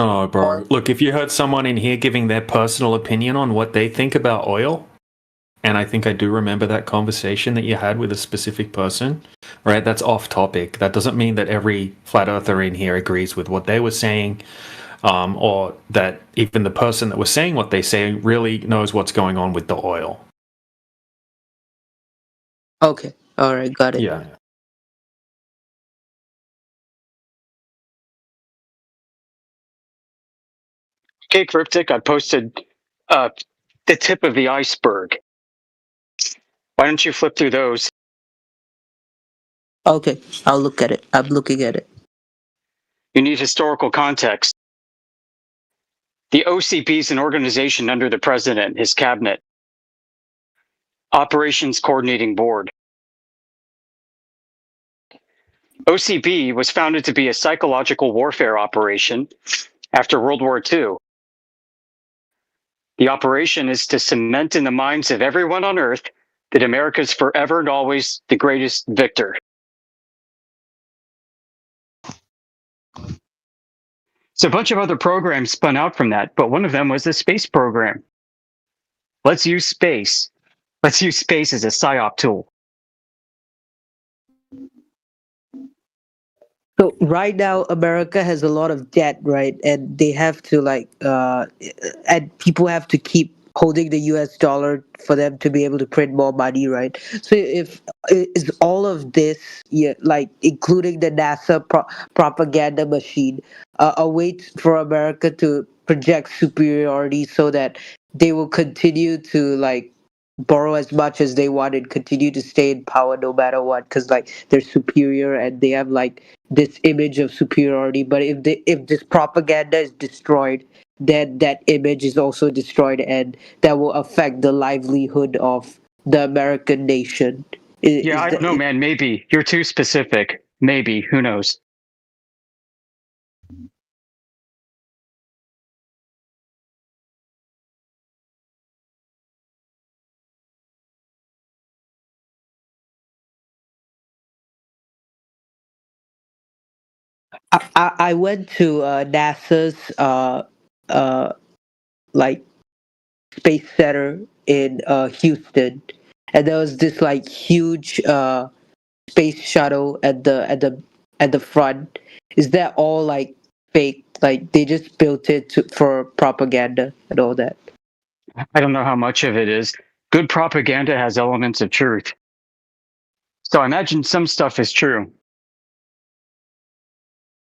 No, bro. Look, if you heard someone in here giving their personal opinion on what they think about oil, and I think I do remember that conversation that you had with a specific person, right? That's off topic. That doesn't mean that every flat earther in here agrees with what they were saying, or that even the person that was saying what they say really knows what's going on with the oil. Okay. All right. Got it. Yeah. Okay, Cryptic, I posted uh, the tip of the iceberg. Why don't you flip through those? Okay. I'll look at it. I'm looking at it. You need historical context. The OCP is an organization under the president, his cabinet, Operations Coordinating Board. OCB was founded to be a psychological warfare operation after World War II. The operation is to cement in the minds of everyone on Earth that America is forever and always the greatest victor. So a bunch of other programs spun out from that, but one of them was the space program. Let's use space. Let's use space as a psyop tool. So right now, America has a lot of debt, right? And they have to and people have to keep holding the U.S. dollar for them to be able to print more money, right? So if is all of this, yeah, like including the NASA propaganda machine, a way for America to project superiority so that they will continue to like borrow as much as they want and continue to stay in power no matter what, because like they're superior and they have like this image of superiority. But if this propaganda is destroyed, then that image is also destroyed, and that will affect the livelihood of the American nation. Yeah, I don't know, man. Maybe. You're too specific. Maybe. Who knows? I went to NASA's uh like space center in Houston, and there was this like huge space shuttle at the front. Is that all like fake? Like they just built it for propaganda and all that. I don't know how much of it is. Good propaganda has elements of truth. So I imagine some stuff is true.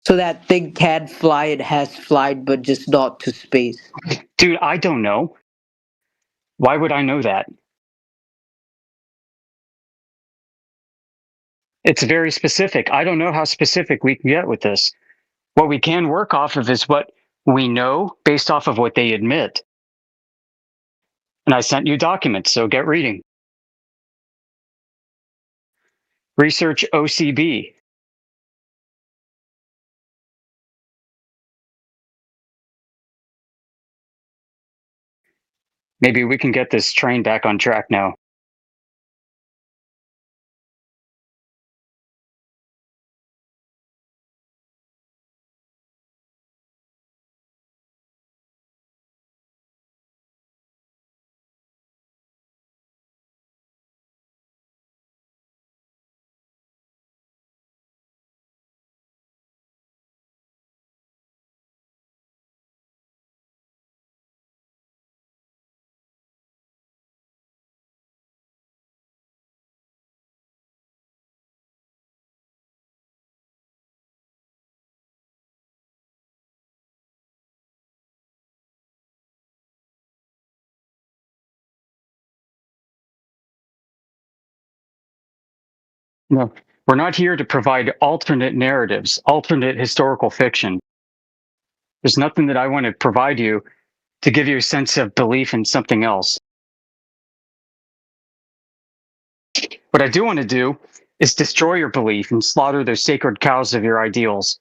So that thing can fly, it has flight, but just not to space. Dude, I don't know. Why would I know that? It's very specific. I don't know how specific we can get with this. What we can work off of is what we know based off of what they admit. And I sent you documents, so get reading. Research OCB. Maybe we can get this train back on track now. No, we're not here to provide alternate narratives, alternate historical fiction. There's nothing that I want to provide you to give you a sense of belief in something else. What I do want to do is destroy your belief and slaughter those sacred cows of your ideals.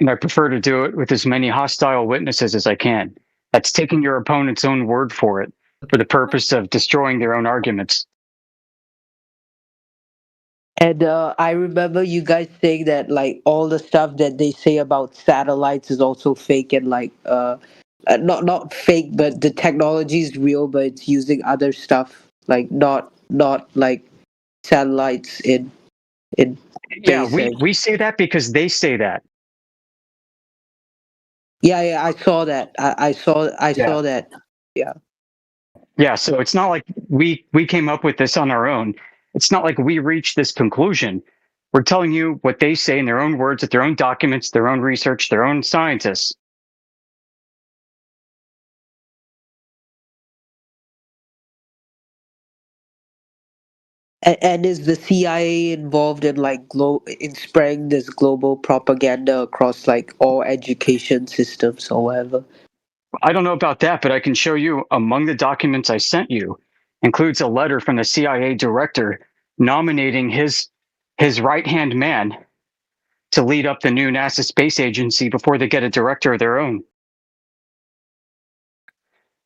And I prefer to do it with as many hostile witnesses as I can. That's taking your opponent's own word for it, for the purpose of destroying their own arguments. And I remember you guys saying that like all the stuff that they say about satellites is also fake, and like not fake, but the technology is real, but it's using other stuff, like not like satellites in Yeah, space. And we say that because they say that. yeah, I saw that. I Yeah. saw that. Yeah. Yeah, so it's not like we came up with this on our own. It's not like we reached this conclusion. We're telling you what they say in their own words, with their own documents, their own research, their own scientists. And is the CIA involved in like in spreading this global propaganda across like all education systems or whatever? I don't know about that, but I can show you among the documents I sent you includes a letter from the CIA director nominating his right-hand man to lead up the new NASA space agency before they get a director of their own.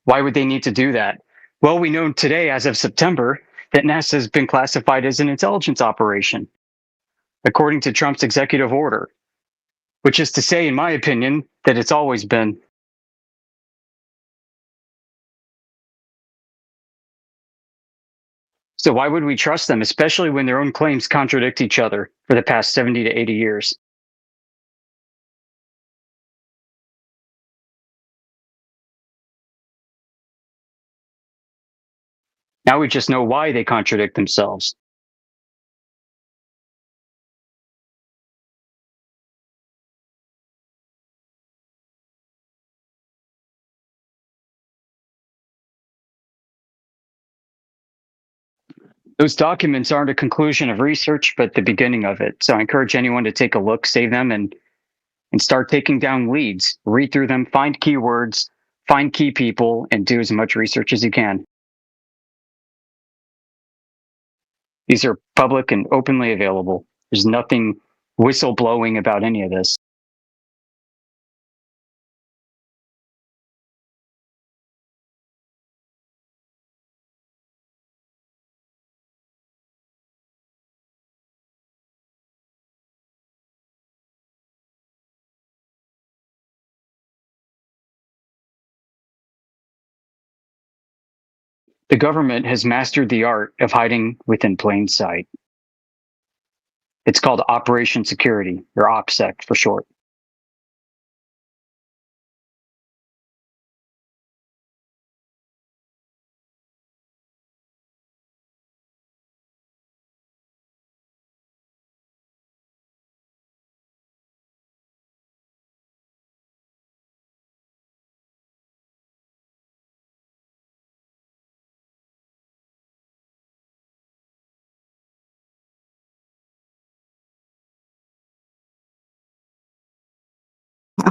Why would they need to do that? Well, we know today, as of September, that NASA has been classified as an intelligence operation, according to Trump's executive order, which is to say, in my opinion, that it's always been. So why would we trust them, especially when their own claims contradict each other for the past 70 to 80 years? Now we just know why they contradict themselves. Those documents aren't a conclusion of research, but the beginning of it. So I encourage anyone to take a look, save them, and start taking down leads. Read through them, find keywords, find key people, and do as much research as you can. These are public and openly available. There's nothing whistleblowing about any of this. The government has mastered the art of hiding within plain sight. It's called Operation Security, or OPSEC for short.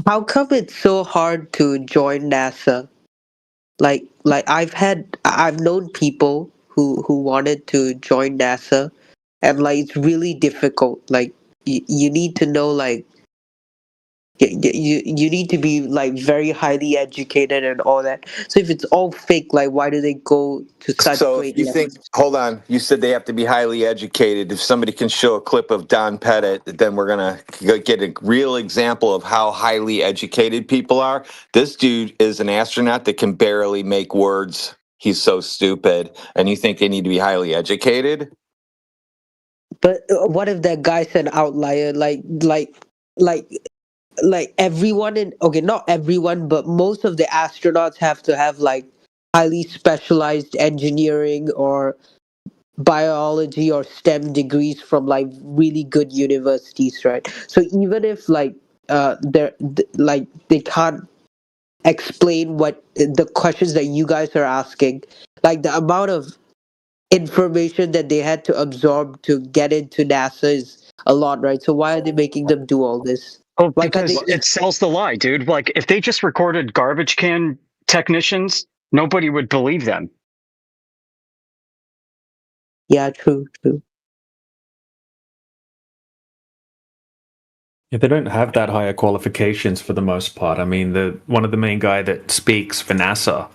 How come it's so hard to join NASA? Like I've known people who wanted to join NASA, and like it's really difficult. Like you need to know like you need to be like very highly educated and all that. So if it's all fake, like why do they go to such So if great you think, lengths? hold on, you said they have to be highly educated. If somebody can show a clip of Don Pettit, then we're gonna get a real example of how highly educated people are. This dude is an astronaut that can barely make words. He's so stupid. And you think they need to be highly educated? But what if that guy's an outlier? Like like everyone in, okay, not everyone, but most of the astronauts have to have like highly specialized engineering or biology or STEM degrees from like really good universities, right? So even if like like they can't explain what the questions that you guys are asking, like the amount of information that they had to absorb to get into NASA is a lot, right? So why are they making them do all this? Oh, Why can't they because it just? sells the lie, dude. Like, if they just recorded garbage can technicians, nobody would believe them. Yeah, true. Yeah, they don't have that higher qualifications for the most part. I mean, the one of the main guy that speaks for NASA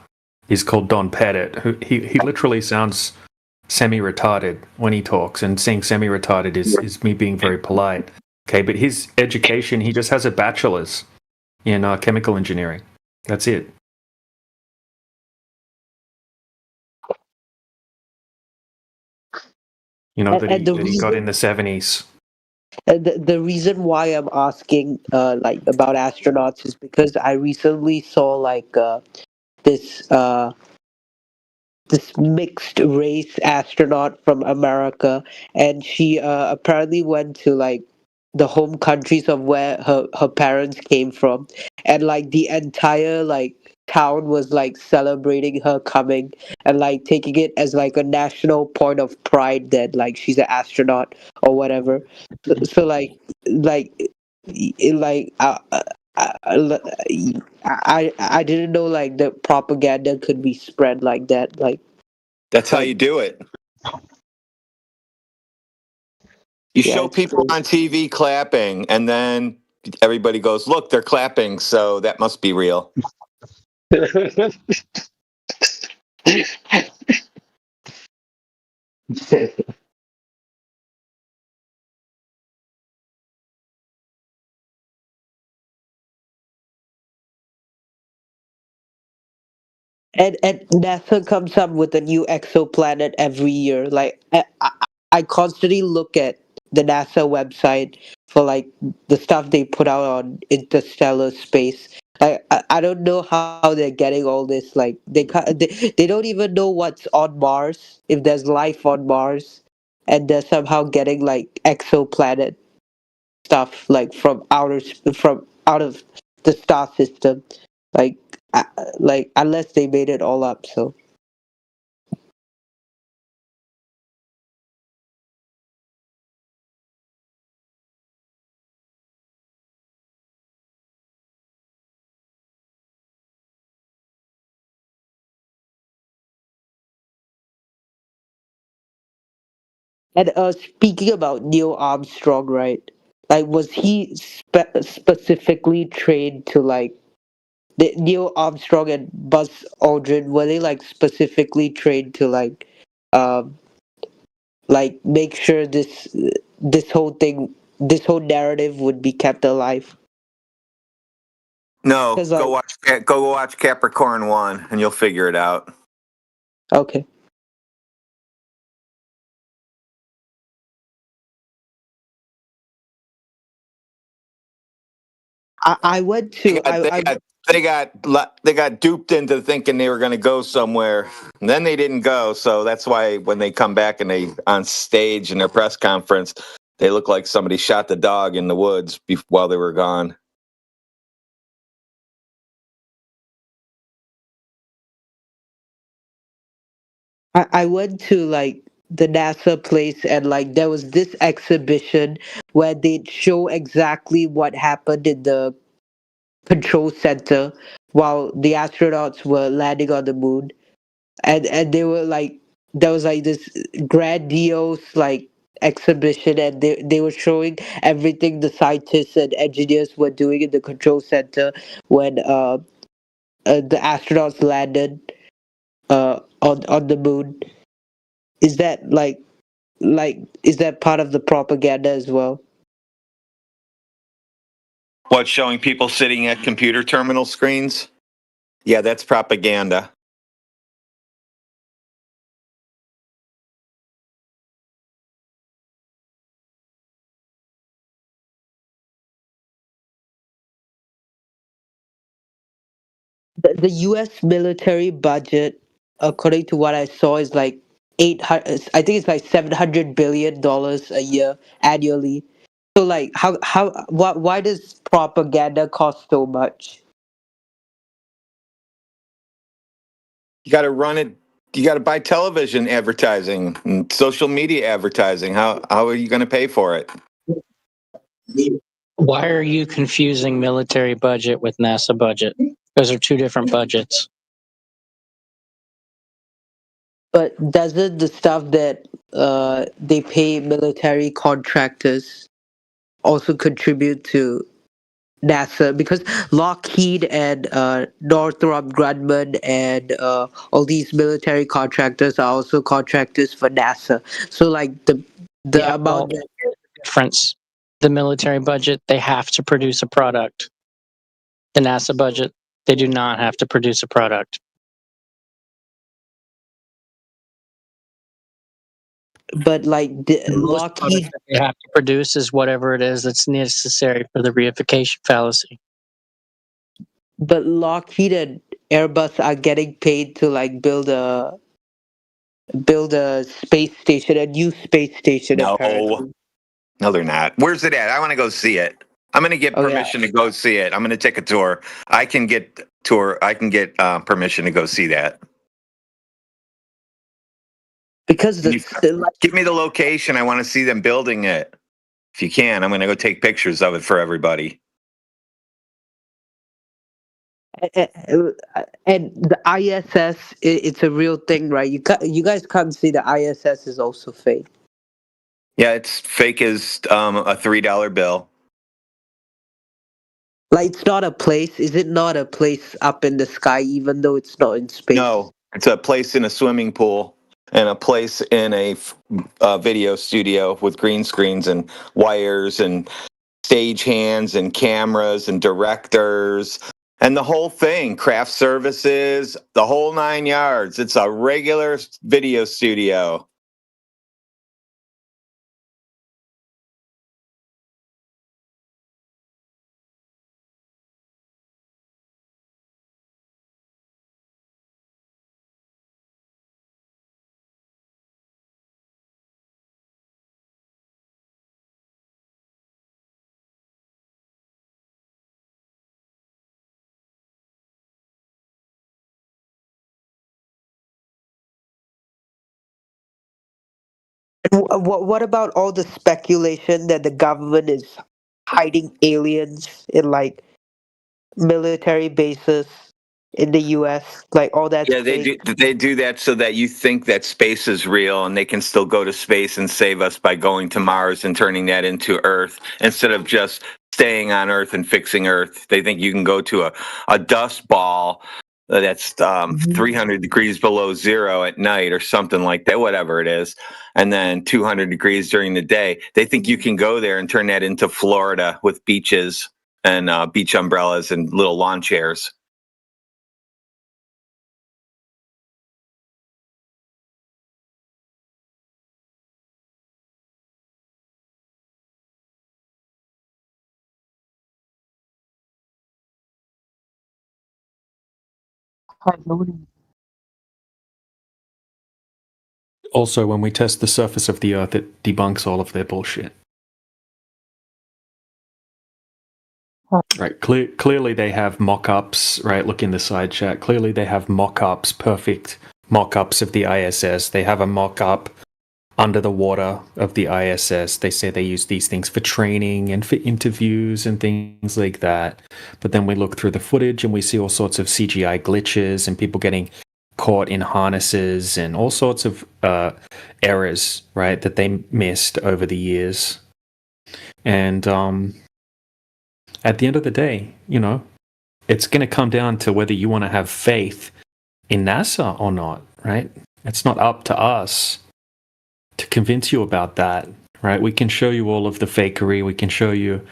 is called Don Pettit. Who he literally sounds semi-retarded when he talks, and saying semi-retarded is me being very polite. Okay, but his education, he just has a bachelor's in chemical engineering. That's it. You know, And the that he got in reason the 70s. the reason why I'm asking like about astronauts is because I recently saw like this this mixed race astronaut from America, and she apparently went to like the home countries of where her parents came from, and like the entire like town was like celebrating her coming and like taking it as like a national point of pride that like she's an astronaut or whatever. So like like I didn't know like the propaganda could be spread like that. That's how Like you do it. You yeah, show it's people true. on TV clapping, and then everybody goes, "Look, they're clapping, so that must be real." And NASA comes up with a new exoplanet every year. Like I constantly look at the NASA website for like the stuff they put out on interstellar space. I don't know how they're getting all this. Like they don't even know what's on Mars, if there's life on Mars, and they're somehow getting like exoplanet stuff like from out of the star system. Like uh, like unless they made it all up. So and speaking about Neil Armstrong, right? Like was he specifically trained to like Neil Armstrong and Buzz Aldrin, were they like specifically trained to um like make sure this whole narrative would be kept alive? No, Because like Go watch Capricorn 1, and you'll figure it out. okay. I went They to got they I got they got duped into thinking they were going to go somewhere. And then they didn't go, so that's why when they come back and they on stage in their press conference, they look like somebody shot the dog in the woods while they were gone. I went to like the NASA place, and like there was this exhibition where they'd show exactly what happened in the control center while the astronauts were landing on the moon. And they were like there was like this grandiose like exhibition, and they were showing everything the scientists and engineers were doing in the control center when the astronauts landed on the moon. Is that is that part of the propaganda as well? What, showing people sitting at computer terminal screens? Yeah, that's propaganda. The US military budget, according to what I saw, is like 800. I think it's like $700 billion a year annually. So like why does propaganda cost so much? You got to run it. You got to buy television advertising and social media advertising. How are you going to pay for it? Why are you confusing military budget with NASA budget? Those are two different budgets. But doesn't the stuff that they pay military contractors also contribute to NASA, because Lockheed and Northrop Grumman and all these military contractors are also contractors for NASA. So like the Yeah, well, amount that difference. The military budget, they have to produce a product. The NASA budget, they do not have to produce a product. but like the The most product Lockheed that they have to produce is whatever it is that's necessary for the reification fallacy. but Lockheed and Airbus are getting paid to like build a space station, a new space station No, apparently. no, they're not. Where's it at? I want to go see it. I'm going to get Oh yeah, permission to go see it. I'm going to take a tour. I can get tour. I can get permission to go see that. because Can you like, give me the location? I want to see them building it. If you can, I'm going to go take pictures of it for everybody. and the ISS, it's a real thing, right? You guys can't see the ISS is also fake. Yeah, it's fake as a $3 bill. Like it's not a place. Is it not a place up in the sky, even though it's not in space? No, it's a place in a swimming pool and a place in a video studio with green screens and wires and stage hands and cameras and directors and the whole thing, craft services, the whole 9 yards. It's a regular video studio. What about all the speculation that the government is hiding aliens in like military bases in the US? Like all that's Yeah, they do. fake. They do that so that you think that space is real, and they can still go to space and save us by going to Mars and turning that into Earth instead of just staying on Earth and fixing Earth. They think you can go to a dust ball that's Mhm. 300 degrees below zero at night or something like that, whatever it is, and then 200 degrees during the day. They think you can go there and turn that into Florida with beaches and beach umbrellas and little lawn chairs. Also, when we test the surface of the Earth, it debunks all of their bullshit. Right. Clearly, they have mock-ups. Right. Look in the side chat. Clearly, they have mock-ups, perfect mock-ups of the ISS. They have a mock-up under the water of the ISS. They say they use these things for training and for interviews and things like that. But then we look through the footage and we see all sorts of CGI glitches and people getting caught in harnesses and all sorts of errors, right, that they missed over the years. And at the end of the day, it's going to come down to whether you want to have faith in NASA or not, right? It's not up to us to convince you about that, right? We can show you all of the fakery. We can show you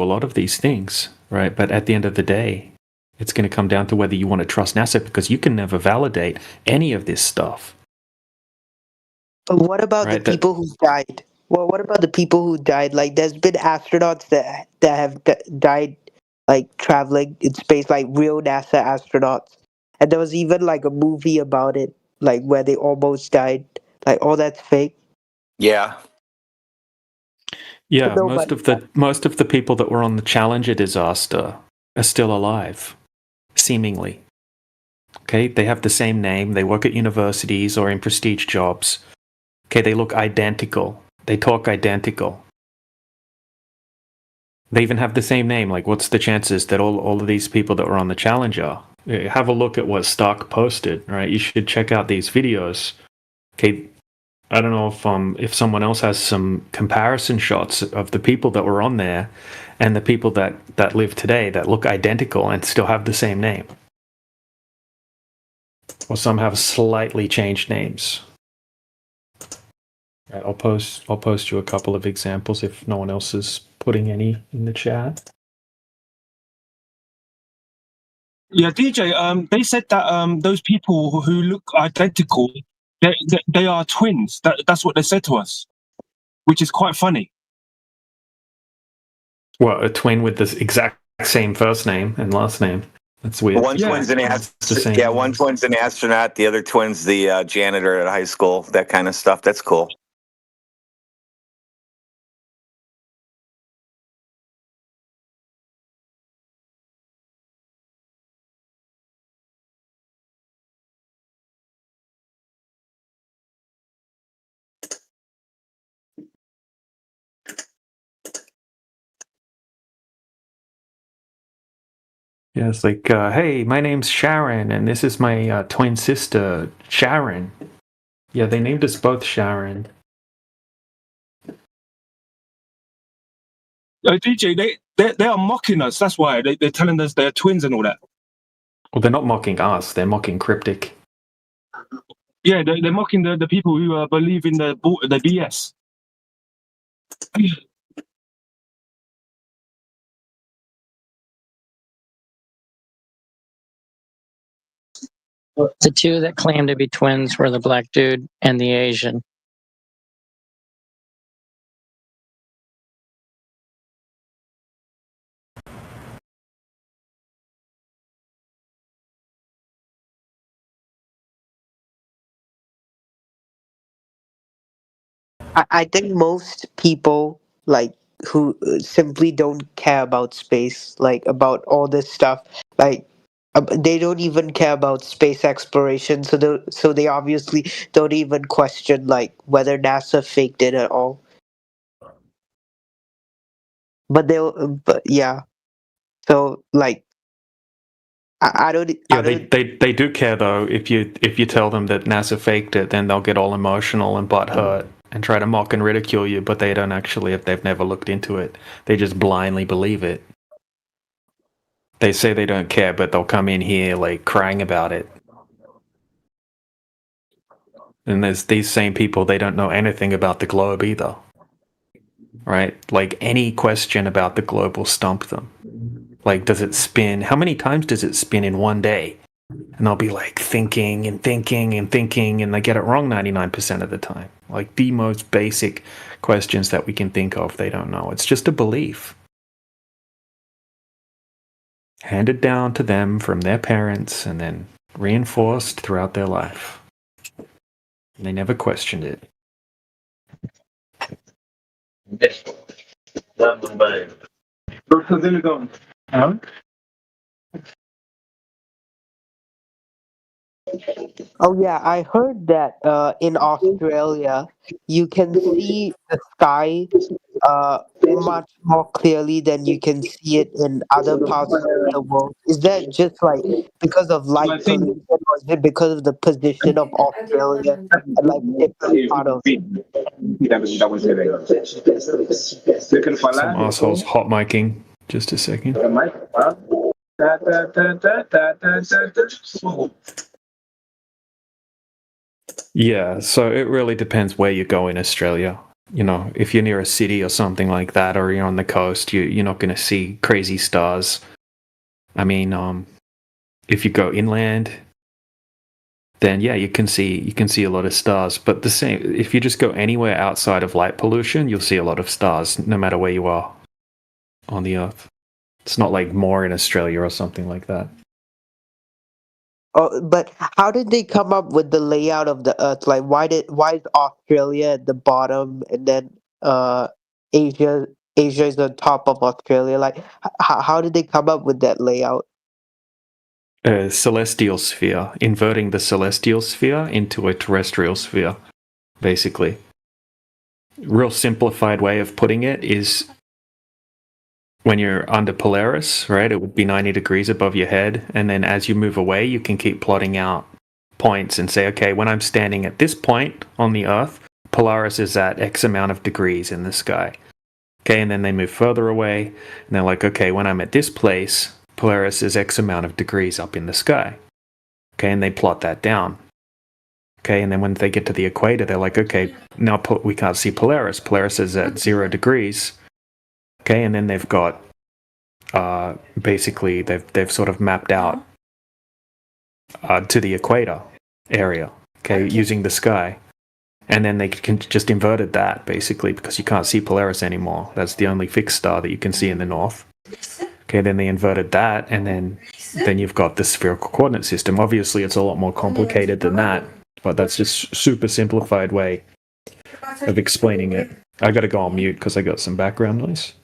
a lot of these things, right? But at the end of the day, it's going to come down to whether you want to trust NASA, because you can never validate any of this stuff. But what about the Right, that- people who died? Well, what about the people who died? Like, there's been astronauts that have died, like traveling in space, like real NASA astronauts, and there was even like a movie about it, like where they almost died. Like, all that's fake. Yeah. Yeah, Nobody most of the people that were on the Challenger disaster are still alive, seemingly. Okay, they have the same name. They work at universities or in prestige jobs. Okay, they look identical. They talk identical. They even have the same name. Like, what's the chances that all of these people that were on the Challenger? Have a look at what Stark posted, right? You should check out these videos. Okay, I don't know if someone else has some comparison shots of the people that were on there and the people that live today that look identical and still have the same name. Or some have slightly changed names. Right, I'll post you a couple of examples if no one else is putting any in the chat. Yeah, DJ. They said that those people who look identical, they are twins. That's what they said to us, which is quite funny. Well, a twin with the exact same first name and last name. That's weird. One twin's an astronaut. Yeah, one twin's an astronaut. The other twin's the janitor at high school. That kind of stuff. That's cool. Yeah, it's like, hey, my name's Sharon, and this is my twin sister, Sharon. Yeah, they named us both Sharon. DJ, they are mocking us. That's why they're telling us they're twins and all that. Well, they're not mocking us. They're mocking Cryptic. Yeah, they're mocking the people who believe in the BS. The two that claimed to be twins were the black dude and the Asian. I think most people like who simply don't care about space, like about all this stuff, like they don't even care about space exploration, so they obviously don't even question like whether NASA faked it at all. But yeah, so like I don't. Yeah, they do care though. If you tell them that NASA faked it, then they'll get all emotional and butthurt and try to mock and ridicule you. But they don't actually, if they've never looked into it, they just blindly believe it. They say they don't care, but they'll come in here like crying about it. And there's these same people, they don't know anything about the globe either. Right? Like any question about the globe will stump them. Like, does it spin? How many times does it spin in one day? And they'll be like thinking and thinking and thinking, and they get it wrong 99% of the time. Like the most basic questions that we can think of, they don't know. It's just a belief handed down to them from their parents and then reinforced throughout their life. And they never questioned it. Oh yeah, I heard that in Australia you can see the sky much more clearly than you can see it in other parts of the world. Is that just like because of light pollution, or is it because of the position of Australia and like different part of Some assholes hot micing. Just a second. Yeah, so it really depends where you go in Australia. You know, if you're near a city or something like that, or you're on the coast, you're not going to see crazy stars. I mean, if you go inland, then yeah, you can see a lot of stars. But the same, if you just go anywhere outside of light pollution, you'll see a lot of stars, no matter where you are on the Earth. It's not like more in Australia or something like that. Oh, but how did they come up with the layout of the Earth? Like, why is Australia at the bottom and then Asia is on top of Australia? Like, how did they come up with that layout? Celestial sphere, inverting the celestial sphere into a terrestrial sphere, basically. Real simplified way of putting it is when you're under Polaris, right, it would be 90 degrees above your head, and then as you move away, you can keep plotting out points and say, okay, when I'm standing at this point on the Earth, Polaris is at X amount of degrees in the sky. Okay, and then they move further away, and they're like, okay, when I'm at this place, Polaris is X amount of degrees up in the sky. Okay, and they plot that down. Okay, and then when they get to the equator, they're like, okay, now we can't see Polaris. Polaris is at 0 degrees. Okay, and then they've got, basically, they've sort of mapped out to the equator area, okay, using the sky. And then they can just inverted that, basically, because you can't see Polaris anymore. That's the only fixed star that you can see in the north. Okay, then they inverted that, and then you've got the spherical coordinate system. Obviously, it's a lot more complicated than that, but that's just super simplified way of explaining it. I got to go on mute because I got some background noise.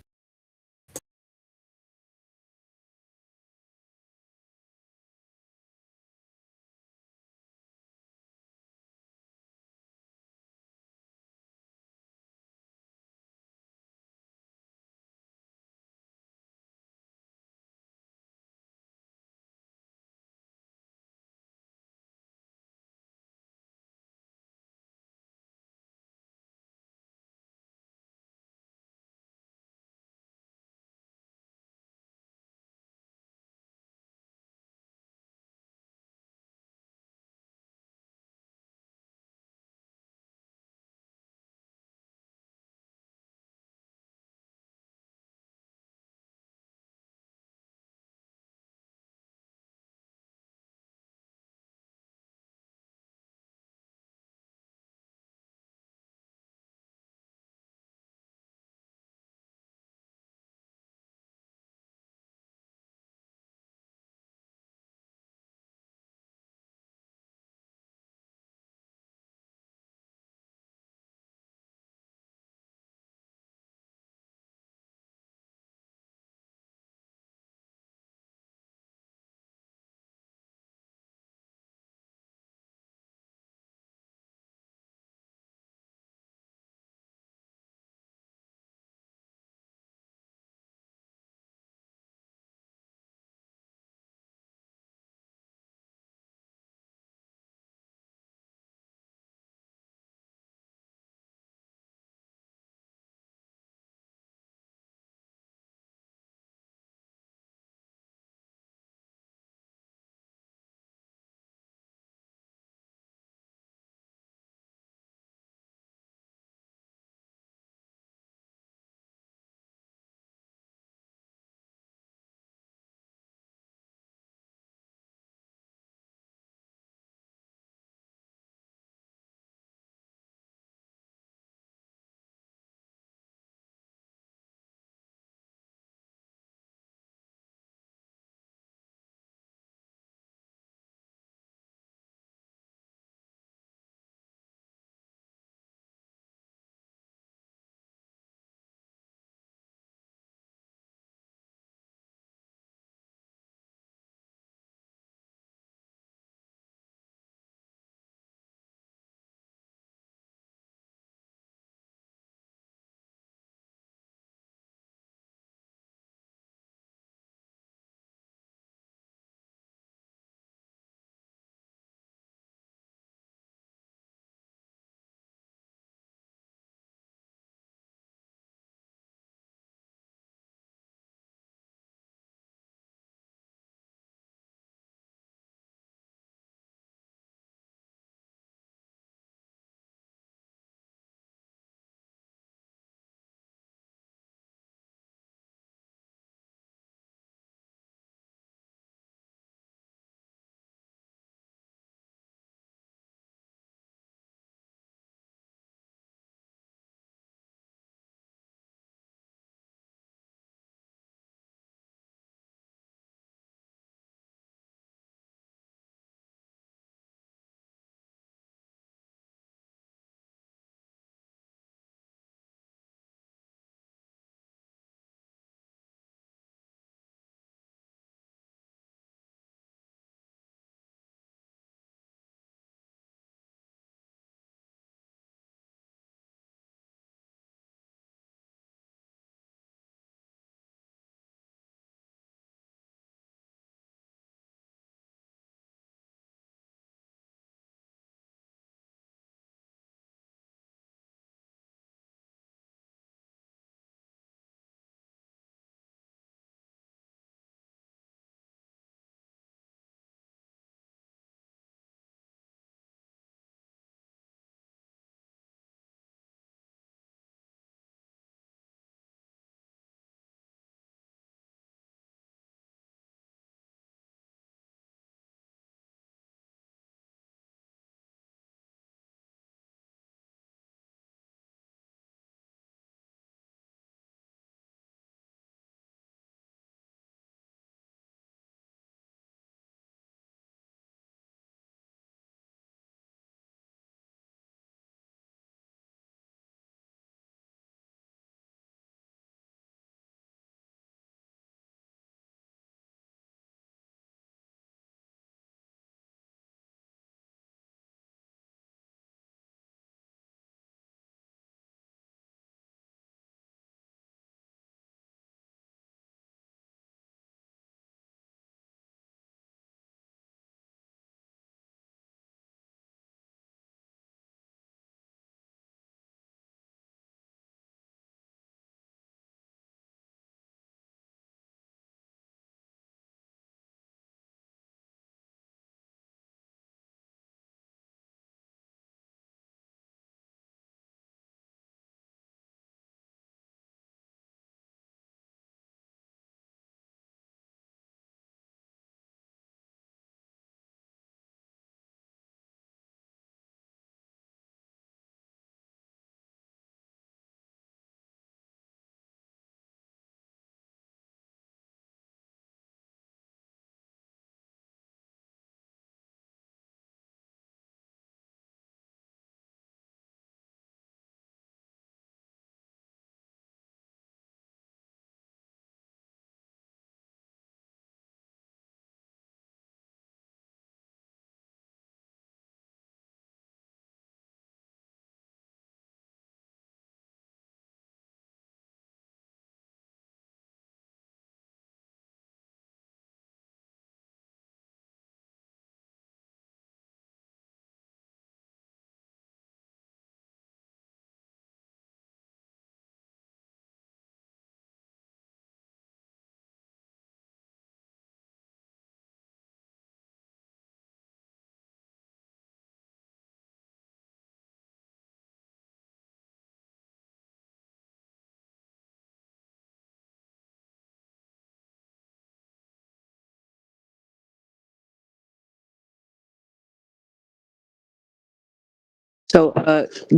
So,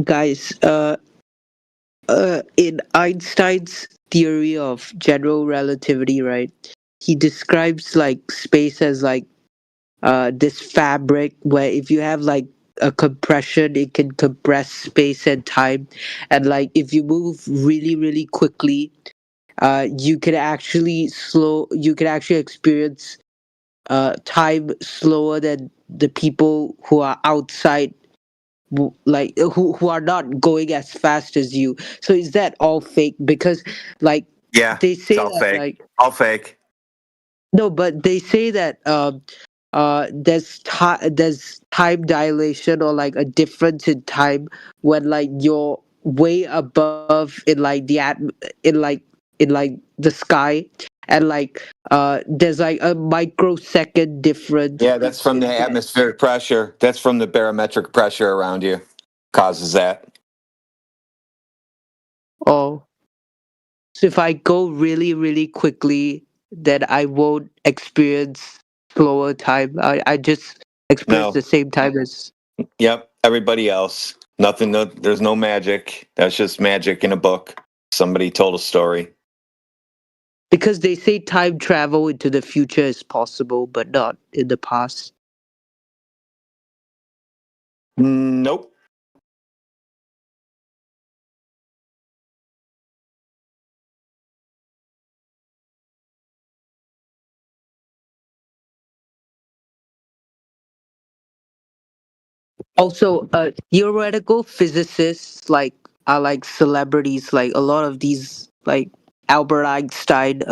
guys, in Einstein's theory of general relativity, right? He describes like space as like this fabric where if you have like a compression, it can compress space and time, and like if you move really really quickly, you can actually slow. You can actually experience time slower than the people who are outside like who are not going as fast as you. So is that all fake? Because like Yeah, they it's say all that fake. like All fake. no, but they say that there's time dilation or like a difference in time when like you're way above in like in like in like the sky, and like there's like a microsecond difference Yeah, that's from the in that. atmospheric pressure. That's from the barometric pressure around you. Causes that. Oh, so if I go really really quickly, then I won't experience slower time. I just experience No. the same time as. Yep. Everybody else. Nothing. No, there's no magic. That's just magic in a book. Somebody told a story. Because they say time travel into the future is possible, but not in the past. Nope. Also, theoretical physicists like are like celebrities. Like a lot of these, like Albert Einstein,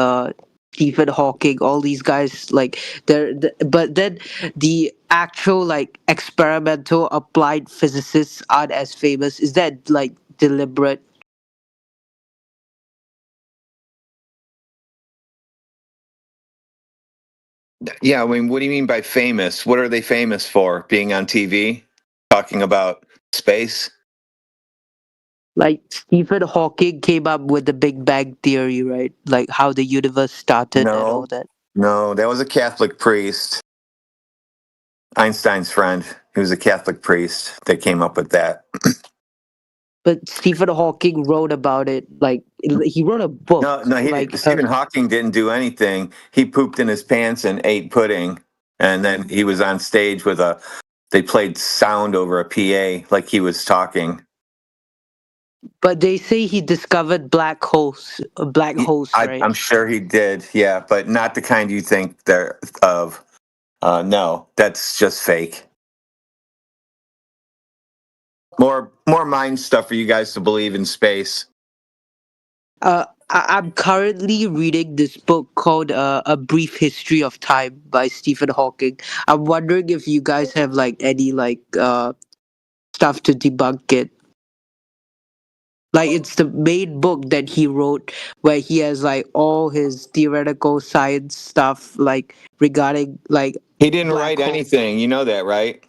Stephen Hawking, all these guys, like but then the actual like experimental applied physicists aren't as famous. Is that like deliberate? Yeah. I mean, what do you mean by famous? What are they famous for? Being on TV, talking about space? Like Stephen Hawking came up with the Big Bang theory, right? Like how the universe started and all No. that. No, that was a Catholic priest. Einstein's friend. He was a Catholic priest that came up with that. But Stephen Hawking wrote about it. Like he wrote a book. No, no, he didn't. Like Stephen Hawking didn't do anything. He pooped in his pants and ate pudding, and then he was on stage with a. They played sound over a PA like he was talking. but they say he discovered black holes, right? I'm sure he did, yeah, but not the kind you think there of. No, that's just fake. More mind stuff for you guys to believe in space. I'm currently reading this book called A Brief History of Time by Stephen Hawking. I'm wondering if you guys have like any like stuff to debunk it. Like it's the main book that he wrote where he has like all his theoretical science stuff like regarding like He didn't black write holes. anything. You know that, right?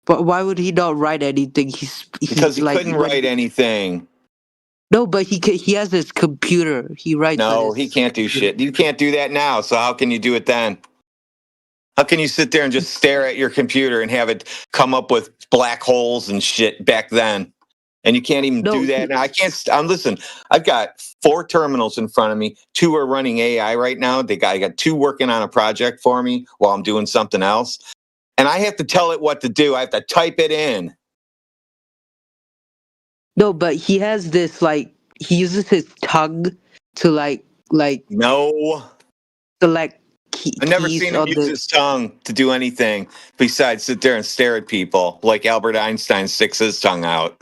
But why would he not write anything? He Because he like couldn't when write anything. no, but he has his computer. He writes on No, he his can't do computer. shit. You can't do that now. So how can you do it then? How can you sit there and just stare at your computer and have it come up with black holes and shit back then? And you can't even No, do that now. I can't. I'm listen. I've got 4 terminals in front of me. 2 are running AI right now. I got 2 working on a project for me while I'm doing something else, and I have to tell it what to do. I have to type it in. no, but he has this like he uses his tongue to like No, select I've never keys seen him on use the. his tongue to do anything besides sit there and stare at people like Albert Einstein sticks his tongue out.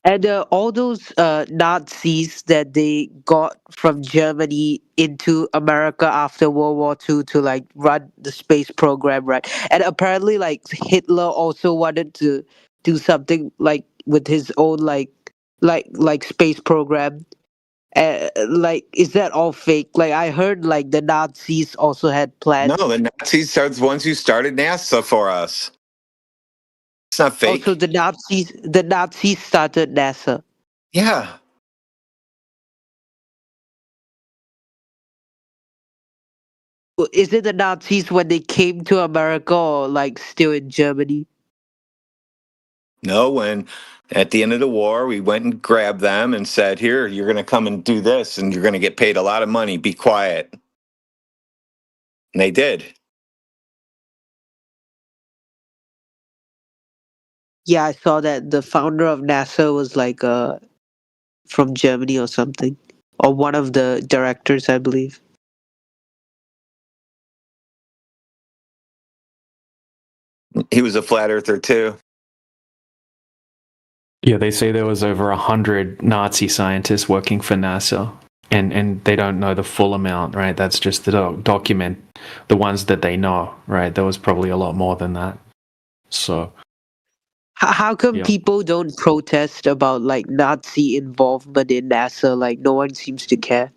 And all those Nazis that they got from Germany into America after World War II to like run the space program, right? And apparently, like Hitler also wanted to do something like with his own like space program. Like, is that all fake? Like, I heard like the Nazis also had No, plans. the Nazis are the ones who started NASA for us. It's not Also, fake. the Nazis started NASA. Yeah. Is it the Nazis when they came to America or like still in Germany? No, when at the end of the war, we went and grabbed them and said, "Here, you're going to come and do this, and you're going to get paid a lot of money. Be quiet." And they did. Yeah, I saw that the founder of NASA was like from Germany or something, or one of the directors, I believe. He was a flat earther too. Yeah, they say there was over 100 Nazi scientists working for NASA, and they don't know the full amount, right? That's just the document, the ones that they know, right? There was probably a lot more than that. So, How come yeah. people don't protest about like Nazi involvement in NASA? Like no one seems to care.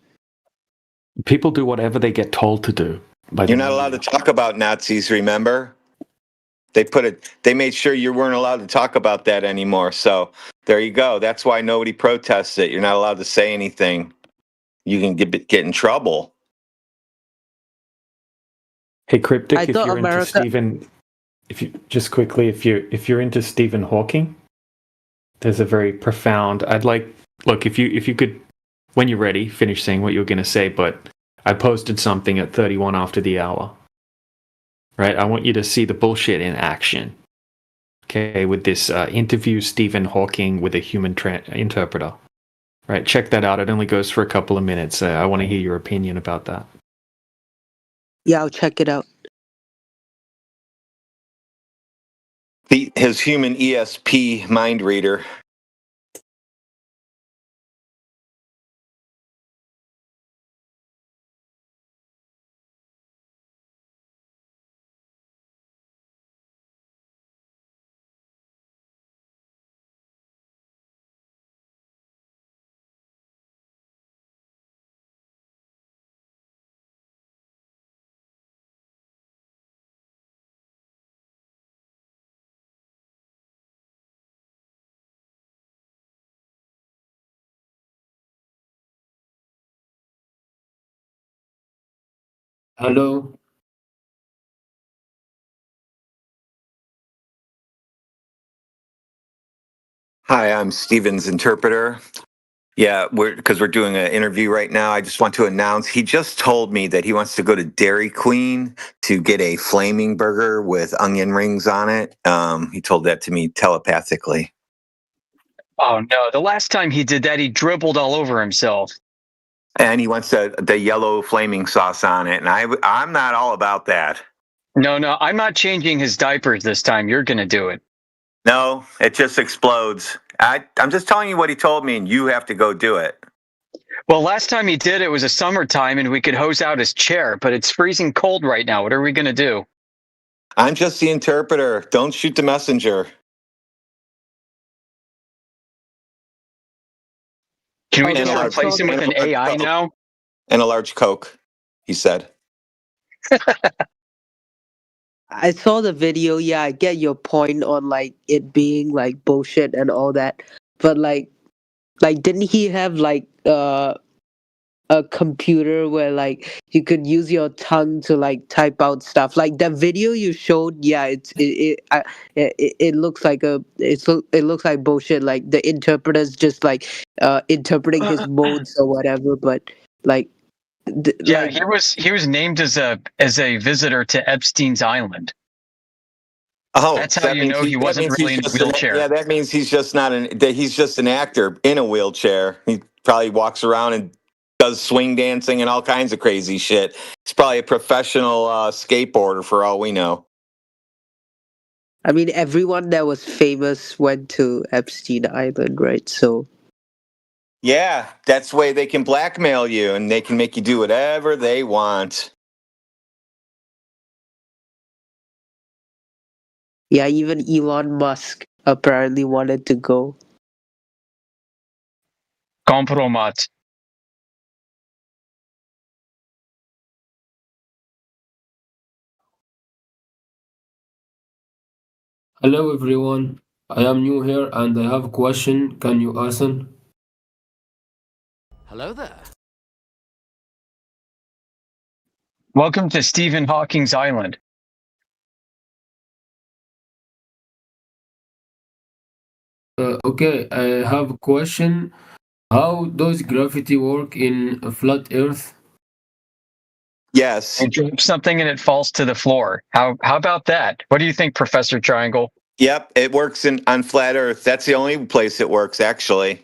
People do whatever they get told to do by the You're not allowed to media. talk about Nazis, remember? They made sure you weren't allowed to talk about that anymore. So there you go. That's why nobody protests it. You're not allowed to say anything. You can get in trouble. Hey, Cryptic, I if thought you're into America. Stephen, if you just quickly, if you're into Stephen Hawking, there's a very profound. Look, if you could, when you're ready, finish saying what you were going to say. But I posted something at 31 after the hour. Right, I want you to see the bullshit in action. Okay, with this interview Stephen Hawking with a human interpreter. Right, check that out. It only goes for a couple of minutes. I want to hear your opinion about that. Yeah, I'll check it out. His human ESP mind reader. Hello. Hi, I'm Steven's interpreter. Yeah, because we're doing an interview right now. I just want to announce he just told me that he wants to go to Dairy Queen to get a flaming burger with onion rings on it. He told that to me telepathically. Oh no! The last time he did that, he dribbled all over himself. And he wants the yellow flaming sauce on it. And I'm not all about that. No, I'm not changing his diapers this time. You're gonna do it. No, it just explodes. I'm just telling you what he told me, and you have to go do it. Well, last time he did it was a summertime, and we could hose out his chair, but it's freezing cold right now. What are we gonna do? I'm just the interpreter. Don't shoot the messenger. Can we Okay, just I replace saw him with an AI now? And a large Coke, he said. I saw the video. Yeah, I get your point on like it being like bullshit and all that. But like didn't he have like a computer where like you could use your tongue to like type out stuff? Like the video you showed, yeah, it looks like it looks like bullshit. Like the interpreter's just like interpreting his modes or whatever. But like Yeah, like he was named as a visitor to Epstein's Island. Oh, That's how you know he wasn't really in a wheelchair. Yeah, that means he's just not he's just an actor in a wheelchair. He probably walks around and does swing dancing and all kinds of crazy shit. He's probably a professional skateboarder for all we know. I mean, everyone that was famous went to Epstein Island, right? So Yeah, that's the way they can blackmail you and they can make you do whatever they want. yeah, even Elon Musk apparently wanted to go. Compromat. Hello everyone. I am new here and I have a question. Can you answer? Hello there. Welcome to Stephen Hawking's Island. Okay, I have a question. How does gravity work in a flat Earth? Yes. You drop something and it falls to the floor. How about that? What do you think, Professor Triangle? Yep. It works on flat Earth. That's the only place it works, actually.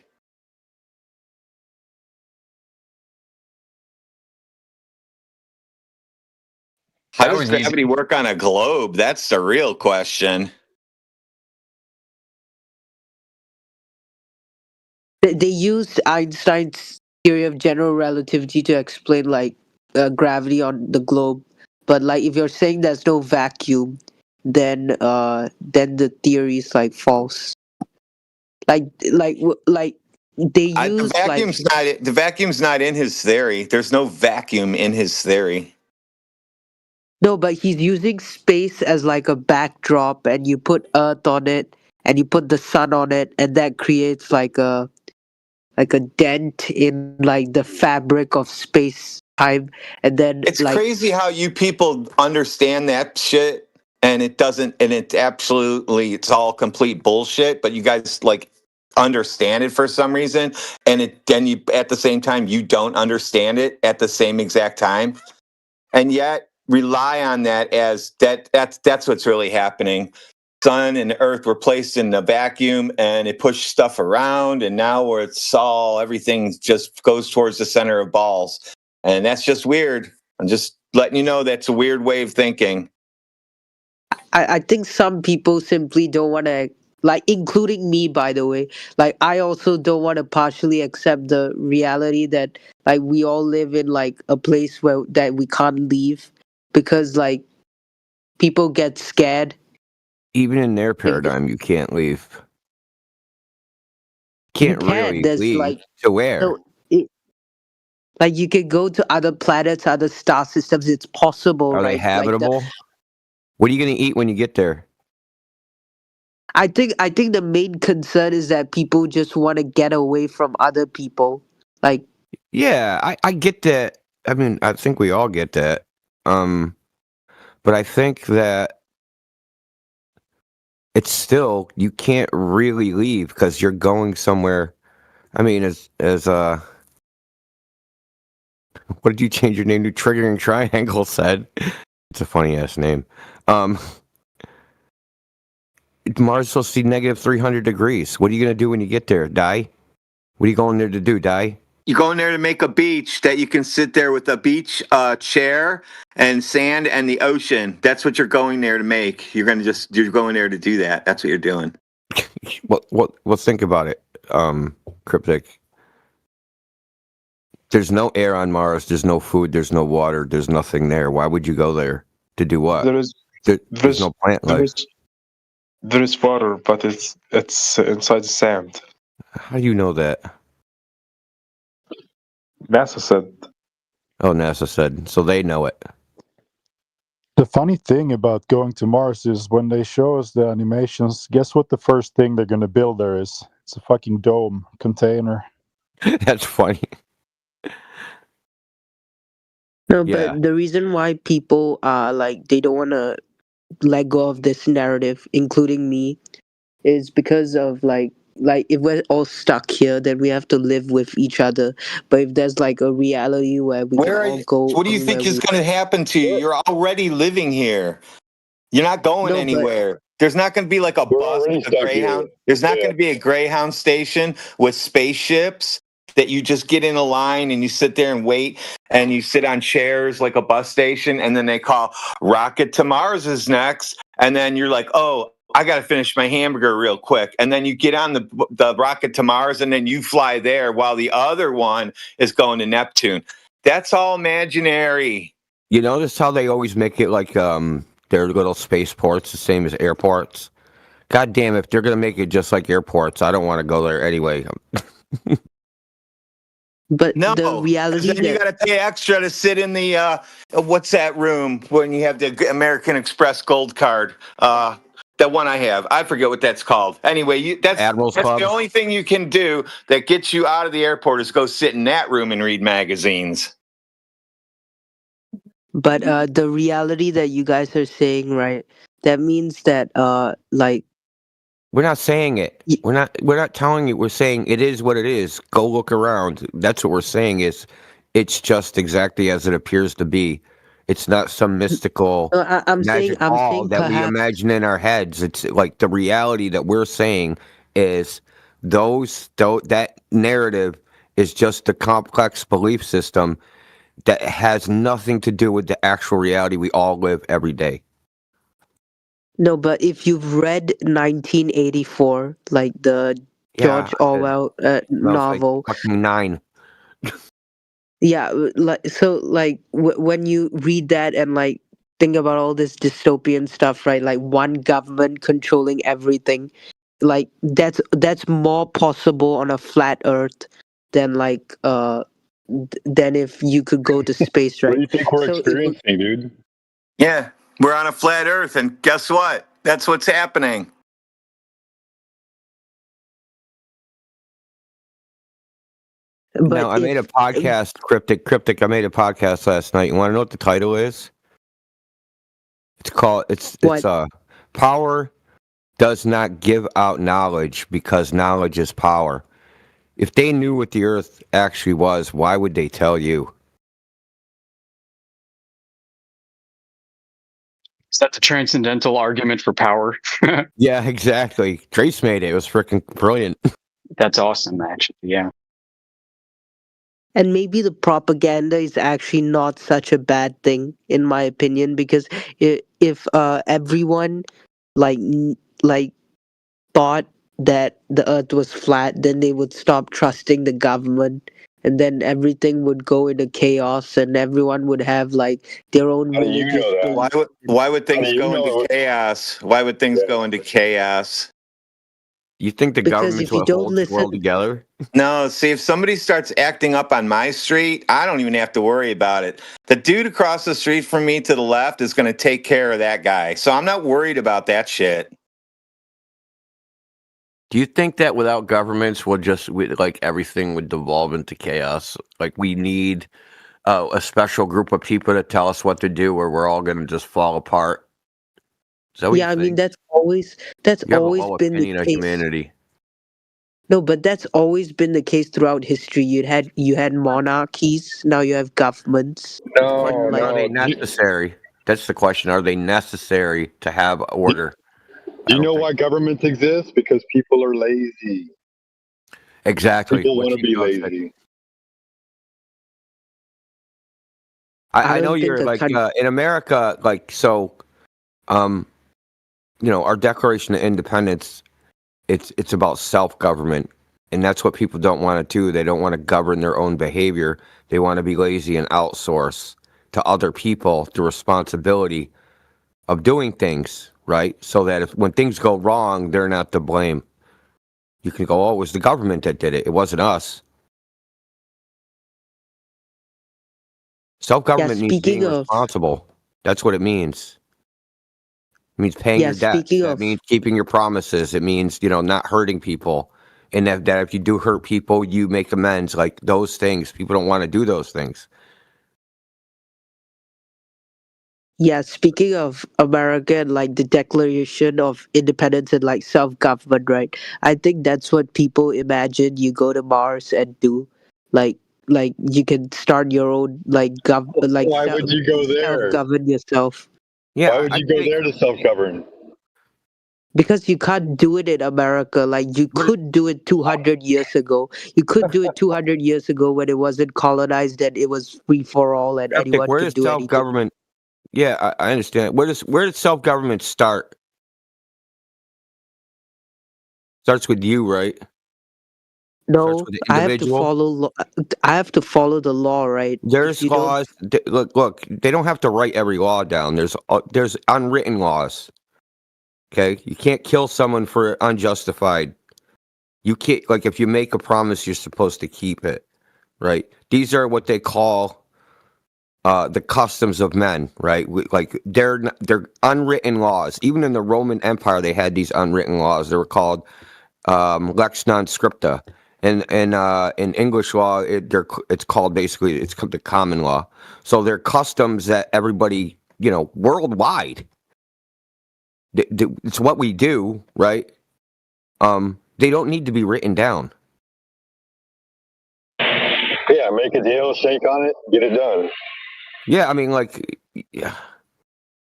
How That does was easy. gravity work on a globe? That's the real question. They used Einstein's theory of general relativity to explain like gravity on the globe, but like if you're saying there's no vacuum, then the theory is like false. Like they The use like vacuum's not in his theory. There's no vacuum in his theory. no, but he's using space as like a backdrop, and you put Earth on it, and you put the sun on it, and that creates like a dent in like the fabric of space time, and then It's like crazy how you people understand that shit and it doesn't, and it's all complete bullshit, but you guys like understand it for some reason, and then you at the same time you don't understand it at the same exact time, and yet rely on that as that's what's really happening. Sun and Earth were placed in a vacuum and it pushed stuff around, and now where it's all everything just goes towards the center of balls. And that's just weird. I'm just letting you know that's a weird way of thinking. I think some people simply don't want to, like, including me, by the way. Like, I also don't want to partially accept the reality that, like, we all live in, like, a place where that we can't leave because, like, people get scared. Even in their If the- paradigm, you can't leave. You Can't can. really There's, leave. like, To where? so like, you can go to other planets, other star systems. It's possible, Are they right? habitable? What are you going to eat when you get there? I think the main concern is that people just want to get away from other people. Like, Yeah, I get that. I mean, I think we all get that. But I think that it's still, you can't really leave because you're going somewhere. I mean, as what did you change your name to? Triggering Triangle said. It's a funny ass name. Mars is supposed to be negative 300 degrees. What are you going to do when you get there? Die? What are you going there to do? Die? You go in there to make a beach that you can sit there with a beach chair and sand and the ocean. That's what you're going there to make. You're going there to do that. That's what you're doing. Well, think about it, Cryptic. There's no air on Mars. There's no food. There's no water. There's nothing there. Why would you go there? To do what? There's no plant life. There is water, but it's inside the sand. How do you know that? NASA said. Oh, NASA said. So they know it. The funny thing about going to Mars is when they show us the animations, guess what the first thing they're going to build there is? It's a fucking dome container. That's funny. no, Yeah. but the reason why people are like they don't want to let go of this narrative, including me, is because of like if we're all stuck here, then we have to live with each other. But if there's like a reality where we can all go, What do you think is going to happen to you? You're already living here. You're not going No, but- anywhere. There's not going to be like a bus, already a stuck Greyhound. here. There's not Yeah. going to be a Greyhound station with spaceships that you just get in a line and you sit there and wait and you sit on chairs like a bus station, and then they call Rocket to Mars is next, and then you're like, oh, I got to finish my hamburger real quick, and then you get on the rocket to Mars, and then you fly there while the other one is going to Neptune. That's all imaginary. You notice how they always make it like their little spaceports the same as airports? God damn, if they're going to make it just like airports, I don't want to go there anyway. But No, the 'cause reality then you that got to pay extra to sit in the what's that room when you have the American Express Gold Card? The one I have, I forget what that's called. Anyway, that's Admiral's Club? the only thing you can do that gets you out of the airport is go sit in that room and read magazines. But the reality that you guys are saying, right? That means that like We're not saying it. y- We're not telling you. We're saying it is what it is. Go look around. That's what we're saying is it's just exactly as it appears to be. It's not some mystical I'm saying magic ball that we perhaps imagine in our heads. It's like the reality that we're saying is that narrative is just a complex belief system that has nothing to do with the actual reality we all live every day. no, but if you've read 1984, like the Yeah, George I did. Orwell When I was like novel, fucking 9. yeah, like so, like when you read that and like think about all this dystopian stuff, right? Like one government controlling everything, like that's more possible on a flat Earth than like than if you could go to space, What right? do you think we're So if experiencing, dude? Yeah, we're on a flat Earth, and guess what? That's what's happening. but Now, I made a if podcast, Cryptic. I made a podcast last night. You want to know what the title is? It's called what Power Does Not Give Out Knowledge Because Knowledge is Power. If they knew what the Earth actually was, why would they tell you? Is that the transcendental argument for power? Yeah, exactly. Trace made it. It was freaking brilliant. That's awesome, actually. Yeah. and maybe the propaganda is actually not such a bad thing in my opinion, because if everyone like like thought that the earth was flat, then they would stop trusting the government, and then everything would go into chaos and everyone would have like their own How do you religious know that? Why beliefs. would How do things you go into know? chaos? Why would things go into chaos? You think the Because government's if you what don't holds the world listen, together? No, see, if somebody starts acting up on my street, I don't even have to worry about it. The dude across the street from me to the left is going to take care of that guy. So I'm not worried about that shit. Do you think that without governments, like everything would devolve into chaos? Like we need a special group of people to tell us what to do, or we're all going to just fall apart? Is that what you yeah, I mean think? that's You have a always low been the opinion of case. humanity. No, but that's always been the case throughout history. You had monarchies, now you have governments. The question No, is, Like are they no. necessary? That's the question. Are they necessary to have order? Do I you don't know think why governments exist? Because people are lazy. exactly People what want to be CEO said. lazy. I I know don't think you're a like country. in America, like so. Um, our Declaration of Independence. It's about self-government, and that's what people don't want to do. They don't want to govern their own behavior. They want to be lazy and outsource to other people the responsibility of doing things, right? So that when things go wrong, they're not to blame. You can go, oh, it was the government that did it. It wasn't us. Yeah, Self-government means being speaking of responsible. That's what it means. It means paying yeah, your debts. speaking That of means keeping your promises. It means, not hurting people. And that if you do hurt people, you make amends. Like those things. People don't want to do those things. Yeah, speaking of America and like the Declaration of Independence and like self-government, right? I think that's what people imagine you go to Mars and do. Like like you can start your own Why would you go there? self-govern yourself. Why Yeah, would I you go think there to self-govern? Because you can't do it in America. Like you could do it 200 years ago. You could do it 200 years ago when it wasn't colonized and it was free for all and Skeptic, anyone where could does do anything. self-government? Yeah, I understand. Where does self-government start? Starts with you, right? Starts No, with the I have to individual. I have to follow the law, right? If There's you don't, laws. Look. They don't have to write every law down. There's unwritten laws. Okay, you can't kill someone for unjustified. You can't, like, if you make a promise, you're supposed to keep it, right? These are what they call the customs of men, right? Like they're unwritten laws. Even in the Roman Empire, they had these unwritten laws. They were called lex non scripta, And in English law, it's called basically the common law. So they're customs that everybody, worldwide. It's what we do, right? They don't need to be written down. Yeah, make a deal, shake on it, get it done. Yeah, I mean, like, yeah.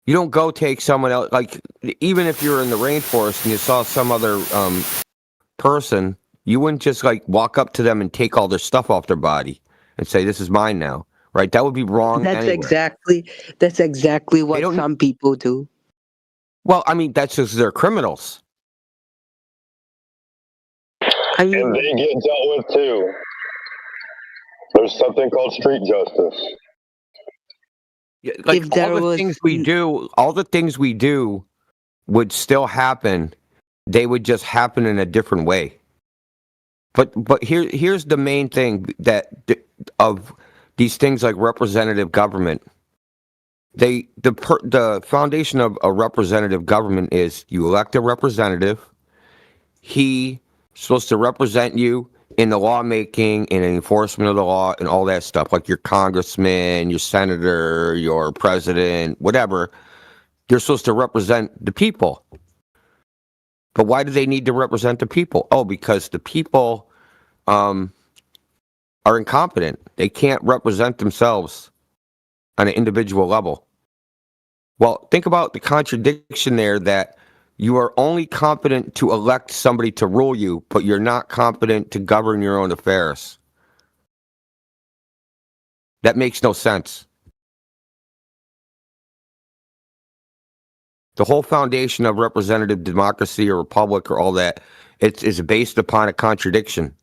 You don't go take someone else, like, even if you're in the rainforest and you saw some other person, you wouldn't just, like, walk up to them and take all their stuff off their body and say, this is mine now, right? That would be wrong That's anywhere. exactly what don't- some people do. Well, I mean, that's just they're criminals. I mean, And they get dealt with too. There's something called street justice. Yeah, like If there all the was- things we do would still happen. They would just happen in a different way. But here's the main thing of these things like representative government. The foundation of a representative government is you elect a representative. He's supposed to represent you in the lawmaking and enforcement of the law and all that stuff, like your congressman, your senator, your president, whatever. They're supposed to represent the people. But why do they need to represent the people? Oh, because the people are incompetent. They can't represent themselves on an individual level. Well, think about the contradiction there that you are only competent to elect somebody to rule you, but you're not competent to govern your own affairs. That makes no sense. The whole foundation of representative democracy or republic or all that, is based upon a contradiction.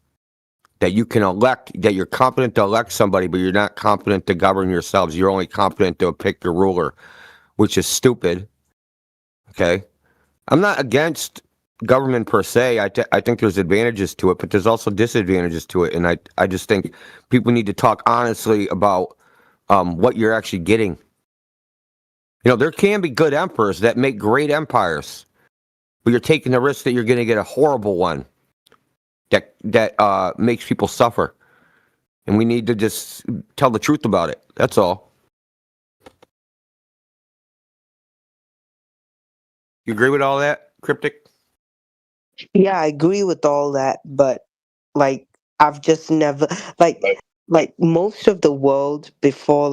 That you can elect, that you're competent to elect somebody, but you're not competent to govern yourselves. You're only competent to pick your ruler, which is stupid. Okay? I'm not against government per se. I think there's advantages to it, but there's also disadvantages to it. And I just think people need to talk honestly about what you're actually getting. There can be good emperors that make great empires, but you're taking the risk that you're going to get a horrible one that makes people suffer. And we need to just tell the truth about it. That's all. You agree with all that, Cryptic? yeah, I agree with all that, but like I've just never like most of the world before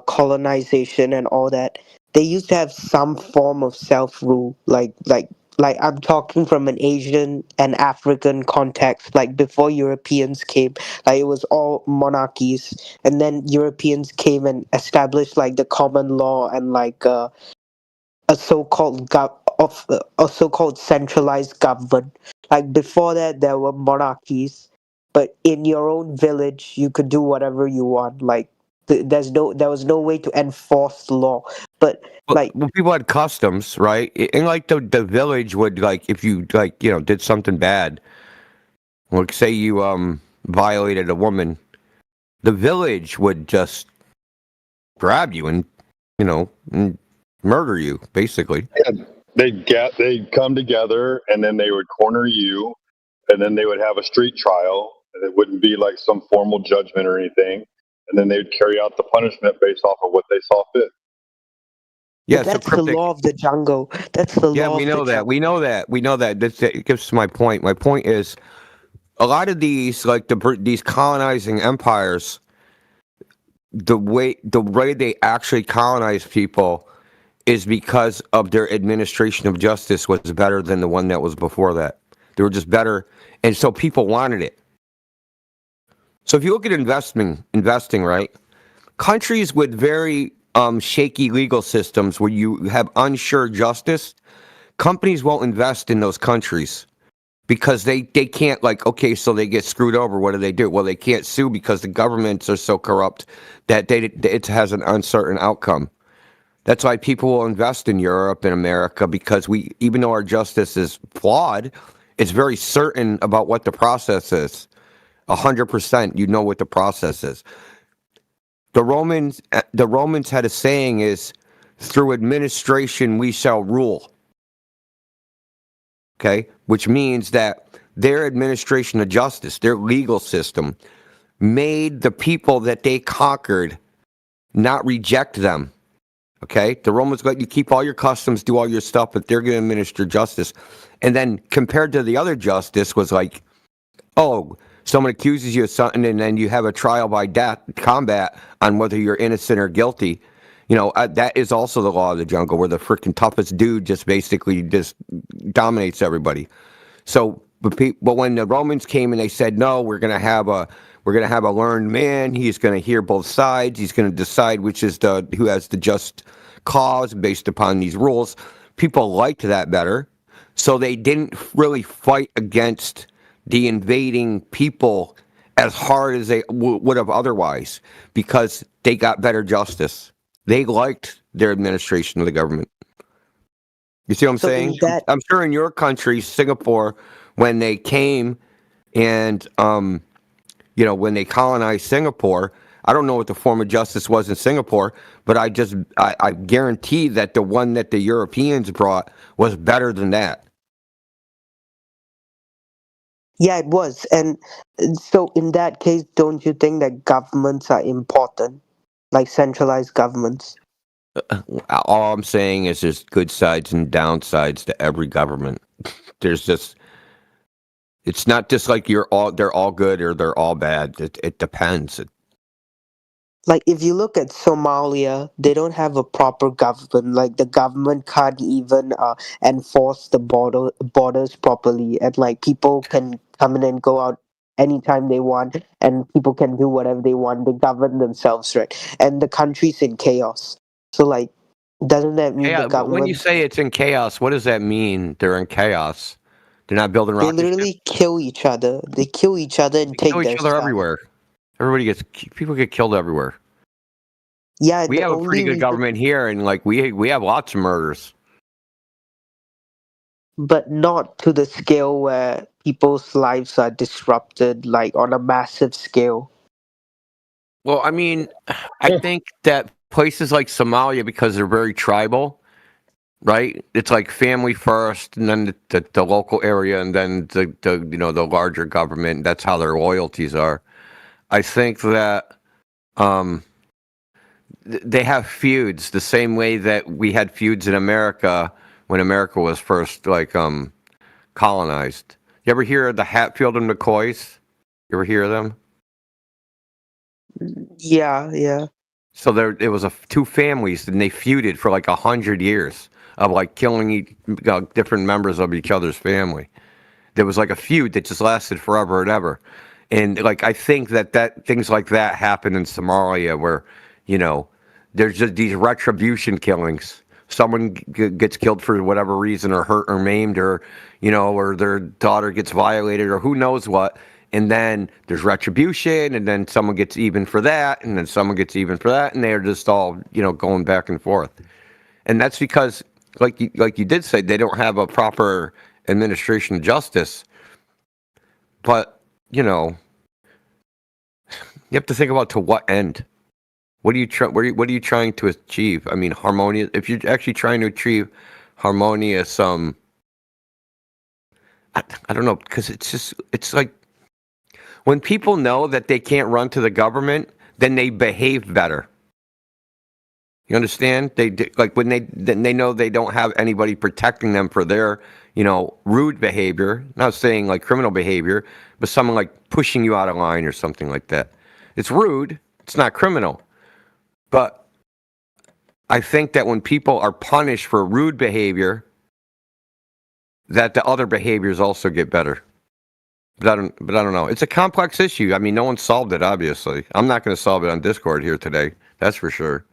colonization and all that, they used to have some form of self-rule. Like I'm talking from an Asian and African context. Like before Europeans came, like it was all monarchies, and then Europeans came and established like the common law and a so-called centralized government. Like before that, there were monarchies, but in your own village, you could do whatever you want. Like there was no way to enforce the law. But Well, people had customs, right? And like the village would, like, if you did something bad, like say you violated a woman, the village would just grab you and and murder you, basically. They'd come together, and then they would corner you, and then they would have a street trial, and it wouldn't be like some formal judgment or anything, and then they would carry out the punishment based off of what they saw fit. Yeah, that's the law of the jungle. That's the yeah, law. we know that. We know that. We know that. It gets to my point. My point is, a lot of these, like these colonizing empires, the way they actually colonize people is because of their administration of justice was better than the one that was before that. They were just better, and so people wanted it. So if you look at investing, right? Countries with very shaky legal systems where you have unsure justice, companies won't invest in those countries because they can't, so they get screwed over. What do? Well, they can't sue because the governments are so corrupt that it has an uncertain outcome. That's why people will invest in Europe and America, because even though our justice is flawed, it's very certain about what the process is. 100%, you know what the process is. The Romans had a saying is, through administration we shall rule. Okay? Which means that their administration of justice, their legal system, made the people that they conquered not reject them. Okay? The Romans let you keep all your customs, do all your stuff, but they're going to administer justice. And then compared to the other justice was like, oh, someone accuses you of something and then you have a trial by combat on whether you're innocent or guilty. You know, that is also the law of the jungle, where the freaking toughest dude just basically just dominates everybody. So, but when the Romans came and they said, no, we're going to have a learned man. He's going to hear both sides. He's going to decide who has the just cause based upon these rules. People liked that better. So they didn't really fight against the invading people as hard as they would have otherwise, because they got better justice. They liked their administration of the government. You see what I'm saying? I'm sure in your country, Singapore, when they came and, when they colonized Singapore, I don't know what the form of justice was in Singapore, but I guarantee that the one that the Europeans brought was better than that. Yeah, it was. And so in that case, don't you think that governments are important, like centralized governments? All I'm saying is there's good sides and downsides to every government. It's not just like they're all good or they're all bad. It depends. Like if you look at Somalia, they don't have a proper government. Like the government can't even enforce the borders properly, and like people can come in and go out anytime they want, and people can do whatever they want. They govern themselves, right? And the country's in chaos. So like, doesn't that mean the government? When you say it's in chaos, what does that mean? They're in chaos. They're not building rocket They literally kill each other. They kill each other and take kill their each other stuff. everywhere. People get killed everywhere. Yeah, we have a pretty good government here, and like we have lots of murders, but not to the scale where people's lives are disrupted, like on a massive scale. Well, I mean, I think that places like Somalia, because they're very tribal, right? It's like family first, and then the local area, and then the larger government. That's how their loyalties are. I think that they have feuds the same way that we had feuds in America when America was first colonized. You ever hear of the Hatfield and McCoys? You ever hear of them? Yeah. So it was two families, and they feuded for like 100 years of like killing different members of each other's family. There was like a feud that just lasted forever and ever. And like I think that things like that happen in Somalia, where there's just these retribution killings. Someone gets killed for whatever reason, or hurt or maimed, or or their daughter gets violated, or who knows what. And then there's retribution, and then someone gets even for that, and then someone gets even for that, and they're just all going back and forth. And that's because, like you did say, they don't have a proper administration of justice. But you have to think about to what end. What are you trying to achieve? I mean, harmonious. If you're actually trying to achieve harmonious, I don't know, because it's like when people know that they can't run to the government, then they behave better. You understand? Like when they know they don't have anybody protecting them for their rude behavior. Not saying like criminal behavior, but someone like pushing you out of line or something like that. It's rude. It's not criminal. But I think that when people are punished for rude behavior, that the other behaviors also get better. But I don't know. It's a complex issue. I mean, no one solved it, obviously. I'm not going to solve it on Discord here today. That's for sure.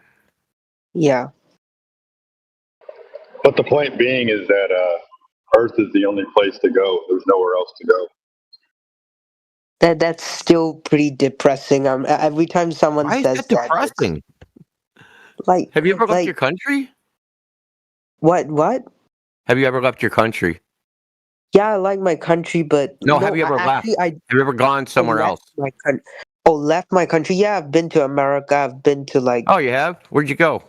Yeah. But the point being is that Earth is the only place to go. There's nowhere else to go. That's still pretty depressing. Every time someone Why says is that depressing? Like, have you ever left your country? What? Have you ever left your country? Yeah, I like my country, but no. Have you ever left? Have you ever gone somewhere else? Left my country. Yeah, I've been to America. I've been to like. Oh, you have? Where'd you go?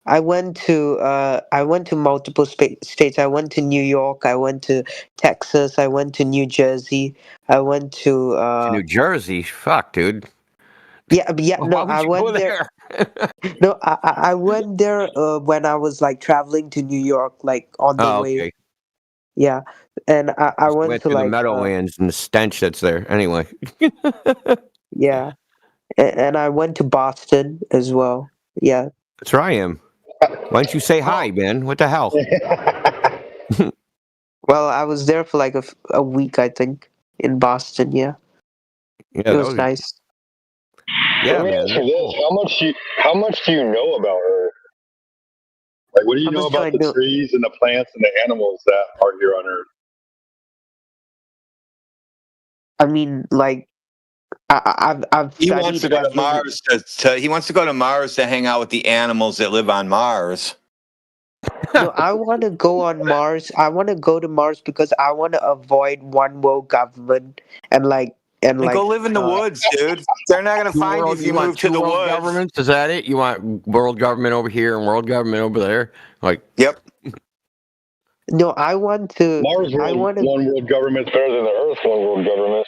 I went to multiple states. I went to New York. I went to Texas. I went to New Jersey. I went to To New Jersey. Fuck, dude. yeah. Why No, would I you go went there. there? No, I went there when I was like traveling to New York, like on the Oh, way. okay. Yeah, and I Just went went to through the like Meadowlands and the stench that's there. Anyway. yeah, and I went to Boston as well. Yeah. That's where I am. Why don't you say hi, man? What the hell? Well, I was there for like a week, I think, in Boston. Yeah, Yeah, it that was was nice. yeah, Let me man. ask you this: how much do you know about Earth? Like, what do you How know much do I about the know? trees and the plants and the animals that are here on Earth? I mean, like I've He wants studied to go to every. Mars he wants to go to Mars to hang out with the animals that live on Mars. No, I want to go on Mars. I want to go to Mars because I want to avoid one world government and like and And go like live in the woods, dude. They're not gonna find you if you want move to two the world woods. governments? Is that it? You want world government over here and world government over there? Like, Yep. no, I want to. Mars I world, want to. one world government's better than the Earth one world government.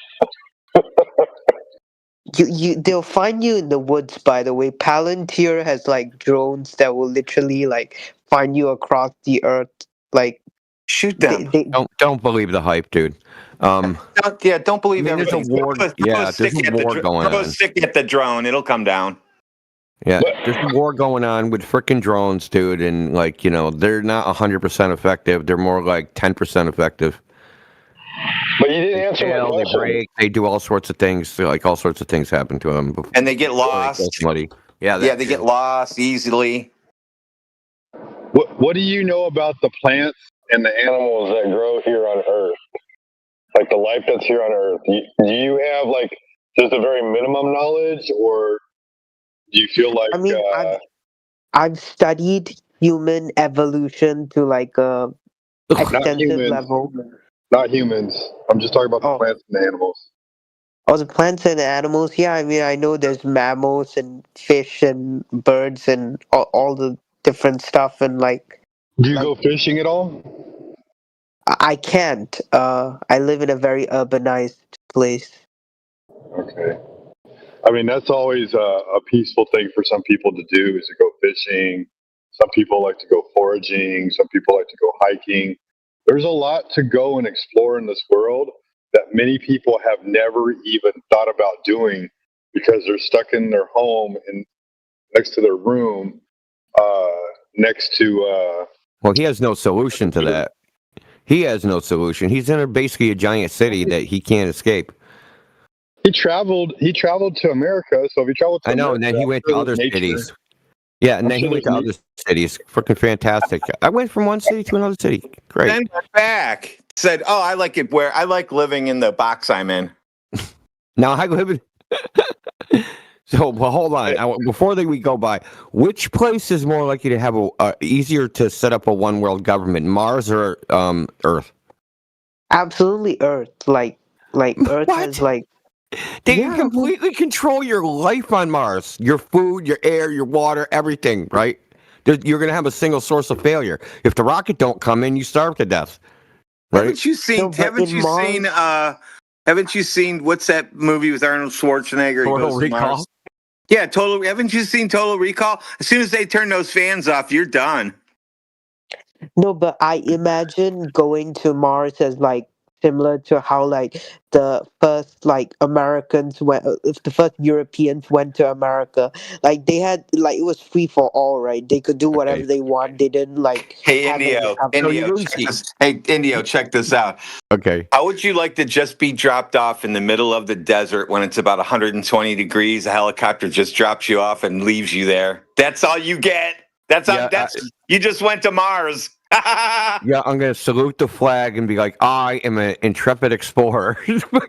They'll find you in the woods. By the way, Palantir has like drones that will literally like find you across the earth. Like Shoot they, them. they don't believe the hype, dude. Don't believe I mean, there's a everything. war. Throw Yeah, a there's stick a at the war going throw a on. stick at the drone. It'll come down. Yeah, there's a war going on with freaking drones, dude, and like they're not 100% effective. They're more like 10% effective. But you didn't They answer my fail, they question. break, they do all sorts of things. Like all sorts of things happen to them. Before And they get they kill lost. somebody. Yeah, Yeah, they get lost easily. What do you know about the plants and the animals that grow here on Earth? Like the life that's here on Earth. Do you have like just a very minimum knowledge, or do you feel like I mean, I've studied human evolution to like a not extensive humans? level. Not humans. I'm just talking about the Oh, plants and the animals. oh, the plants and animals. Yeah, I mean, I know there's mammals and fish and birds and all the different stuff and like Do you go fishing at all? I can't. I live in a very urbanized place. Okay. I mean, that's always a peaceful thing for some people to do is to go fishing. Some people like to go foraging. Some people like to go hiking. There's a lot to go and explore in this world that many people have never even thought about doing because they're stuck in their home and next to their room, next to. Well, he has no solution to that. He has no solution. He's in basically a giant city that he can't escape. He traveled to America, so if he traveled to I know, America, and then he went to other nature. cities. Yeah, and I'm then sure he went to there's other cities. Freaking fantastic. I went from one city to another city. Great. Then went back. Said, "Oh, I like it where I like living in the box I'm in." Now I live in. So, well, hold on. Before we go by, which place is more likely to have easier to set up a one world government, Mars or Earth? Absolutely, Earth. Like Earth What? has like. They Yeah, can completely control your life on Mars, your food, your air, your water, everything. Right? You're going to have a single source of failure. If the rocket don't come in, you starve to death. Right? Haven't you seen? No, but in Mars, Haven't you seen what's that movie with Arnold Schwarzenegger? He Total goes to Recall? Mars. Yeah, Total. Haven't you seen Total Recall? As soon as they turn those fans off, you're done. no, but I imagine going to Mars as like similar to how like the first like Americans went, if the first Europeans went to America, like they had like it was free for all, right? They could do whatever Okay. they want. They didn't like Hey, have any. Indio, check this out. Okay. How would you like to just be dropped off in the middle of the desert when it's about 120 degrees? A helicopter just drops you off and leaves you there. That's all you get. You just went to Mars. Yeah, I'm going to salute the flag and be like, I am an intrepid explorer. Bro,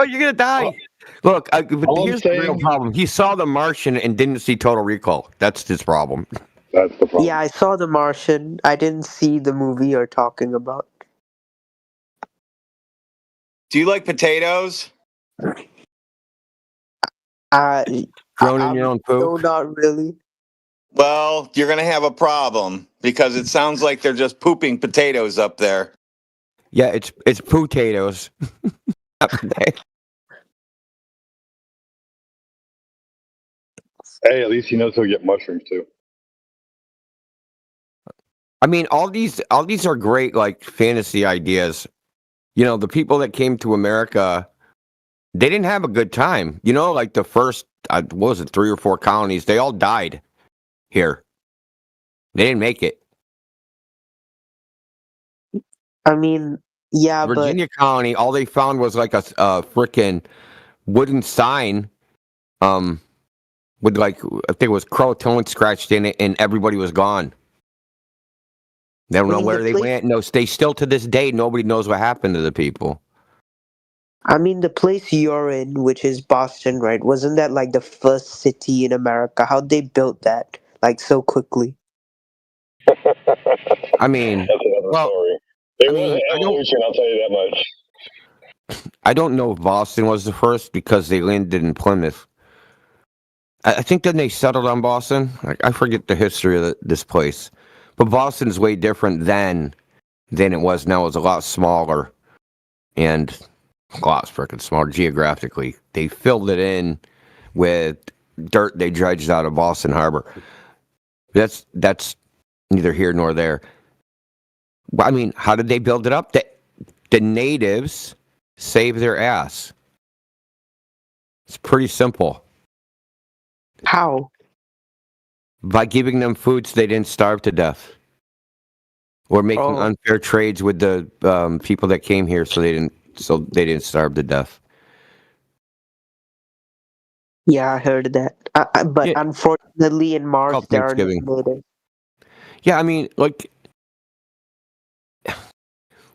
you're going to die. Look, but here's the real problem. He saw The Martian and didn't see Total Recall. That's his problem. That's the problem. Yeah, I saw The Martian. I didn't see the movie you're talking about. Do you like potatoes? Droning your own No, poop. not really. Well, you're going to have a problem because it sounds like they're just pooping potatoes up there. Yeah, it's potatoes. Hey, at least he knows he'll get mushrooms too. I mean, all these are great, like, fantasy ideas. You know, the people that came to America, they didn't have a good time. You know, like the first, what was it, 3 or 4 colonies, they all died here. They didn't make it. I mean, yeah, but Virginia colony, all they found was like a frickin' wooden sign, with like, I think it was Croatoan scratched in it, and everybody was gone. They don't I know mean, where the they place- went. No, they still to this day, nobody knows what happened to the people. I mean, the place you're in, which is Boston, right? Wasn't that like the first city in America? How'd they build that like so quickly? I mean, That's another well, story. It I was mean, an evolution, I'll tell you that much. I don't know if Boston was the first because they landed in Plymouth. I think then they settled on Boston. I forget the history of this place, but Boston is way different than it was now. It's a lot smaller and a lot freaking smaller geographically. They filled it in with dirt they dredged out of Boston Harbor. That's neither here nor there. I mean, how did they build it up? The natives saved their ass. It's pretty simple. How? By giving them food so they didn't starve to death. Or making unfair trades with the people that came here so they didn't starve to death. Yeah, I heard that. But Yeah. unfortunately, in Mars, Called there are no Thanksgiving. natives. Yeah, I mean, like,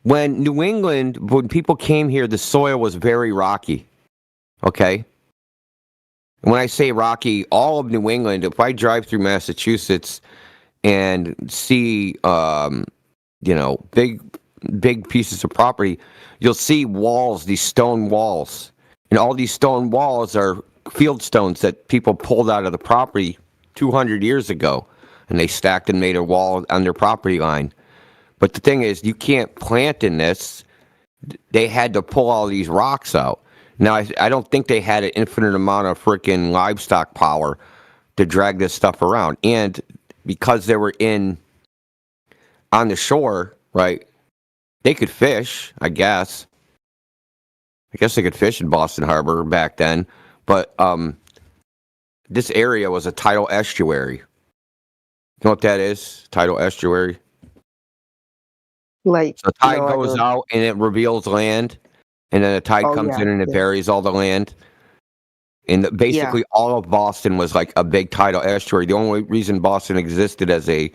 when people came here, the soil was very rocky. Okay? When I say rocky, all of New England, if I drive through Massachusetts and see, big pieces of property, you'll see walls, these stone walls. And all these stone walls are field stones that people pulled out of the property 200 years ago. And they stacked and made a wall on their property line. But the thing is, you can't plant in this. They had to pull all these rocks out. Now, I don't think they had an infinite amount of freaking livestock power to drag this stuff around. And because they were on the shore, right, they could fish, I guess. I guess they could fish in Boston Harbor back then. But this area was a tidal estuary. You know what that is? Tidal estuary? Like, So the tide no, I goes don't. out and it reveals land, and then the tide Oh, comes yeah, in and it yeah. buries all the land. And basically, all of Boston was like a big tidal estuary. The only reason Boston existed as a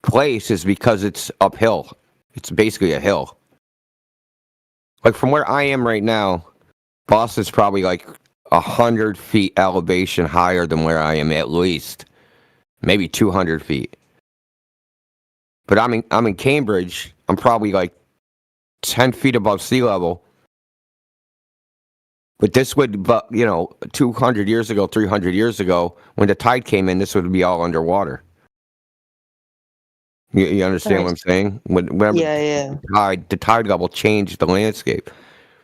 place is because it's uphill. It's basically a hill. Like from where I am right now, Boston's probably like 100 feet elevation higher than where I am, at least, maybe 200 feet. But I'm in Cambridge. I'm probably like 10 feet above sea level. But this would, 200 years ago, 300 years ago, when the tide came in, this would be all underwater. You understand what I'm saying? Whenever Yeah. the tide level changed the landscape.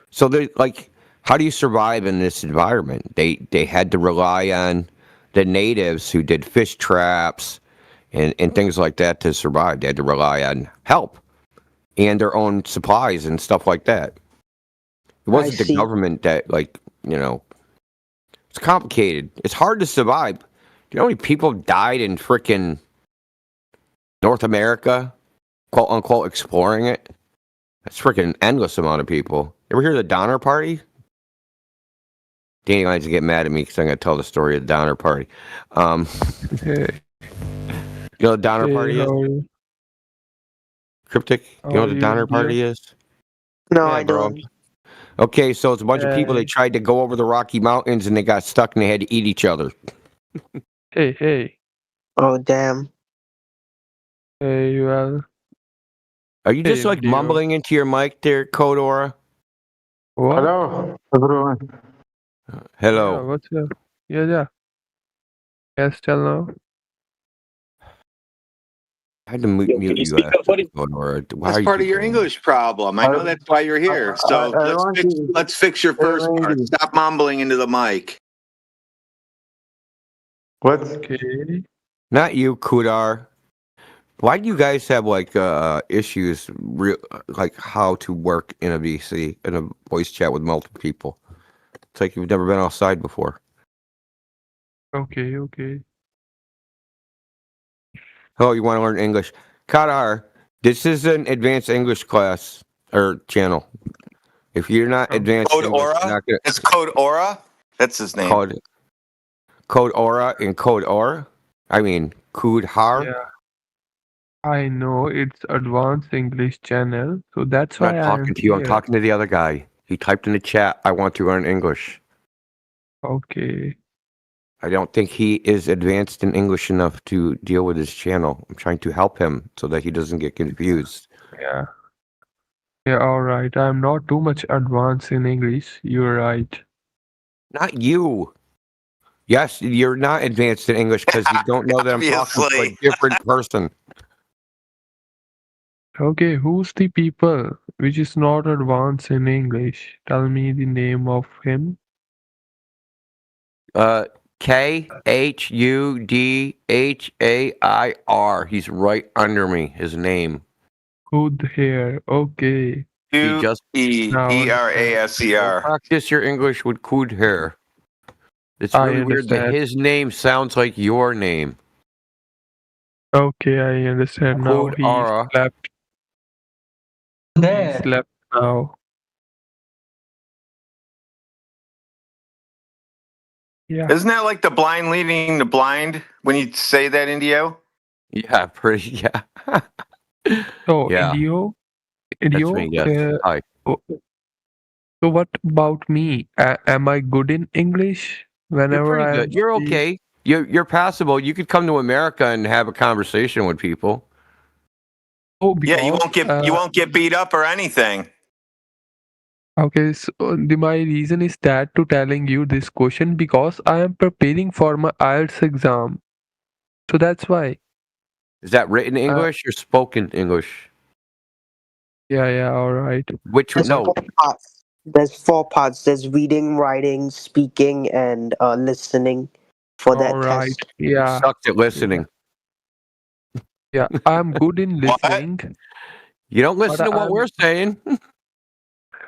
So they're like, how do you survive in this environment? They had to rely on the natives who did fish traps and things like that to survive. They had to rely on help and their own supplies and stuff like that. It wasn't the see. government that, it's complicated. It's hard to survive. Do you know how many people died in frickin' North America, quote unquote, exploring it? That's frickin' endless amount of people. Ever hear of the Donner Party? Danny likes to get mad at me because I'm going to tell the story of the Donner Party. Hey, You know what the Donner hey, Party is? how are you? Cryptic? How You know are what the you, Donner dear? Party is? No, Yeah, I bro. don't. Okay, so it's a bunch of people. They tried to go over the Rocky Mountains and they got stuck and they had to eat each other. Hey, Oh, damn. you are. Are you just Hey, like dear. mumbling into your mic there, Kodora? What? Hello, everyone. Hello. Yeah, what's up? Yeah. Yes, tell now. I had to mute Can you you speak up, buddy? Or why That's are part you of your doing English problem. I know that's why you're here. So I want to. let's fix your first part. Randy. Stop mumbling into the mic. What? Okay. Not you, Kudar. Why do you guys have like issues like how to work in a VC in a voice chat with multiple people? It's like you've never been outside before. Okay. Okay. Oh, you want to learn English? Kadar, this is an advanced English class or channel. If you're not advanced Code English, Aura? you're not gonna It's Code Aura? That's his name. Code Aura and Code Aura. I mean Kudhar. Yeah. I know it's advanced English channel, so that's I'm why not I am talking to you. I'm here. talking to the other guy. He typed in the chat, I want to learn English. Okay. I don't think he is advanced in English enough to deal with his channel. I'm trying to help him so that he doesn't get confused. Yeah. Yeah, all right. I'm not too much advanced in English. You're right. Not you. Yes, you're not advanced in English because you don't know that I'm talking to a Obviously. different person. Okay, who's the people which is not advanced in English? Tell me the name of him. Khudhair. He's right under me. His name. Good hair. Okay. He just Now Quderaser. practice your English with Kudhair. It's I really weird that understand. his name sounds like your name. Okay, I understand now. He Kudara. slept. He slept now. Yeah. Isn't that like the blind leading the blind when you say that, Indio? Yeah, pretty. Yeah. So, Yeah. Indio, That's me. Yes. Hi. So what about me? Am I good in English? You're Whenever pretty I good. You're speak? okay. You're passable. You could come to America and have a conversation with people. Oh, Yeah, you because won't get beat up or anything. okay, so my reason is that to telling you this question because I am preparing for my IELTS exam. So that's why. Is that written English or spoken English? Yeah, all right. Which There's no? 4 parts. There's 4 parts. There's reading, writing, speaking, and listening for that All right. test. Yeah. Sucked at listening. Yeah, I'm good in listening. You don't listen But to what we're saying.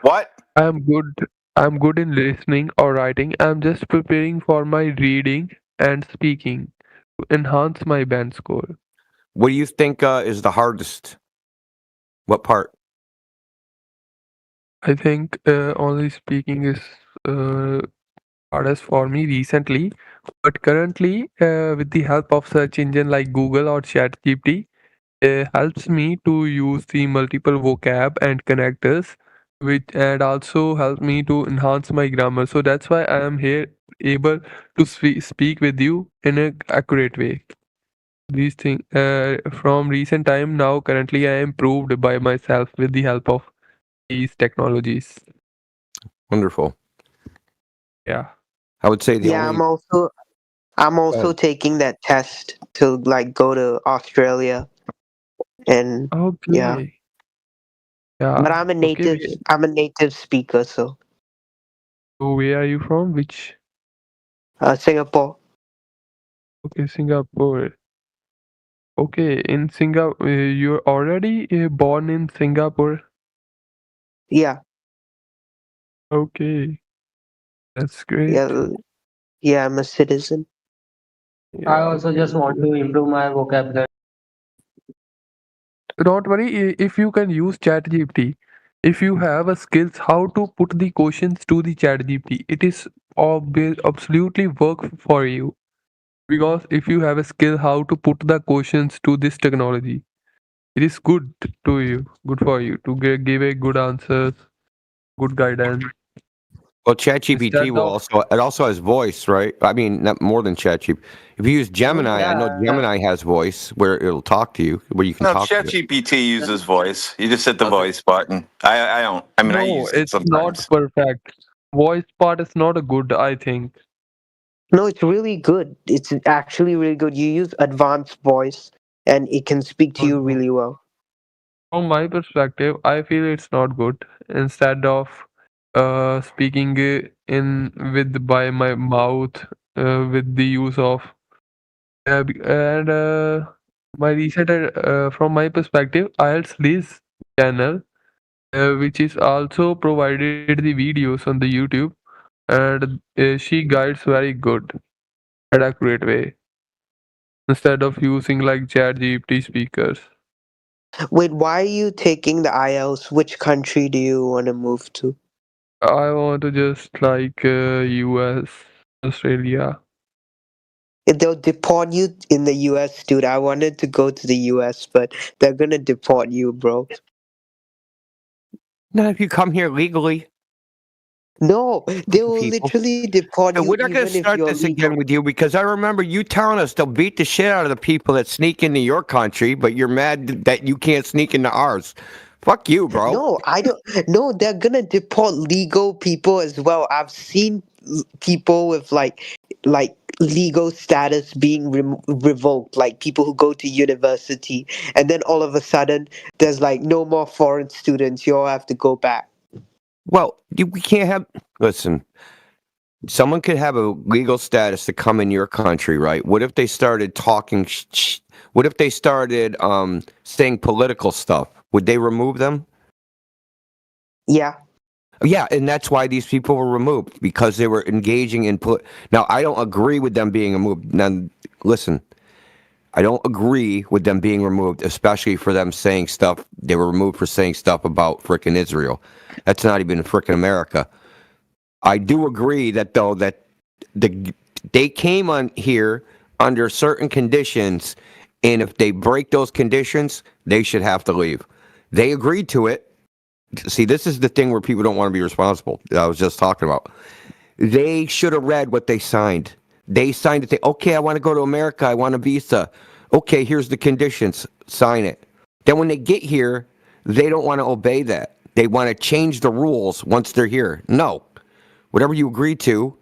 What? I'm good in listening or writing. I'm just preparing for my reading and speaking to enhance my band score. What do you think is the hardest? What part? I think only speaking is hardest for me recently, but currently with the help of search engine like Google or ChatGPT, helps me to use the multiple vocab and connectors, which and also help me to enhance my grammar. So that's why I am here able to speak with you in a accurate way. These things from recent time now currently I improved by myself with the help of these technologies. Wonderful. Yeah. I would say the Yeah, only. I'm also taking that test to like go to Australia, and Okay. yeah. Yeah. But I'm a native. Okay. I'm a native speaker, so So where are you from? Which? Singapore. Okay, Singapore. Okay, in Singapore, you're already born in Singapore. Yeah, Okay, that's great. yeah. I'm a citizen. I also just want to improve my vocabulary. Don't worry, if you can use ChatGPT, if you have a skills how to put the questions to the ChatGPT, it is absolutely work for you. Because if you have a skill how to put the questions to this technology, it is good to you, good for you to give a good answers, good guidance. Well, ChatGPT Instead will of- also. It also has voice, right? I mean, not more than ChatGPT. If you use Gemini, I know Gemini has voice where it'll talk to you, where you can No, talk to it. ChatGPT uses voice. You just hit the voice button. I don't. I mean, I No, use it it's not sometimes. perfect. Voice part is not a good, I think. No, it's really good. It's actually really good. You use advanced voice, and it can speak to you No. really well. From my perspective, I feel it's not good. Instead of speaking in with by my mouth with the use of and my recent from my perspective, IELTS Liz channel, which is also provided the videos on the YouTube, and she guides very good and accurate way instead of using like ChatGPT speakers. Wait, why are you taking the IELTS? Which country do you want to move to? I want to just like US, Australia. If they'll deport you in the US, dude. I wanted to go to the US, but they're gonna deport you, bro. Not if you come here legally, No, they will people. literally deport And you we're not going even to if start you're this again legal. with you because I remember you telling us they'll beat the shit out of the people that sneak into your country, but you're mad that you can't sneak into ours. Fuck you, bro. No, I don't. No, they're gonna deport legal people as well. I've seen people with like legal status being revoked, like people who go to university, and then all of a sudden there's like no more foreign students. You all have to go back. Well, we can't have. Listen, someone could have a legal status to come in your country, right? What if they started talking? What if they started saying political stuff? Would they remove them? Yeah. Yeah, and that's why these people were removed because they were engaging in. Now, I don't agree with them being removed. Now, listen, I don't agree with them being removed, especially for them saying stuff. They were removed for saying stuff about frickin' Israel. That's not even frickin' America. I do agree that though that they came on here under certain conditions, and if they break those conditions, they should have to leave. They agreed to it. See, this is the thing where people don't want to be responsible. That I was just talking about. They should have read what they signed. They signed it. Okay, I want to go to America. I want a visa. Okay, here's the conditions. Sign it. Then when they get here, they don't want to obey that. They want to change the rules once they're here. No. Whatever you agreed to,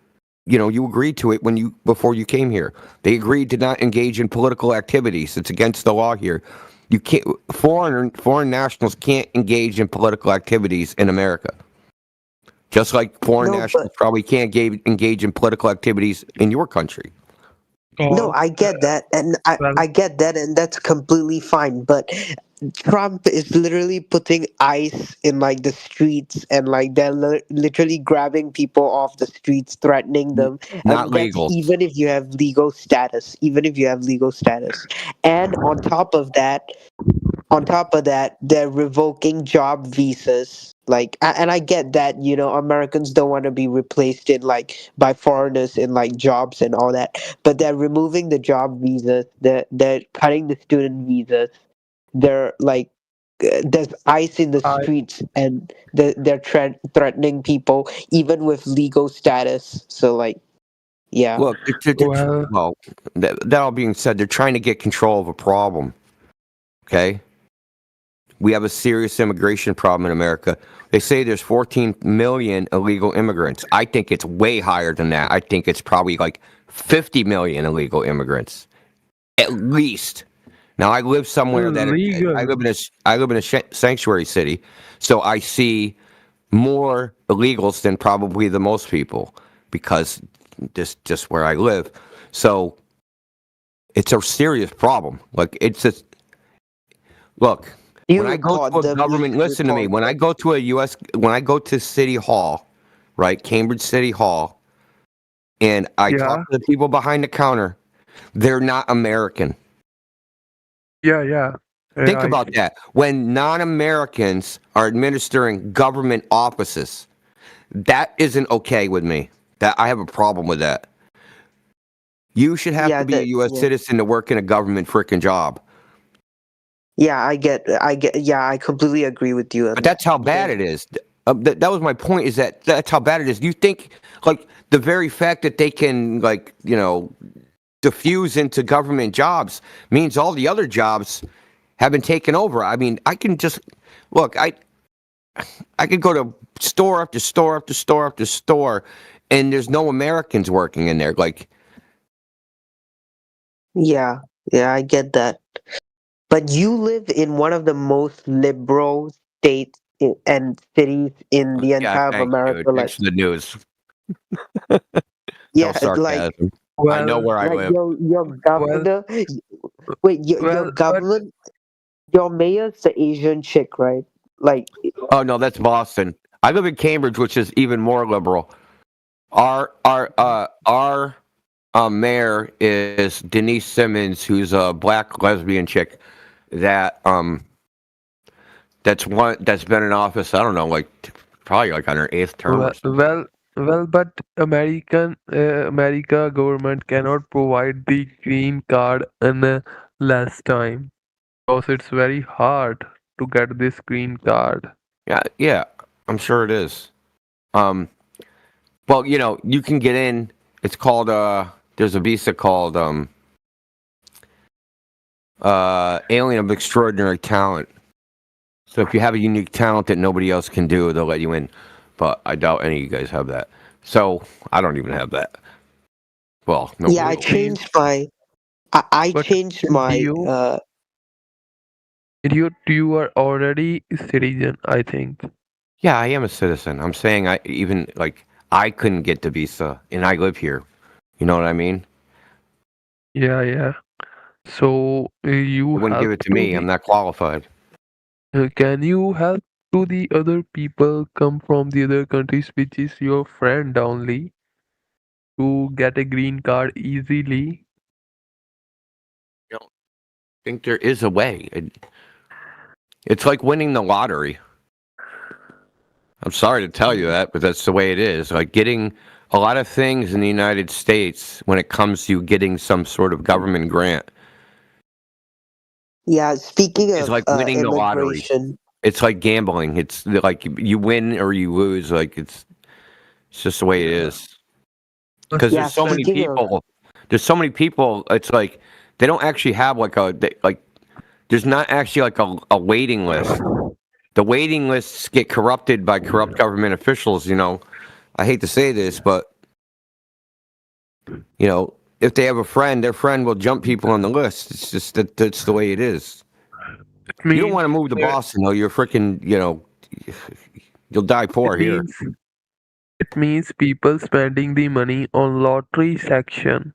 you agreed to it before you came here. They agreed to not engage in political activities. It's against the law here. You can't. Foreign nationals can't engage in political activities in America. Just like foreign No, nationals but probably can't engage in political activities in your country. no, I get that, and I get that, and that's completely fine. But Trump is literally putting ice in like the streets, and like they're literally grabbing people off the streets, threatening them, Not and that's legal. even if you have legal status. Even if you have legal status, and on top of that, they're revoking job visas. Like, and I get that, Americans don't want to be replaced in like by foreigners in like jobs and all that, but they're removing the job visas. They're cutting the student visas. They're like, there's ice in the I streets, and they're threatening people even with legal status. So like, yeah. Look, well, well, that all being said, they're trying to get control of a problem. Okay, we have a serious immigration problem in America. They say there's 14 million illegal immigrants. I think it's way higher than that. I think it's probably like 50 million illegal immigrants, at least. Now I live somewhere that illegal. I live in a sanctuary city, so I see more illegals than probably the most people because just where I live. So it's a serious problem. Like look. You When I go report to a them. government, You listen to me. report When I them. go to when I go to City Hall, right, Cambridge City Hall, and I Yeah, talk to the people behind the counter, they're not American. yeah. Think Right. about that. When non-Americans are administering government offices, that isn't okay with me. That I have a problem with that. You should have Yeah, to be a that. U.S. Yeah. citizen to work in a government frickin' job. Yeah, yeah, I completely agree with you on But that. that's how bad it is. That was my point. Is that's how bad it is? You think like the very fact that they can diffuse into government jobs means all the other jobs have been taken over. I mean, I can just look. I could go to store after store after store after store, and there's no Americans working in there. Like Yeah, yeah, I get that. But you live in one of the most liberal states and cities in the Yeah, entire of thanks, dude. America. Thanks Like, for the news. No yeah, sarcasm. I know Well, where I like live. your well, governor. Wait, your well, but government, your mayor's the Asian chick, right? Like, Oh no, that's Boston. I live in Cambridge, which is even more liberal. Our mayor is Denise Simmons, who's a black lesbian chick that's been in office. I don't know, like probably like on her 8th term or well, something. well, but America government cannot provide the green card in less time because it's very hard to get this green card. Yeah, I'm sure it is. Um, well, you can get in. It's called there's a visa called Alien of Extraordinary Talent. So if you have a unique talent that nobody else can do, they'll let you in. But I doubt any of you guys have that. So I don't even have that. Well, yeah, nobody I will. changed my. I But changed do my. you you are already a citizen, I think. Yeah, I am a citizen. I'm saying I couldn't get the visa, and I live here. You know what I mean? Yeah, yeah. So They you wouldn't give help it to to me. I'm the not qualified. can you help to the other people come from the other countries, which is your friend only, to get a green card easily? I don't think there is a way. It's like winning the lottery. I'm sorry to tell you that, but that's the way it is. Like getting a lot of things in the United States when it comes to getting some sort of government grant Yeah, speaking is of like winning the lottery. immigration. It's like gambling. It's like you win or you lose. Like it's just the way it is. Because Yeah, there's so many speaking of. people. There's so many people. It's like they don't actually have there's not actually like a waiting list. The waiting lists get corrupted by corrupt government officials. I hate to say this, but if they have a friend, their friend will jump people on the list. It's just that's the way it is. It You don't means want to move to Boston, though. You're freaking, you'll die poor it here. means it means people spending the money on lottery section.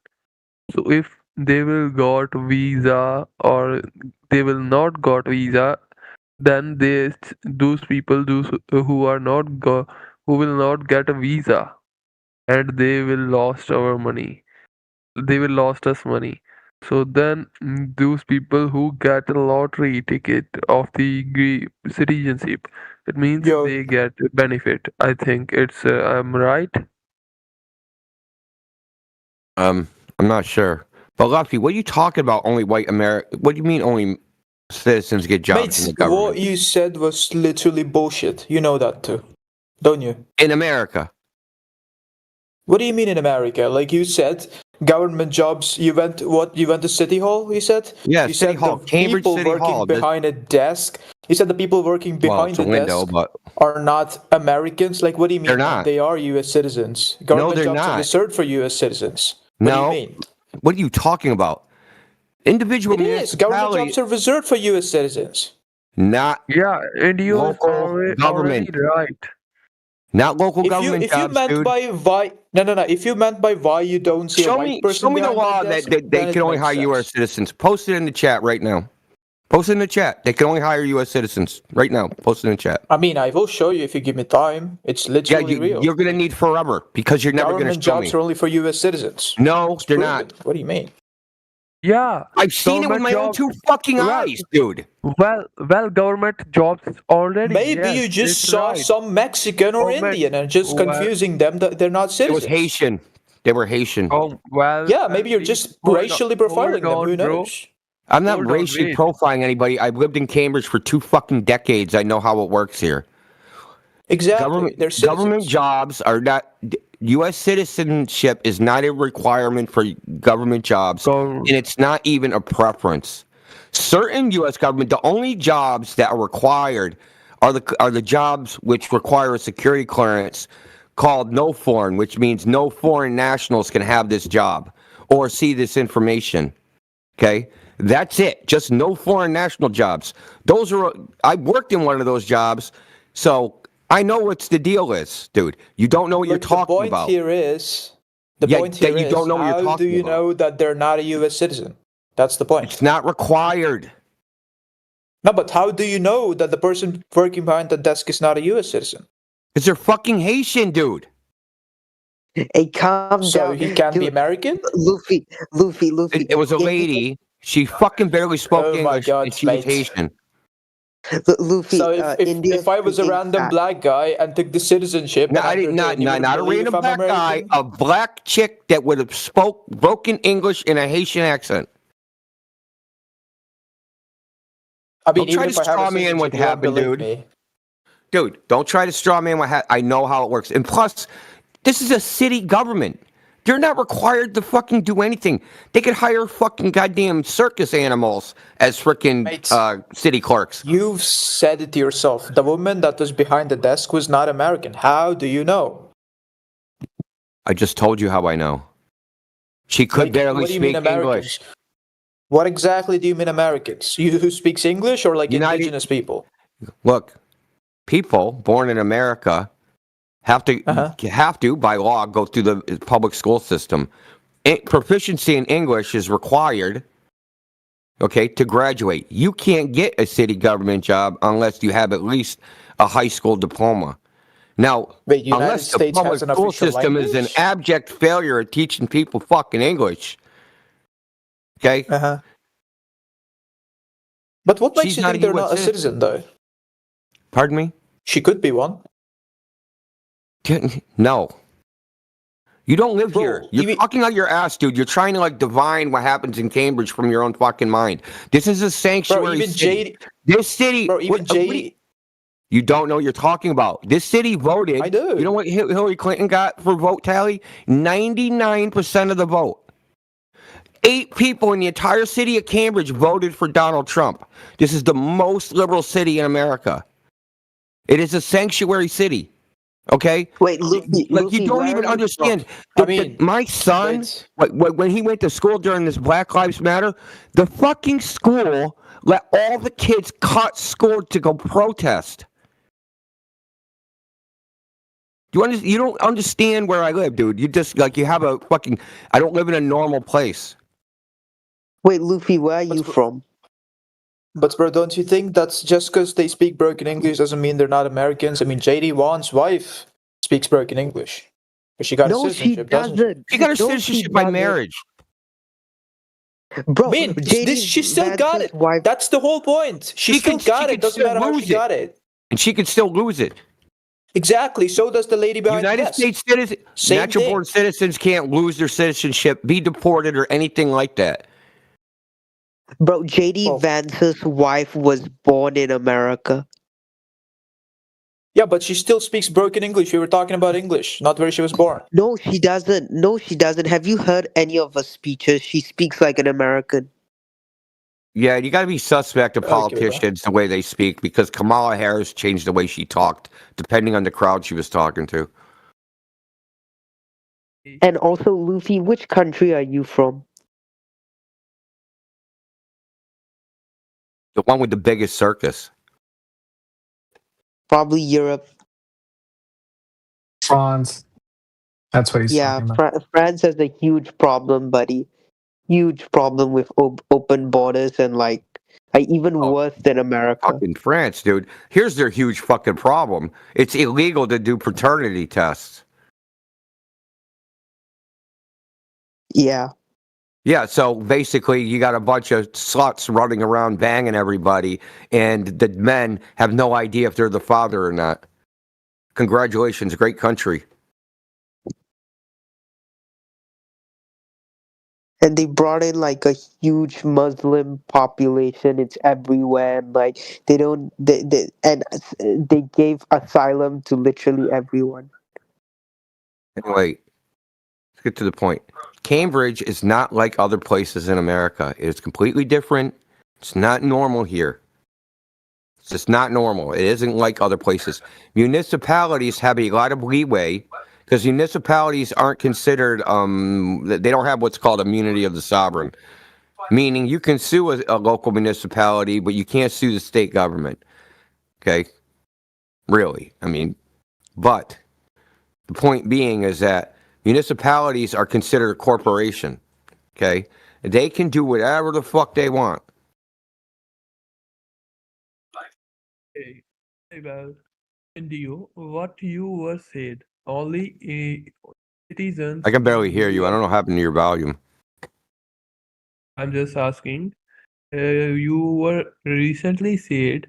So if they will got visa or they will not got visa, then those people those who are not who will not get a visa, and they will lost our money. They will lost us money. So then those people who get a lottery ticket of the citizenship, it means Yo, they get a benefit. I think it's I'm right. I'm not sure. But Lefty, what are you talking about? Only white America? What do you mean only citizens get jobs in mates, the what government you said was literally bullshit. You know that too, don't you? in America? What do you mean in America? Like you said, government jobs. You went what? You went to City Hall. You said. Yeah, You City said Hall, the Cambridge people City working Hall. behind a desk. You said the people working Well, behind it's a the window, desk but are not Americans. Like what do you they're mean? Man? not. They are U.S. citizens. No, Government they're jobs are not. reserved for U.S. citizens. What do you No. mean? What are you talking about? Individual It is. Government municipality, jobs are reserved for U.S. citizens. not Yeah, and you is local already government. right. Not local If government you jobs, meant dude. by why no, if you meant by why you don't see a white Show person me the behind that law desk, that they then can it only makes hire U.S. sense. citizens. Post it in the chat right now. Post it in the chat. They can only hire U.S. citizens right now. Post it in the chat. I mean, I will show you if you give me time. It's Yeah, literally real. you're gonna need forever because you're never gonna Government show jobs me. are only for U.S. citizens. No, It's they're proven. not. What do you mean? Yeah, I've seen it with government my own jobs. two fucking Well, eyes, dude. well, government jobs already. Maybe Yes, you just it's saw right. some Mexican or Government. Indian and just Well, confusing them that they're not It was citizens. Haitian. They were Haitian. well, Yeah, maybe you're just racially profiling them. Who bro. knows? I'm not Hold on, racially wait. profiling anybody. I've lived in Cambridge for 2 fucking decades. I know how it works here. Exactly. They're Government citizens. jobs are not. U.S. citizenship is not a requirement for government jobs, and it's not even a preference. Certain U.S. government, the only jobs that are required are the jobs which require a security clearance called no foreign, which means no foreign nationals can have this job or see this information. Okay, that's it. Just no foreign national jobs. Those are. I worked in one of those jobs, so I know what the deal is, dude. You don't know what you're Look, talking about. The point that here you is, don't know what you're how do talking you about. know that they're not a U.S. citizen? That's the point. It's not required. No, but how do you know that the person working behind the desk is not a U.S. citizen? Because they're fucking Haitian, dude. Hey, calm So down. he can't be Dude, American? Luffy. It was a lady. She fucking barely spoke Oh my English, God, and she was mate. Haitian. Luffy, So if I was a random black guy and took the citizenship, No, and I did not. you Not wouldn't a believe random if I'm black guy. American? A black chick that would have spoke broken English in a Haitian accent. I mean, Don't try even to if I have a straw me in what citizenship, you won't happened, believe dude. me. Dude, don't try to straw man what I know how it works. And plus, this is a city government. They're not required to fucking do anything. They could hire fucking goddamn circus animals as freaking city clerks. You've said it yourself. The woman that was behind the desk was not American. How do you know? I just told you how I know. She could barely What do you mean speak Americans? English. What exactly do you mean Americans? You who speaks English or like United- indigenous people? Look, people born in America have to by law go through the public school system. Proficiency in English is required, okay, to graduate. You can't get a city government job unless you have at least a high school diploma. Now, Wait, United unless the States public has an school official system is an language? abject failure at teaching people fucking English, okay? But what makes She's you not think a they're US not a citizen, though? Pardon me? She could be one. No. You don't live here. You're talking out your ass, dude. You're trying to like divine what happens in Cambridge from your own fucking mind. This is a sanctuary even city. This city. Bro, even you don't know what you're talking about. This city voted. I do. You know what Hillary Clinton got for vote tally? 99% of the vote. 8 people in the entire city of Cambridge voted for Donald Trump. This is the most liberal city in America. It is a sanctuary city. Okay? Wait, Luffy, like you don't even understand. My son, when he went to school during this Black Lives Matter, the fucking school let all the kids cut school to go protest. You don't understand where I live, dude. You just like you have a fucking. I don't live in a normal place. Wait, Luffy, where are you from? But bro, don't you think that's just because they speak broken English doesn't mean they're not Americans? I mean, JD Wan's wife speaks broken English, but she got a citizenship, doesn't she? She got a citizenship by marriage. Bro, she still got it. That's the whole point. She still got it. Doesn't matter how she got it. And she could still lose it. Exactly. So does the lady behind the United desk. States citizens, Same natural thing. born citizens can't lose their citizenship, be deported, or anything like that. Bro, JD Vance's wife was born in America. Yeah, but she still speaks broken English. We were talking about English, not where she was born. No, she doesn't. No, she doesn't. Have you heard any of her speeches? She speaks like an American. Yeah, you got to be suspect of politicians the way they speak because Kamala Harris changed the way she talked depending on the crowd she was talking to. And also, Luffy, which country are you from? The one with the biggest circus. Probably Europe. France. That's what he's talking about. France has a huge problem, buddy. Huge problem with open borders and even worse than America. Fucking France, dude. Here's their huge fucking problem. It's illegal to do paternity tests. Yeah. Yeah, so basically you got a bunch of sluts running around banging everybody, and the men have no idea if they're the father or not. Congratulations, great country. And they brought in like a huge Muslim population. It's everywhere. And like they gave asylum to literally everyone. Anyway, let's get to the point. Cambridge is not like other places in America. It's completely different. It's not normal here. It's just not normal. It isn't like other places. Municipalities have a lot of leeway because municipalities aren't considered, they don't have what's called immunity of the sovereign. Meaning you can sue a local municipality, but you can't sue the state government. Okay? Really. I mean, but the point being is that municipalities are considered a corporation. Okay? They can do whatever the fuck they want. Okay. Well, Indio, what you were said, only citizens. I can barely hear you. I don't know what happened to your volume. I'm just asking. You were recently said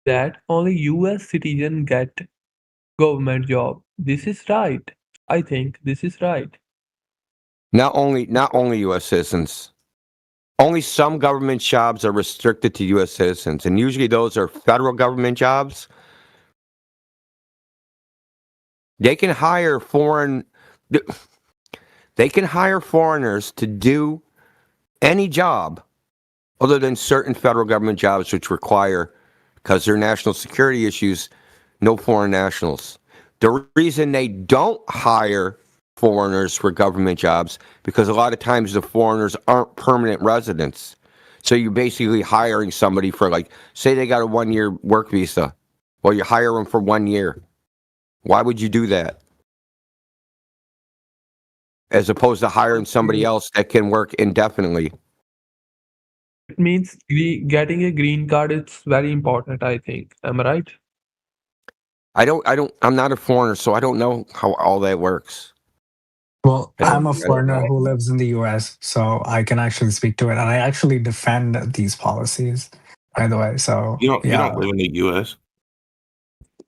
that only U.S. citizens get government job. This is right. I think this is right. Not only U.S. citizens. Only some government jobs are restricted to U.S. citizens, and usually those are federal government jobs. They can hire foreigners to do any job other than certain federal government jobs which require, because they're national security issues, no foreign nationals. The reason they don't hire foreigners for government jobs, because a lot of times the foreigners aren't permanent residents. So you're basically hiring somebody for, like, say they got a 1-year work visa. Well, you hire them for 1 year. Why would you do that? As opposed to hiring somebody else that can work indefinitely. It means getting a green card is very important, I think. Am I right? I'm not a foreigner, so I don't know how all that works. Well, I'm a foreigner who lives in the US, so I can actually speak to it. And I actually defend these policies, by the way. So you don't live in the US.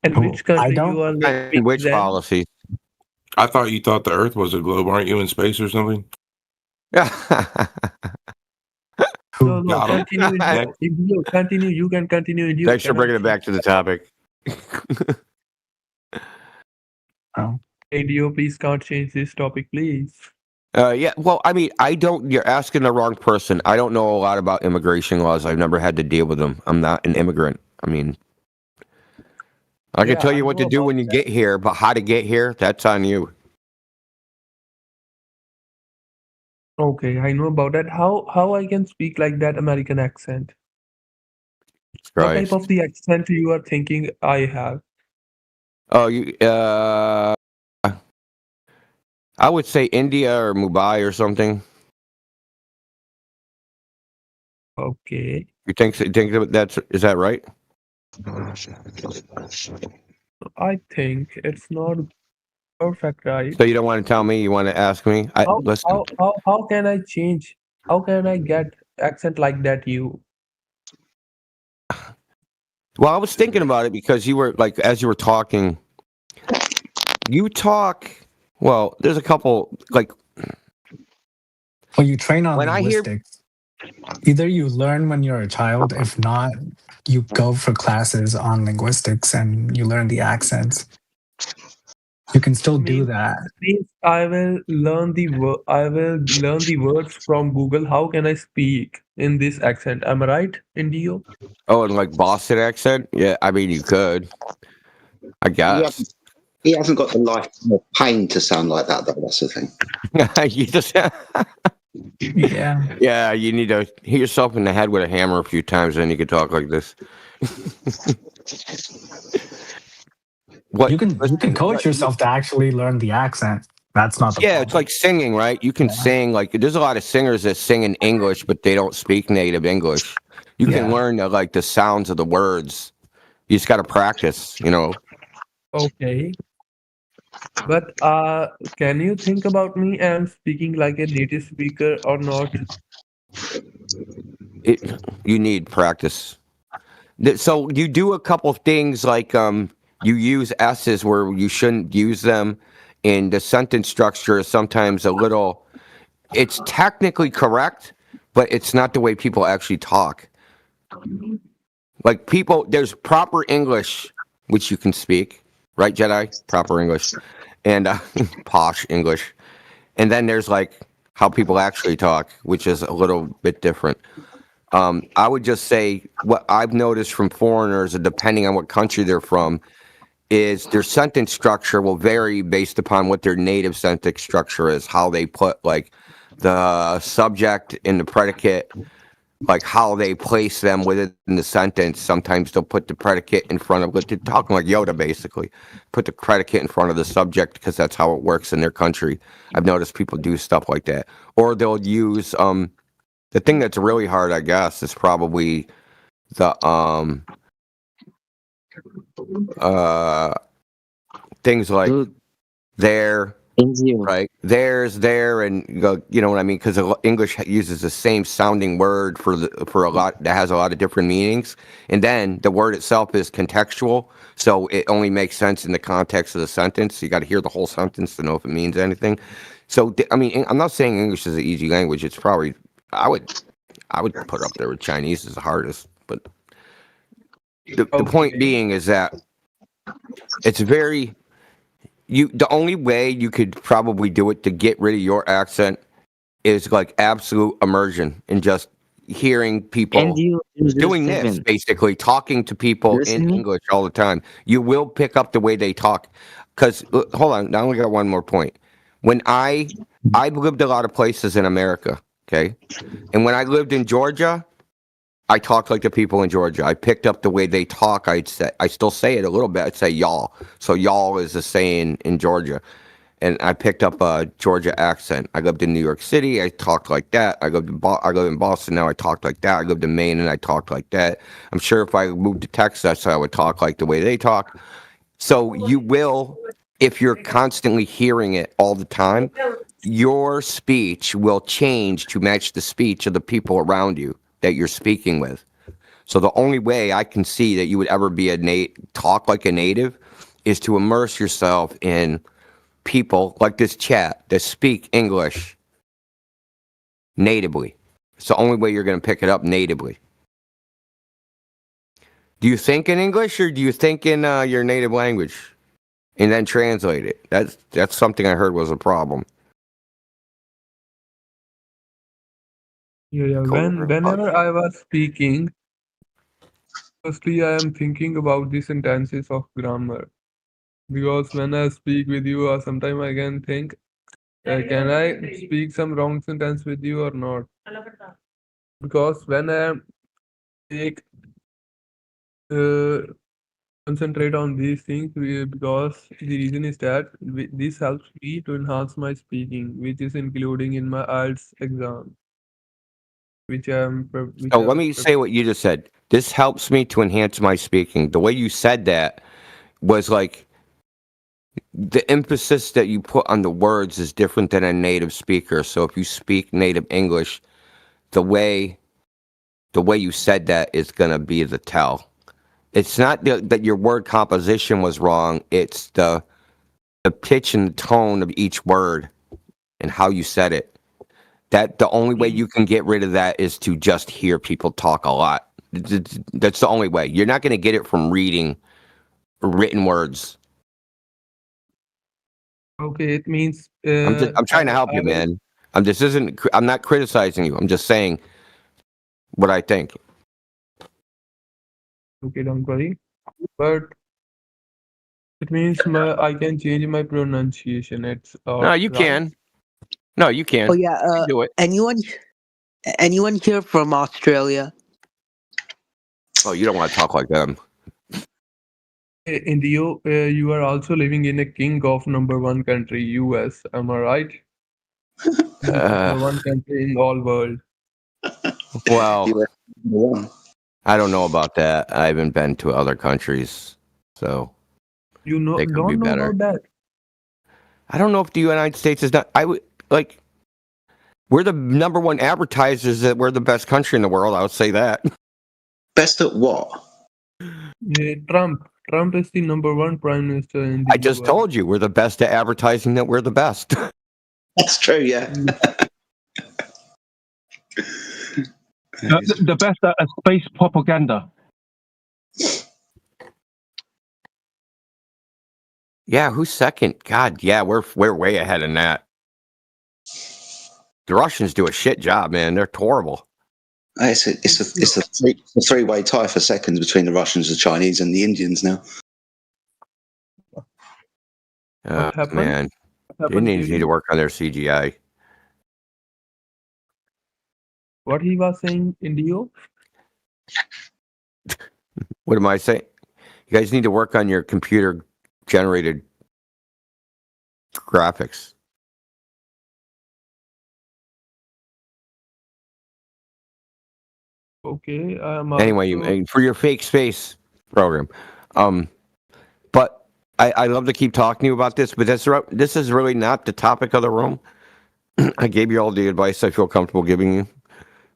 And which country you are living in? Which policy? I thought you thought the Earth was a globe. Aren't you in space or something? No, continue. Continue. You can continue. Thanks for bringing it back to the topic. Indio, please can't change this topic, please. Yeah, well, I mean, you're asking the wrong person. I don't know a lot about immigration laws. I've never had to deal with them. I'm not an immigrant. I mean, I can tell you what to do when you get here, but how to get here, that's on you. Okay, I know about that. How I can speak like that American accent? What type of the accent you are thinking I have? Oh, I would say India or Mumbai or something. Okay. You think is that right? I think it's not perfect, right? So you don't want to tell me? You want to ask me? Listen. How can I change? How can I get accent like that? You? Well, I was thinking about it because you were like, as you were talking, you talk. Well, there's a couple like. Well, you train on linguistics. Either you learn when you're a child, if not, you go for classes on linguistics and you learn the accents. You can still do that. I will learn the words from Google. How can I speak in this accent? Am I right, Indio? Oh, and like Boston accent? Yeah, I mean you could. I guess. He hasn't got the life of pain to sound like that, though. That's the thing. You just. Yeah. Yeah, you need to hit yourself in the head with a hammer a few times, and you can talk like this. You can coach yourself to actually learn the accent. That's not the problem. It's like singing, right? You can sing, like, there's a lot of singers that sing in English, but they don't speak native English. You can learn the sounds of the words. You just got to practice, you know. Okay. But can you think about me and speaking like a native speaker or not? You need practice. So you do a couple of things like you use S's where you shouldn't use them, and the sentence structure is sometimes a little. It's technically correct, but it's not the way people actually talk. Like there's proper English which you can speak. Right, Jedi? Proper English. And posh English. And then there's like how people actually talk, which is a little bit different. I would just say what I've noticed from foreigners, and depending on what country they're from, is their sentence structure will vary based upon what their native sentence structure is, how they put like the subject and the predicate, like how they place them within the sentence. Sometimes they'll put the predicate in front of, they're talking like Yoda, basically. Put the predicate in front of the subject because that's how it works in their country. I've noticed people do stuff like that. Or they'll use, the thing that's really hard, I guess, is probably the, things like there, right? There's, there, and you know what I mean? Because English uses the same sounding word for a lot that has a lot of different meanings, and then the word itself is contextual, so it only makes sense in the context of the sentence. You got to hear the whole sentence to know if it means anything. So I mean, I'm not saying English is an easy language. It's probably I would put up there with Chinese as the hardest, but the point being is that it's very. The only way you could probably do it to get rid of your accent is like absolute immersion and just hearing people doing this, basically talking to people in English all the time. You will pick up the way they talk. Because hold on, I only got one more point. When I've lived a lot of places in America, okay, and when I lived in Georgia, I talked like the people in Georgia. I picked up the way they talk. I still say it a little bit. I'd say y'all. So y'all is a saying in Georgia. And I picked up a Georgia accent. I lived in New York City. I talked like that. I live in Boston now. I talked like that. I lived in Maine and I talked like that. I'm sure if I moved to Texas, I would talk like the way they talk. So you will, if you're constantly hearing it all the time, your speech will change to match the speech of the people around you that you're speaking with. So the only way I can see that you would ever be talk like a native is to immerse yourself in people like this chat that speak English natively. It's the only way you're going to pick it up natively. Do you think in English or do you think in your native language and then translate it? That's something I heard was a problem. Yeah. Whenever I was speaking, firstly I am thinking about the sentences of grammar. Because when I speak with you, sometimes I can think, can I speak some wrong sentence with you or not? Because when I take concentrate on these things, because the reason is that this helps me to enhance my speaking, which is including in my IELTS exam. Let me say what you just said. This helps me to enhance my speaking. The way you said that was like the emphasis that you put on the words is different than a native speaker. So if you speak native English, the way you said that is going to be the tell. It's not that your word composition was wrong. It's the pitch and the tone of each word and how you said it. That the only way you can get rid of that is to just hear people talk a lot. That's the only way. You're not going to get it from reading written words. Okay, it means I'm trying to help you, man. I'm not criticizing you. I'm just saying what I think. Okay, don't worry. But it means I can change my pronunciation. No, you can. No, you can. Oh yeah. Do it. Anyone here from Australia? Oh, you don't want to talk like them. Indio, you are also living in a king of #1 country, US. Am I right? #1 country in all world. Well, I don't know about that. I haven't been to other countries, so you know, they could be better. About that. I don't know if the United States is not. I would like. We're the #1 advertisers that we're the best country in the world. I would say that. Best at what? Trump. Trump is the #1 prime minister in the I just told you we're the best at advertising that we're the best. That's true, yeah. The best at space propaganda. Yeah, who's second? God, yeah, we're way ahead in that. The Russians do a shit job, man. They're horrible. It's a three-way tie for seconds between the Russians, the Chinese, and the Indians now. Man, the Indians need to work on their CGI. what he was saying, Indio? What am I saying? You guys need to work on your computer generated graphics. Okay, I'm Anyway, also for your fake space program. But I love to keep talking to you about this, but this is really not the topic of the room. I gave you all the advice I feel comfortable giving you.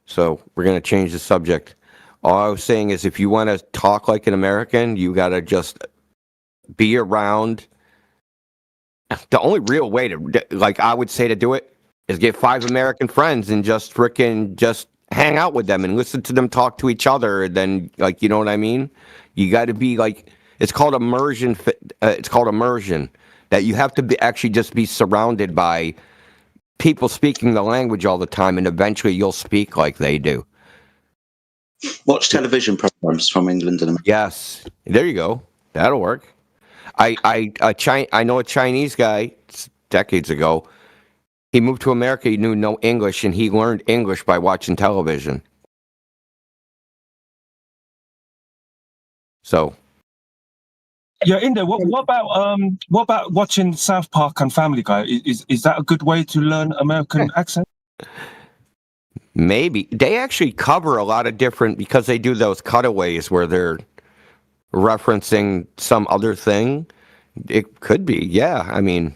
So we're going to change the subject. All I was saying is if you want to talk like an American, you got to just be around. The only real way to, like I would say to do it, is get 5 American friends and just hang out with them and listen to them talk to each other. And then, like, you know what I mean? You got to be like, it's called immersion. It's called immersion. That you have to actually just be surrounded by people speaking the language all the time, and eventually you'll speak like they do. Watch television programs from England and America. Yes, there you go. That'll work. I know a Chinese guy decades ago. He moved to America. He knew no English, and he learned English by watching television. So, Yeah, Indo, what about watching South Park and Family Guy? Is that a good way to learn American accent? maybe they actually cover a lot of different, because they do those cutaways where they're referencing some other thing. It could be, yeah. I mean,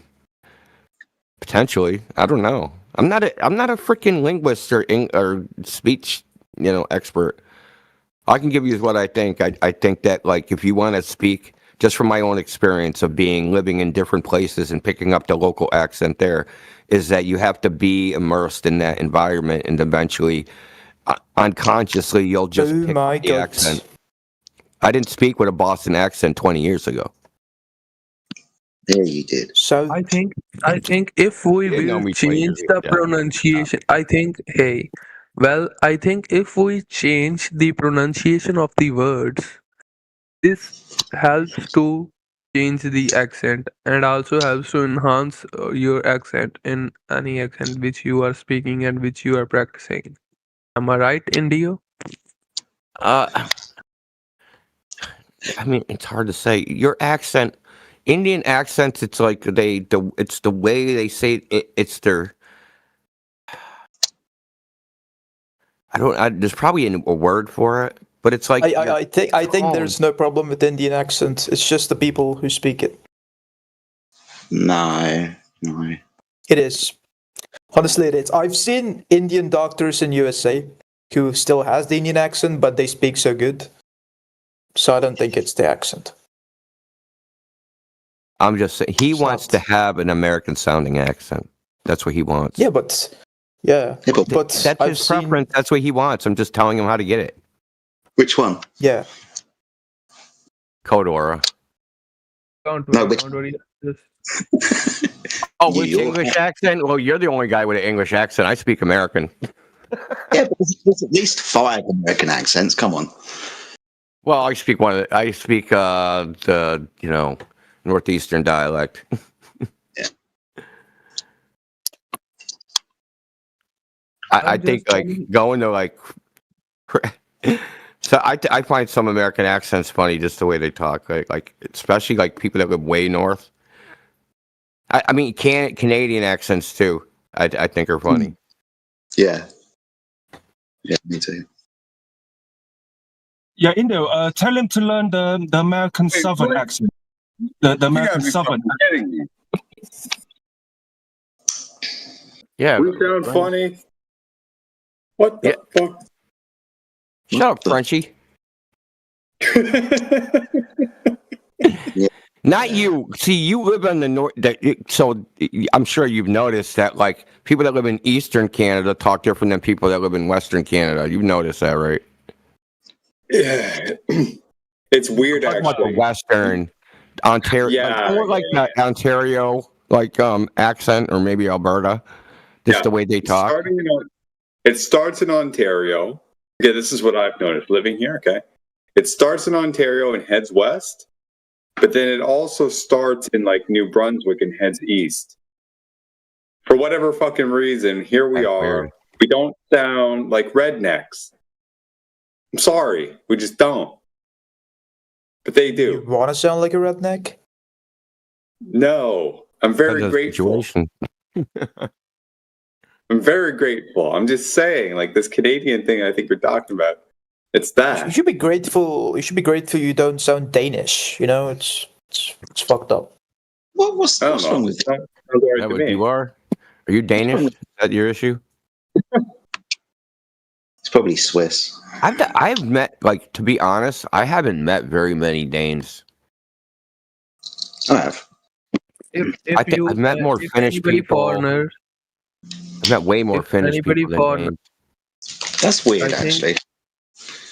potentially. I don't know. I'm not a freaking linguist or speech, expert. I can give you what I think. I think that, like, if you want to speak, just from my own experience of living in different places and picking up the local accent there, is that you have to be immersed in that environment, and eventually, unconsciously, you'll just pick up the accent. I didn't speak with a Boston accent 20 years ago. Yeah, you did. So I think if we will change the pronunciation, I think if we change the pronunciation of the words, this helps to change the accent and also helps to enhance your accent in any accent which you are speaking and which you are practicing. Am I right, Indio? I mean, it's hard to say. Your accent, Indian accents, it's like it's the way they say it. It's their. There's probably a word for it, but it's like I think there's no problem with Indian accent. It's just the people who speak it. No. It is. Honestly, it is. I've seen Indian doctors in USA who still has the Indian accent, but they speak so good. So I don't think it's the accent. I'm just saying he wants to have an American sounding accent. That's what he wants. Yeah, but that's his preference. That's what he wants. I'm just telling him how to get it. Which one? Yeah. Kodora. Don't worry. Oh, which English accent? Well, you're the only guy with an English accent. I speak American. Yeah, but there's at least 5 American accents. Come on. Well, I speak the northeastern dialect. Yeah. I think going to so I find some American accents funny, just the way they talk, like especially like people that live way north. I mean, Canadian accents too. I think are funny. Yeah. Yeah, me too. Yeah, Indo, tell him to learn the American Southern accent. The American Southern. Yeah. We sound funny. What the fuck? Shut up, Frenchie. Not you. See, you live in the north, so I'm sure you've noticed that, like, people that live in Eastern Canada talk different than people that live in Western Canada. You've noticed that, right? Yeah. It's weird, actually. The Western Ontario, like that Ontario, accent, or maybe Alberta. Just the way they talk. It starts in Ontario. Okay, this is what I've noticed living here. Okay, it starts in Ontario and heads west, but then it also starts in like New Brunswick and heads east. For whatever fucking reason, here we are. We don't sound like rednecks. I'm sorry, we just don't. But they do. You want to sound like a redneck? No, I'm very grateful. I'm very grateful. I'm just saying, like this Canadian thing I think you're talking about. It's that. You should be grateful. You should be grateful you don't sound Danish. You know, it's fucked up. What's wrong with that? What you are? Are you Danish? Is that your issue? It's probably Swiss. I've met, like, to be honest, I haven't met very many Danes. I have. I think I've met more Finnish people. Foreigners, I've met way more Finnish anybody people than foreign- Danes. That's weird, I think- actually.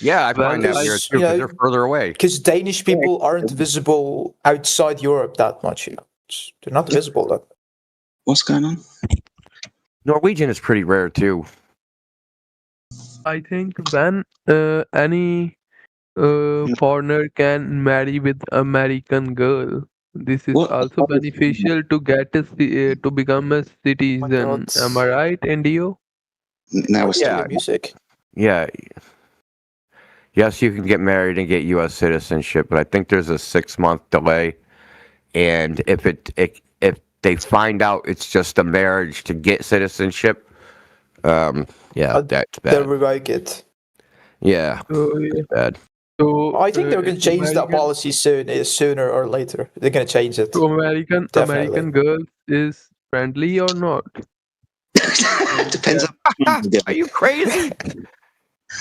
Yeah, I find that Well, weird too, 'cause they're further away. Because Danish people aren't visible outside Europe that much. You know, they're not visible. That. What's going on? Norwegian is pretty rare too. I think when any foreigner can marry with American girl, this is also beneficial to get to become a citizen. Am I right, Indio? Now it's Yeah. music. Yeah. Yes, you can get married and get U.S. citizenship, but I think there's a 6-month delay. And if if they find out it's just a marriage to get citizenship, that's They'll bad. revoke it. Yeah, it's bad. So I think they're going to change that American- policy sooner or later. They're going to change it. So American Definitely. girl is friendly or not? Depends on. Are you crazy?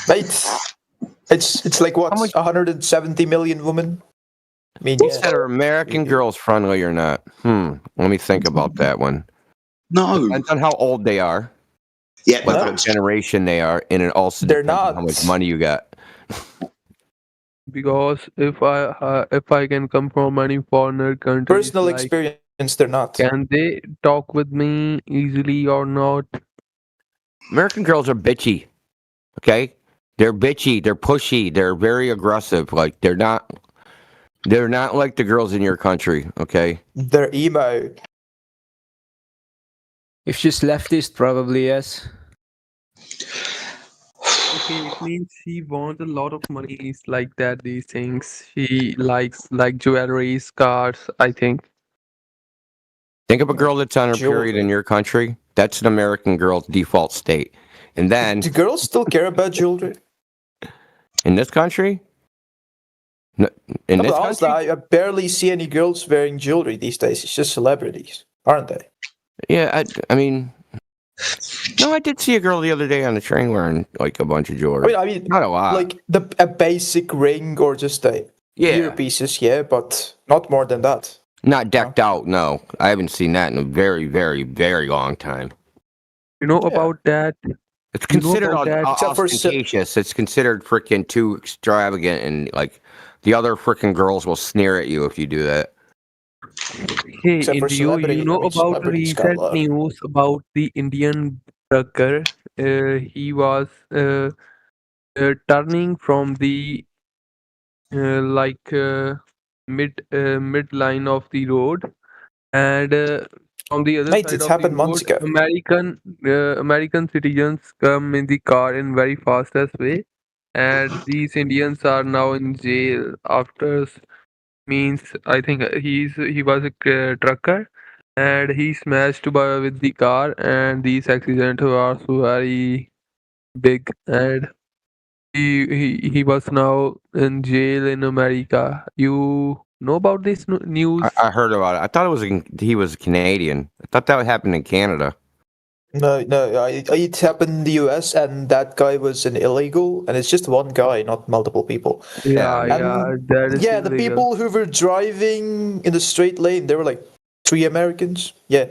Mate, it's like what, 170 million women? I mean, You said, are American girls friendly or not? Let me think about that one. No. Depends on how old they are. Yeah, what generation they are, and it also They're depends on not. how much money you got. Because if I can come from any foreigner country, personal experience, they're not. Can they talk with me easily or not? American girls are bitchy. Okay? They're bitchy, they're pushy, they're very aggressive. Like they're not like the girls in your country, okay? They're emo. If she's leftist, probably yes. Okay, it means she wants a lot of money. It's like that. These things she likes, like jewelry, cars. I think. Think of a girl that's on her period in your country. That's an American girl's default state. And then Do girls still care about jewelry? in this country? No, in No, this but honestly, country? I barely see any girls wearing jewelry these days. It's just celebrities, aren't they? Yeah, I mean, no, I did see a girl the other day on the train wearing like a bunch of jewelry. I mean, not a lot. like a basic ring or just a earpieces, yeah, but not more than that. Not decked out, no. I haven't seen that in a very, very, very long time. You know about that? It's You know considered about that? Except for ostentatious. It's considered freaking too extravagant, and like the other freaking girls will sneer at you if you do that. Hey, Except for Indio, celebrity- you know I mean, about celebrities got a recent lot. news about the Indian trucker? He was turning from the mid line of the road, and from the other Mate, side it of happened the months road, ago. American citizens come in the car in very fastest way, and these Indians are now in jail after means I think he was a trucker and he smashed with the car, and these accidents were so very big, and he was now in jail in America. You know about this news? I heard about it. I thought he was Canadian. I thought that would happen in Canada. No, it happened in the US, and that guy was an illegal, and it's just one guy, not multiple people. Yeah, And that is yeah, the illegal. people who were driving in the straight lane, they were like 3 Americans. Yeah,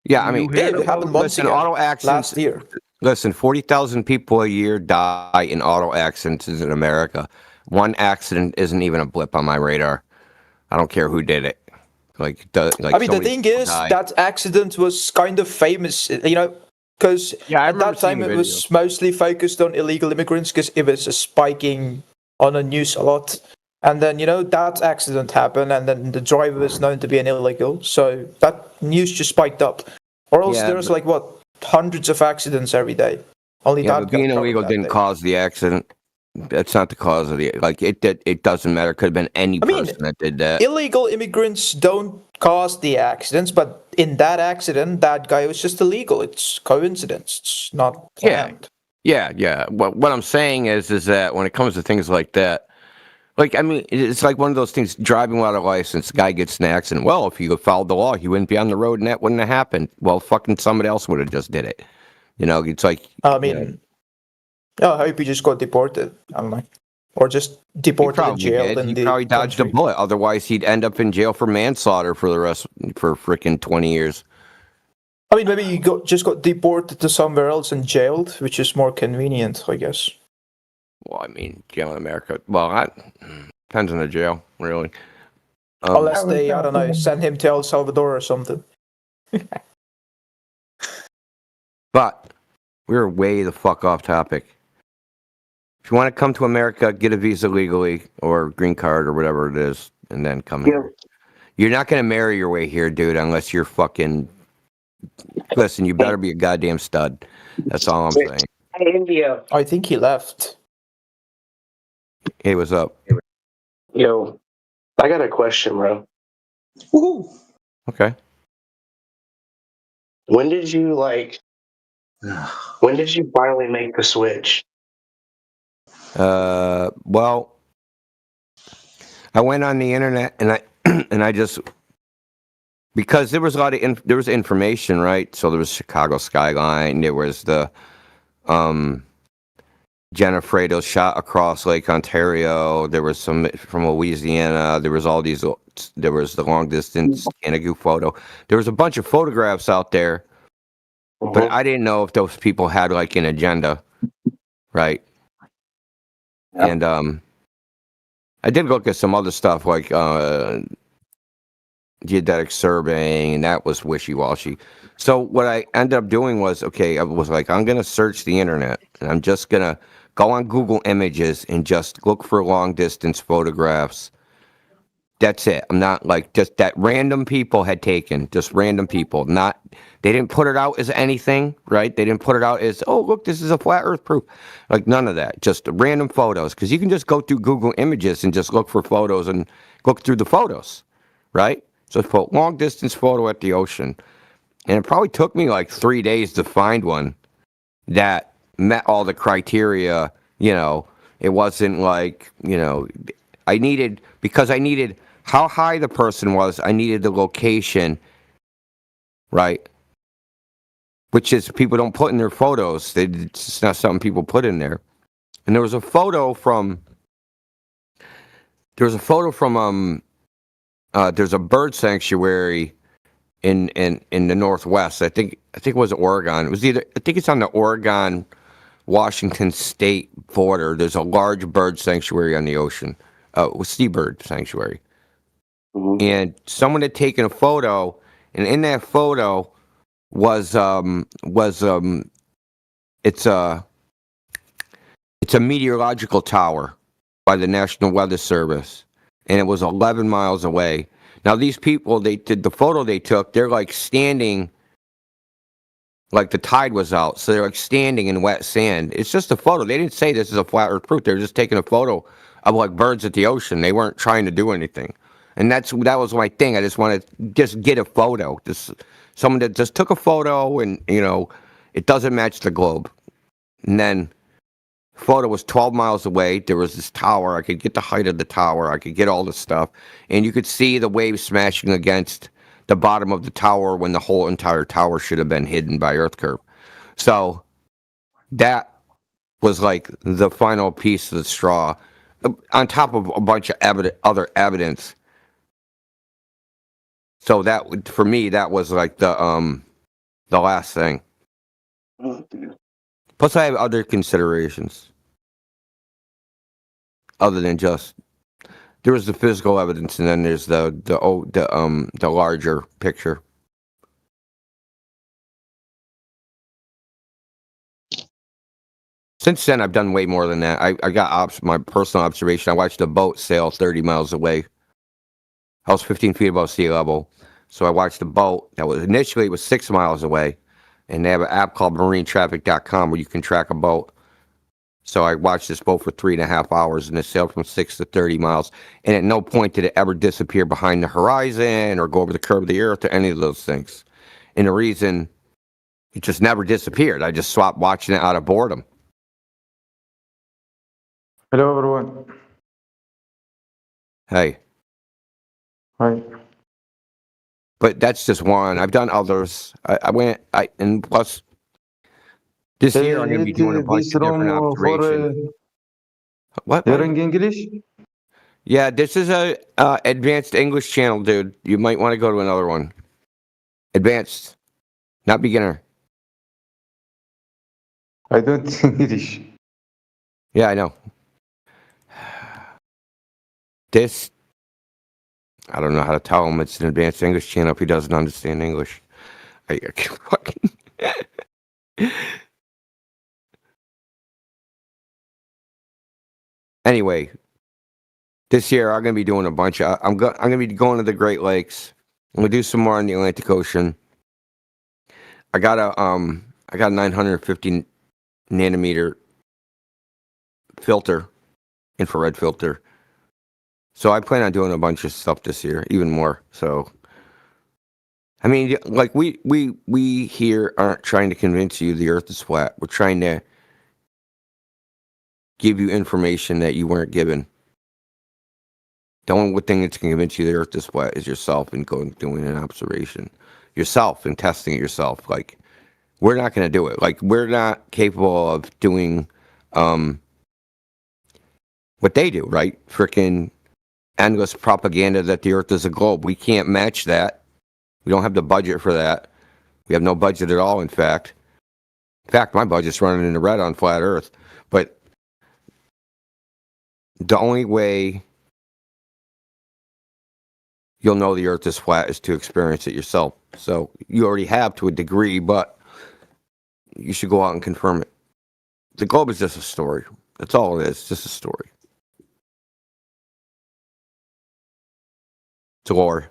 Yeah, I mean, it happened months listen, ago, auto accidents. last year. Listen, 40,000 people a year die in auto accidents in America. One accident isn't even a blip on my radar. I don't care who did it. Like I mean, so the many thing people is, die. that accident was kind of famous, you know, because at that time it was mostly focused on illegal immigrants because it was spiking on the news a lot. And then, you know, that accident happened, and then the driver was known to be an illegal, so that news just spiked up. Or else Yeah, there's but- like, what, hundreds of accidents every day. Only Yeah, that but being got covered illegal that didn't day. cause the accident. That's not the cause of the like. It doesn't matter. It could have been any person that did that. Illegal immigrants don't cause the accidents, but in that accident, that guy was just illegal. It's coincidence. It's not planned. Yeah. What I'm saying is that when it comes to things like that, like I mean, it's like one of those things. Driving without a license, guy gets in an accident. Well, if you followed the law, he wouldn't be on the road, and that wouldn't have happened. Well, fucking somebody else would have just did it. You know, it's like. I mean, I hope he just got deported. I don't know, or just deported and jailed. He probably dodged a bullet. Otherwise, he'd end up in jail for manslaughter for freaking 20 years. I mean, maybe you just got deported to somewhere else and jailed, which is more convenient, I guess. Well, I mean, jail in America. Well, that depends on the jail, really. Unless they, I don't know, send him to El Salvador or something. But we're way the fuck off topic. If you want to come to America, get a visa legally or green card or whatever it is, and then come here. You're not going to marry your way here, dude, unless you're fucking... Listen, you better be a goddamn stud. That's all I'm saying. Hey, India. I think he left. Hey, what's up? Yo, I got a question, bro. Woohoo! Okay. When did you finally make the switch? Well, I went on the internet and I just, because there was a lot of there was information, right? So there was Chicago skyline, there was the Jennifer shot across Lake Ontario, there was some from Louisiana, there was all these, there was the long distance Canagoo photo. There was a bunch of photographs out there, but I didn't know if those people had like an agenda, right? And I did look at some other stuff like geodetic surveying, and that was wishy-washy. So what I ended up doing was, okay, I was like, I'm going to search the internet, and I'm just going to go on Google Images and just look for long-distance photographs. That's it. I'm not like just that random people had taken, just random people. Not, they didn't put it out as anything, right? They didn't put it out as, oh, look, this is a flat earth proof. Like none of that, just random photos. Because you can just go through Google Images and just look for photos and look through the photos, right? So put long distance photo at the ocean. And it probably took me like 3 days to find one that met all the criteria. You know, it wasn't like, you know, because I needed how high the person was, I needed the location, right? Which is people don't put in their photos. It's not something people put in there. And there was a photo from there's a bird sanctuary in the Northwest. I think it was Oregon. It was I think it's on the Oregon Washington state border. There's a large bird sanctuary on the ocean. Seabird sanctuary. And someone had taken a photo, and in that photo was it's a meteorological tower by the National Weather Service, and it was 11 miles away. Now these people, they did the photo they took, they're like standing, like the tide was out, so they're like standing in wet sand. It's just a photo. They didn't say this is a flat earth proof. They're just taking a photo of like birds at the ocean. They weren't trying to do anything. And that was my thing. I just wanted to just get a photo. Just someone that just took a photo, and you know, it doesn't match the globe. And then photo was 12 miles away. There was this tower. I could get the height of the tower. I could get all the stuff. And you could see the waves smashing against the bottom of the tower when the whole entire tower should have been hidden by earth curve. So that was like the final piece of the straw, on top of a bunch of other evidence. So that, for me, that was like the last thing. Plus, I have other considerations other than just there was the physical evidence, and then there's the larger picture. Since then, I've done way more than that. I got my personal observation. I watched a boat sail 30 miles away. I was 15 feet above sea level, so I watched the boat that was initially 6 miles away, and they have an app called marinetraffic.com where you can track a boat. So I watched this boat for 3.5 hours, and it sailed from 6 to 30 miles. And at no point did it ever disappear behind the horizon or go over the curve of the earth or any of those things. And the reason it just never disappeared, I just swapped watching it out of boredom. Hello, everyone. Hey. Hi. But that's just one. I've done others. And plus, this year I'm going to be doing a bunch of different observations. What? Learning English? Yeah, this is a advanced English channel, dude. You might want to go to another one. Advanced, not beginner. I don't English. Yeah, I know. This, I don't know how to tell him it's an advanced English channel if he doesn't understand English. I fucking. Anyway, this year I'm gonna be doing a bunch of. I'm gonna be going to the Great Lakes. I'm gonna do some more on the Atlantic Ocean. I got a 950 nanometer filter, infrared filter. So I plan on doing a bunch of stuff this year, even more. So, I mean, like we here aren't trying to convince you the Earth is flat. We're trying to give you information that you weren't given. The only thing that's going to convince you the Earth is flat is yourself and doing an observation yourself and testing it yourself. Like, we're not going to do it. Like, we're not capable of doing what they do, right? Freaking endless propaganda that the Earth is a globe. We can't match that. We don't have the budget for that. We have no budget at all, in fact. In fact, my budget's running in the red on flat Earth. But the only way you'll know the Earth is flat is to experience it yourself. So you already have to a degree, but you should go out and confirm it. The globe is just a story. That's all it is, just a story. It's a lore.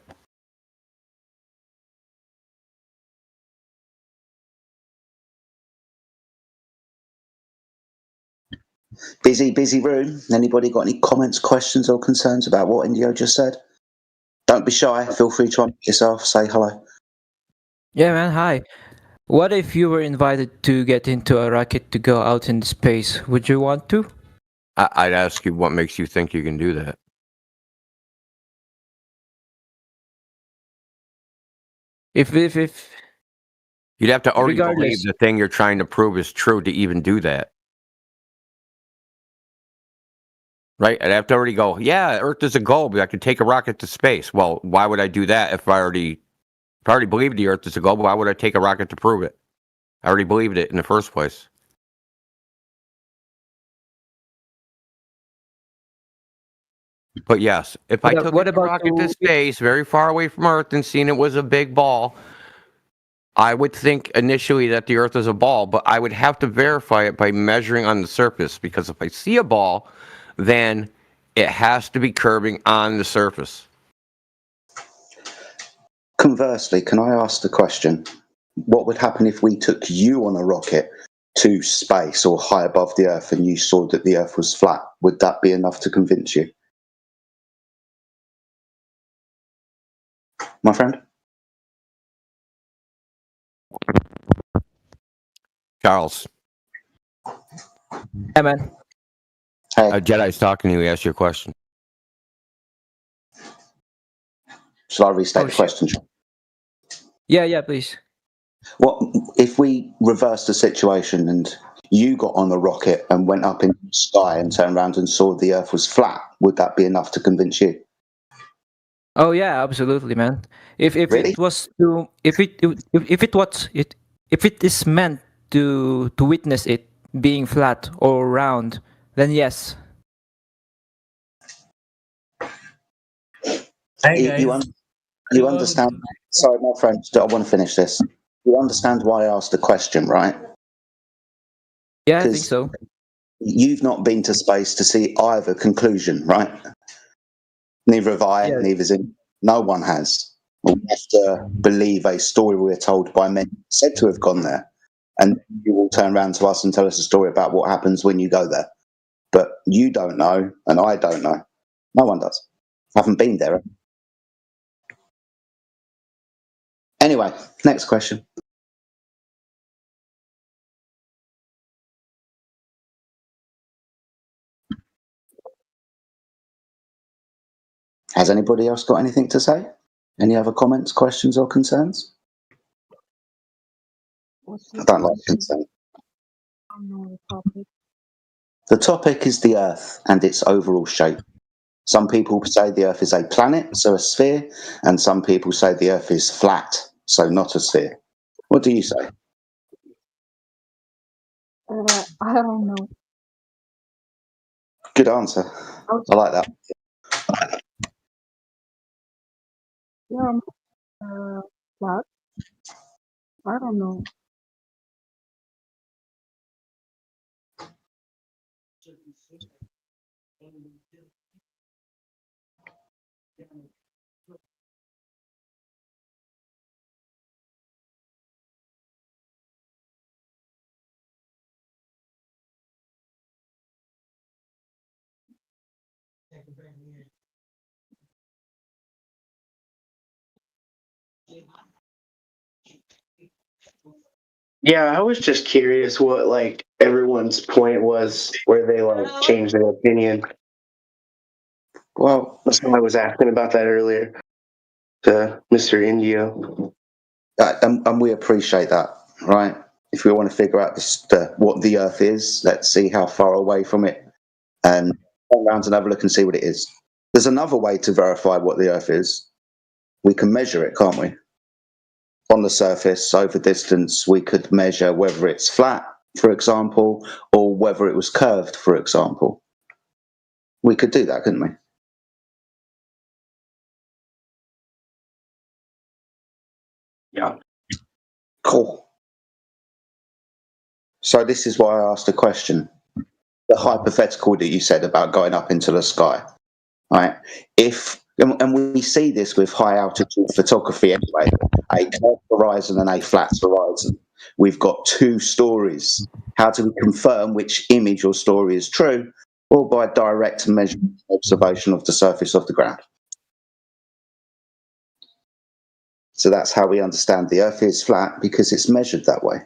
Busy room. Anybody got any comments, questions, or concerns about what Indio just said? Don't be shy. Feel free to unmute yourself. Say hello. Yeah, man. Hi. What if you were invited to get into a rocket to go out in space? Would you want to? I'd ask you what makes you think you can do that. If you'd have to already believe regardless. the thing you're trying to prove is true to even do that. Right? I'd have to already go, yeah, Earth is a globe. I could take a rocket to space. Well, why would I do that if I already believed the Earth is a globe? Why would I take a rocket to prove it? I already believed it in the first place. But yes, if I took a rocket to space very far away from Earth and seen it was a big ball, I would think initially that the Earth is a ball, but I would have to verify it by measuring on the surface, because if I see a ball, then it has to be curving on the surface. Conversely, can I ask the question, what would happen if we took you on a rocket to space or high above the Earth and you saw that the Earth was flat? Would that be enough to convince you? My friend? Charles. Yeah, man. Hey. A Jedi's talking to you. He asked you a question. Shall I restate the question? Yeah, please. What if we reversed the situation and you got on a rocket and went up in the sky and turned around and saw the Earth was flat? Would that be enough to convince you? Oh yeah, absolutely, man. If Really? it was to if it is meant to witness it being flat or round, then yes. You understand? Sorry, my friend. I want to finish this. You understand why I asked the question, right? Yeah, I think so. You've not been to space to see either conclusion, right? Neither have I. Neither's in. No one has. We have to believe a story we're told by men said to have gone there. and you will turn around to us and tell us a story about what happens when you go there. But you don't know, and I don't know. No one does. I haven't been there. Anyway, next question. Has anybody else got anything to say? Any other comments, questions, or concerns? I don't like consent. The topic is the Earth and its overall shape. Some people say the Earth is a planet, so a sphere, and some people say the Earth is flat, so not a sphere. What do you say? I don't know. Good answer. I like that. Yeah, flat. I don't know. Yeah, I was just curious what like everyone's point was where they like changed their opinion. Well, that's why I was asking about that earlier to Mr. Indio. And we appreciate that, right? If we want to figure out what the Earth is, let's see how far away from it, and go around and have a look and see what it is. There's another way to verify what the Earth is. We can measure it, can't we? On the surface, over distance, we could measure whether it's flat, for example, or whether it was curved, for example. We could do that, couldn't we? Yeah. Cool. So this is why I asked a question. The hypothetical that you said about going up into the sky, right? And we see this with high altitude photography anyway, a curved horizon and a flat horizon. We've got two stories. How do we confirm which image or story is true? Or by direct measurement observation of the surface of the ground. So that's how we understand the Earth is flat, because it's measured that way.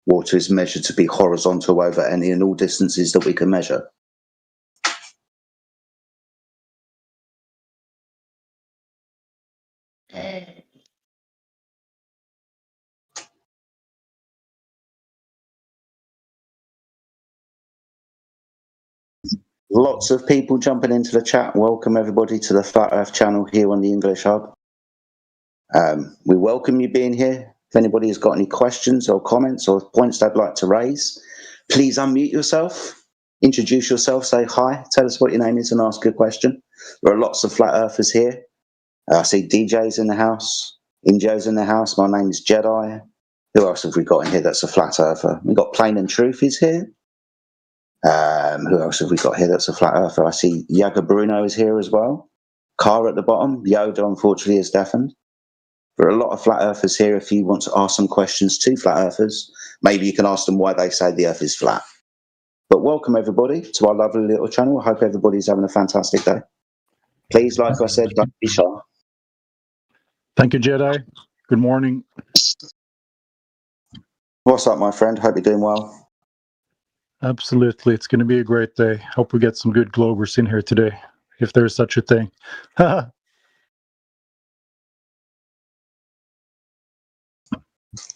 Water is measured to be horizontal over any and all distances that we can measure. Lots of people jumping into the chat. Welcome everybody to the Flat Earth channel here on the English Hub. We welcome you being here. If anybody has got any questions or comments or points they'd like to raise, please unmute yourself, introduce yourself, say hi, tell us what your name is and ask a question. There are lots of Flat Earthers here. I see DJ's in the house, Indio's in the house. My name is Jedi. Who else have we got in here that's a Flat Earther? We've got Plain and Truth is here. Who else have we got here that's a Flat Earther? I see Yaga Bruno is here as well. Car at the bottom. Yoda, unfortunately, is deafened. There are a lot of Flat Earthers here. If you want to ask some questions to Flat Earthers, maybe you can ask them why they say the Earth is flat. But welcome, everybody, to our lovely little channel. I hope everybody's having a fantastic day. Please, like I said, don't be shy. Thank you, Jedi. Good morning. What's up, my friend? Hope you're doing well. Absolutely. It's going to be a great day. Hope we get some good Globers in here today, if there is such a thing.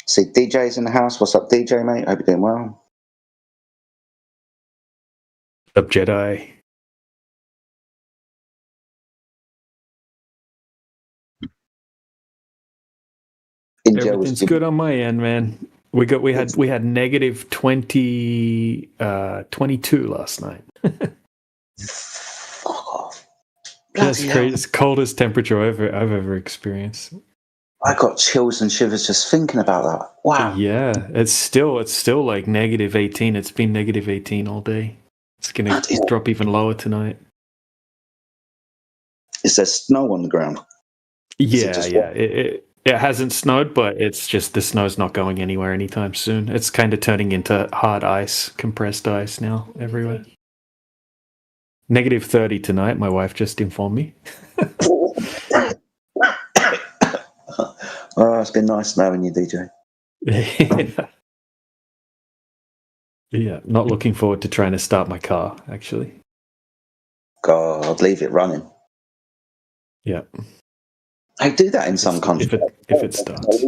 See, DJ's in the house. What's up, DJ, mate? Hope you're doing well. What's up, Jedi? Everything's good on my end, man. We had negative 22 last night. That's crazy. It's coldest temperature I've ever experienced. I got chills and shivers just thinking about that. Wow. Yeah, it's still like negative 18. It's been negative 18 all day. It's gonna drop even lower tonight. Is there snow on the ground? Yeah. It hasn't snowed, but it's just the snow's not going anywhere anytime soon. It's kind of turning into hard ice, compressed ice now everywhere. -30 tonight, my wife just informed me. Oh, it's been nice knowing you, DJ. Yeah, not looking forward to trying to start my car, actually. God, leave it running. Yeah. They do that in some countries. If it starts.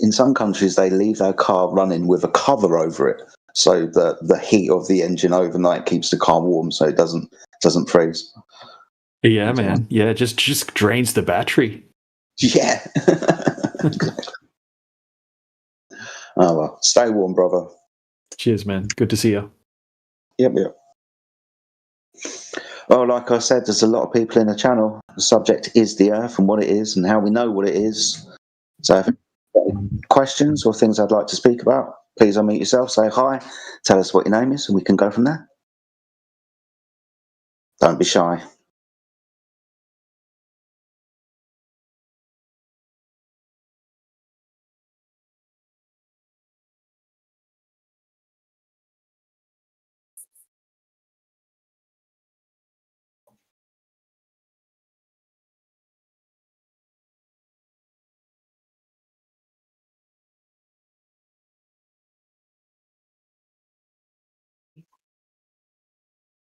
In some countries, they leave their car running with a cover over it, so the heat of the engine overnight keeps the car warm, so it doesn't freeze. Yeah, man. Yeah, just drains the battery. Yeah. Oh well, stay warm, brother. Cheers, man. Good to see you. Yep. Well, like I said, there's a lot of people in the channel. The subject is the Earth and what it is and how we know what it is. So if you have any questions or things I'd like to speak about, please unmute yourself, say hi, tell us what your name is, and we can go from there. Don't be shy.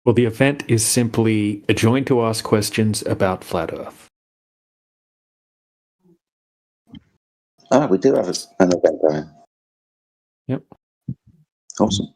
Well, the event is simply a join to ask questions about Flat Earth. Oh, we do have an event going. Yep. Awesome.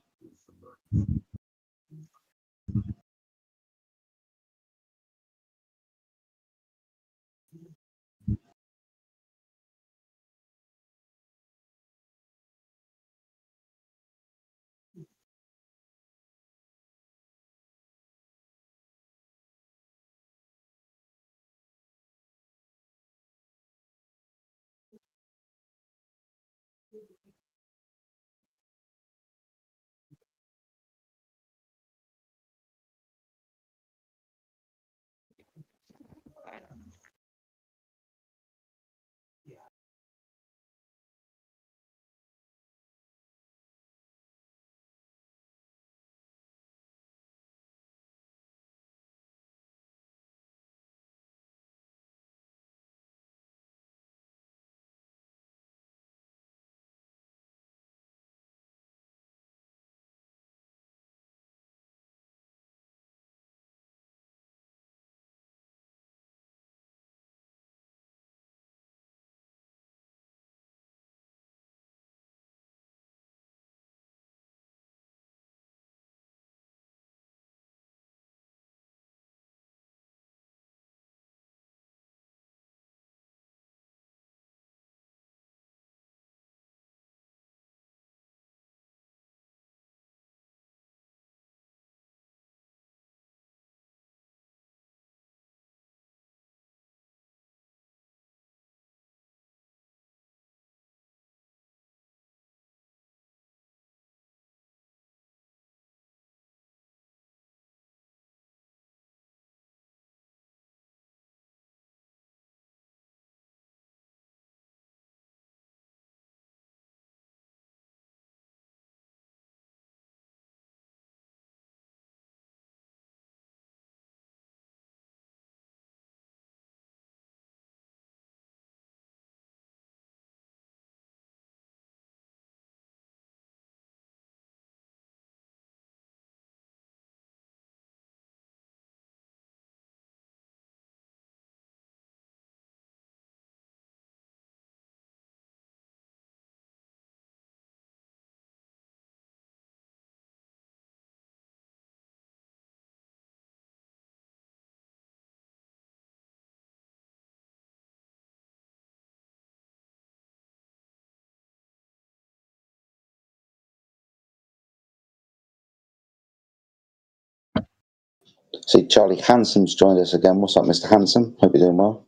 See, Charlie Hansom's joined us again. What's up, Mr. Hansom? Hope you're doing well.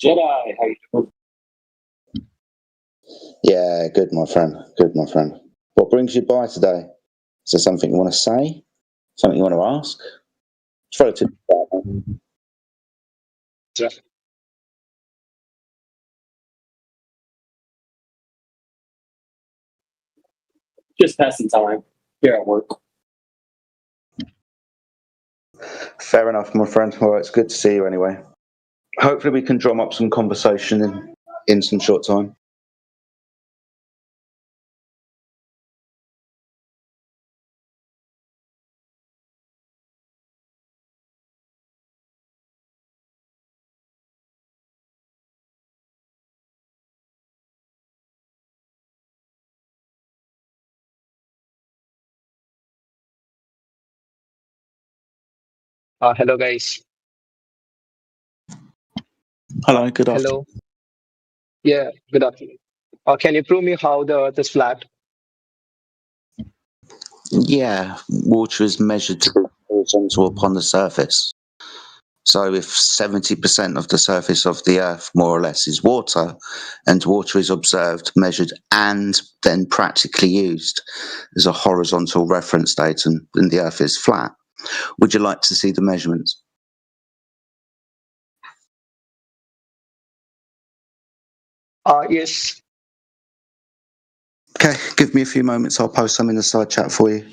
Jedi, how you doing? Yeah, good, my friend. Good, my friend. What brings you by today? Is there something you want to say? Something you want to ask? Throw it to Just passing time here at work. Fair enough, my friend. Well, it's good to see you anyway. Hopefully we can drum up some conversation in some short time. Hello, guys. Hello, good afternoon. Hello. Yeah, good afternoon. Can you prove me how the Earth is flat? Yeah, water is measured to be horizontal upon the surface. So if 70% of the surface of the Earth, more or less, is water, and water is observed, measured, and then practically used as a horizontal reference date, and the Earth is flat, would you like to see the measurements? Yes. Okay, give me a few moments. I'll post some in the side chat for you.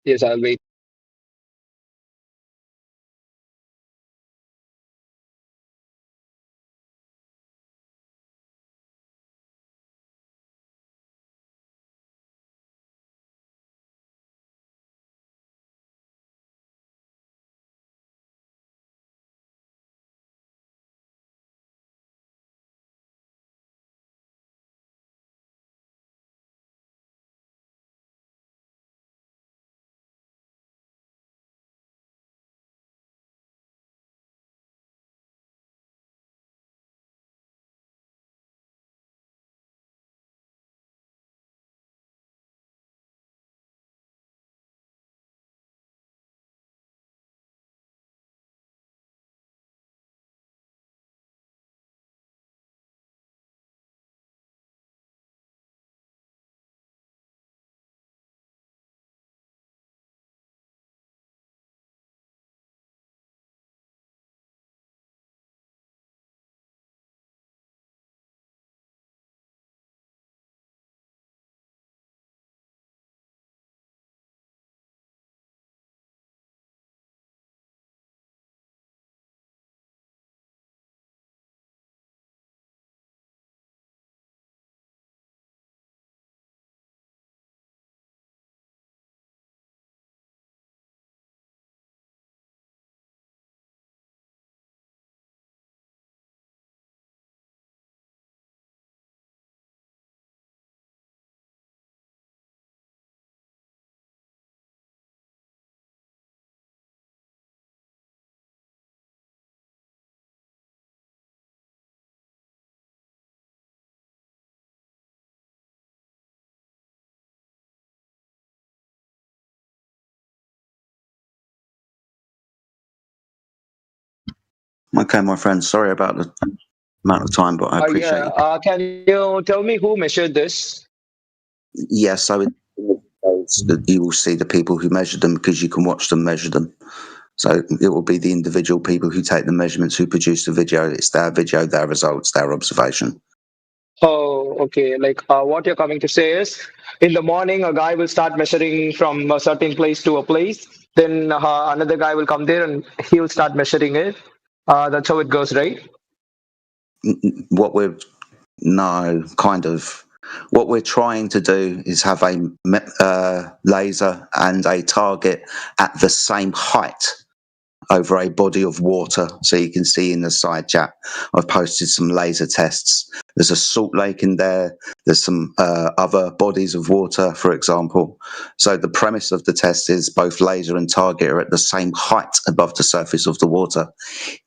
Yes, I'll wait. Okay, my friend, sorry about the amount of time, but I appreciate Yeah. it. Can you tell me who measured this? Yes, so you will see the people who measured them because you can watch them measure them. So it will be the individual people who take the measurements who produce the video. It's their video, their results, their observation. Oh, okay. Like what you're coming to say is, in the morning, a guy will start measuring from a certain place to a place. Then another guy will come there and he'll start measuring it. That's how it goes, right? What we're what we're trying to do is have a laser and a target at the same height over a body of water. So you can see in the side chat, I've posted some laser tests. There's a salt lake in there. There's some other bodies of water, for example. So the premise of the test is both laser and target are at the same height above the surface of the water.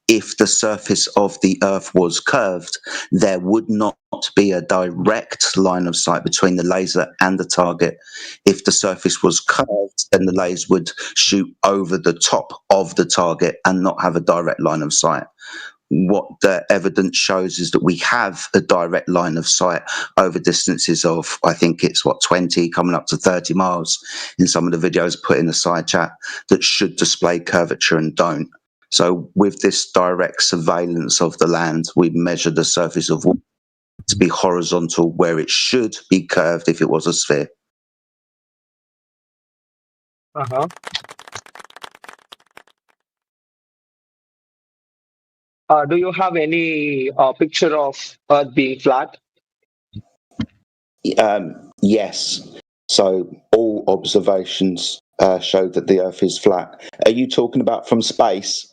If the surface of the Earth was curved, there would not be a direct line of sight between the laser and the target. If the surface was curved, then the laser would shoot over the top of the target and not have a direct line of sight. What the evidence shows is that we have a direct line of sight over distances of, I think it's 20, coming up to 30 miles in some of the videos put in the side chat that should display curvature and don't. So with this direct surveillance of the land, we measure the surface of water to be horizontal where it should be curved if it was a sphere. Uh-huh. Do you have any picture of Earth being flat? Yes. So all observations show that the Earth is flat. Are you talking about from space?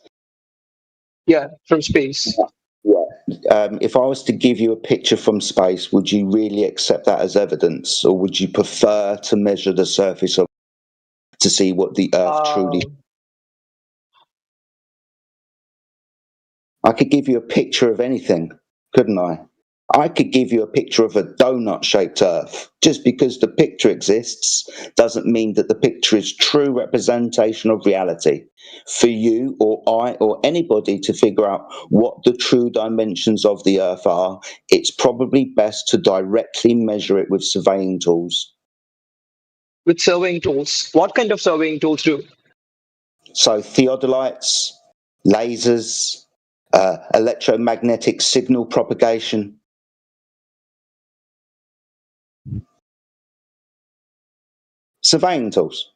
Yeah, from space. Yeah. If I was to give you a picture from space, would you really accept that as evidence, or would you prefer to measure the surface of to see what the Earth truly? I could give you a picture of anything, couldn't I? I could give you a picture of a donut-shaped Earth. Just because the picture exists doesn't mean that the picture is true representation of reality. For you or I or anybody to figure out what the true dimensions of the Earth are, it's probably best to directly measure it with surveying tools. With surveying tools? What kind of surveying tools do? So theodolites, lasers, electromagnetic signal propagation. Surveying tools.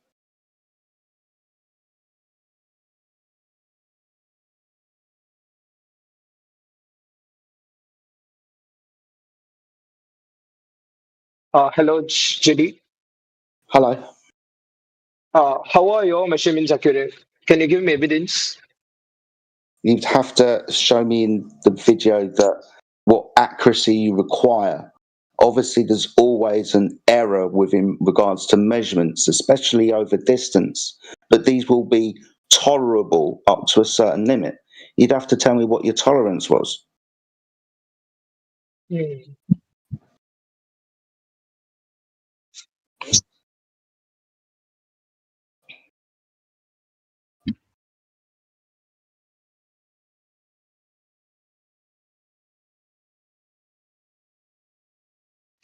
Hello, JD. Hello. How are your measurements accurate? Can you give me evidence? You'd have to show me in the video that what accuracy you require. Obviously, there's always an error within regards to measurements, especially over distance, but these will be tolerable up to a certain limit. You'd have to tell me what your tolerance was.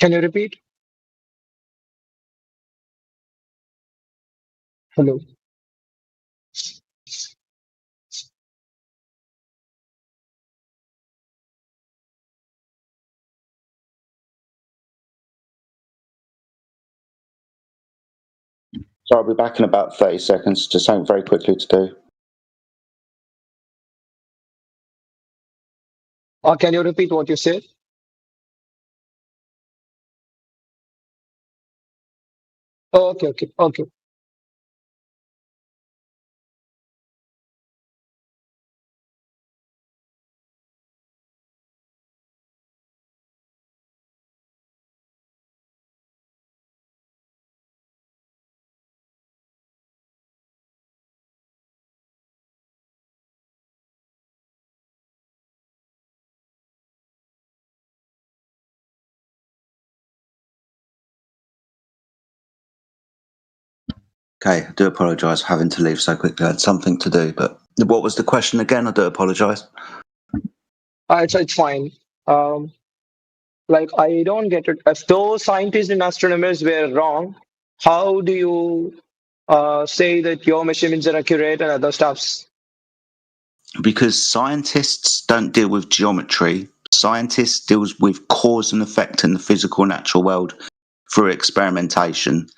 Can you repeat? Hello. So I'll be back in about 30 seconds. Just something very quickly to do. Can you repeat what you said? Oh, okay. Okay, I do apologise for having to leave so quickly. I had something to do, but what was the question again? I do apologise. It's fine. Like, I don't get it. If those scientists and astronomers were wrong, how do you say that your measurements are accurate and other stuffs? Because scientists don't deal with geometry. Scientists deals with cause and effect in the physical natural world through experimentation.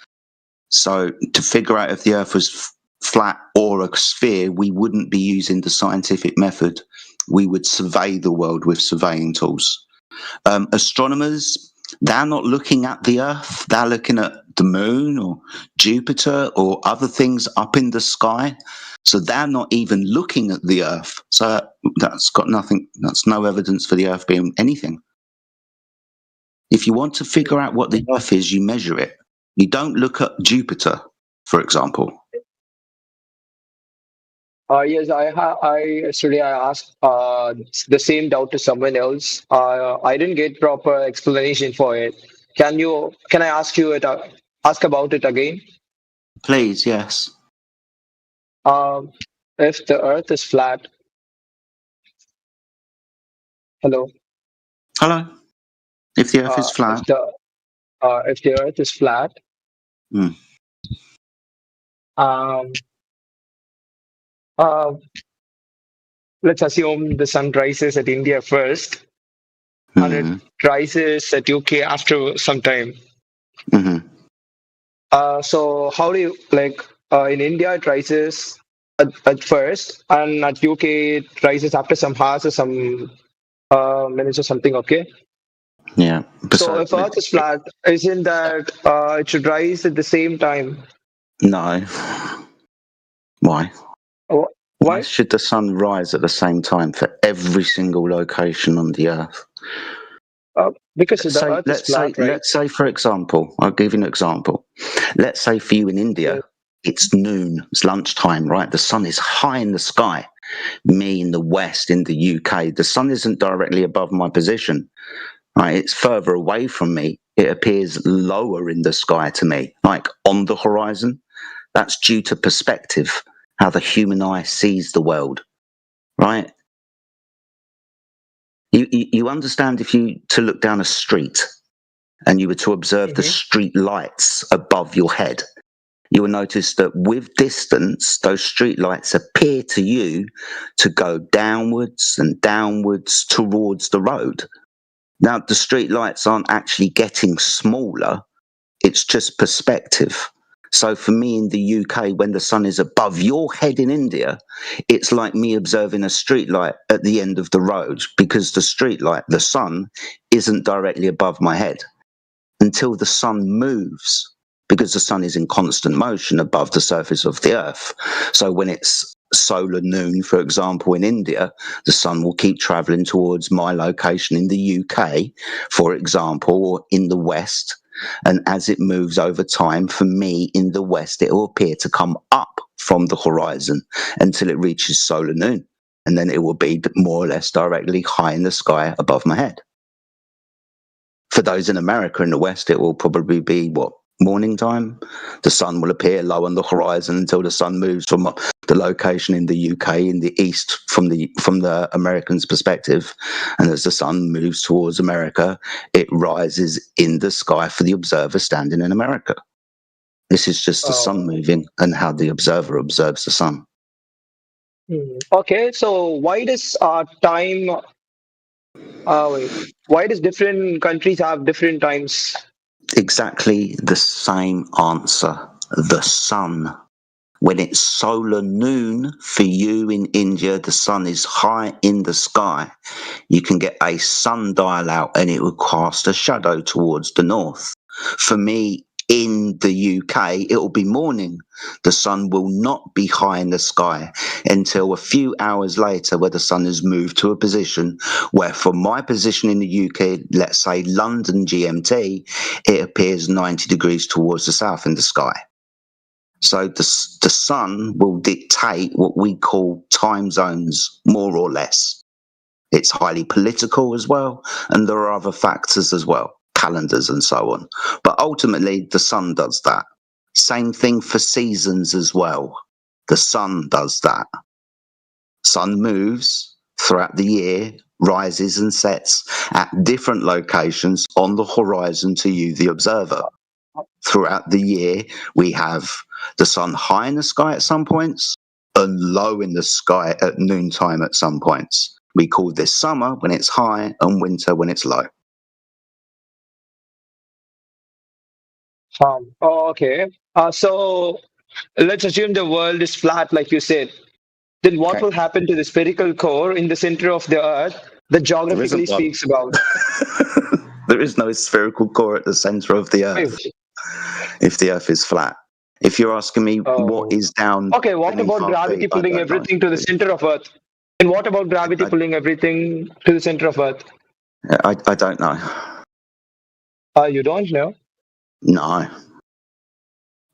So to figure out if the Earth was flat or a sphere, we wouldn't be using the scientific method. We would survey the world with surveying tools. Astronomers, they're not looking at the Earth. They're looking at the moon or Jupiter or other things up in the sky. So they're not even looking at the Earth. So that's got nothing, that's no evidence for the Earth being anything. If you want to figure out what the Earth is, you measure it. You don't look at Jupiter, for example. Yes, yesterday I asked the same doubt to someone else. I didn't get proper explanation for it. Can I ask you ask about it again? Please, yes. If the Earth is flat, hello. Hello. If the Earth is flat. If the Earth is flat, let's assume the sun rises at India first. and it rises at UK after some time. Mm-hmm. So how do you like in India it rises at first, and at UK it rises after some hours or some minutes or something. Okay. Yeah. So if Earth is flat, isn't that it should rise at the same time? No. Why? Why? Why should the sun rise at the same time for every single location on the Earth? Because the Earth is flat, right? Let's say, for example, I'll give you an example. Let's say for you in India, it's noon, it's lunchtime, right? The sun is high in the sky. Me in the West, in the UK, the sun isn't directly above my position, right? It's further away from me. It appears lower in the sky to me, like on the horizon. That's due to perspective, how the human eye sees the world, right? You understand if you to look down a street and you were to observe the street lights above your head, you will notice that with distance, those street lights appear to you to go downwards and downwards towards the road. Now, the street lights aren't actually getting smaller. It's just perspective. So for me in the UK, when the sun is above your head in India, it's like me observing a street light at the end of the road, because the street light, the sun, isn't directly above my head until the sun moves, because the sun is in constant motion above the surface of the earth. So when it's solar noon, for example, in India, the sun will keep traveling towards my location in the UK, for example, or in the West. And as it moves over time, for me in the West, it will appear to come up from the horizon until it reaches solar noon. And then it will be more or less directly high in the sky above my head. For those in America in the West, it will probably be morning time. The sun will appear low on the horizon until the sun moves from the location in the UK in the east from the Americans' perspective. And as the sun moves towards America, it rises in the sky for the observer standing in America. This is just the sun moving and how the observer observes the sun. Okay, so why does time? Why does different countries have different times? Exactly the same answer. The sun. When it's solar noon for you in India, the sun is high in the sky. You can get a sundial out and it will cast a shadow towards the north. For me in the UK, it will be morning. The sun will not be high in the sky until a few hours later, where the sun has moved to a position where, for my position in the UK, let's say London GMT, it appears 90 degrees towards the south in the sky. So the sun will dictate what we call time zones, more or less. It's highly political as well, and there are other factors as well, calendars and so on. But ultimately, the sun does that. Same thing for seasons as well. The sun does that. Sun moves throughout the year, rises and sets at different locations on the horizon to you, the observer. Throughout the year, we have the sun high in the sky at some points and low in the sky at noontime at some points. We call this summer when it's high and winter when it's low. Okay. So let's assume the world is flat, like you said. Then what will happen to the spherical core in the center of the Earth that geographically speaks about? There is no spherical core at the center of the Earth. If the Earth is flat. If you're asking me what is down... Okay, what about gravity pulling everything to the center of Earth? And what about gravity pulling everything to the center of Earth? I don't know. You don't know? No.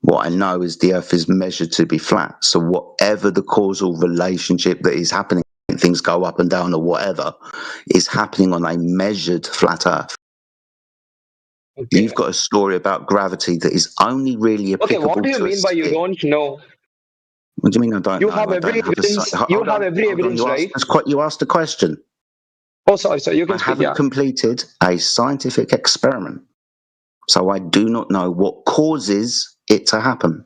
What I know is the Earth is measured to be flat. So whatever the causal relationship that is happening, things go up and down or whatever, is happening on a measured flat Earth. Okay. You've got a story about gravity that is only really applicable to what do you mean by you don't know? What do you mean I don't know? You have every evidence, right? You asked a question. Oh, sorry, you can speak. I haven't completed a scientific experiment. So I do not know what causes it to happen.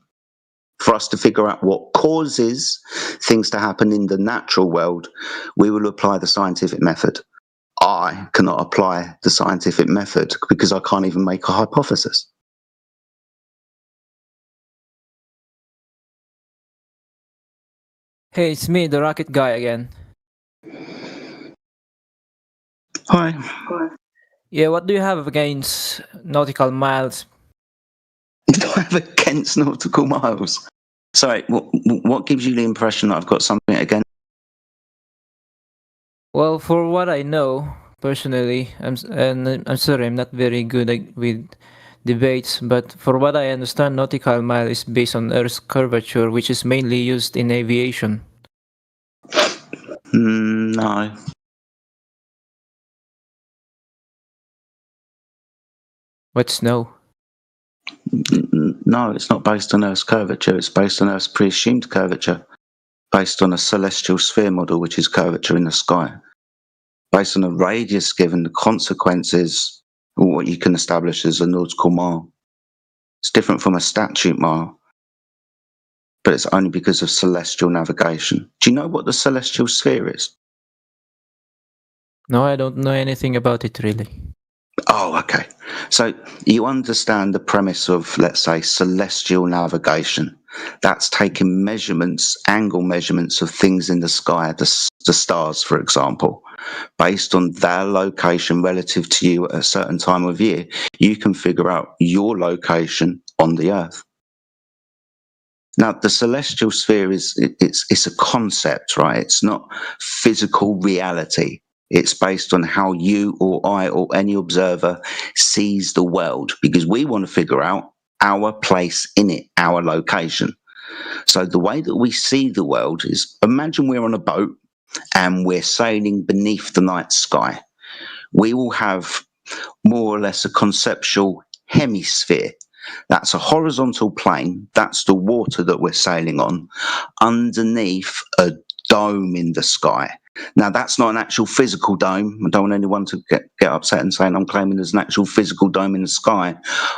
For us to figure out what causes things to happen in the natural world, we will apply the scientific method. I cannot apply the scientific method because I can't even make a hypothesis. Hey, it's me, the rocket guy again. Hi. Yeah, what do you have against nautical miles? Do I have against nautical miles? Sorry, what gives you the impression that I've got something against? Well, for what I know, personally, I'm sorry, I'm not very good with debates, but for what I understand, nautical mile is based on Earth's curvature, which is mainly used in aviation. No. What's no? No, it's not based on Earth's curvature. It's based on Earth's preassumed curvature, based on a celestial sphere model, which is curvature in the sky. Based on a radius given, the consequences, what you can establish as a nautical mile. It's different from a statute mile, but it's only because of celestial navigation. Do you know what the celestial sphere is? No, I don't know anything about it really. Oh, okay. So you understand the premise of, let's say, celestial navigation. That's taking measurements, angle measurements of things in the sky, the stars, for example. Based on their location relative to you at a certain time of year, you can figure out your location on the Earth. Now, the celestial sphere it's a concept, right? It's not physical reality. It's based on how you or I or any observer sees the world, because we want to figure out our place in it, our location. So the way that we see the world is, imagine we're on a boat and we're sailing beneath the night sky. We will have more or less a conceptual hemisphere. That's a horizontal plane. That's the water that we're sailing on, underneath a dome in the sky. Now, that's not an actual physical dome. I don't want anyone to get upset and saying I'm claiming there's an actual physical dome in the sky.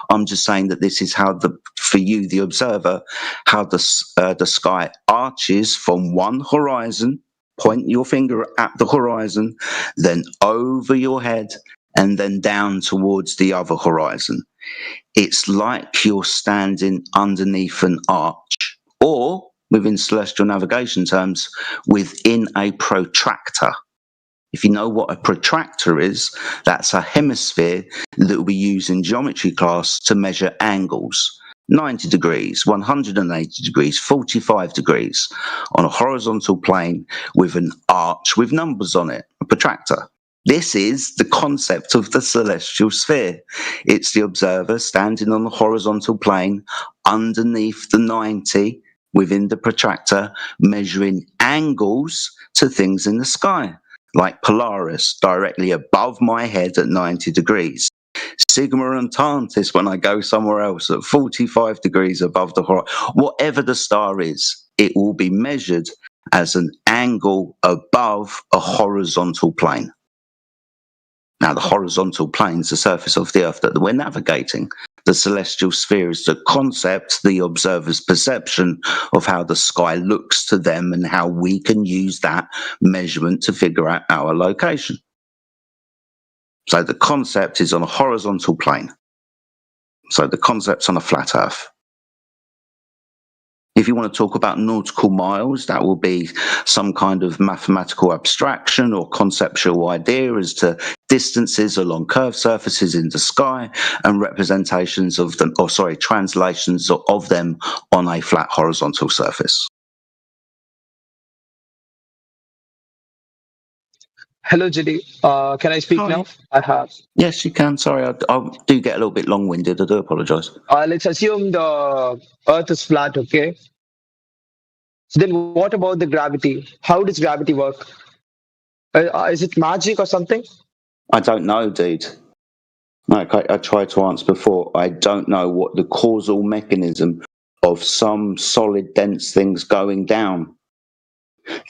I'm just saying that this is how for you, the observer, how the sky arches from one horizon. Point your finger at the horizon, then over your head, and then down towards the other horizon. It's like you're standing underneath an arch, or within celestial navigation terms, within a protractor. If you know what a protractor is, that's a hemisphere that we use in geometry class to measure angles. 90 degrees, 180 degrees, 45 degrees on a horizontal plane with an arch with numbers on it, a protractor. This is the concept of the celestial sphere. It's the observer standing on the horizontal plane underneath the 90 within the protractor, measuring angles to things in the sky, like Polaris directly above my head at 90 degrees. Sigma Antantis when I go somewhere else at 45 degrees above the horizon. Whatever the star is, it will be measured as an angle above a horizontal plane. Now, the horizontal plane is the surface of the Earth that we're navigating. The celestial sphere is the concept, the observer's perception of how the sky looks to them and how we can use that measurement to figure out our location. So the concept is on a horizontal plane. So the concept's on a flat Earth. If you want to talk about nautical miles, that will be some kind of mathematical abstraction or conceptual idea as to distances along curved surfaces in the sky and representations of them, translations of them on a flat horizontal surface. Hello, JD. Can I speak now? I have. Yes, you can. Sorry, I do get a little bit long-winded. I do apologize. Let's assume the Earth is flat, okay? So then what about the gravity? How does gravity work? Is it magic or something? I don't know, dude. Like I tried to answer before, I don't know what the causal mechanism of some solid, dense things going down.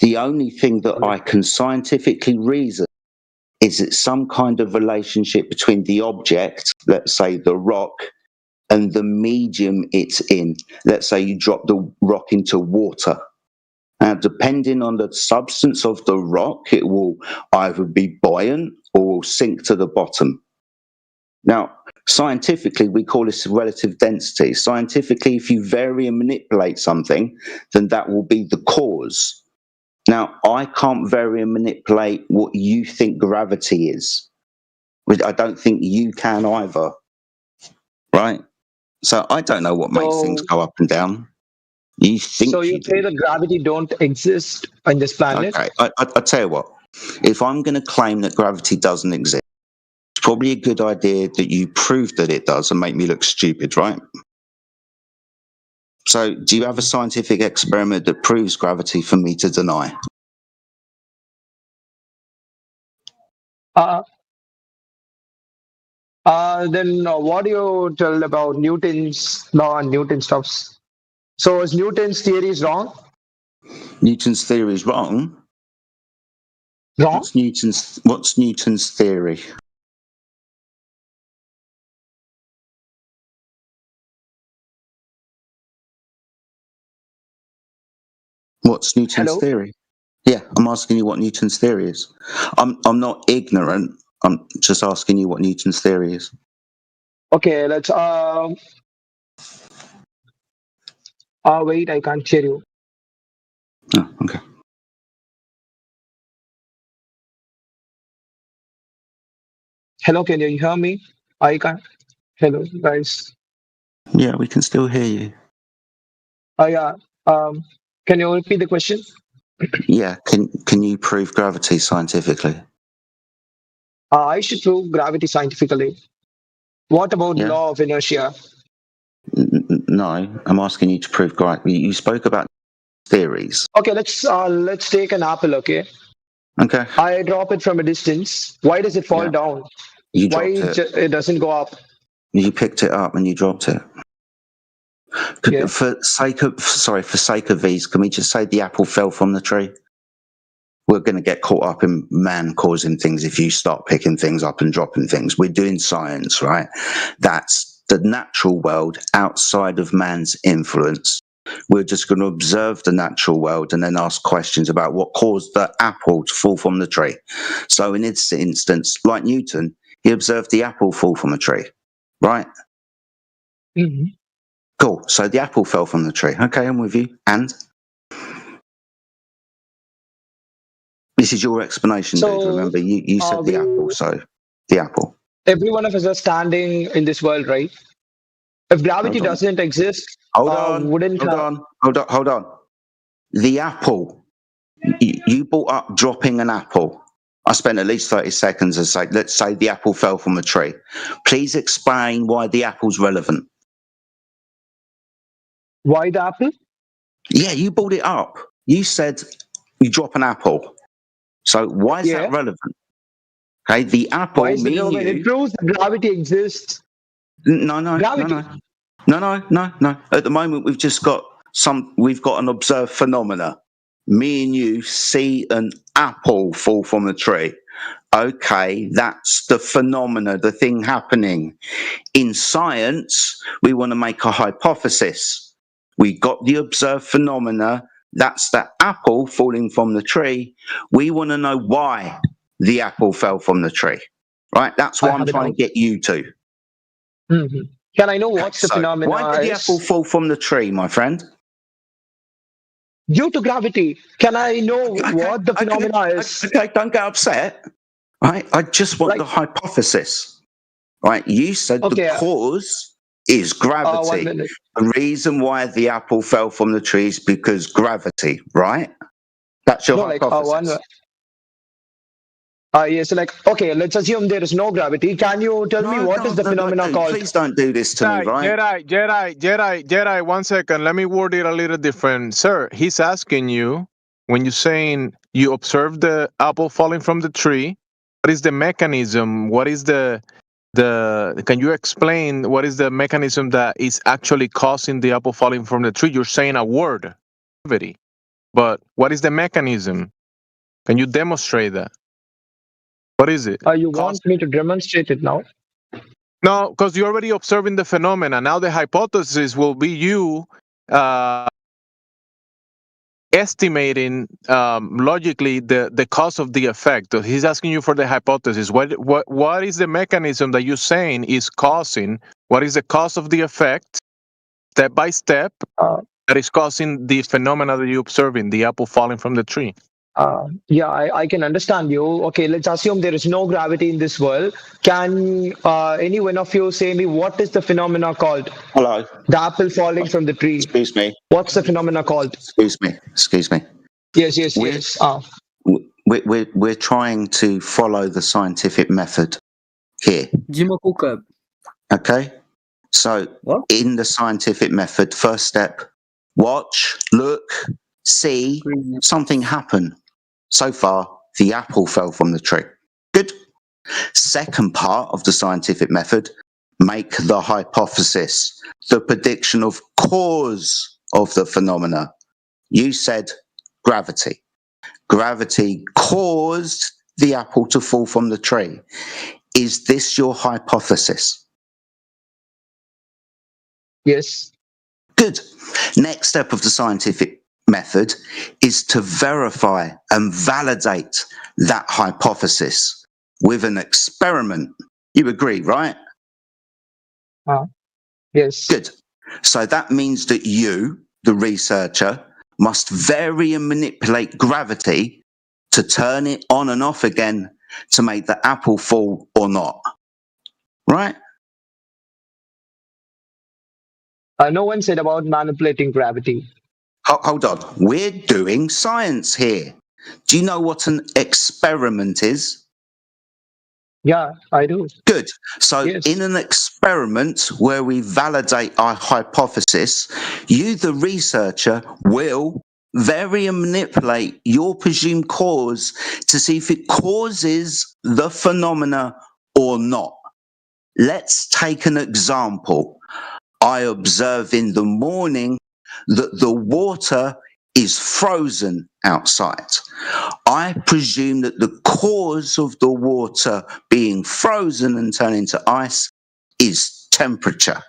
The only thing that I can scientifically reason is it's some kind of relationship between the object, let's say the rock, and the medium it's in. Let's say you drop the rock into water. Depending on the substance of the rock, it will either be buoyant or will sink to the bottom. Now, scientifically, we call this relative density. Scientifically, if you vary and manipulate something, then that will be the cause. Now, I can't vary and manipulate what you think gravity is. I don't think you can either, right? So I don't know what makes things go up and down. You think So you say that gravity don't exist on this planet? Okay, I tell you what. If I'm going to claim that gravity doesn't exist, it's probably a good idea that you prove that it does and make me look stupid, right? So, do you have a scientific experiment that proves gravity for me to deny? Then what do you tell about Newton's law and Newton stuffs? So is Newton's theory is wrong? Newton's theory is wrong. Wrong? What's Newton's theory? What's Newton's theory? Yeah, I'm asking you what Newton's theory is. I'm not ignorant. I'm just asking you what Newton's theory is. Okay, let's wait, I can't hear you. Oh, okay. Hello, can you hear me? I can't. Hello, guys. Yeah, we can still hear you. Yeah. Can you repeat the question? Yeah, can you prove gravity scientifically? I should prove gravity scientifically. What about law of inertia? No, I'm asking you to prove gravity. You spoke about theories. Okay, let's take an apple. Okay. Okay. I drop it from a distance. Why does it fall down? You Why dropped it. it doesn't go up? You picked it up and you dropped it. For sake of these, can we just say the apple fell from the tree? We're going to get caught up in man causing things if you start picking things up and dropping things. We're doing science, right? That's the natural world outside of man's influence. We're just going to observe the natural world and then ask questions about what caused the apple to fall from the tree. So in this instance, like Newton, he observed the apple fall from a tree, right? Mm-hmm. Cool. So the apple fell from the tree. Okay, I'm with you. And this is your explanation, dude. Remember, you said the apple, so the apple. Every one of us are standing in this world, right? If gravity doesn't exist, hold on. The apple. You brought up dropping an apple. I spent at least 30 seconds and let's say the apple fell from a tree. Please explain why the apple's relevant. Why the apple? Yeah, you brought it up. You said you drop an apple. So why is that relevant? Okay, the apple. Why is it relevant? It proves that gravity exists. No. Gravity. No. At the moment, we've got an observed phenomena. Me and you see an apple fall from a tree. Okay, that's the phenomena, the thing happening. In science, we want to make a hypothesis. We got the observed phenomena. That's the apple falling from the tree. We want to know why the apple fell from the tree. Right? That's what I'm trying to get you to. Mm-hmm. Can I know what's the phenomena? Why did the apple fall from the tree, my friend? Due to gravity. Can I know what the phenomena is? Okay, don't get upset. Right? I just want the hypothesis. Right? You said the cause is gravity. The reason why the apple fell from the tree is because gravity, right? That's your hypothesis. Yes, okay, let's assume there is no gravity. Can you tell me what is the phenomena called? Please don't do this to me, right? Jedi, 1 second. Let me word it a little different. Sir, he's asking you, when you're saying you observed the apple falling from the tree, what is the mechanism? What is can you explain what is the mechanism that is actually causing the apple falling from the tree? You're saying a word, gravity. But what is the mechanism? Can you demonstrate that? What is it? You want me to demonstrate it now? No, because you're already observing the phenomena. Now the hypothesis will be you estimating logically the cause of the effect. He's asking you for the hypothesis. What is the mechanism that you're saying is causing? What is the cause of the effect, step by step, that is causing the phenomena that you're observing, the apple falling from the tree? Yeah, I can understand you. Okay, let's assume there is no gravity in this world. Can any one of you say me what is the phenomena called? Hello. The apple falling from the tree. Excuse me. What's the phenomena called? Excuse me. Excuse me. Yes. We're trying to follow the scientific method here. Okay? So, in the scientific method, first step, watch, look, see something happen. So far, the apple fell from the tree. Good. Second part of the scientific method, make the hypothesis, the prediction of cause of the phenomena. You said gravity. Gravity caused the apple to fall from the tree. Is this your hypothesis? Yes. Good. Next step of the scientific method is to verify and validate that hypothesis with an experiment. You agree, right? Yes. Good. So that means that you, the researcher, must vary and manipulate gravity to turn it on and off again to make the apple fall or not. Right? No one said about manipulating gravity. Hold on. We're doing science here. Do you know what an experiment is? Yeah, I do. Good. So in an experiment where we validate our hypothesis, you, the researcher, will vary and manipulate your presumed cause to see if it causes the phenomena or not. Let's take an example. I observe in the morning that the water is frozen outside. I presume that the cause of the water being frozen and turning to ice is temperature.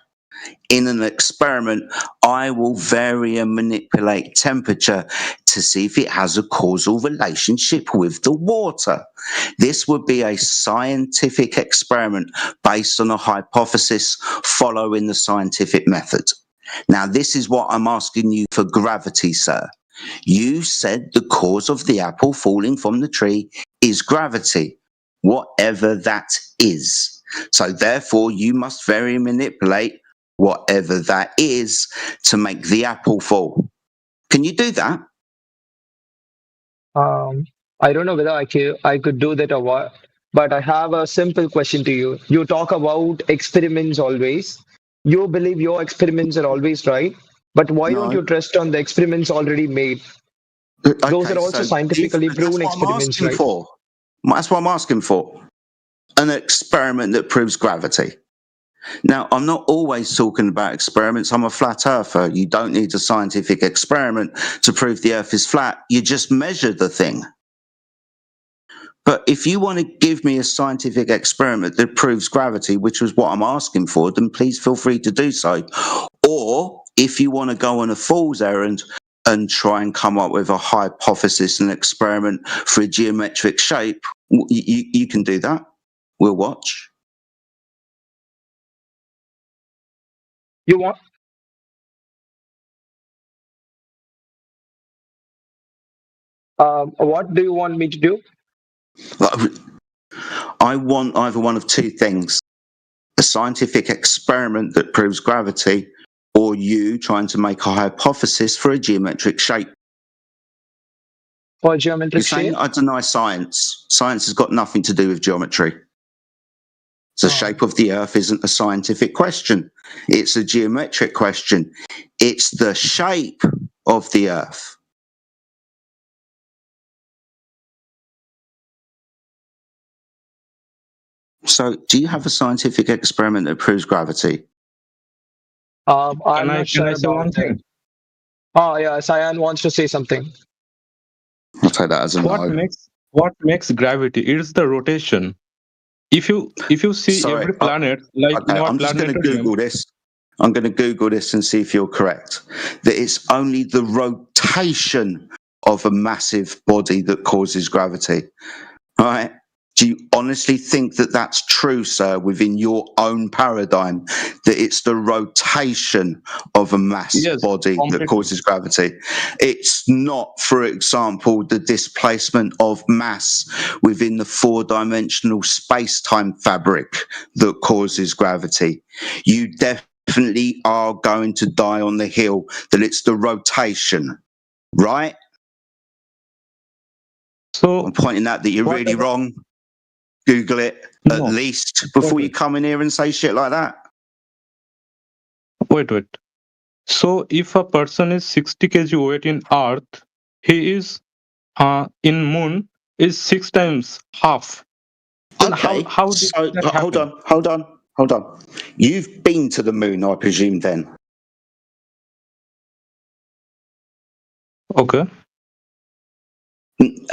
In an experiment, I will vary and manipulate temperature to see if it has a causal relationship with the water. This would be a scientific experiment based on a hypothesis following the scientific method. Now, this is what I'm asking you for gravity, sir. You said the cause of the apple falling from the tree is gravity, whatever that is. So therefore, you must vary and manipulate whatever that is to make the apple fall. Can you do that? I don't know whether I could do that or what, but I have a simple question to you. You talk about experiments always. You believe your experiments are always right, but why don't you trust on the experiments already made? Those are also scientifically proven experiments, right? That's what I'm asking for. An experiment that proves gravity. Now, I'm not always talking about experiments. I'm a flat earther. You don't need a scientific experiment to prove the earth is flat. You just measure the thing. But if you want to give me a scientific experiment that proves gravity, which was what I'm asking for, then please feel free to do so. Or if you want to go on a fool's errand and try and come up with a hypothesis and experiment for a geometric shape, you can do that. We'll watch. You want? What do you want me to do? I want either one of two things. A scientific experiment that proves gravity, or you trying to make a hypothesis for a geometric shape. For a geometric shape? I deny science. Science has got nothing to do with geometry. The shape of the earth isn't a scientific question. It's a geometric question. It's the shape of the earth. So, do you have a scientific experiment that proves gravity? I'm not sure about one thing. Oh yeah, Cyan wants to say something. I'll take that as a what no. makes gravity? It's the rotation. If you see every planet, like okay, in our I'm just going to planetarium, Google this. I'm going to Google this and see if you're correct, that it's only the rotation of a massive body that causes gravity. All right. Do you honestly think that that's true, sir, within your own paradigm, that it's the rotation of a mass body that causes gravity? It's not, for example, the displacement of mass within the four-dimensional space-time fabric that causes gravity. You definitely are going to die on the hill that it's the rotation, right? So I'm pointing out that you're really wrong. Google it at least before you come in here and say shit like that. Wait. So if a person is 60 kg weight in Earth, he is in Moon is 6 times half. Then Okay. how did So that happen? hold on. You've been to the moon, I presume, then. Okay.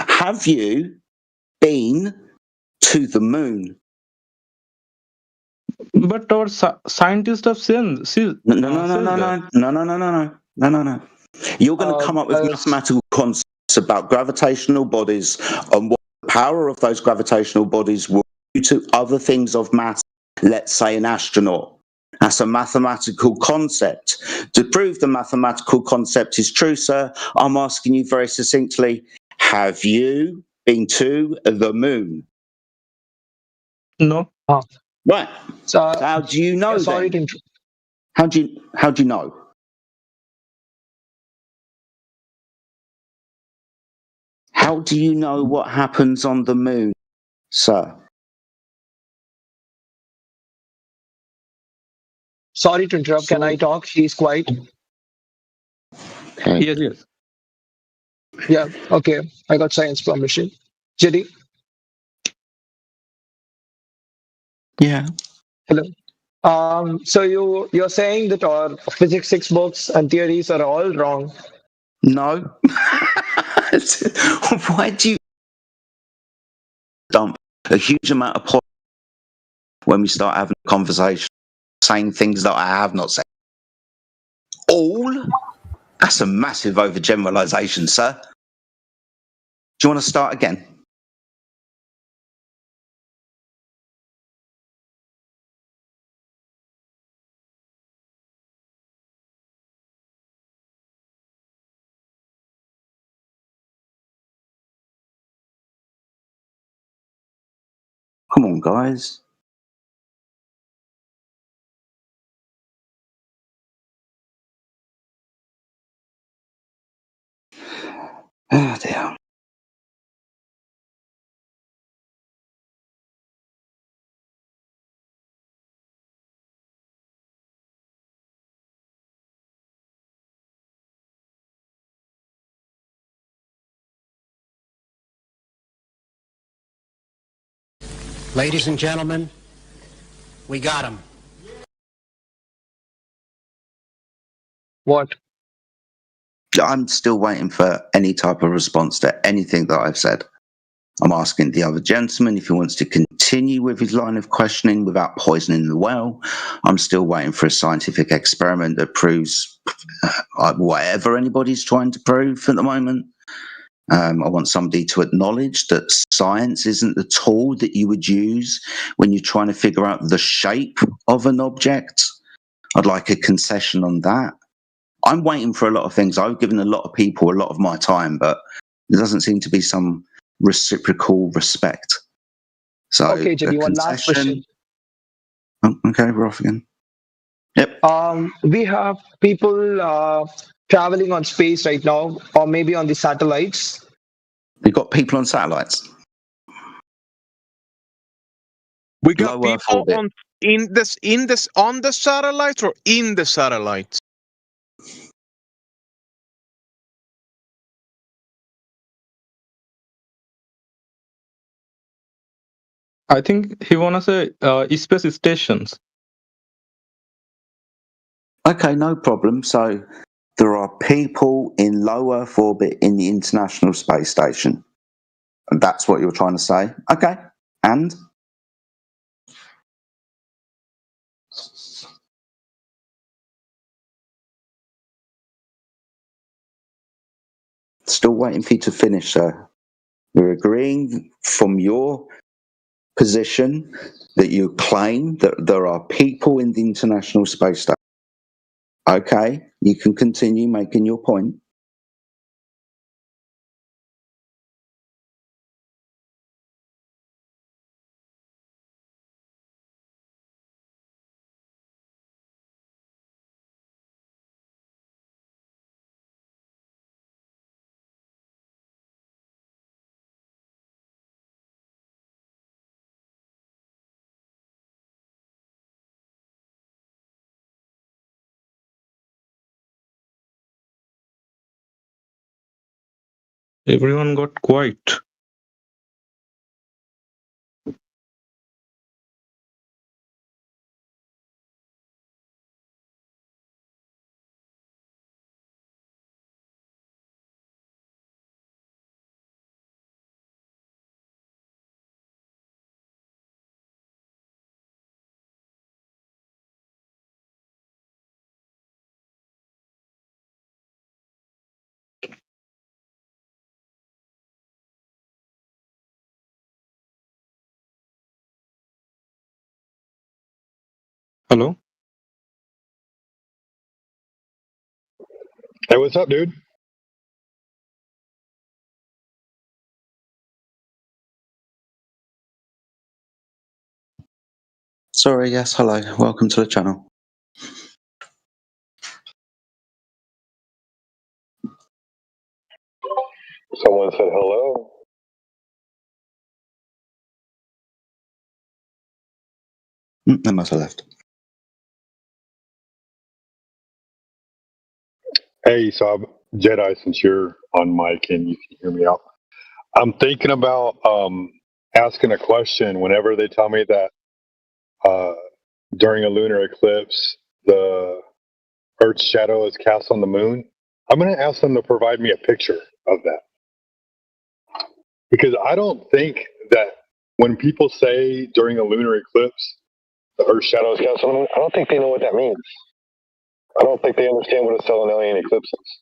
Have you been to the moon? But our scientists have said No. You're going to come up with mathematical concepts about gravitational bodies and what the power of those gravitational bodies will do to other things of mass, let's say an astronaut. That's a mathematical concept. To prove the mathematical concept is true, sir, I'm asking you very succinctly, have you been to the moon? No. Right. So how do you know then? How do you know? How do you know what happens on the moon, sir? Sorry to interrupt. Can I talk? He's quiet. Okay. Yes. Yeah. Okay. I got science permission. JD. Yeah. Hello. So you're saying that our physics textbooks and theories are all wrong? No. Why do you dump a huge amount of when we start having a conversation, saying things that I have not said? All? That's a massive overgeneralization, sir. Do you want to start again? Come on, guys. Oh, dear. Ladies and gentlemen, we got him. What? I'm still waiting for any type of response to anything that I've said. I'm asking the other gentleman if he wants to continue with his line of questioning without poisoning the well. I'm still waiting for a scientific experiment that proves whatever anybody's trying to prove at the moment. I want somebody to acknowledge that science isn't the tool that you would use when you're trying to figure out the shape of an object. I'd like a concession on that. I'm waiting for a lot of things. I've given a lot of people a lot of my time, but there doesn't seem to be some reciprocal respect. So, okay, JD, one last question. Oh, okay, we're off again. Yep. We have people traveling on space right now, or maybe on the satellites. We've got people on satellites. We got Low Earth people orbit. on the satellites or in the satellites. I think he wanna say space stations. Okay, no problem. So there are people in low Earth orbit in the International Space Station. And that's what you're trying to say? Okay. And? Still waiting for you to finish, sir. We're agreeing from your position that you claim that there are people in the International Space Station. Okay, you can continue making your point. Everyone got quiet. Hello? Hey, what's up, dude? Sorry, yes, hello. Welcome to the channel. Someone said hello. They must have left. Hey, so I'm Jedi, since you're on mic and you can hear me out. I'm thinking about asking a question whenever they tell me that during a lunar eclipse, the Earth's shadow is cast on the moon. I'm going to ask them to provide me a picture of that. Because I don't think that when people say during a lunar eclipse, the Earth's shadow is cast on the moon, I don't think they know what that means. I don't think they understand what a solennelian eclipse is.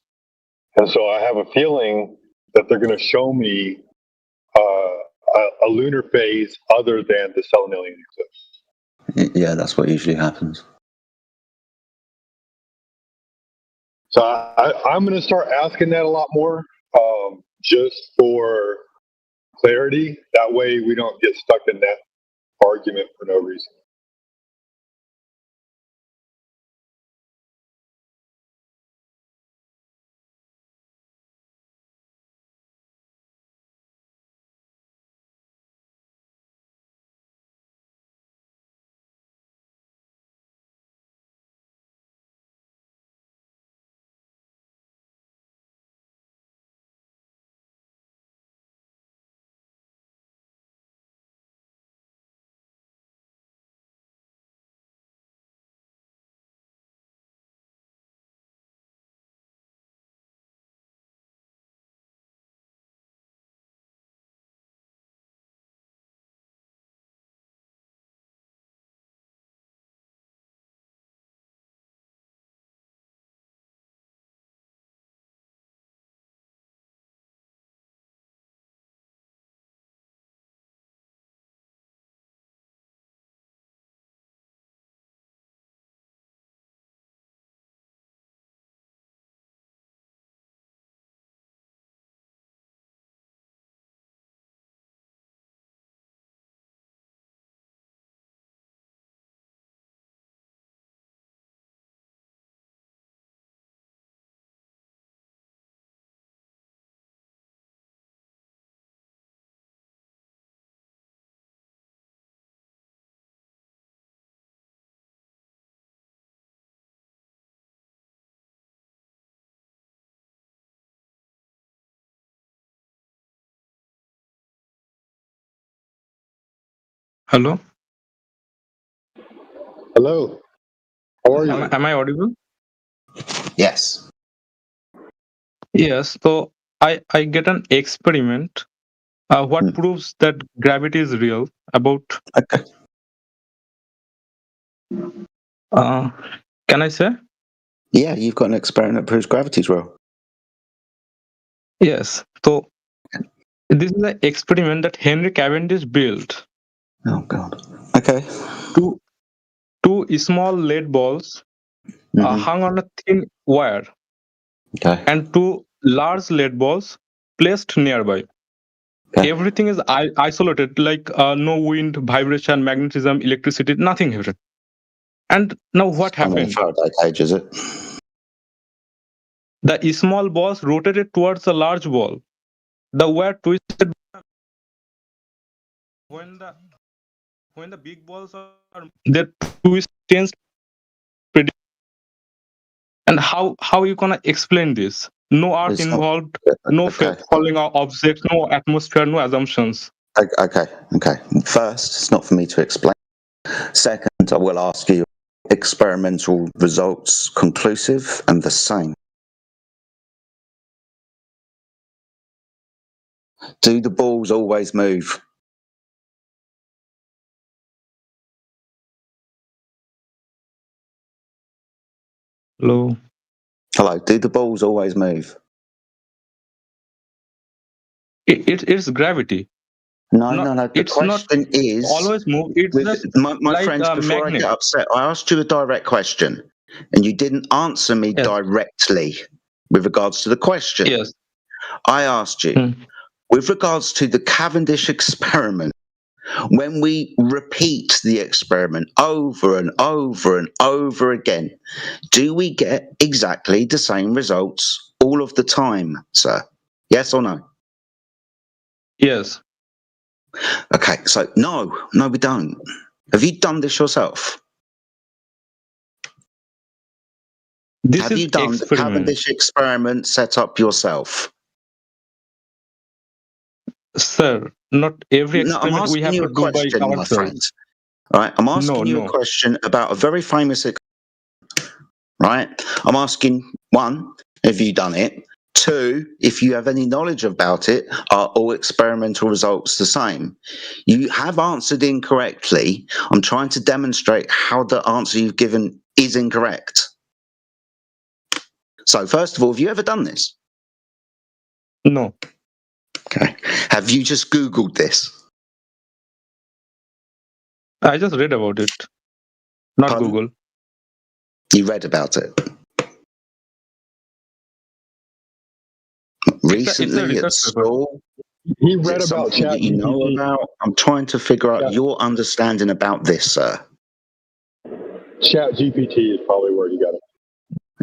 And so I have a feeling that they're going to show me a lunar phase other than the solennelian eclipse. Yeah, that's what usually happens. So I'm going to start asking that a lot more, just for clarity. That way we don't get stuck in that argument for no reason. Hello? Hello. How are you? Am I audible? Yes. Yes. So I get an experiment. What proves that gravity is real? About. Okay. Can I say? Yeah, you've got an experiment that proves gravity's real. Yes. So this is an experiment that Henry Cavendish built. Oh God. Okay. Two small lead balls hung on a thin wire, Okay. and two large lead balls placed nearby. Okay. Everything is isolated, like no wind, vibration, magnetism, electricity, nothing here. And now what I'm in a happened? Faraday cage, is it? The small balls rotated towards the large ball. The wire twisted. When the big balls are, their twist tends. And how you gonna explain this? No earth It's not. involved, no Okay. falling objects, no atmosphere, no assumptions. Okay. First, it's not for me to explain. Second, I will ask you, experimental results conclusive and the same? Do the balls always move? Hello. Hello. Do the balls always move? It's gravity. No. The It's question is always move. It's just my like friends. a Before magnet. I get upset, I asked you a direct question, and you didn't answer me directly with regards to the question. Yes. I asked you with regards to the Cavendish experiment. When we repeat the experiment over and over and over again, do we get exactly the same results all of the time, sir? Yes or no? Yes. Okay, so no, we don't. Have you done this yourself? This Have is you done the experiment. Cavendish experiment set up yourself? Sir, not every No, I'm experiment we asking have you to a do by question, my ourselves. friend. All right, I'm asking you a No. question about a very famous. Right, I'm asking one, have you done it? Two, if you have any knowledge about it, are all experimental results the same? You have answered incorrectly. I'm trying to demonstrate how the answer you've given is incorrect. So, first of all, have you ever done this? No. Okay. Have you just Googled this? I just read about it. Not Pardon? Google. You read about it? Recently at school? He Is read it about something that you know ChatGPT. about? I'm trying to figure out your understanding about this, sir. ChatGPT is probably where he got it.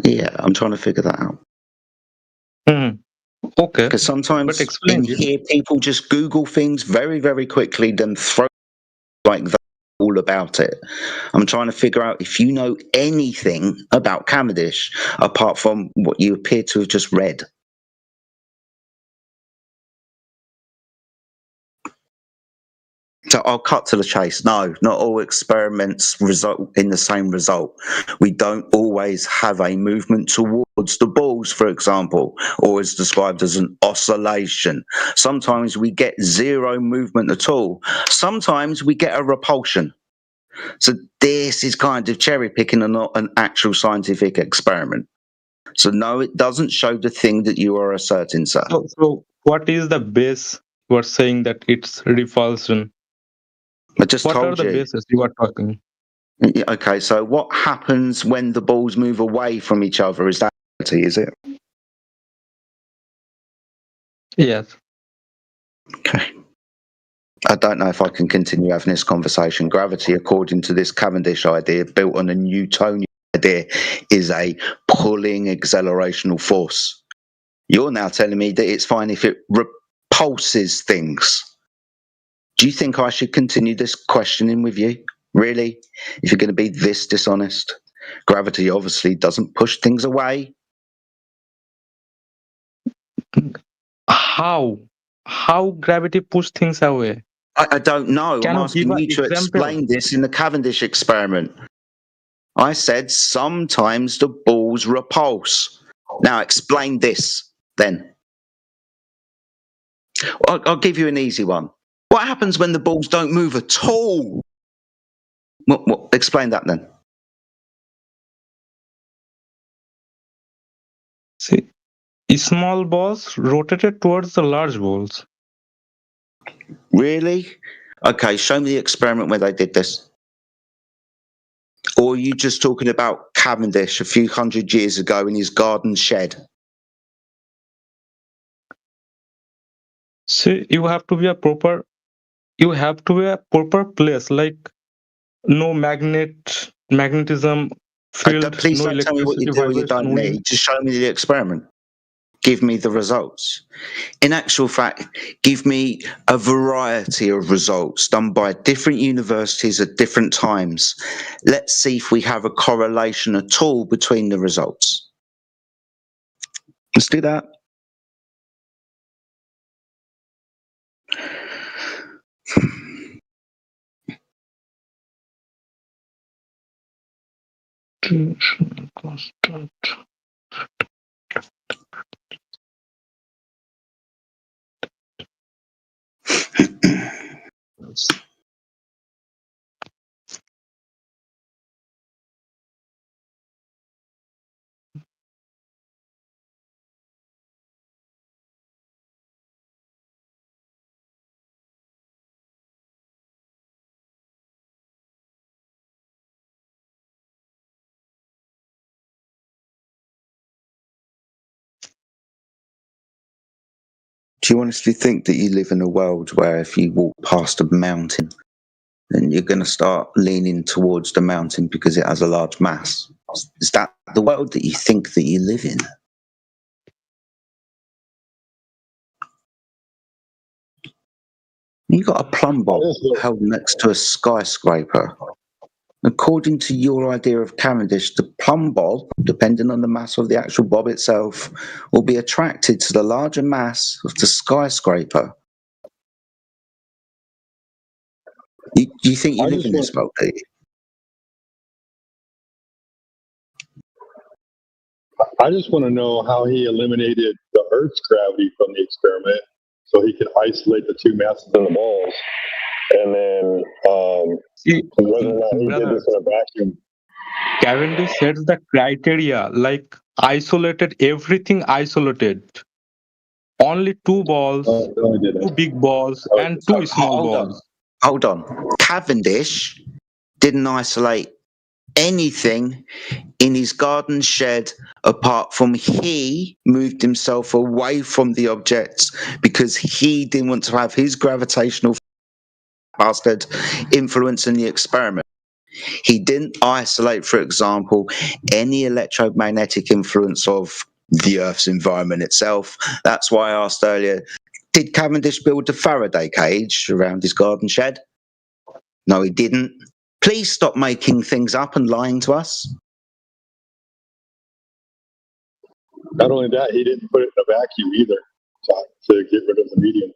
Yeah, I'm trying to figure that out. Okay. Because sometimes in here, people just Google things very, very quickly, then throw like that all about it. I'm trying to figure out if you know anything about Cavendish apart from what you appear to have just read. So I'll cut to the chase. No, not all experiments result in the same result. We don't always have a movement towards the balls, for example, or is described as an oscillation. Sometimes we get zero movement at all. Sometimes we get a repulsion. So this is kind of cherry picking and not an actual scientific experiment. So no, it doesn't show the thing that you are asserting, sir. So what is the base you are saying that it's repulsion? I just What are told the you. bases you are talking? Okay, so what happens when the balls move away from each other? Is that reality, is it? Yes. Okay. I don't know if I can continue having this conversation. Gravity, according to this Cavendish idea, built on a Newtonian idea, is a pulling accelerational force. You're now telling me that it's fine if it repulses things. Do you think I should continue this questioning with you? Really? If you're going to be this dishonest? Gravity obviously doesn't push things away. How gravity push things away? I don't know. Can I'm you asking give an you to example? explain this in the Cavendish experiment. I said sometimes the balls repulse. Now explain this then. I'll give you an easy one. What happens when the balls don't move at all? Explain that then. See, Small balls rotated towards the large balls. Really? Okay, show me the experiment where they did this. Or are you just talking about Cavendish a few hundred years ago in his garden shed? See, you have to be a proper place, like no magnetism field, Please no don't tell me what you electricity, do or you vibration, don't wind. need. Just show me the experiment. Give me the results. In actual fact, give me a variety of results done by different universities at different times. Let's see if we have a correlation at all between the results. Let's do that. Constant. Do you honestly think that you live in a world where if you walk past a mountain, then you're going to start leaning towards the mountain because it has a large mass? Is that the world that you think that you live in? You got a plumb bob held next to a skyscraper. According to your idea of Cavendish, the plumb bob, depending on the mass of the actual bob itself, will be attracted to the larger mass of the skyscraper. You think you live in this world, do you? I just want to know how he eliminated the Earth's gravity from the experiment so he could isolate the two masses in the balls. And then whether or not he did this in a vacuum. Cavendish sets the criteria, like isolated, everything isolated. Only two balls, two big balls, and two small balls. Hold on. Cavendish didn't isolate anything in his garden shed apart from he moved himself away from the objects because he didn't want to have his gravitational bastard influence in the experiment. He didn't isolate, for example, any electromagnetic influence of the Earth's environment itself. That's why I asked earlier, did Cavendish build a Faraday cage around his garden shed? No, he didn't. Please stop making things up and lying to us. Not only that, he didn't put it in a vacuum either to get rid of the medium.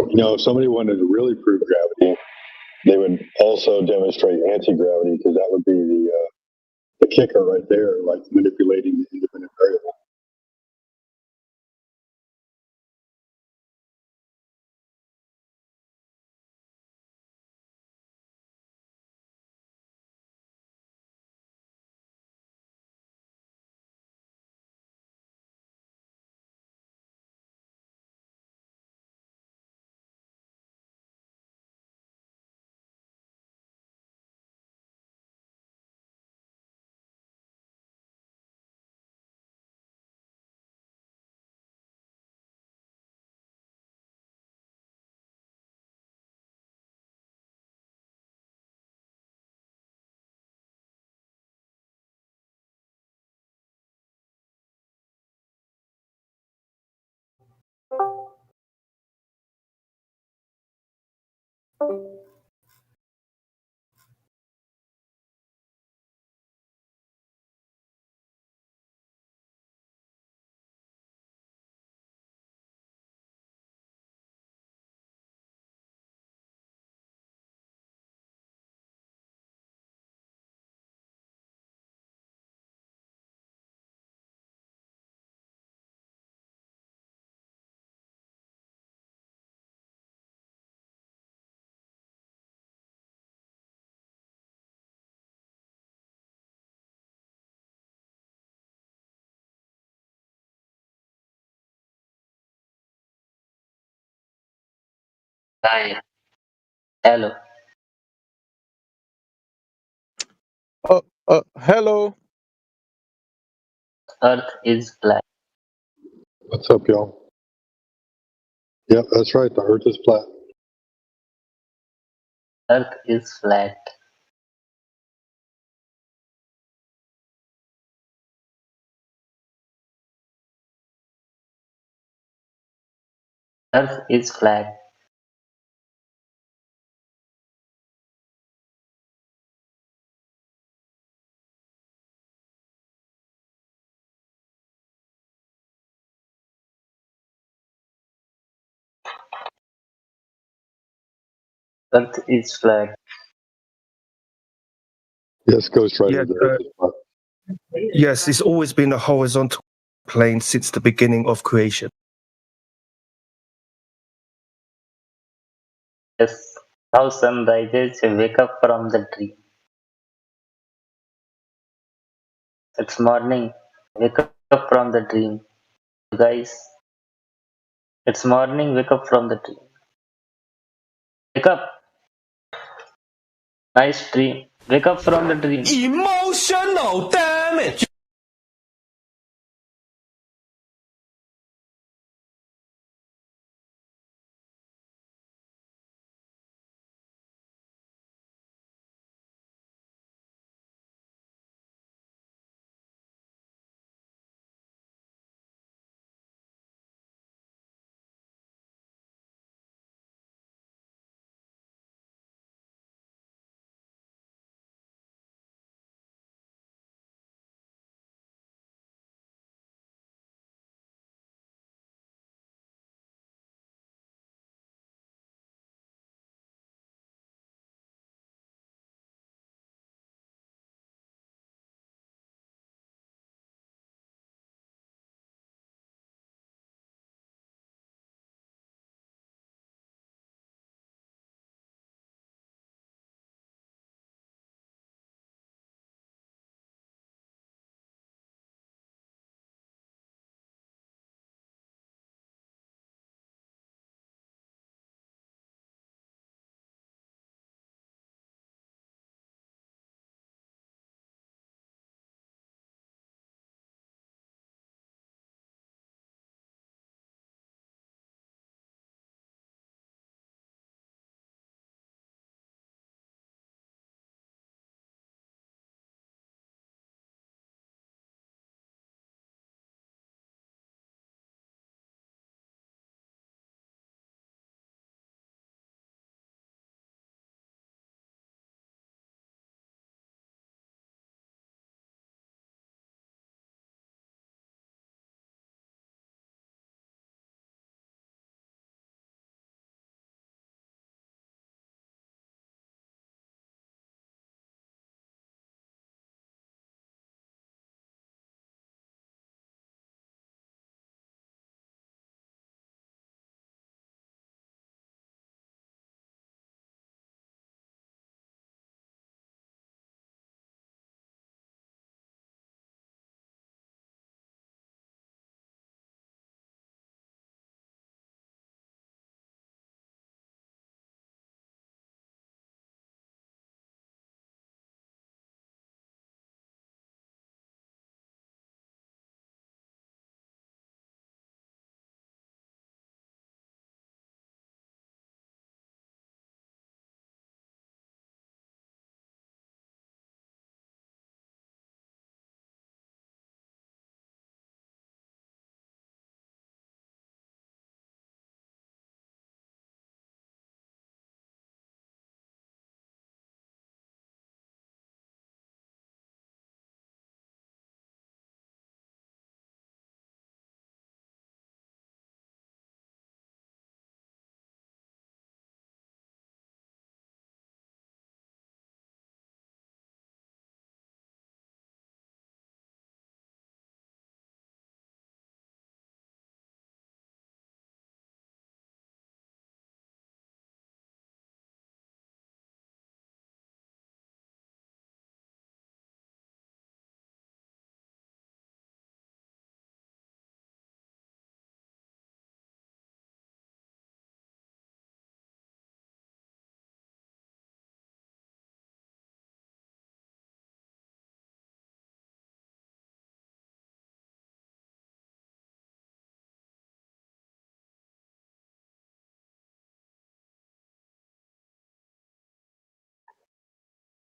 You know, if somebody wanted to really prove gravity, they would also demonstrate anti-gravity because that would be the kicker right there, like manipulating the independent variable. Hi. Hello. Hello. Earth is flat. What's up, y'all? Yep, that's right. The Earth is flat. Earth is flat. Earth is flat. Earth is flat. Yes, Ghost Rider. Yes, The Earth is flat. yes, it's always been a horizontal plane since the beginning of creation. Yes. How sun rises, you wake up from the dream. It's morning. Wake up from the dream. You guys. It's morning. Wake up from the dream. Wake up. Nice dream. Wake up from the dream. Emotional damage.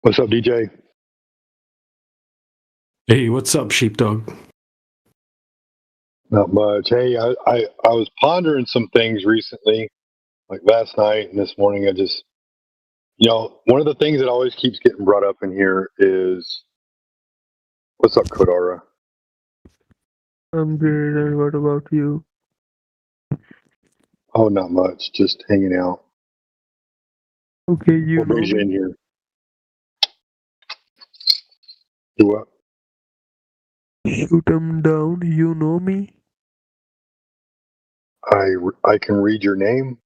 What's up, DJ? Hey, what's up, sheepdog? Not much. Hey, I was pondering some things recently, like last night and this morning. I just, one of the things that always keeps getting brought up in here is, what's up, Kodara? I'm good, and what about you? Oh, not much. Just hanging out. Okay, you What know brings you me. in here? Do what? Shoot 'em down, you know me. I can read your name.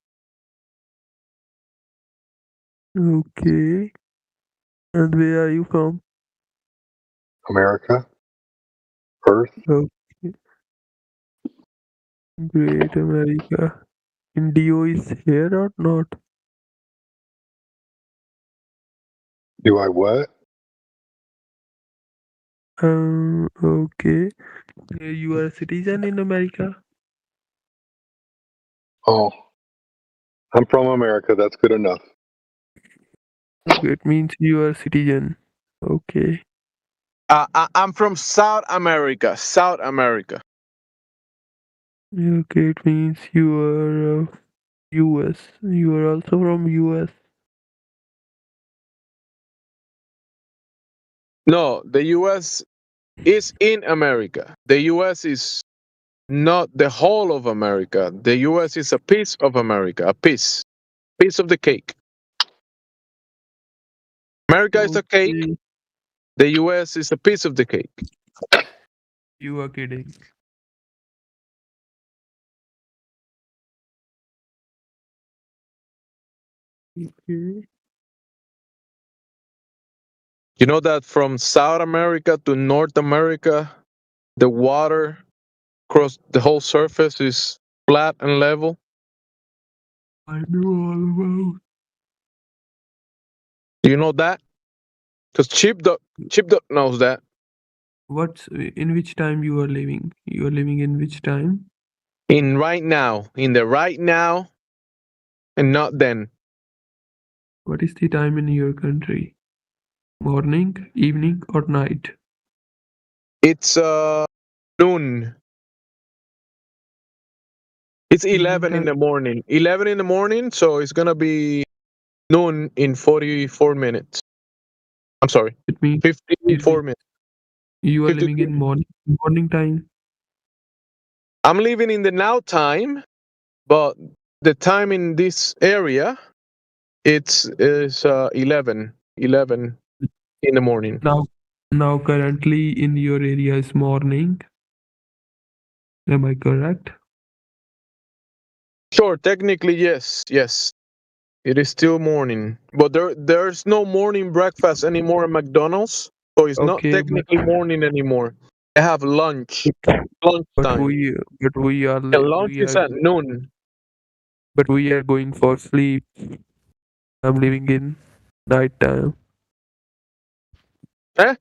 Okay. And where are you from? America. Earth. Okay. Great America. Indio is here or not? Do I what? Okay. You are a citizen in America? Oh, I'm from America. That's good enough. Okay, it means you are a citizen. Okay. I'm from South America. South America. Okay, it means you are US. You are also from US. No, the U.S. is in America. The U.S. is not the whole of America. The U.S. is a piece of America, a piece of the cake. America is a cake. The U.S. is a piece of the cake. You are kidding. Okay. You know that from South America to North America, the water across the whole surface is flat and level? I know all about. Do you know that? Because Chip Duck knows that. In which time you are living? You are living in which time? In right now, in the right now, and not then. What is the time in your country? Morning, evening, or night? It's noon. It's 11 in the morning. 11 in the morning, so it's gonna be noon in 44 minutes. I'm sorry, It means 54 minutes. you are 52 living in morning time. I'm living in the now time, but the time in this area, is 11 in the morning. Now currently in your area is morning. Am I correct? Sure, technically yes. It is still morning, but there's no morning breakfast anymore at McDonald's, so it's not Okay, technically morning anymore. I have lunch, but lunchtime, we are and lunch is at noon. but we are going for sleep. I'm living in night time. Eh?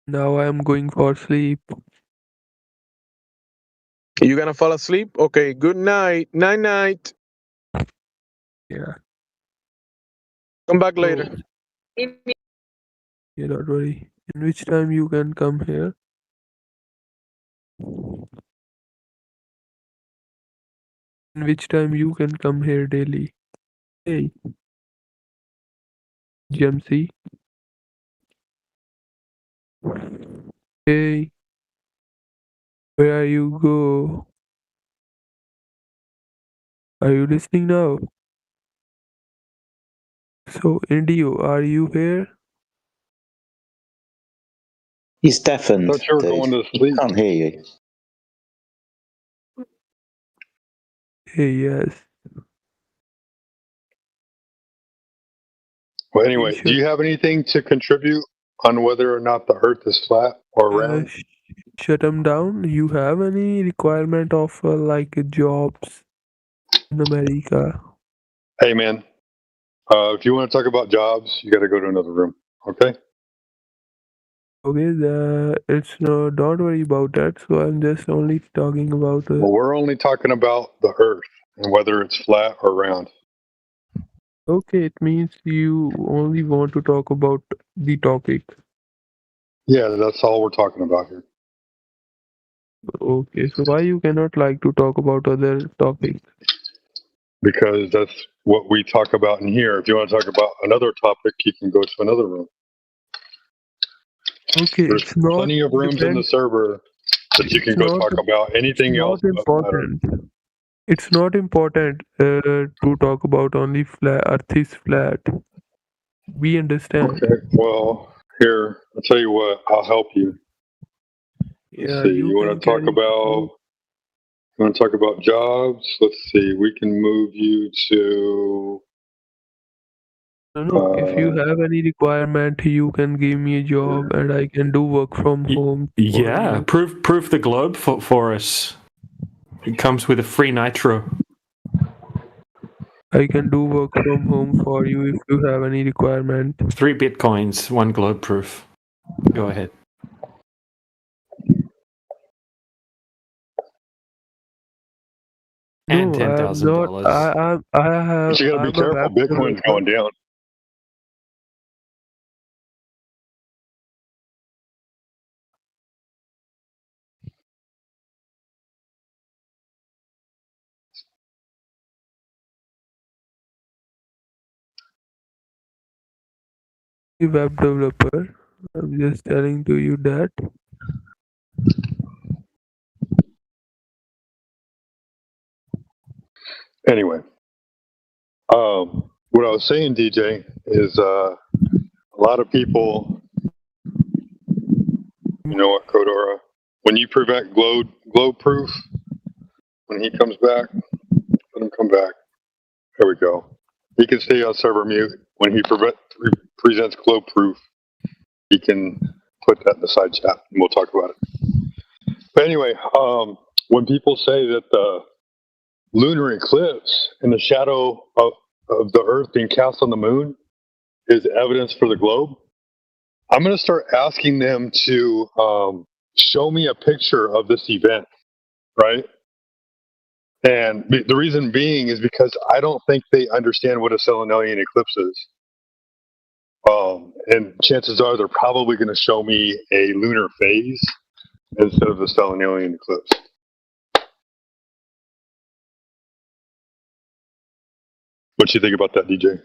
Now I am going for sleep. You gonna fall asleep? Okay, good night. Night. Yeah. Come back later. Yeah, don't worry. In which time you can come here? In which time you can come here daily? Hey, GMC. Hey, where you go? Are you listening now? So, Indio, are you here? He's deafened. I thought you were going to sleep. Can't hear you. Hey, yes. Well, anyway, do you have anything to contribute on whether or not the Earth is flat or round? Shut them down. You have any requirement of like jobs in America? Hey, man, if you want to talk about jobs, you got to go to another room. Okay. Okay, it's no. Don't worry about that. So I'm just only talking about. Well, we're only talking about the Earth and whether it's flat or round. Okay, it means you only want to talk about the topic. Yeah, that's all we're talking about here. Okay, so why you cannot like to talk about other topics? Because that's what we talk about in here. If you want to talk about another topic, you can go to another room. Okay, There's it's not plenty of rooms in the depend. server that you can It's go not. talk about It's anything not else that doesn't matter. important. It's not important to talk about only flat. Earth is flat. We understand. Okay, well, here, I'll tell you what, I'll help you. Let's Yeah, see, you you want can to talk carry. about jobs? Let's see, we can move you to No, if you have any requirement, you can give me a job and I can do work from home for Yeah, you. prove the globe for us. It comes with a free nitro. I can do work from home for you if you have any requirement. 3 bitcoins, 1 globe proof. Go ahead. And No, I'm not. $10,000. I have. But you gotta be I'm a careful, web Bitcoin's developer. going down. Web developer. I'm just telling to you that. Anyway, what I was saying, DJ, is a lot of people, you know what, Kodora, when you prevent globe proof, when he comes back, let him come back. There we go. He can stay on server mute. When he presents globe proof, he can put that in the side chat and we'll talk about it. But anyway, when people say that the lunar eclipse and the shadow of the Earth being cast on the moon is evidence for the globe, I'm going to start asking them to show me a picture of this event, right? And the reason being is because I don't think they understand what a Selenelian eclipse is. And chances are they're probably going to show me a lunar phase instead of the Selenelian eclipse. What do you think about that, DJ?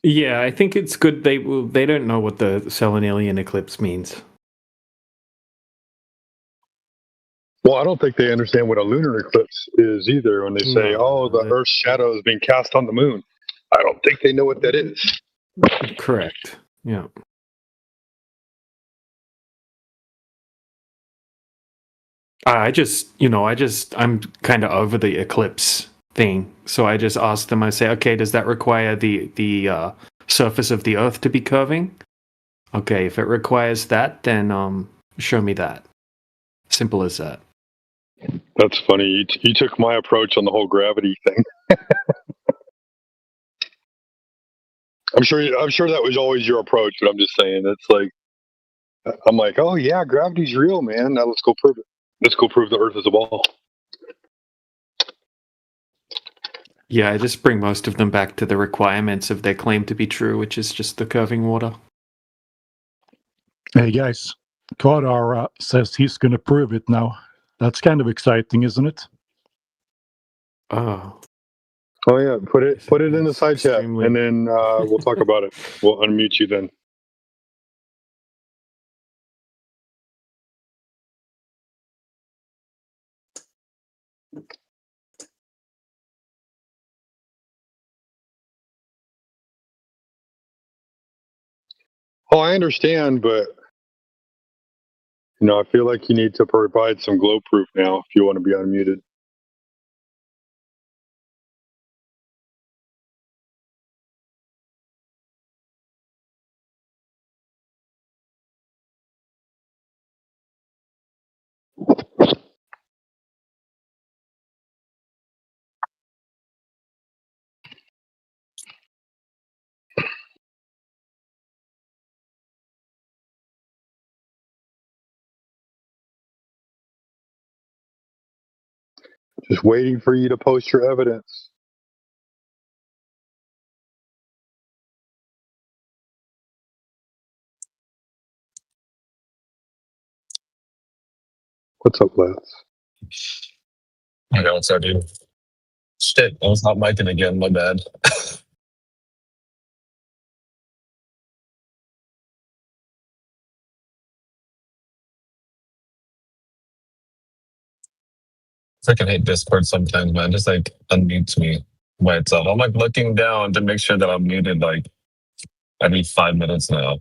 Yeah, I think it's good they don't know what the Selenelian eclipse means. Well, I don't think they understand what a lunar eclipse is either when they say, oh, the Earth's shadow is being cast on the moon. I don't think they know what that is. Correct. Yeah. I'm kind of over the eclipse thing. So I just asked them, I say, okay, does that require the surface of the Earth to be curving? Okay, if it requires that, then show me that. Simple as that. That's funny. You took my approach on the whole gravity thing. I'm sure that was always your approach, but I'm just saying it's like I'm like, oh yeah, gravity's real, man. Now let's go prove it. Let's go prove the Earth is a ball. Yeah, I just bring most of them back to the requirements of their claim to be true, which is just the curving water. Hey guys, Kodar says he's going to prove it now. That's kind of exciting, isn't it? Oh yeah, put it in the side chat, and then we'll talk about it. We'll unmute you then. Oh, I understand, but I feel like you need to provide some glow proof now if you want to be unmuted. Just waiting for you to post your evidence. What's up, Lance? I know, what's up, dude? Shit, I was not micing again, my bad. I can hate Discord sometimes, man. Just like unmutes me by itself. I'm like looking down to make sure that I'm muted like every 5 minutes now.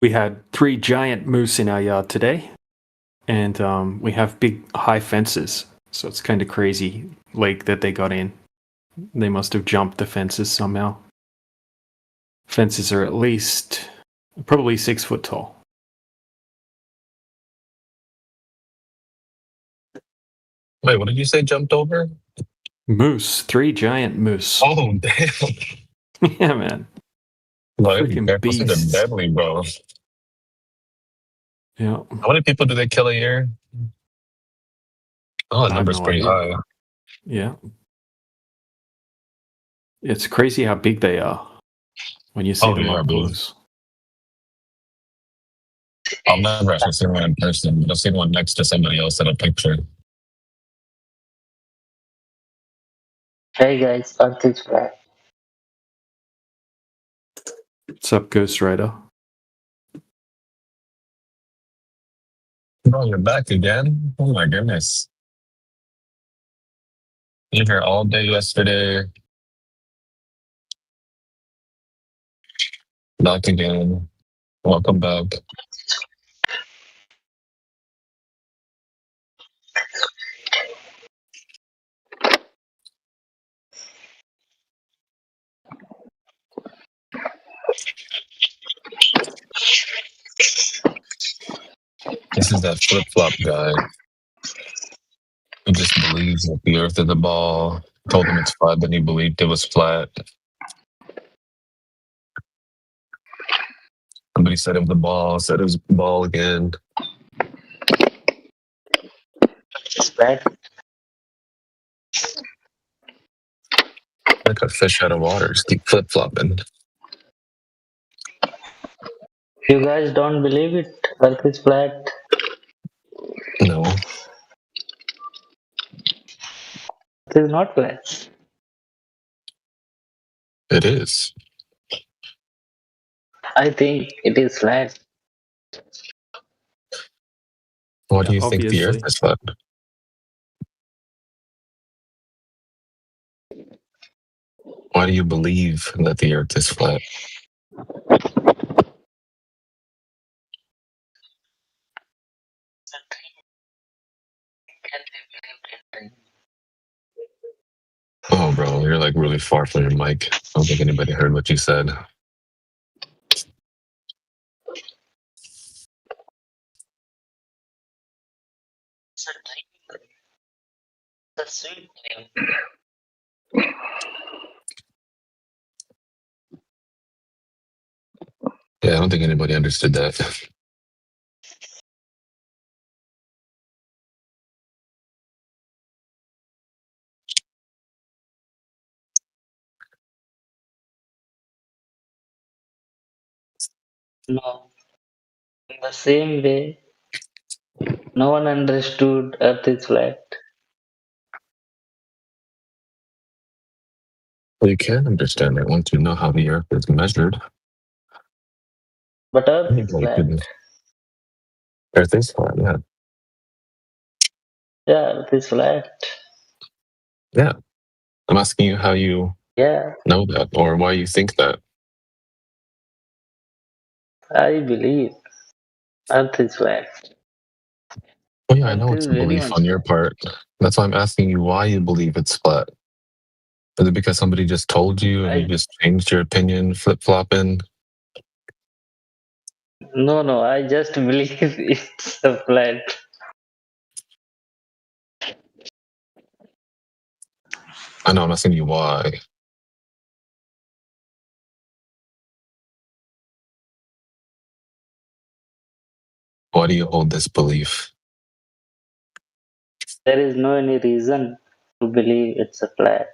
We had 3 giant moose in our yard today, and we have big high fences, so it's kind of crazy lake that they got in. They must have jumped the fences somehow. Fences are at least probably 6 foot tall. Wait, what did you say jumped over? Moose, 3 giant moose. Oh, damn. Yeah, man. Like, Freaking they're beasts. deadly, bro. Yeah. How many people do they kill a year? Oh, the I have number's no pretty idea. high. Yeah. It's crazy how big they are when you see Oh, them yeah, up dude. close. I've never actually seen one in person, but I've seen one next to somebody else in a picture. Hey guys, Pankaj back. What's up, Ghost Rider? Bro, you're back again? Oh my goodness. You were here all day yesterday. Back again. Welcome back. This is that flip-flop guy who just believes that the earth is a ball. Told him it's flat, then he believed it was flat. Somebody said it was a ball, said it was a ball again. It's bad. Like a fish out of water, just keep flip-flopping. You guys don't believe it? Earth is flat. No. It is not flat. It is. I think it is flat. Why do you think the earth Obviously. is flat? Why do you believe that the earth is flat? Oh, bro, you're like really far from your mic. I don't think anybody heard what you said. It's a sweet dream. Yeah, I don't think anybody understood that. No. In the same way, no one understood Earth is flat. Well, you can understand it once you know how the Earth is measured. But Earth is Anybody flat. could. Earth is flat, yeah. Yeah, Earth is flat. Yeah. I'm asking you how you Yeah, know that or why you think that. I believe Earth is flat. Oh, yeah, I Earth know it's is a very belief much on your flat. part. That's why I'm asking you why you believe it's flat. Is it because somebody just told you and you just changed your opinion, flip flopping? No, I just believe it's a flat. I know, I'm asking you why. Why do you hold this belief? There is no any reason to believe it's a flat.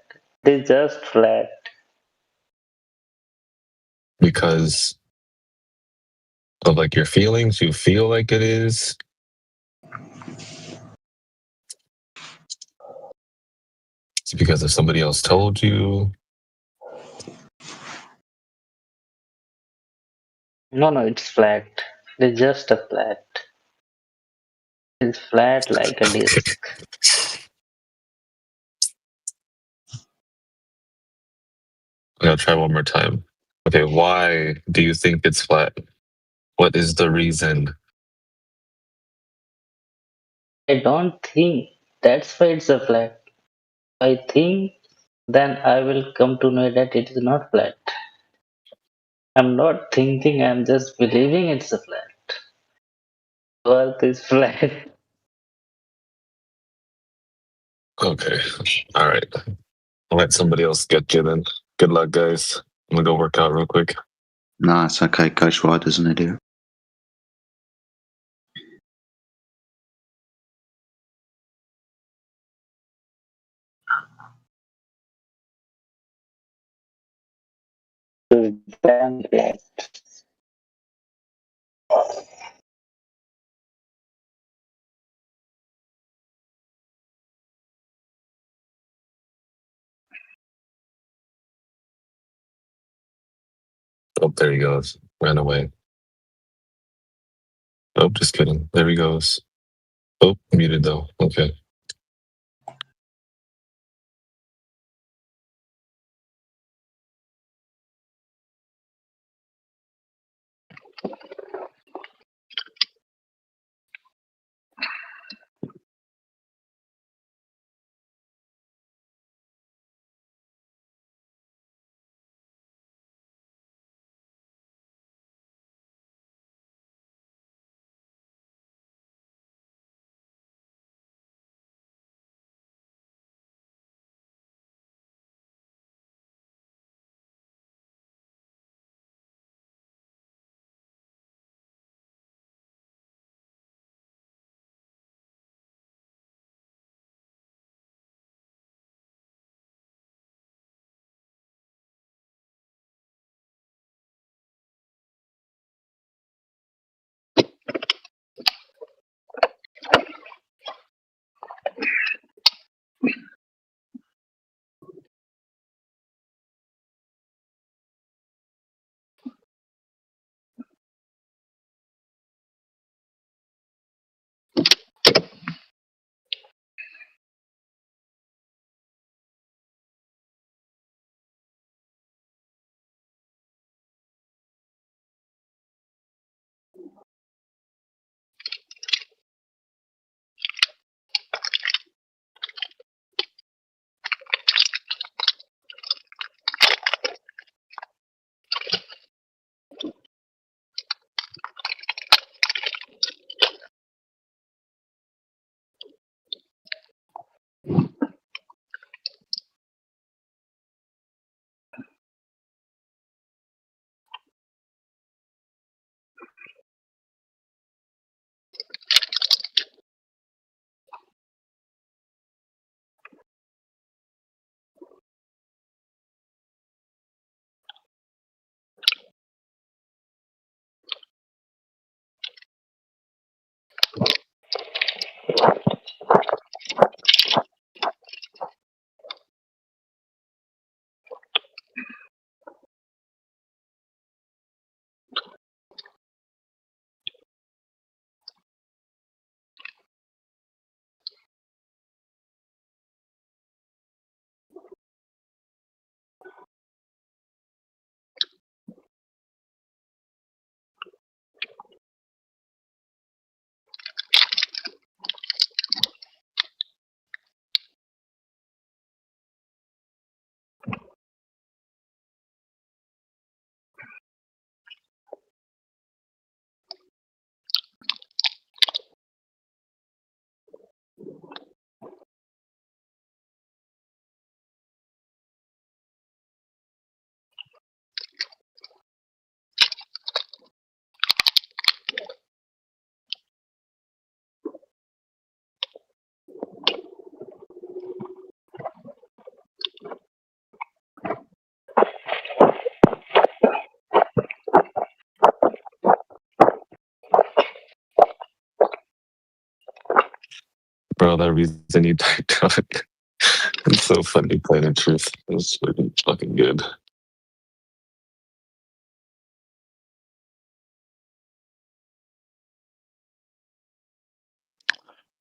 It is just flat. Because of like your feelings, you feel like it is. It's because if somebody else told you. No, it's flat. It is just a flat. It's flat like a disc. I'm gonna try one more time. Okay, why do you think it's flat? What is the reason? I don't think that's why it's a flat. I think then I will come to know that it is not flat. I'm not thinking, I'm just believing it's a flat. Earth is flat. Okay. All right. I'll let somebody else get you then. Good luck, guys. I'm gonna go work out real quick. Nah, it's okay. Coach Ryder's an idiot. Oh, there he goes. Ran away. Oh, just kidding. There he goes. Oh, muted though. Okay. know that reason he died down. It's so funny, plain and truth. It's really fucking good.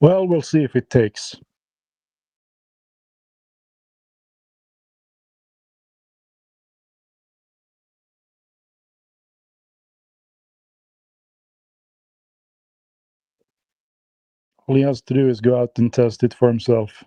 Well, we'll see if it takes. All he has to do is go out and test it for himself.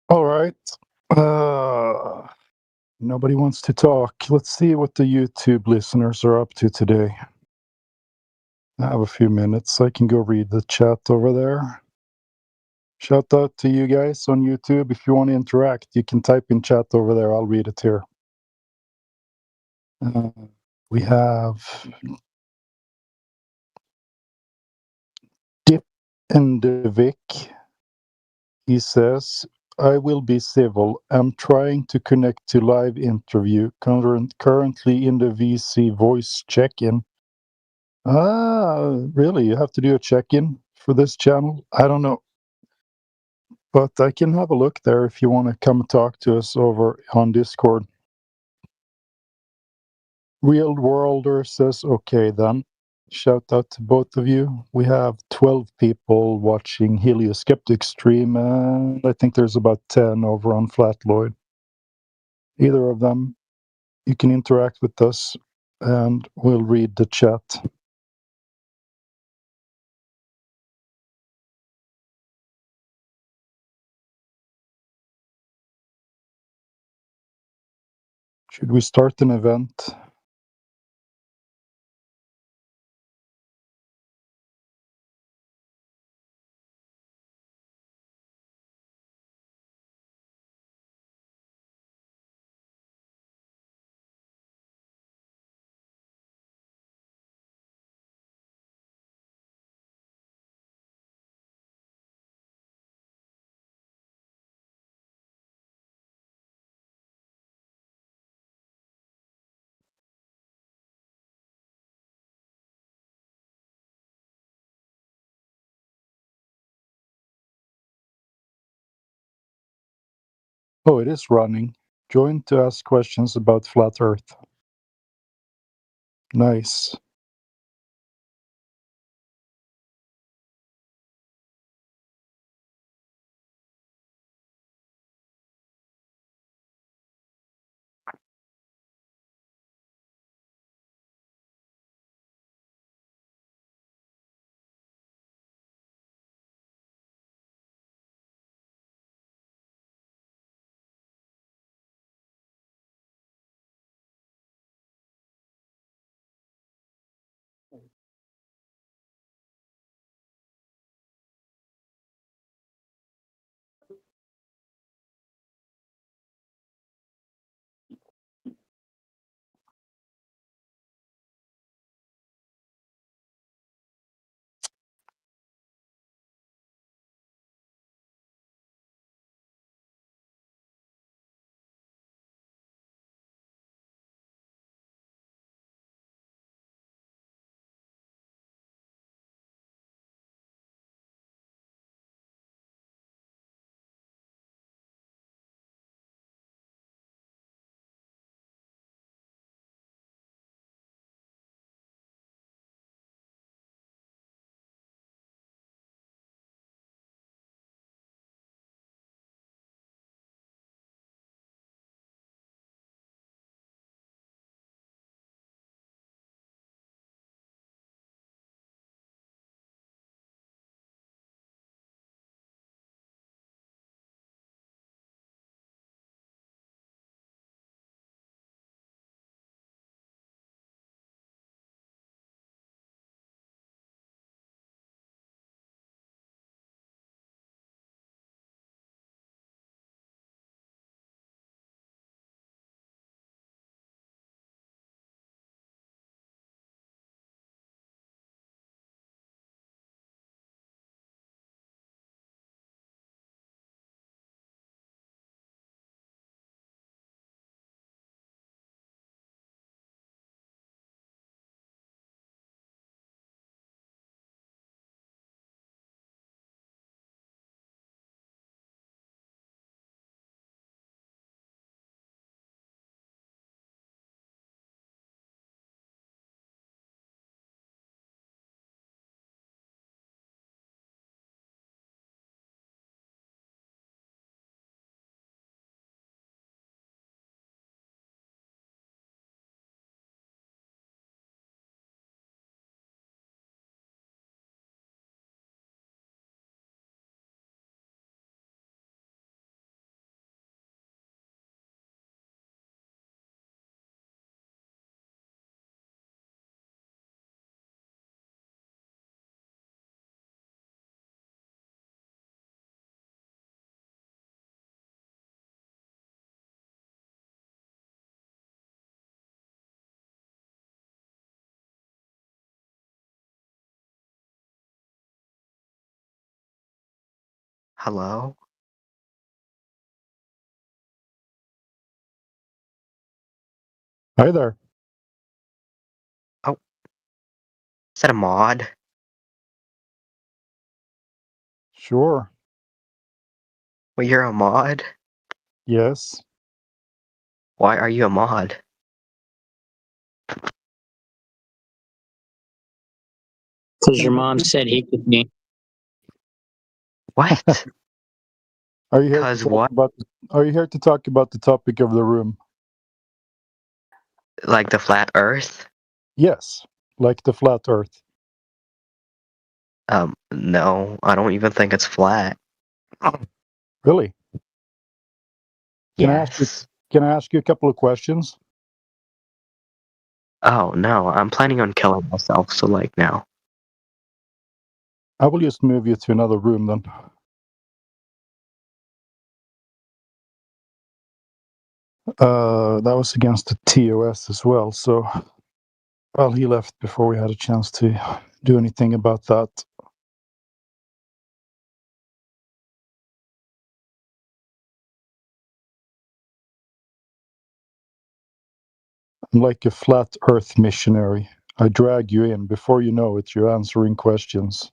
All right. Nobody wants to talk. Let's see what the YouTube listeners are up to today. I have a few minutes. I can go read the chat over there. Shout out to you guys on YouTube. If you want to interact, you can type in chat over there. I'll read it here. We have And Vic, he says, I will be civil. I'm trying to connect to live interview, currently in the VC voice check-in. Ah, really? You have to do a check-in for this channel? I don't know. But I can have a look there if you want to come talk to us over on Discord. Real Worlder says, okay then. Shout out to both of you. We have 12 people watching Helioskeptic stream, and I think there's about 10 over on Flatloid. Either of them, you can interact with us, and we'll read the chat. Should we start an event? Oh, it is running. Join to ask questions about Flat Earth. Nice. Hello? Hi there. Oh, is that a mod? Sure. Well, you're a mod? Yes. Why are you a mod? Because your mom said he could be. What? Are you here to 'Cause talk what? about? Are you here to talk about the topic of the room? Like the flat Earth? Yes, like the flat Earth. No, I don't even think it's flat. Really? Can I ask you? Yes. Can I ask you a couple of questions? Oh no, I'm planning on killing myself. So like now. I will just move you to another room then. That was against the TOS as well. So, well, he left before we had a chance to do anything about that. I'm like a flat Earth missionary. I drag you in. Before you know it, you're answering questions.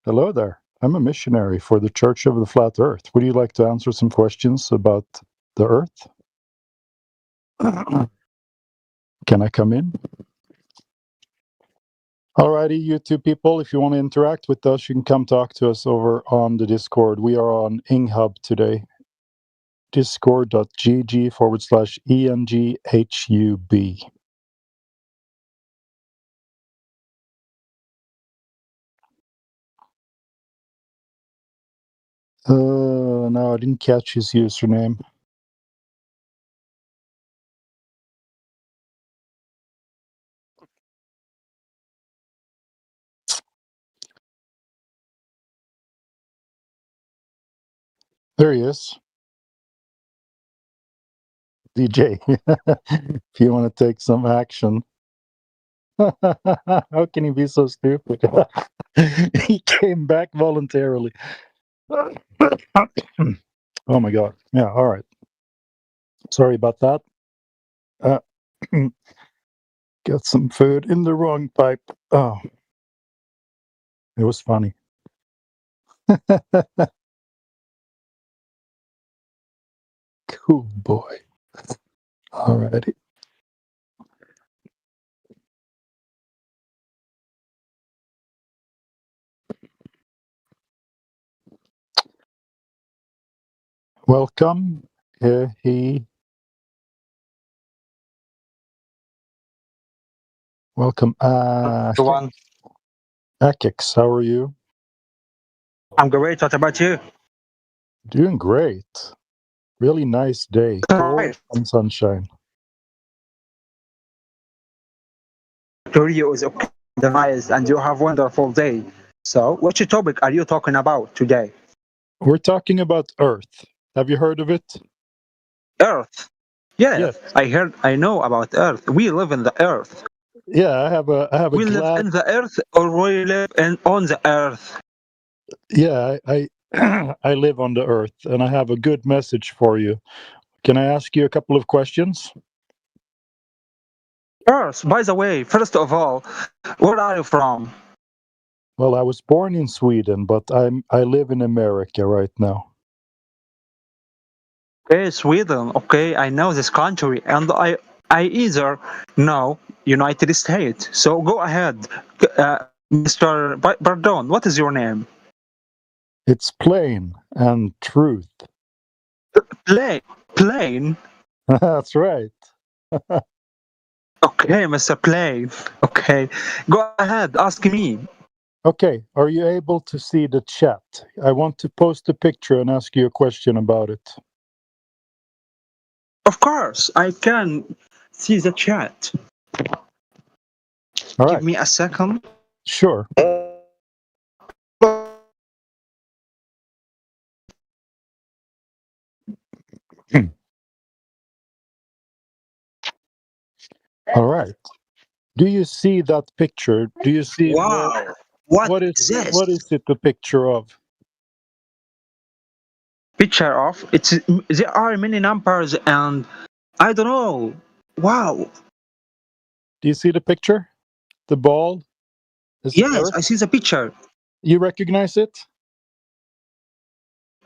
Hello there. I'm a missionary for the Church of the Flat Earth. Would you like to answer some questions about the Earth? Can I come in? Alrighty, you two people, if you want to interact with us, you can come talk to us over on the Discord. We are on IngHub today. Discord.gg/ENGHUB. No, I didn't catch his username. There he is. DJ, if you want to take some action. How can he be so stupid? He came back voluntarily. Oh my god. Yeah, all right. Sorry about that. Got some food in the wrong pipe. Oh, it was funny. Cool boy. Alrighty. Welcome. Welcome. Everyone. Akix, how are you? I'm great. What about you? Doing great. Really nice day. Cold and sunshine. Rio is optimized and you have wonderful day. So, which topic are you talking about today? We're talking about Earth. Have you heard of it? Earth. Yes. I know about Earth. We live in the Earth. Yeah, I have a we live in the Earth or we live on the Earth. Yeah, I I live on the Earth and I have a good message for you. Can I ask you a couple of questions? Earth, by the way, first of all, where are you from? Well, I was born in Sweden, but I live in America right now. Okay, Sweden. Okay, I know this country, and I either know United States. So go ahead, Mr. Pardon. What is your name? It's plain and truth. Plain. That's right. Okay, Mr. Plain. Okay, go ahead. Ask me. Okay, are you able to see the chat? I want to post a picture and ask you a question about it. Of course, I can see the chat. All right. Give me a second. Sure. All right. Do you see that picture? Do you see Wow. what is this? what is it the picture of? Picture of it's there are many numbers and I don't know. Wow. Do you see the picture? The ball is Yes, Earth. I see the picture. You recognize it?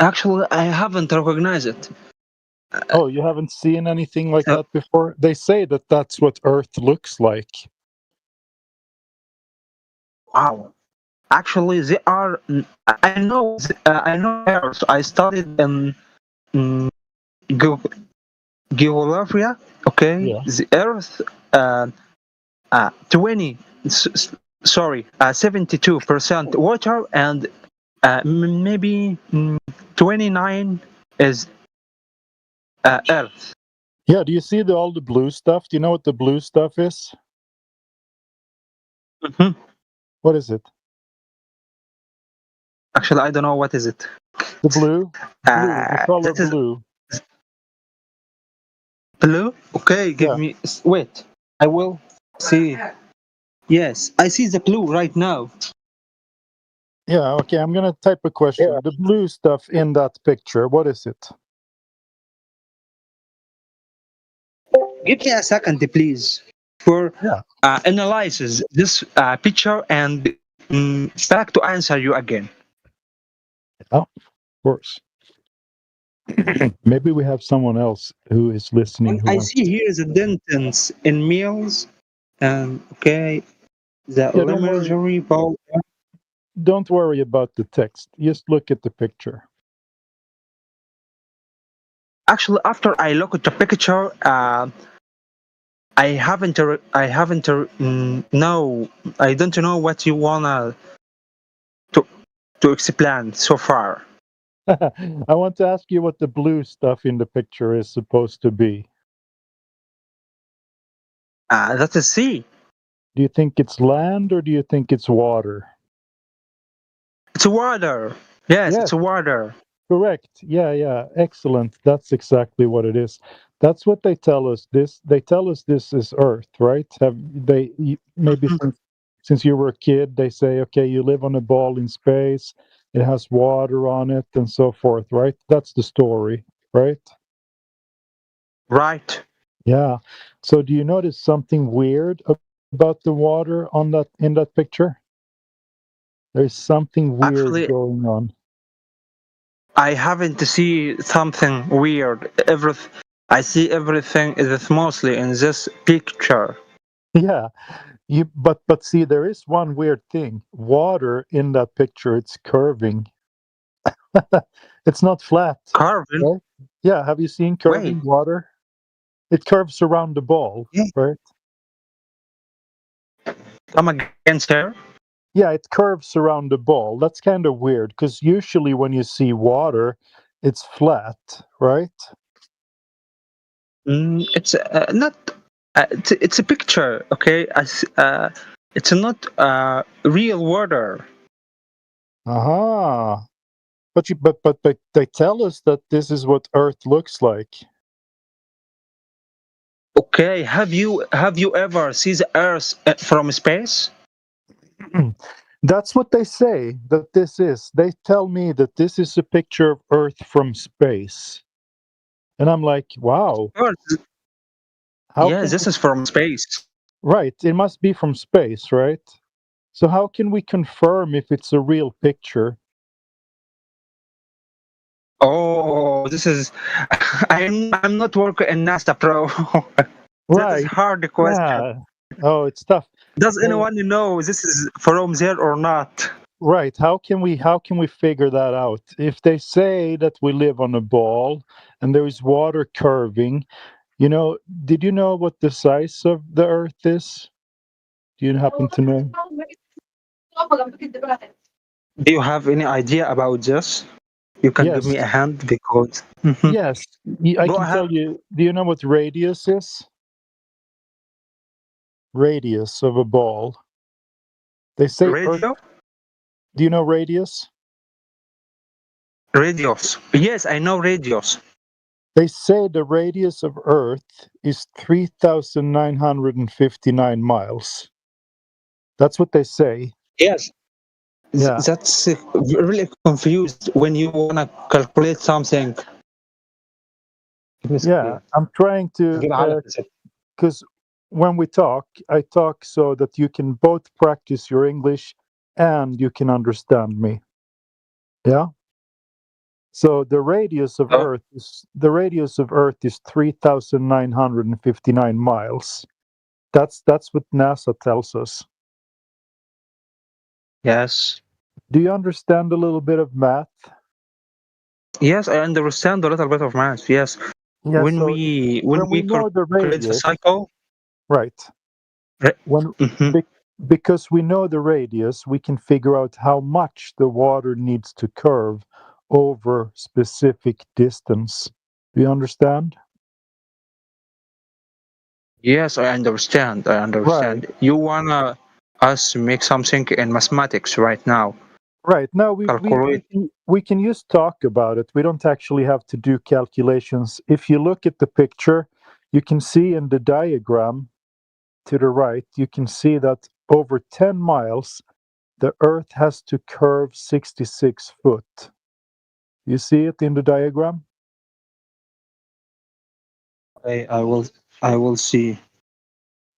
Actually, I haven't recognized it. Oh, you haven't seen anything like No. that before? They say that that's what Earth looks like. Wow. Actually, they are. I know. I know Earth. I studied in um, geography. Okay, Yeah. the Earth. 72% water and maybe 29 is Earth. Yeah, do you see all the blue stuff? Do you know what the blue stuff is? Mhm. What is it? Actually, I don't know what is it. The blue? The color That is blue. blue. Okay, give Yeah. me. Wait, I will see. Yes, I see the blue right now. Yeah, okay, I'm gonna type a question. The blue stuff in that picture, what is it? Give me a second, please, for Yeah. analysis this picture and back to answer you again. Oh, of course. Maybe we have someone else who is listening who I wants. see here the dentons in meals and okay, the Yeah, don't worry. imagery ball. Don't worry about the text. Just look at the picture. Actually, after I look at the picture, I haven't no, I don't know what you wanna to explain so far. I want to ask you what the blue stuff in the picture is supposed to be. That is sea. Do you think it's land or do you think it's water? It's water. Yes, Yes. it's water. Correct. Yeah. Excellent. That's exactly what it is. That's what they tell us. They tell us this is Earth, right? Maybe since you were a kid, they say, okay, you live on a ball in space. It has water on it and so forth, right? That's the story, right? Right. Yeah. So do you notice something weird about the water in that picture? There's something weird Actually, going on. I haven't see something weird. I see everything is mostly in this picture. Yeah. But see, there is one weird thing. Water in that picture, it's curving. It's not flat. Carving. Right? Yeah. Have you seen curving water? It curves around the ball, right? Come again, sir? Yeah, it curves around the ball. That's kind of weird because usually when you see water, it's flat, right? It's not. It's a picture, okay? It's not real water. Aha. But they tell us that this is what Earth looks like. Okay, have you ever seen the Earth from space? That's what they say that this is. They tell me that this is a picture of Earth from space. And I'm like, wow. Earth. Yes, this is from space. Right, it must be from space, right? So how can we confirm if it's a real picture? Oh, this is. I'm not working in NASA, bro. That is hard question. Yeah. Oh, it's tough. Does anyone know this is from there or not? Right. How can we figure that out? If they say that we live on a ball and there is water curving, did you know what the size of the Earth is? Do you happen to know? Do you have any idea about this? You can give me a hand because. Yes, I can tell you. Do you know what radius is? Radius of a ball. They say Radio? Do you know radius? Radius. Yes, I know radius. They say the radius of Earth is 3,959 miles. That's what they say. Yes. Yeah. That's really confused when you wanna calculate something. Give me a Yeah, second. I'm trying to, because when we talk, I talk so that you can both practice your English and you can understand me. Yeah. So the radius of Earth is 3,959 miles. That's what NASA tells us. Yes. Do you understand a little bit of math? Yes, I understand a little bit of math. Yes. Yeah, when so we know the calculate the radius, cycle, right? When because we know the radius, we can figure out how much the water needs to curve over specific distance. Do you understand? yes, I understand. I understand. You wanna us make something in mathematics right now. Right. Now Calculate. we can just talk about it. We don't actually have to do calculations. If you look at the picture, you can see in the diagram to the right, you can see that over 10 miles, the Earth has to curve 66 foot. You see it in the diagram? I will see.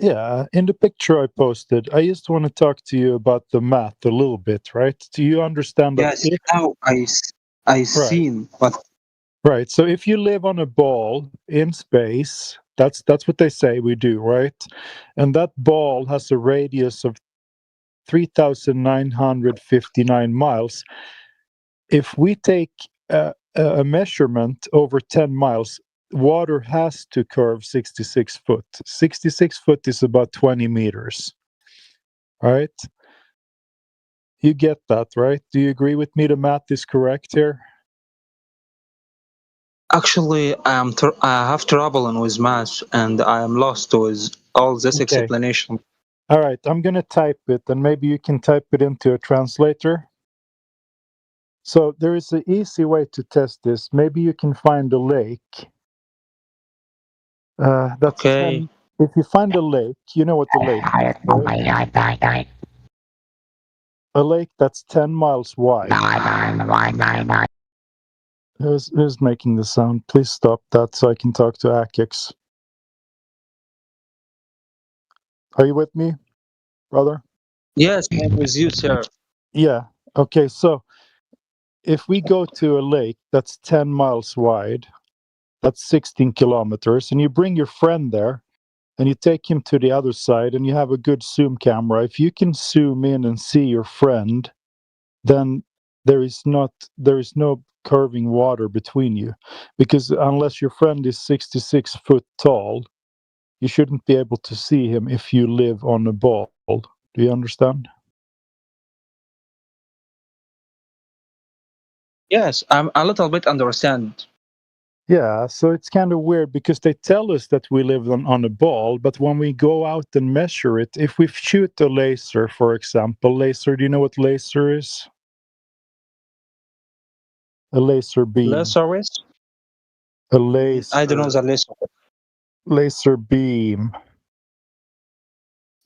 Yeah, in the picture I posted, I just want to talk to you about the math a little bit, right? Do you understand that? Yes, now I seen, but Right. So if you live on a ball in space, that's what they say we do, right? And that ball has a radius of 3,959 miles. If we take a measurement over 10 miles, water has to curve 66 foot. 66 foot is about 20 meters. Right? You get that, right? Do you agree with me? The math is correct here? actually I have trouble with math and I am lost with all this Okay. explanation. All right, I'm going to type it, and maybe you can type it into a translator. So there is an easy way to test this. Maybe you can find a lake. That's Okay. 10. If you find a lake, you know what the lake is, right? A lake that's 10 miles wide. Who's making the sound? Please stop that so I can talk to Akix. Are you with me, brother? Yes, I'm with you, sir. Yeah. Okay, so if we go to a lake that's 10 miles wide, that's 16 kilometers, and you bring your friend there, and you take him to the other side, and you have a good zoom camera. If you can zoom in and see your friend, then there is no curving water between you, because unless your friend is 66 foot tall, you shouldn't be able to see him if you live on a ball. Do you understand? Yes, I'm a little bit understand. Yeah, so it's kind of weird because they tell us that we live on a ball, but when we go out and measure it, if we shoot a laser, for example, laser, do you know what laser is? A laser beam. Laser is? A laser. I don't know the laser. Laser beam.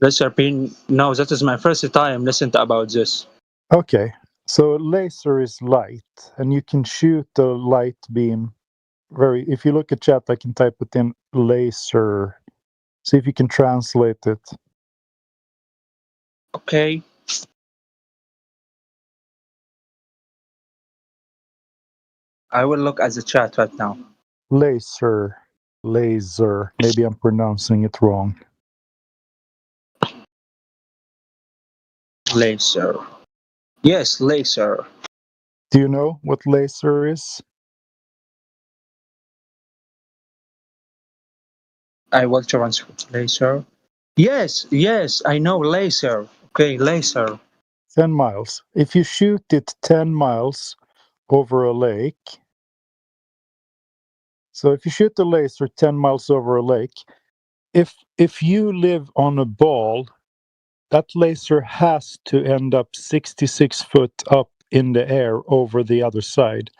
Laser beam. No, that is my first time listening about this. Okay, so a laser is light, and you can shoot a light beam. If you look at chat, I can type it in laser. See if you can translate it. Okay. I will look at the chat right now. Laser. Maybe I'm pronouncing it wrong. Laser. Yes, laser. Do you know what laser is? I will translate laser. Yes, I know laser. Okay, laser. 10 miles. If you shoot it 10 miles over a lake, so if you shoot the laser 10 miles over a lake, if you live on a ball, that laser has to end up 66 foot up in the air over the other side.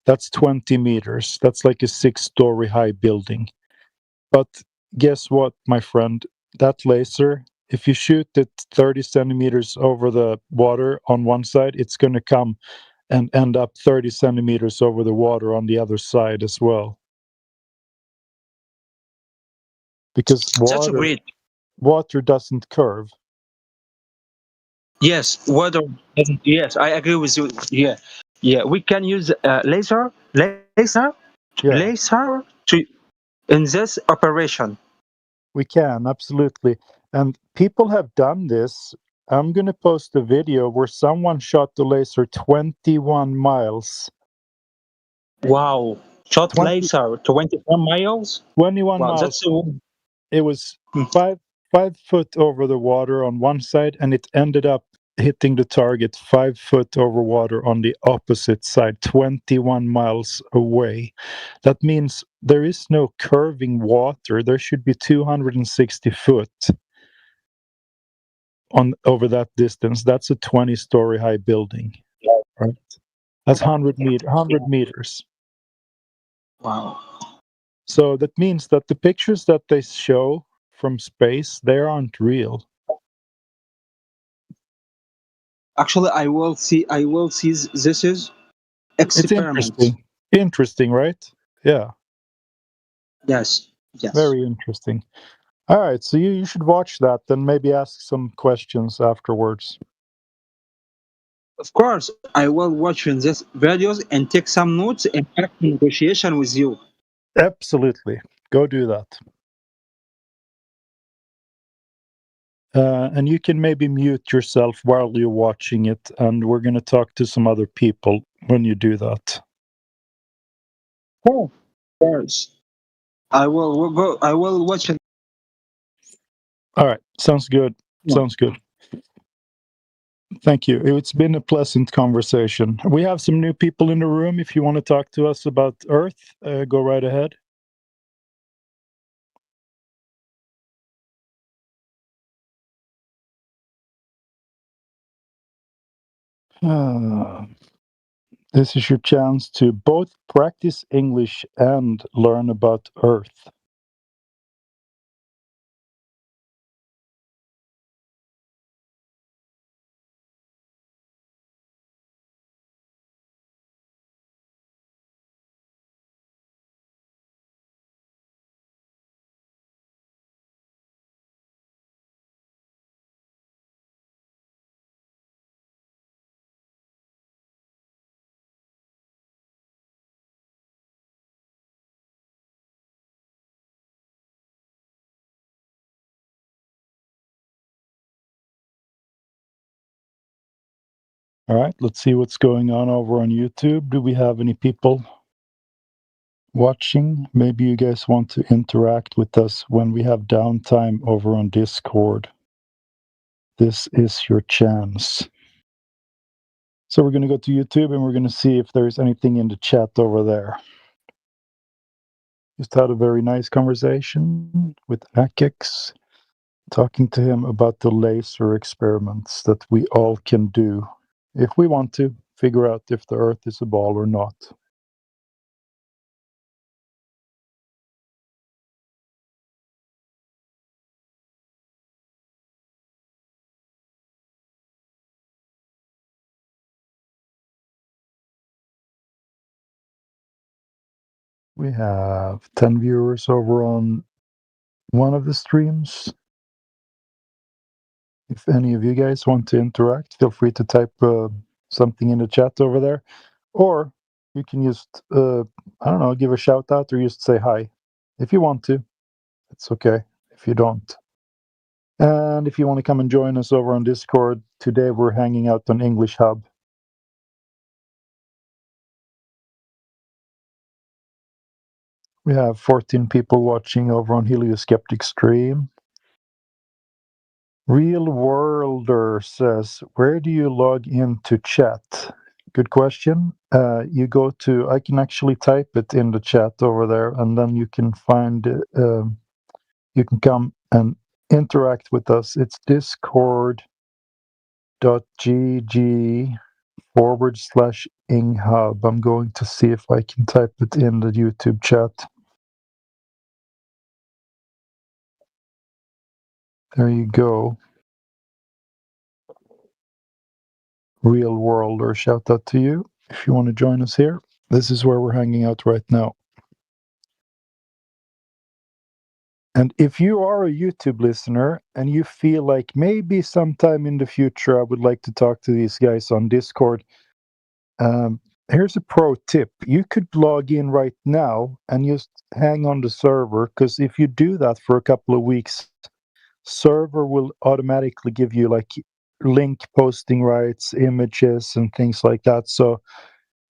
That's 20 meters. That's like a 6-story high building. But guess what, my friend? That laser, if you shoot it 30 centimeters over the water on one side, it's going to come and end up 30 centimeters over the water on the other side as well. Because That's great. water doesn't curve. Yes, water doesn't. Yes, I agree with you. Yeah, yeah. We can use laser to in this operation. We can, absolutely. And people have done this. I'm going to post a video where someone shot the laser 21 miles. Wow. Shot laser 21 miles? 21 Wow, miles. that's It was 5 foot over the water on one side, and it ended up hitting the target 5 foot over water on the opposite side, 21 miles away. That means there is no curving water. There should be 260 foot over that distance. That's a 20-story high building, right? That's 100 meters. Wow. So that means that the pictures that they show from space, they aren't real. Actually, I will see. This is experiment. It's interesting, right? Yeah. Yes. Yes. Very interesting. All right, so you should watch that, then maybe ask some questions afterwards. Of course, I will watch in these videos and take some notes and have a negotiation with you. Absolutely. Go do that. And you can maybe mute yourself while you're watching it, and we're going to talk to some other people when you do that. Oh, of course. I will go. I will watch it. All right, sounds good. Sounds good. Thank you. It's been a pleasant conversation. We have some new people in the room. If you want to talk to us about Earth, go right ahead. This is your chance to both practice English and learn about Earth. All right, let's see what's going on over on YouTube. Do we have any people watching? Maybe you guys want to interact with us when we have downtime over on Discord. This is your chance. So we're going to go to YouTube and we're going to see if there's anything in the chat over there. Just had a very nice conversation with Akex, talking to him about the laser experiments that we all can do if we want to figure out if the Earth is a ball or not. We have 10 viewers over on one of the streams. If any of you guys want to interact, feel free to type something in the chat over there. Or you can just, I don't know, give a shout out or just say hi. If you want to, it's okay if you don't. And if you want to come and join us over on Discord, today we're hanging out on English Hub. We have 14 people watching over on Heliosceptic Stream. Real Worlder says, where do you log into chat? Good question. You go to, I can actually type it in the chat over there, and then you can find, you can come and interact with us. It's discord.gg /inghub. I'm going to see if I can type it in the YouTube chat. There you go. Real Worlder, shout out to you if you want to join us here. This is where we're hanging out right now. And if you are a YouTube listener and you feel like maybe sometime in the future I would like to talk to these guys on Discord, here's a pro tip. You could log in right now and just hang on the server, because if you do that for a couple of weeks, server will automatically give you like link posting rights, images, and things like that. So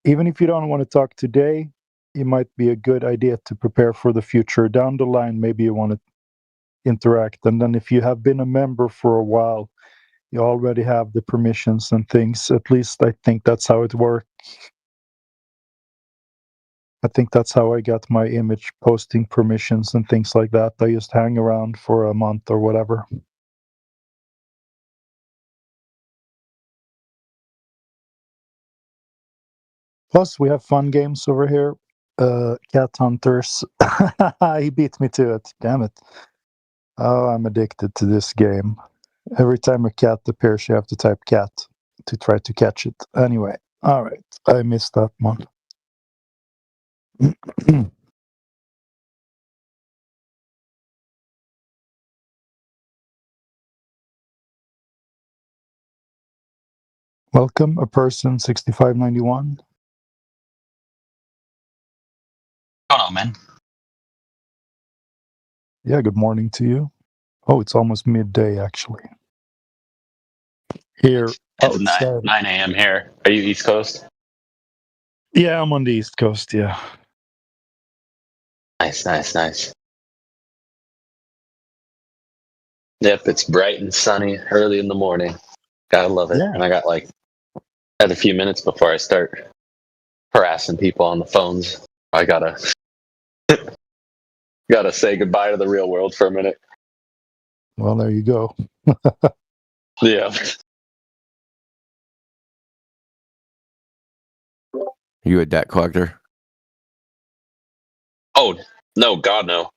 even if you don't want to talk today, it might be a good idea to prepare for the future. Down the line, maybe you want to interact. And then if you have been a member for a while, you already have the permissions and things. At least I think that's how it works. I think that's how I got my image posting permissions and things like that. I just hang around for a month or whatever. Plus, we have fun games over here. Cat Hunters. He beat me to it. Damn it. Oh, I'm addicted to this game. Every time a cat appears, you have to type cat to try to catch it. Anyway, all right. I missed that one. Welcome, a person 6591. What's going on, man? Yeah, good morning to you. Oh, it's almost midday, actually. Here, It's outside. 9 a.m. here. Are you East Coast? Yeah, I'm on the East Coast, yeah. Nice. Yep, it's bright and sunny early in the morning. Gotta love it. Yeah. And I had a few minutes before I start harassing people on the phones. I gotta say goodbye to the real world for a minute. Well, there you go. Yeah. You a debt collector? Oh, no, God, no.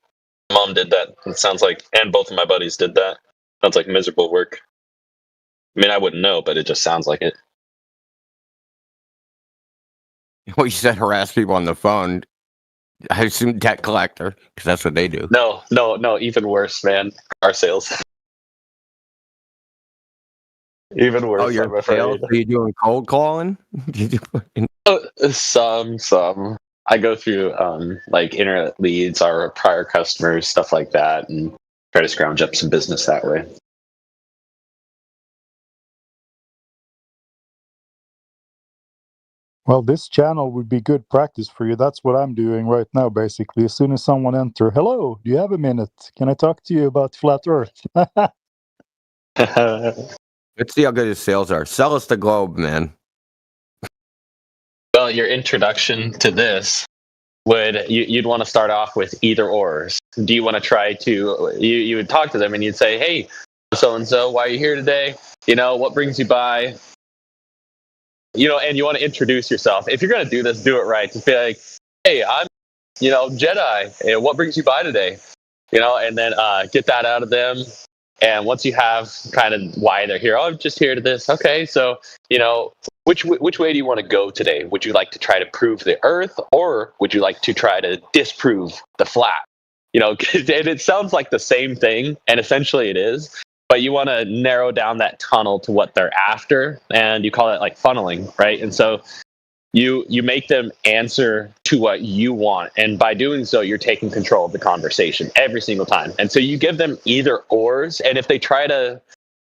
Mom did that. It sounds like, and both of my buddies did that. Sounds like miserable work. I mean, I wouldn't know, but it just sounds like it. Well, you said harass people on the phone. I assume debt collector, because that's what they do. No, even worse, man. Car sales. Even worse, Oh, you're I'm afraid. Are you doing cold calling? Some. I go through like internet leads, our prior customers, stuff like that, and try to scrounge up some business that way. Well, this channel would be good practice for you. That's what I'm doing right now, basically. As soon as someone enters, hello, do you have a minute? Can I talk to you about flat Earth? Let's see how good his sales are. Sell us the globe, man. Well, your introduction to this you'd want to start off with either ors. Do you want to try to you would talk to them and you'd say, hey, so and so, why are you here today? What brings you by? And you want to introduce yourself. If you're going to do this, do it right. Just be like, hey, I'm Jedi, and what brings you by today? And then get that out of them. And once you have kind of why they're here, I'm just here to this. Okay, so which way do you want to go today? Would you like to try to prove the Earth, or would you like to try to disprove the flat? And it sounds like the same thing, and essentially it is. But you want to narrow down that tunnel to what they're after, and you call it like funneling, right? And so you make them answer to what you want, and by doing so, you're taking control of the conversation every single time. And so you give them either ors, and if they try to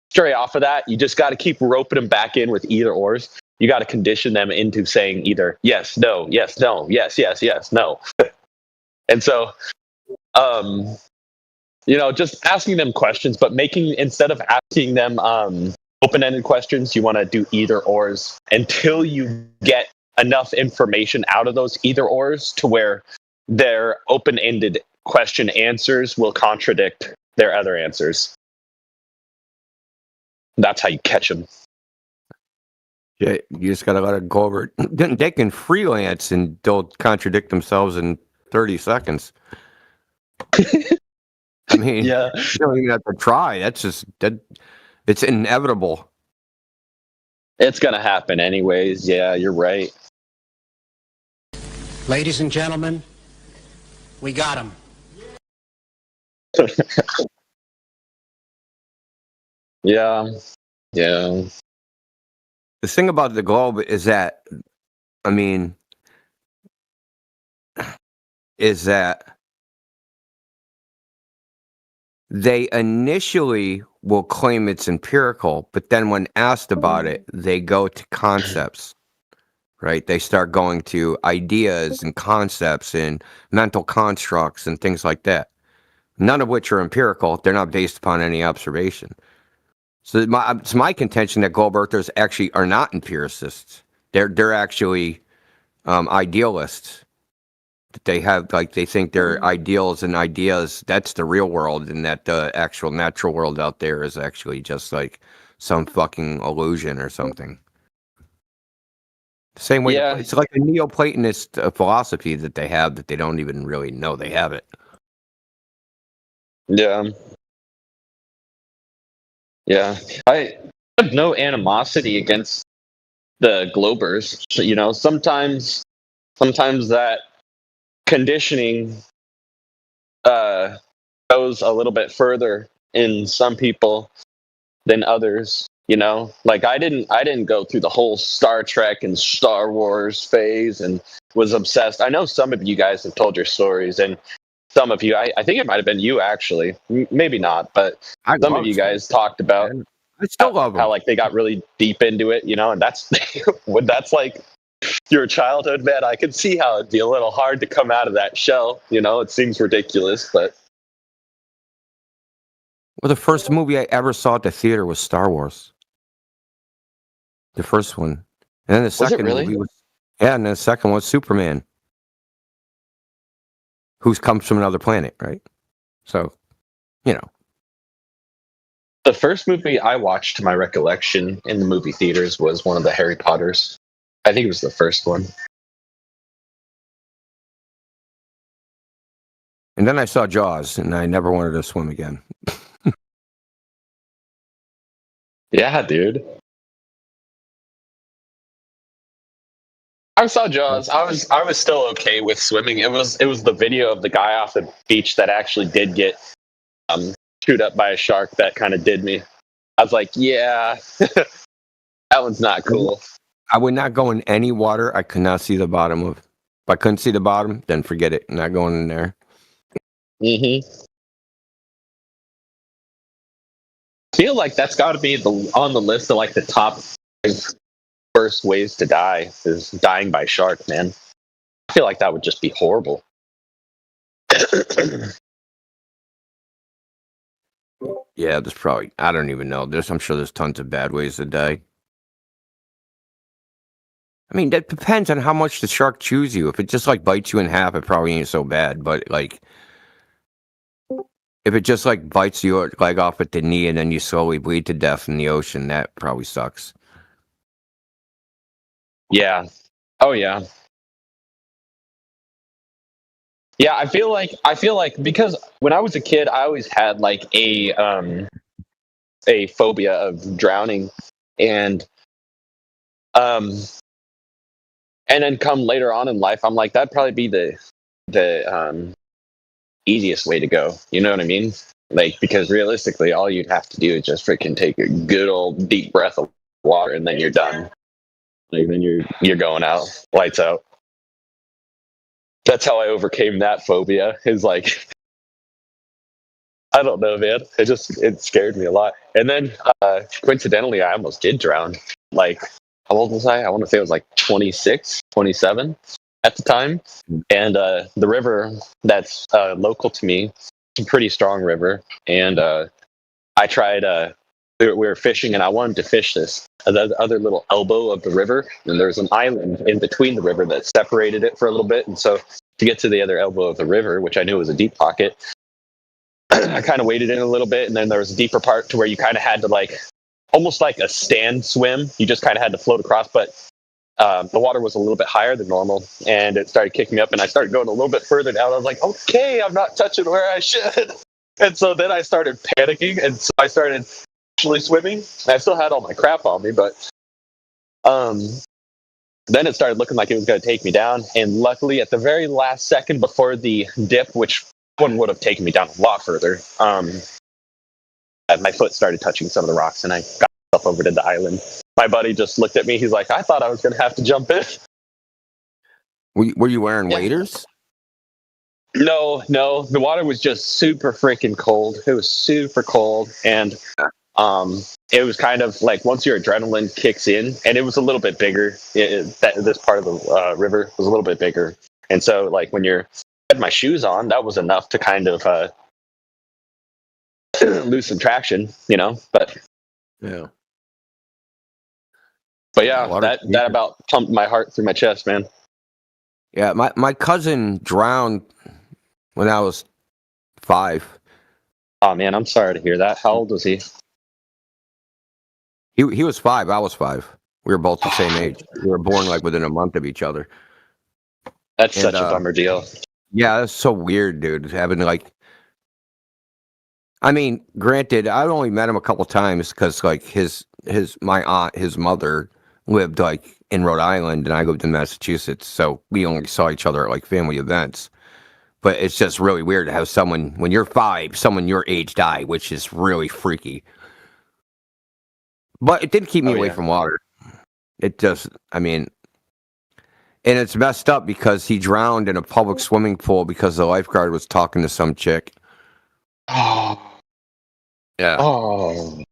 stray off of that, you just got to keep roping them back in with either ors. You got to condition them into saying either yes, no, yes, no, yes, yes, yes, no. And so, just asking them questions, but instead of asking them open-ended questions, you want to do either ors until you get enough information out of those either ors to where their open-ended question answers will contradict their other answers. That's how you catch them. Yeah, you just gotta let it go over. They can freelance and they'll contradict themselves in 30 seconds. I mean, Yeah. you don't even have to try. That's just that. It's inevitable. It's gonna happen anyways. Yeah, you're right. Ladies and gentlemen, we got him. Yeah. Yeah. The thing about the globe is that, I mean, is that they initially will claim it's empirical, but then when asked about it, they go to concepts, right? They start going to ideas and concepts and mental constructs and things like that, none of which are empirical. They're not based upon any observation. So it's my contention that globe earthers actually are not empiricists. They're actually idealists. They have, like, they think their ideals and ideas, that's the real world, and that the actual natural world out there is actually just like some fucking illusion or something. The same way, Yeah. it's like a Neoplatonist philosophy that they have that they don't even really know they have it. Yeah. Yeah. I have no animosity against the globers. So, you know, sometimes that conditioning goes a little bit further in some people than others. You know, like I didn't go through the whole Star Trek and Star Wars phase and was obsessed. I know some of you guys have told your stories, and some of you, I think it might have been you actually, maybe not, but some of you guys talked about I still love them. how like they got really deep into it, you know, and that's when that's like your childhood, man. I could see how it'd be a little hard to come out of that shell. You know, it seems ridiculous, but Well, the first movie I ever saw at the theater was Star Wars. The first one. And then the it second really? movie was, yeah, and then the second one was Superman, who comes from another planet, right? So, you know. the first movie I watched, to my recollection, in the movie theaters was one of the Harry Potters. I think it was the first one. And then I saw Jaws, and I never wanted to swim again. Yeah, dude. I saw Jaws. I was still okay with swimming. It was the video of the guy off the beach that actually did get chewed up by a shark that kind of did me. I was like, yeah, that one's not cool. I would not go in any water I could not see the bottom of. If I couldn't see the bottom, then forget it. Not going in there. Mm-hmm. I feel like that's got to be on the list of like the top worst ways to die is dying by shark, man. I feel like that would just be horrible. Yeah, there's probably, I don't even know. I'm sure there's tons of bad ways to die. I mean, that depends on how much the shark chews you. If it just like bites you in half, it probably ain't so bad. But like, if it just like bites your leg off at the knee and then you slowly bleed to death in the ocean, that probably sucks. Yeah. Oh yeah. Yeah, I feel like because when I was a kid, I always had like a phobia of drowning, and then come later on in life, I'm like, that'd probably be the easiest way to go. You know what I mean? Like, because realistically, all you'd have to do is just freaking take a good old deep breath of water, and then you're done. Like, then you're going out, lights out. That's how I overcame that phobia. Is like, I don't know, man. It scared me a lot. And then coincidentally, I almost did drown. Like, how old was I? I want to say I was like 26, 27 at the time. And the river that's local to me, it's a pretty strong river. And I tried, we were fishing, and I wanted to fish this other little elbow of the river. And there's an island in between the river that separated it for a little bit. And so to get to the other elbow of the river, which I knew was a deep pocket, I kind of waded in a little bit. And then there was a deeper part to where you kind of had to like almost like a stand swim. You just kind of had to float across, but the water was a little bit higher than normal, and it started kicking me up, and I started going a little bit further down. I was like, okay, I'm not touching where I should. And so then I started panicking, and so I started actually swimming. I still had all my crap on me, but then it started looking like it was going to take me down. And luckily, at the very last second before the dip, which one would have taken me down a lot further, my foot started touching some of the rocks, and I got myself over to the island. My buddy just looked at me. He's like, I thought I was going to have to jump in. Were you wearing waders? No. The water was just super freaking cold. It was super cold. And it was kind of like once your adrenaline kicks in, and it was a little bit bigger. This part of the river was a little bit bigger. And so, like, when I had my shoes on, that was enough to kind of lose some traction, you know? But yeah. But yeah, that about pumped my heart through my chest, man. Yeah, my cousin drowned when I was 5. Oh man, I'm sorry to hear that. How old was he? He was 5. I was 5. We were both the same age. We were born like within a month of each other. That's such a bummer deal. Yeah, that's so weird, dude. Having like, I mean, granted, I've only met him a couple times because like my aunt, his mother lived like in Rhode Island, and I lived in Massachusetts, so we only saw each other at like family events. But it's just really weird to have someone, when you're 5, someone your age die, which is really freaky. But it didn't keep me away from water. It just, I mean, and it's messed up because he drowned in a public swimming pool because the lifeguard was talking to some chick. Oh. Yeah. Oh.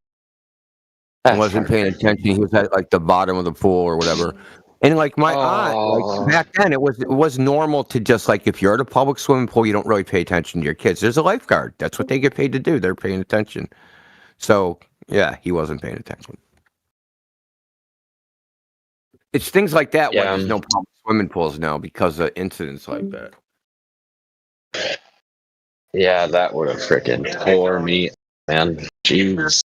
He wasn't paying attention. He was at like the bottom of the pool or whatever. And like my aunt, like back then, it was normal to just like, if you're at a public swimming pool, you don't really pay attention to your kids. There's a lifeguard. That's what they get paid to do. They're paying attention. So yeah, he wasn't paying attention. It's things like that why there's no public swimming pools now because of incidents like that. Yeah, that would have freaking tore me, man. Jeez.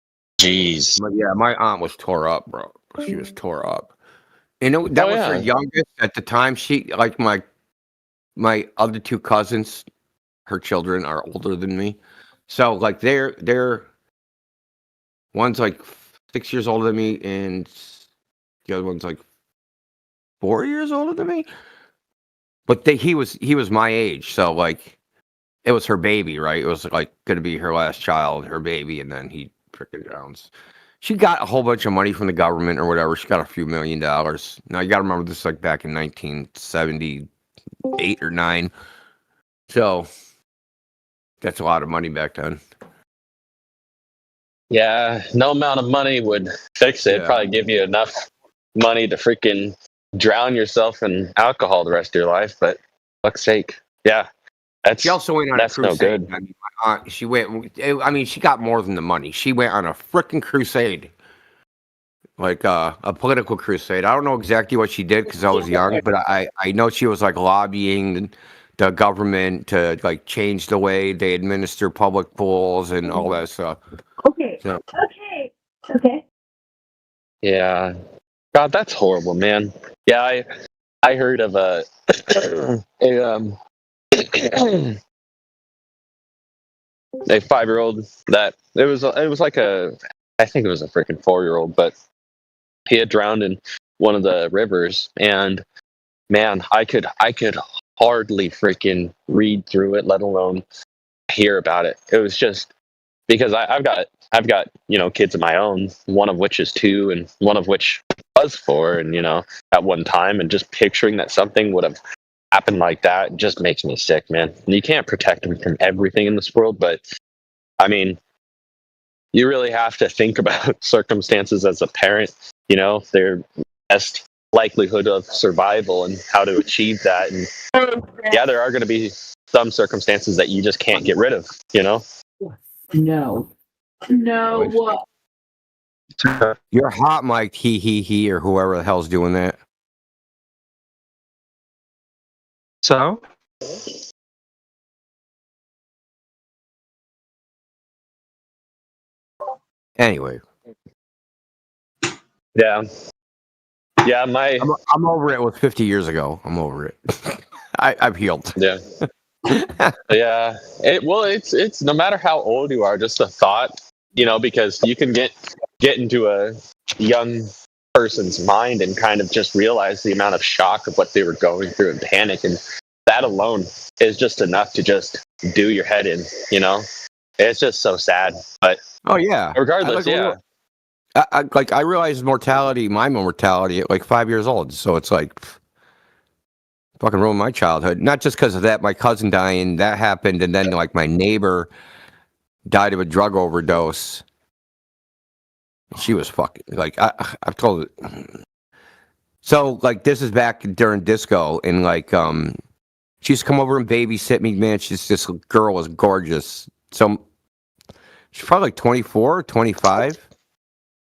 But yeah, my aunt was tore up, bro. She was tore up. And that was her youngest at the time. She, like my other 2 cousins, her children are older than me. So like they're one's like 6 years older than me, and the other one's like 4 years older than me. But he was my age, so like it was her baby, right? It was like going to be her last child, her baby, and then he freaking drowns. She got a whole bunch of money from the government or whatever. She got a few $1 million. Now you got to remember this like back in 1978 or 9. So that's a lot of money back then. Yeah, no amount of money would fix it. It'd probably give you enough money to freaking drown yourself in alcohol the rest of your life, but fuck's sake. Yeah. She also went on a crusade. No good. I mean, my aunt, she got more than the money. She went on a freaking crusade. Like a political crusade. I don't know exactly what she did because I was young, but I know she was like lobbying the government to like change the way they administer public pools and all that stuff. Okay. So, Okay. Yeah. God, that's horrible, man. Yeah, I heard of a 5-year-old that it was like I think it was a freaking 4-year-old, but he had drowned in one of the rivers, and man, I could hardly freaking read through it, let alone hear about it. It was just because I've got kids of my own, one of which is 2 and one of which was 4, and at one time, and just picturing that something would have happened like that just makes me sick, man. And you can't protect them from everything in this world, but I mean, you really have to think about circumstances as a parent, their best likelihood of survival and how to achieve that. And yeah, there are going to be some circumstances that you just can't get rid of, No. What? you're hot, Mike. He, or whoever the hell's doing that. So? Anyway, Yeah. Yeah, my I'm over it. It was 50 years ago. I'm over it. I've healed. yeah. Yeah. It's no matter how old you are, just a thought, because you can get into a young person's mind and kind of just realize the amount of shock of what they were going through and panic, and that alone is just enough to just do your head in. It's just so sad. But Oh yeah. regardless, yeah. I realized my mortality at like 5 years old. So it's like fucking ruined my childhood. Not just because of that, my cousin dying, that happened, and then like my neighbor died of a drug overdose. She was fucking like I've told it. So like this is back during disco, and like she used to come over and babysit me. Man, this girl was gorgeous. So she's probably like 24, 25.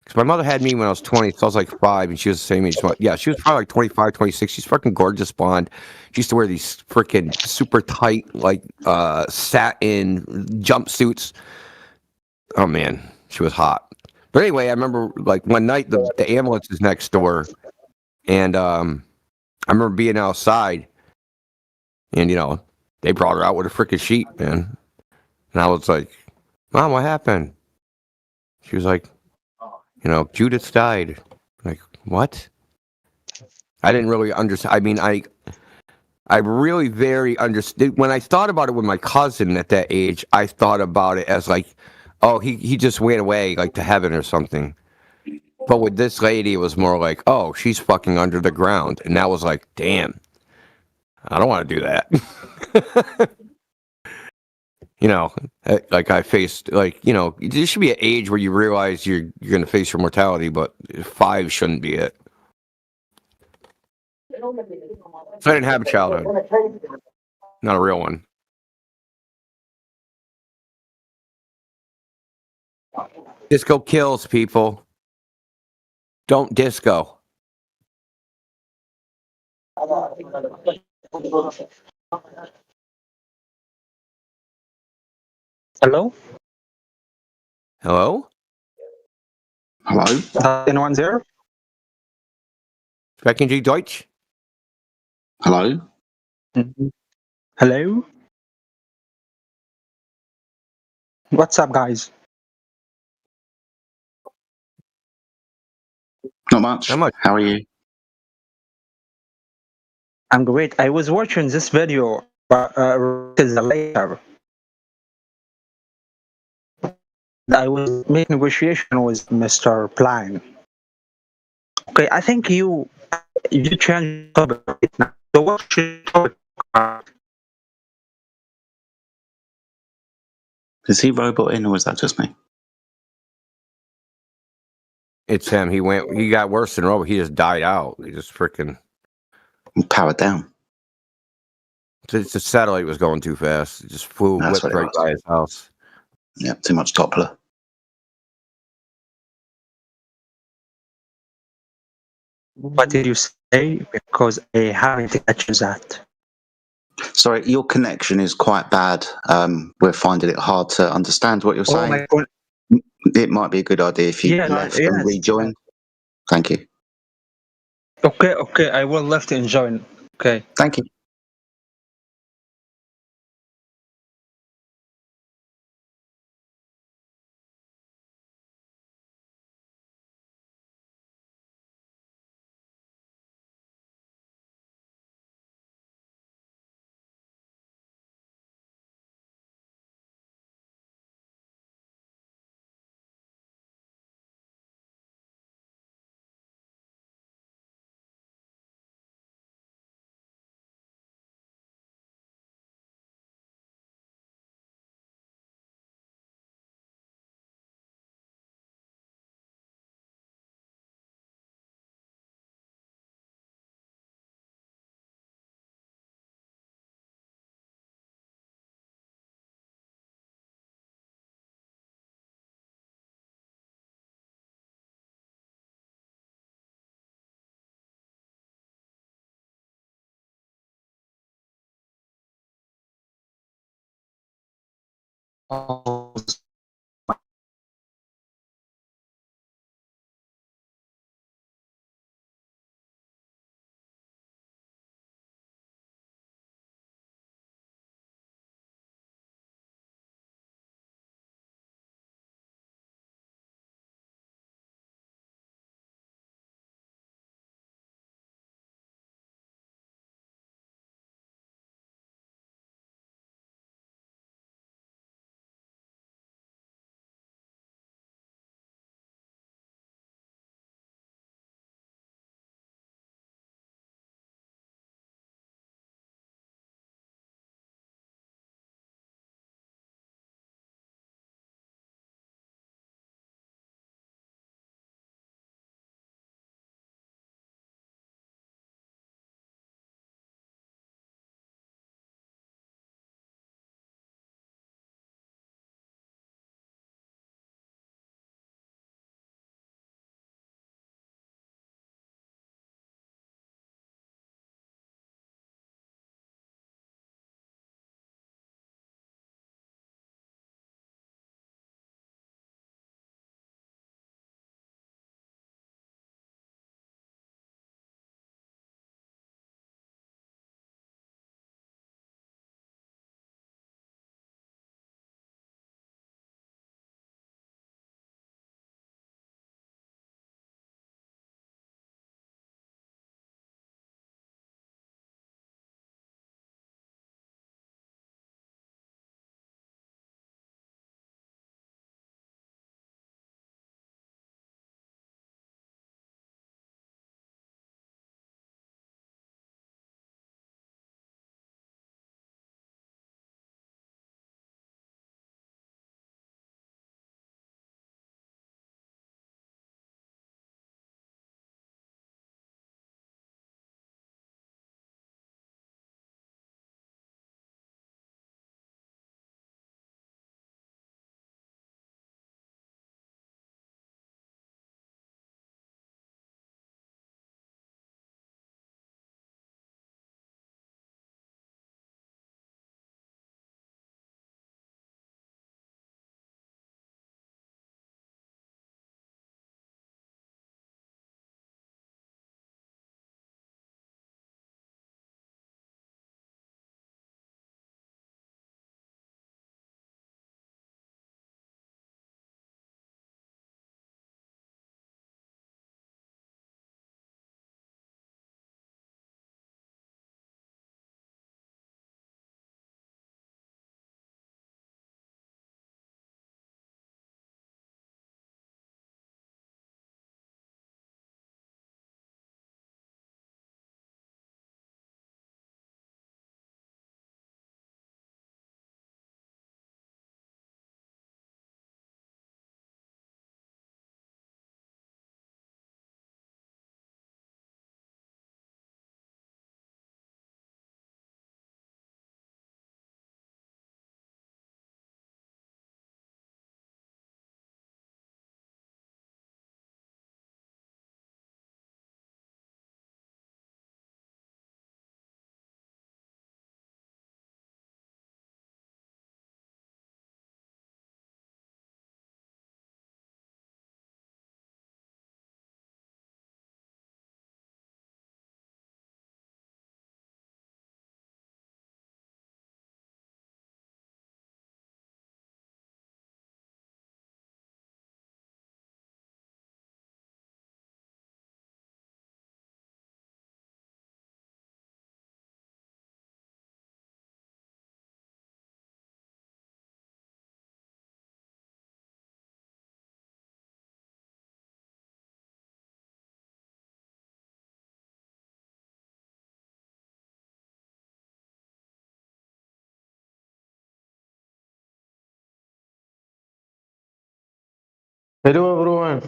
Because my mother had me when I was 20, so I was like 5, and she was the same age. So, yeah, she was probably like 25, 26. She's fucking gorgeous blonde. She used to wear these freaking super tight, like, satin jumpsuits. Oh, man, she was hot. But anyway, I remember, like, one night, the ambulance is next door, and I remember being outside, and, they brought her out with a freaking sheet, man. And I was like, Mom, what happened? She was like, Judith died. Like, what? I didn't really understand. I mean, I really very understood. When I thought about it with my cousin at that age, I thought about it as like, oh, he just went away like to heaven or something. But with this lady, it was more like, oh, she's fucking under the ground. And that was like, damn, I don't want to do that. Like I faced, like, there should be an age where you realize you're going to face your mortality, but 5 shouldn't be it. So I didn't have a childhood. Not a real one. Disco kills people. Don't disco. Hello? Hello? Hello? Anyone there? Sprechen Sie Deutsch? Hello? Hello? What's up, guys? Not much. How are you? I'm great. I was watching this video, but later. I was making negotiation with Mr. Plan. Okay, I think you changed topic right now. So what should topic? Is he robot in, or was that just me? It's him. He got worse than Robot. He just died out. He just freaking powered down. The satellite was going too fast. It just flew That's whipped what it right was. by his house. Yeah, too much Doppler. What did you say? Because I haven't catched that. Sorry, your connection is quite bad. We're finding it hard to understand what you're saying. my God. It might be a good idea if you left and rejoined. Thank you. Okay, I will left and join. Okay. Thank you. Hello, everyone.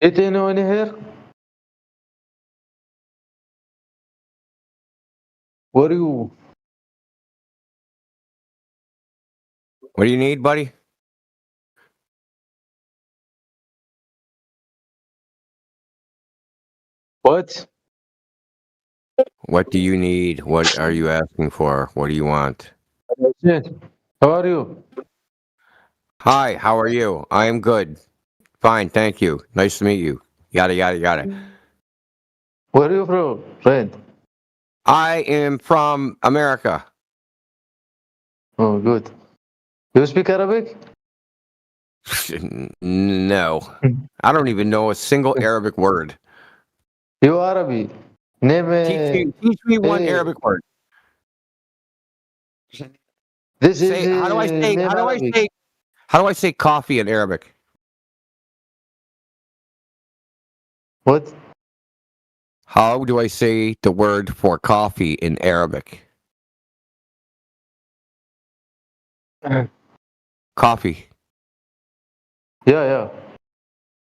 Is anyone here? Where are you? What do you need, buddy? What? What do you need? What are you asking for? What do you want? Yes. How are you? Hi, how are you? I am good. Fine, thank you. Nice to meet you. Yada, yada, yada. Where are you from, friend? I am from America. Oh, good. You speak Arabic? No. I don't even know a single Arabic word. You Arabic. Name. Teach me one Hey, Arabic word. this is Say how do I say name Arabic. how do I say coffee in Arabic? What? How do I say the word for coffee in Arabic? Coffee. Yeah.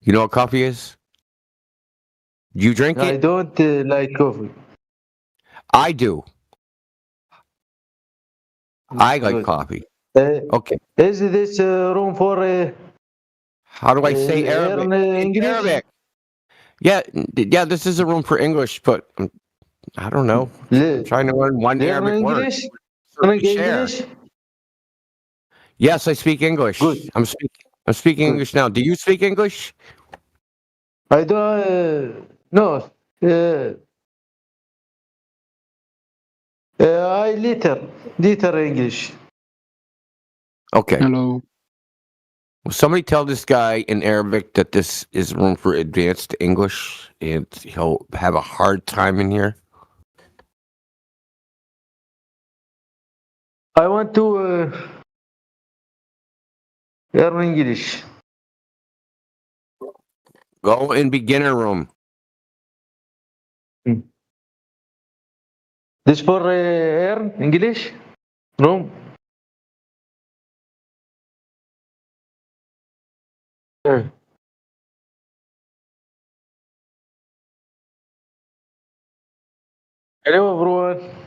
You know what coffee is? You drink I it? don't like coffee. I do. I like Good. coffee. Uh, Okay. is this room for How do I say Arabic? learn In English? Arabic. Yeah, this is a room for English, but I don't know. I'm trying to learn one Learn Arabic word. English? Certainly Learn share. English? Yes, I speak English. Good. I'm speaking English now. Do you speak English? I don't. No. I little English. Okay. Hello. Will somebody tell this guy in Arabic that this is room for advanced English and he'll have a hard time in here? I want to learn English. Go in beginner room. This for learn English? No. Hello, everyone.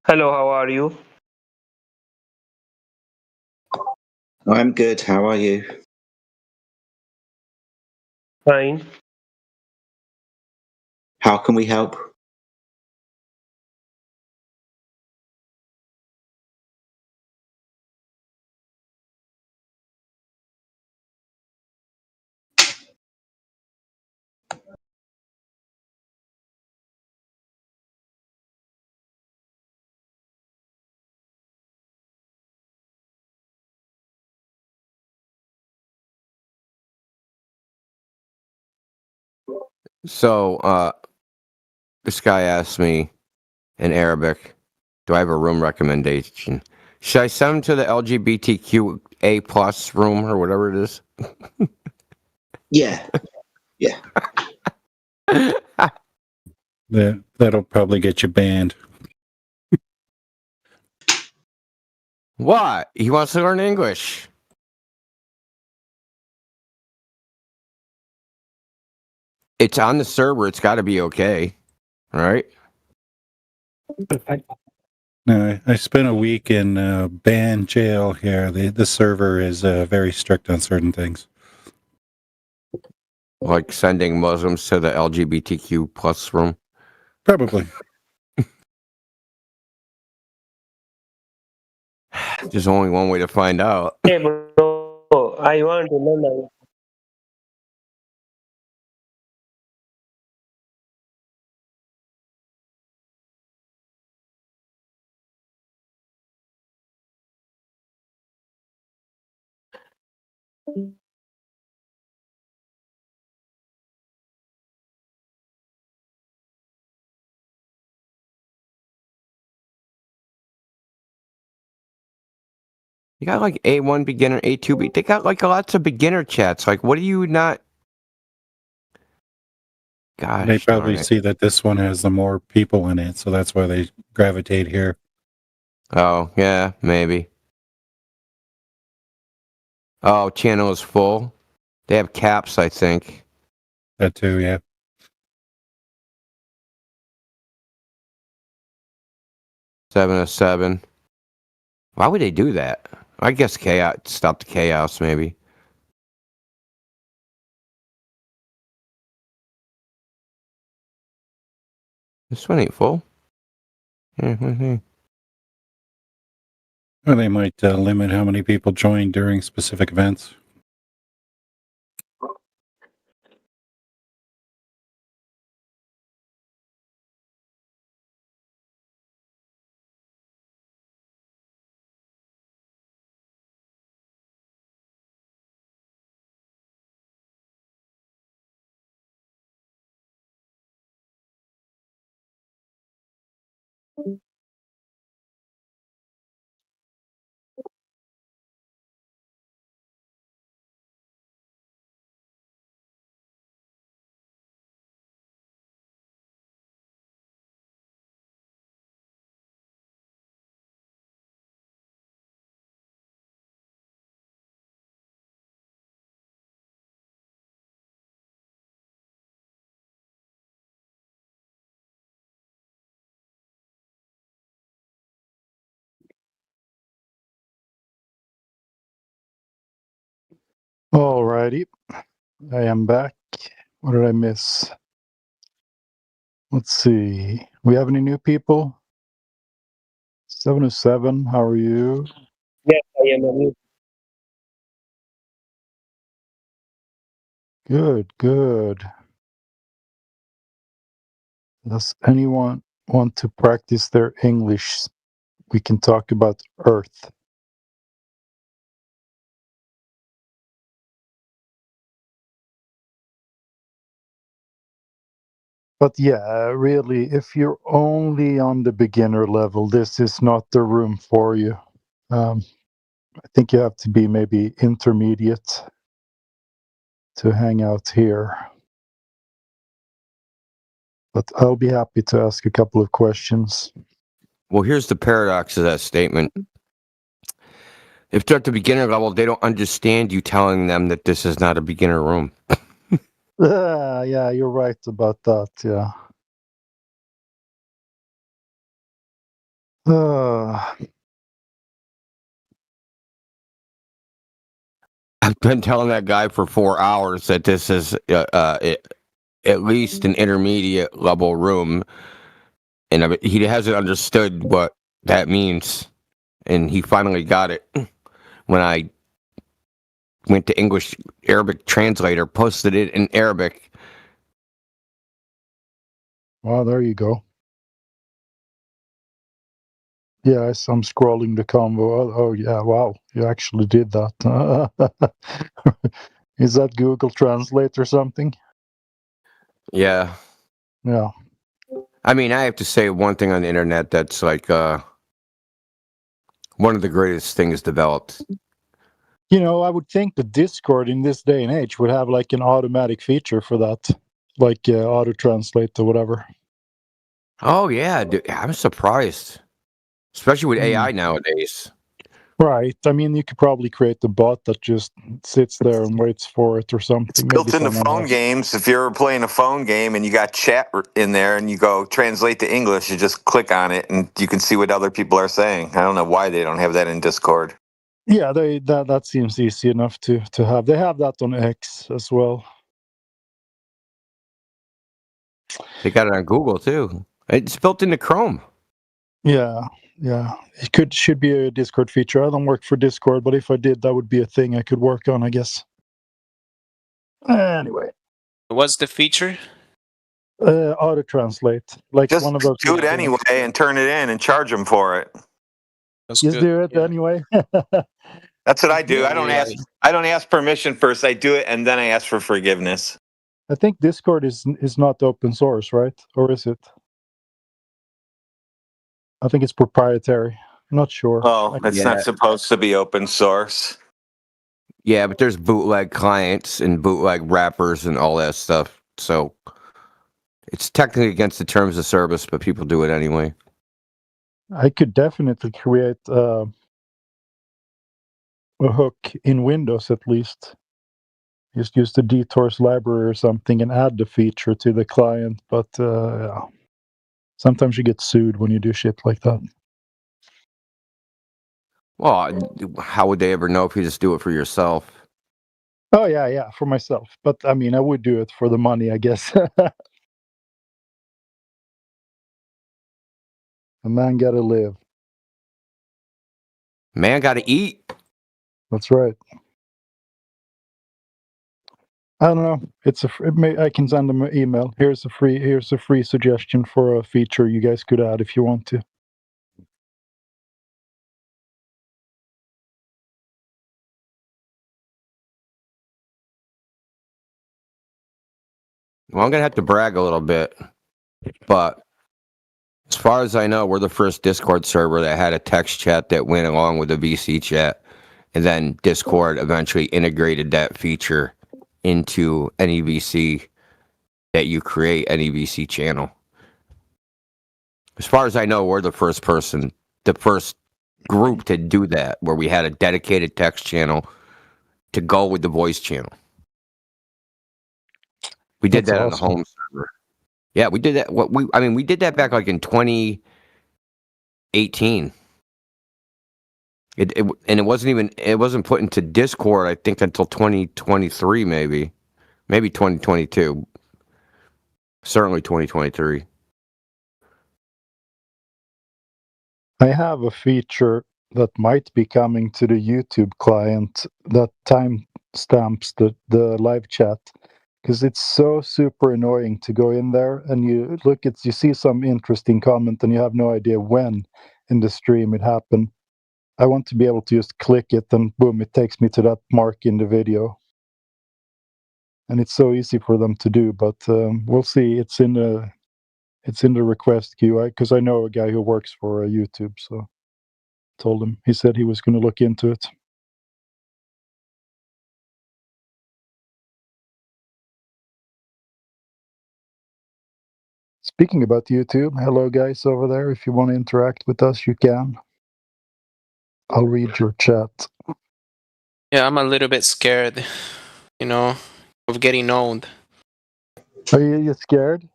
Hello, how are you? I'm good. How are you? Fine. How can we help? So, this guy asked me in Arabic, do I have a room recommendation? Should I send him to the LGBTQA plus room or whatever it is? Yeah. Yeah. That'll probably get you banned. What? He wants to learn English. It's on the server. It's got to be okay. All right. No, I spent a week in ban jail here. The server is very strict on certain things. Like sending Muslims to the LGBTQ plus room? Probably. There's only one way to find out. Hey, bro, I want to know. You got like A1 beginner, A2. They got like lots of beginner chats. Like, what do you not? Gosh, They probably darn it. see that this one has the more people in it, so that's why they gravitate here. Oh, yeah, maybe. Oh, channel is full. They have caps, I think. That too, yeah. Seven of seven. Why would they do that? I guess chaos. Stop the chaos, maybe. This one ain't full. Yeah, Or they might limit how many people join during specific events. Alrighty. I am back. What did I miss? Let's see. We have any new people? 707, how are you? Yes, I am a new. Good, good. Does anyone want to practice their English? We can talk about Earth. But yeah, really, if you're only on the beginner level, this is not the room for you. I think you have to be maybe intermediate to hang out here. But I'll be happy to ask a couple of questions. Well, here's the paradox of that statement. If they're at the beginner level, they don't understand you telling them that this is not a beginner room. Yeah, you're right about that. Yeah. I've been telling that guy for 4 hours that this is at least an intermediate level room, and he hasn't understood what that means. And he finally got it when I went to English Arabic translator, posted it in Arabic. Well, there you go. Yes, I'm scrolling the convo. Oh, yeah, wow, you actually did that. Is that Google Translate or something? Yeah. Yeah. I mean, I have to say one thing on the internet that's like one of the greatest things developed. You know, I would think that Discord in this day and age would have like an automatic feature for that, like auto translate or whatever. Oh yeah, dude, I'm surprised, especially with AI nowadays. Right. I mean, you could probably create a bot that just sits there and waits for it or something. Built Maybe into someone phone else. games. If you're playing a phone game and you got chat in there and you go translate to English, you just click on it and you can see what other people are saying. I don't know why they don't have that in Discord. Yeah, that seems easy enough to have. They have that on X as well. They got it on Google too. It's built into Chrome. Yeah, it should be a Discord feature. I don't work for Discord, but if I did, that would be a thing I could work on, I guess. Anyway, What's the feature? auto translate, like Just one of those. do it anyway and turn it in and charge them for it. Just do it anyway. That's what I do. I don't ask permission first. I do it and then I ask for forgiveness. I think Discord is not open source, right? Or is it? I think it's proprietary. I'm not sure. Oh, it's not supposed to be open source. Yeah, but there's bootleg clients and bootleg wrappers and all that stuff. So it's technically against the terms of service, but people do it anyway. I could definitely create a hook in Windows at least. Just use the dTORS library or something and add the feature to the client. But yeah. Sometimes you get sued when you do shit like that. Well, how would they ever know if you just do it for yourself? Oh, yeah, for myself. But I mean, I would do it for the money, I guess. A man gotta live. Man gotta eat. That's right. I don't know. I can send them an email. Here's a free suggestion for a feature you guys could add if you want to. Well, I'm gonna have to brag a little bit, but as far as I know, we're the first Discord server that had a text chat that went along with the VC chat, and then Discord eventually integrated that feature into any VC that you create, any VC channel. As far as I know, we're the first group to do that, where we had a dedicated text channel to go with the voice channel. We did that on the home server. Yeah, we did that. We did that back like in 2018. It wasn't put into Discord, I think, until 2023, maybe 2022. Certainly 2023. I have a feature that might be coming to the YouTube client that time stamps the live chat, because it's so super annoying to go in there and you see some interesting comment and you have no idea when in the stream it happened. I want to be able to just click it and boom, it takes me to that mark in the video. And it's so easy for them to do, but we'll see. It's in the request queue, because I know a guy who works for YouTube, so told him. He said he was going to look into it. Speaking about YouTube, hello guys over there. If you want to interact with us, you can. I'll read your chat. Yeah, I'm a little bit scared, of getting owned. Are you scared?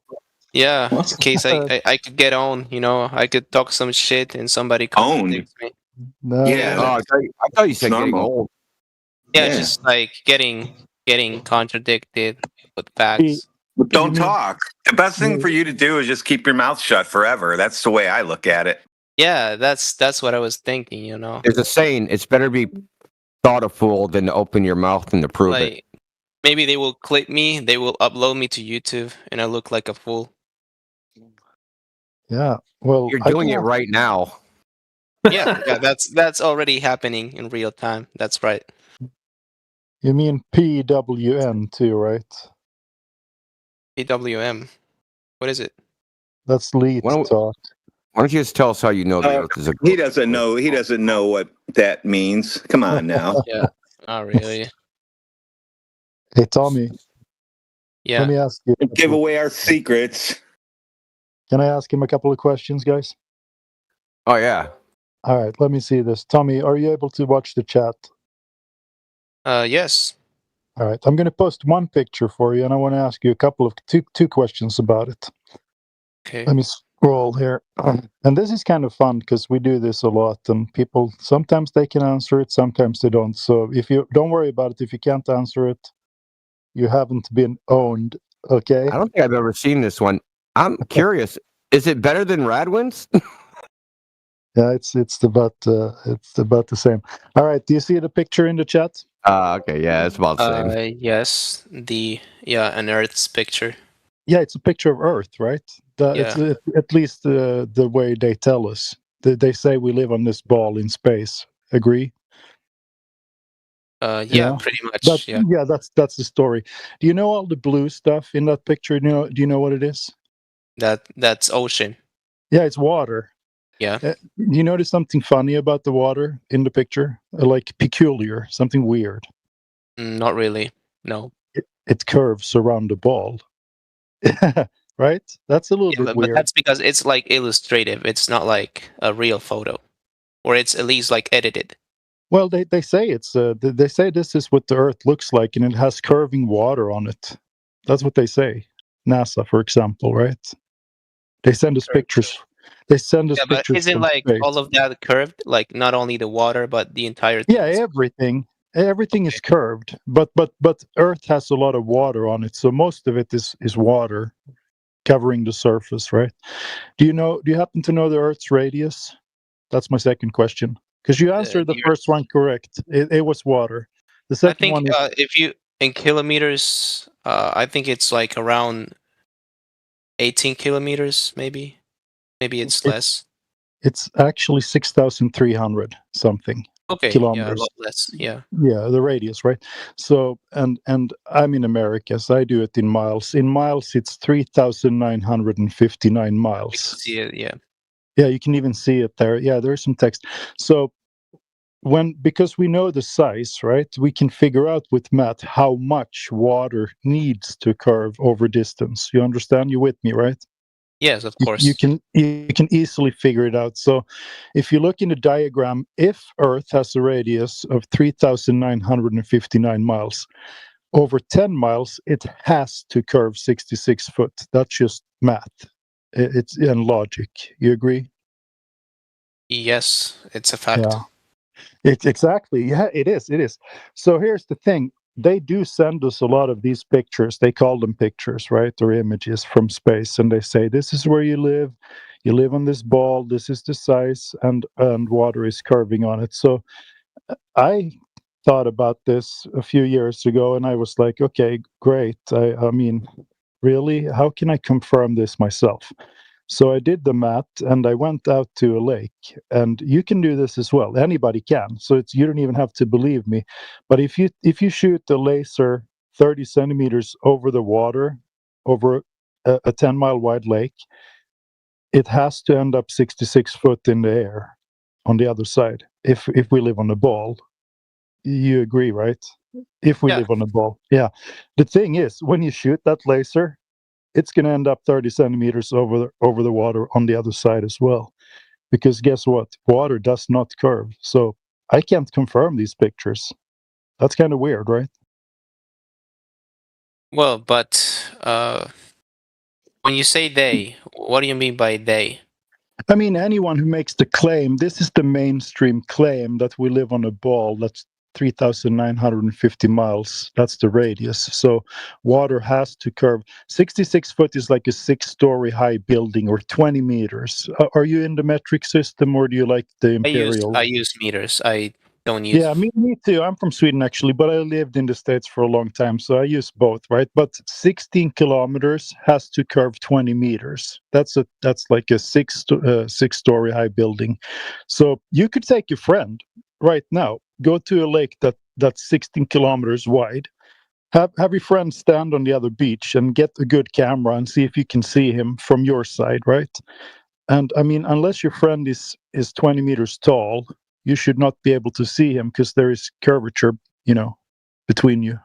Yeah, in case I could get owned, I could talk some shit and somebody contradicts me. No. Yeah. Oh, I thought you said getting old. Yeah, just like getting contradicted with facts. Don't talk. The best thing for you to do is just keep your mouth shut forever. That's the way I look at it. Yeah, that's what I was thinking. You know, There's a saying: it's better to be thought a fool than to open your mouth and to prove it. like maybe they will clip me, they will upload me to YouTube, and I look like a fool. Yeah. Well, You're I doing can it ask- right now. Yeah, that's already happening in real time. That's right. You mean PWN too, right? PWM. What is it? That's lead Why don't- talk. Why don't you just tell us how you know the Earth is a He doesn't know. He doesn't know what that means. Come on now. Yeah. Not really. Hey, Tommy. Yeah. Let me ask you. Give away our secrets. Can I ask him a couple of questions, guys? Oh yeah. All right. Let me see this. Tommy, are you able to watch the chat? Yes. All right. I'm going to post one picture for you, and I want to ask you a couple of two questions about it. Okay. Let me scroll here. And this is kind of fun because we do this a lot, and people sometimes they can answer it, sometimes they don't. So if you don't worry about it, if you can't answer it, you haven't been owned. Okay. I don't think I've ever seen this one. I'm curious. Is it better than Radwin's? Yeah, it's about the same. All right. Do you see the picture in the chat? Okay, yeah, it's about the same. Yes. An Earth's picture. Yeah, it's a picture of Earth, right? It's at least the way they tell us. They say we live on this ball in space. Agree? Yeah, pretty much. That's the story. Do you know all the blue stuff in that picture? Do you know what it is? That's ocean. Yeah, it's water. Yeah. You notice something funny about the water in the picture? Like peculiar, something weird. Not really. No. It curves around the ball. Right? That's a little bit But weird. that's because it's like illustrative. It's not like a real photo, or it's at least like edited. Well, they say they say this is what the Earth looks like, and it has curving water on it. That's what they say. NASA, for example, right? They send us pictures. They send us Yeah, but pictures. isn't from like space. all of that curved? Like not only the water, but the entire. Yeah, everything is curved, but Earth has a lot of water on it, so most of it is water covering the surface, right? Do you happen to know the Earth's radius? That's my second question. Because you answered the first one correct. It was water. The I second think one is if you in kilometers, I think it's like around 18 kilometers, maybe. Maybe it's less. it's actually 6,300 something Okay, kilometers. yeah, a lot less. Yeah. Yeah, the radius, right? So, and I'm in America, so I do it in miles. In miles, it's 3,959 miles. See it, yeah. Yeah, you can even see it there. Yeah, there's some text. So, because we know the size, right? We can figure out with math how much water needs to curve over distance. You understand? You with me, right? Yes, of course. You can easily figure it out. So if you look in the diagram, if Earth has a radius of 3,959 miles, over 10 miles, it has to curve 66 foot. That's just math. It's in logic. You agree? Yes, it's a fact. Yeah. Exactly. Yeah, it is. It is. So here's the thing. They do send us a lot of these pictures. They call them pictures, right? Or images from space. And they say, this is where you live. You live on this ball. This is the size, and water is curving on it. So I thought about this a few years ago, and I was like, okay, great. I mean, really? How can I confirm this myself? So I did the math, and I went out to a lake, and you can do this as well. Anybody can. So you don't even have to believe me. But if you shoot the laser 30 centimeters over the water, over a 10-mile wide lake, it has to end up 66 foot in the air on the other side. If we live on a ball, you agree, right? If we live on a ball, yeah. The thing is, when you shoot that laser, it's going to end up 30 centimeters over the water on the other side as well. Because guess what? Water does not curve. So I can't confirm these pictures. That's kind of weird, right? Well, but when you say they, what do you mean by they? I mean, anyone who makes the claim, this is the mainstream claim that we live on a ball that's 3,950 miles. That's the radius. So water has to curve. 66 foot is like a 6-story high building, or 20 meters. Are you in the metric system, or do you like the imperial? I use meters. I don't use. Yeah, me too. I'm from Sweden actually, but I lived in the States for a long time, so I use both, right? But 16 kilometers has to curve 20 meters. That's like a 6-story high building. So you could take your friend right now, go to a lake that's 16 kilometers wide. Have your friend stand on the other beach and get a good camera and see if you can see him from your side, right? And I mean, unless your friend is 20 meters tall, you should not be able to see him because there is curvature, between you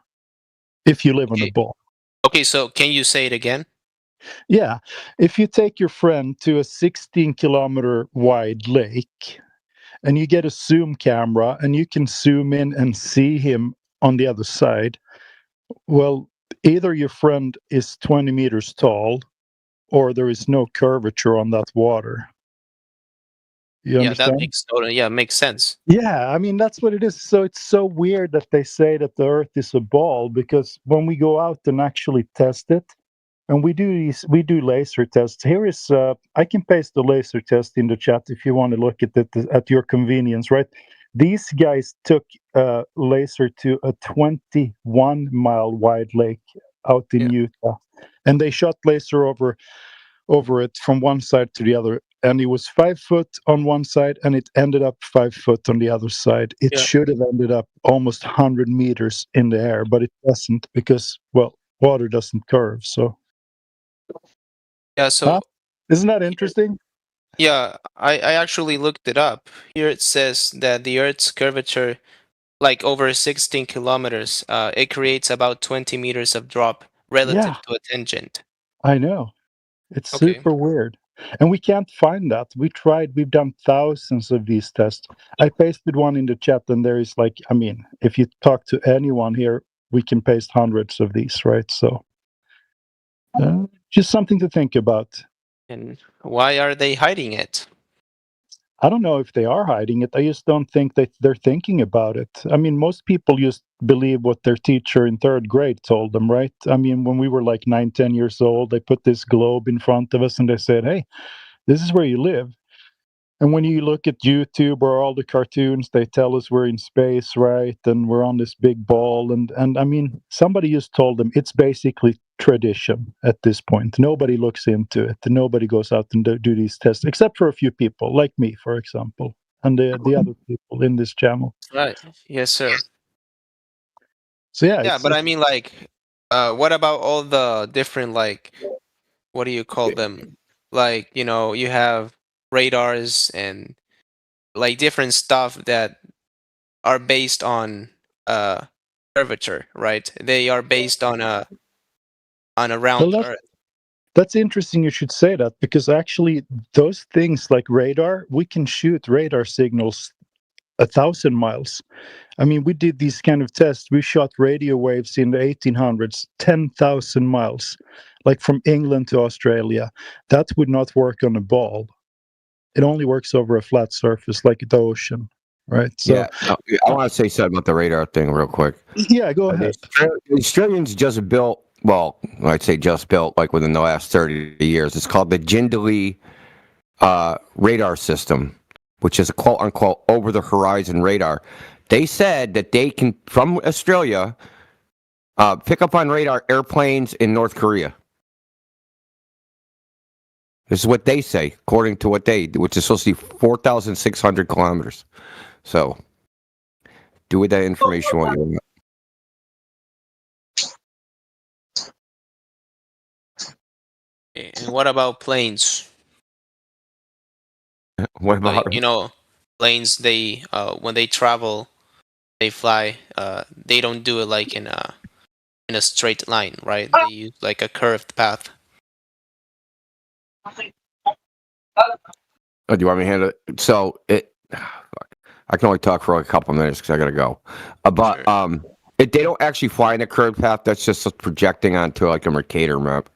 if you live on a ball. Okay, so can you say it again? Yeah. If you take your friend to a 16-kilometer wide lake and you get a zoom camera and you can zoom in and see him on the other side, well, either your friend is 20 meters tall or there is no curvature on that water. You understand? That makes sense. Yeah, I mean, that's what it is. So it's so weird that they say that the Earth is a ball, because when we go out and actually test it, and we do laser tests. Here is, I can paste the laser test in the chat if you want to look at it at your convenience, right? These guys took a laser to a 21-mile wide lake out in Utah, and they shot laser over it from one side to the other. And it was 5 foot on one side, and it ended up 5 foot on the other side. It should have ended up almost 100 meters in the air, but it doesn't because, well, water doesn't curve. So, yeah. So, isn't that interesting? Yeah, I actually looked it up. Here it says that the Earth's curvature, like over 16 kilometers, it creates about 20 meters of drop relative to a tangent. I know. It's super weird. And we can't find that. We've done thousands of these tests. I pasted one in the chat, and there is if you talk to anyone here, we can paste hundreds of these, right? So just something to think about. And why are they hiding it? I don't know if they are hiding it. I just don't think that they're thinking about it. I mean, most people just believe what their teacher in 3rd grade told them, right? I mean, when we were like 9, 10 years old, they put this globe in front of us and they said, hey, this is where you live. And when you look at YouTube or all the cartoons, they tell us we're in space, right? And we're on this big ball. And I mean, somebody just told them it's basically tradition at this point. Nobody looks into it. Nobody goes out and do these tests, except for a few people, like me, for example, and the other people in this channel. Right. Yes, sir. So yeah, but I mean, what about all the different, what do you call them? You have radars and different stuff that are based on curvature, right? They are based on a round Earth. That's interesting you should say that, because actually those things like radar, we can shoot radar signals 1,000 miles. I mean, we did these kind of tests. We shot radio waves in the 1800s, 10,000 miles, like from England to Australia. That would not work on a ball. It only works over a flat surface like the ocean, right? So, I want to say something about the radar thing real quick. Yeah, go ahead. The Australians just built, well, I'd say just built, like within the last 30 years. It's called the Jindalee radar system, which is a quote-unquote over-the-horizon radar. They said that they can, from Australia, pick up on radar airplanes in North Korea. This is what they say, according to which is supposed to be 4,600 kilometers. So, do with that information what you want. And what about planes? What about planes? They when they travel, they fly. They don't do it in a straight line, right? They use a curved path. Oh, do you want me to handle it? So I can only talk for a couple of minutes because I gotta go. But they don't actually fly in a curved path. That's just projecting onto a Mercator map.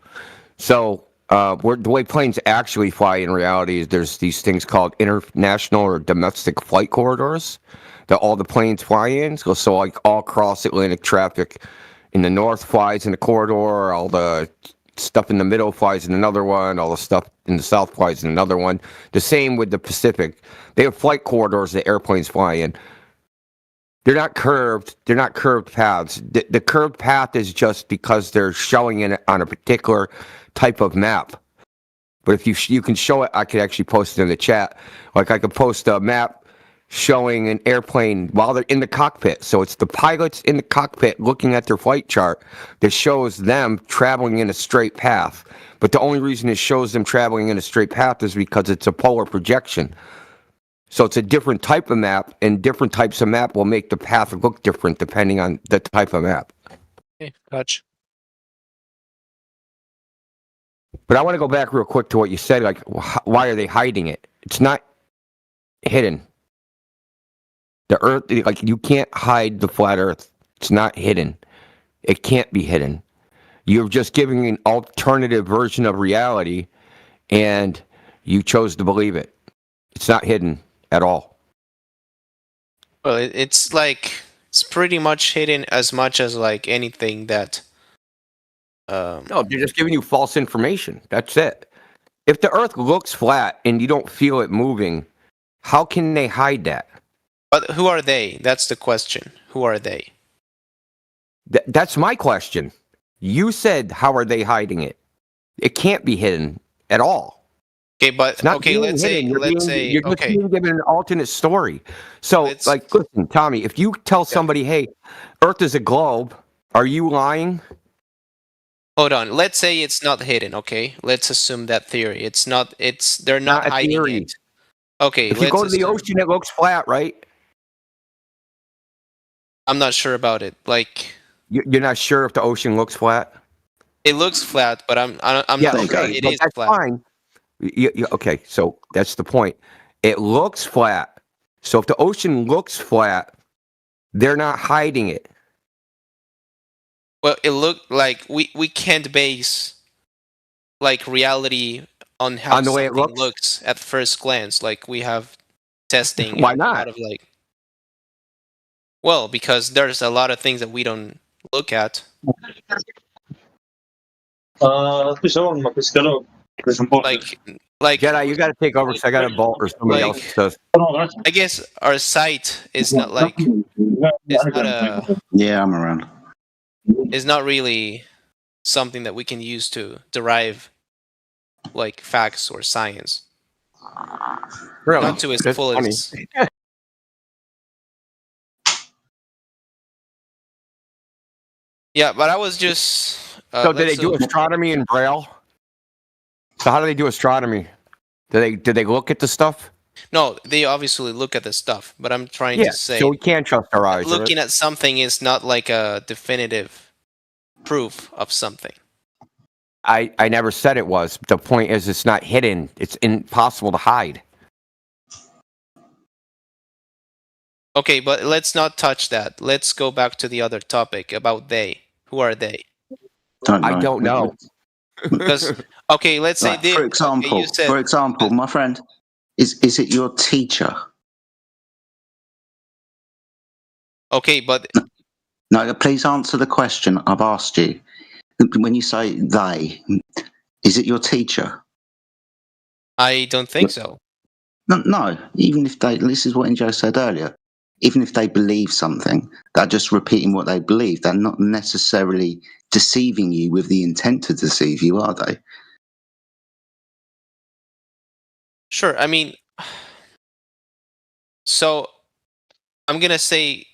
So the way planes actually fly in reality is there's these things called international or domestic flight corridors. that all the planes fly in. So like all cross Atlantic traffic in the north flies in a corridor, all the stuff in the middle flies in another one, all the stuff in the south flies in another one. The same with the Pacific. They have flight corridors that airplanes fly in. They're not curved. They're not curved paths. The curved path is just because they're showing it on a particular type of map. But if you can show it, I could actually post it in the chat. Like I could post a map showing an airplane while they're in the cockpit. So it's the pilots in the cockpit looking at their flight chart that shows them traveling in a straight path. But the only reason it shows them traveling in a straight path is because it's a polar projection. So it's a different type of map, and different types of map will make the path look different depending on the type of map. Okay, gotcha. But I want to go back real quick to what you said. Like, why are they hiding it? It's not hidden. The Earth, like, you can't hide the flat Earth. It's not hidden. It can't be hidden. You're just giving an alternative version of reality, and you chose to believe it. It's not hidden at all. Well, it's like it's pretty much hidden as much as like anything that. No, they're just giving you false information. That's it. If the Earth looks flat and you don't feel it moving, how can they hide that? But who are they? That's the question. Who are they? That's my question. You said, how are they hiding it? It can't be hidden at all. Okay, but It's not okay, being let's hidden. say You're just okay. being given an alternate story. So, like, listen, Tommy, if you tell somebody, hey, Earth is a globe, are you lying? Hold on. Let's say it's not hidden, okay? Let's assume that theory. It's not they're not a hiding theory. it. Okay, If you go to the ocean, it looks flat, right? I'm not sure about it. Like You're not sure if the ocean looks flat? it looks flat, but I'm Yeah, not sure okay, it but is that's flat. fine. Okay, so that's the point. It looks flat. So if the ocean looks flat, they're not hiding it. Well, it looked like we can't base like reality on how On the way it something looks? looks at first glance. Like we have testing Why and a not? lot of like well, because there's a lot of things that we don't look at. Like Jedi, you got to take over. So I got a bolt or somebody like- else does. I guess our sight is not like it's not Yeah, I'm around. is not really something that we can use to derive like facts or science. Really? Not to its That's fullest. Yeah, but I was just. So did they do astronomy in Braille? So how do they do astronomy? Did they look at the stuff? No, they obviously look at the stuff, but I'm trying Yeah, to say so we can't trust our eyes. looking right? at something is not like a definitive proof of something. I never said it was. The point is, it's not hidden. It's impossible to hide. Okay, but let's not touch that. Let's go back to the other topic about they. Who are they? I don't know. Because okay, let's say Like, they. for example, okay, you said, for example, my friend, is it your teacher? okay, but No, please answer the question I've asked you. When you say they, is it your teacher? I don't think so. No, even if they, this is what Injo said earlier, even if they believe something, they're just repeating what they believe. They're not necessarily deceiving you with the intent to deceive you, are they? Sure. I mean, so I'm gonna say,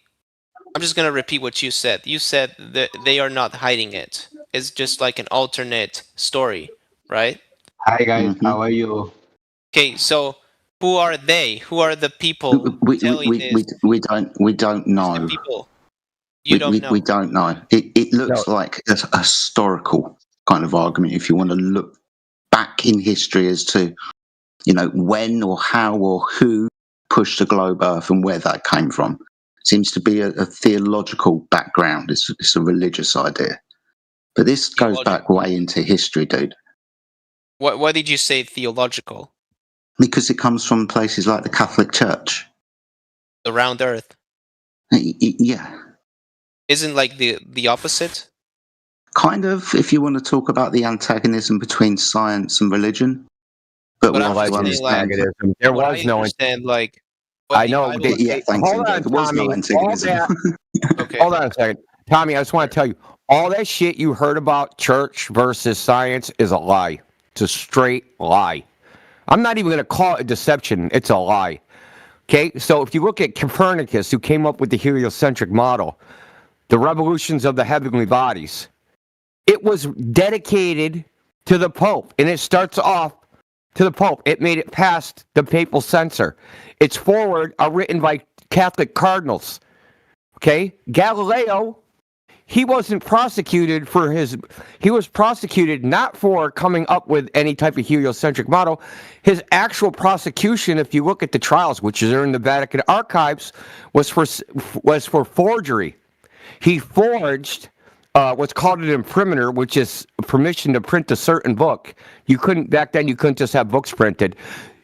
I'm just gonna repeat what you said. You said that they are not hiding it. It's just like an alternate story, right? Hi guys, how are you? Okay, so who are they? Who are the people telling this? We don't know. People. You don't know. We don't know. It looks like a historical kind of argument if you want to look back in history as to, you know, when or how or who pushed the globe Earth and where that came from. Seems to be a theological background. It's a religious idea. But this goes back way into history, dude. Why did you say theological? Because it comes from places like the Catholic Church. The round earth. Yeah, Isn't like the opposite? kind of. If you want to talk about the antagonism between science and religion, but But we I'm have just to saying, like, understand. There what I was no. understand, like, what I the know. Bible. Yeah, thanks, Hold Indo. on, There was no Tommy. All antagonism. that. Okay. Hold on a second, Tommy. I just want to tell you, all that shit you heard about church versus science is a lie. It's a straight lie. I'm not even going to call it a deception. It's a lie. Okay, so if you look at Copernicus, who came up with the heliocentric model, the revolutions of the heavenly bodies, it was dedicated to the Pope, and it starts off to the Pope. It made it past the papal censor. Its forward are written by Catholic cardinals. Okay, Galileo, he wasn't prosecuted for his. He was prosecuted not for coming up with any type of heliocentric model. His actual prosecution, if you look at the trials, which are in the Vatican archives, was for forgery. He forged what's called an imprimatur, which is permission to print a certain book. You couldn't back then. You couldn't just have books printed,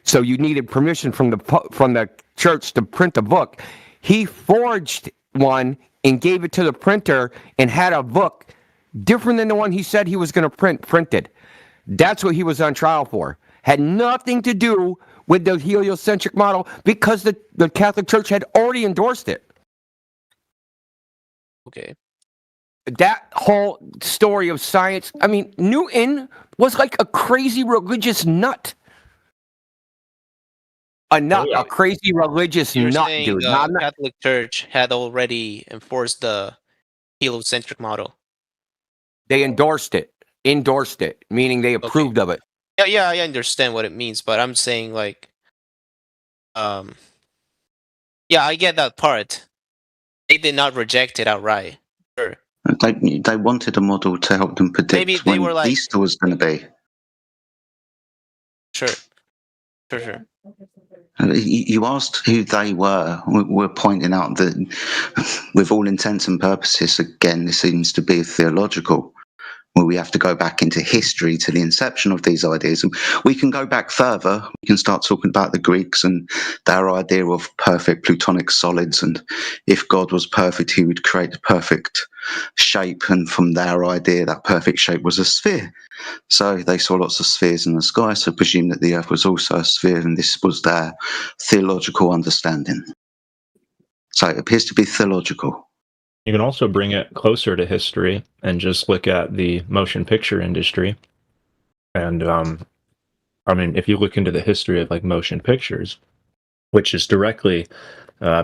so you needed permission from the church to print a book. He forged one and gave it to the printer and had a book different than the one he said he was going to printed. That's what he was on trial for. Had nothing to do with the heliocentric model because the Catholic Church had already endorsed it. Okay. That whole story of science, I mean, Newton was like a crazy religious nut. A crazy religious You're nut, saying dude. the Catholic Church had already enforced the heliocentric model. They endorsed it, meaning they approved of it. Yeah, I understand what it means, but I'm saying, like, yeah, I get that part. They did not reject it outright. Sure. They wanted a model to help them predict Maybe they when were like- Easter was going to be. Sure. You asked who they were. We're pointing out that, with all intents and purposes, again, this seems to be theological, where we have to go back into history to the inception of these ideas. And we can go back further. We can start talking about the Greeks and their idea of perfect plutonic solids. And if God was perfect, he would create a perfect shape. And from their idea, that perfect shape was a sphere. So they saw lots of spheres in the sky, so presume that the Earth was also a sphere, and this was their theological understanding. So it appears to be theological. You can also bring it closer to history and just look at the motion picture industry. And I mean, if you look into the history of like motion pictures, which is directly,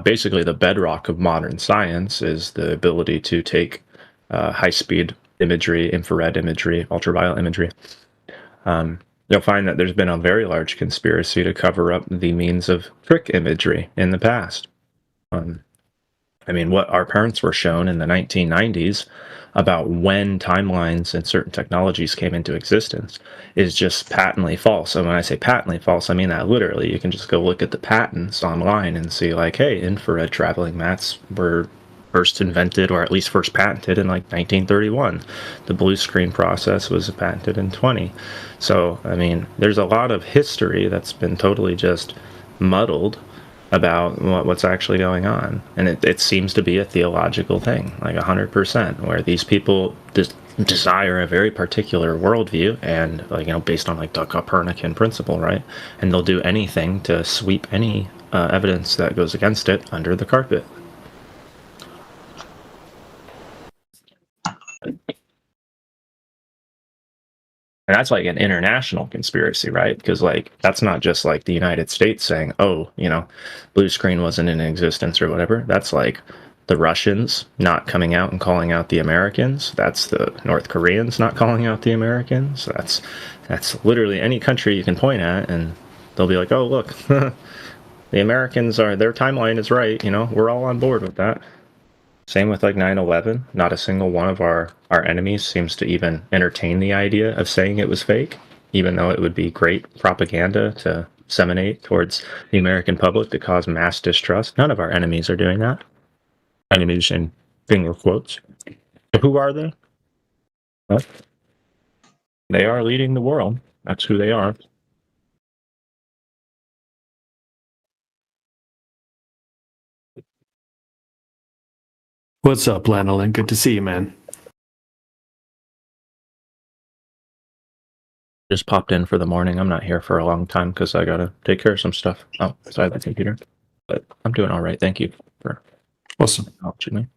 basically the bedrock of modern science, is the ability to take high-speed imagery, infrared imagery, ultraviolet imagery. You'll find that there's been a very large conspiracy to cover up the means of trick imagery in the past. I mean, what our parents were shown in the 1990s about when timelines and certain technologies came into existence is just patently false. And when I say patently false, I mean that literally. You can just go look at the patents online and see, like, hey, infrared traveling mats were first invented, or at least first patented, in like 1931. The blue screen process was patented in 20. So, I mean, there's a lot of history that's been totally just muddled about what's actually going on. And it seems to be a theological thing, like 100%, where these people desire a very particular worldview, and, like, you know, based on like the Copernican principle, right? And they'll do anything to sweep any evidence that goes against it under the carpet. And that's like an international conspiracy, right? Because, like, that's not just like the United States saying, oh, you know, blue screen wasn't in existence or whatever. That's like the Russians not coming out and calling out the Americans. That's the North Koreans not calling out the Americans. That's literally any country you can point at, and they'll be like, oh, look, the Americans their timeline is right. You know, we're all on board with that. Same with like 9/11. Not a single one of our enemies seems to even entertain the idea of saying it was fake, even though it would be great propaganda to disseminate towards the American public to cause mass distrust. None of our enemies are doing that. Enemies in finger quotes. Who are they? Well, they are leading the world. That's who they are. What's up, Lanolin? Good to see you, man. Just popped in for the morning. I'm not here for a long time because I gotta take care of some stuff outside the computer. But I'm doing all right. Thank you for acknowledging me.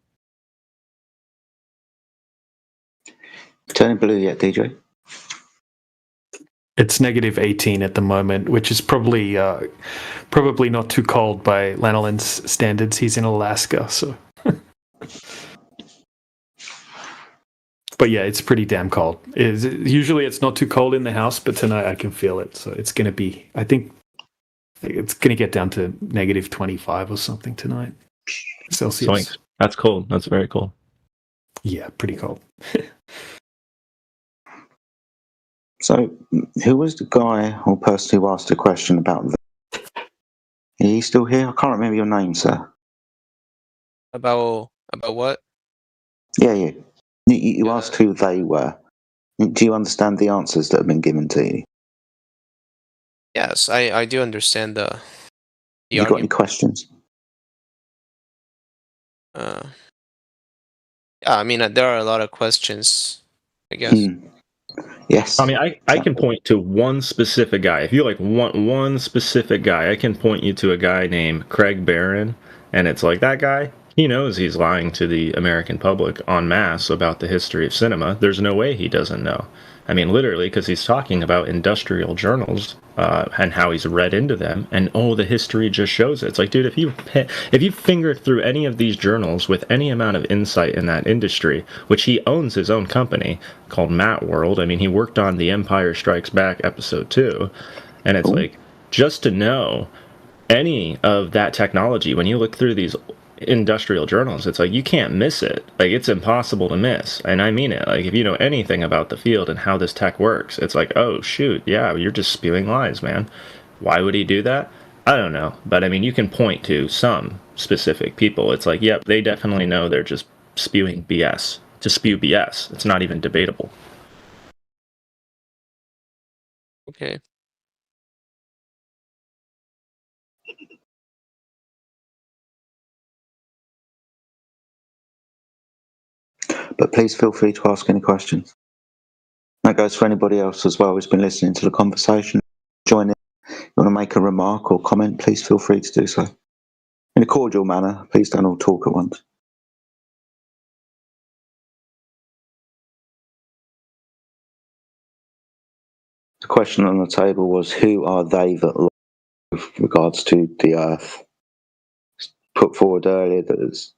Turning blue yet, DJ? It's negative 18 at the moment, which is probably not too cold by Lanolin's standards. He's in Alaska, so. But yeah, it's pretty damn cold. Usually it's not too cold in the house, but tonight I can feel it. So it's going to be, I think it's going to get down to negative 25 or something tonight. Celsius. Swanks. That's cold. That's very cold. Yeah, pretty cold. So, who was the guy or person who asked a question about that? Are you still here? I can't remember your name, sir. About what? Yeah. You asked who they were. Do you understand the answers that have been given to you? Yes, I do understand the You got any questions? Yeah, I mean, there are a lot of questions, I guess. Yes. I mean, I can point to one specific guy. If you want one specific guy, I can point you to a guy named Craig Barron, and it's like that guy. He knows he's lying to the American public en masse about the history of cinema. There's no way he doesn't know. I mean, literally, because he's talking about industrial journals and how he's read into them, and the history just shows it. It's like, dude, if you finger through any of these journals with any amount of insight in that industry, which he owns his own company called Matt World. I mean, he worked on The Empire Strikes Back episode 2, and it's like, just to know any of that technology, when you look through these industrial journals, it's like you can't miss it. Like, it's impossible to miss, and I mean it. Like, if you know anything about the field and how this tech works, it's like, oh shoot, yeah, you're just spewing lies, man. Why would he do that? I don't know, but I mean, you can point to some specific people. It's like, yep, they definitely know they're just spewing BS. To spew BS, it's not even debatable. Okay. But please feel free to ask any questions. That goes for anybody else as well who's been listening to the conversation. Join in. If you want to make a remark or comment, please feel free to do so. In a cordial manner, please don't all talk at once. The question on the table was, who are they that lie with regards to the Earth? Put forward earlier that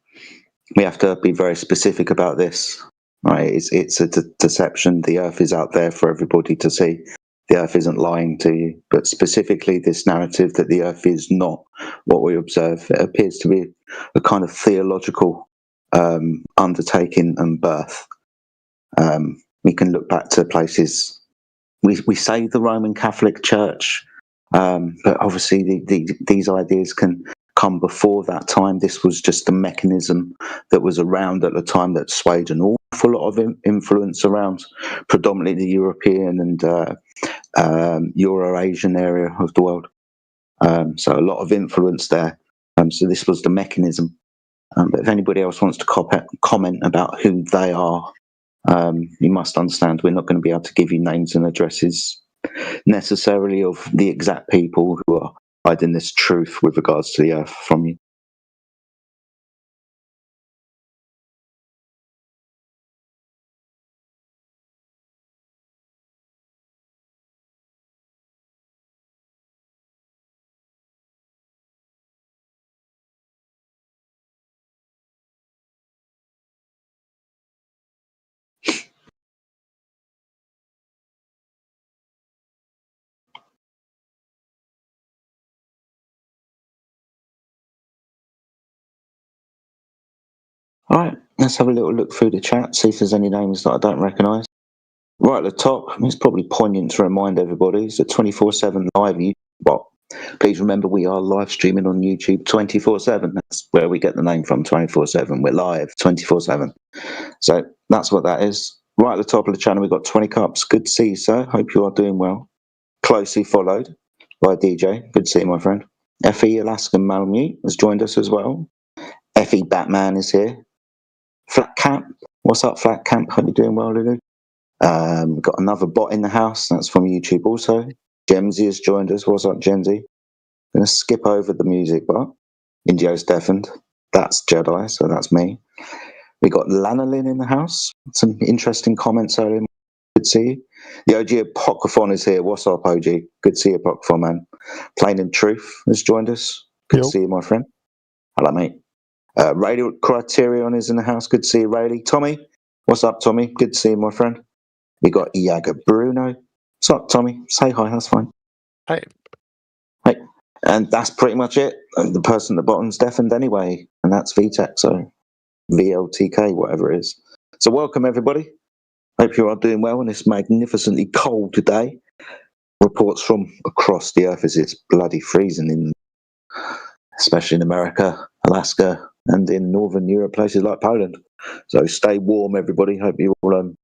we have to be very specific about this. Right? It's a deception. The Earth is out there for everybody to see. The Earth isn't lying to you, but specifically this narrative that the Earth is not what we observe. It appears to be a kind of theological undertaking and birth. We can look back to places. We say the Roman Catholic Church, but obviously these ideas can come before that time. This was just a mechanism that was around at the time that swayed an awful lot of influence around predominantly the European and Euro-Asian area of the world. So a lot of influence there. So this was the mechanism. But if anybody else wants to comment about who they are, you must understand we're not going to be able to give you names and addresses necessarily of the exact people who are hiding this truth with regards to the Earth from you. All right, let's have a little look through the chat, see if there's any names that I don't recognise. Right at the top, it's probably poignant to remind everybody, it's a 24/7 live YouTube bot. Please remember we are live streaming on YouTube 24/7. That's where we get the name from, 24/7. We're live 24/7. So that's what that is. Right at the top of the channel, we've got 20 Cups. Good to see you, sir. Hope you are doing well. Closely followed by DJ. Good to see you, my friend. FE Alaskan Malamute has joined us as well. FE Batman is here. Flat Camp, what's up, Flat Camp? Hope you're doing well, Lulu. Got another bot in the house. That's from YouTube also. Gemsy has joined us. What's up, Gemsy? Gonna skip over the music bar. Indio's deafened. That's Jedi, so that's me. We got Lanolin in the house. Some interesting comments earlier. Good to see you. The OG Apocryphon is here. What's up, OG? Good to see you, Apocryphon, man. Plain and Truth has joined us. Good to see you, my friend. Hello, mate. Radio Criterion is in the house. Good to see you, Rayleigh. Tommy, what's up, Tommy? Good to see you, my friend. We got Iago Bruno. What's up, Tommy? Say hi, that's fine. Hi. Hey. And that's pretty much it. And the person at the bottom's deafened anyway, and that's VTech, so VLTK, whatever it is. So welcome, everybody. Hope you are doing well on this magnificently cold day. Reports from across the earth as it's bloody freezing, especially in America, Alaska, and in Northern Europe, places like Poland. So stay warm, everybody. Hope you're all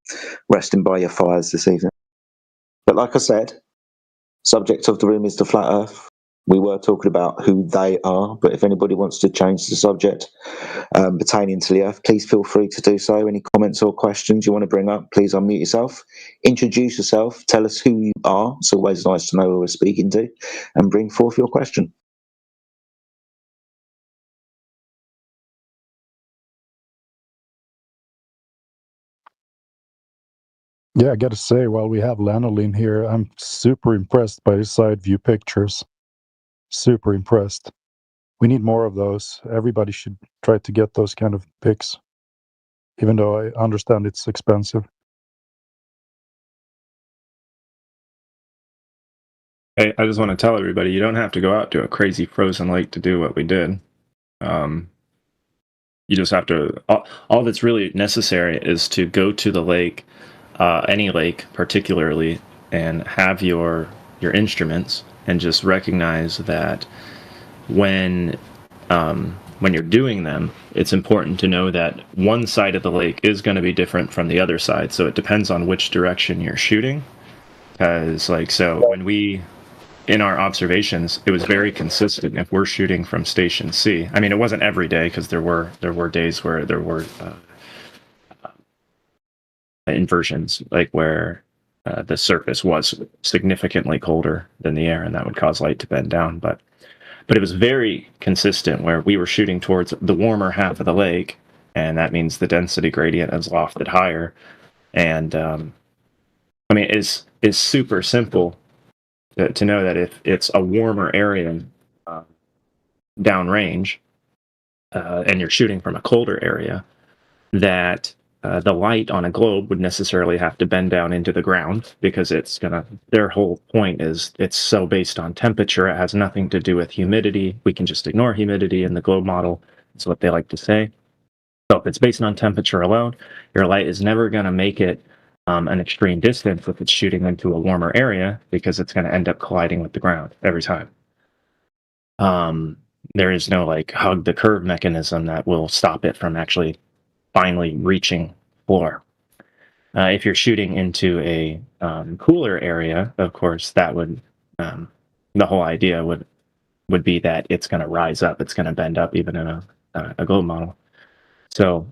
resting by your fires this evening. But like I said, subject of the room is the flat earth. We were talking about who they are, but if anybody wants to change the subject pertaining to the earth, please feel free to do so. Any comments or questions you want to bring up, please unmute yourself, introduce yourself, tell us who you are. It's always nice to know who we're speaking to, and bring forth your question. Yeah, I got to say, while we have Lanolin here, I'm super impressed by his side view pictures. Super impressed. We need more of those. Everybody should try to get those kind of pics, even though I understand it's expensive. Hey, I just want to tell everybody, you don't have to go out to a crazy frozen lake to do what we did. You just have to, all that's really necessary is to go to the lake, any lake particularly, and have your instruments, and just recognize that when you're doing them, it's important to know that one side of the lake is going to be different from the other side. So it depends on which direction you're shooting. Because so when we, in our observations, it was very consistent. If we're shooting from station C, I mean, it wasn't every day, because there were days where there were inversions, like where the surface was significantly colder than the air, and that would cause light to bend down. But it was very consistent where we were shooting towards the warmer half of the lake, and that means the density gradient is lofted higher. And I mean, it's super simple to know that if it's a warmer area downrange, and you're shooting from a colder area, that the light on a globe would necessarily have to bend down into the ground, because their whole point is it's so based on temperature. It has nothing to do with humidity. We can just ignore humidity in the globe model. That's what they like to say. So if it's based on temperature alone, your light is never going to make it an extreme distance if it's shooting into a warmer area, because it's going to end up colliding with the ground every time. There is no hug the curve mechanism that will stop it from actually finally reaching floor. If you're shooting into a cooler area, of course, that would the whole idea would be that it's going to rise up, it's going to bend up, even in a globe model. So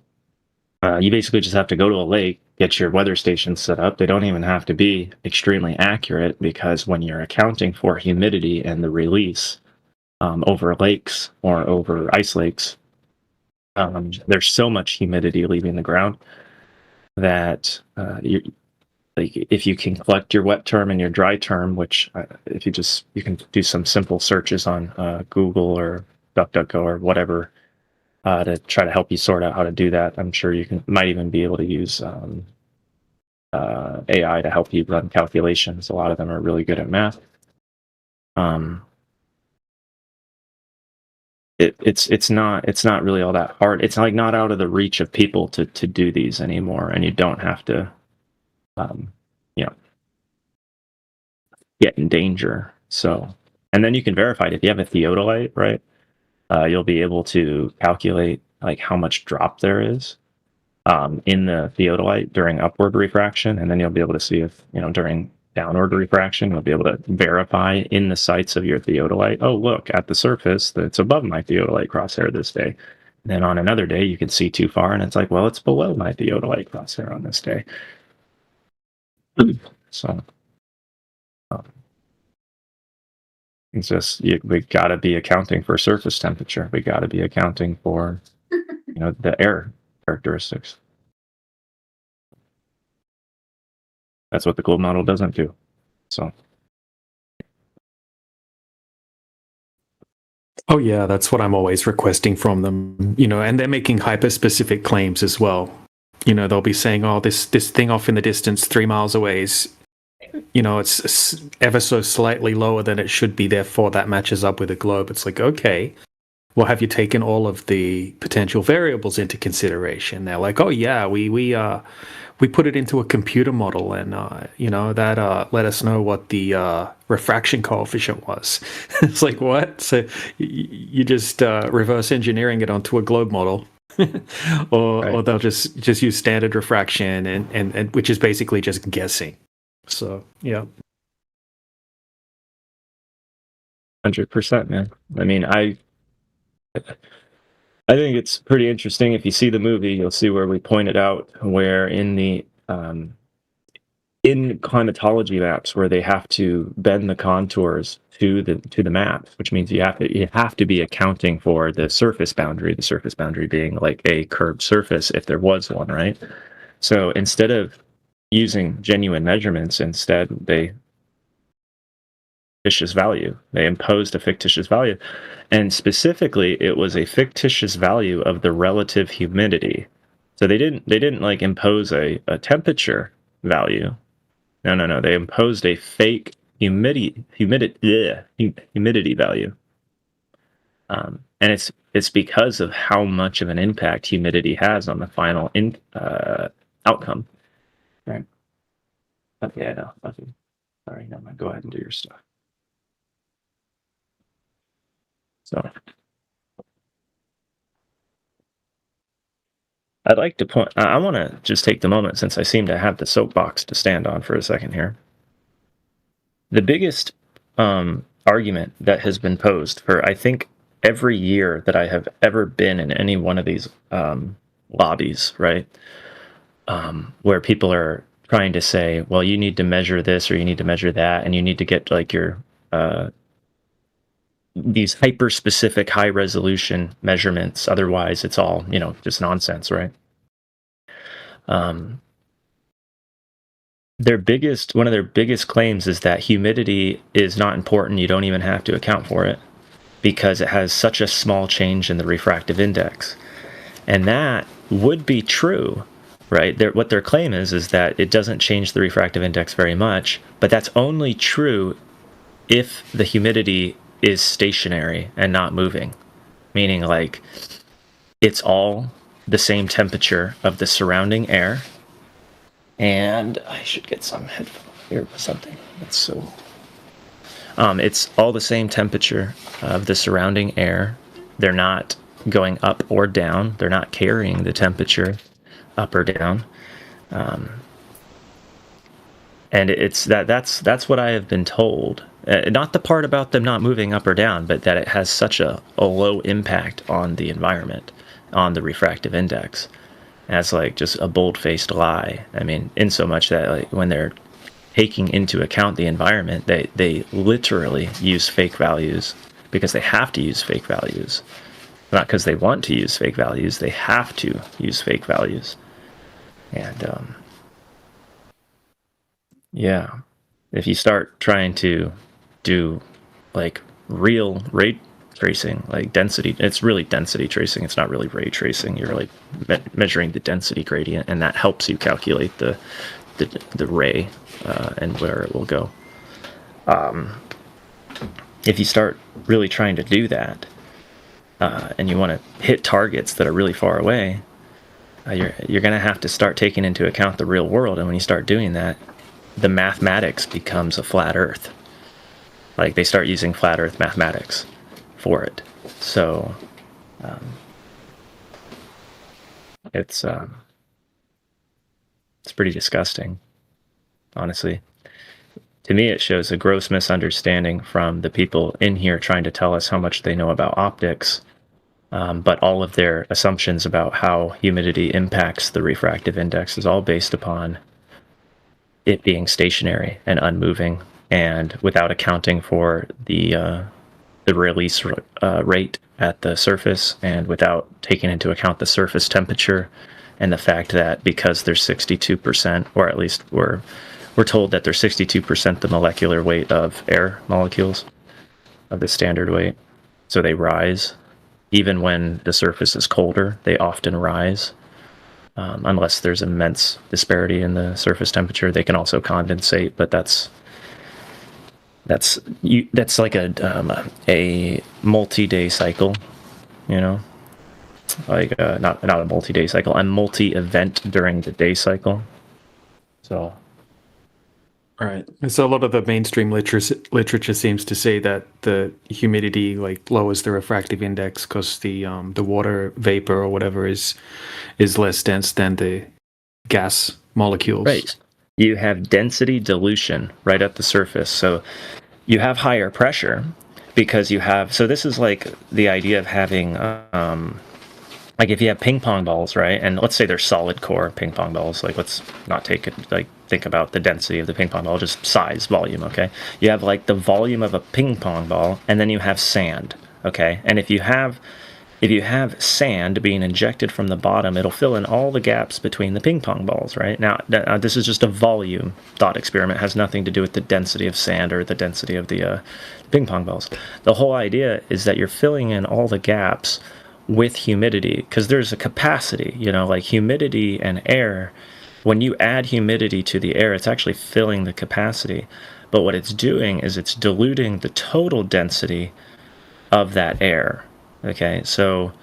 you basically just have to go to a lake, get your weather stations set up. They don't even have to be extremely accurate, because when you're accounting for humidity and the release over lakes or over ice lakes, there's so much humidity leaving the ground that if you can collect your wet term and your dry term, which you can do some simple searches on Google or DuckDuckGo or whatever to try to help you sort out how to do that. I'm sure you might even be able to use AI to help you run calculations. A lot of them are really good at math. It's not really all that hard. It's not out of the reach of people to do these anymore, and you don't have to get in danger. So, and then you can verify it if you have a theodolite, right? You'll be able to calculate how much drop there is in the theodolite during upward refraction, and then you'll be able to see if during downward refraction, you'll be able to verify in the sights of your theodolite, oh, look, at the surface, that's above my theodolite crosshair this day. Then on another day, you can see too far, and it's like, well, it's below my theodolite crosshair on this day. So it's just we got to be accounting for surface temperature. We got to be accounting for the air characteristics. That's what the globe model doesn't do. So. Oh yeah, that's what I'm always requesting from them. And they're making hyper-specific claims as well. They'll be saying, "Oh, this thing off in the distance, 3 miles away, is, it's ever so slightly lower than it should be. Therefore, that matches up with the globe." It's like, okay, well, have you taken all of the potential variables into consideration? They're like, "Oh yeah, we put it into a computer model, and that let us know what the refraction coefficient was." It's like, what? So you just reverse engineering it onto a globe model, or they'll just use standard refraction, and which is basically just guessing. So yeah, 100%, man. I mean, I think it's pretty interesting. If you see the movie, you'll see where we pointed out where in the in climatology maps where they have to bend the contours to the maps, which means you have to be accounting for the surface boundary being like a curved surface if there was one, right? So instead of using genuine measurements, instead they imposed a fictitious value, and specifically it was a fictitious value of the relative humidity. So they didn't like impose a temperature value. No, they imposed a fake humidity value, and it's because of how much of an impact humidity has on the final outcome, right? Okay, no, nothing. Sorry, no, go ahead and do your stuff. So I'd like to point, I want to just take the moment, since I seem to have the soapbox to stand on for a second here. The biggest argument that has been posed for, I think, every year that I have ever been in any one of these lobbies, right, where people are trying to say, well, you need to measure this or you need to measure that, and you need to get like your these hyper-specific high-resolution measurements, otherwise it's all, just nonsense, right? One of their biggest claims is that humidity is not important. You don't even have to account for it because it has such a small change in the refractive index. And that would be true, right? What their claim is that it doesn't change the refractive index very much, but that's only true if the humidity is stationary and not moving, meaning like it's all the same temperature of the surrounding air. And I should get some headphones here or something. That's so. It's all the same temperature of the surrounding air. They're not going up or down. They're not carrying the temperature up or down. And that's what I have been told. Not the part about them not moving up or down, but that it has such a low impact on the environment, on the refractive index. As like just a bold-faced lie. I mean, in so much that like when they're taking into account the environment, they literally use fake values because they have to use fake values. Not because they want to use fake values, they have to use fake values. And yeah, if you start trying to do like real ray tracing, like density, it's really density tracing, it's not really ray tracing. You're like measuring the density gradient, and that helps you calculate the ray and where it will go. If you start really trying to do that and you want to hit targets that are really far away, you're going to have to start taking into account the real world. And when you start doing that, the mathematics becomes a flat earth. Like they start using flat earth mathematics for it. So it's pretty disgusting, honestly. To me, it shows a gross misunderstanding from the people in here trying to tell us how much they know about optics But all of their assumptions about how humidity impacts the refractive index is all based upon it being stationary and unmoving, and without accounting for the release rate at the surface, and without taking into account the surface temperature, and the fact that because there's 62%, or at least we're told that there's 62% the molecular weight of air molecules of the standard weight, so they rise. Even when the surface is colder, they often rise. Unless there's immense disparity in the surface temperature, they can also condensate, but that's like a multi-day cycle, you know, like not a multi-day cycle, a multi-event during the day cycle. So. Right. So a lot of the mainstream literature seems to say that the humidity like lowers the refractive index because the water vapor or whatever is less dense than the gas molecules. Right. You have density dilution right at the surface. So you have higher pressure because you have. So this is like the idea of having. Like if you have ping pong balls, right? And let's say they're solid core ping pong balls. Like let's not take it, like think about the density of the ping pong ball, just size, volume, okay? You have like the volume of a ping pong ball, and then you have sand, okay? And if you have sand being injected from the bottom, it'll fill in all the gaps between the ping pong balls, right? Now, this is just a volume thought experiment. It has nothing to do with the density of sand or the density of the ping pong balls. The whole idea is that you're filling in all the gaps with humidity, because there's a capacity, you know, like humidity and air. When you add humidity to the air, it's actually filling the capacity. But what it's doing is it's diluting the total density of that air. Okay, so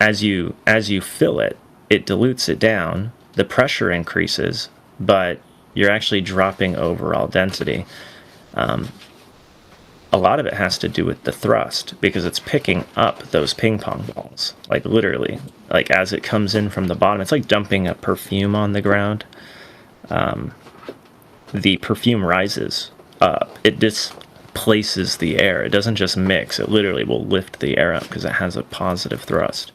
as you fill it, it dilutes it down. The pressure increases, but you're actually dropping overall density. A lot of it has to do with the thrust, because it's picking up those ping pong balls, like literally, like as it comes in from the bottom. It's like dumping a perfume on the ground. The perfume rises up. It displaces the air. It doesn't just mix. It literally will lift the air up because it has a positive thrust.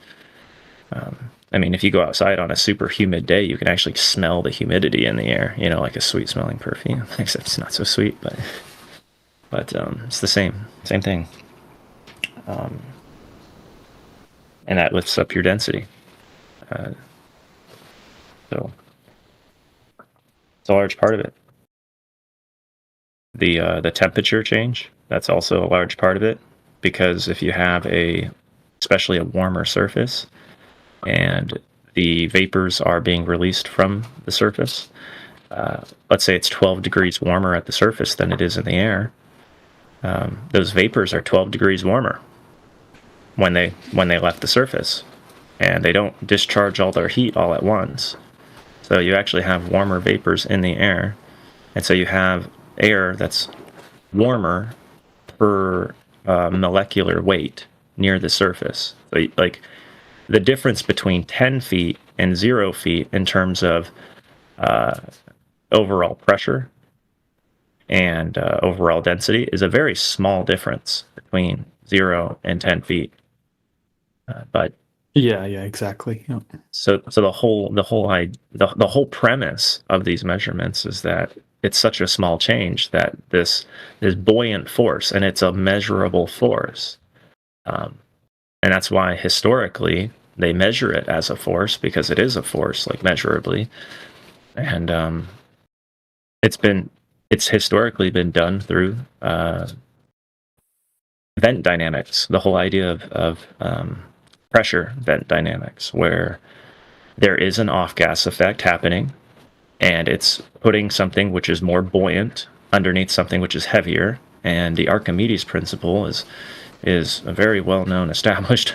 I mean, if you go outside on a super humid day, you can actually smell the humidity in the air, you know, like a sweet smelling perfume, except it's not so sweet, but it's the same thing. And that lifts up your density. So it's a large part of it. The temperature change, that's also a large part of it, because if you have especially a warmer surface, and the vapors are being released from the surface, let's say it's 12 degrees warmer at the surface than it is in the air. Those vapors are 12 degrees warmer when they left the surface, and they don't discharge all their heat all at once. So you actually have warmer vapors in the air, and so you have air that's warmer per molecular weight near the surface. So like the difference between 10 feet and 0 feet in terms of overall pressure and overall density is a very small difference between 0 and 10 feet. But yeah, exactly. Yeah. So the whole premise of these measurements is that it's such a small change that this buoyant force, and it's a measurable force, and that's why historically they measure it as a force, because it is a force, like measurably, and it's historically been done through vent dynamics. The whole idea of pressure vent dynamics, where there is an off-gas effect happening, and it's putting something which is more buoyant underneath something which is heavier. And the Archimedes principle is a very well-known, established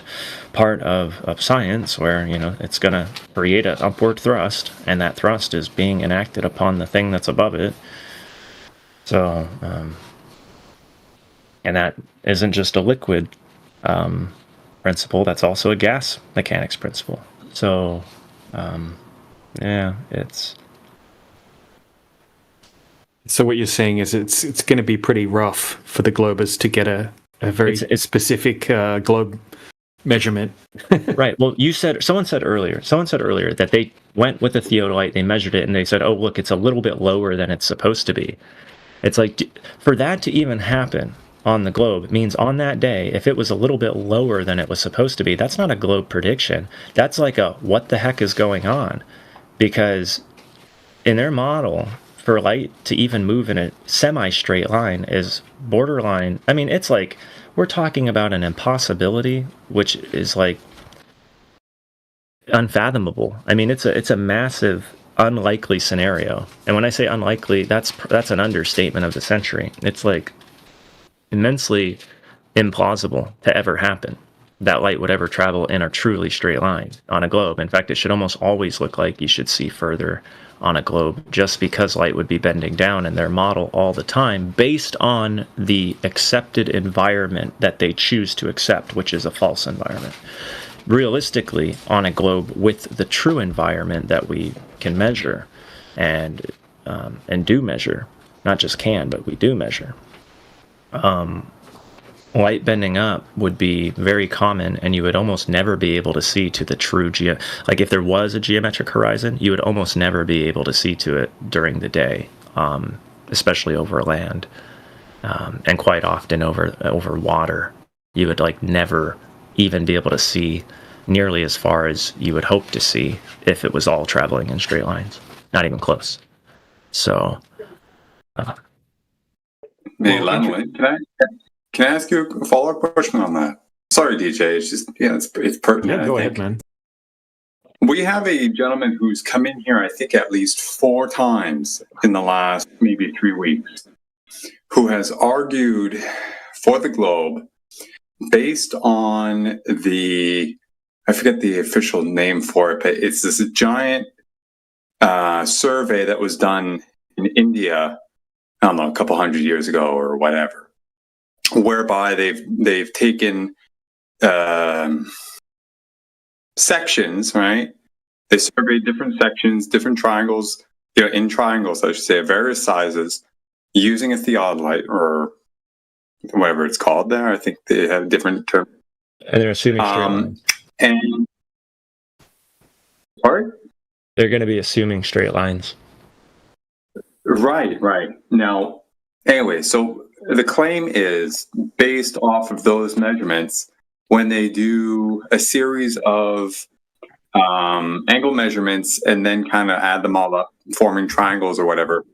part of science, where, you know, it's going to create an upward thrust, and that thrust is being enacted upon the thing that's above it. So, and that isn't just a liquid principle, that's also a gas mechanics principle. So, yeah, it's... So what you're saying is it's going to be pretty rough for the Globers to get a very specific globe measurement. Right. Well, someone said earlier that they went with a theodolite, they measured it, and they said, "Oh, look, it's a little bit lower than it's supposed to be." It's like, for that to even happen on the globe, it means on that day, if it was a little bit lower than it was supposed to be, that's not a globe prediction. That's like a what the heck is going on? Because in their model, for light to even move in a semi-straight line is borderline. I mean, it's like we're talking about an impossibility, which is like unfathomable. I mean, it's a massive, unlikely scenario. And when I say unlikely, that's an understatement of the century. It's like immensely implausible to ever happen that light would ever travel in a truly straight line on a globe. In fact, it should almost always look like you should see further on a globe, just because light would be bending down in their model all the time based on the accepted environment that they choose to accept, which is a false environment. Realistically, on a globe with the true environment that we can measure and do measure, not just can, but we do measure, light bending up would be very common, and you would almost never be able to see to the true like if there was a geometric horizon, you would almost never be able to see to it during the day, especially over land, and quite often over water. You would like never even be able to see nearly as far as you would hope to see if it was all traveling in straight lines. Not even close. So Hey, Lanley, can I ask you a follow-up question on that? Sorry, DJ. It's just it's pertinent. Yeah, go I ahead, think. man. We have a gentleman who's come in here, I think, at least 4 times in the last maybe 3 weeks, who has argued for the globe based on I forget the official name for it, but it's this giant survey that was done in India, I don't know, a couple hundred years ago or whatever, whereby they've taken sections, right? They surveyed different sections, different triangles, in triangles, I should say, of various sizes, using a theodolite or whatever it's called there. I think they have different terms. And they're assuming straight lines. And sorry? They're going to be assuming straight lines. Right. Now, anyway, so the claim is based off of those measurements when they do a series of angle measurements and then kind of add them all up, forming triangles or whatever,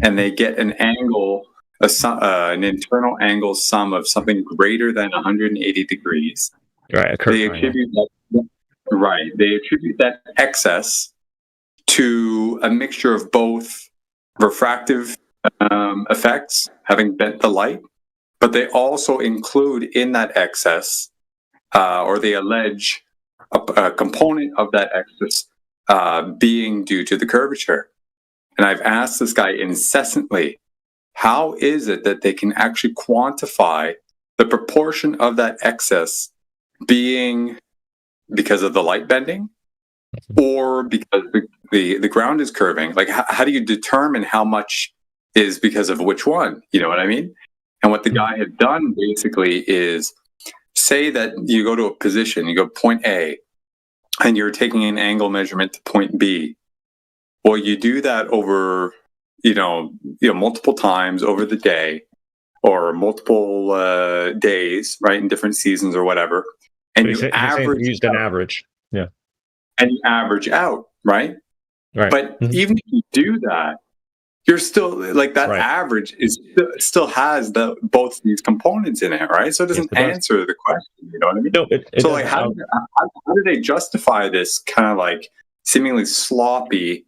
and they get an angle, an internal angle sum of something greater than 180 degrees. Right. They attribute that excess to a mixture of both refractive effects, having bent the light, but they also include in that excess, or they allege a component of that excess being due to the curvature. And I've asked this guy incessantly, how is it that they can actually quantify the proportion of that excess being because of the light bending or because the ground is curving? Like, how do you determine how much is because of which one? You know what I mean? And what the guy had done basically is say that you go to a position, you go point A, and you're taking an angle measurement to point B. Well, you do that over, multiple times over the day or multiple days, right, in different seasons or whatever. And you used an average. Yeah. And you average out, right? Right. But even if you do that, you're still like that average is still has both these components in it, right? So it doesn't answer the question. You know what I mean? No, so like, how do they justify this kind of like seemingly sloppy,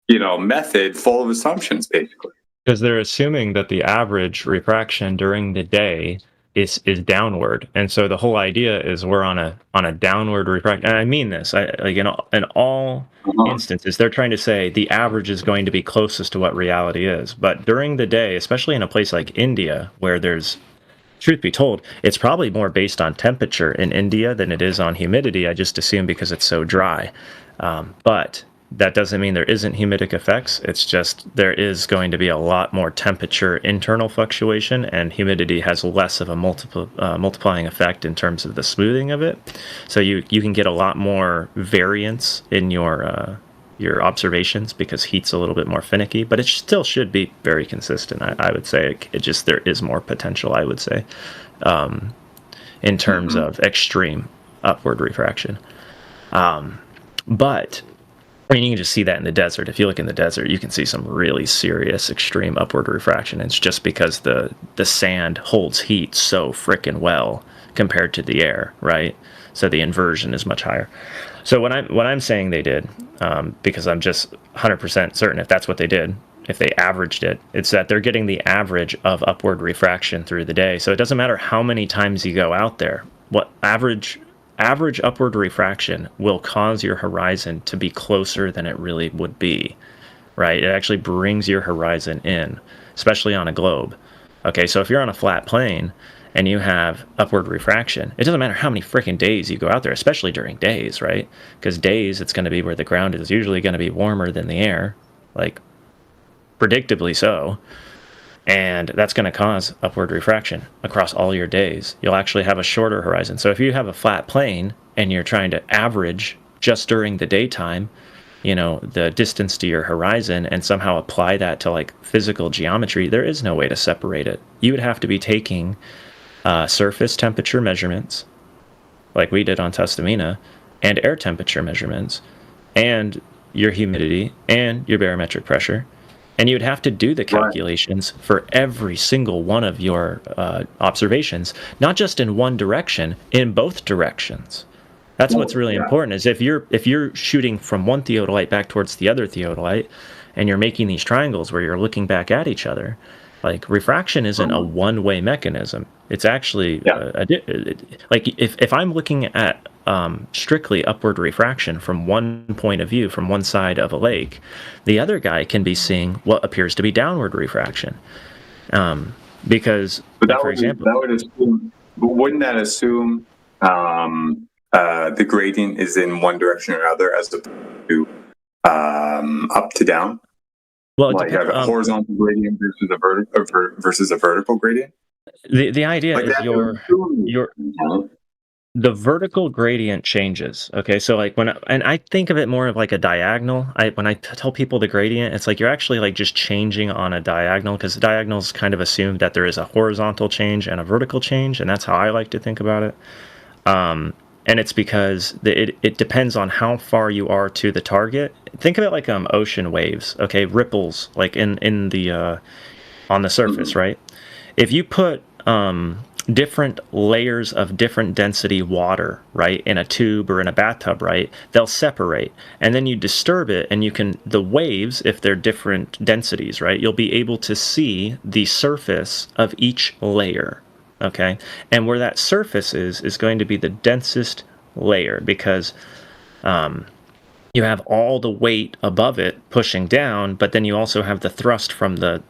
method full of assumptions, basically? Because they're assuming that the average refraction during the day is downward, and so the whole idea is we're on a downward refraction. And I mean this, in all instances, they're trying to say the average is going to be closest to what reality is. But during the day, especially in a place like India, where there's, truth be told, it's probably more based on temperature in India than it is on humidity. I just assume because it's so dry. But that doesn't mean there isn't humidic effects. It's just there is going to be a lot more temperature internal fluctuation, and humidity has less of a multiplying effect in terms of the smoothing of it. So you can get a lot more variance in your observations because heat's a little bit more finicky, but it still should be very consistent. I would say it just, there is more potential, I would say, in terms of extreme upward refraction. But I mean, you can just see that in the desert. If you look in the desert, you can see some really serious extreme upward refraction. It's just because the sand holds heat so frickin' well compared to the air, right? So the inversion is much higher. So what I'm saying they did, because I'm just 100% certain if that's what they did, if they averaged it, it's that they're getting the average of upward refraction through the day. So it doesn't matter how many times you go out there. What average upward refraction will cause your horizon to be closer than it really would be, right? It actually brings your horizon in, especially on a globe. Okay, so if you're on a flat plane and you have upward refraction, it doesn't matter how many freaking days you go out there, especially during days, right? Because days, it's going to be where the ground is usually going to be warmer than the air, like predictably so. And that's going to cause upward refraction across all your days. You'll actually have a shorter horizon. So if you have a flat plane and you're trying to average just during the daytime, you know, the distance to your horizon and somehow apply that to like physical geometry, there is no way to separate it. You would have to be taking surface temperature measurements, like we did on Tustumena, and air temperature measurements, and your humidity, and your barometric pressure. And you would have to do the calculations for every single one of your observations, not just in one direction, in both directions. That's what's really important, is if you're shooting from one theodolite back towards the other theodolite, and you're making these triangles where you're looking back at each other, like refraction isn't a one-way mechanism. It's actually like if I'm looking at strictly upward refraction from one point of view, from one side of a lake, the other guy can be seeing what appears to be downward refraction. Because, for example, wouldn't that assume the gradient is in one direction or other as opposed to up to down? Well, like you have a horizontal gradient versus a vertical gradient. The idea like is the vertical gradient changes. Okay, so like and I think of it more of like a diagonal. When I tell people the gradient, it's like you're actually like just changing on a diagonal, because the diagonals kind of assume that there is a horizontal change and a vertical change, and that's how I like to think about it. And it's because it depends on how far you are to the target. Think of it like ocean waves, okay, ripples, like in the on the surface, right? If you put different layers of different density water, right, in a tube or in a bathtub, right, they'll separate, and then you disturb it, and the waves, if they're different densities, right, you'll be able to see the surface of each layer. Okay, and where that surface is going to be the densest layer, because you have all the weight above it pushing down, but then you also have the thrust from the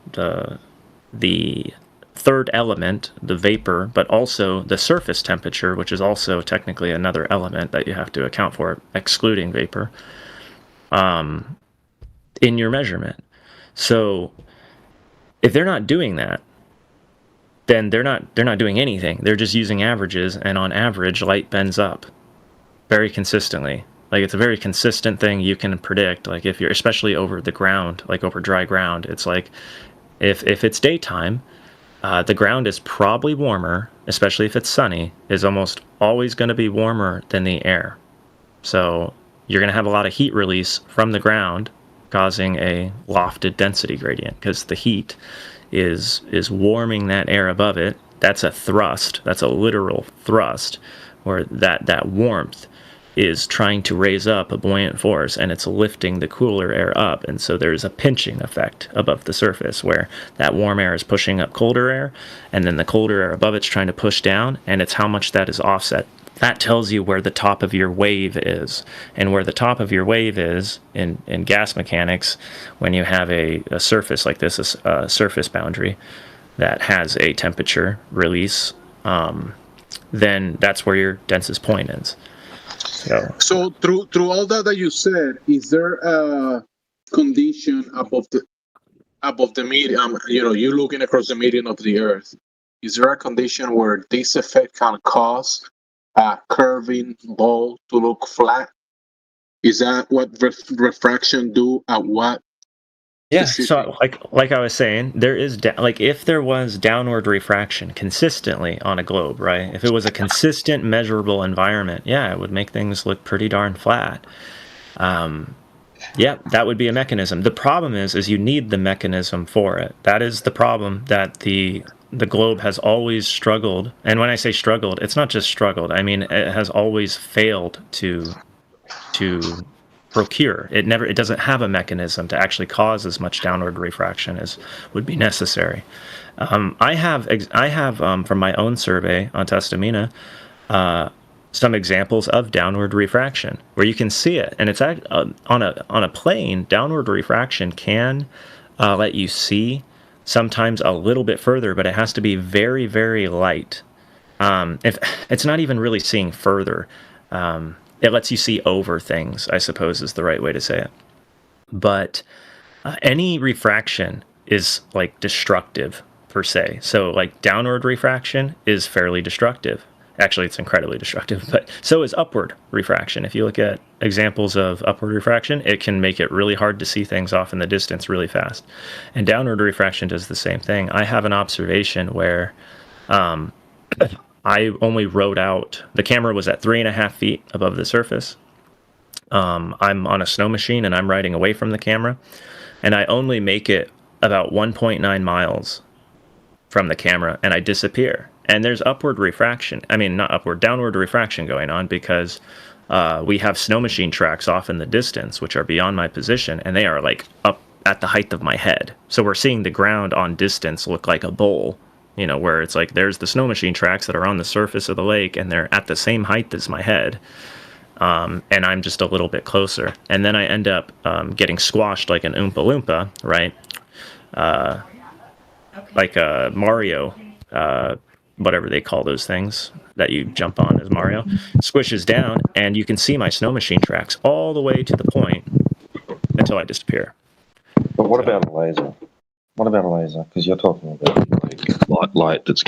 third element, the vapor, but also the surface temperature, which is also technically another element that you have to account for, excluding vapor, in your measurement. So if they're not doing that, then they're not doing anything. They're just using averages, and on average, light bends up very consistently. Like, it's a very consistent thing you can predict. Like, if you're especially over the ground, like over dry ground, it's like if it's daytime, the ground is probably warmer, especially if it's sunny, is almost always going to be warmer than the air. So you're going to have a lot of heat release from the ground, causing a lofted density gradient, because the heat is warming that air above it. That's a thrust. That's a literal thrust, where that warmth is trying to raise up a buoyant force, and it's lifting the cooler air up. And so there's a pinching effect above the surface, where that warm air is pushing up colder air, and then the colder air above it's trying to push down, and it's how much that is offset. That tells you where the top of your wave is. And where the top of your wave is in gas mechanics, when you have a surface like this, a surface boundary that has a temperature release, then that's where your densest point is. So through all that you said, is there a condition above the medium? You're looking across the median of the Earth. Is there a condition where this effect can cause a curving ball to look flat? Is that what refraction do at what? Yeah, so like I was saying, there is like if there was downward refraction consistently on a globe, right? If it was a consistent measurable environment, yeah, it would make things look pretty darn flat. Yeah, that would be a mechanism. The problem is you need the mechanism for it. That is the problem that the globe has always struggled. And when I say struggled, it's not just struggled. I mean, it has always failed to procure. It doesn't have a mechanism to actually cause as much downward refraction as would be necessary. I have from my own survey on Testamina some examples of downward refraction where you can see it, and it's on a plane. Downward refraction can let you see sometimes a little bit further, but it has to be very, very light. If it's not even really seeing further. It lets you see over things, I suppose is the right way to say it. But any refraction is like destructive per se. So like downward refraction is fairly destructive. Actually, it's incredibly destructive, but so is upward refraction. If you look at examples of upward refraction, it can make it really hard to see things off in the distance really fast. And downward refraction does the same thing. I have an observation where I only wrote out, the camera was at 3.5 feet above the surface. I'm on a snow machine and I'm riding away from the camera, and I only make it about 1.9 miles from the camera and I disappear. And there's upward refraction. I mean, not upward, downward refraction going on because we have snow machine tracks off in the distance, which are beyond my position, and they are like up at the height of my head. So we're seeing the ground on distance look like a bowl. Where it's like there's the snow machine tracks that are on the surface of the lake and they're at the same height as my head. And I'm just a little bit closer. And then I end up getting squashed like an Oompa Loompa, right? Like a Mario, whatever they call those things that you jump on as Mario, squishes down and you can see my snow machine tracks all the way to the point until I disappear. But what about a laser? What about a laser? Because you're talking about light that's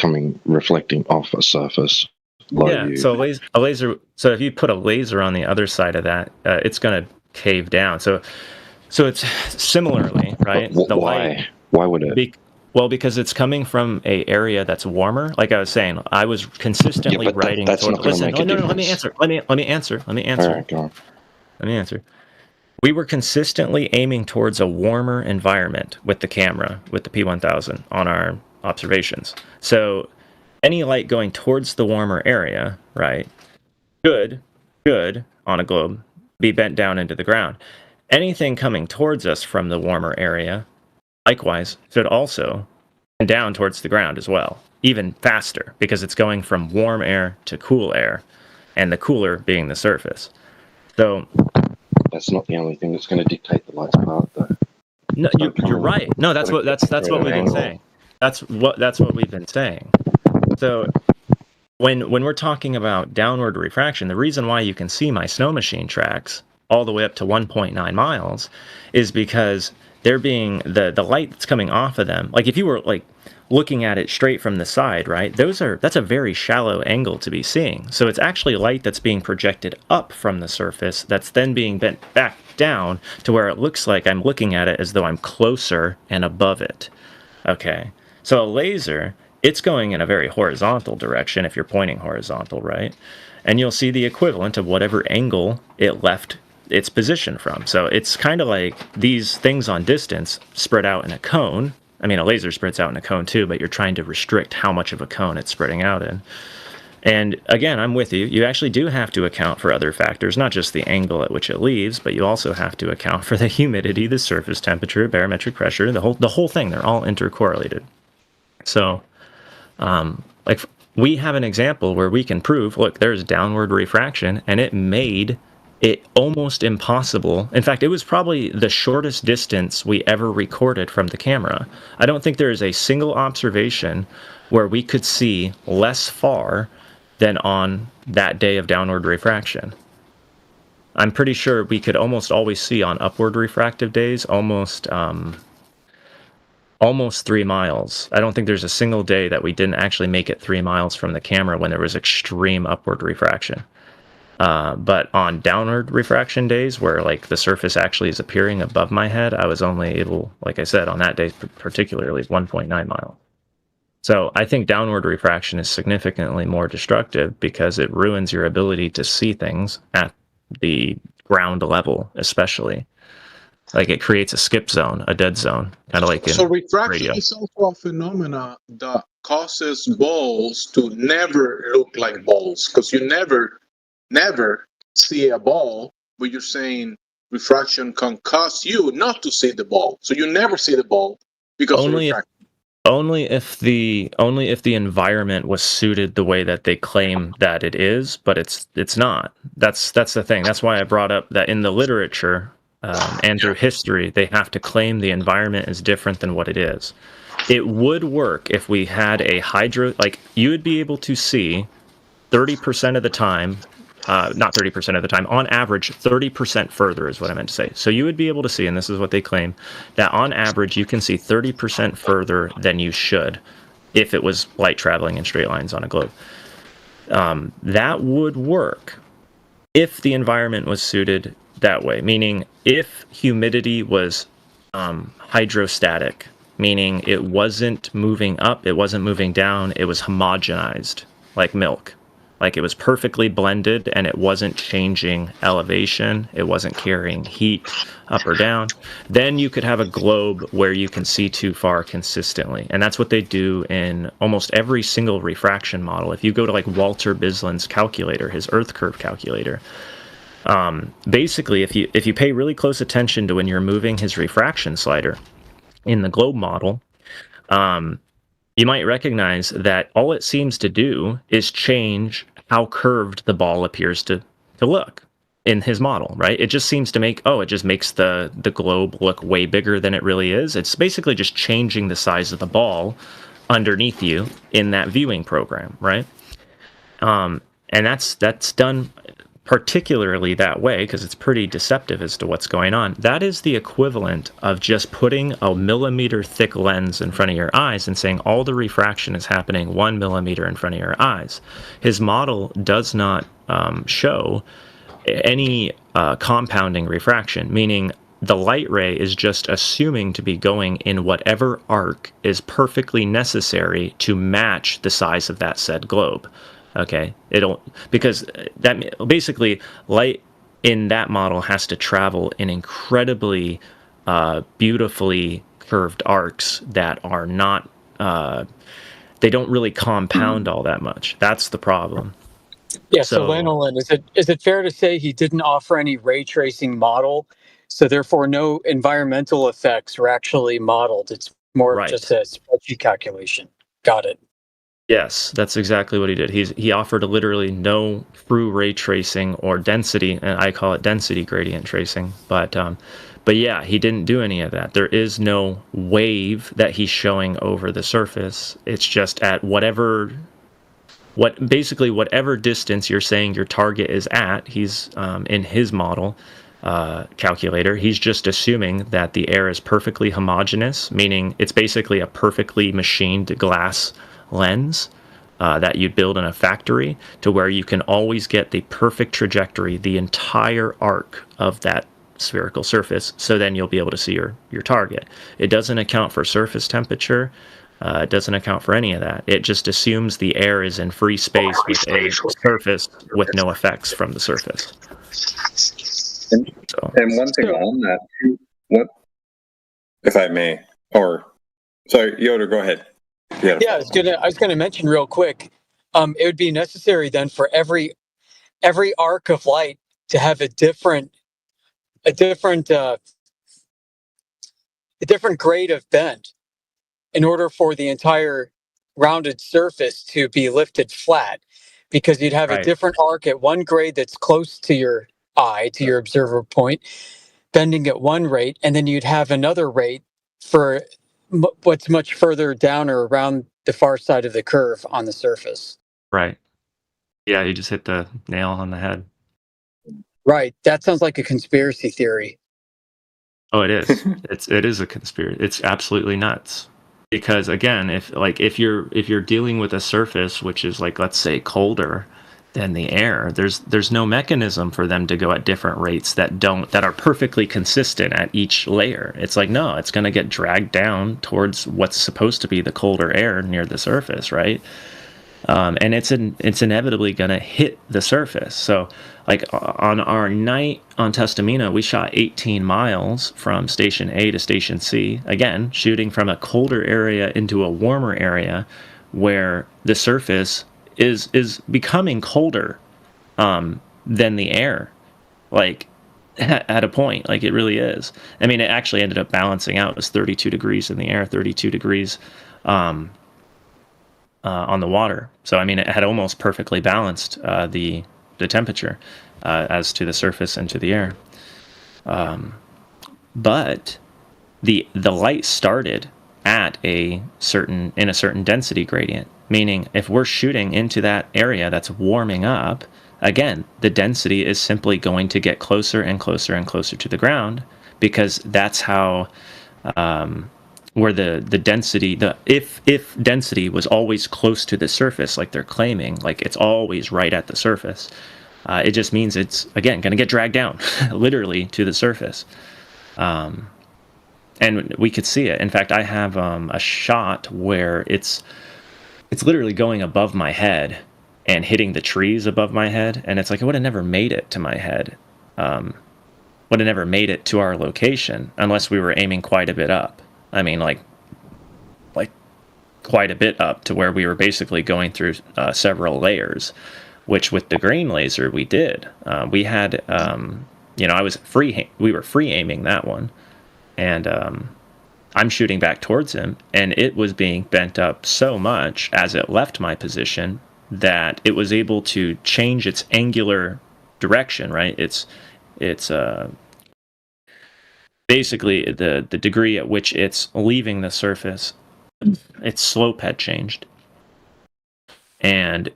reflecting off a surface. Yeah, so a laser. So if you put a laser on the other side of that, it's going to cave down. So it's similarly, right? Why? Why would it? Because it's coming from an area that's warmer. Like I was saying, I was consistently writing. That's not going to make a difference. Let me answer. Let me answer. All right, go on. Let me answer. We were consistently aiming towards a warmer environment with the camera, with the P1000 on our observations. So any light going towards the warmer area, right, should on a globe be bent down into the ground. Anything coming towards us from the warmer area, likewise, should also bend down towards the ground as well, even faster, because it's going from warm air to cool air, and the cooler being the surface. So that's not the only thing that's going to dictate the light's path, though. No, you're right. No, that's what we've been saying. That's what we've been saying. So when we're talking about downward refraction, the reason why you can see my snow machine tracks all the way up to 1.9 miles is because they're being the light that's coming off of them. Like if you were like looking at it straight from the side, right? That's a very shallow angle to be seeing. So it's actually light that's being projected up from the surface that's then being bent back down to where it looks like I'm looking at it as though I'm closer and above it. Okay. So a laser, it's going in a very horizontal direction if you're pointing horizontal, right? And you'll see the equivalent of whatever angle it left its position from. So it's kind of like these things on distance spread out in a cone. I mean, a laser spreads out in a cone too, but you're trying to restrict how much of a cone it's spreading out in. And again, I'm with you. You actually do have to account for other factors, not just the angle at which it leaves, but you also have to account for the humidity, the surface temperature, barometric pressure, the whole thing. They're all intercorrelated. So, like we have an example where we can prove, look, there's downward refraction, and it made it almost impossible. In fact, it was probably the shortest distance we ever recorded from the camera. I don't think there is a single observation where we could see less far than on that day of downward refraction. I'm pretty sure we could almost always see on upward refractive days almost 3 miles. I don't think there's a single day that we didn't actually make it 3 miles from the camera when there was extreme upward refraction. But on downward refraction days where like the surface actually is appearing above my head, I was only able, like I said, on that day particularly 1.9 miles. So I think downward refraction is significantly more destructive because it ruins your ability to see things at the ground level, especially. Like it creates a skip zone, a dead zone, kind of like in So refraction radio. is also a phenomena that causes balls to never look like balls, because you never see a ball, but you're saying refraction can cause you not to see the ball. So you never see the ball because of refraction. Only if the environment was suited the way that they claim that it is, but it's not. That's the thing. That's why I brought up that in the literature and through history, they have to claim the environment is different than what it is. It would work if we had a like you would be able to see 30% of the time. Not 30% of the time, on average, 30% further is what I meant to say. So you would be able to see, and this is what they claim, that on average you can see 30% further than you should if it was light traveling in straight lines on a globe. That would work if the environment was suited that way, meaning if humidity was hydrostatic, meaning it wasn't moving up, it wasn't moving down, it was homogenized like milk. Like it was perfectly blended and it wasn't changing elevation. It wasn't carrying heat up or down. Then you could have a globe where you can see too far consistently. And that's what they do in almost every single refraction model. If you go to like Walter Bisland's calculator, his Earth curve calculator, basically if you pay really close attention to when you're moving his refraction slider in the globe model, you might recognize that all it seems to do is change how curved the ball appears to look in his model, right? It just seems to it just makes the globe look way bigger than it really is. It's basically just changing the size of the ball underneath you in that viewing program, right? And that's done particularly that way because it's pretty deceptive as to what's going on. That is the equivalent of just putting a millimeter thick lens in front of your eyes and saying all the refraction is happening 1 millimeter in front of your eyes. His model does not show any compounding refraction, meaning the light ray is just assuming to be going in whatever arc is perfectly necessary to match the size of that said globe. Okay, because that basically light in that model has to travel in incredibly beautifully curved arcs that are not they don't really compound all that much. That's the problem. Yeah, so Lanolin, is it fair to say he didn't offer any ray tracing model, so therefore no environmental effects were actually modeled? It's more of just a spreadsheet calculation. Got it. Yes, that's exactly what he did. He offered literally no true ray tracing or density, and I call it density gradient tracing. But yeah, he didn't do any of that. There is no wave that he's showing over the surface. It's just at whatever distance you're saying your target is at. He's in his model calculator. He's just assuming that the air is perfectly homogeneous, meaning it's basically a perfectly machined glass lens that you'd build in a factory to where you can always get the perfect trajectory, the entire arc of that spherical surface, so then you'll be able to see your target. It doesn't account for surface temperature. It doesn't account for any of that. It just assumes the air is in free space with a surface with no effects from the surface. And one thing on that, if I may, or sorry, Yoder, go ahead. Yeah, I was gonna mention real quick. It would be necessary then for every arc of light to have a different grade of bend in order for the entire rounded surface to be lifted flat, because you'd have a different arc at one grade that's close to your eye, to your observer point, bending at one rate, and then you'd have another rate for what's much further down or around the far side of the curve on the surface. Right. Yeah, you just hit the nail on the head. Right. That sounds like a conspiracy theory. Oh, it is. It is a conspiracy. It's absolutely nuts. Because again, if you're dealing with a surface which is like, let's say, colder than the air, there's no mechanism for them to go at different rates that are perfectly consistent at each layer. It's like, no, it's going to get dragged down towards what's supposed to be the colder air near the surface, right? And it's inevitably going to hit the surface. So, like on our night on Testamina, we shot 18 miles from Station A to Station C. Again, shooting from a colder area into a warmer area, where the surface is becoming colder than the air. Like at a point, like it really is. I mean, it actually ended up balancing out. It was 32 degrees in the air, 32 degrees. On the water. So I mean, it had almost perfectly balanced the temperature as to the surface and to the air. But the light started at a certain density gradient, meaning if we're shooting into that area that's warming up, again, the density is simply going to get closer and closer and closer to the ground, because that's how where the density, if density was always close to the surface, like they're claiming, like it's always right at the surface, it just means it's, again, going to get dragged down literally to the surface. And we could see it. In fact, I have a shot where it's literally going above my head and hitting the trees above my head, and it's like, it would have never made it to my head. Would have never made it to our location unless we were aiming quite a bit up. I mean, like quite a bit up to where we were basically going through several layers, which with the green laser we did. We had, we were free aiming that one, and I'm shooting back towards him, and it was being bent up so much as it left my position that it was able to change its angular direction, right? It's basically the degree at which it's leaving the surface, its slope had changed. And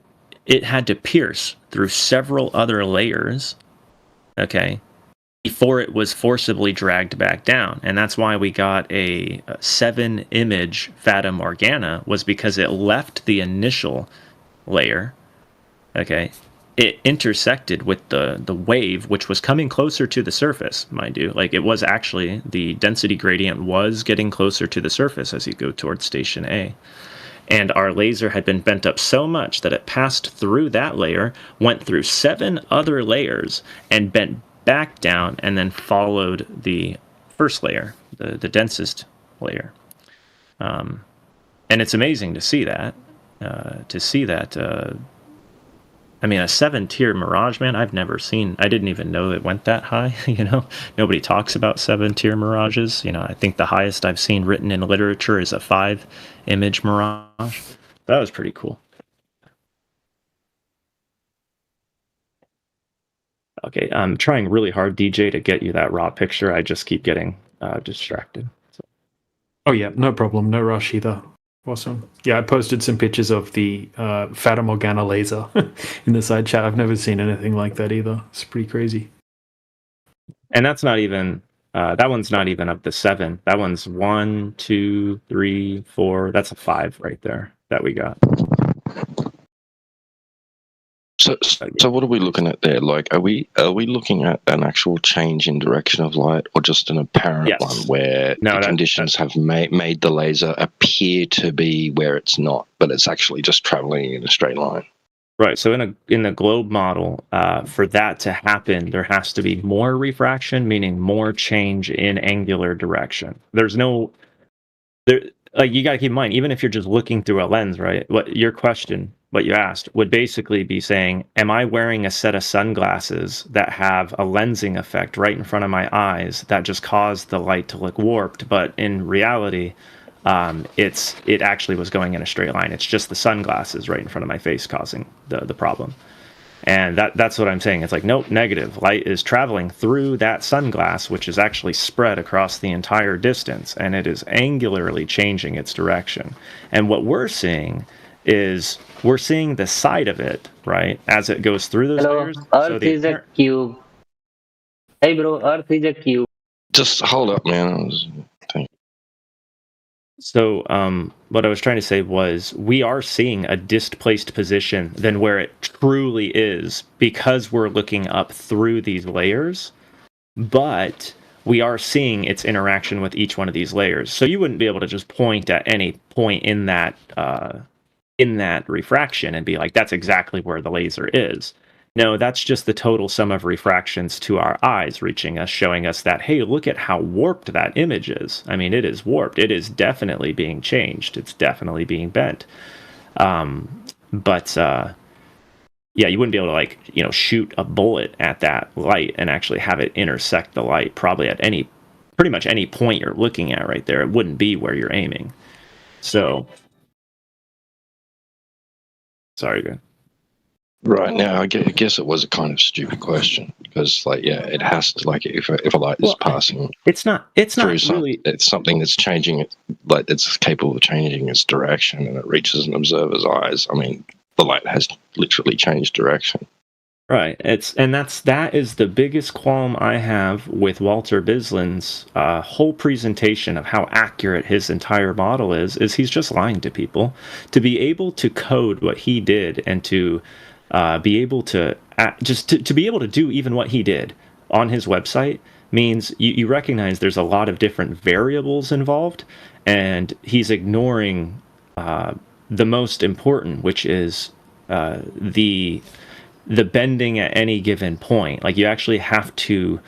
it had to pierce through several other layers, okay, before it was forcibly dragged back down. And that's why we got a 7-image Fata Morgana, was because it left the initial layer, okay, it intersected with the wave, which was coming closer to the surface, mind you. Like, it was actually, the density gradient was getting closer to the surface as you go towards Station A. And our laser had been bent up so much that it passed through that layer, went through 7 other layers, and bent back down, and then followed the first layer, the densest layer. And it's amazing to see that. I mean, a 7-tier Mirage, man, I've never seen. I didn't even know it went that high, Nobody talks about 7-tier Mirages. I think the highest I've seen written in literature is a 5-image Mirage. That was pretty cool. Okay, I'm trying really hard, DJ, to get you that raw picture. I just keep getting distracted. So. Oh, yeah, no problem. No rush either. Awesome. Yeah, I posted some pictures of the Fata Morgana laser in the side chat. I've never seen anything like that either. It's pretty crazy. And that's not even, that one's not even up to 7. That one's 1, 2, 3, 4. That's a 5 right there that we got. So what are we looking at there? Like, are we looking at an actual change in direction of light, or just an apparent one where the conditions have made the laser appear to be where it's not, but it's actually just traveling in a straight line? Right. So in the globe model, for that to happen, there has to be more refraction, meaning more change in angular direction. There's no there. Like, you got to keep in mind, even if you're just looking through a lens, right? What you asked would basically be saying, am I wearing a set of sunglasses that have a lensing effect right in front of my eyes that just caused the light to look warped? But in reality, it actually was going in a straight line. It's just the sunglasses right in front of my face causing the problem. And that's what I'm saying. It's like, nope, negative. Light is traveling through that sunglass, which is actually spread across the entire distance, and it is angularly changing its direction. And what we're seeing is the side of it, right, as it goes through those layers. Earth is a cube. Hey bro, Earth is a cube. Just hold up, man. So, what I was trying to say was we are seeing a displaced position than where it truly is because we're looking up through these layers, but we are seeing its interaction with each one of these layers. So you wouldn't be able to just point at any point in that refraction and be like, that's exactly where the laser is. No, that's just the total sum of refractions to our eyes reaching us, showing us that, hey, look at how warped that image is. I mean, it is warped. It is definitely being changed. It's definitely being bent. But yeah, you wouldn't be able to, like, you know, shoot a bullet at that light and actually have it intersect the light probably at pretty much any point you're looking at right there. It wouldn't be where you're aiming. So, sorry, good. Right now, I guess it was a kind of stupid question because, like, yeah, it has to, like, if a light is passing, it's not really. It's something that's changing, like, it's capable of changing its direction, and it reaches an observer's eyes. I mean, the light has literally changed direction. Right. That is the biggest qualm I have with Walter Bislin's whole presentation of how accurate his entire model is he's just lying to people. To be able to code what he did and to be able to to be able to do even what he did on his website means you recognize there's a lot of different variables involved, and he's ignoring the most important, which is the bending at any given point. Like, you actually have to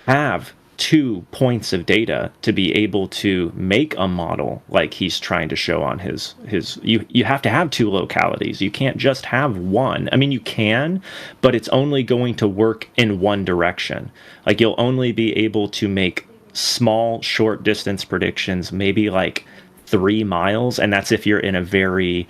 have 2 points of data to be able to make a model like he's trying to show on his you have to have 2 localities. You can't just have one. I mean, you can, but it's only going to work in one direction. Like, you'll only be able to make small short distance predictions, maybe like 3 miles, and that's if you're in a very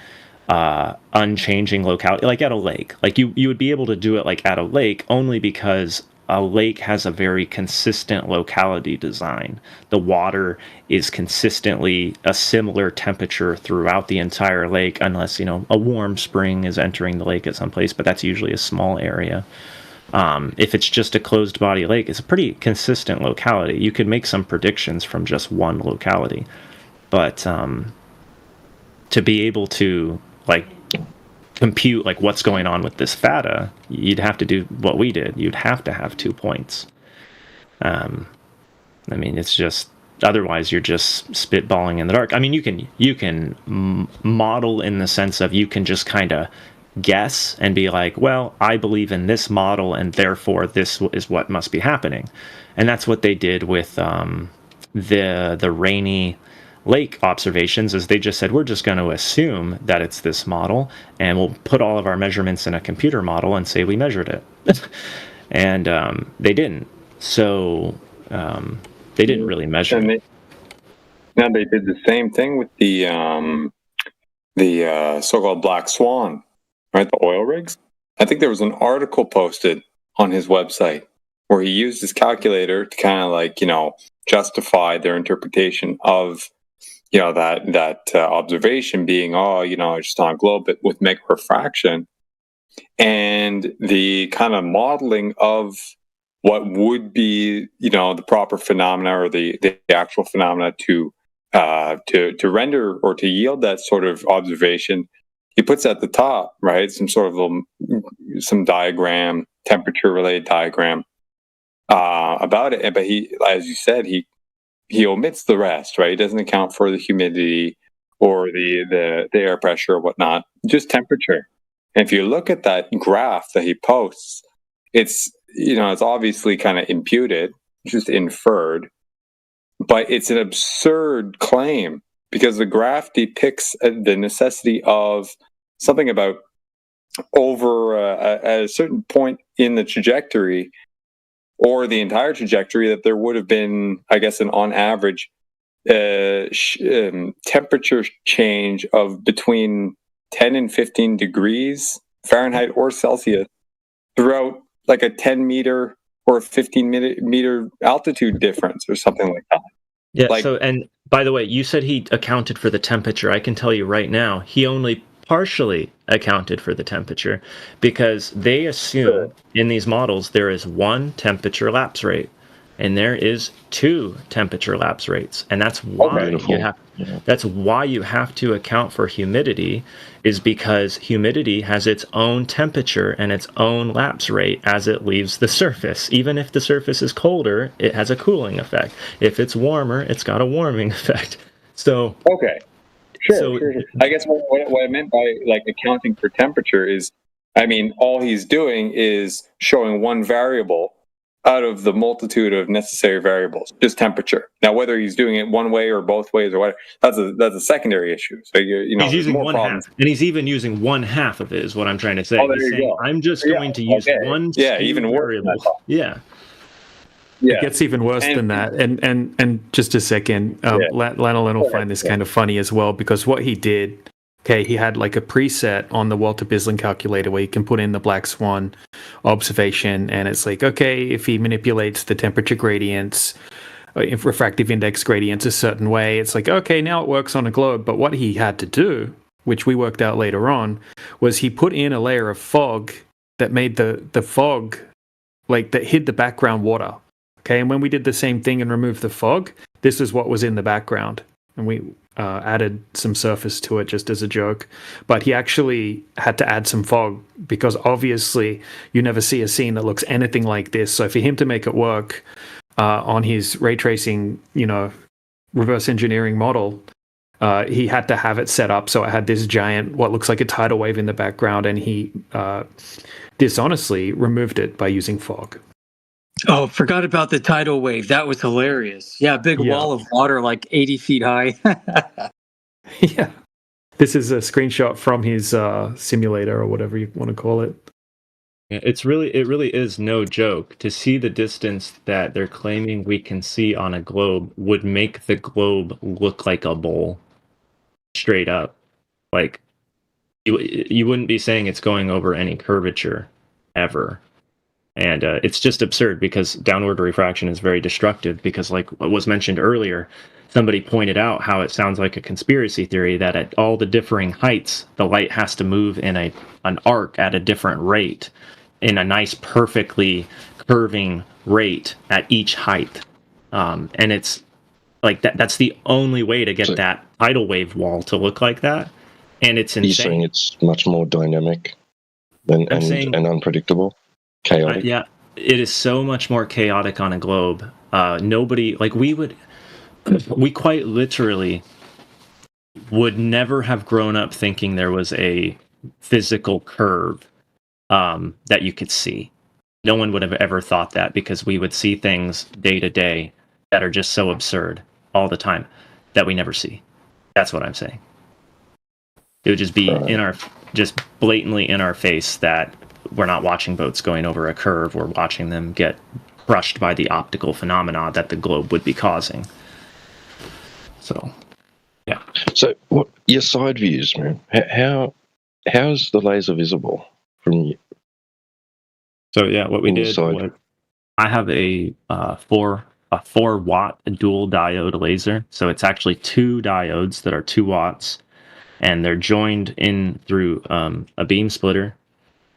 unchanging locality, like at a lake. Like, you would be able to do it like at a lake only because a lake has a very consistent locality design. The water is consistently a similar temperature throughout the entire lake, unless, you know, a warm spring is entering the lake at some place, but that's usually a small area. If it's just a closed body lake, it's a pretty consistent locality. You could make some predictions from just one locality, but to be able to, like, compute, like, what's going on with this fata, you'd have to do what we did. You'd have to have 2 points. I mean, it's just, otherwise you're just spitballing in the dark. I mean, you can model in the sense of you can just kind of guess and be like, well, I believe in this model and therefore this is what must be happening. And that's what they did with the Rainy Lake observations, is they just said, we're just going to assume that it's this model, and we'll put all of our measurements in a computer model and say we measured it. And they didn't. So they didn't really measure it. Now they did the same thing with the so-called black swan, right? The oil rigs. I think there was an article posted on his website where he used his calculator to kind of, like, you know, justify their interpretation of, you know, that observation being, oh, you know, it's just on a globe, but with mega refraction, and the kind of modeling of what would be, you know, the proper phenomena or the actual phenomena to render or to yield that sort of observation. He puts at the top, right, some sort of some diagram, temperature related diagram about it, but he, as you said, he omits the rest, right? He doesn't account for the humidity or the air pressure or whatnot, just temperature. And if you look at that graph that he posts, it's, you know, it's obviously kind of imputed, just inferred, but it's an absurd claim because the graph depicts the necessity of something about over at a certain point in the trajectory, or the entire trajectory, that there would have been, I guess, an on average temperature change of between 10 and 15 degrees Fahrenheit or Celsius throughout, like, a 10 meter or a 15 meter altitude difference or something like that. Yeah. Like, so, and by the way, you said he accounted for the temperature. I can tell you right now, he only partially accounted for the temperature because they assume in these models there is one temperature lapse rate and there is two temperature lapse rates, and that's why you have to account for humidity, is because humidity has its own temperature and its own lapse rate as it leaves the surface. Even if the surface is colder, it has a cooling effect. If it's warmer, it's got a warming effect. So okay, sure. I guess what I meant by like accounting for temperature is, I mean, all he's doing is showing one variable out of the multitude of necessary variables, just temperature. Now, whether he's doing it one way or both ways or whatever, that's a secondary issue. So you know, he's using more one problems. half, and he's even using one half of it. Is what I'm trying to say. Oh, there He's you saying, go. I'm just going to use one. Even worse. Yeah. It gets even worse than that. And just a second, Lanolin will find this kind of funny as well, because what he did, okay, he had like a preset on the Walter Bislin calculator where you can put in the black swan observation, and it's like, okay, if he manipulates the temperature gradients, if refractive index gradients a certain way, it's like, okay, now it works on a globe. But what he had to do, which we worked out later on, was he put in a layer of fog that made the fog, like, that hid the background water. Okay, and when we did the same thing and removed the fog, this is what was in the background. And we added some surface to it just as a joke. But he actually had to add some fog because obviously you never see a scene that looks anything like this. So for him to make it work on his ray tracing, reverse engineering model, he had to have it set up so it had this giant, what looks like a tidal wave in the background, and he dishonestly removed it by using fog. Oh, forgot about the tidal wave. That was hilarious. Yeah, big wall of water like 80 feet high. Yeah. This is a screenshot from his simulator or whatever you want to call it. Yeah, it really is no joke. To see the distance that they're claiming we can see on a globe would make the globe look like a bowl. Straight up. Like, you wouldn't be saying it's going over any curvature ever. And it's just absurd because downward refraction is very destructive because, like what was mentioned earlier, somebody pointed out how it sounds like a conspiracy theory that at all the differing heights, the light has to move in an arc at a different rate, in a nice, perfectly curving rate at each height. And it's like that's the only way to get that tidal wave wall to look like that. And it's insane. You're saying it's much more dynamic and unpredictable? Chaotic. Yeah, it is so much more chaotic on a globe. Nobody, like we quite literally would never have grown up thinking there was a physical curve that you could see. No one would have ever thought that because we would see things day to day that are just so absurd all the time that we never see. That's what I'm saying. It would just be just blatantly in our face that we're not watching boats going over a curve. We're watching them get crushed by the optical phenomena that the globe would be causing. So, yeah. So, what your side views, man? How's the laser visible from you? So yeah, what we did. I have a 4-watt dual diode laser. So it's actually two diodes that are 2 watts, and they're joined in through a beam splitter.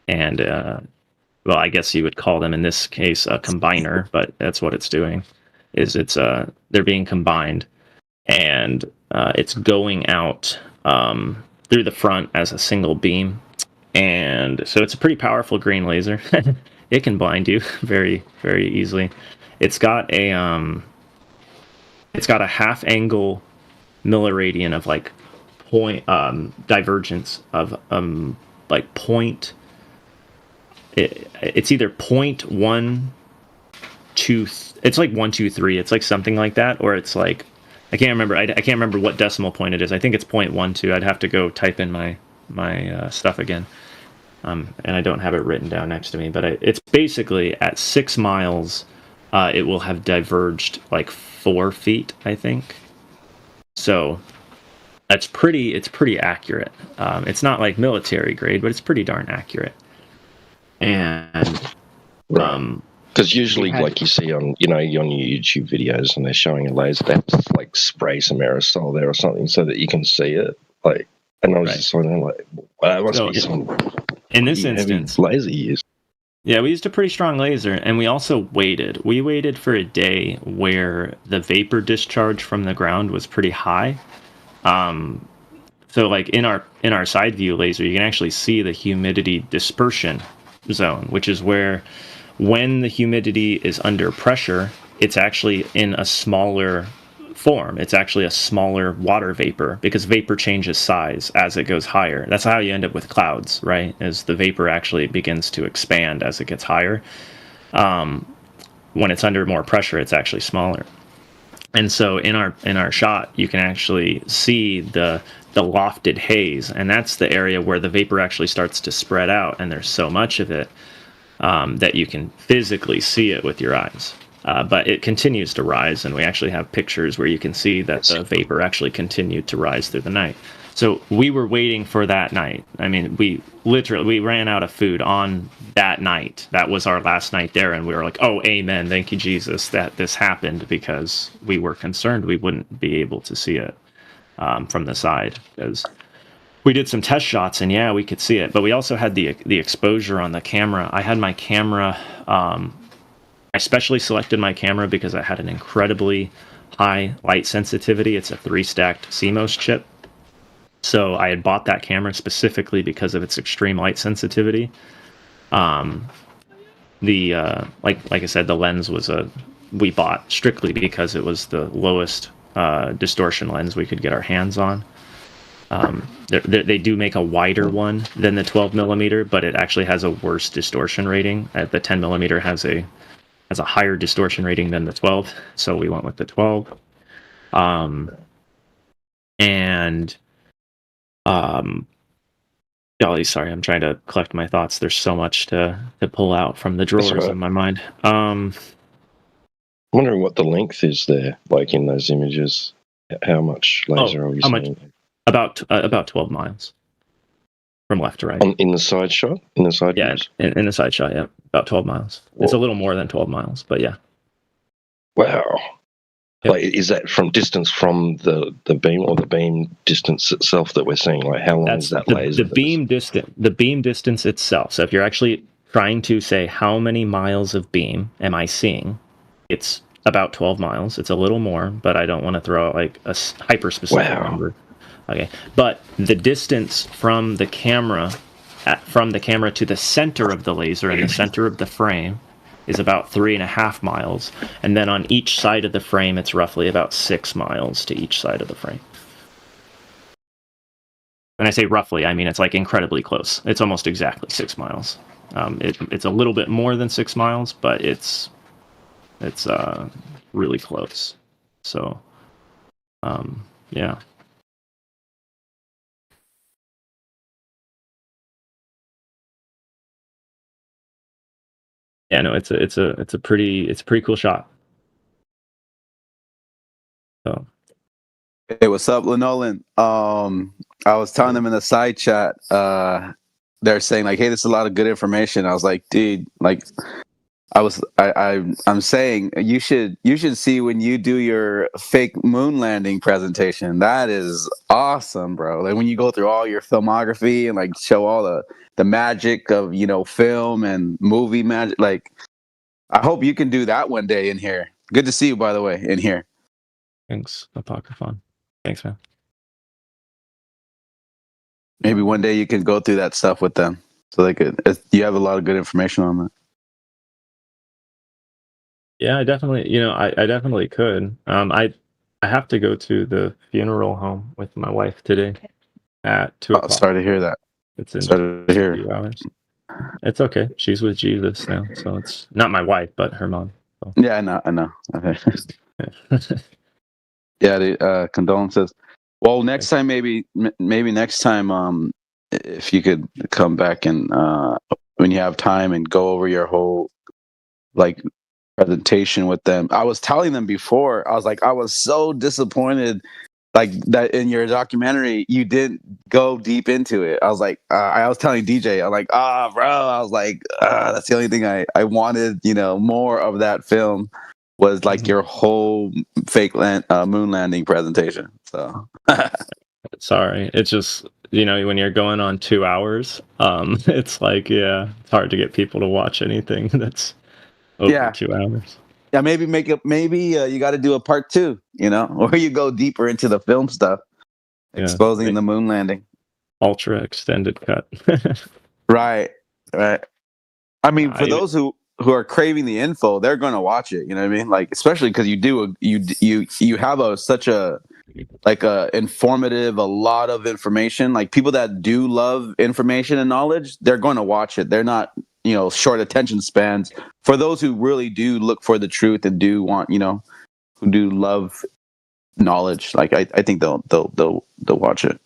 And, well, I guess you would call them in this case a combiner, but that's what it's doing. They're being combined, and it's going out through the front as a single beam, and so it's a pretty powerful green laser. It can blind you very, very easily. It's got a half angle milliradian of like point divergence of like point. It's either 0.123. It's like 123. It's like something like that, or it's like I can't remember. I can't remember what decimal point it is. I think it's 0.12. I'd have to go type in my stuff again, and I don't have it written down next to me. But it's basically at 6 miles, it will have diverged like 4 feet, I think. So it's pretty accurate. It's not like military grade, but it's pretty darn accurate. And because usually, like you see on your YouTube videos, and they're showing a laser, they have to like spray some aerosol there or something so that you can see it. Like And I was just like, that must be some in this heavy instance, laser use. yeah, we used a pretty strong laser, and we also waited. We waited for a day where the vapor discharge from the ground was pretty high. So like in our side view laser, you can actually see the humidity dispersion zone, which is where when the humidity is under pressure, it's actually in a smaller form. It's actually a smaller water vapor because vapor changes size as it goes higher. That's how you end up with clouds, right? As the vapor actually begins to expand as it gets higher. When it's under more pressure, it's actually smaller. And so in our shot, you can actually see the lofted haze, and that's the area where the vapor actually starts to spread out, and there's so much of it that you can physically see it with your eyes. But it continues to rise, and we actually have pictures where you can see that the vapor actually continued to rise through the night. So we were waiting for that night. I mean, we ran out of food on that night. That was our last night there, and we were like, oh, amen, thank you, Jesus, that this happened, because we were concerned we wouldn't be able to see it from the side. Because we did some test shots, and yeah, we could see it. But we also had the exposure on the camera. I had my camera... I specially selected my camera because I had an incredibly high light sensitivity. It's a 3-stacked CMOS chip. So I had bought that camera specifically because of its extreme light sensitivity. Like I said, the lens we bought strictly because it was the lowest distortion lens we could get our hands on. They do make a wider one than the 12 millimeter, but it actually has a worse distortion rating. The 10 millimeter has a higher distortion rating than the 12, so we went with the 12. Golly, sorry, I'm trying to collect my thoughts. There's so much to pull out from the drawers in my mind. I'm wondering what the length is there, like in those images. How much laser are we seeing? About 12 miles from left to right. In the side shot? In the side Yeah, in the side shot, yeah. About 12 miles. Whoa. It's a little more than 12 miles, but yeah. Wow. Yep. Like, is that from distance from the beam, or the beam distance itself that we're seeing? Like, how long is that laser? The beam distance itself. So if you're actually trying to say how many miles of beam am I seeing, it's about 12 miles. It's a little more, but I don't want to throw out like a hyper specific number. Okay, but the distance from the camera to the center of the laser and the center of the frame is about 3.5 miles, and then on each side of the frame, it's roughly about 6 miles to each side of the frame. When I say roughly, I mean it's like incredibly close. It's almost exactly 6 miles. It's a little bit more than 6 miles, but it's really close. So, yeah. Yeah, no, it's a pretty cool shot. So, hey, what's up, Linolen? I was telling them in the side chat, they're saying like, hey, this is a lot of good information. I was like, dude, like, I'm saying you should see when you do your fake moon landing presentation. That is awesome, bro. Like when you go through all your filmography and like show all the magic of, film and movie magic. Like, I hope you can do that one day in here. Good to see you, by the way, in here. Thanks, Apocryphon. Thanks, man. Maybe one day you can go through that stuff with them, so they could. You have a lot of good information on that. Yeah, I definitely, I definitely could. I have to go to the funeral home with my wife today at 2:00. Sorry to hear that. It's in sorry to hear. 2 hours. It's okay. She's with Jesus now, so it's not my wife, but her mom. So. Yeah, I know. Okay. Yeah, condolences. Well, next time, maybe next time, if you could come back and when you have time and go over your whole presentation with them. I was telling them before, I was like, I was so disappointed like that in your documentary you didn't go deep into it. I was like, I was telling DJ, I'm like, bro, I was like, that's the only thing I wanted, more of that film was like your whole fake moon landing presentation. So sorry, it's just you know, when you're going on 2 hours, it's like, yeah, it's hard to get people to watch anything that's over Yeah. 2 hours. Yeah, maybe you got to do a part 2, you know, where you go deeper into the film stuff, Yeah. exposing the moon landing. Ultra extended cut. Right. I mean, for those who are craving the info, they're going to watch it. You know what I mean? Like, especially because you have such a informative, a lot of information. Like people that do love information and knowledge, they're going to watch it. They're not, you know, short attention spans. For those who really do look for the truth and do want, you know, who do love knowledge, like I think they'll watch it.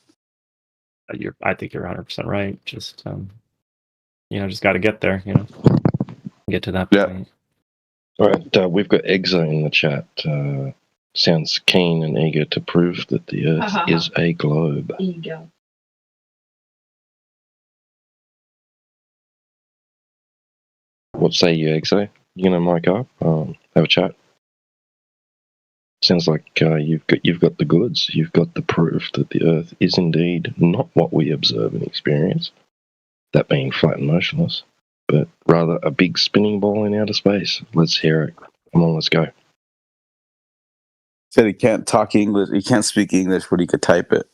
I think you're 100% right. Just you know, just got to get there. You know, get to that point. All right, we've got Exa in the chat. Sounds keen and eager to prove that the Earth is a globe. Ego. What say you, Exa? You gonna mic up? Have a chat. Sounds like you've got the goods. You've got the proof that the Earth is indeed not what we observe and experience, that being flat and motionless, but rather a big spinning ball in outer space. Let's hear it. Come on, let's go. Said he can't talk English. He can't speak English, but he could type it.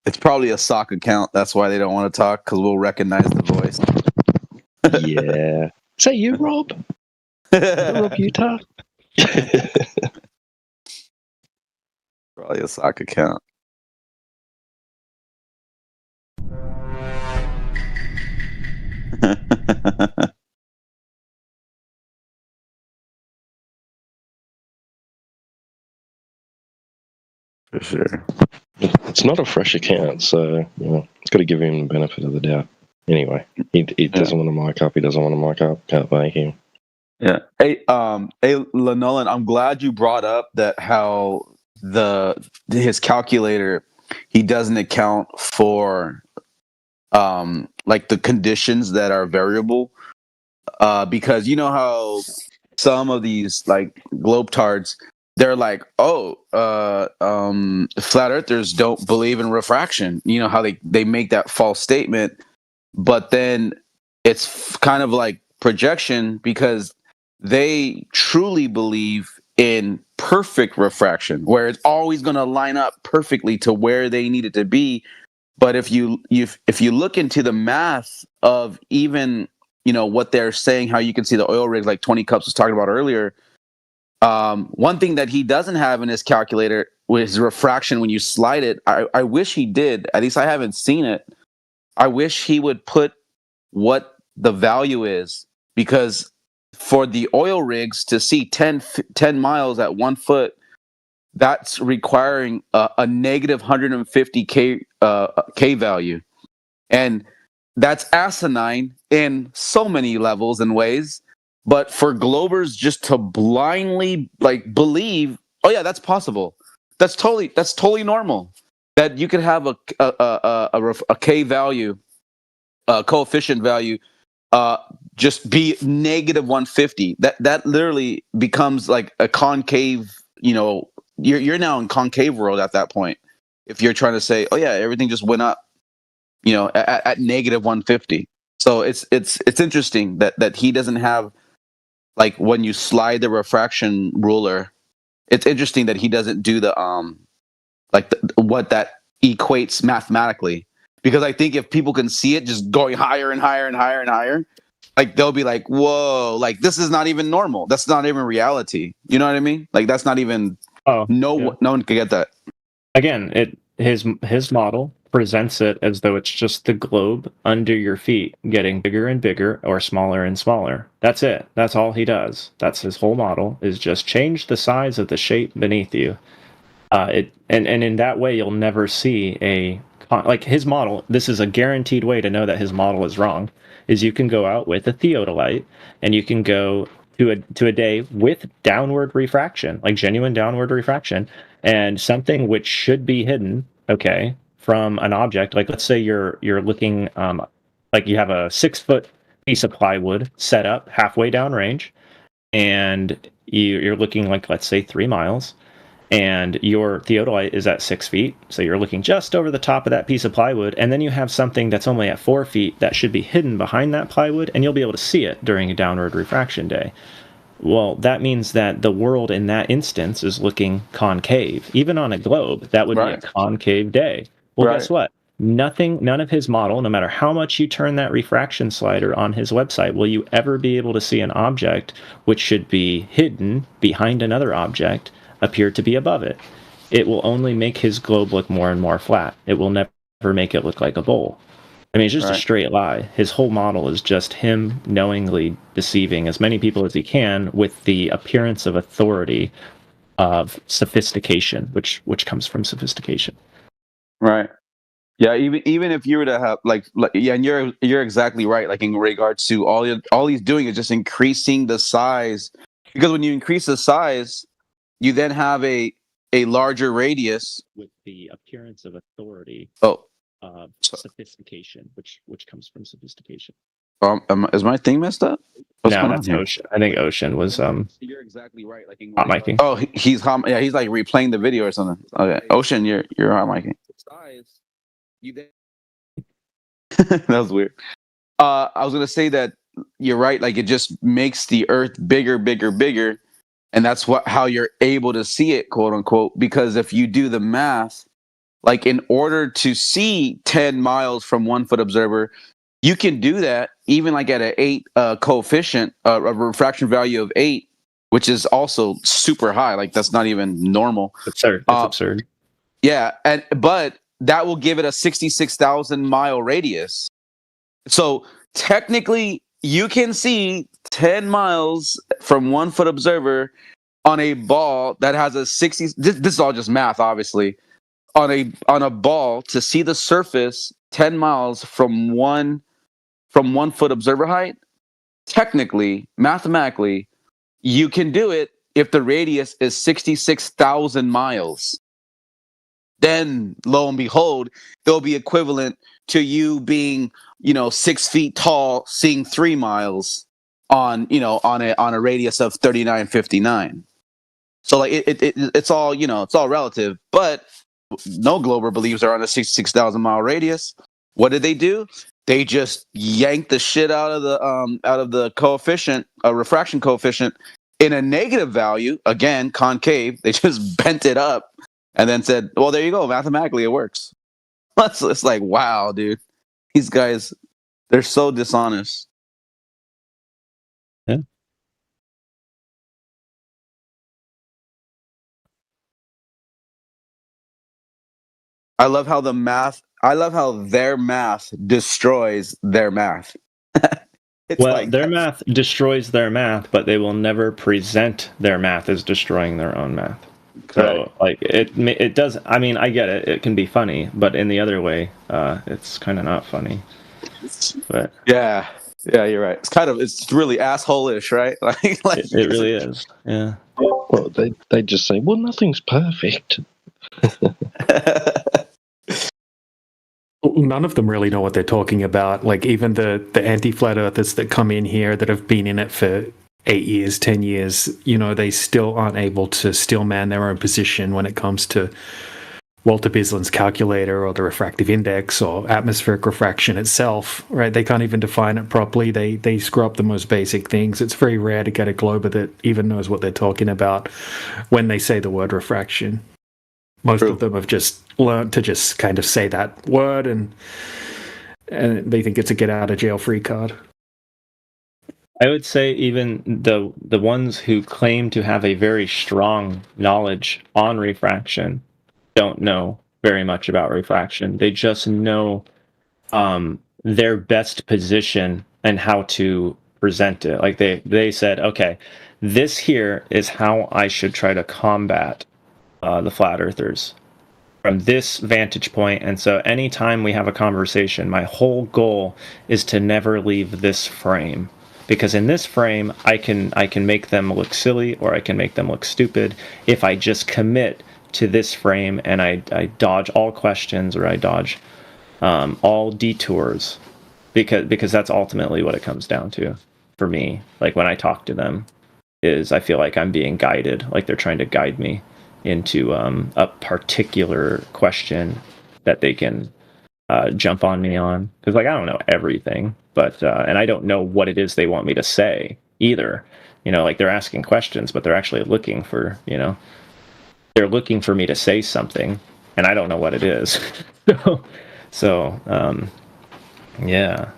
It's probably a sock account. That's why they don't want to talk, because we'll recognize the voice. Yeah. Say you, Rob. Rob Utah. Probably a sock account. For sure. It's not a fresh account, so you know, it's got to give him the benefit of the doubt. Anyway, he doesn't want to mic up. He doesn't want to mic up. Can't thank him. Yeah. Hey, Lanolan, I'm glad you brought up that how his calculator, he doesn't account for like the conditions that are variable, because you know how some of these like globetards, they're like, flat earthers don't believe in refraction. You know how they make that false statement, but then it's kind of like projection, because they truly believe in perfect refraction, where it's always going to line up perfectly to where they need it to be. But if you look into the math of even, you know, what they're saying, how you can see the oil rigs, like 20 Cups was talking about earlier, one thing that he doesn't have in his calculator was refraction when you slide it. I wish he did. At least I haven't seen it. I wish he would put what the value is, because for the oil rigs to see 10 miles at 1 foot, that's requiring a negative 150 K value. And that's asinine in so many levels and ways. But for Globers just to blindly like believe, oh yeah, that's possible. That's totally normal. That you could have a K value, coefficient value, just be negative 150. That literally becomes like a concave. You know, you're now in concave world at that point. If you're trying to say, oh yeah, everything just went up, you know, at negative 150. So it's interesting that he doesn't have, like, when you slide the refraction ruler, it's interesting that he doesn't do the what that equates mathematically. Because I think if people can see it just going higher and higher and higher and higher, like they'll be like, whoa, like this is not even normal. That's not even reality. You know what I mean? Like that's not even. No one can get that. Again, his model presents it as though it's just the globe under your feet getting bigger and bigger or smaller and smaller. That's it. That's all he does. That's his whole model, is just change the size of the shape beneath you. And in that way, you'll never see like his model. This is a guaranteed way to know that his model is wrong. Is you can go out with a theodolite and you can go to a day with downward refraction, like genuine downward refraction, and something which should be hidden, okay, from an object. Like let's say you're looking, like you have a 6 foot piece of plywood set up halfway downrange, and you're looking like, let's say, 3 miles, and your theodolite is at 6 feet, so you're looking just over the top of that piece of plywood, and then you have something that's only at 4 feet that should be hidden behind that plywood, and you'll be able to see it during a downward refraction day. Well, that means that the world in that instance is looking concave. Even on a globe, that would be a concave day. Well, guess what? None of his model, no matter how much you turn that refraction slider on his website, will you ever be able to see an object which should be hidden behind another object appear to be above it. It will only make his globe look more and more flat. It will never make it look like a bowl. I mean, it's just a straight lie. His whole model is just him knowingly deceiving as many people as he can with the appearance of authority of sophistication, which comes from sophistication. Right. Yeah, even if you were to have like yeah, and you're exactly right. Like in regards to all he's doing is just increasing the size, because when you increase the size, you then have a larger radius with the appearance of authority. Sophistication, which comes from sophistication. Is my thing messed up? What's no, going that's on here? Ocean. I think Ocean was You're exactly right. Like hot micing. Oh, he's like replaying the video or something. Okay, Ocean, you're hot micing. That was weird. I was gonna say that you're right. Like it just makes the Earth bigger, and that's how you're able to see it, quote unquote. Because if you do the math, like in order to see 10 miles from 1 foot observer, you can do that even like at an 8 coefficient, a refraction value of 8, which is also super high. Like that's not even normal. Absurd. It's absurd. Yeah, but that will give it a 66,000 mile radius. So technically, you can see 10 miles from 1 foot observer on a ball that has a 60. This is all just math, obviously. On a ball to see the surface 10 miles from one foot observer height. Technically, mathematically, you can do it if the radius is 66,000 miles. Then, lo and behold, it'll be equivalent to you being, 6 feet tall, seeing 3 miles on a radius of 3959. So like it's all it's all relative. But no Glober believes they're on a 66,000 mile radius. What did they do? They just yanked the shit out of the coefficient, refraction coefficient, in a negative value. Again, concave. They just bent it up. And then said, well, there you go. Mathematically, it works. It's like, wow, dude. These guys, they're so dishonest. Yeah. I love how their math destroys their math. Their math destroys their math, but they will never present their math as destroying their own math. So, like, it does. I mean, I get it. It can be funny, but in the other way, it's kind of not funny. But yeah, you're right. It's really asshole-ish, right? like it really is. Yeah. Well, they just say, well, nothing's perfect. None of them really know what they're talking about. Like even the anti-flat earthers that come in here that have been in it for 8 years, 10 years, they still aren't able to still man their own position when it comes to Walter Bisland's calculator or the refractive index or atmospheric refraction itself, right? They can't even define it properly. They screw up the most basic things. It's very rare to get a glober that even knows what they're talking about when they say the word refraction. Most of them have just learned to just kind of say that word and they think it's a get out of jail free card. I would say even the ones who claim to have a very strong knowledge on refraction don't know very much about refraction. They just know their best position and how to present it. Like they said, okay, this here is how I should try to combat the flat earthers from this vantage point. And so anytime we have a conversation, my whole goal is to never leave this frame. Because in this frame, I can make them look silly or I can make them look stupid if I just commit to this frame and I dodge all questions or I dodge all detours because that's ultimately what it comes down to for me. Like when I talk to them, is I feel like I'm being guided, like they're trying to guide me into a particular question that they can jump on me on. Because like I don't know everything, but and I don't know what it is they want me to say either. You know, like they're asking questions, but they're actually looking for, you know, they're looking for me to say something, and I don't know what it is. Yeah.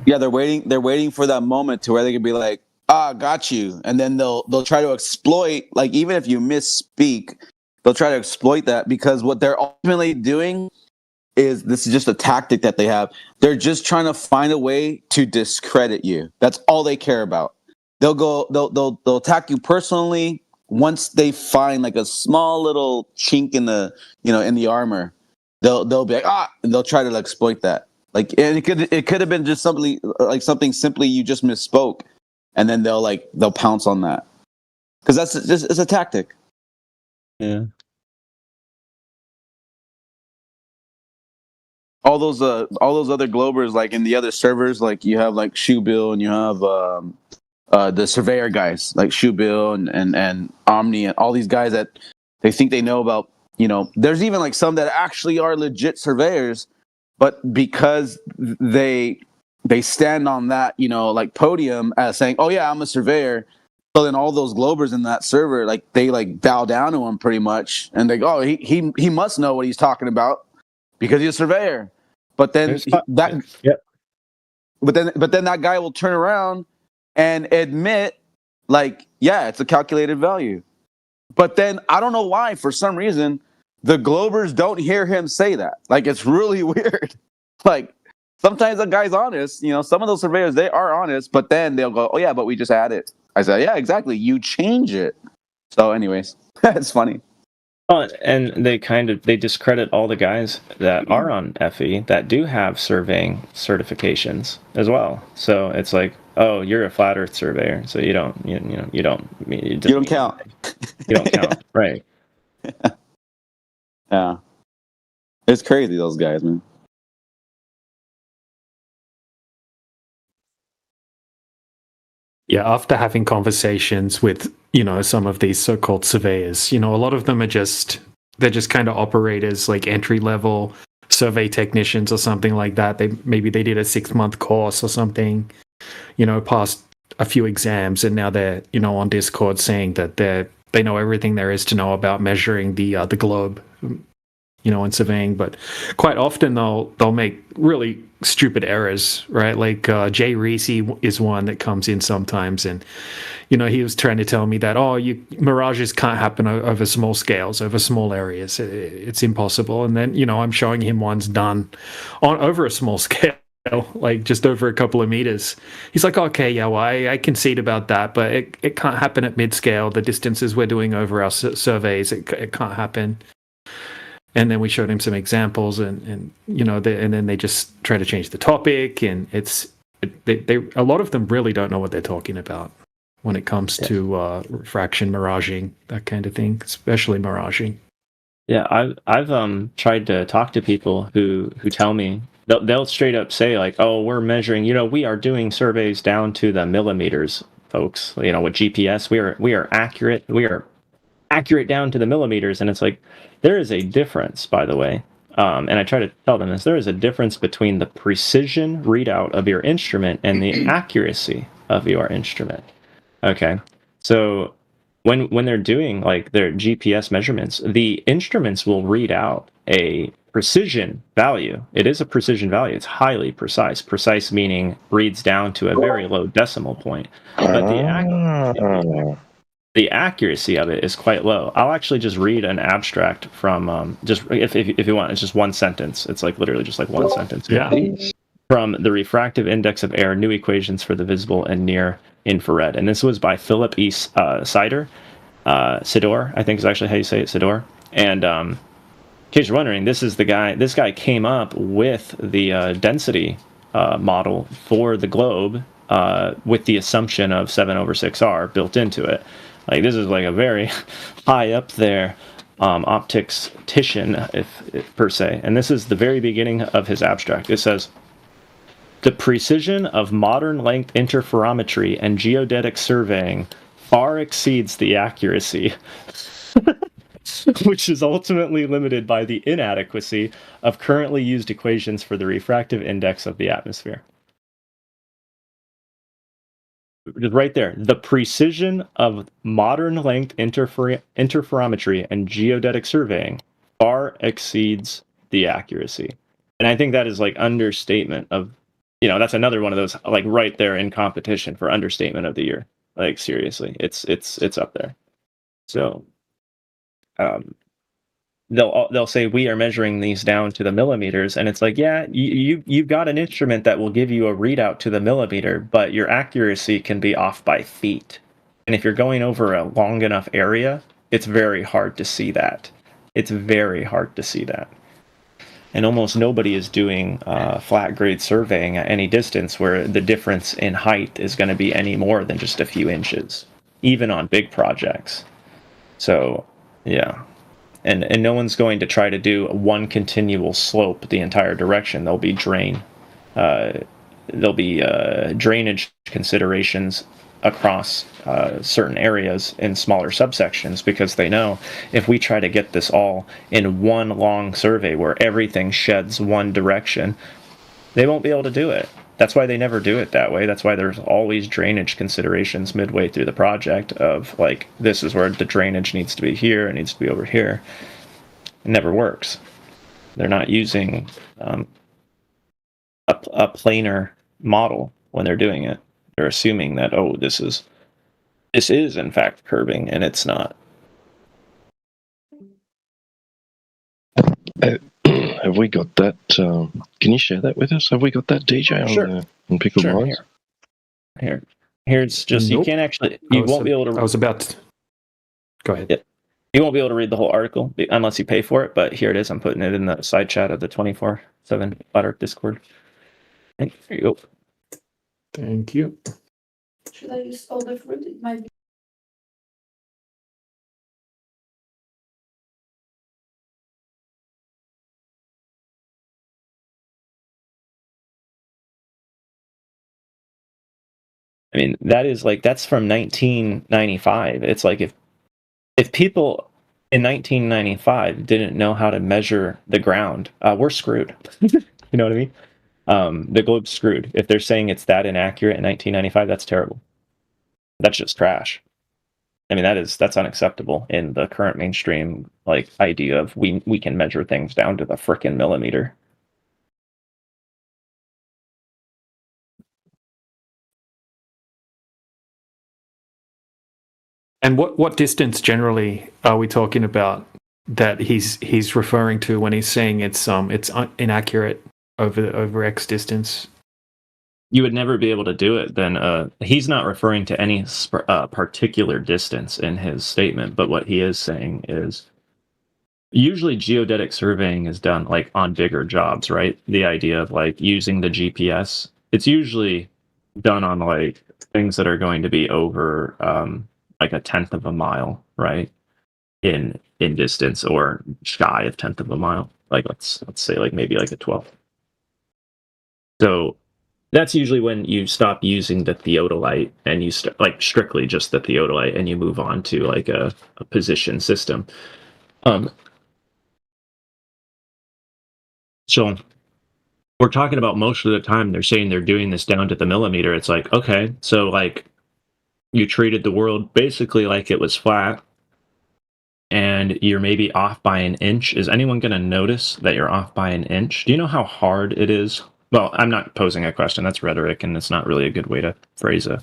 Yeah, they're waiting for that moment to where they can be like, got you. And then they'll try to exploit, like even if you misspeak, they'll try to exploit that, because what they're ultimately doing is, this is just a tactic that they have. They're just trying to find a way to discredit you. That's all they care about. They'll attack you personally once they find like a small little chink in the, you know, in the armor. They'll be like, and they'll try to exploit that. Like, and it could have been just something simply you just misspoke, and then they'll pounce on that, because that's just, it's a tactic. Yeah. All those other Globers, like in the other servers, like you have like Shoebill, and you have the Surveyor guys like Shoebill and Omni, and all these guys that they think they know about. You know, there's even like some that actually are legit surveyors, but because they stand on that, you know, like podium as saying, "Oh yeah, I'm a surveyor." So then all those Globers in that server, like they like bow down to him pretty much, and they go, "Oh, he must know what he's talking about because he's a surveyor." But then but then that guy will turn around and admit, like, yeah, it's a calculated value. But then I don't know why, for some reason, the Globers don't hear him say that. Like, it's really weird. Like, sometimes the guy's honest. You know, some of those surveyors, they are honest, but then they'll go, "Oh yeah, but we just add it." I said, "Yeah, exactly. You change it." So anyways, it's funny. And they discredit all the guys that are on FE that do have surveying certifications as well. So it's like, "Oh, you're a flat Earth surveyor, so you don't count. You don't count." Right. Yeah. It's crazy, those guys, man. Yeah, after having conversations with, you know, some of these so-called surveyors, you know, a lot of them they're just kind of operators, like entry-level survey technicians or something like that. Maybe they did a 6-month course or something, you know, passed a few exams, and now they're, you know, on Discord saying that they know everything there is to know about measuring the globe, you know, and surveying. But quite often they'll make really stupid errors, right? Like Jay Reese is one that comes in sometimes, and you know, he was trying to tell me that mirages can't happen over small scales, over small areas. It's impossible. And then, you know, I'm showing him ones done over a small scale, like just over a couple of meters. He's like, "Okay, yeah, well, I concede about that, but it can't happen at mid-scale. The distances we're doing over our surveys, it can't happen." And then we showed him some examples, and you know, and then they just try to change the topic, and a lot of them really don't know what they're talking about when it comes to refraction, miraging, that kind of thing, especially miraging. Yeah, I've tried to talk to people who tell me they'll straight up say like, "Oh, we're measuring, you know, we are doing surveys down to the millimeters, folks. You know, with GPS, we are accurate. We are accurate down to the millimeters." And it's like, there is a difference, by the way. And I try to tell them this: there is a difference between the precision readout of your instrument and the accuracy of your instrument. Okay, so when they're doing like their GPS measurements, the instruments will read out a precision value. It is a precision value. It's highly precise. Precise meaning reads down to a very low decimal point. But the accuracy of it is quite low. I'll actually just read an abstract from just if you want. It's just one sentence. It's like literally just like one sentence. Yeah. From the refractive index of air, new equations for the visible and near infrared. And this was by Philip E. Sidor, I think is actually how you say it, Sidor. And in case you're wondering, this guy came up with the density model for the globe with the assumption of 7/6R built into it. Like, this is like a very high up there optictician, if per se. And this is the very beginning of his abstract. It says, The precision of modern length interferometry and geodetic surveying far exceeds the accuracy, which is ultimately limited by the inadequacy of currently used equations for the refractive index of the atmosphere. Just right there. The precision of modern length interferometry and geodetic surveying far exceeds the accuracy. And I think that is like understatement of, that's another one of those, like right there in competition for understatement of the year. Like seriously, it's up there. So they'll say we are measuring these down to the millimeters, and it's like, yeah, you've got an instrument that will give you a readout to the millimeter, but your accuracy can be off by feet. And if you're going over a long enough area, it's very hard to see that. It's very hard to see that. And almost nobody is doing flat grade surveying at any distance where the difference in height is going to be any more than just a few inches, even on big projects. So, yeah. And no one's going to try to do one continual slope the entire direction. There'll be drainage considerations across certain areas in smaller subsections, because they know if we try to get this all in one long survey where everything sheds one direction, they won't be able to do it. That's why they never do it that way. That's why there's always drainage considerations midway through the project of like, this is where the drainage needs to be here, it needs to be over here. It never works. They're not using a planar model when they're doing it. They're assuming that, oh, this is in fact curving, and it's not. Have we got that? Can you share that with us? Have we got that, DJ, Sure. on Pickled Sure. Minds? Here's just, you Nope. can't actually, you won't be able to. I was about to. Go ahead. Yeah. You won't be able to read the whole article unless you pay for it, but here it is. I'm putting it in the side chat of the 24/7 Flat Earth Discord. There you go. Thank you. Should I use all the fruit? It might be. I mean, that's from 1995. It's like if people in 1995 didn't know how to measure the ground, we're screwed. You know what I mean? The globe's screwed. If they're saying it's that inaccurate in 1995, that's terrible. That's just trash. I mean, that's unacceptable in the current mainstream like idea of we can measure things down to the frickin' millimeter. And what distance generally are we talking about that he's referring to when he's saying it's inaccurate over X distance? You would never be able to do it. Then he's not referring to any particular distance in his statement, but what he is saying is usually geodetic surveying is done like on bigger jobs, right? The idea of like using the GPS, it's usually done on like things that are going to be over like a tenth of a mile, right? In distance, or shy of tenth of a mile. Like let's say like maybe like a 12th. So that's usually when you stop using the theodolite and you start like strictly just the theodolite and you move on to like a position system. So we're talking about most of the time they're saying they're doing this down to the millimeter. It's like, okay, so like you treated the world basically like it was flat and you're maybe off by an inch. Is anyone going to notice that you're off by an inch? Do you know how hard it is? Well, I'm not posing a question. That's rhetoric, and it's not really a good way to phrase a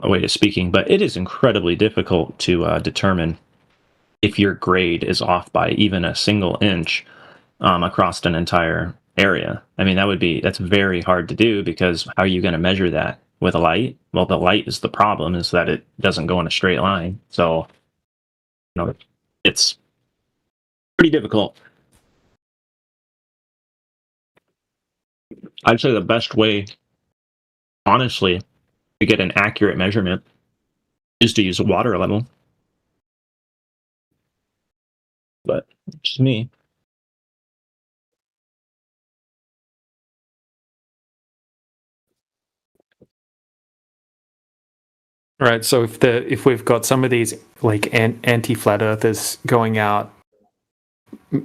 way of speaking. But it is incredibly difficult to determine if your grade is off by even a single inch across an entire area. I mean, that's very hard to do, because how are you going to measure that with a light? Well, the light is the problem, is that it doesn't go in a straight line. So, it's pretty difficult. I'd say the best way, honestly, to get an accurate measurement is to use a water level. But it's just me. Right. So if we've got some of these like anti-flat earthers going out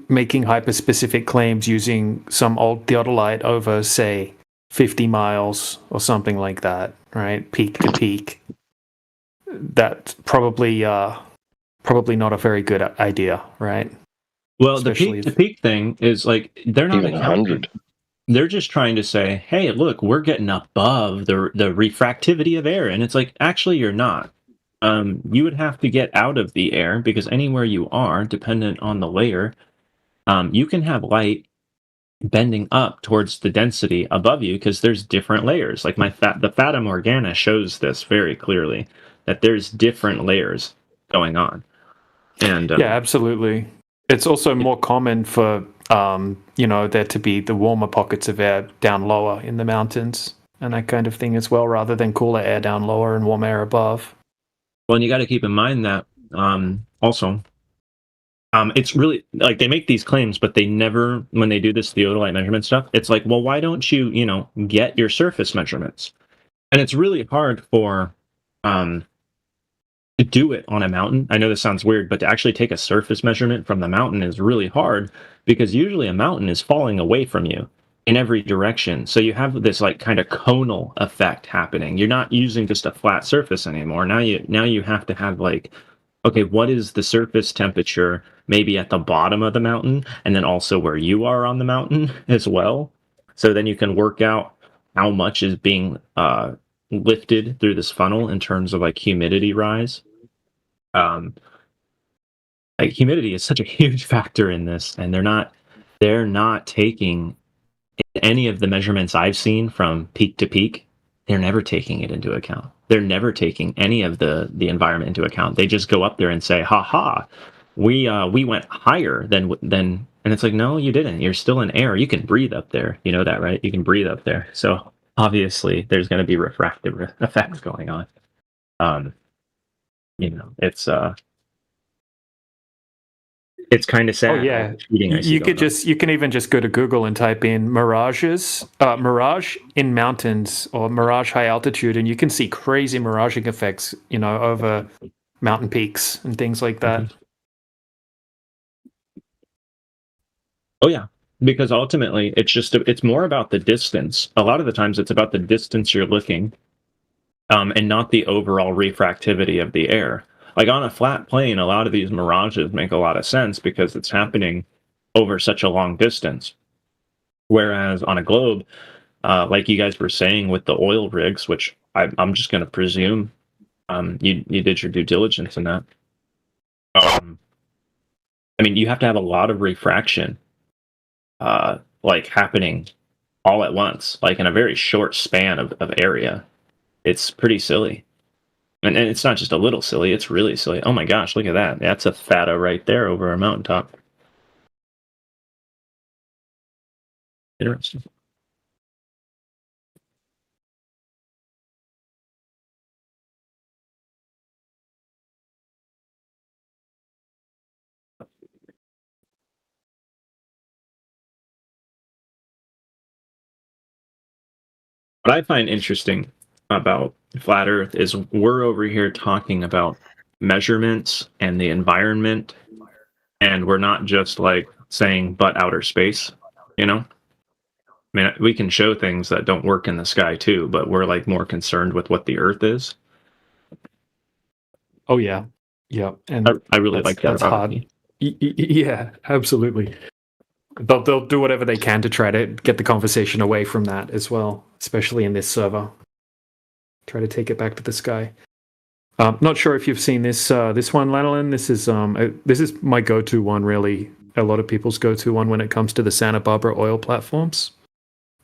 making hyper-specific claims using some old theodolite over, say, 50 miles or something like that, right? Peak to peak. That's probably not a very good idea, right? Well, Especially the peak thing is like they're not Even 100. They're just trying to say, "Hey, look, we're getting above the refractivity of air," and it's like, actually, you're not. You would have to get out of the air because anywhere you are, dependent on the layer, you can have light bending up towards the density above you because there's different layers. Like the Fata Morgana shows this very clearly that there's different layers going on. And yeah, absolutely. It's also more common for there to be the warmer pockets of air down lower in the mountains and that kind of thing as well, rather than cooler air down lower and warm air above. Well, and you got to keep in mind that also, it's really like they make these claims, but they never, when they do this theodolite measurement stuff, it's like, well, why don't you, get your surface measurements? And it's really hard for to do it on a mountain. I know this sounds weird, but to actually take a surface measurement from the mountain is really hard because usually a mountain is falling away from you in every direction. So you have this like kind of conal effect happening. You're not using just a flat surface anymore. Now you have to have like, okay, what is the surface temperature maybe at the bottom of the mountain and then also where you are on the mountain as well. So then you can work out how much is being lifted through this funnel in terms of like humidity rise. Like humidity is such a huge factor in this, and they're not taking any of the measurements I've seen from peak to peak. They're never taking it into account. They're never taking any of the environment into account. They just go up there and say, "Ha ha, we went higher than," and it's like, no, you didn't. You're still in air. You can breathe up there. You know that, right? You can breathe up there. So obviously, there's going to be refractive effects going on. It's kind of sad. Oh yeah, you can even just go to Google and type in mirage in mountains or mirage high altitude, and you can see crazy miraging effects, over mountain peaks and things like that. Oh yeah, because ultimately it's more about the distance. A lot of the times it's about the distance you're looking, and not the overall refractivity of the air. Like on a flat plane, a lot of these mirages make a lot of sense because it's happening over such a long distance. Whereas on a globe, like you guys were saying with the oil rigs, which I'm just going to presume you did your due diligence in that. You have to have a lot of refraction like happening all at once, like in a very short span of area. It's pretty silly. And it's not just a little silly, it's really silly. Oh my gosh, look at that. That's a Fata right there over a mountaintop. Interesting. What I find interesting about flat Earth is we're over here talking about measurements and the environment, and we're not just like saying but outer space, we can show things that don't work in the sky too, but we're like more concerned with what the Earth is. Oh yeah, and I really like that. That's hard. Yeah, absolutely. They'll do whatever they can to try to get the conversation away from that as well, especially in this server. Try to take it back to the sky. Not sure if you've seen this one, Lanolin. This is my go-to one, really. A lot of people's go-to one when it comes to the Santa Barbara oil platforms.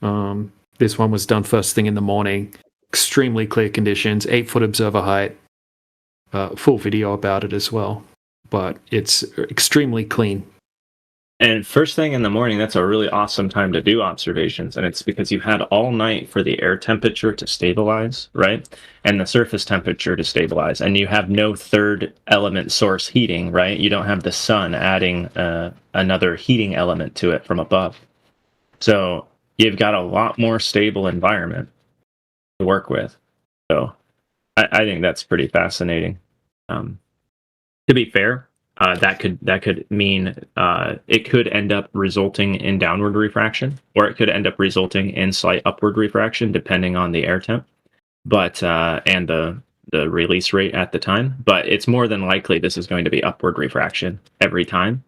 This one was done first thing in the morning. Extremely clear conditions, 8-foot observer height. Full video about it as well. But it's extremely clean. And first thing in the morning, that's a really awesome time to do observations. And it's because you had all night for the air temperature to stabilize, right? And the surface temperature to stabilize. And you have no third element source heating, right? You don't have the sun adding another heating element to it from above. So you've got a lot more stable environment to work with. So I think that's pretty fascinating. To be fair, that could mean it could end up resulting in downward refraction, or it could end up resulting in slight upward refraction, depending on the air temp, but and the release rate at the time. But it's more than likely this is going to be upward refraction every time,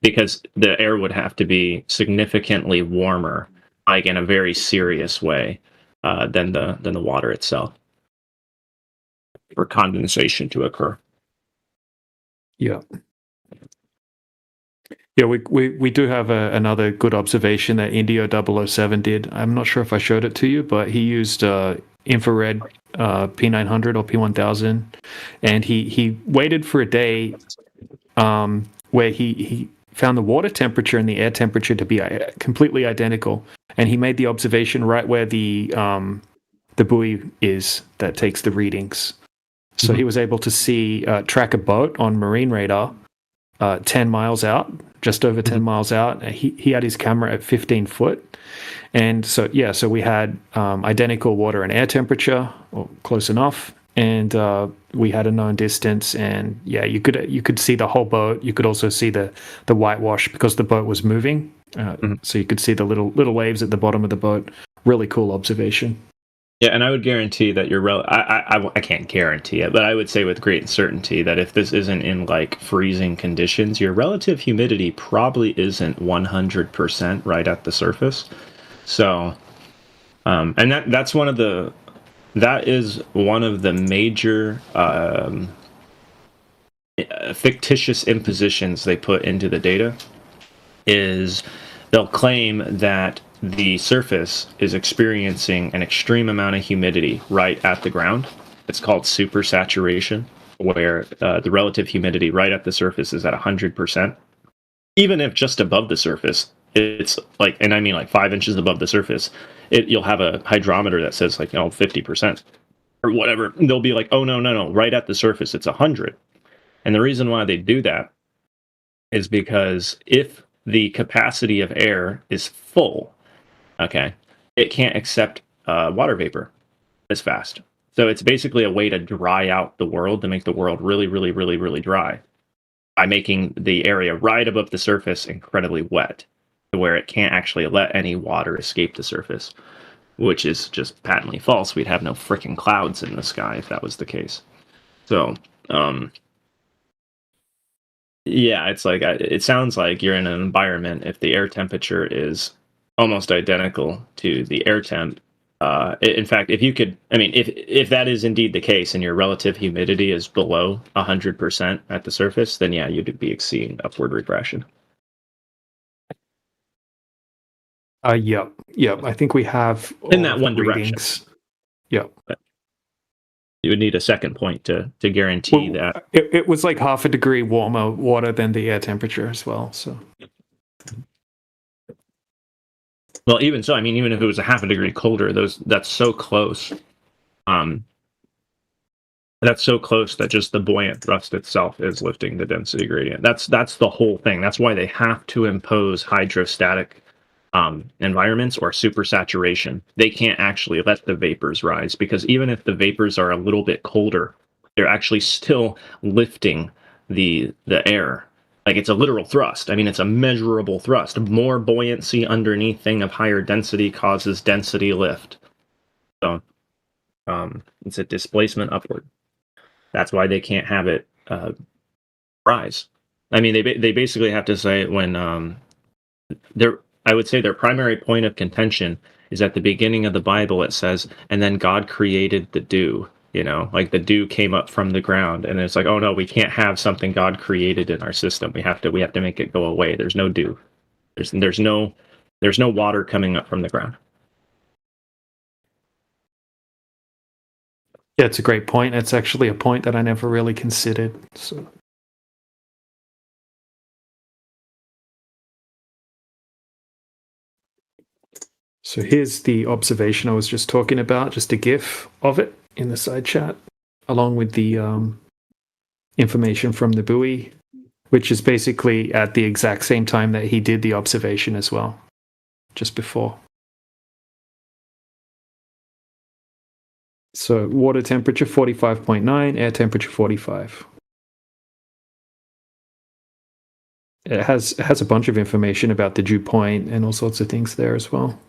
because the air would have to be significantly warmer, like in a very serious way, than the water itself, for condensation to occur. Yeah. Yeah, we do have another good observation that Indio 007 did. I'm not sure if I showed it to you, but he used infrared P900 or P1000, and he waited for a day where he found the water temperature and the air temperature to be completely identical, and he made the observation right where the buoy is that takes the readings. So he was able to track a boat on marine radar 10 miles out, just over 10 miles out. He had his camera at 15 foot. And so we had identical water and air temperature, or close enough. And we had a known distance. And yeah, you could see the whole boat. You could also see the whitewash because the boat was moving. So you could see the little waves at the bottom of the boat. Really cool observation. Yeah, and I would guarantee that I can't guarantee it, but I would say with great certainty that if this isn't in like freezing conditions, your relative humidity probably isn't 100% right at the surface. So, and that is one of the major fictitious impositions they put into the data. Is they'll claim that the surface is experiencing an extreme amount of humidity right at the ground. It's called supersaturation, where the relative humidity right at the surface is at 100%. Even if just above the surface, it's like, and I mean like 5 inches above the surface, you'll have a hydrometer that says like 50% or whatever. They'll be like, oh no, right at the surface it's 100. And the reason why they do that is because if the capacity of air is full, okay, it can't accept water vapor as fast. So it's basically a way to dry out the world, to make the world really, really, really, really dry, by making the area right above the surface incredibly wet, to where it can't actually let any water escape the surface, which is just patently false. We'd have no freaking clouds in the sky if that was the case. So, yeah, it's like, it sounds like you're in an environment, if the air temperature is almost identical to the air temp. In fact, if that is indeed the case and your relative humidity is below 100% at the surface, then yeah, you'd be seeing upward refraction. Yep. I think we have in that one direction. Yep. You would need a second point to guarantee that. It was like half a degree warmer water than the air temperature as well. So. Well, even so, I mean, even if it was a half a degree colder, that's so close. That's so close that just the buoyant thrust itself is lifting the density gradient. That's the whole thing. That's why they have to impose hydrostatic environments or supersaturation. They can't actually let the vapors rise, because even if the vapors are a little bit colder, they're actually still lifting the air. Like, it's a literal thrust. I mean, it's a measurable thrust. More buoyancy underneath thing of higher density causes density lift. So it's a displacement upward. That's why they can't have it rise. I mean, they basically have to say when I would say their primary point of contention is at the beginning of the Bible. It says, and then God created the dew. Like the dew came up from the ground, and it's like, oh no, we can't have something God created in our system. We have to make it go away. There's no dew. There's no water coming up from the ground. Yeah, it's a great point. It's actually a point that I never really considered. So here's the observation I was just talking about, just a GIF of it in the side chat, along with the information from the buoy, which is basically at the exact same time that he did the observation as well, just before. So water temperature 45.9, air temperature 45. It has a bunch of information about the dew point and all sorts of things there as well.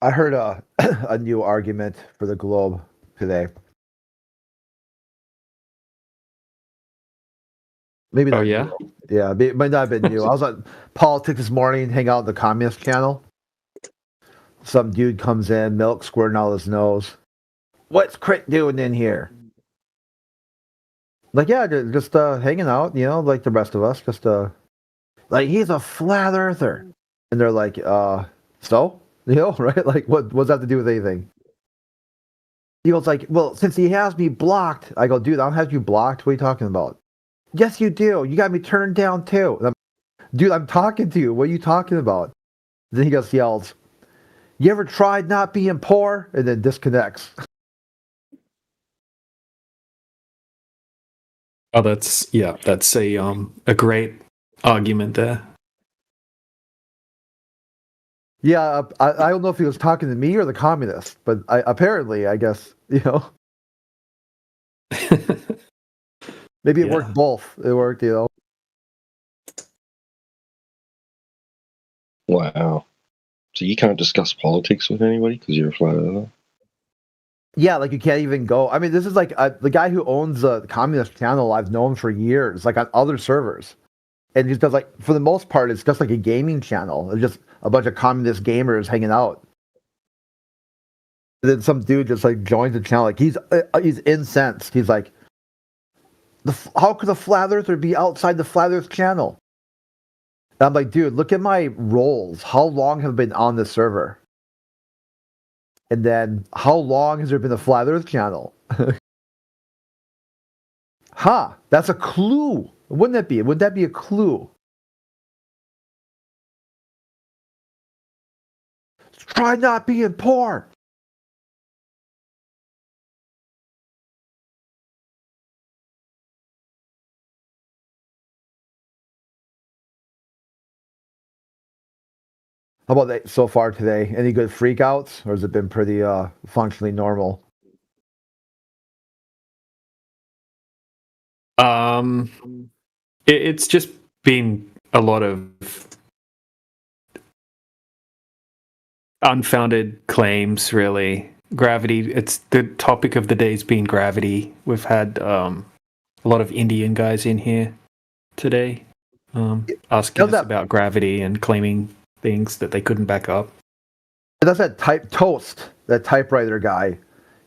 I heard a a new argument for the globe today. Maybe not. yeah? New. Yeah, it might not have been new. I was on politics this morning, hang out on the communist channel. Some dude comes in, milk squirting out his nose. What's Crit doing in here? Like, yeah, just hanging out, like the rest of us. Just like he's a flat earther, and they're like, so, right? Like, what does that have to do with anything? He goes like, well, since he has me blocked, I go, dude, I don't have you blocked. What are you talking about? Yes, you do. You got me turned down too. Dude, I'm talking to you. What are you talking about? Then he just yells, you ever tried not being poor? And then disconnects. Oh, that's a great argument there. Yeah, I don't know if he was talking to me or the communist, but apparently, I guess, maybe it worked both. It worked, Wow. So you can't discuss politics with anybody because you're a flat earther? Yeah, like you can't even go. I mean, this is like the guy who owns the communist channel I've known for years, like on other servers. And he does, like, for the most part, it's just like a gaming channel. It's just a bunch of communist gamers hanging out. And then some dude just like joins the channel. Like he's incensed. He's like, how could a flat earther be outside the flat earth channel? And I'm like, dude, look at my roles. How long have I been on this server? And then, how long has there been a flat earth channel? That's a clue. Wouldn't that be? Would that be a clue? Try not being poor. How about that so far today? Any good freakouts, or has it been pretty functionally normal? It's just been a lot of unfounded claims, really. Gravity. It's the topic of the day's been gravity. We've had a lot of Indian guys in here today, asking us about gravity and claiming things that they couldn't back up. That's that Toast, that typewriter guy.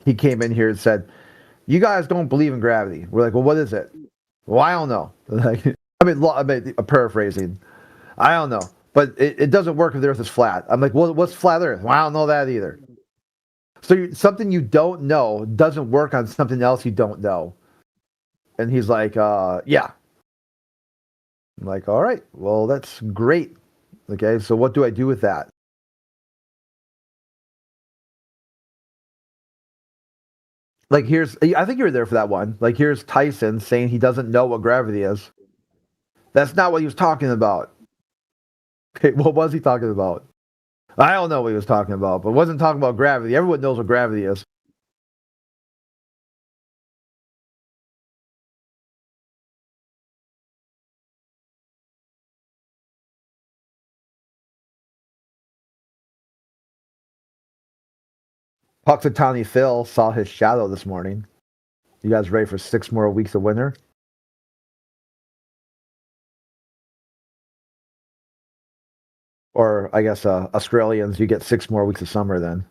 He came in here and said, "You guys don't believe in gravity." We're like, "Well, what is it?" "Well, I don't know." Like, I mean, paraphrasing. "I don't know, but it doesn't work if the Earth is flat." I'm like, "Well, what's flat Earth?" "Well, I don't know that either." So something you don't know doesn't work on something else you don't know. And he's like, "Yeah." I'm like, "All right, well, that's great." Okay, so what do I do with that? Like, I think you were there for that one. Like, here's Tyson saying he doesn't know what gravity is. That's not what he was talking about. Okay, what was he talking about? I don't know what he was talking about, but wasn't talking about gravity. Everyone knows what gravity is. Puxatawny Phil saw his shadow this morning. You guys ready for 6 more weeks of winter? Or I guess Australians, you get 6 more weeks of summer then.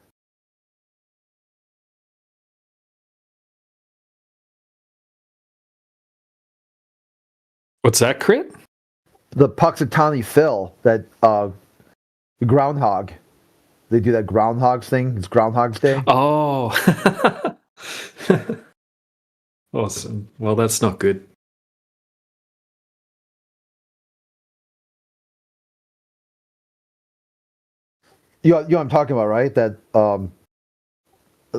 What's that, Crit? The Puxatawny Phil, that the groundhog. They do that groundhogs thing. It's Groundhog's Day. Oh. Awesome. Well, that's not good. You know what I'm talking about, right? That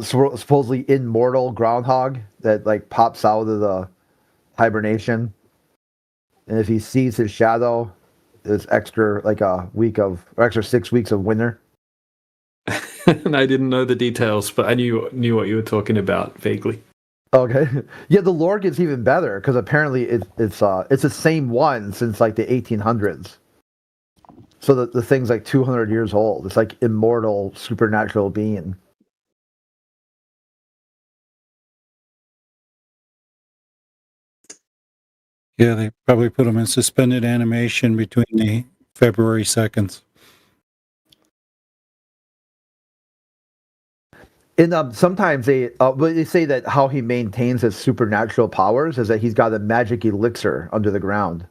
supposedly immortal groundhog that like pops out of the hibernation, and if he sees his shadow, it's extra like a week of or extra 6 weeks of winter. And I didn't know the details, but I knew what you were talking about vaguely. Okay, yeah, the lore gets even better because apparently it's the same one since like the 1800s. So the thing's like 200 years old. It's like immortal supernatural being. Yeah, they probably put them in suspended animation between the February 2nd. And sometimes they say that how he maintains his supernatural powers is that he's got a magic elixir under the ground.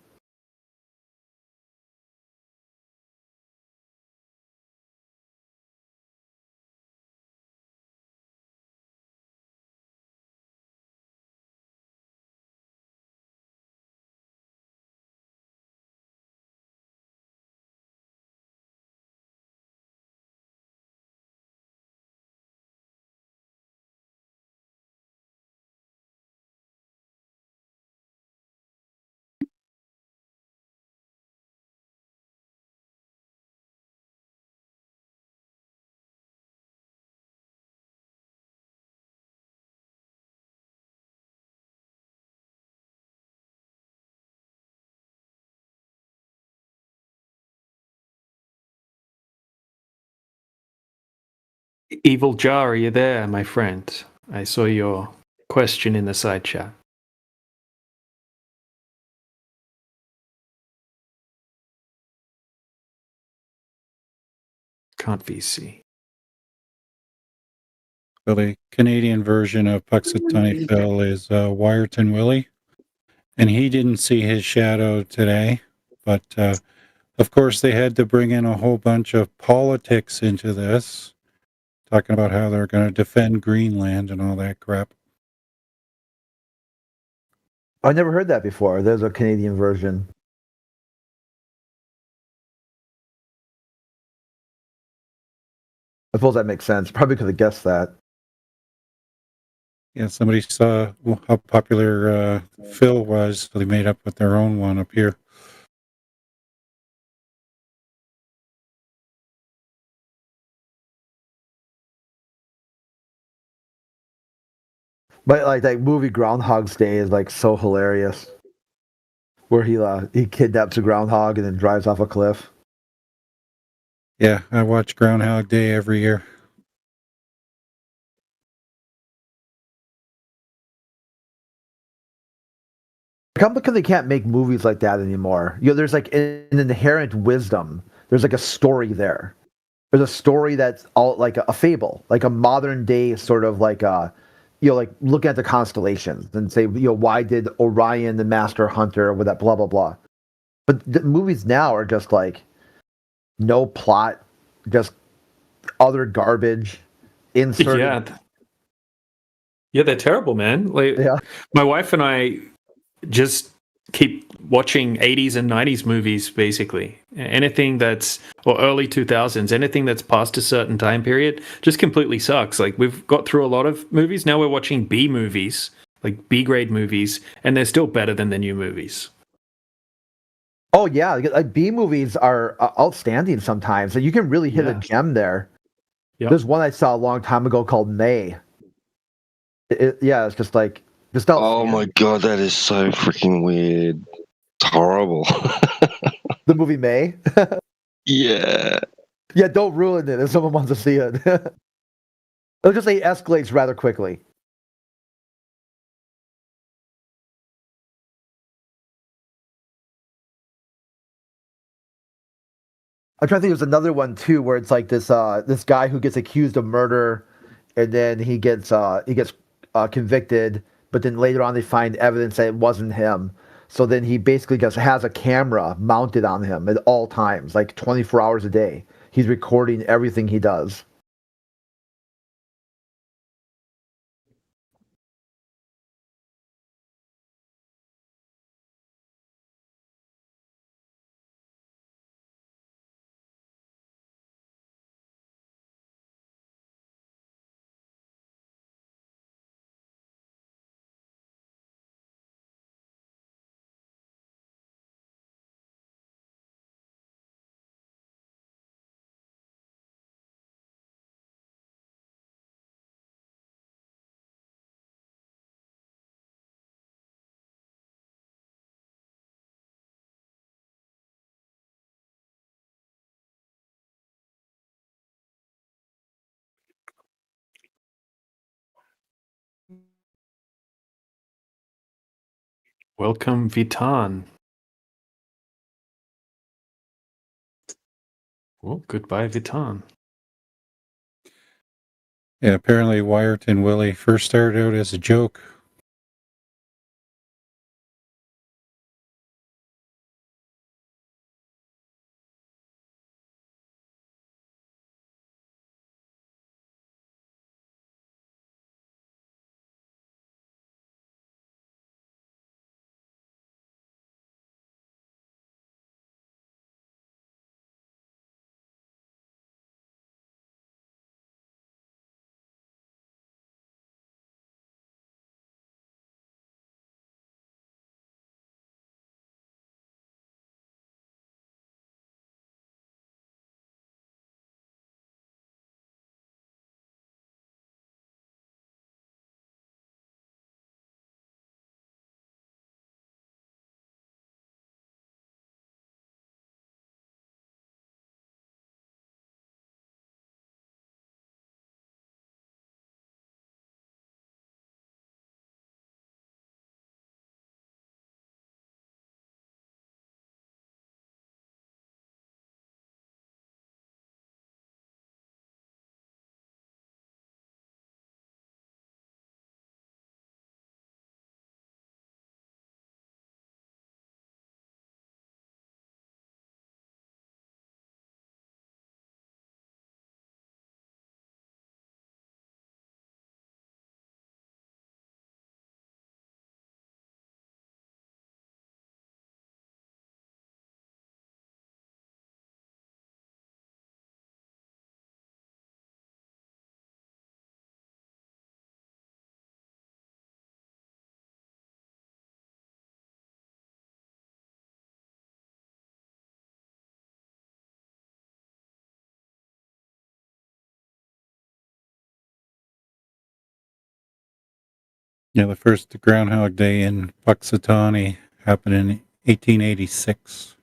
Evil Jar, are you there, my friend? I saw your question in the side chat. Can't VC. So the Canadian version of Puxatawny Phil is Wyerton Willie, and he didn't see his shadow today, but of course they had to bring in a whole bunch of politics into this, talking about how they're going to defend Greenland and all that crap. I never heard that before. There's a Canadian version. I suppose that makes sense. Probably could have guessed that. Yeah, somebody saw how popular Phil was, so they made up with their own one up here. But like that movie Groundhog's Day is like so hilarious, where he kidnaps a groundhog and then drives off a cliff. Yeah, I watch Groundhog Day every year. How because they can't make movies like that anymore? You know, there's like an inherent wisdom. There's like a story there. There's a story that's all like a fable, like a modern day sort of like like looking at the constellations and say, why did Orion the Master Hunter with that blah blah blah. But the movies now are just like no plot, just other garbage inserted. Yeah, they're terrible, man. Like, my wife and I just keep watching 80s and 90s movies, basically. Anything that's, or early 2000s, anything that's past a certain time period just completely sucks. Like, we've got through a lot of movies. Now we're watching B movies, like B grade movies, and they're still better than the new movies. Oh, yeah. Like B movies are outstanding sometimes. And you can really hit a gem there. Yep. There's one I saw a long time ago called May. It's just like, oh my god, that is so freaking weird. It's horrible. The movie May? Yeah. Yeah, don't ruin it if someone wants to see it. Let's just say it escalates rather quickly. I'm trying to think. There's another one too, where it's like this guy who gets accused of murder, and then he gets convicted, but then later on they find evidence that it wasn't him. So then he basically just has a camera mounted on him at all times, like 24 hours a day. He's recording everything he does. Welcome, Vitan. Well, goodbye, Vitan. Yeah, apparently Wyerton Willie first started out as a joke. Yeah, the first Groundhog Day in Puxatawny happened in 1886.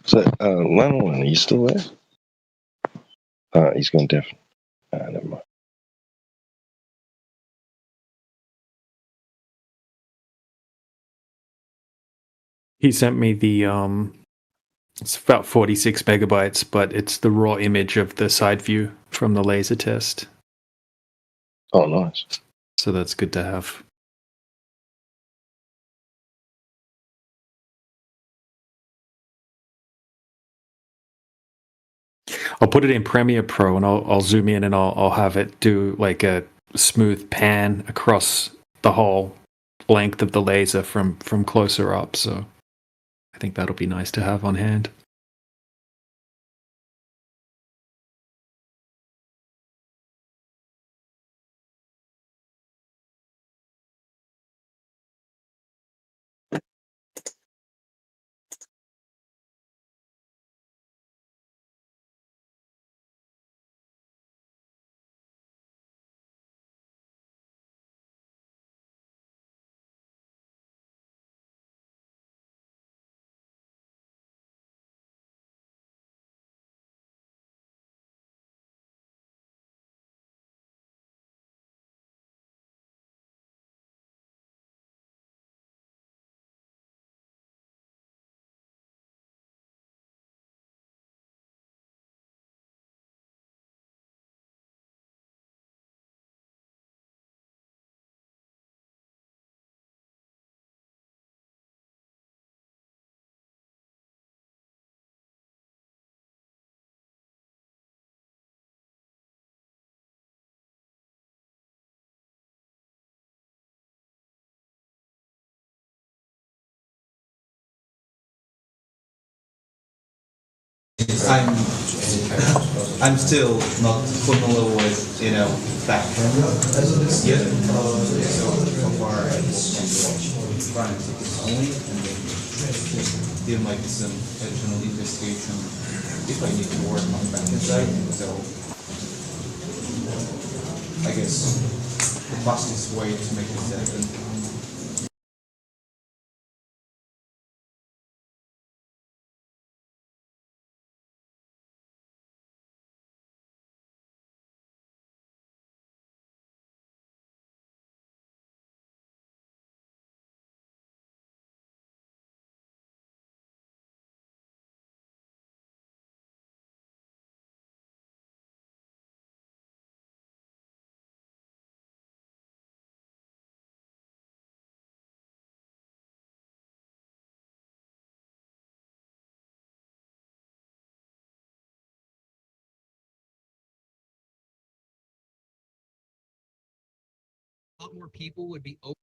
So, Lennon, are you still there? He's gone deaf. Never mind. He sent me the it's about 46 megabytes, but it's the raw image of the side view from the laser test. Oh, nice. So that's good to have. I'll put it in Premiere Pro and I'll zoom in and I'll have it do like a smooth pan across the whole length of the laser from closer up. So I think that'll be nice to have on hand. I'm still not familiar with, background yet. So far, I just running tickets only, and then there might be some additional investigation if I need to work on the backend side. So I guess the fastest way to make this happen a lot more people would be open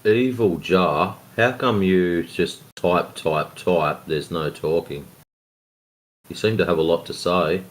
Evil Jar, how come you just type, there's no talking? You seem to have a lot to say.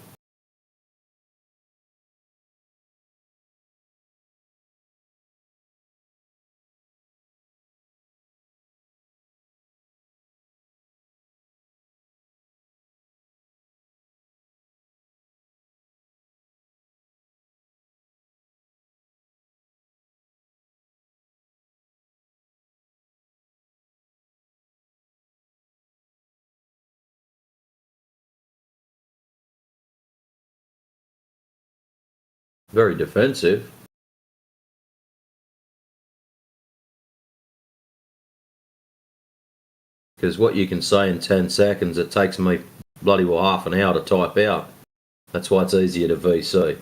Very defensive. Because what you can say in 10 seconds, it takes me bloody well half an hour to type out. That's why it's easier to VC.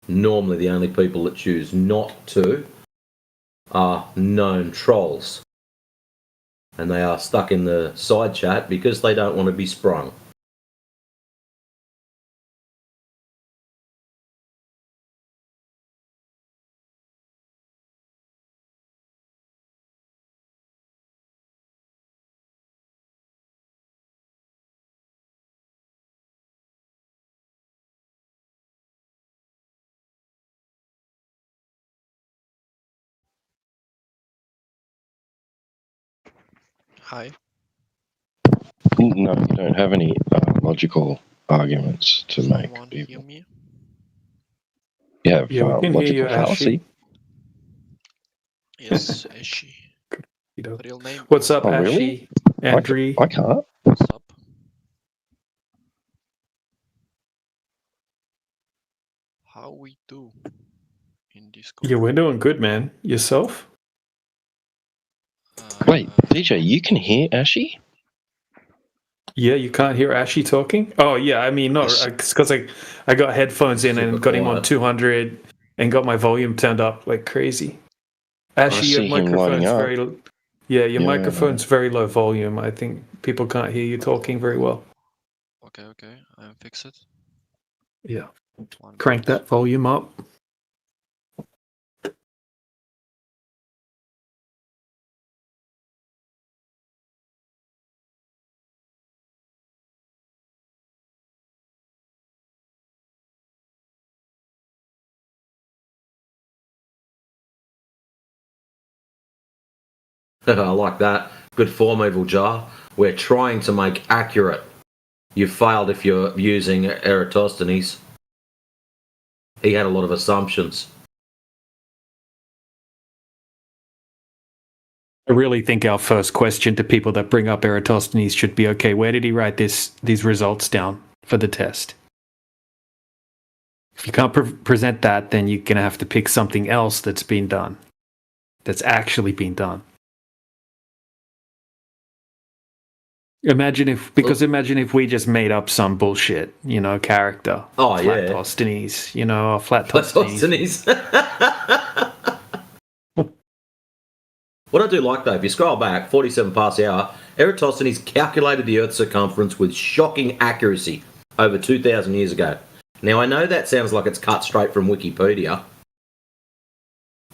Normally the only people that choose not to are known trolls. And they are stuck in the side chat because they don't want to be sprung. Hi. No, you don't have any logical arguments to make. Someone hear me? You have Yeah, we can hear logical you, fallacy. Ashy. Yes, Ashi. Real name? What's up, Oh, Ashy? really? Andrew? I can't. What's up? How we do in Discord? Yeah, we're doing good, man. Yourself? Wait, DJ, you can hear Ashy? Yeah, you can't hear Ashy talking? Oh, yeah, I mean, no, it's because I got headphones in and got him on 200 and got my volume turned up like crazy. Ashy, your see him lighting microphone's up. very... Yeah, your Yeah. microphone's very low volume. I think people can't hear you talking very well. Okay, I'll fix it. Yeah. One Crank minute. that volume up. I like that. Good form, Evil Jar. We're trying to make accurate. You failed if you're using Eratosthenes. He had a lot of assumptions. I really think our first question to people that bring up Eratosthenes should be, okay, where did he write these results down for the test? If you can't present that, then you're going to have to pick something else that's been done, that's actually been done. Imagine if we just made up some bullshit, character. Oh, yeah. Flatosthenes, Flatosthenes. What I do like, though, if you scroll back, 47 past the hour, Eratosthenes calculated the Earth's circumference with shocking accuracy over 2,000 years ago. Now, I know that sounds like it's cut straight from Wikipedia,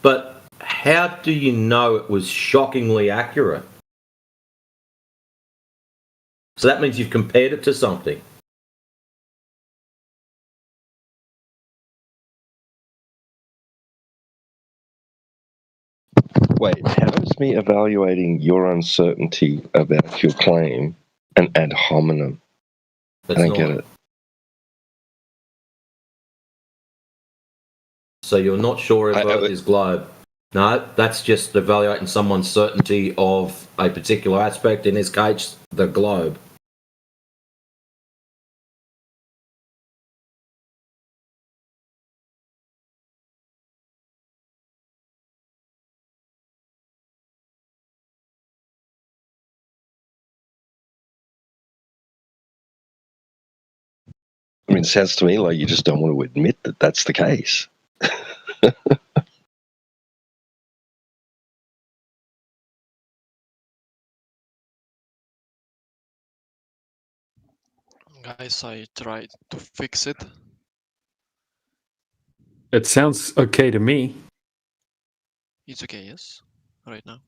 but how do you know it was shockingly accurate? So that means you've compared it to something. Wait, how is me evaluating your uncertainty about your claim an ad hominem? I don't get it. So you're not sure if Earth is globe. No, that's just evaluating someone's certainty of a particular aspect, in this case, the globe. I mean, it sounds to me like you just don't want to admit that that's the case. Guys, I tried to fix it. It sounds okay to me. It's okay, yes? Right now.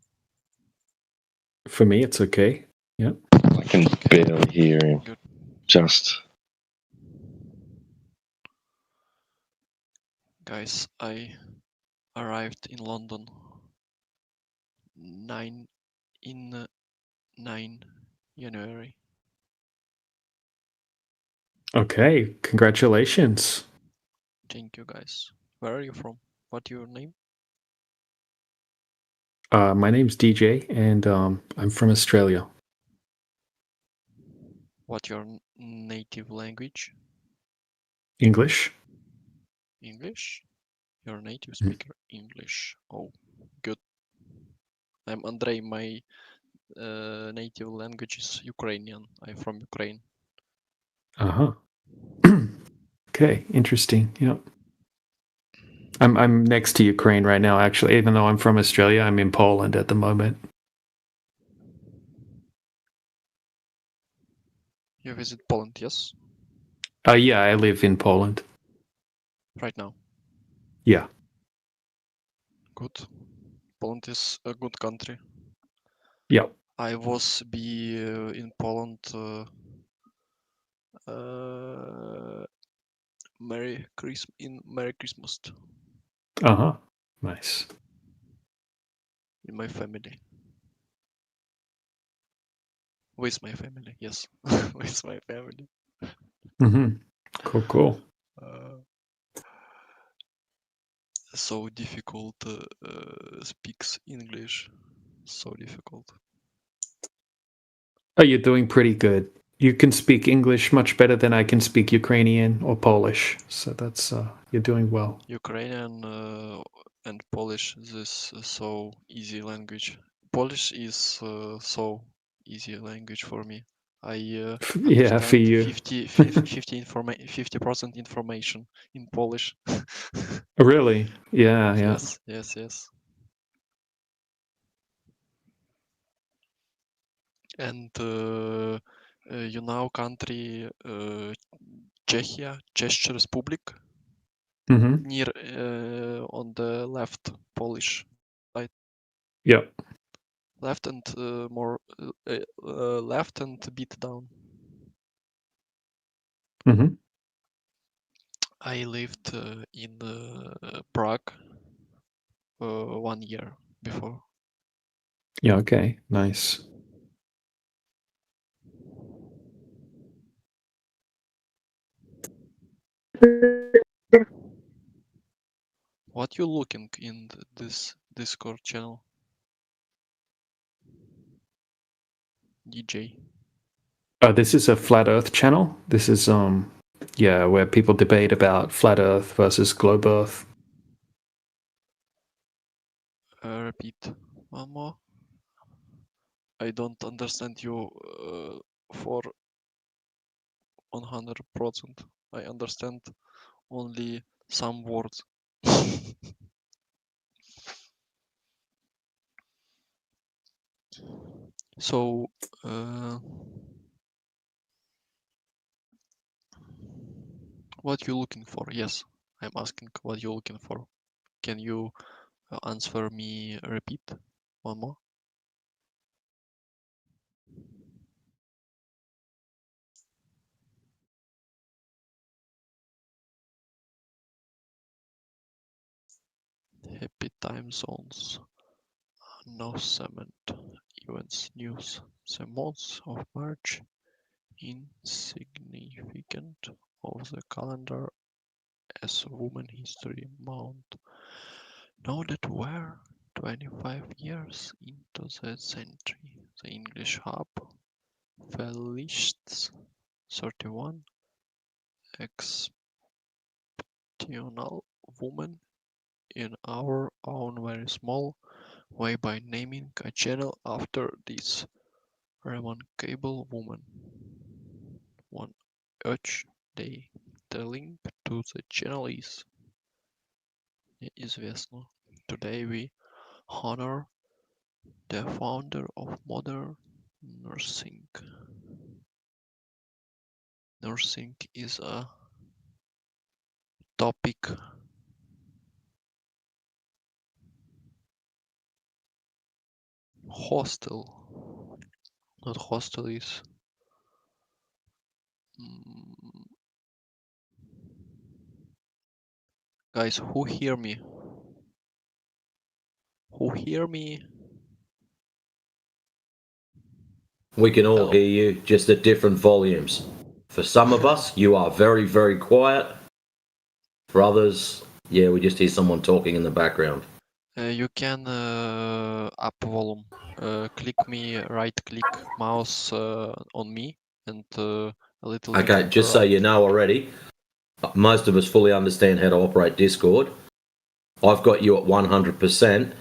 For me, it's okay. Yeah. I can barely hear him. Good. Just Guys, I arrived in London 9 January. Okay. Congratulations. Thank you, guys. Where are you from? What your name? My name's DJ, and I'm from Australia. What your native language? English. English? Your native speaker English. Oh, good. I'm Andrei. My native language is Ukrainian. I'm from Ukraine. Uh-huh. Okay, interesting. Yeah. I'm next to Ukraine right now, actually. Even though I'm from Australia, I'm in Poland at the moment. You visit Poland, yes? Yeah, I live in Poland. Right now. Yeah. Good. Poland is a good country. Yeah. I was in Poland. Merry Christmas. Uh-huh. Nice. In my family. With my family, yes. With my family. Mm-hmm. Cool. So difficult speaks English. So difficult. Oh, you're doing pretty good. You can speak English much better than I can speak Ukrainian or Polish. So that's you're doing well. Ukrainian and Polish is so easy language. Polish is so easy language for me. I Yeah, for understand you. 50% information in Polish. Really? Yeah. Yes. And you know country Czechia, Czech Republic. Mm-hmm. Near on the left, Polish side. Yep. Left and more left and a bit down. Mm-hmm. I lived in Prague 1 year before. Yeah. Okay. Nice. What you looking in this Discord channel? DJ. This is a flat Earth channel. This is where people debate about flat Earth versus globe Earth. Repeat one more. I don't understand you for 100%. I understand only some words. So what you looking for? Yes, I'm asking what you looking for. Can you answer me? Repeat one more. Happy time zones. No cement events news. The month of March insignificant of the calendar as Women History Month. Know that we're 25 years into the century. The English hub felicits 31 exceptional women in our own very small way by naming a channel after this remarkable woman. One each day. The link to the channel is неизвестно. Today we honor the founder of modern nursing. Nursing is a topic Hostel. Not hostel is. Guys, who hear me? Who hear me? We can all hear you, just at different volumes. For some of us, you are very, very quiet. For others, yeah, we just hear someone talking in the background. You can up volume. Click me, right click mouse on me and a little bit. Okay, just so you know already, most of us fully understand how to operate Discord. I've got you at 100%.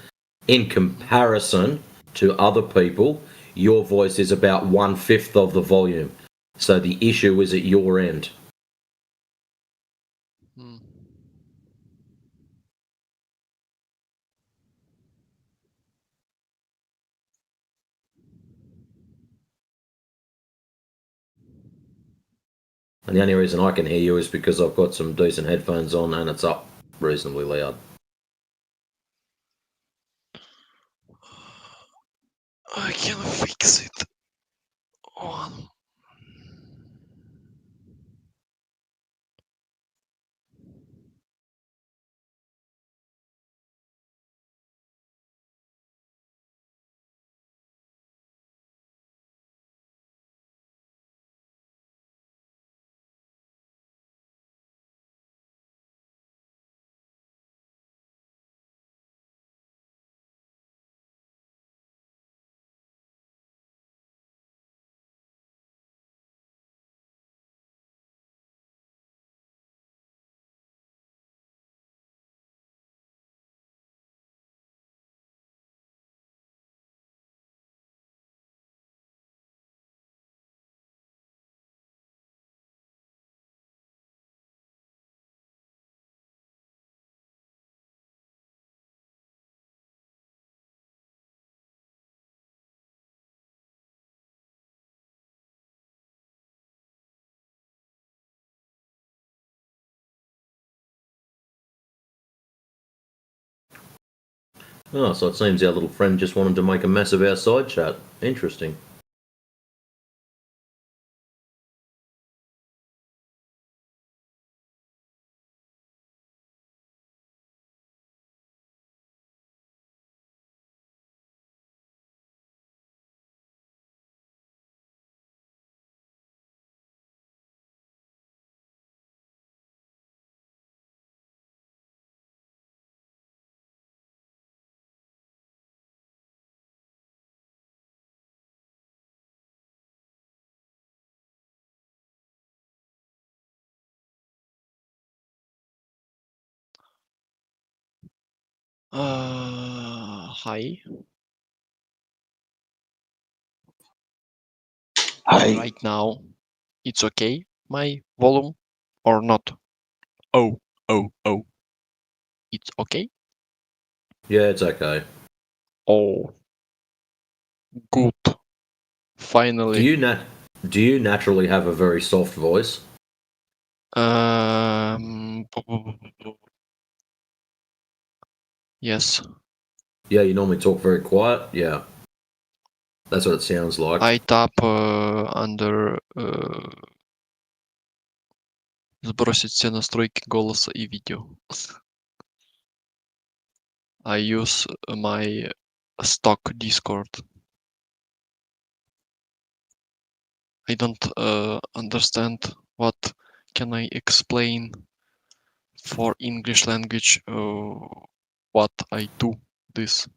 In comparison to other people, your voice is about 1/5 of the volume. So the issue is at your end. And the only reason I can hear you is because I've got some decent headphones on and it's up reasonably loud. I can fix it. On. Oh, so it seems our little friend just wanted to make a mess of our side chat. Interesting. Hi. Hi. Right now, it's okay. My volume or not? Oh. It's okay. Yeah, it's okay. Oh. Good. Finally. Do you naturally have a very soft voice? Yes. Yeah, you normally talk very quiet. Yeah, that's what it sounds like. I tap under сбросить все настройки голоса и видео. I use my stock Discord. I don't understand what can I explain for English language what I do this.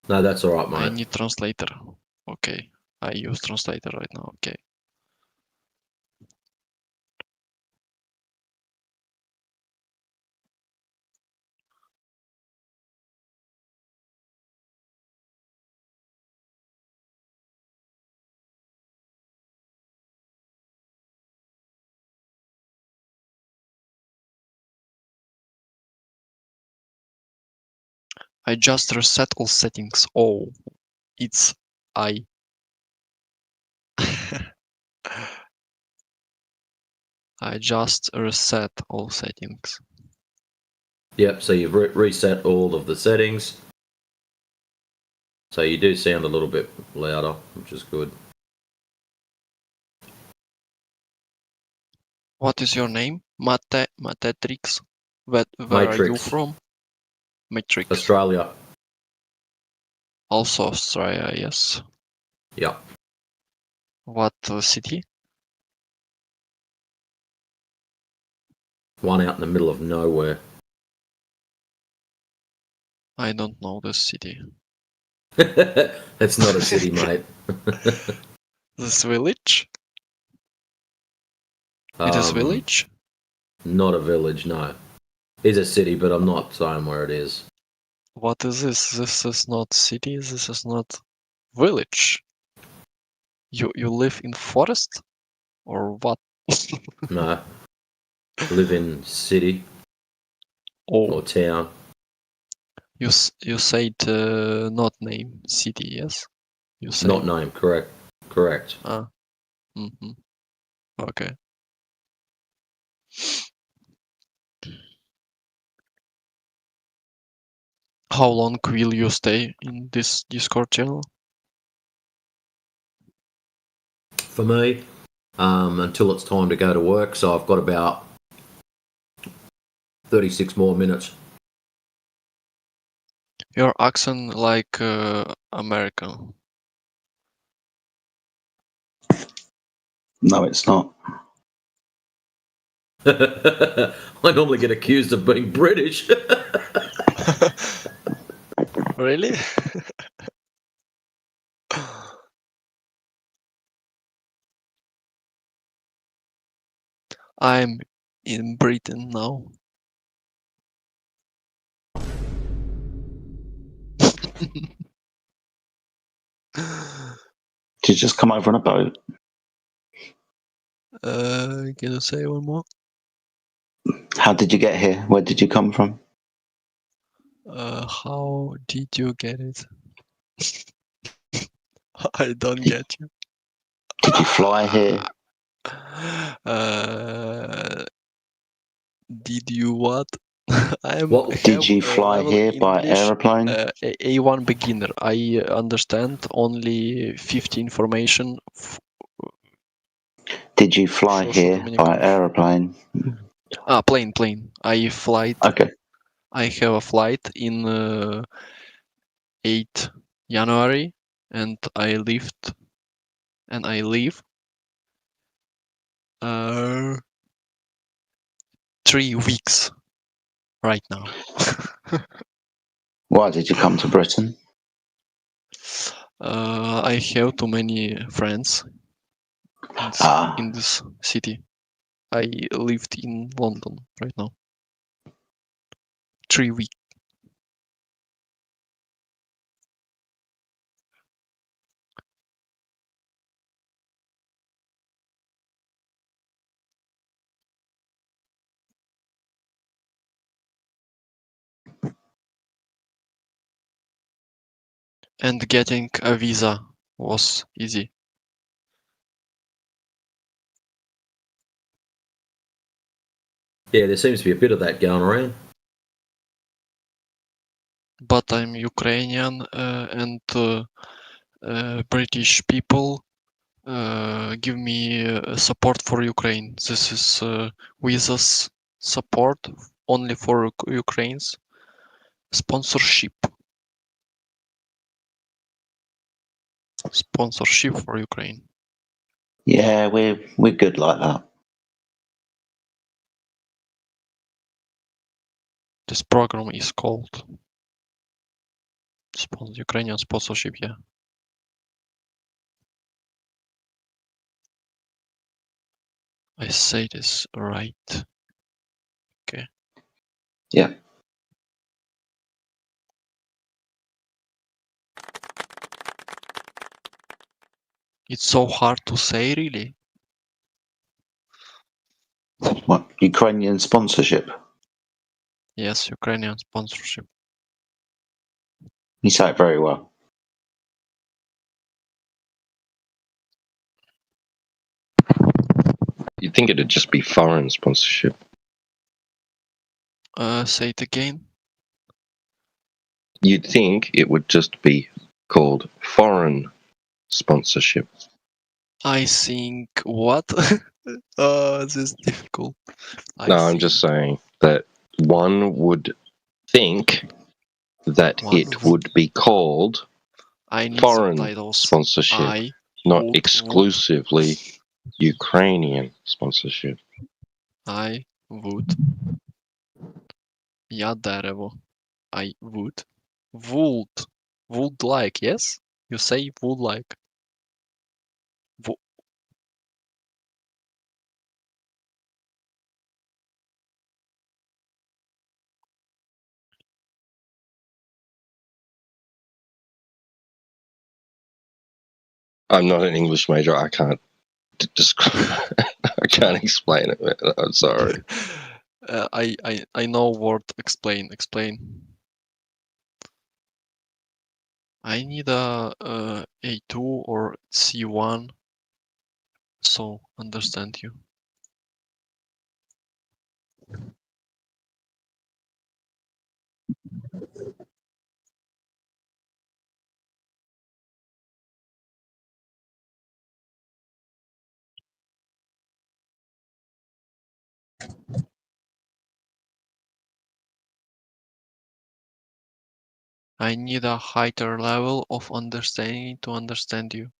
No, that's all right, mate. I need translator. Okay, I use translator right now. Okay. I just reset all settings. Oh, it's I just reset all settings. Yep, so you've reset all of the settings. So you do sound a little bit louder, which is good. What is your name? Matetrix. Where are you Matrix. from? Matrix. Australia. Also Australia, yes. Yeah. What city? One out in the middle of nowhere. I don't know this city. That's not a city, mate. This village? It is village? Not a village, no. It's a city, but I'm not saying where it is. What is this? This is not city, this is not village. You live in forest? Or what? No. Live in city or town. You said not name city, yes? You say Not name, correct. Correct. Ah. Mm-hmm. Okay. How long will you stay in this Discord channel? For me, until it's time to go to work, so I've got about 36 more minutes. Your accent like American. No, it's not. I normally get accused of being British. Really? I'm in Britain now. Did you just come over on a boat? Can you say one more? How did you get here? Where did you come from? How did you get it? I don't get you. Did you fly here? Did you what? Did you fly here by aeroplane? A1 beginner. I understand only 50 information. Did you fly here by aeroplane? Plane. I flight. Okay. I have a flight in 8 January, and I leave 3 weeks right now. Why did you come to Britain? I have too many friends in this city. I lived in London right now. 3 weeks. And getting a visa was easy. Yeah, there seems to be a bit of that going around. But I'm Ukrainian and British people give me support for Ukraine. This is visas support only for Ukraine's sponsorship. Sponsorship for Ukraine. Yeah, we're good like that. This program is called Ukrainian sponsorship, yeah. I say this right. Okay. Yeah. It's so hard to say, really. What, Ukrainian sponsorship? Yes, Ukrainian sponsorship. You say it very well. You'd think it'd just be foreign sponsorship. Say it again. You'd think it would just be called foreign sponsorship. I think what? This is difficult. I'm just saying that one would think that it would be called I need foreign subtitles. sponsorship, not exclusively Ukrainian sponsorship. I would. Я дерево. I would. Would like, yes? You say would like. I'm not an English major. I can't describe. I can't explain it. Man. I'm sorry. I know word explain. I need a A2 or C1 so understand you. I need a higher level of understanding to understand you.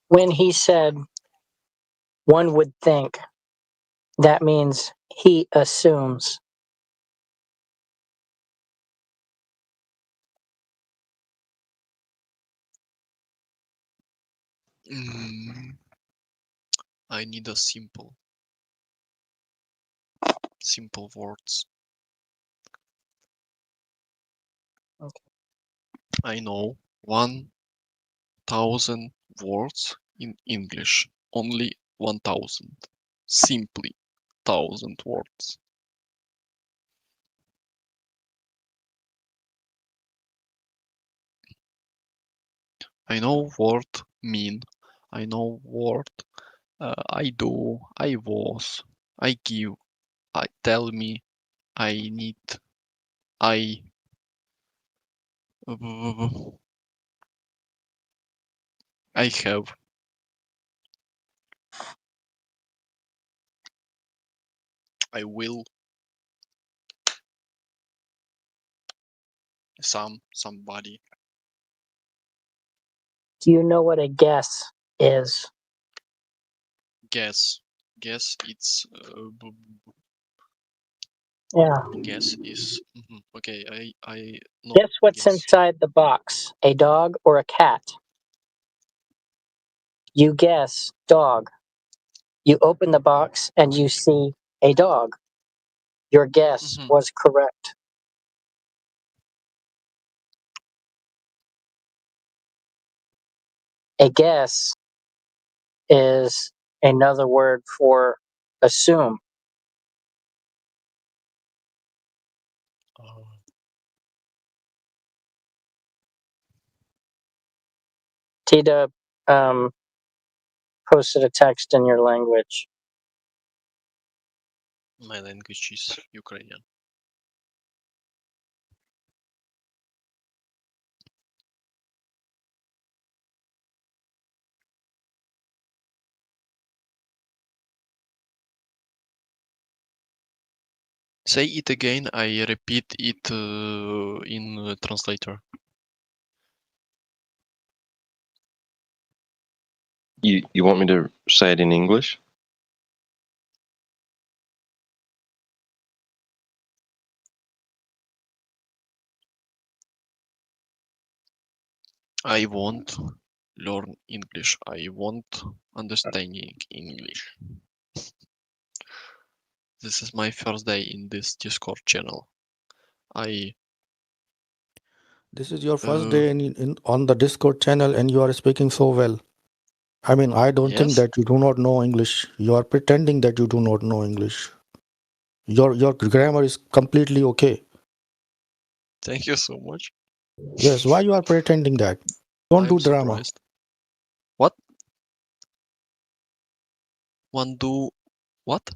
When he said, one would think, that means he assumes. I need a simple words. Okay. I know 1,000 words in English. Only 1,000. Simply 1,000 words. I know word mean. I know word I do, I was, I give, I tell me, I need, I have. I will. Somebody. Do you know what a guess is? Guess it's Yeah. guess is okay. I know. Guess what's inside the box? A dog or a cat? You guess dog. You open the box and you see a dog. Your guess was correct. A guess is another word for assume. Tita posted a text in your language. My language is Ukrainian. Say it again. I repeat it in translator. You want me to say it in English? I won't learn English. I won't understanding English. This is my first day in this Discord channel. This is your first day on the Discord channel and you are speaking so well. I mean, I don't think Yes. that you do not know English. You are pretending that you do not know English. Your grammar is completely okay. Thank you so much. Yes, why you are pretending that? Don't do I'm drama. surprised. What? One do what?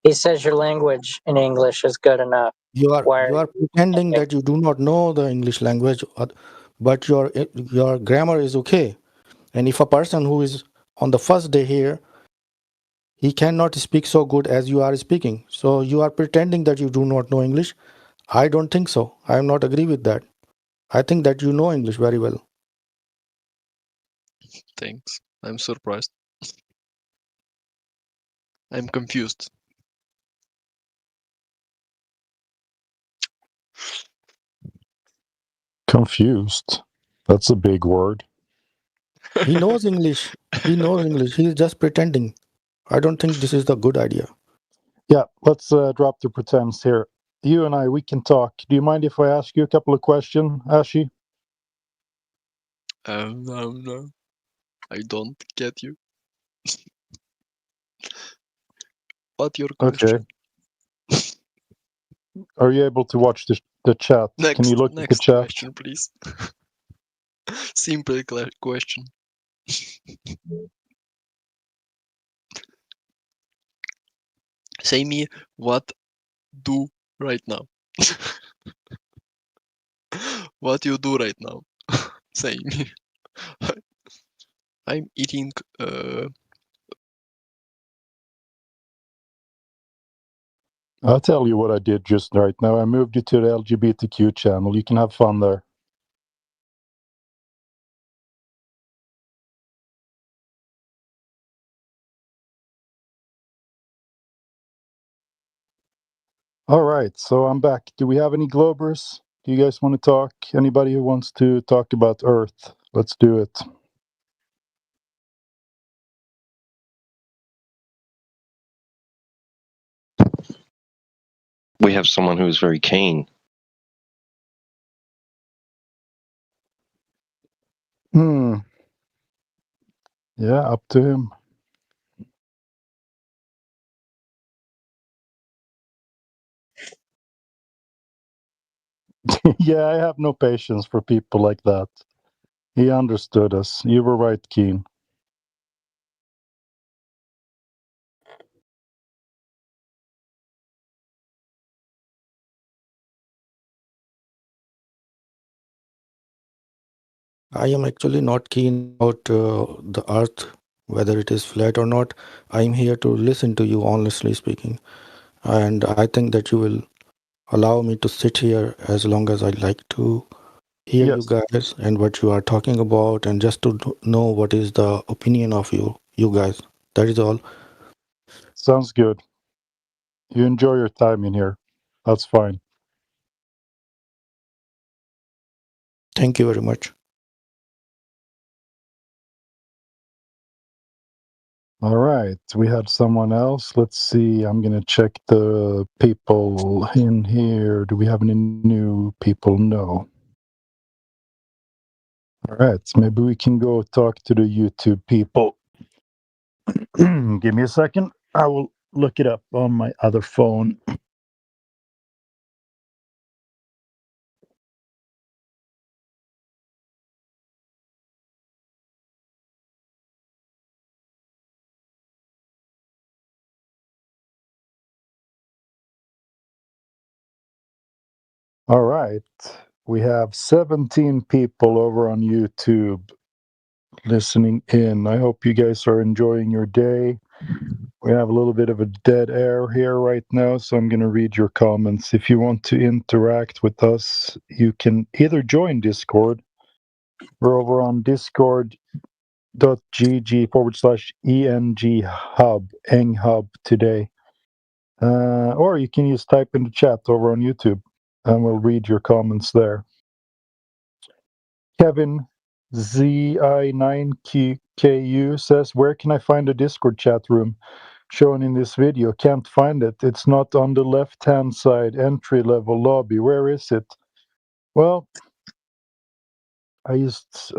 He says your language in English is good enough. You Why are are pretending that you do not know the English language, but your grammar is okay. And if a person who is on the first day here, he cannot speak so good as you are speaking. So you are pretending that you do not know English. I don't think so. I am not agree with that. I think that you know English very well. Thanks. I'm surprised. I'm confused. Confused. That's a big word. He knows English. He knows English. He is just pretending. I don't think this is the good idea. Yeah, let's drop the pretense here. You and I, we can talk. Do you mind if I ask you a couple of questions, Ashi? No. I don't get you. What your question? Okay. Are you able to watch the chat? Can you look at the Next chat? question, please. Simple question. Say me what do right now. What you do right now? Say me. I'm eating. I'll tell you what I did just right now. I moved you to the LGBTQ channel. You can have fun there. All right, so I'm back. Do we have any Globers? Do you guys want to talk? Anybody who wants to talk about Earth? Let's do it. We have someone who is very keen. Yeah, up to him. Yeah, I have no patience for people like that. He understood us. You were right, Keen. I am actually not keen about the earth, whether it is flat or not. I am here to listen to you, honestly speaking. And I think that you will allow me to sit here as long as I like to hear you guys and what you are talking about, and just to know what is the opinion of you guys. That is all. Sounds good. You enjoy your time in here. That's fine. Thank you very much. All right, we had someone else. Let's see. I'm going to check the people in here. Do we have any new people? No. All right, maybe we can go talk to the YouTube people. Give me a second. I will look it up on my other phone. All right, we have 17 people over on YouTube listening in. I hope you guys are enjoying your day. We have a little bit of a dead air here right now, so I'm going to read your comments. If you want to interact with us, you can either join Discord. We're over on discord.gg/ENG hub, ENG hub today. Or you can just type in the chat over on YouTube, and we'll read your comments there. Kevin ZI9KU says, where can I find a Discord chat room shown in this video? Can't find it. It's not on the left-hand side entry level lobby. Where is it? Well, I just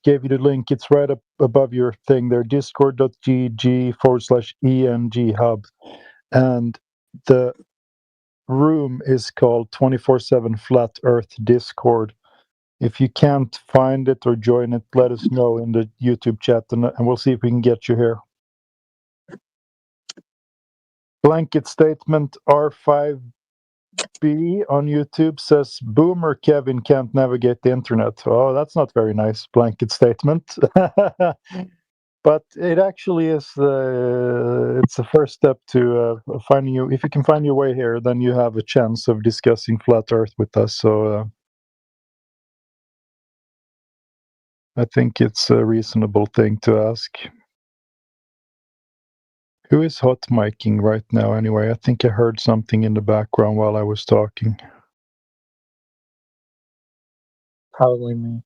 gave you the link. It's right up above your thing there, discord.gg/ENG hub. And the room is called 24/7 Flat Earth Discord. If you can't find it or join it, let us know in the YouTube chat, and we'll see if we can get you here. Blanket statement R5B on YouTube says, Boomer Kevin can't navigate the internet. Oh, that's not very nice, blanket statement. But it actually is, it's the first step to finding you. If you can find your way here, then you have a chance of discussing Flat Earth with us. So I think it's a reasonable thing to ask. Who is hot micing right now anyway? I think I heard something in the background while I was talking. Probably me.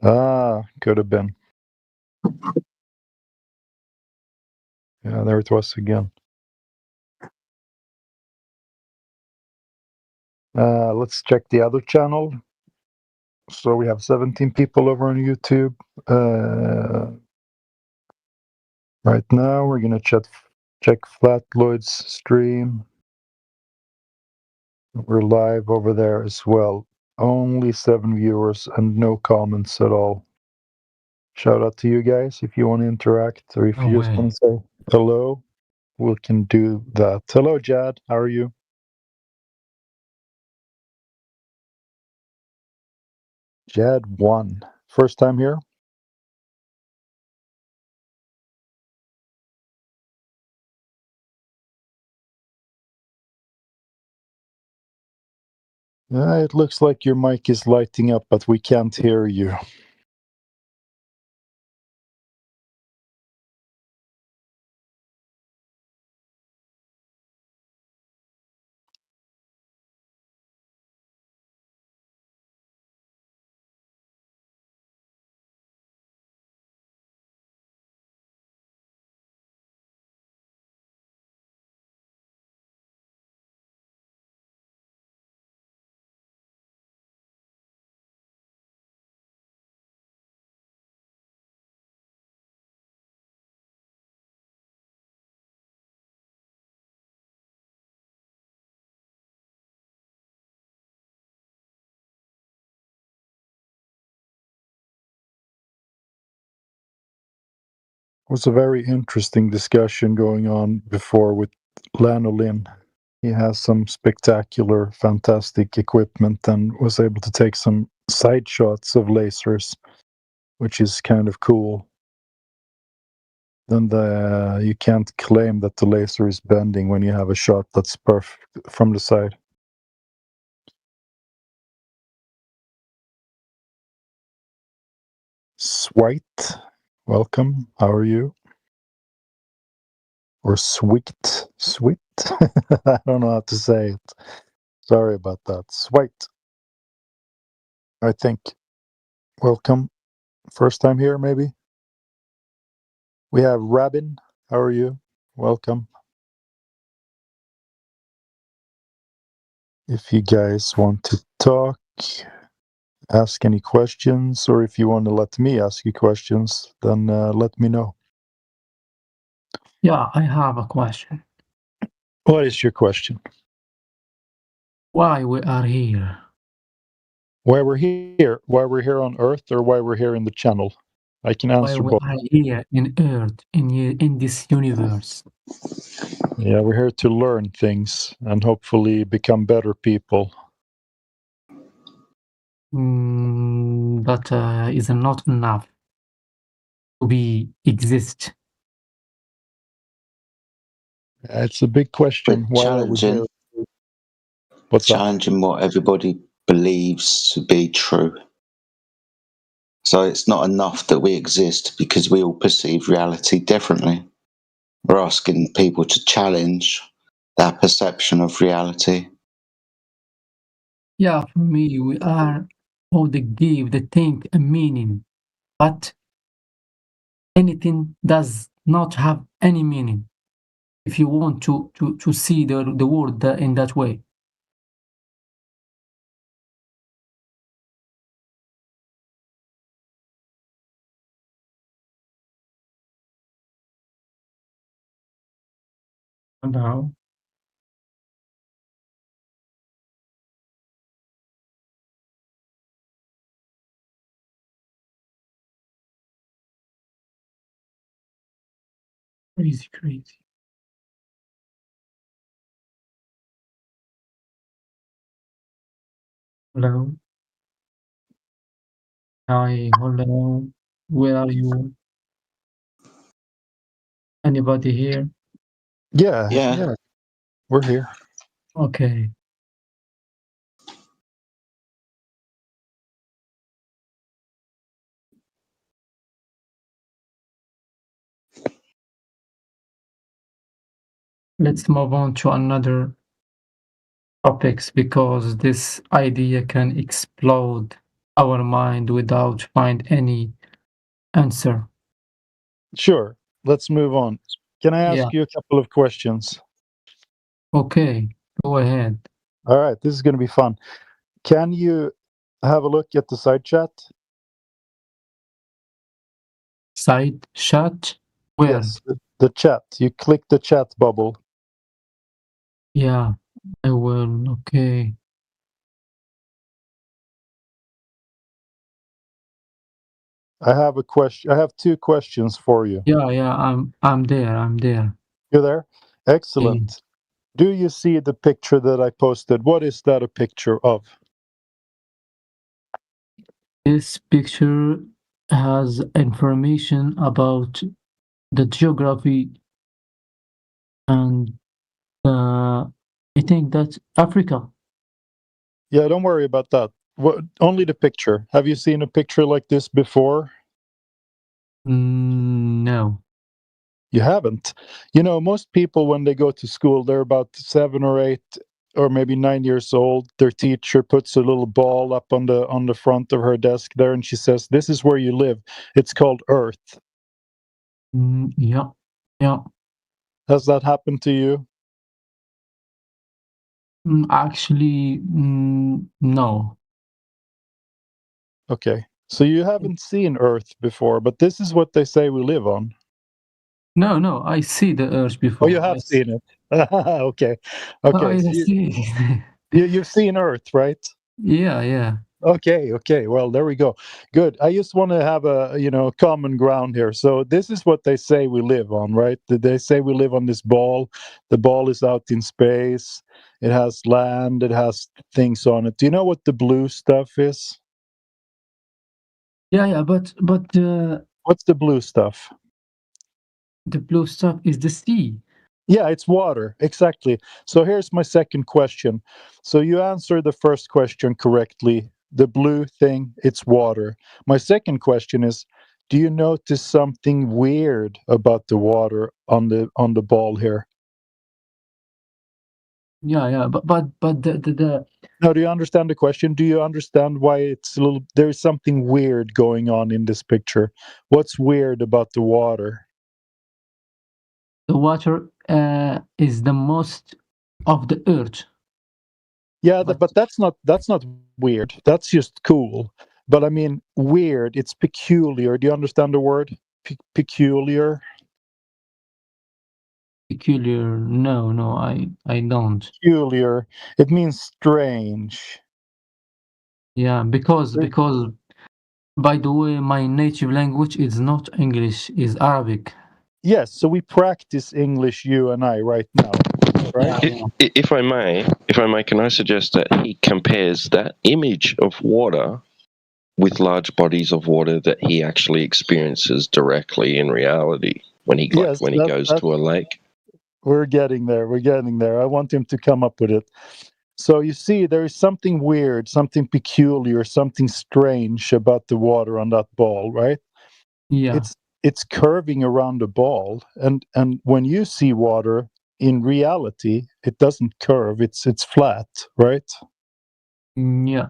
Ah, could have been. Yeah, there it was again. Let's check the other channel. So we have 17 people over on YouTube. Right now, we're going to check Flatloid's stream. We're live over there as well. Only 7 viewers and no comments at all. Shout out to you guys if you want to interact, or if you just want to say hello, we can do that. Hello, Jad. How are you? Jad 1. First time here? It looks like your mic is lighting up, but we can't hear you. It was a very interesting discussion going on before with Lanolin. He has some spectacular, fantastic equipment and was able to take some side shots of lasers, which is kind of cool. Then you can't claim that the laser is bending when you have a shot that's perfect from the side. Swite, welcome. How are you? Or sweet? I don't know how to say it. Sorry about that. Swite, I think. Welcome. First time here, maybe? We have Rabin. How are you? Welcome. If you guys want to talk, ask any questions, or if you want to let me ask you questions, then let me know. Yeah, I have a question. What is your question? Why we are here? Why we're here? Why we're here on Earth, or why we're here in the channel? I can Why answer we both. are here in Earth, in this universe? Yeah, we're here to learn things and hopefully become better people. That is not enough to exist. It's a big question. But Why are we here? Challenging what everybody believes to be true. So it's not enough that we exist because we all perceive reality differently. We're asking people to challenge their perception of reality. Yeah, for me, we are all the give the thing a meaning, but anything does not have any meaning if you want to see the world in that way. Hello. Crazy, crazy. Hello. Hi, hello. Where are you? Anybody here? Yeah. We're here. Okay. Let's move on to another topics because this idea can explode our mind without find any answer. Sure. Let's move on. Can I Yeah. ask you a couple of questions? Okay, go ahead. All right, this is going to be fun. Can you have a look at the side chat? Side chat? Where? Yes, the chat. You click the chat bubble. Yeah, I will. Okay. I have a question. I have two questions for you. Yeah, I'm there. I'm there. You're there? Okay. Excellent. Do you see the picture that I posted? What is that a picture of? This picture has information about the geography and I think that's Africa. Yeah, don't worry about that. What, only the picture. Have you seen a picture like this before? No. You haven't. You know, most people when they go to school, they're about 7 or 8 or maybe 9 years old. Their teacher puts a little ball up on the front of her desk there, and she says, "This is where you live. It's called Earth." Yeah. Has that happened to you? Actually, no. Okay. So you haven't seen Earth before, but this is what they say we live on. No, I see the Earth Oh, before. you have seen it. Okay. No, Okay. I So see. you've seen Earth, right? Yeah. Okay. Well, there we go. Good. I just want to have a, common ground here. So this is what they say we live on, right? They say we live on this ball. The ball is out in space. It has land. It has things on it. Do you know what the blue stuff is? Yeah, but What's the blue stuff? the blue stuff is the sea. Yeah, it's water. Exactly. So here's my second question. So you answered the first question correctly. The blue thing, it's water. My second question is, do you notice something weird about the water on the ball here? Yeah, but the No, do you understand the question? Do you understand why it's there's something weird going on in this picture? What's weird about the water? water is the most of the Earth. Yeah, but that's not weird. That's just cool. But I mean, weird. It's peculiar. Do you understand the word peculiar? Peculiar. No, I don't. Peculiar. It means strange. Yeah, because by the way, my native language is not English, is Arabic. Yes, so we practice English, you and I, right now, right? If I may, can I suggest that he compares that image of water with large bodies of water that he actually experiences directly in reality when he goes to a lake? We're getting there. I want him to come up with it. So you see, there is something weird, something peculiar, something strange about the water on that ball, right? Yeah. It's curving around the ball, and when you see water in reality, it doesn't curve. It's flat, right? Yeah.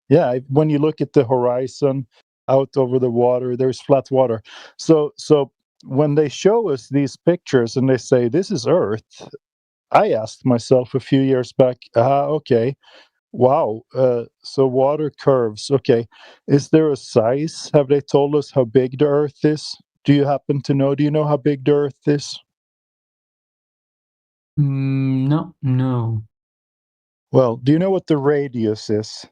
Yeah. When you look at the horizon out over the water, there's flat water. So when they show us these pictures and they say this is Earth, I asked myself a few years back, okay, wow, so water curves. Okay, is there a size? Have they told us how big the Earth is? Do you happen to know? Do you know how big the Earth is? No. Well, do you know what the radius is?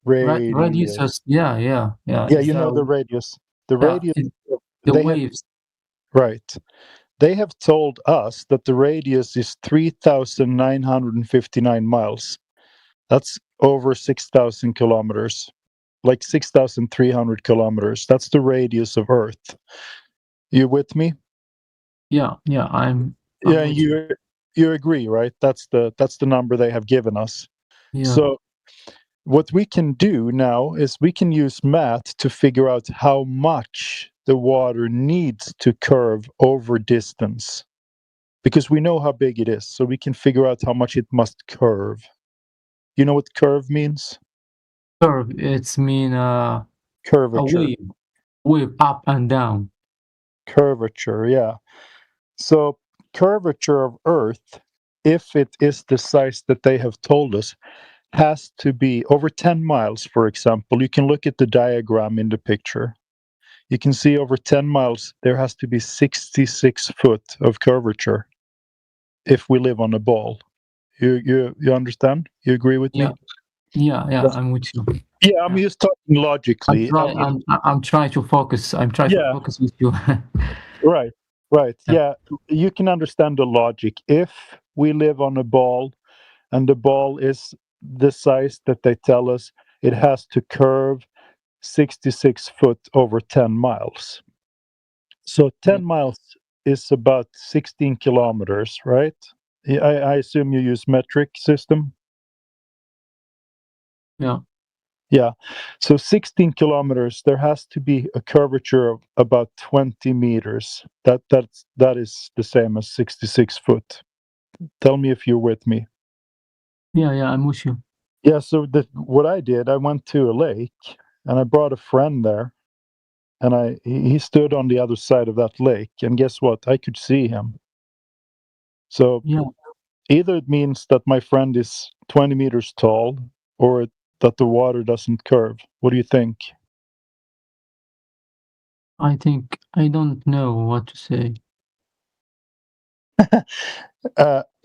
Radius is, yeah. Yeah, It's, you know the radius. The yeah, radius. the They have waves. right. They have told us that the radius is 3,959 miles. That's over 6,000 kilometers, like 6,300 kilometers. That's the radius of Earth. You with me? Yeah, I'm Yeah, with you. you agree, right? That's the number they have given us. Yeah. So what we can do now is we can use math to figure out how much the water needs to curve over distance, because we know how big it is, so we can figure out how much it must curve. You know what curve means? Curve, it's mean a Curvature. wave up and down. Curvature, yeah. So curvature of Earth, if it is the size that they have told us, has to be over 10 miles, for example. You can look at the diagram in the picture. You can see over 10 miles, there has to be 66 foot of curvature if we live on a ball. You understand? You agree with me? Yeah, I'm with you. Yeah, I'm just talking logically. I'm trying to focus. I'm trying to focus with you. Right. Yeah, you can understand the logic. If we live on a ball and the ball is the size that they tell us, it has to curve 66 foot over 10 miles. So 10 miles is about 16 kilometers, right? I assume you use metric system? Yeah. Yeah. So 16 kilometers, there has to be a curvature of about 20 meters. That is the same as 66 foot. Tell me if you're with me. Yeah, I'm with you. Yeah, so what I did, I went to a lake and I brought a friend there, and he stood on the other side of that lake, and guess what? I could see him. So either it means that my friend is 20 meters tall, or that the water doesn't curve. What do you think? I think I don't know what to say.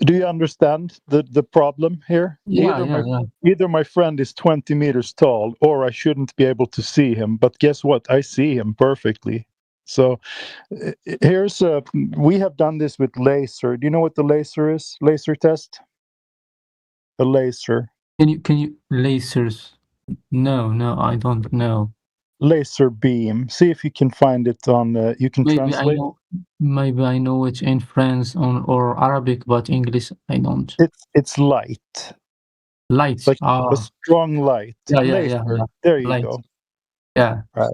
Do you understand the problem here? Either my friend is 20 meters tall, or I shouldn't be able to see him. But guess what? I see him perfectly. So we have done this with laser. Do you know what the laser is? Laser test? A laser. Can you lasers? No, I don't know. Laser beam. See if you can find it on. You can translate. Maybe I know it in French or Arabic, but English I don't. It's light. Light. Like a strong light. Yeah. There you light. go. Yeah. Right.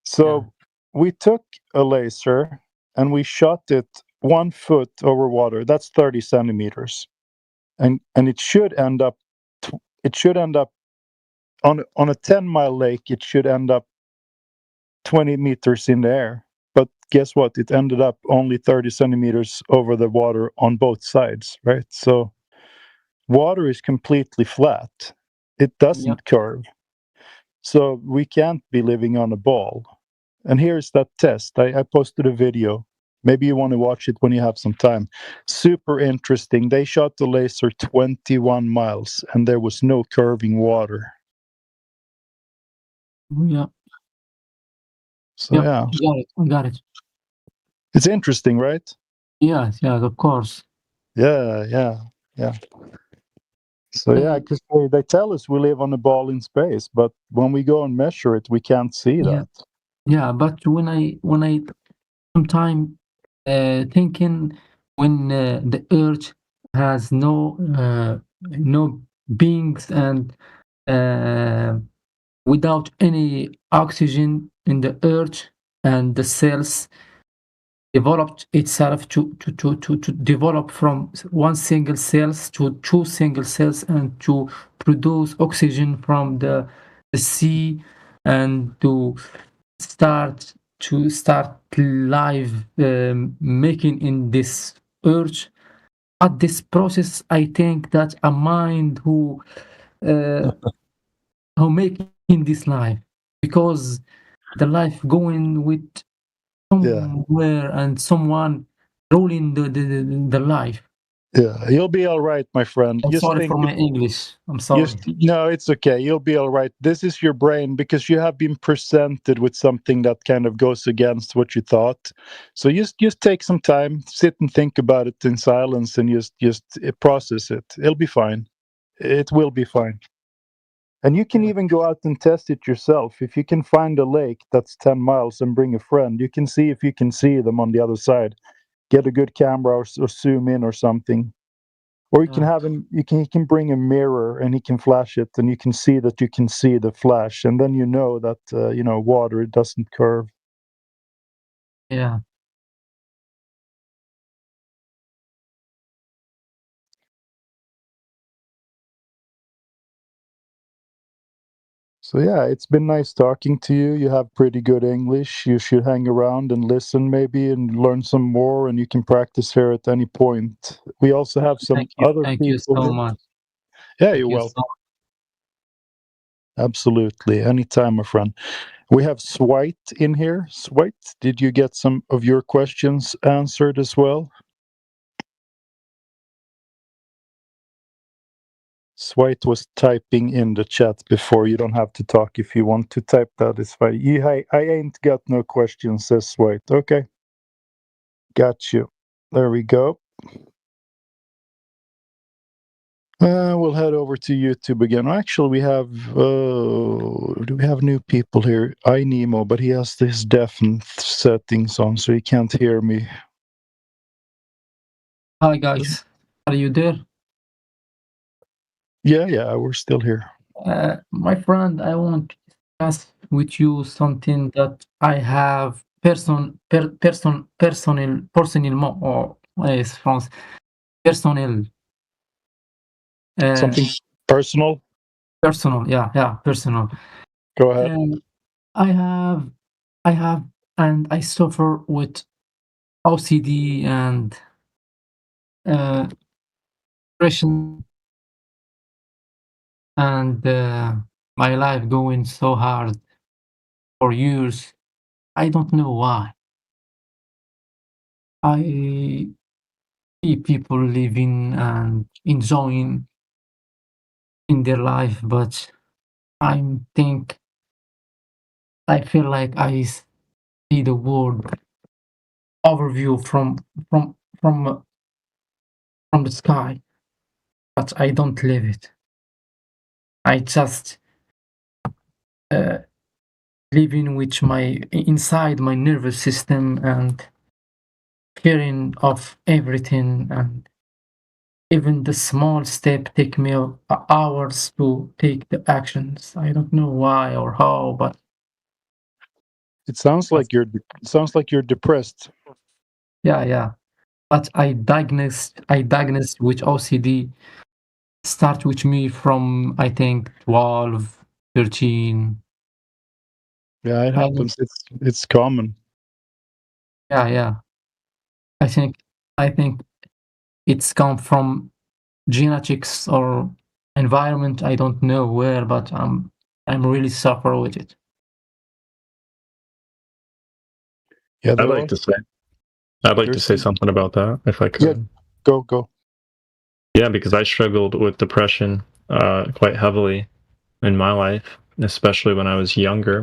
So we took a laser and we shot it 1 foot over water. That's 30 centimeters, and it should end up. It should end up on a 10-mile lake. It should end up 20 meters in the air. But guess what? It ended up only 30 centimeters over the water on both sides, right? So water is completely flat. It doesn't curve. So we can't be living on a ball. And here's that test. I posted a video. Maybe you want to watch it when you have some time. Super interesting. They shot the laser 21 miles and there was no curving water. Yeah. So yeah. I got it. It's interesting, right? Yes, of course. Yeah. So yeah, because they tell us we live on a ball in space, but when we go and measure it, we can't see that. Yeah, but when I sometimes thinking when the Earth has no beings and without any oxygen in the Earth, and the cells developed itself to develop from one single cells to two single cells and to produce oxygen from the sea and to start life making in this earth. At this process, I think that a mind who making this life, because the life going with somewhere and someone ruling the life. Yeah, you'll be all right, my friend. I'm Just sorry think. for my English. I'm sorry. No, it's okay. You'll be all right. This is your brain because you have been presented with something that kind of goes against what you thought. So just take some time, sit and think about it in silence, and just process it. It'll be fine. It will be fine. And you can even go out and test it yourself. If you can find a lake that's 10 miles and bring a friend, you can see if you can see them on the other side. Get a good camera or zoom in or something. Or you can have him. He can bring a mirror and he can flash it, and you can see that you can see the flash, and then you know that water it doesn't curve. Yeah. So yeah, it's been nice talking to you. You have pretty good English. You should hang around and listen maybe and learn some more, and you can practice here at any point. We also have some other Thank people you so here. much. Yeah, Thank you're you welcome. Absolutely. Anytime, my friend. We have Swite in here. Swite, did you get some of your questions answered as well? Swite was typing in the chat before. You don't have to talk if you want to type that. It's fine. I ain't got no questions, says Swite. Okay. Got you. There we go. We'll head over to YouTube again. Actually, we have do we have new people here? iNemo, but he has his deafen settings on, so he can't hear me. Hi guys, are you there? Yeah, we're still here. My friend, I want to discuss with you something that I have personal or is France personnel. Something personal? Personal, yeah, personal. Go ahead. I have, and I suffer with OCD and depression, and my life going so hard for years. I don't know why. I see people living and enjoying in their life, but I feel like I see the world overview from the sky, but I don't live it. I just living with my inside my nervous system and caring of everything, and even the small step take me hours to take the actions. I don't know why or how, but it sounds like you're depressed. Yeah. But I diagnosed with OCD start with me from I think 12, 13. Yeah, it happens. It's common. Yeah. I think it's come from genetics or environment. I don't know where, but I'm really suffer with it. Yeah, I'd like to say something about that if I could. Yeah, go. Yeah, because I struggled with depression quite heavily in my life, especially when I was younger.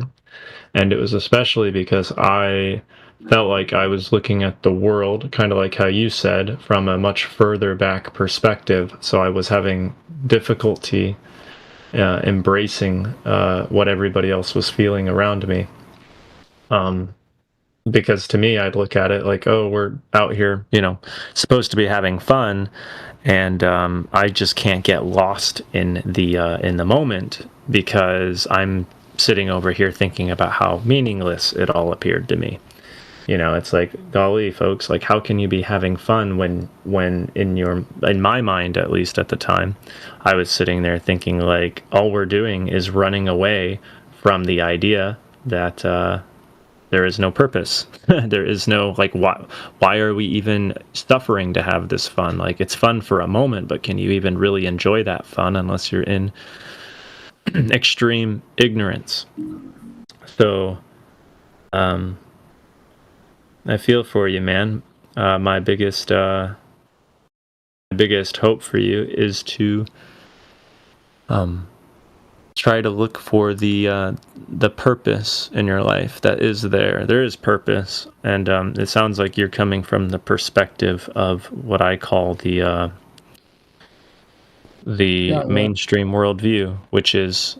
And it was especially because I felt like I was looking at the world, kind of like how you said, from a much further back perspective. So I was having difficulty embracing what everybody else was feeling around me. Because to me, I'd look at it like, oh, we're out here, supposed to be having fun, and I just can't get lost in the moment because I'm sitting over here thinking about how meaningless it all appeared to me. It's like, golly, folks, like, how can you be having fun when in my mind, at least at the time, I was sitting there thinking like all we're doing is running away from the idea that there is no purpose. There is no, like, why are we even suffering to have this fun? Like, it's fun for a moment, but can you even really enjoy that fun unless you're in extreme ignorance? So, I feel for you, man. My biggest biggest hope for you is to try to look for the purpose in your life that is there. There is purpose, and it sounds like you're coming from the perspective of what I call the mainstream worldview, which is,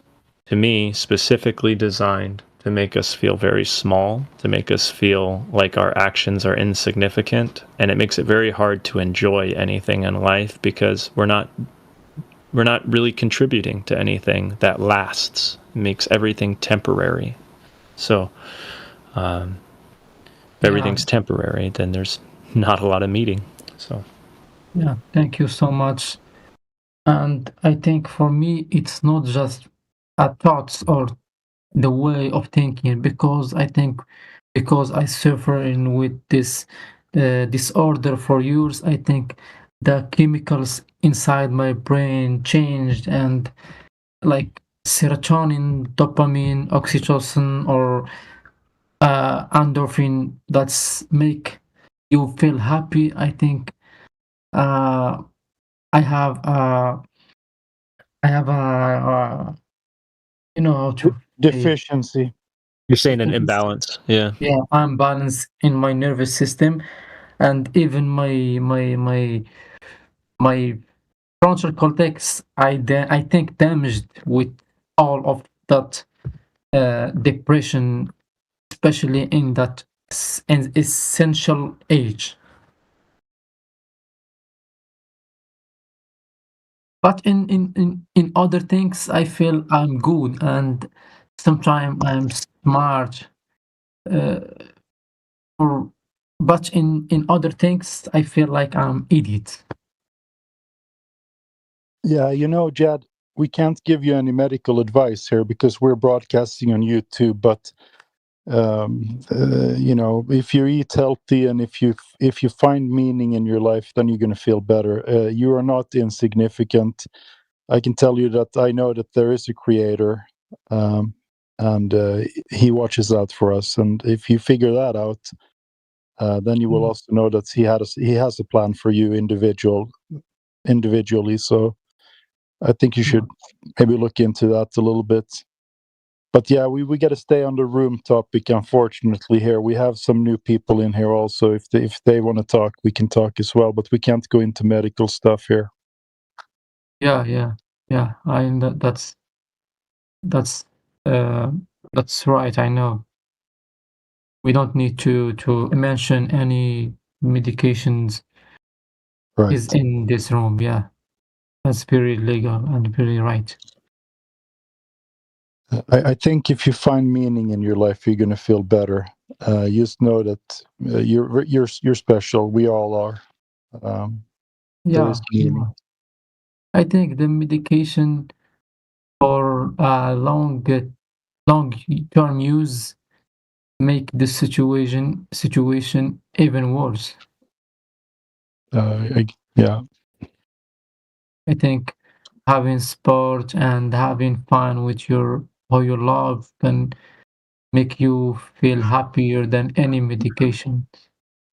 to me, specifically designed to make us feel very small, to make us feel like our actions are insignificant, and it makes it very hard to enjoy anything in life because we're not really contributing to anything that lasts. It makes everything temporary. So if everything's temporary, then there's not a lot of meaning. So yeah, thank you so much. And I think for me, it's not just a thoughts or the way of thinking, because I think because I suffering with this disorder for years, I think the chemicals inside my brain changed, and like serotonin, dopamine, oxytocin, or endorphin that's make you feel happy. I think I have a you know how to deficiency. You're saying an imbalance. Yeah. Yeah, imbalance in my nervous system, and even my frontal cortex. I think damaged with all of that depression, especially in that essential age. But in other things, I feel I'm good, and sometimes I'm smart. Or, but in other things, I feel like I'm idiot. Yeah, Jad, we can't give you any medical advice here because we're broadcasting on YouTube. But if you eat healthy and if you find meaning in your life, then you're going to feel better. You are not insignificant. I can tell you that I know that there is a creator, and he watches out for us. And if you figure that out, then you will also know that he has a plan for you individually. So I think you should maybe look into that a little bit. But yeah, we got to stay on the room topic. Unfortunately, here we have some new people in here also. If they want to talk, we can talk as well. But we can't go into medical stuff here. Yeah. That's right. I know. We don't need to mention any medications. Right. Is in this room. Yeah, that's very legal and very right. I think if you find meaning in your life, you're going to feel better. Just know that you're special. We all are. There is meaning. I think the medication for long-term use make the situation even worse. Yeah. I think having sport and having fun with your love can make you feel happier than any medication.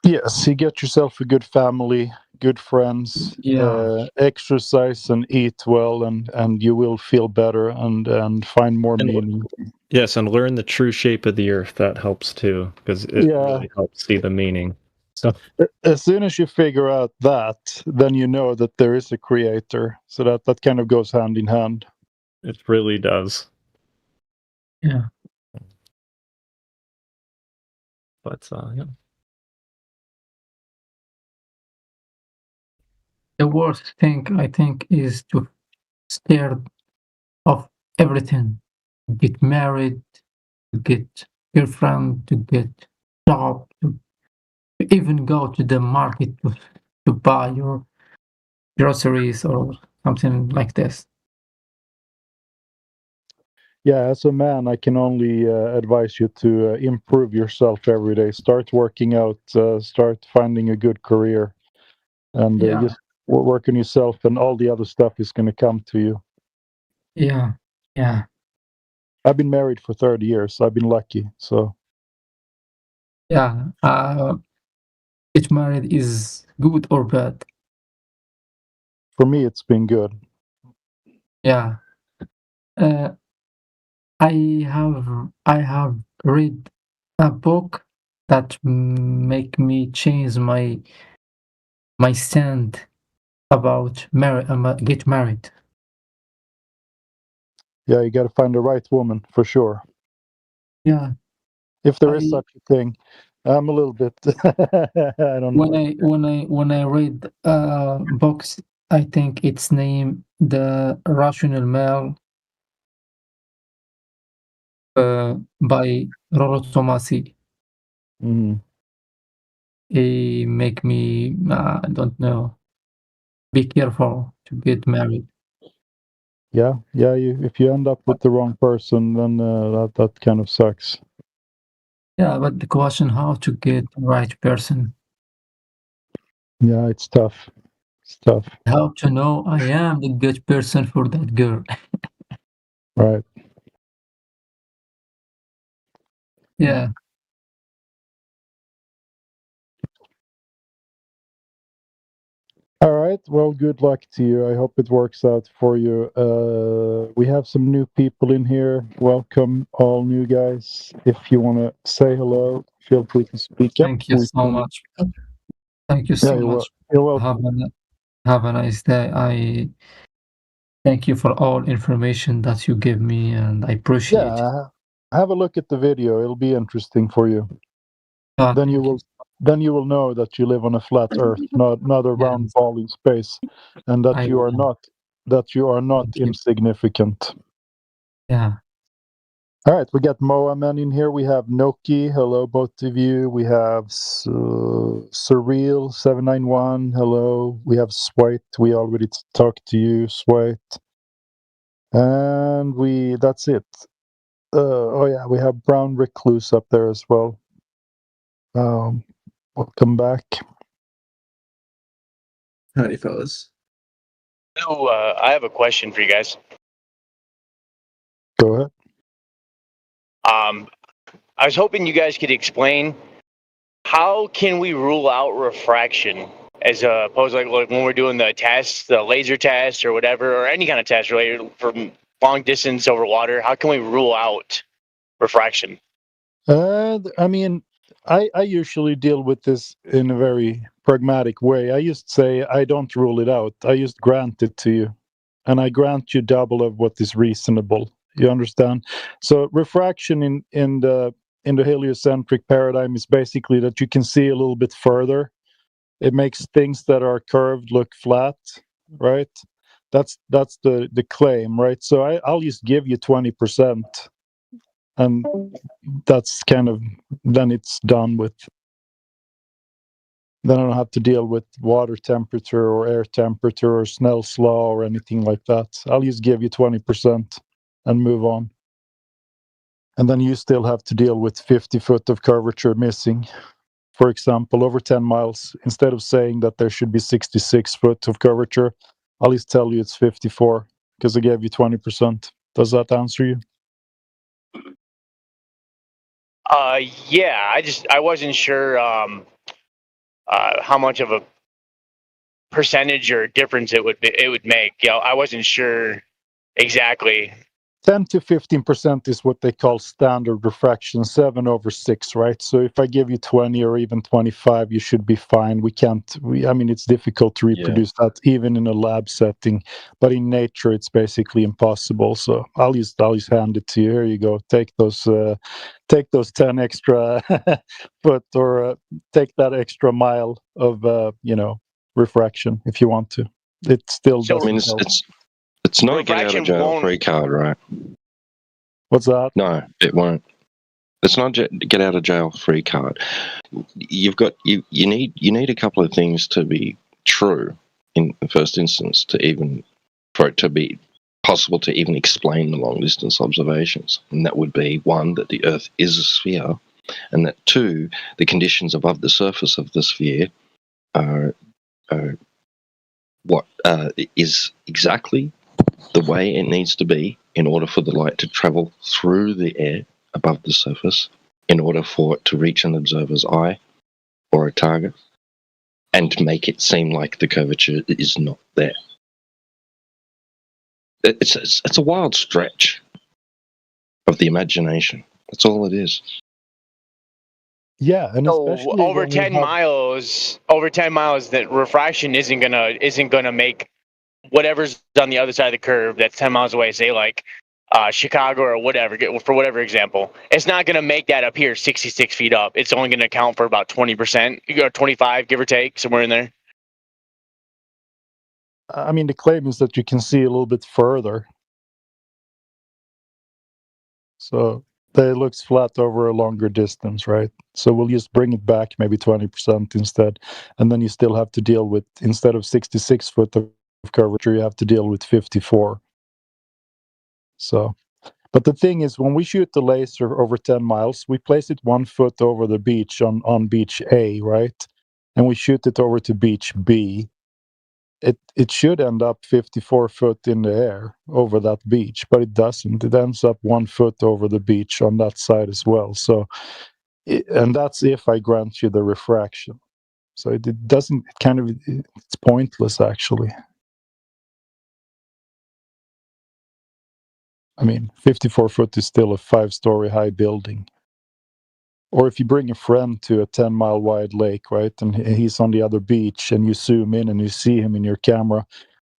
Yes, you get yourself a good family, good friends, exercise and eat well, and you will feel better and find more meaning. Yes, and learn the true shape of the earth. That helps too, because it really helps see the meaning. So as soon as you figure out that, then you know that there is a creator. So that kind of goes hand in hand. It really does. Yeah. But yeah. The worst thing I think is to scared of everything. Get married, to get girlfriend, to get job, to even go to the market to buy your groceries or something like this. Yeah, as a man, I can only advise you to improve yourself every day. Start working out, start finding a good career, and just work on yourself, and all the other stuff is going to come to you. Yeah. I've been married for 30 years. So I've been lucky. So yeah, get married is good or bad? For me, it's been good. Yeah. I have read a book that make me change my stand about get married. Yeah, you got to find the right woman for sure. Yeah. If there is such a thing. I'm a little bit. I don't know. When I read books, I think it's named The Rational Male by Rollo Tomasi. He make me I don't know. Be careful to get married. Yeah. If you end up with the wrong person, then that kind of sucks. Yeah, but the question how to get the right person. Yeah, it's tough. It's tough. How to know I am the good person for that girl. Right. Yeah. All right. Well, good luck to you. I hope it works out for you. We have some new people in here. Welcome, all new guys. If you want to say hello, feel free to speak up. Thank you so much. Thank you so much. You're welcome. Have a nice day. I thank you for all information that you give me, and I appreciate it. Yeah, have a look at the video. It'll be interesting for you. Then you will know that you live on a flat Earth, not a round ball in space, and that you are not insignificant. Yeah. All right, we got Moaman in here. We have Noki. Hello, both of you. We have Surreal791. Hello. We have Swite. We already talked to you, Swite. And that's it. Oh yeah, we have Brown Recluse up there as well. Welcome back. Howdy, fellas. So, I have a question for you guys. Go ahead. I was hoping you guys could explain how can we rule out refraction as opposed to like when we're doing the tests, the laser test or whatever, or any kind of test related from long distance over water. How can we rule out refraction? I mean, I usually deal with this in a very pragmatic way. I just say I don't rule it out. I just grant it to you, and I grant you double of what is reasonable. You understand? So refraction in the heliocentric paradigm is basically that you can see a little bit further. It makes things that are curved look flat, right? That's the claim, right? So I'll just give you 20%, and that's kind of then it's done with. Then I don't have to deal with water temperature or air temperature or Snell's law or anything like that. I'll just give you 20% and move on. And then you still have to deal with 50 foot of curvature missing. For example, over 10 miles, instead of saying that there should be 66 foot of curvature, I'll just tell you it's 54 because I gave you 20%. Does that answer you? Yeah, I wasn't sure how much of a percentage or difference it would make. You know, I wasn't sure exactly. 10 to 15% is what they call standard refraction, 7/6, right? So if I give you 20 or even 25, you should be fine. I mean, it's difficult to reproduce that even in a lab setting, but in nature, it's basically impossible. So I'll just hand it to you. Here you go. Take those 10 extra foot or take that extra mile of, refraction if you want to. It still doesn't help. It's not a get out of jail free card, right? What's that? No, it won't. It's not get out of jail free card. You need a couple of things to be true in the first instance for it to be possible to even explain the long distance observations. And that would be one, that the Earth is a sphere, and that two, the conditions above the surface of the sphere are what is exactly the way it needs to be in order for the light to travel through the air above the surface, in order for it to reach an observer's eye or a target, and to make it seem like the curvature is not there. it's a wild stretch of the imagination. That's all it is. Yeah, and So especially over when we 10 have miles, that refraction isn't gonna make whatever's on the other side of the curve that's 10 miles away, say like Chicago or whatever, for whatever example, it's not going to make that appear 66 feet up. It's only going to account for about 20%, or 25, give or take, somewhere in there. I mean, the claim is that you can see a little bit further. So it looks flat over a longer distance, right? So we'll just bring it back maybe 20% instead. And then you still have to deal with, instead of 66 foot of curvature, you have to deal with 54. So, but the thing is, when we shoot the laser over 10 miles, we place it 1 foot over the beach on beach A, right? And we shoot it over to beach B. It should end up 54 foot in the air over that beach, but it doesn't. It ends up 1 foot over the beach on that side as well. So, and that's if I grant you the refraction. So it doesn't, it's pointless actually. I mean, 54 foot is still a 5-story high building. Or if you bring a friend to a 10-mile wide lake, right, and he's on the other beach, and you zoom in and you see him in your camera,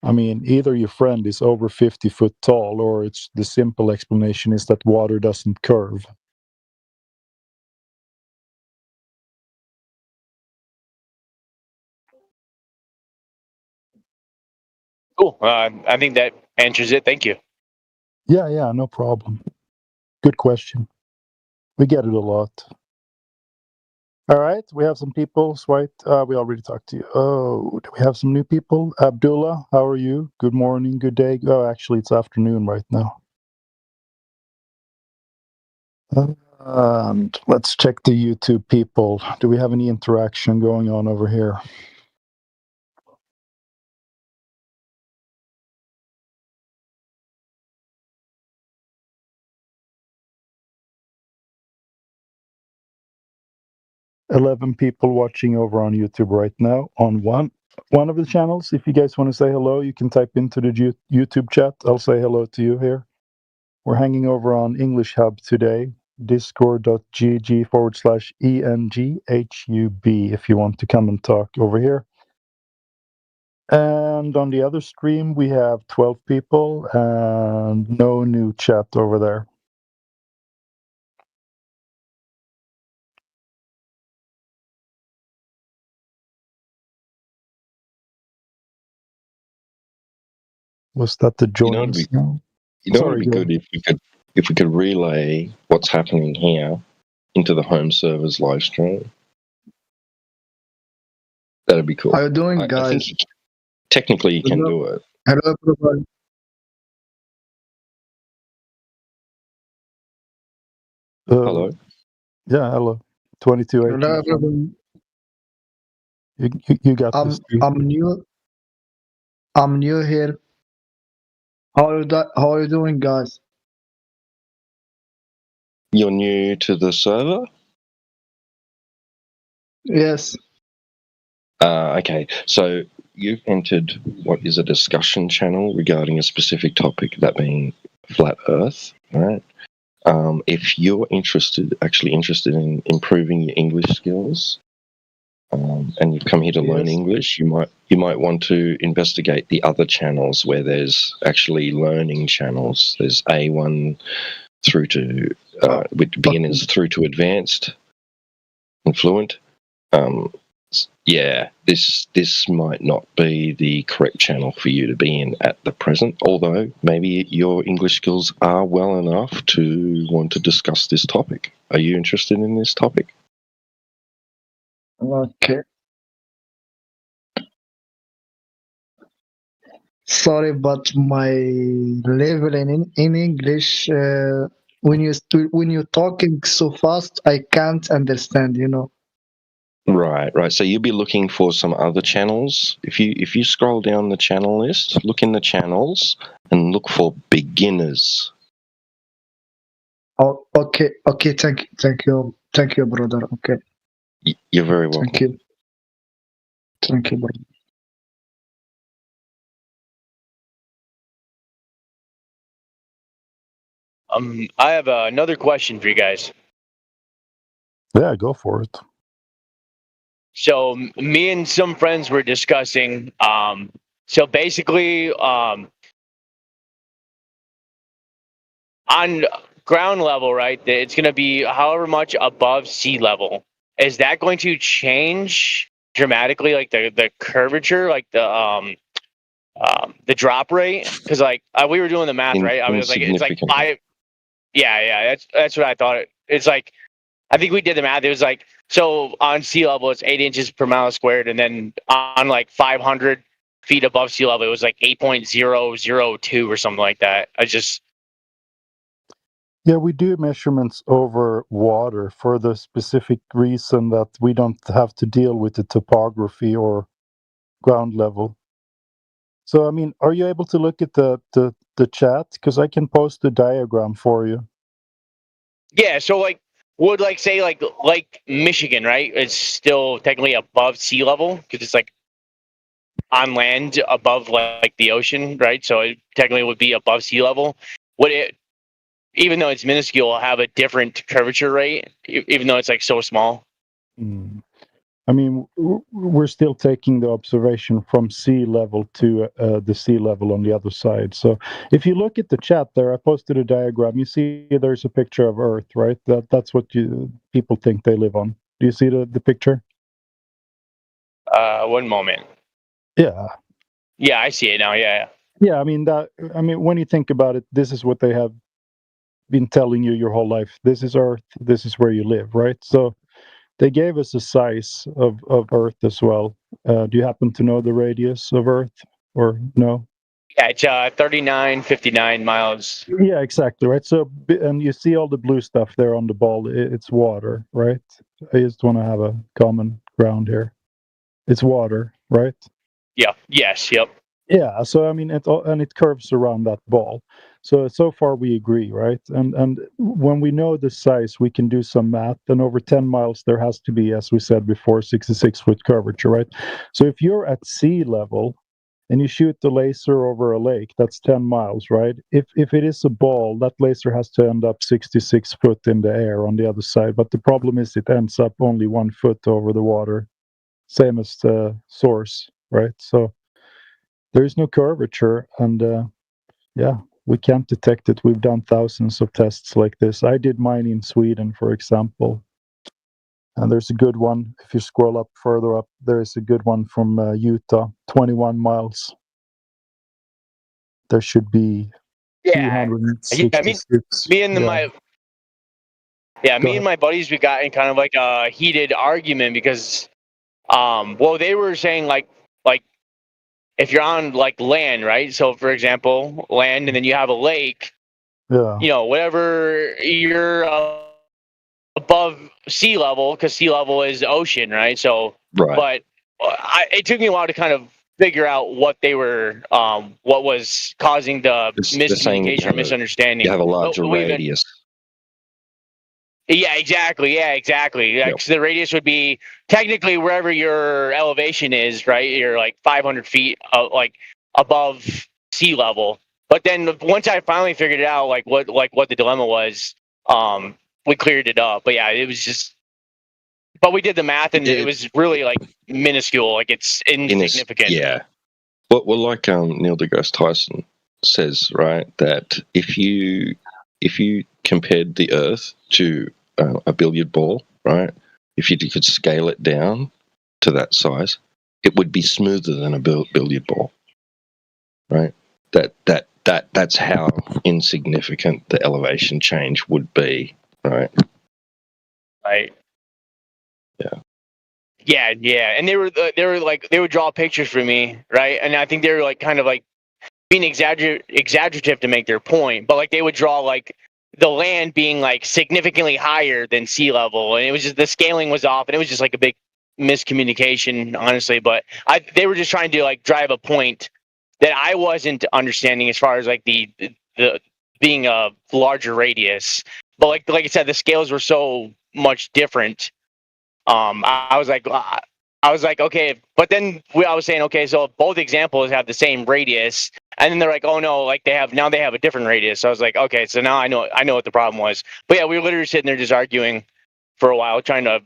I mean, either your friend is over 50 foot tall, or it's the simple explanation is that water doesn't curve. Cool. I think that answers it. Thank you. Yeah, no problem. Good question. We get it a lot. All right, we have some people. Swipe. We already talked to you. Oh, do we have some new people? Abdullah, how are you? Good morning, good day. Oh, actually, it's afternoon right now. And let's check the YouTube people. Do we have any interaction going on over here? $11 people watching over on YouTube right now on one of the channels. If you guys want to say hello, you can type into the YouTube chat. I'll say hello to you here. We're hanging over on English Hub today, discord.gg/ENGHUB if you want to come and talk over here. And on the other stream, we have 12 people and no new chat over there. Was that the join? It'd be good if we could relay what's happening here into the home server's live stream. That'd be cool. How you doing, guys? I think technically you can do it. Hello, everybody. Hello. Yeah, hello. 2218. Hello, everyone. You got this. I'm new here. How are you doing, guys? You're new to the server? Yes. Okay, so you've entered what is a discussion channel regarding a specific topic, that being flat Earth, right? If you're interested in improving your English skills, and you've come here to learn English, you might want to investigate the other channels where there's actually learning channels. There's A1 through to with beginners through to advanced and fluent. Yeah, this might not be the correct channel for you to be in at the present, although maybe your English skills are well enough to want to discuss this topic. Are you interested in this topic? Okay. Sorry, but my level in English, when you're talking so fast, I can't understand. Right. So you'll be looking for some other channels. If you scroll down the channel list, look in the channels and look for beginners. Oh, okay. Thank you, brother. Okay. You're very welcome. Thank you, brother. I have another question for you guys. Yeah, go for it. So me and some friends were discussing. So basically, on ground level, right? It's going to be however much above sea level. Is that going to change dramatically, like the curvature, like the drop rate? Because like we were doing the math, right? I was like, it's like 5. Yeah, that's what I thought. It's like, I think we did the math. It was like, so on sea level, it's 8 inches per mile squared, and then on like 500 feet above sea level, it was like 8.002 or something like that. Yeah, we do measurements over water for the specific reason that we don't have to deal with the topography or ground level. So, I mean, are you able to look at the chat? Because I can post the diagram for you. Yeah, so like, would like say like Michigan, right? It's still technically above sea level because it's like on land above like the ocean, right? So it technically would be above sea level. Would it, even though it's minuscule, have a different curvature rate, even though it's like so small? I mean, we're still taking the observation from sea level to the sea level on the other side. So if you look at the chat there, I posted a diagram. You see there's a picture of Earth, right? That's what people think they live on. Do you see the picture? 1 moment. Yeah. Yeah, I see it now. Yeah. Yeah, I mean when you think about it, this is what they have been telling you your whole life. This is Earth. This is where you live, right? So they gave us a size of Earth as well. Do you happen to know the radius of Earth, or no? Yeah, it's 39.59 miles. Yeah, exactly, right. So, and you see all the blue stuff there on the ball. It's water, right? I just want to have a common ground here. It's water, right? Yeah. Yes. Yep. Yeah. So I mean, it curves around that ball. So far we agree, right? And when we know the size, we can do some math. And over 10 miles, there has to be, as we said before, 66-foot curvature, right? So if you're at sea level and you shoot the laser over a lake, that's 10 miles, right? If it is a ball, that laser has to end up 66 foot in the air on the other side. But the problem is it ends up only 1 foot over the water, same as the source, right? So there is no curvature, and yeah, we can't detect it. We've done thousands of tests like this. I did mine in Sweden, for example. And there's a good one. If you scroll up further up, there is a good one from Utah, 21 miles. There should be 266. Me and my buddies, we got in kind of like a heated argument because, well, they were saying like if you're on like land, right? So for example, land, and then you have a lake. Yeah. You know, whatever you're above sea level, because sea level is ocean, right? So, Right. But it took me a while to kind of figure out what they were, what was causing the miscommunication or misunderstanding. You have a larger radius. Yeah, exactly. Yeah, exactly. Yeah, 'cause the radius would be technically wherever your elevation is, right? You're like 500 feet, like above sea level. But then once I finally figured it out, like what the dilemma was, we cleared it up. But yeah, it was just. But we did the math, and it was really like minuscule. Like it's insignificant. Yeah. Well, like Neil deGrasse Tyson says, right, that if you compared the Earth to a billiard ball, right, if you could scale it down to that size, it would be smoother than a billiard ball, right? That's how insignificant the elevation change would be, right? Right. Yeah. Yeah, and they were like they would draw pictures for me, right? And I think they were like kind of like being exaggerative to make their point, but like they would draw like the land being like significantly higher than sea level, and it was just the scaling was off, and it was just like a big miscommunication, honestly. But they were just trying to like drive a point that I wasn't understanding as far as like the being a larger radius. But like I said, the scales were so much different. I was like, okay, but then I was saying, okay, so both examples have the same radius. And then they're like, oh no, like they have a different radius. So I was like, okay, so now I know what the problem was. But yeah, we were literally sitting there just arguing for a while, trying to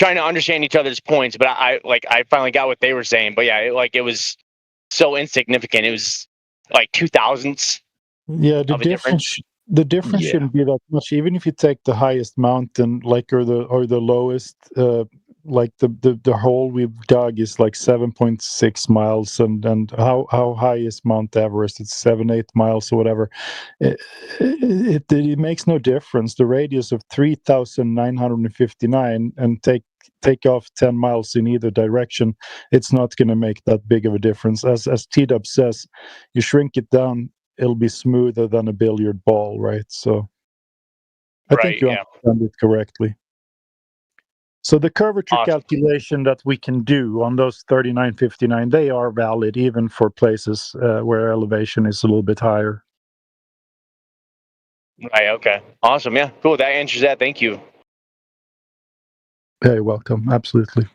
understand each other's points. But I finally got what they were saying. But yeah, it was so insignificant. It was like 2,000ths Yeah, of a difference. the difference Yeah. shouldn't be that much. Even if you take the highest mountain, like or the lowest, like the hole we've dug is like 7.6 miles, and how high is Mount Everest? It's 7-8 miles or whatever. It makes no difference. The radius of 3,959, and take off 10 miles in either direction, it's not going to make that big of a difference. As T-Dub says, you shrink it down, it'll be smoother than a billiard ball, right? So I think you understand it correctly. So the curvature calculation that we can do on those 3959, they are valid even for places where elevation is a little bit higher. Right. Okay. Awesome. Yeah. Cool. That answers that. Thank you. Very welcome. Absolutely.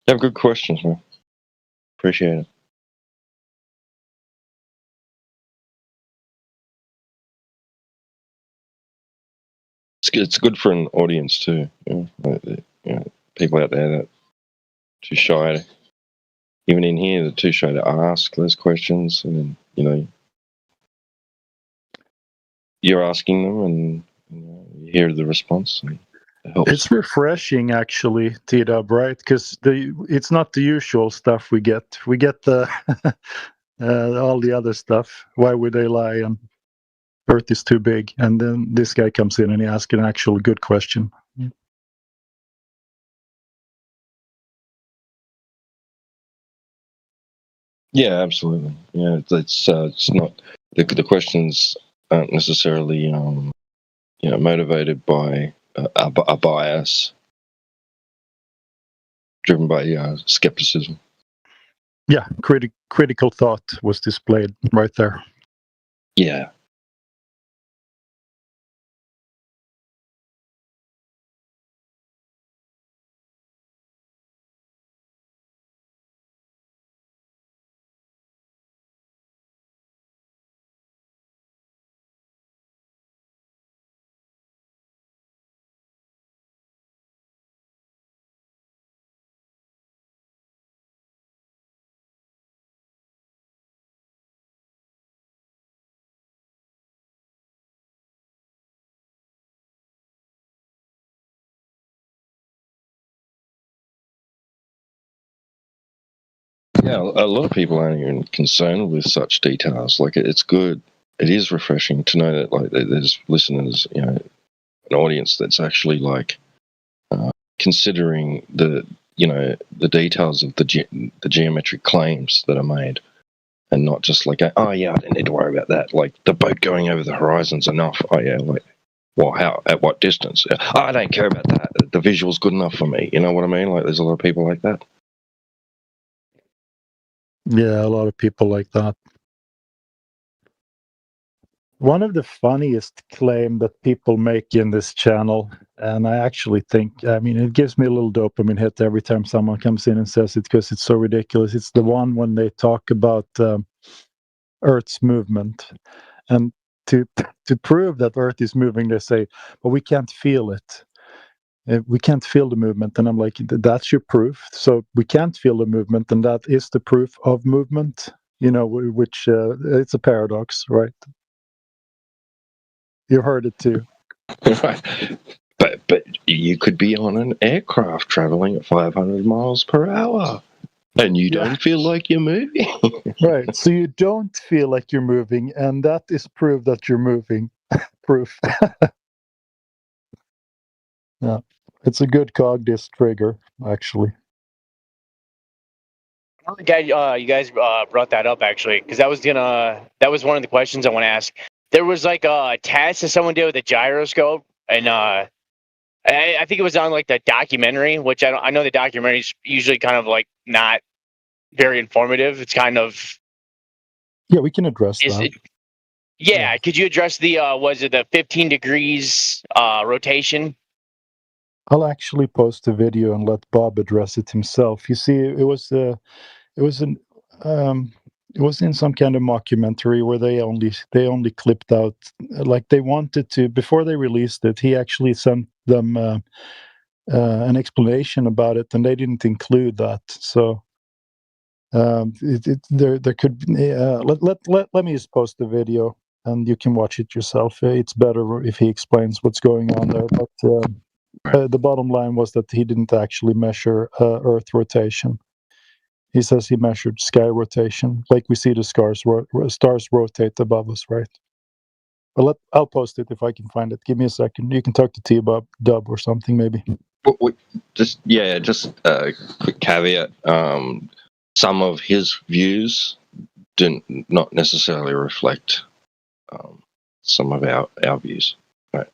You have good questions, man. Appreciate it. It's good for an audience too. People out there that are too shy, even in here, they're too shy to ask those questions, and you're asking them, and you hear the response. And it helps. It's refreshing, actually, T-Dub, right? Because it's not the usual stuff we get. We get the all the other stuff. Why would they lie? And Earth is too big. And then this guy comes in and he asks an actual good question. Yeah, absolutely. Yeah, it's not the questions aren't necessarily motivated by a bias, driven by skepticism. Yeah, critical thought was displayed right there. Yeah. Yeah, a lot of people aren't even concerned with such details. Like, it's good. It is refreshing to know that, like, there's listeners, an audience that's actually like considering the details of the geometric claims that are made, and not just like, oh yeah, I don't need to worry about that. Like, the boat going over the horizon's enough. Oh yeah, like, well, how, at what distance? Oh, I don't care about that. The visual's good enough for me. You know what I mean? Like, there's a lot of people like that. Yeah, a lot of people like that. One of the funniest claim that people make in this channel, and I actually think, I mean, it gives me a little dopamine hit every time someone comes in and says it because it's so ridiculous. It's the one when they talk about Earth's movement. And to prove that Earth is moving, they say, but we can't feel it. We can't feel the movement. And I'm like, that's your proof. So we can't feel the movement, and that is the proof of movement, which it's a paradox, right? You heard it too. Right. But you could be on an aircraft traveling at 500 miles per hour, and you don't feel like you're moving. Right. So you don't feel like you're moving, and that is proof that you're moving. Proof. Yeah. It's a good Cogdis trigger, actually. You guys brought that up actually, because that was one of the questions I want to ask. There was like a test that someone did with a gyroscope, and I think it was on like the documentary, which I know the documentary is usually kind of like not very informative. It's kind of Yeah, we can address Is that. it? Yeah, could you address the was it the 15 degrees rotation? I'll actually post a video and let Bob address it himself. You see, it was in some kind of mockumentary where they only clipped out, like they wanted to, before they released it. He actually sent them an explanation about it, and they didn't include that. So there could be, let me just post the video and you can watch it yourself. It's better if he explains what's going on there. But the bottom line was that he didn't actually measure Earth rotation. He says he measured sky rotation, like we see the stars rotate above us, right? But I'll post it if I can find it. Give me a second. You can talk to T-Dub or something, maybe. Just a quick caveat. Some of his views do not necessarily reflect some of our views. Right?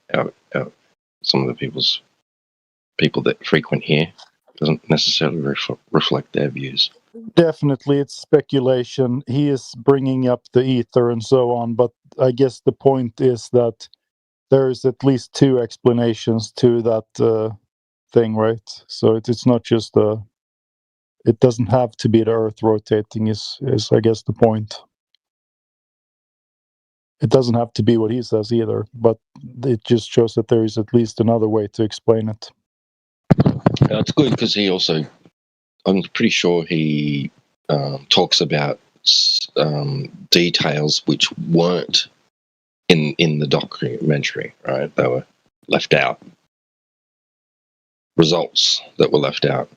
Some of the people that frequent here doesn't necessarily reflect their views. Definitely, it's speculation. He is bringing up the ether and so on, but I guess the point is that there's at least two explanations to that thing, right? So it's not just it doesn't have to be the Earth rotating. Is I guess the point. It doesn't have to be what he says either, but it just shows that there is at least another way to explain it. It's good because he also, I'm pretty sure he talks about details which weren't in the documentary, right? They were left out. Results that were left out.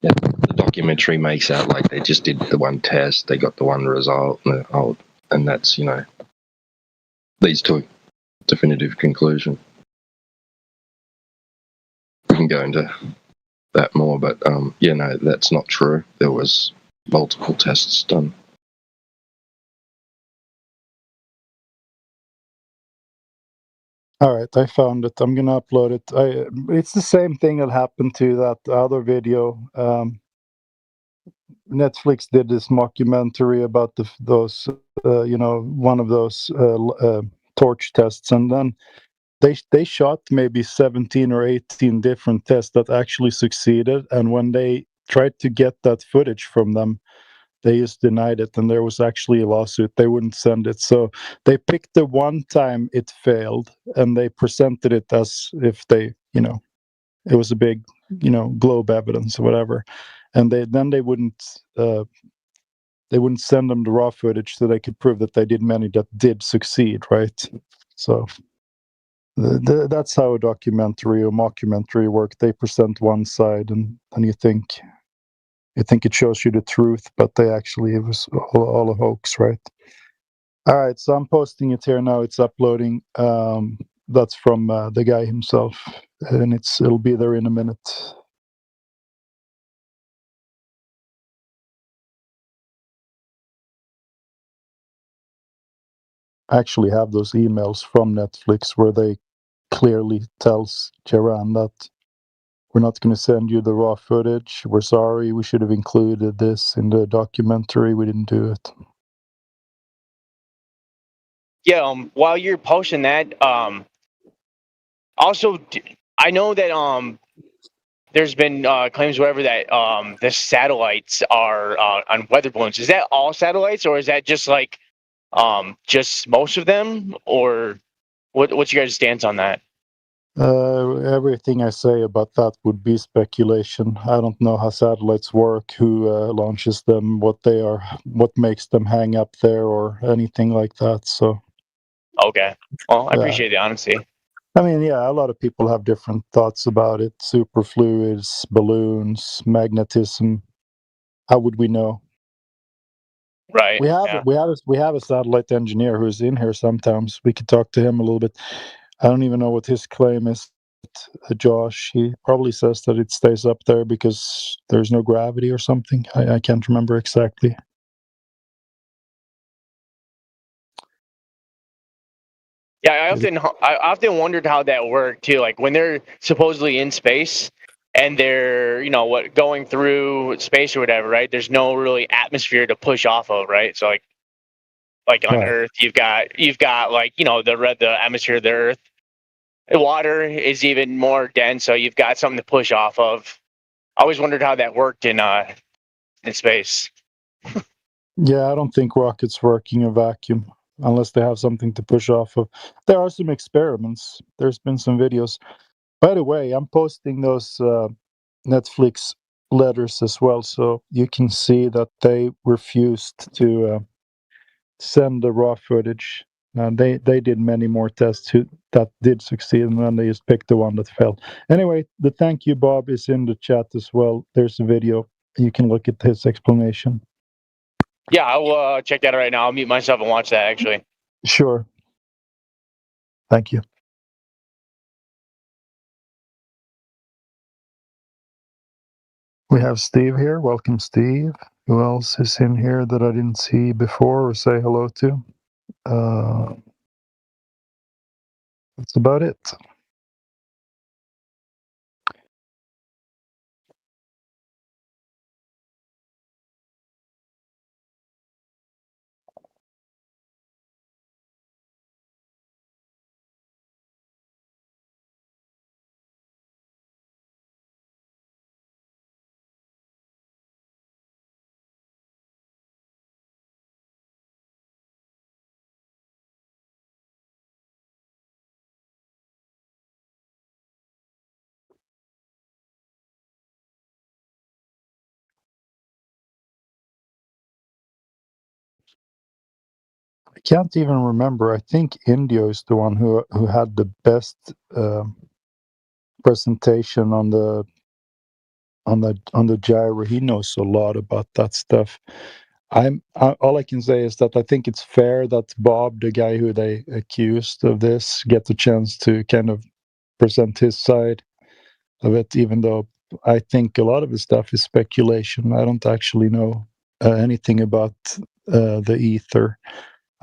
Yeah, the documentary makes out like they just did the one test, they got the one result, and that's, leads to a definitive conclusion. We can go into that more, but no, that's not true. There was multiple tests done. All right, I found it. I'm gonna upload it. It's the same thing that happened to that other video. Netflix did this mockumentary about those, one of those torch tests, and then they shot maybe 17 or 18 different tests that actually succeeded. And when they tried to get that footage from them, they just denied it, and there was actually a lawsuit. They wouldn't send it. So they picked the one time it failed, and they presented it as if it was a big, globe evidence or whatever. And they wouldn't send them the raw footage so they could prove that they did many that did succeed, right? So that's how a documentary or mockumentary work. They present one side, and you think it shows you the truth, but it was all a hoax, right? All right, so I'm posting it here now. It's uploading. That's from the guy himself, and it'll be there in a minute. I actually have those emails from Netflix where they clearly tells Jaran that we're not going to send you the raw footage. We're sorry. We should have included this in the documentary. We didn't do it. Yeah. While you're posting that, also I know that there's been claims, whatever, that the satellites are on weather balloons. Is that all satellites, or is that just like just most of them, or what's your guys' stance on that? Everything I say about that would be speculation. I don't know how satellites work, who launches them, what they are, what makes them hang up there, or anything like that. So. Okay. Well, I appreciate the honesty. I mean, yeah, a lot of people have different thoughts about it. Superfluids, balloons, magnetism. How would we know? Right. We have a satellite engineer who's in here sometimes. We could talk to him a little bit. I don't even know what his claim is. Josh, he probably says that it stays up there because there's no gravity or something. I can't remember exactly. Yeah, I often wondered how that worked too. Like when they're supposedly in space and they're going through space or whatever, right? There's no really atmosphere to push off of, right? So like on Right. Earth, you've got like the atmosphere of the Earth. Water is even more dense, so you've got something to push off of. I always wondered how that worked in space. Yeah, I don't think rockets work in a vacuum unless they have something to push off of. There are some experiments. There's been some videos. By the way, I'm posting those Netflix letters as well, so you can see that they refused to send the raw footage. They did many more tests that did succeed, and then they just picked the one that failed. Anyway, the thank you, Bob, is in the chat as well. There's a video. You can look at his explanation. Yeah, I'll check that out right now. I'll mute myself and watch that actually. Sure. Thank you. We have Steve here. Welcome, Steve. Who else is in here that I didn't see before or say hello to? That's about it. I can't even remember. I think India is the one who had the best presentation on the gyro. He knows a lot about that stuff. All I can say is that I think it's fair that Bob, the guy who they accused of this, get the chance to kind of present his side of it, even though I think a lot of his stuff is speculation. I don't actually know anything about the ether.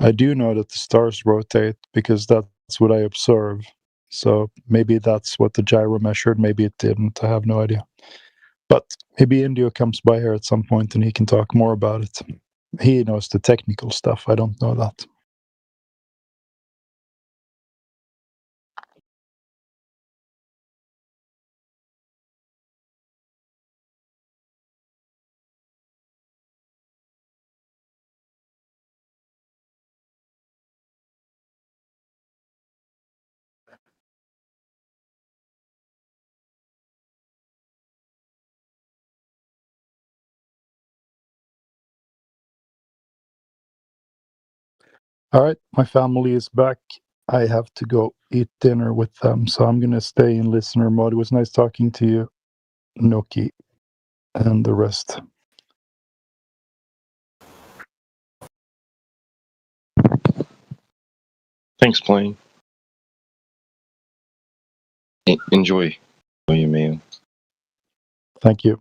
I do know that the stars rotate because that's what I observe. So maybe that's what the gyro measured. Maybe it didn't. I have no idea. But maybe Indio comes by here at some point and he can talk more about it. He knows the technical stuff. I don't know that. All right, my family is back. I have to go eat dinner with them, so I'm going to stay in listener mode. It was nice talking to you, Noki, and the rest. Thanks, Blaine. Enjoy your meal. Thank you.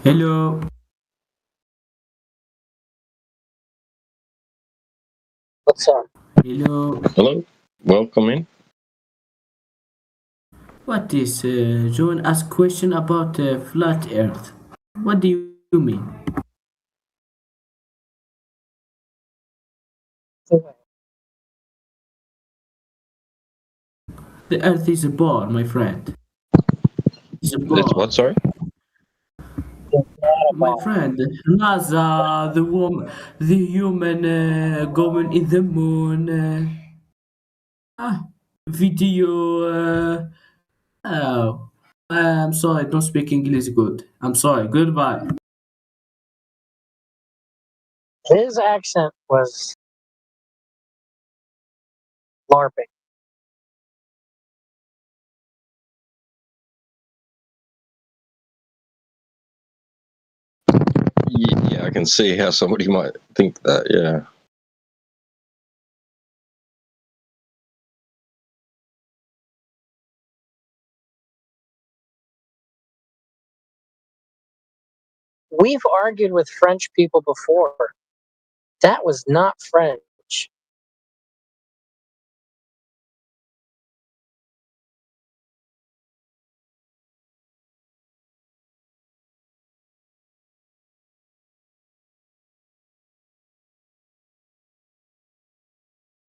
Hello. What's up? Hello. Hello, welcome in. What is John asked question about flat Earth? What do you mean? The Earth is a ball, my friend. It's a It's ball. what? Sorry. My friend, NASA, the human going in the moon, video. Oh, I'm sorry, I don't speak English good. I'm sorry. Goodbye. His accent was LARPing. Yeah, I can see how somebody might think that. Yeah. We've argued with French people before. That was not French.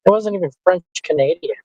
It wasn't even French Canadian.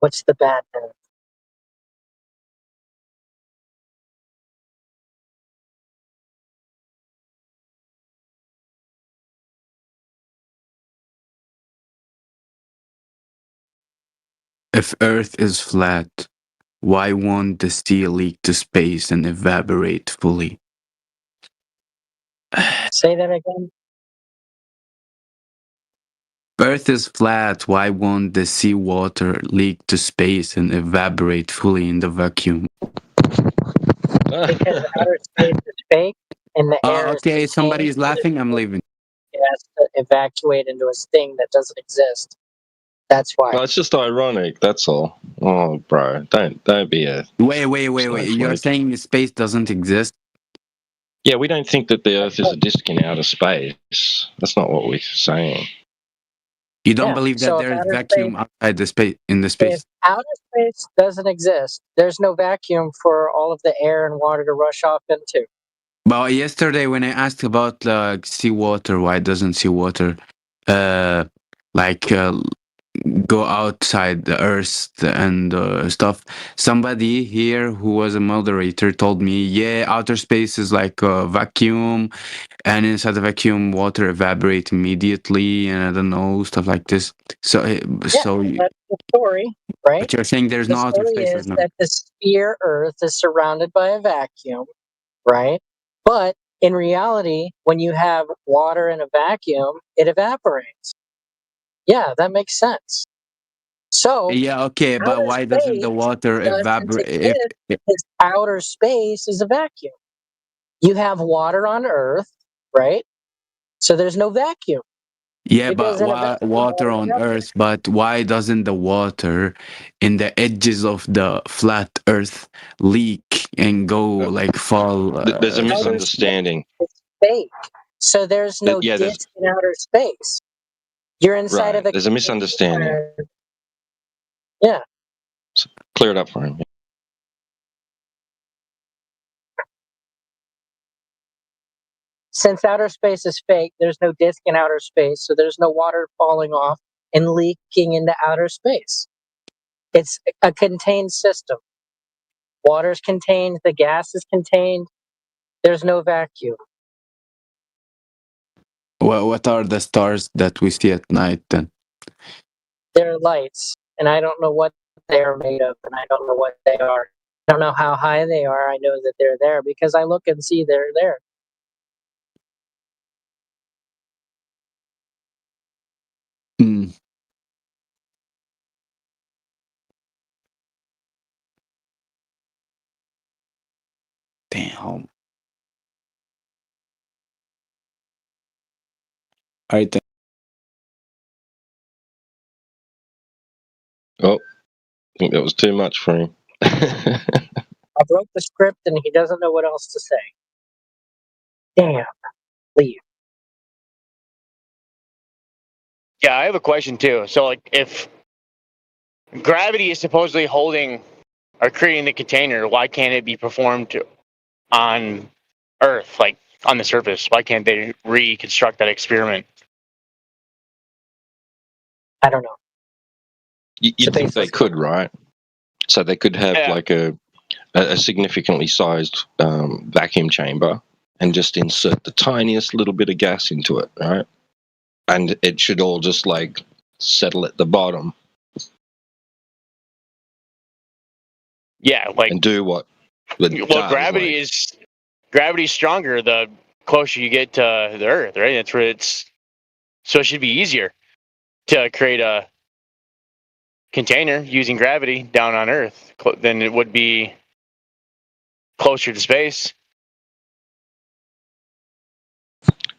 What's the bad news? If Earth is flat, why won't the steel leak to space and evaporate fully? Say that again. Earth is flat, why won't the seawater leak to space and evaporate fully in the vacuum? Because outer space is fake and the air is Okay, somebody is contained, laughing, I'm leaving. it has to evacuate into a thing that doesn't exist. That's why. Well, it's just ironic. That's all. Oh, bro, don't be a. Wait. You're snowflake. saying space doesn't exist? Yeah, we don't think that the Earth is a disk in outer space. That's not what we're saying. You don't Yeah, believe that so if there is outer vacuum outside the space in the If space? outer space doesn't exist, there's no vacuum for all of the air and water to rush off into. But yesterday when I asked about seawater, why doesn't seawater like go outside the earth and stuff, somebody here who was a moderator told me, yeah, outer space is like a vacuum, and inside the vacuum water evaporates immediately, and I don't know, stuff like this. So Yeah, that's the story, right? but you're saying there's The no outer story space right is now. that the sphere Earth is surrounded by a vacuum, right? But in reality, when you have water in a vacuum, it evaporates. Yeah, that makes sense. So Yeah, okay, but outer why doesn't the space water doesn't evaporate exist because outer space is a vacuum. You have water on Earth, right? So there's no vacuum. Yeah, Because but in a why vacuum, water water on evaporates. Earth? But why doesn't the water in the edges of the flat Earth leak and go like fall? There's a Outer misunderstanding. space is fake. So there's no Yeah, there's disk in outer space. You're inside of right. a There's a misunderstanding. Yeah. Clear it up for him. Since outer space is fake, there's no disk in outer space, so there's no water falling off and leaking into outer space. It's a contained system. Water's contained, the gas is contained. There's no vacuum. Well, what are the stars that we see at night then? They're lights, and I don't know what they're made of, and I don't know what they are. I don't know how high they are. I know that they're there because I look and see they're there. Mm. Damn. I think. Oh, I think that was too much for him. I wrote the script, and he doesn't know what else to say. Damn. Leave. Yeah, I have a question too. So, like, if gravity is supposedly holding or creating the container, why can't it be performed on Earth, like on the surface? Why can't they reconstruct that experiment? I don't know. You'd think they could, right? So they could have like a significantly sized vacuum chamber and just insert the tiniest little bit of gas into it, right? And it should all just like settle at the bottom. Yeah, like and do what? Well, gravity's stronger the closer you get to the Earth, right? That's where so it should be easier to create a container using gravity down on Earth than it would be closer to space.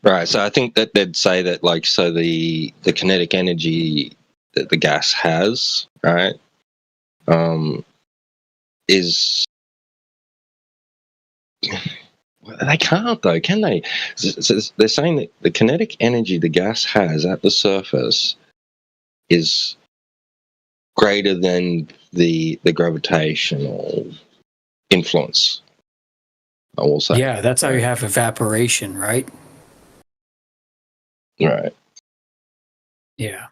Right. So I think that they'd say that like so the kinetic energy that the gas has, right, is they can't though, can they? So they're saying that the kinetic energy the gas has at the surface is greater than the gravitational influence. I will say. Yeah, that's how you have evaporation, right? Right. Yeah.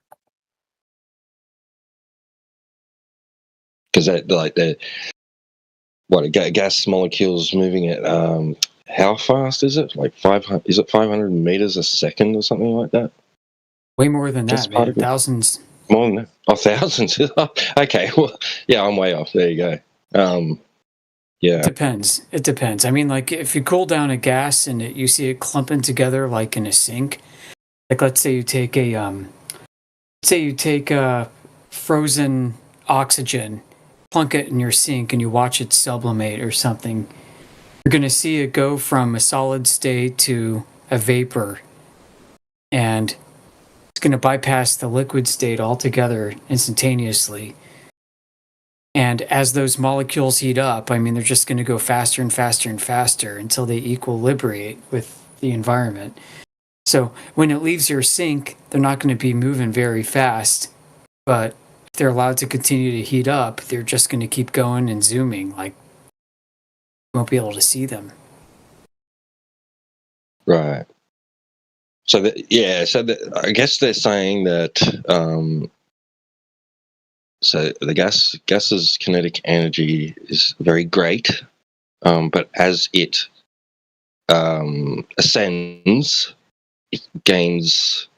Because the gas molecules moving at how fast is it? Like 500? Is it 500 meters a second or something like that? Way more than Just that, man. particles? Thousands. More than that? Oh, thousands. Okay. Well, yeah, I'm way off. There you go. Yeah. It depends. It depends. I mean, like if you cool down a gas and you see it clumping together like in a sink, like let's say you take a say you take frozen oxygen, plunk it in your sink, and you watch it sublimate or something, you're going to see it go from a solid state to a vapor. And it's going to bypass the liquid state altogether instantaneously. And as those molecules heat up, I mean, they're just going to go faster and faster and faster until they equilibrate with the environment. So when it leaves your sink, they're not going to be moving very fast, but if they're allowed to continue to heat up, they're just going to keep going and zooming. Like, you won't be able to see them. Right. So I guess they're saying that so the gas's kinetic energy is very great, but as it ascends, it gains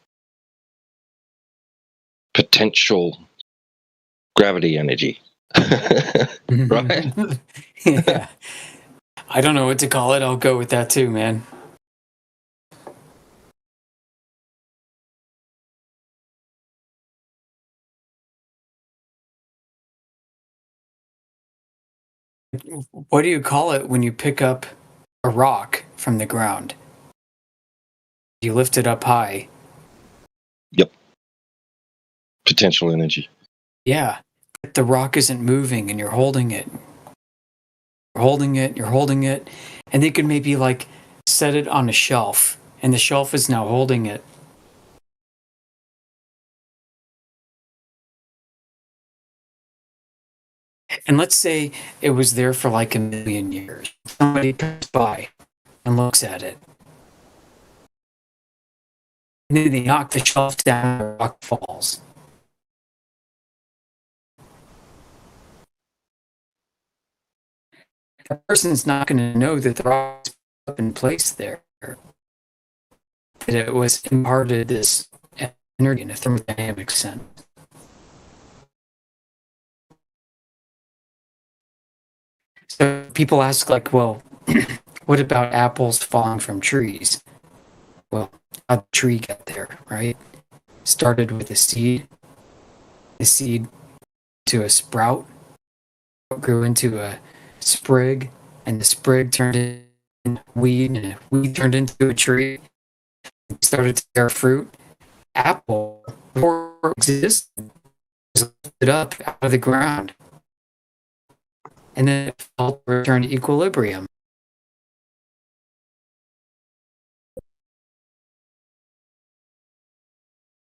potential gravity energy. Right? Yeah. I don't know what to call it. I'll go with that too, man. What do you call it when you pick up a rock from the ground? You lift it up high. Yep. Potential energy. Yeah. The rock isn't moving and you're holding it. You're holding it, you're holding it. And they could maybe like set it on a shelf and the shelf is now holding it. And let's say it was there for like 1,000,000 years. Somebody comes by and looks at it. And then they knock the shelf down and the rock falls. That person's not going to know that the rock's up in place there. That it was imparted this energy in a thermodynamic sense. So people ask, like, well, what about apples falling from trees? Well, how'd the tree get there, right? Started with a seed, the seed to a sprout, grew into a sprig, and the sprig turned into weed, and a weed turned into a tree. It started to bear fruit. Apple, before it existed, was lifted up out of the ground. And then it fell to return to equilibrium.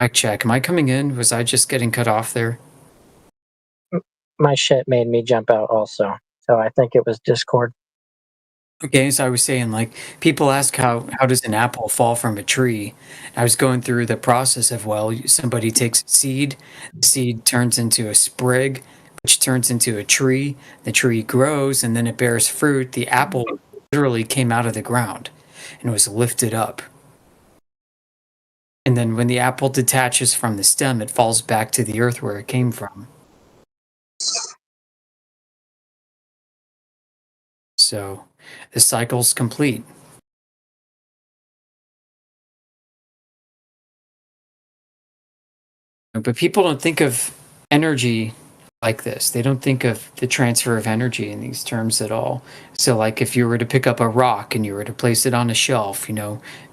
Mic check. Am I coming in? Was I just getting cut off there? My shit made me jump out also. So I think it was Discord. Okay, so I was saying, like, people ask how does an apple fall from a tree? I was going through the process of, well, somebody takes seed, the seed turns into a sprig, which turns into a tree, the tree grows, and then it bears fruit. The apple literally came out of the ground and was lifted up. And then when the apple detaches from the stem, it falls back to the earth where it came from. So the cycle's complete. But people don't think of energy like this. They don't think of the transfer of energy in these terms at all. So like if you were to pick up a rock and you were to place it on a shelf,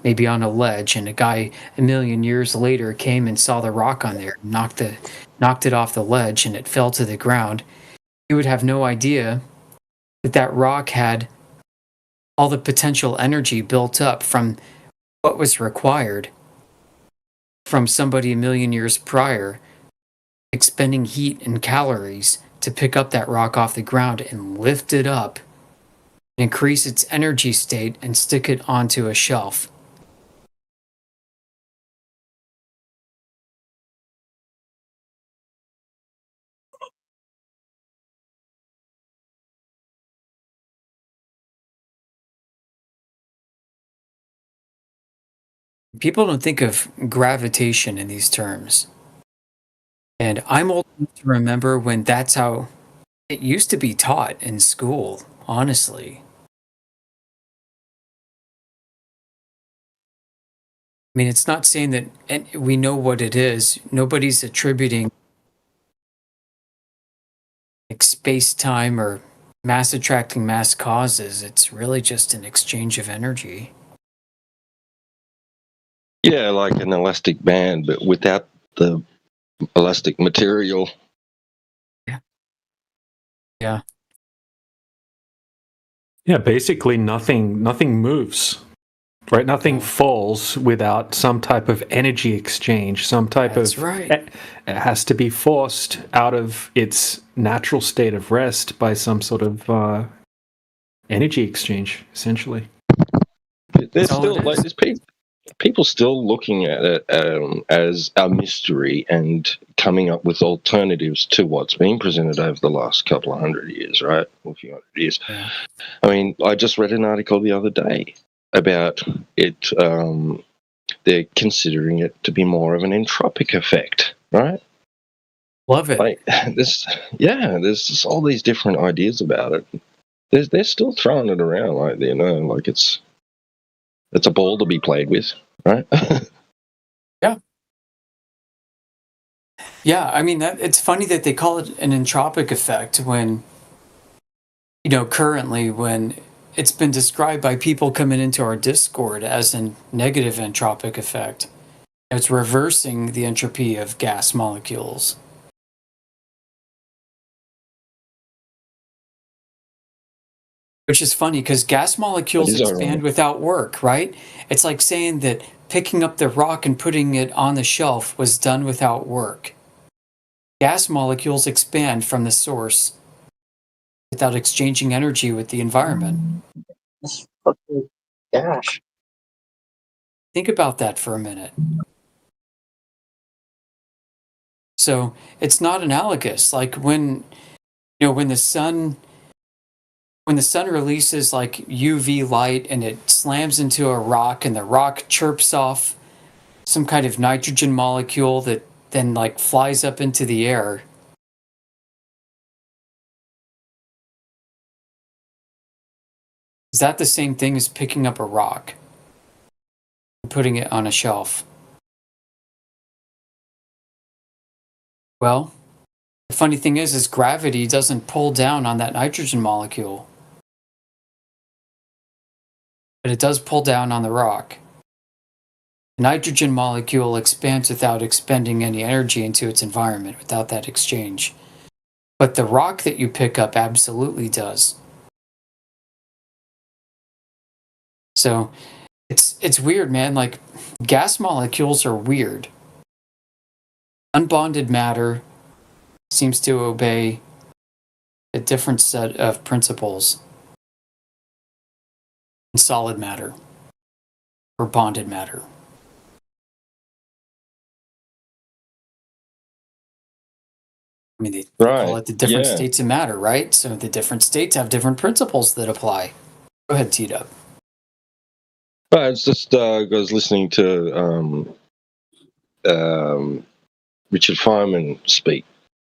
maybe on a ledge, and a guy 1,000,000 years later came and saw the rock on there, knocked it off the ledge, and it fell to the ground, he would have no idea that rock had all the potential energy built up from what was required from somebody 1,000,000 years prior, expending heat and calories to pick up that rock off the ground and lift it up, increase its energy state, and stick it onto a shelf. People don't think of gravitation in these terms. And I'm old enough to remember when that's how it used to be taught in school, honestly. mean, it's not saying that and we know what it is. Nobody's attributing like space time or mass attracting mass causes. It's really just an exchange of energy. Yeah, like an elastic band, but without the elastic material. Yeah. Yeah, basically nothing moves. Right? Nothing falls without some type of energy exchange, some type That's of right. It has to be forced out of its natural state of rest by some sort of energy exchange, essentially. There's That's all still it like is. there's people still looking at it as a mystery and coming up with alternatives to what's been presented over the last couple of hundred years, right? Or a few hundred years. Yeah. I mean, I just read an article the other day about it. They're considering it to be more of an entropic effect, right? Love it. Like there's just all these different ideas about it. They're still throwing it around like like it's a ball to be played with, right? Yeah. Yeah, I mean it's funny that they call it an entropic effect when currently when it's been described by people coming into our Discord as a negative entropic effect. It's reversing the entropy of gas molecules. Which is funny because gas molecules It is expand ironic. without work, right? It's like saying that picking up the rock and putting it on the shelf was done without work. Gas molecules expand from the source without exchanging energy with the environment. This fucking gosh. Think about that for a minute. So it's not analogous. Like when when the sun releases like UV light and it slams into a rock and the rock chirps off some kind of nitrogen molecule that then like flies up into the air. Is that the same thing as picking up a rock and putting it on a shelf? Well, the funny thing is gravity doesn't pull down on that nitrogen molecule. But it does pull down on the rock. The nitrogen molecule expands without expending any energy into its environment, without that exchange. But the rock that you pick up absolutely does. So it's weird, man. Like gas molecules are weird. Unbonded matter seems to obey a different set of principles than solid matter or bonded matter. I mean, they call it the different states of matter, right? So the different states have different principles that apply. Go ahead, T-Dub. It's just I was listening to Richard Feynman speak,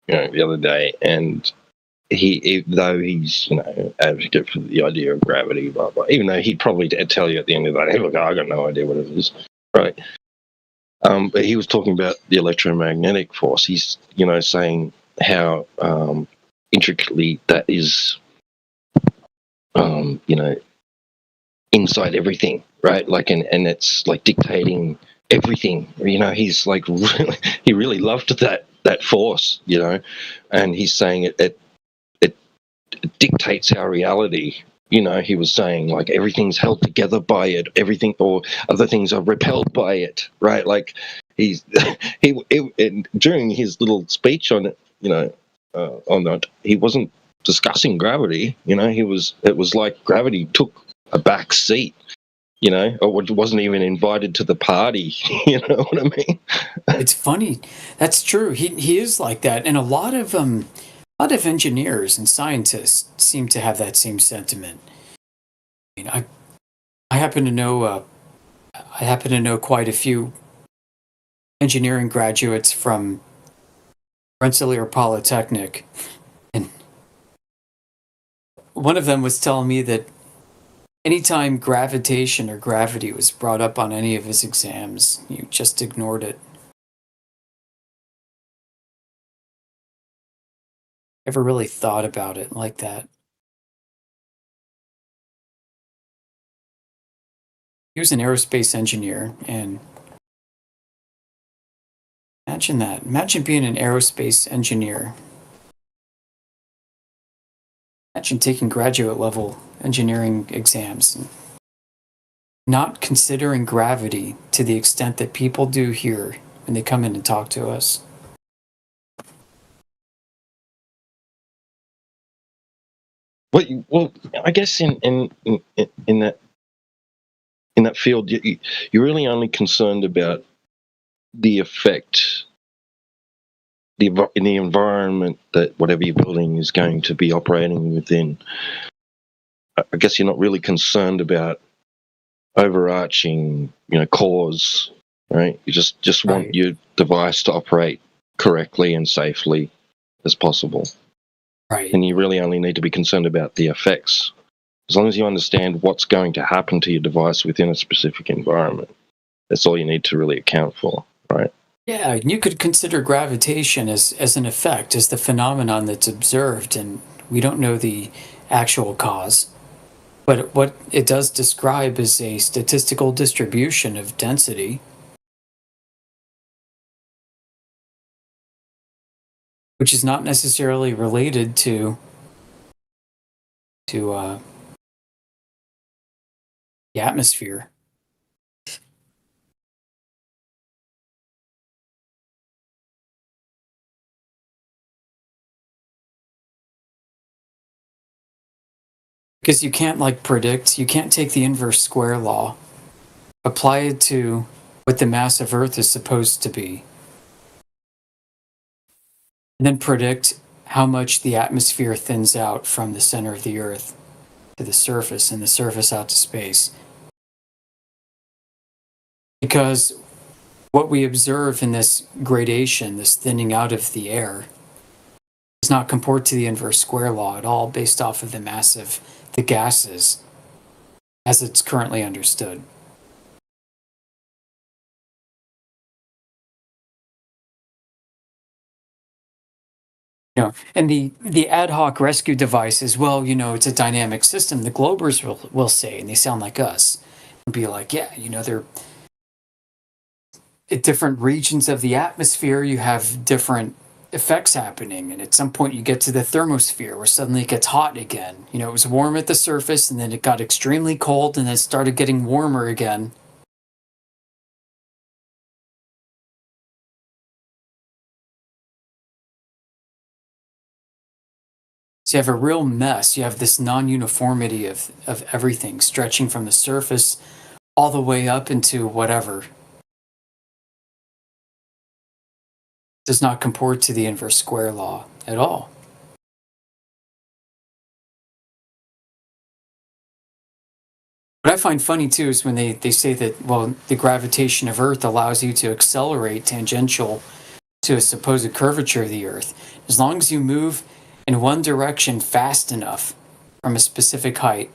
the other day, and though he's advocate for the idea of gravity, blah blah, even though he'd probably tell you at the end of the day, hey, look, I got no idea what it is, right? But he was talking about the electromagnetic force. He's saying how intricately that is, inside everything, right? Like, and it's like dictating everything. He's like he really loved that force, and he's saying it dictates our reality. He was saying like everything's held together by it, everything or other things are repelled by it, right? Like he's during his little speech on it, on that, he wasn't discussing gravity. It was like gravity took a back seat, or wasn't even invited to the party. You know what I mean? It's funny. That's true. He is like that, and a lot of engineers and scientists seem to have that same sentiment. I mean, I happen to know quite a few engineering graduates from Rensselaer Polytechnic, and one of them was telling me that Anytime gravitation or gravity was brought up on any of his exams, you just ignored it. Ever really thought about it like that? He was an aerospace engineer, and imagine that. Imagine being an aerospace engineer. Imagine taking graduate level engineering exams and not considering gravity to the extent that people do here when they come in and talk to us. Well, I guess in that field, you're really only concerned about the effect, in the environment that whatever you're building is going to be operating within. I guess you're not really concerned about overarching, cause, right? You just want your device to operate correctly and safely as possible. Right. And you really only need to be concerned about the effects. As long as you understand what's going to happen to your device within a specific environment, that's all you need to really account for, right? Yeah, you could consider gravitation as an effect, as the phenomenon that's observed, and we don't know the actual cause. But what it does describe is a statistical distribution of density, which is not necessarily related to the atmosphere. Because you can't predict, you can't take the inverse square law, apply it to what the mass of Earth is supposed to be, and then predict how much the atmosphere thins out from the center of the Earth to the surface and the surface out to space. Because what we observe in this gradation, this thinning out of the air, does not comport to the inverse square law at all based off of the mass of the gases as it's currently understood. And the ad hoc rescue devices, well, it's a dynamic system, the Globers will say, and they sound like us, and be like, yeah, they're at different regions of the atmosphere, you have different effects happening, and at some point you get to the thermosphere where suddenly it gets hot again. It was warm at the surface, and then it got extremely cold, and then it started getting warmer again. So you have a real mess. You have this non-uniformity of everything stretching from the surface all the way up into whatever. Does not comport to the inverse square law at all. What I find funny too is when they say that, well, the gravitation of Earth allows you to accelerate tangential to a supposed curvature of the Earth. As long as you move in one direction fast enough from a specific height,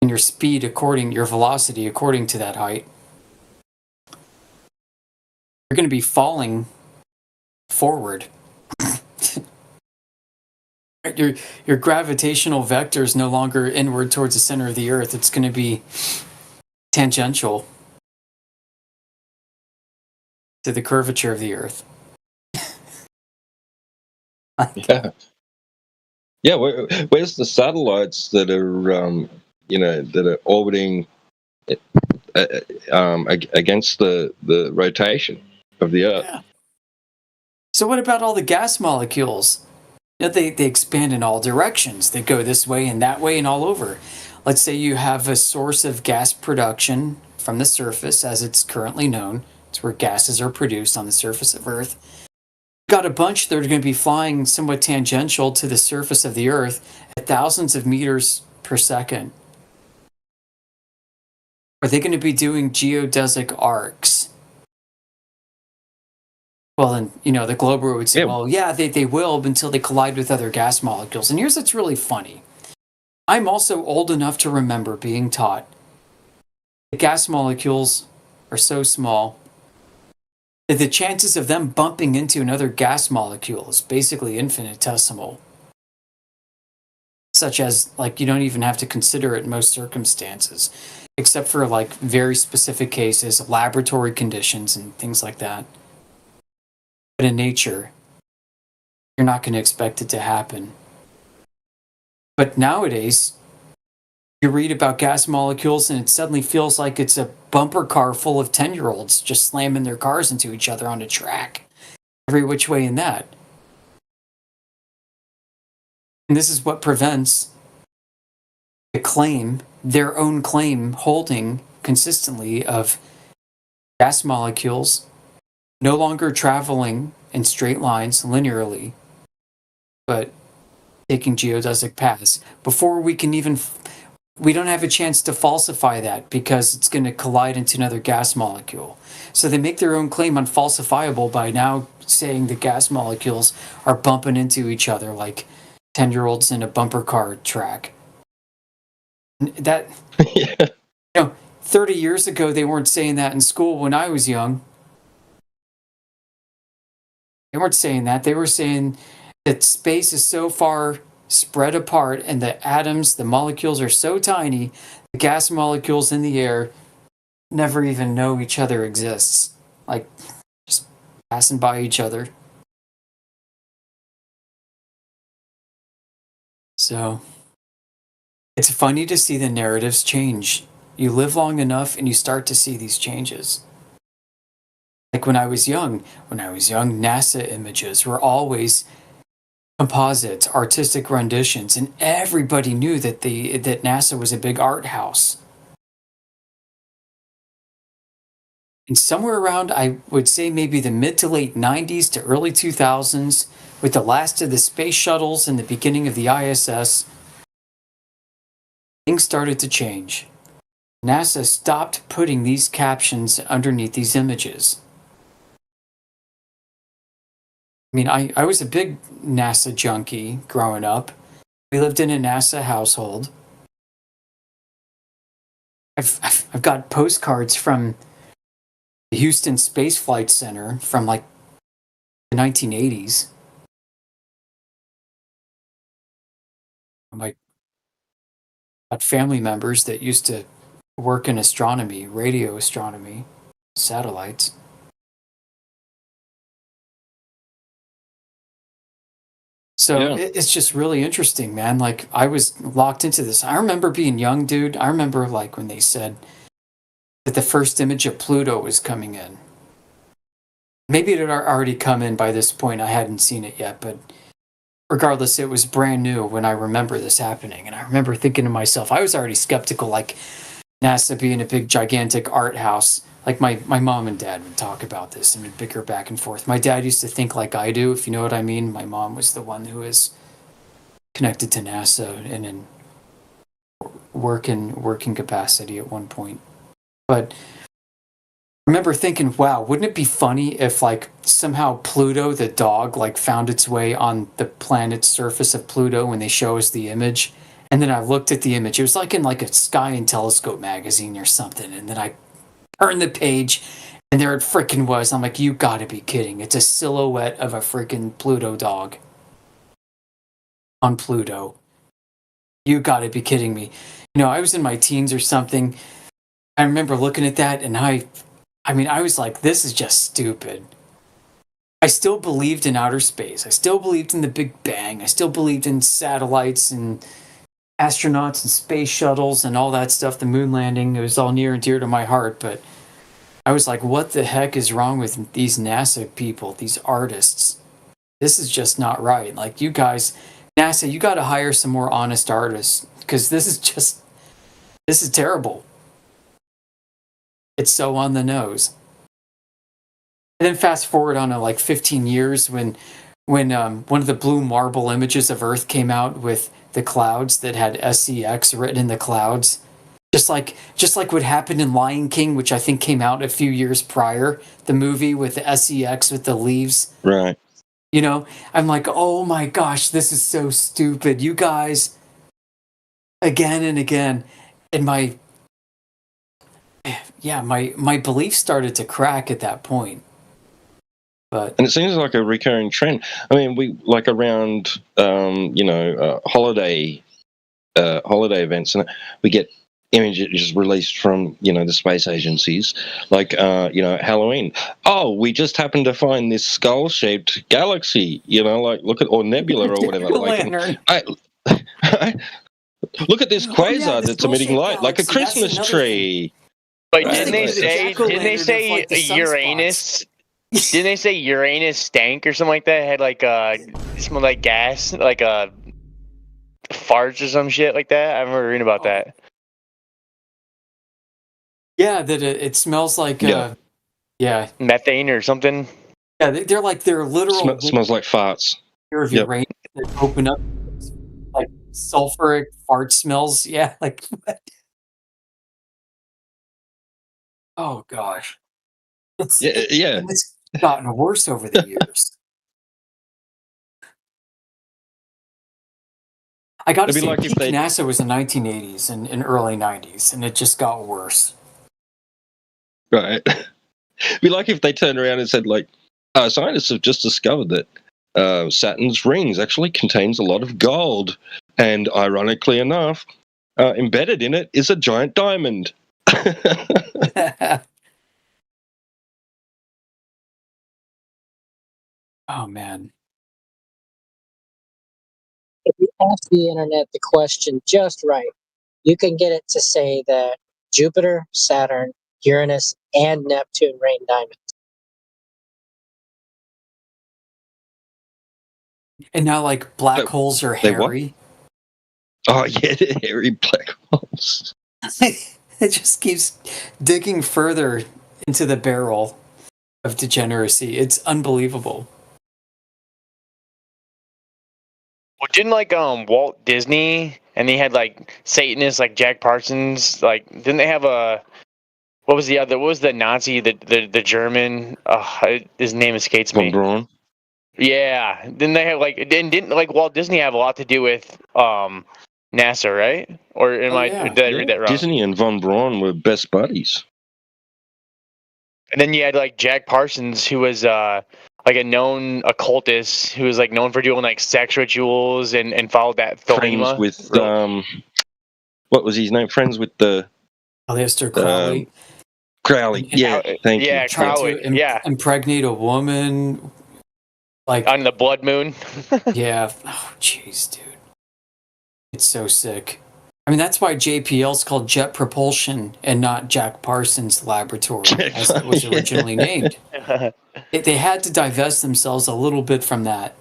and your speed your velocity according to that height, you're going to be falling forward. Your gravitational vector is no longer inward towards the center of the Earth. It's going to be tangential to the curvature of the Earth. Yeah, where's the satellites that are, that are orbiting against the rotation of the Earth? Yeah. So what about all the gas molecules? They expand in all directions. They go this way and that way and all over. Let's say you have a source of gas production from the surface, as it's currently known. It's where gases are produced on the surface of Earth. Got a bunch that are going to be flying somewhat tangential to the surface of the Earth at thousands of meters per second. Are they going to be doing geodesic arcs? Well, then, the Glober would say, well, yeah, they will until they collide with other gas molecules. And here's what's really funny. I'm also old enough to remember being taught that gas molecules are so small that the chances of them bumping into another gas molecule is basically infinitesimal. Such as, like, you don't even have to consider it in most circumstances, except for, like, very specific cases, laboratory conditions, and things like that. But in nature, you're not going to expect it to happen. But nowadays, you read about gas molecules and it suddenly feels like it's a bumper car full of 10-year-olds just slamming their cars into each other on a track, every which way in that. And this is what prevents the claim, their own claim, holding consistently of gas molecules no longer traveling in straight lines linearly, but taking geodesic paths. Before we can even, we don't have a chance to falsify that because it's going to collide into another gas molecule. So they make their own claim unfalsifiable by now saying the gas molecules are bumping into each other like 10-year-olds in a bumper car track. That, 30 years ago, they weren't saying that in school when I was young. They weren't saying that. They were saying that space is so far spread apart and the atoms, the molecules are so tiny, the gas molecules in the air never even know each other exists. Like, just passing by each other. So, it's funny to see the narratives change. You live long enough and you start to see these changes. Like when I was young, NASA images were always composites, artistic renditions, and everybody knew that that NASA was a big art house. And somewhere around, I would say maybe the mid to late 90s to early 2000s, with the last of the space shuttles and the beginning of the ISS, things started to change. NASA stopped putting these captions underneath these images. I mean, I was a big NASA junkie growing up. We lived in a NASA household. I've got postcards from the Houston Space Flight Center from like the 1980s. I got family members that used to work in astronomy, radio astronomy, satellites. So it's just really interesting, man. Like, I was locked into this. I remember being young, dude. I remember, like, when they said that the first image of Pluto was coming in. Maybe it had already come in by this point. I hadn't seen it yet, but regardless, it was brand new when I remember this happening. And I remember thinking to myself, I was already skeptical, like, NASA being a big, gigantic art house. Like, my mom and dad would talk about this and we'd bicker back and forth. My dad used to think like I do, if you know what I mean. My mom was the one who was connected to NASA and in working capacity at one point. But I remember thinking, wow, wouldn't it be funny if, like, somehow Pluto, the dog, like, found its way on the planet's surface of Pluto when they show us the image? And then I looked at the image. It was like in like a Sky and Telescope magazine or something. And then I turned the page and there it freaking was. I'm like, you gotta be kidding. It's a silhouette of a freaking Pluto dog on Pluto. You gotta be kidding me. You know, I was in my teens or something. I remember looking at that and I mean, I was like, this is just stupid. I still believed in outer space. I still believed in the Big Bang. I still believed in satellites and astronauts and space shuttles and all that stuff, the moon landing. It was all near and dear to my heart, but I was like, what the heck is wrong with these NASA people, these artists? This is just not right. Like, you guys, NASA, you got to hire some more honest artists, because this is terrible. It's so on the nose. And then fast forward on like 15 years when one of the blue marble images of Earth came out with the clouds that had SCX written in the clouds, just like what happened in Lion King, which I think came out a few years prior, the movie with the SCX with the leaves. Right. You know, I'm like, oh my gosh, this is so stupid. You guys, again and again, and my belief started to crack at that point. But And it seems like a recurring trend. I mean, we like around holiday events, and we get images released from the space agencies, like Halloween. Oh, we just happened to find this skull-shaped galaxy. Like look at or nebula or whatever. Like, look at this quasar that's emitting light like a Christmas tree. But Right. didn't they say? Didn't they say Uranus? Didn't they say Uranus stank or something like that? It had like smelled like gas, like farts or some shit like that. I remember reading about that. Yeah, that it smells like methane or something. Yeah, they're like they're literal. Smells like farts. Of Yep. Uranus that open up like sulfuric fart smells. Yeah, like what? Oh gosh, it's gotten worse over the years. I got to It'd be say, like if peak they- NASA was the 1980s and early 90s, and it just got worse. Right. It'd be like if they turned around and said, like, scientists have just discovered that Saturn's rings actually contains a lot of gold, and ironically enough, embedded in it is a giant diamond. Oh man. If you ask the internet the question just right, you can get it to say that Jupiter, Saturn, Uranus, and Neptune rain diamonds. And now, like, black holes are they what? hairy. Oh yeah, the hairy black holes. It just keeps digging further into the barrel of degeneracy. It's unbelievable. Well, didn't like Walt Disney and he had like Satanists like Jack Parsons, like didn't they have a what was the Nazi, the German, his name escapes me. Von Braun. Yeah. Didn't they have didn't like Walt Disney have a lot to do with NASA, right? Or did I read that wrong? Disney and Von Braun were best buddies. And then you had like Jack Parsons, who was like a known occultist, who was like known for doing like sex rituals and followed that Friends Thelema. with what was his name? Friends with the Aleister Crowley. Crowley. Yeah, thank you. Tried Crowley. to impregnate a woman. Like on the blood moon. Yeah. Oh, jeez, dude. It's so sick. I mean, that's why JPL's called Jet Propulsion and not Jack Parsons Laboratory, as it was originally named. They had to divest themselves a little bit from that,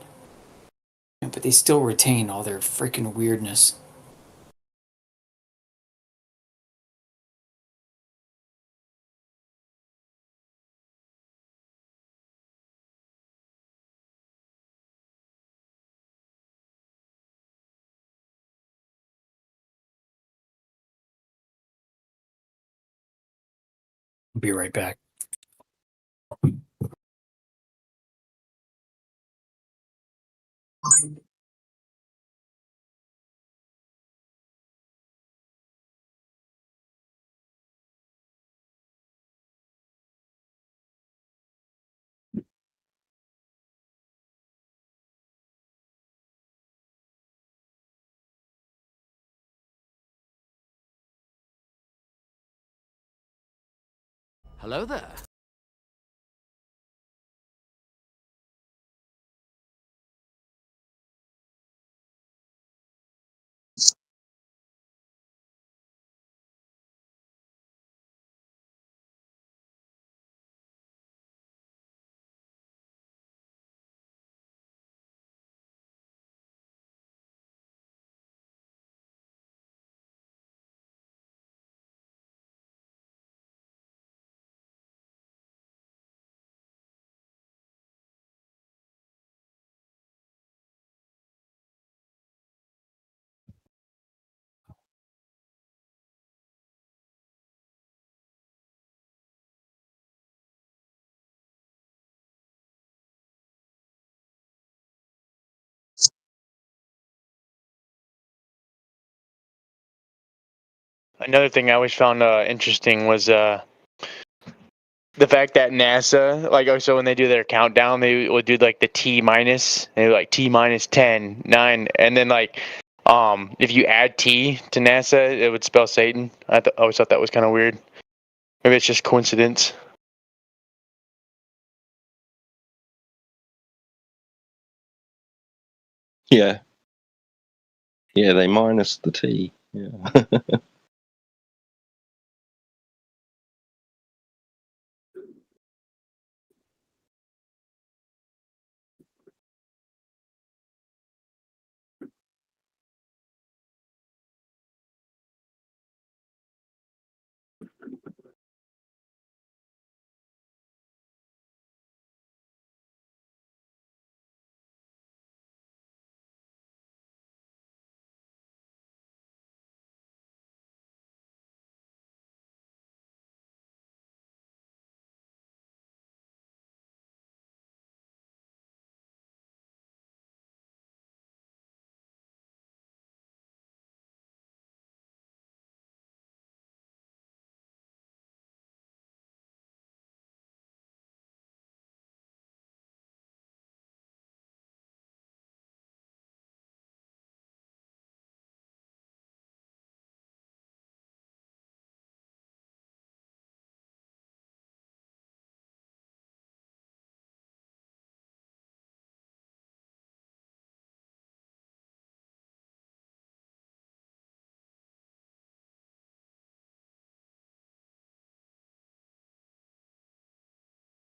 but they still retain all their freaking weirdness. I'll be right back. Hello there. Another thing I always found interesting was the fact that NASA, like, so when they do their countdown, they would do like the T minus, they do like T minus 10, 9, and then like if you add T to NASA, it would spell Satan. I always thought that was kind of weird. Maybe it's just coincidence. Yeah. Yeah, they minus the T. Yeah.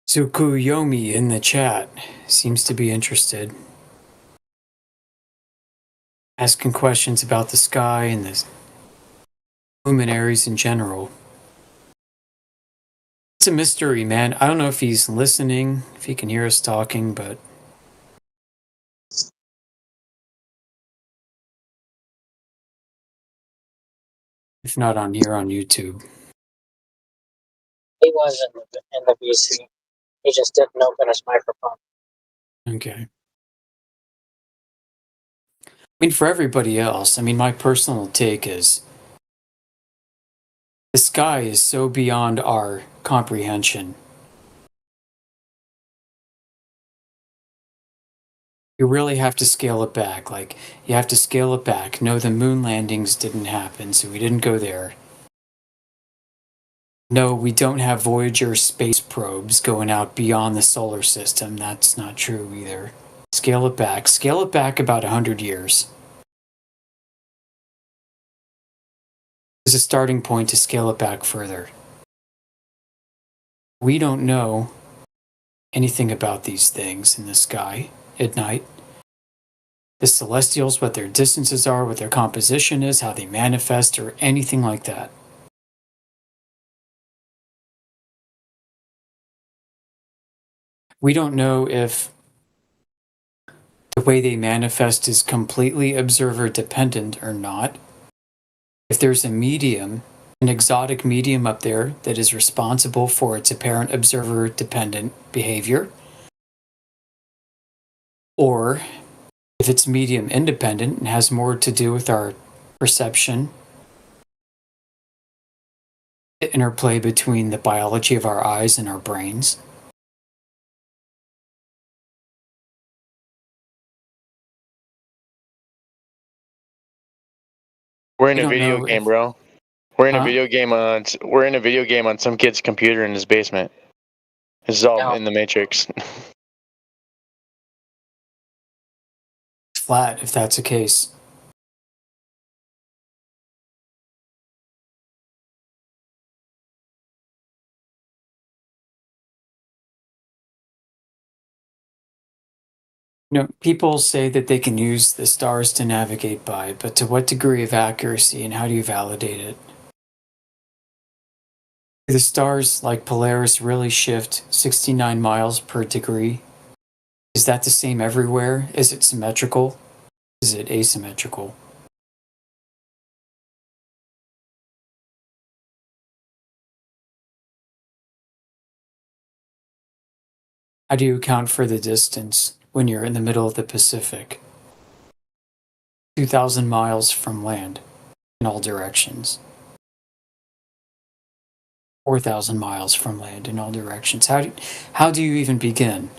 Tsukuyomi in the chat seems to be interested. Asking questions about the sky and the luminaries in general. It's a mystery, man. I don't know if he's listening, if he can hear us talking, but if not on here on YouTube. He was in the VC. He just didn't open his microphone. Okay. I mean, for everybody else, I mean, my personal take is the sky is so beyond our comprehension. You really have to scale it back. Like, you have to scale it back. No, the moon landings didn't happen, so we didn't go there. No, we don't have Voyager space probes going out beyond the solar system. That's not true either. Scale it back. Scale it back about 100 years. There's a starting point to scale it back further. We don't know anything about these things in the sky at night. The celestials, what their distances are, what their composition is, how they manifest, or anything like that. We don't know if the way they manifest is completely observer dependent or not. If there's a medium, an exotic medium up there that is responsible for its apparent observer dependent behavior, or if it's medium independent and has more to do with our perception, the interplay between the biology of our eyes and our brains. We're in a video game, bro. We're in a video game on. We're in a video game on some kid's computer in his basement. This is all in the Matrix. It's flat if that's the case. You know, people say that they can use the stars to navigate by, but to what degree of accuracy and how do you validate it? Do the stars like Polaris really shift 69 miles per degree? Is that the same everywhere? Is it symmetrical? Is it asymmetrical? How do you account for the distance when you're in the middle of the Pacific? 2,000 miles from land in all directions. 4,000 miles from land in all directions. How do you even begin?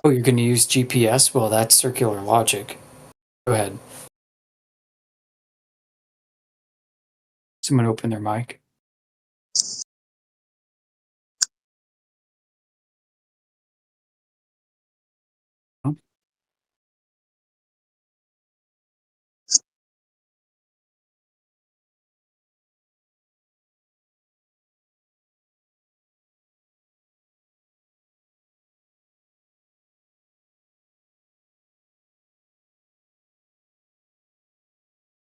Oh, you're going to use GPS? Well, that's circular logic. Go ahead. Someone open their mic.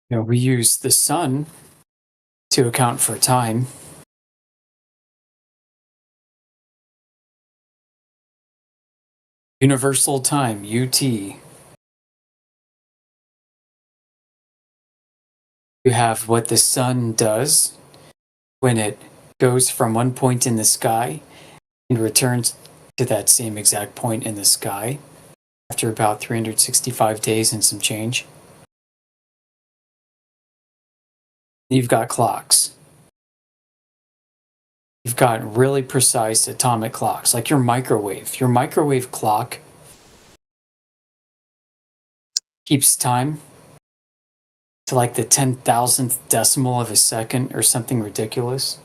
You know, we use the sun to account for time. Universal time, UT. You have what the sun does when it goes from one point in the sky and returns to that same exact point in the sky after about 365 days and some change. You've got clocks. You've got really precise atomic clocks, like your microwave. Your microwave clock keeps time to like the 10,000th decimal of a second or something ridiculous.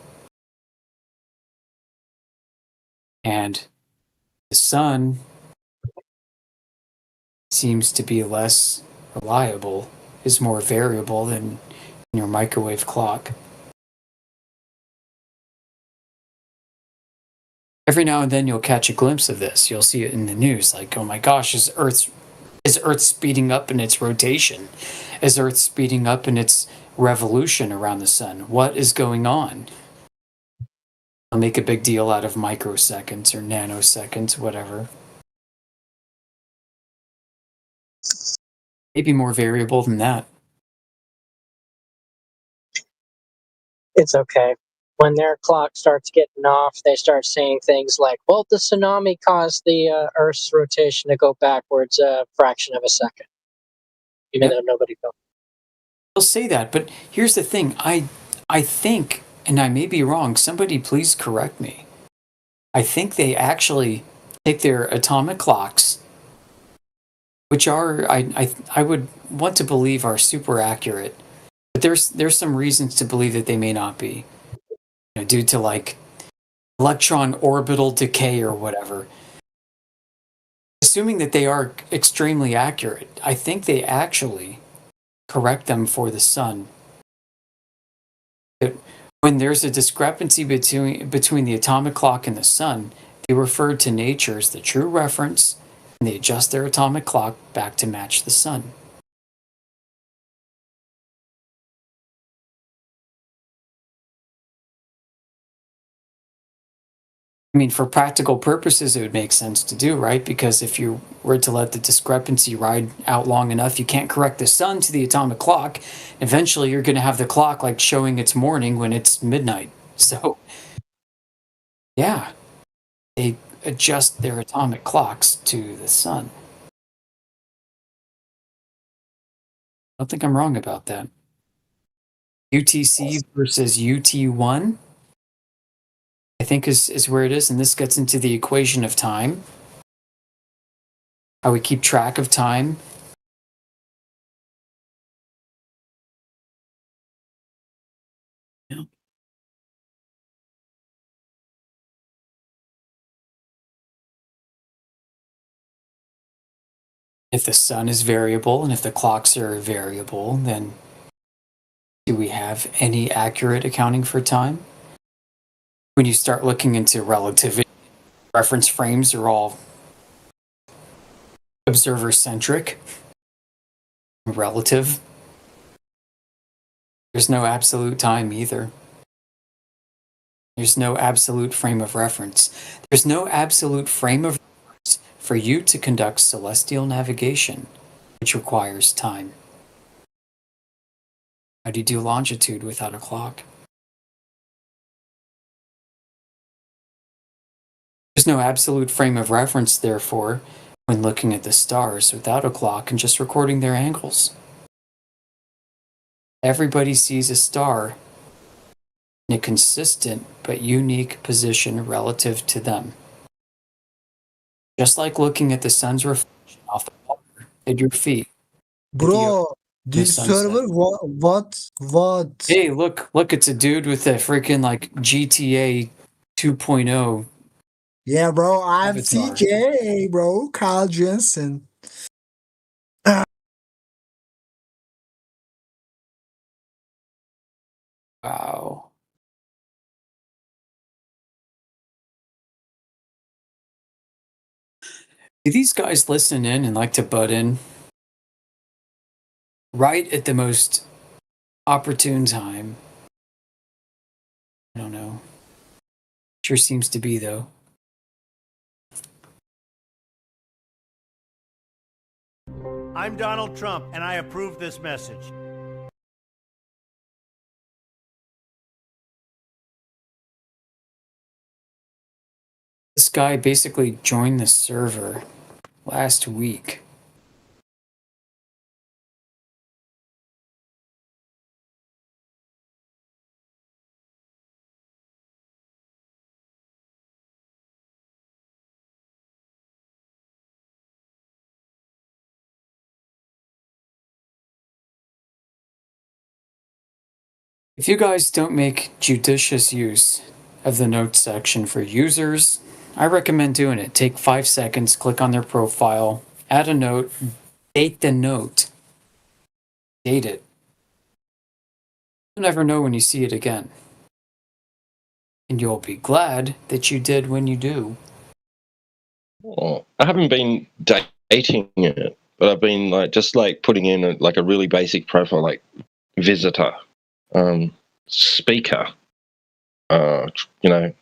And the sun seems to be less reliable, is more variable than your microwave clock. Every now and then you'll catch a glimpse of this. You'll see it in the news, like, oh my gosh, is Earth speeding up in its rotation? Is Earth speeding up in its revolution around the sun? What is going on? I'll make a big deal out of microseconds or nanoseconds, whatever. Maybe more variable than that. It's okay. When their clock starts getting off, they start saying things like, well, the tsunami caused the Earth's rotation to go backwards a fraction of a second. Even though nobody felt. They'll say that, but here's the thing. I think, and I may be wrong, somebody please correct me. I think they actually take their atomic clocks, which are, I would want to believe are super accurate, but there's some reasons to believe that they may not be. You know, due to like electron orbital decay or whatever. Assuming that they are extremely accurate, I think they actually correct them for the sun. That when there's a discrepancy between the atomic clock and the sun, they refer to nature as the true reference, and they adjust their atomic clock back to match the sun. I mean, for practical purposes, it would make sense to do, right? Because if you were to let the discrepancy ride out long enough, you can't correct the sun to the atomic clock. Eventually, you're going to have the clock like showing it's morning when it's midnight. So, yeah, they adjust their atomic clocks to the sun. I don't think I'm wrong about that. UTC versus UT1. I think is where it is, and this gets into the equation of time. How we keep track of time. Yeah. If the sun is variable and if the clocks are variable, then do we have any accurate accounting for time? When you start looking into relativity, reference frames are all observer-centric, relative. There's no absolute time either. There's no absolute frame of reference. There's no absolute frame of reference for you to conduct celestial navigation, which requires time. How do you do longitude without a clock? There's no absolute frame of reference, therefore, when looking at the stars without a clock and just recording their angles. Everybody sees a star in a consistent but unique position relative to them. Just like looking at the sun's reflection off the water at your feet. Bro, The this sunset. server, what? Hey, look, it's a dude with a freaking like GTA 2.0. Yeah, bro, I'm Avatar. CJ, bro, Carl Jensen. Wow. Do these guys listen in and like to butt in right at the most opportune time? I don't know. Sure seems to be, though. I'm Donald Trump, and I approve this message. This guy basically joined the server last week. If you guys don't make judicious use of the notes section for users, I recommend doing it. Take 5 seconds, click on their profile, add a note, date the note. Date it. You'll never know when you see it again. And you'll be glad that you did when you do. Well, I haven't been dating it, but I've been just putting in a really basic profile, like visitor, speaker,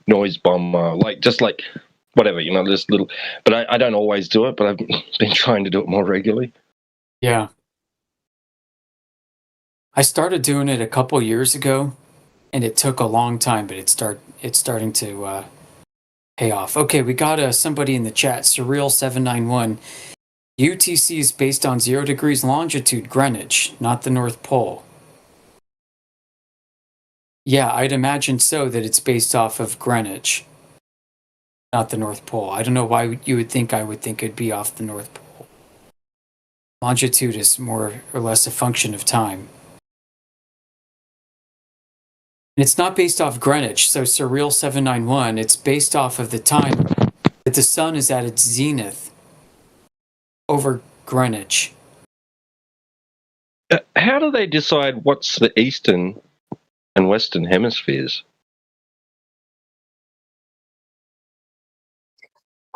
noise bomber, whatever, just little. But I don't always do it, but I've been trying to do it more regularly. Yeah. I started doing it a couple years ago, and it took a long time, but it's starting to pay off. Okay, we got somebody in the chat, Surreal791. UTC is based on 0 degrees longitude, Greenwich, not the North Pole. Yeah, I'd imagine so, that it's based off of Greenwich, not the North Pole. I don't know why you would think I would think it'd be off the North Pole. Longitude is more or less a function of time. And it's not based off Greenwich, so Surreal791, it's based off of the time that the sun is at its zenith over Greenwich. How do they decide what's the eastern and western hemispheres?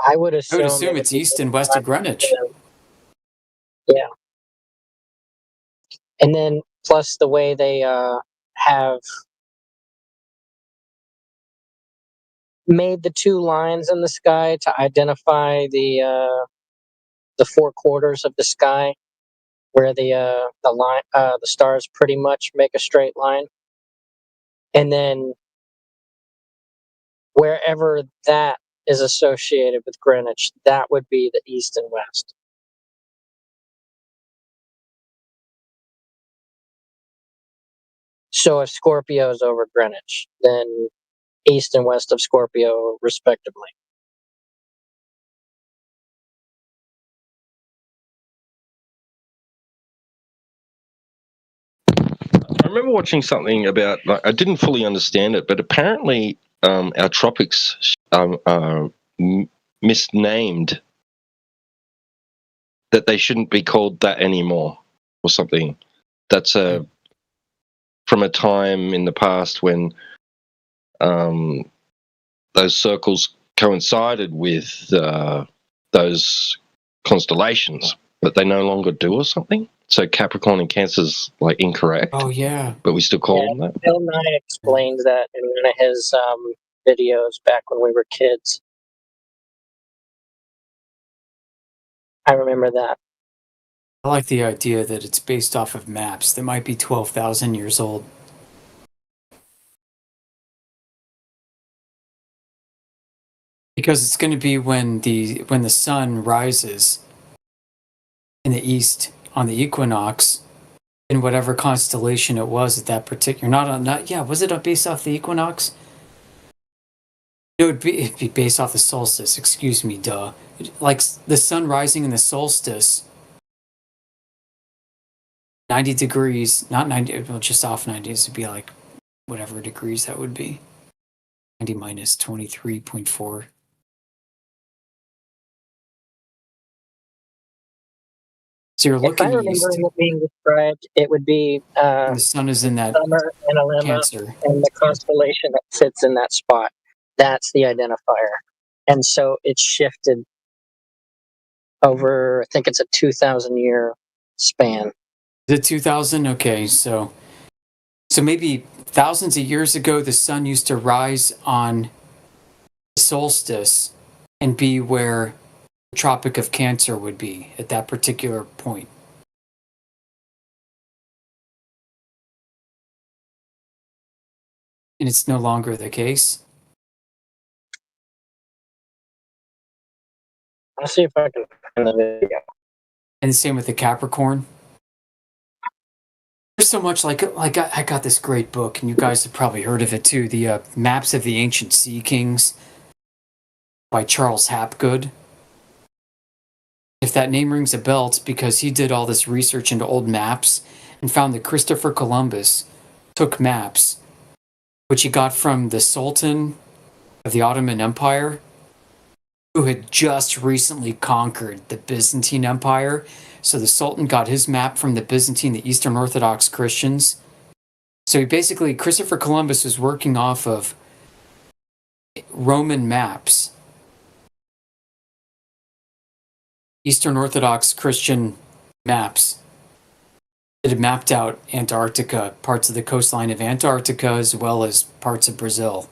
I would assume it's east and west of Greenwich. Yeah. And then plus the way they have made the 2 lines in the sky to identify the 4 quarters of the sky, where the line the stars pretty much make a straight line, and then wherever that is associated with Greenwich, that would be the east and west. So if Scorpio is over Greenwich, then east and west of Scorpio, respectively. I remember watching something about, I didn't fully understand it, but apparently our tropics are misnamed, that they shouldn't be called that anymore or something. That's from a time in the past when those circles coincided with those constellations, but they no longer do or something. So Capricorn and Cancer's incorrect. Oh yeah, but we still call them that. Bill Nye explained that in one of his videos back when we were kids. I remember that. I like the idea that it's based off of maps that might be 12,000 years old. Because it's going to be when the sun rises in the east on the equinox, in whatever constellation it was at that particular. Was it based off the equinox? No, it'd be based off the solstice. Excuse me, duh. Like the sun rising in the solstice, 90 degrees, not 90, well, just off 90s would be like whatever degrees that would be. 90 minus 23.4. So you're If I looking remember east. it being described, it would be And the sun is in that summer in Alema Cancer. and the constellation that sits in that spot. That's the identifier. And so it's shifted over, I think it's a 2,000 year span. Is it 2000? Okay, so maybe thousands of years ago, the sun used to rise on the solstice and be where the Tropic of Cancer would be at that particular point. And it's no longer the case. I'll see if I can find the video. And the same with the Capricorn. There's so much like I got this great book, and you guys have probably heard of it too. The Maps of the Ancient Sea Kings by Charles Hapgood. If that name rings a bell, it's because he did all this research into old maps and found that Christopher Columbus took maps, which he got from the Sultan of the Ottoman Empire, who had just recently conquered the Byzantine Empire. So the Sultan got his map from the Byzantine, the Eastern Orthodox Christians. So Christopher Columbus was working off of Roman maps, Eastern Orthodox Christian maps. It had mapped out Antarctica, parts of the coastline of Antarctica, as well as parts of Brazil.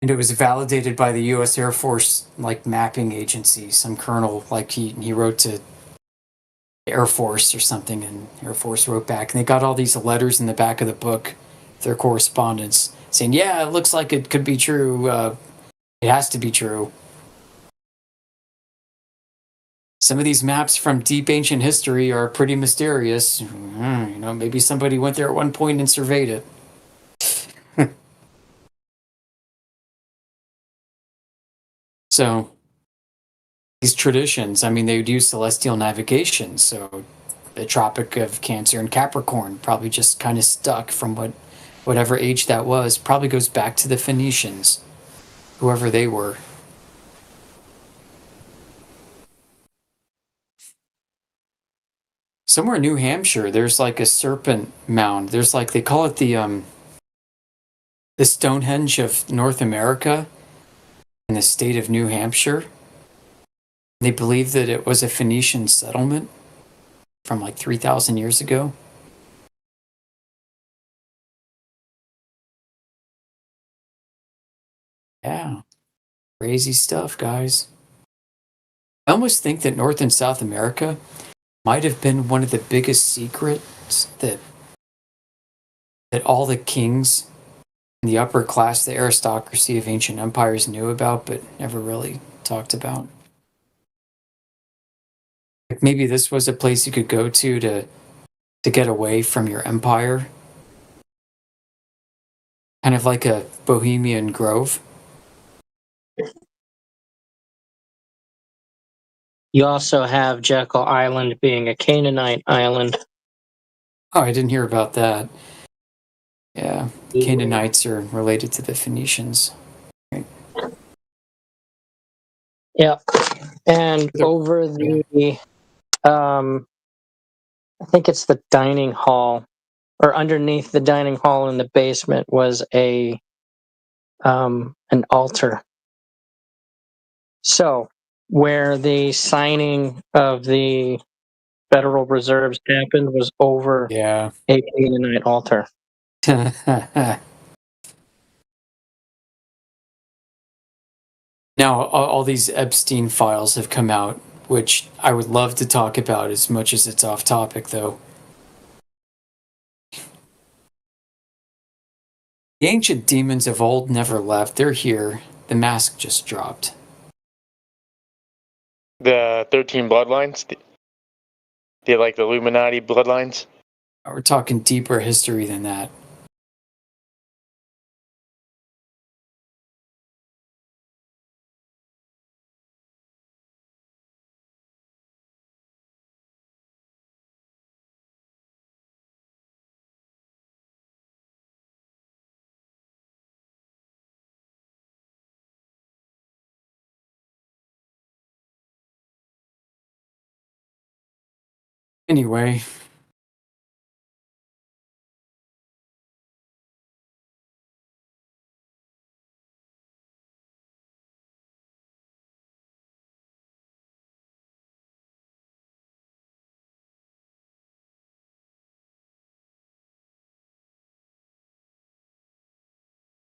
And it was validated by the U.S. Air Force, mapping agency. Some colonel, he wrote to Air Force or something, and Air Force wrote back. And they got all these letters in the back of the book, their correspondence, saying, yeah, it looks like it could be true. It has to be true. Some of these maps from deep ancient history are pretty mysterious. Maybe somebody went there at one point and surveyed it. So, these traditions, they would use celestial navigation. So, the Tropic of Cancer and Capricorn probably just kind of stuck from whatever age that was. Probably goes back to the Phoenicians, whoever they were. Somewhere in New Hampshire, there's a serpent mound. There's they call it the Stonehenge of North America in the state of New Hampshire. They believe that it was a Phoenician settlement from 3,000 years ago. Yeah. Crazy stuff, guys. I almost think that North and South America might have been one of the biggest secrets that all the kings in the upper class, the aristocracy of ancient empires knew about, but never really talked about. Maybe this was a place you could go to get away from your empire. Kind of like a Bohemian Grove. You also have Jekyll Island being a Canaanite island. Oh, I didn't hear about that. Yeah, Canaanites are related to the Phoenicians. Right. Yeah, and over the, I think it's the dining hall, or underneath the dining hall in the basement was an altar. So, where the signing of the Federal Reserves happened was over a Canaanite altar. Now, all these Epstein files have come out, which I would love to talk about as much as it's off topic, though. The ancient demons of old never left. They're here. The mask just dropped. The 13 bloodlines? The like the Illuminati bloodlines? We're talking deeper history than that. Anyway.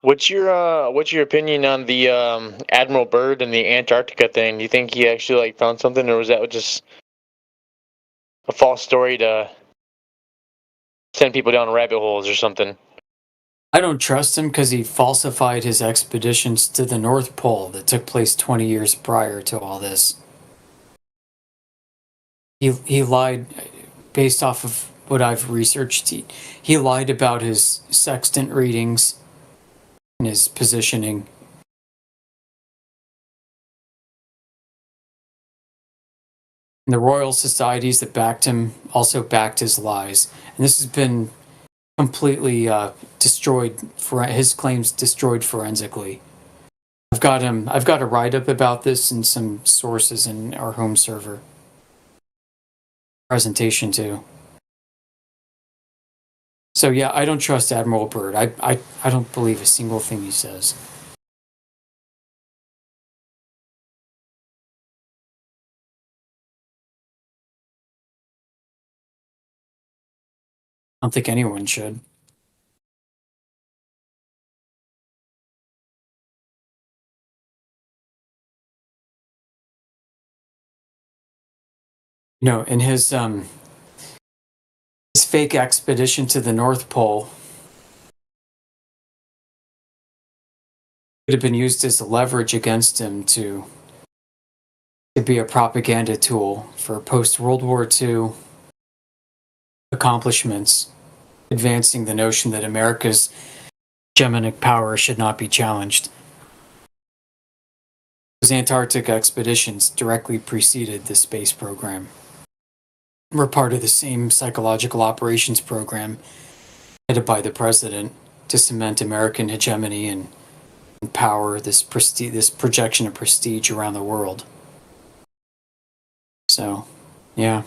What's your opinion on the Admiral Byrd and the Antarctica thing? Do you think he actually like found something, or was that just a false story to send people down rabbit holes or something? I don't trust him because he falsified his expeditions to the North Pole that took place 20 years prior to all this. He lied based off of what I've researched. He lied about his sextant readings and his positioning. And the royal societies that backed him also backed his lies. And this has been completely destroyed, for his claims destroyed forensically. I've got a write-up about this and some sources in our home server. Presentation too. So yeah, I don't trust Admiral Byrd. I don't believe a single thing he says. I don't think anyone should. No, in his fake expedition to the North Pole could have been used as leverage against him to be a propaganda tool for post-World War II accomplishments, advancing the notion that America's hegemonic power should not be challenged. Those Antarctic expeditions directly preceded the space program. We're part of the same psychological operations program headed by the president to cement American hegemony and power, this projection of prestige around the world. So, yeah.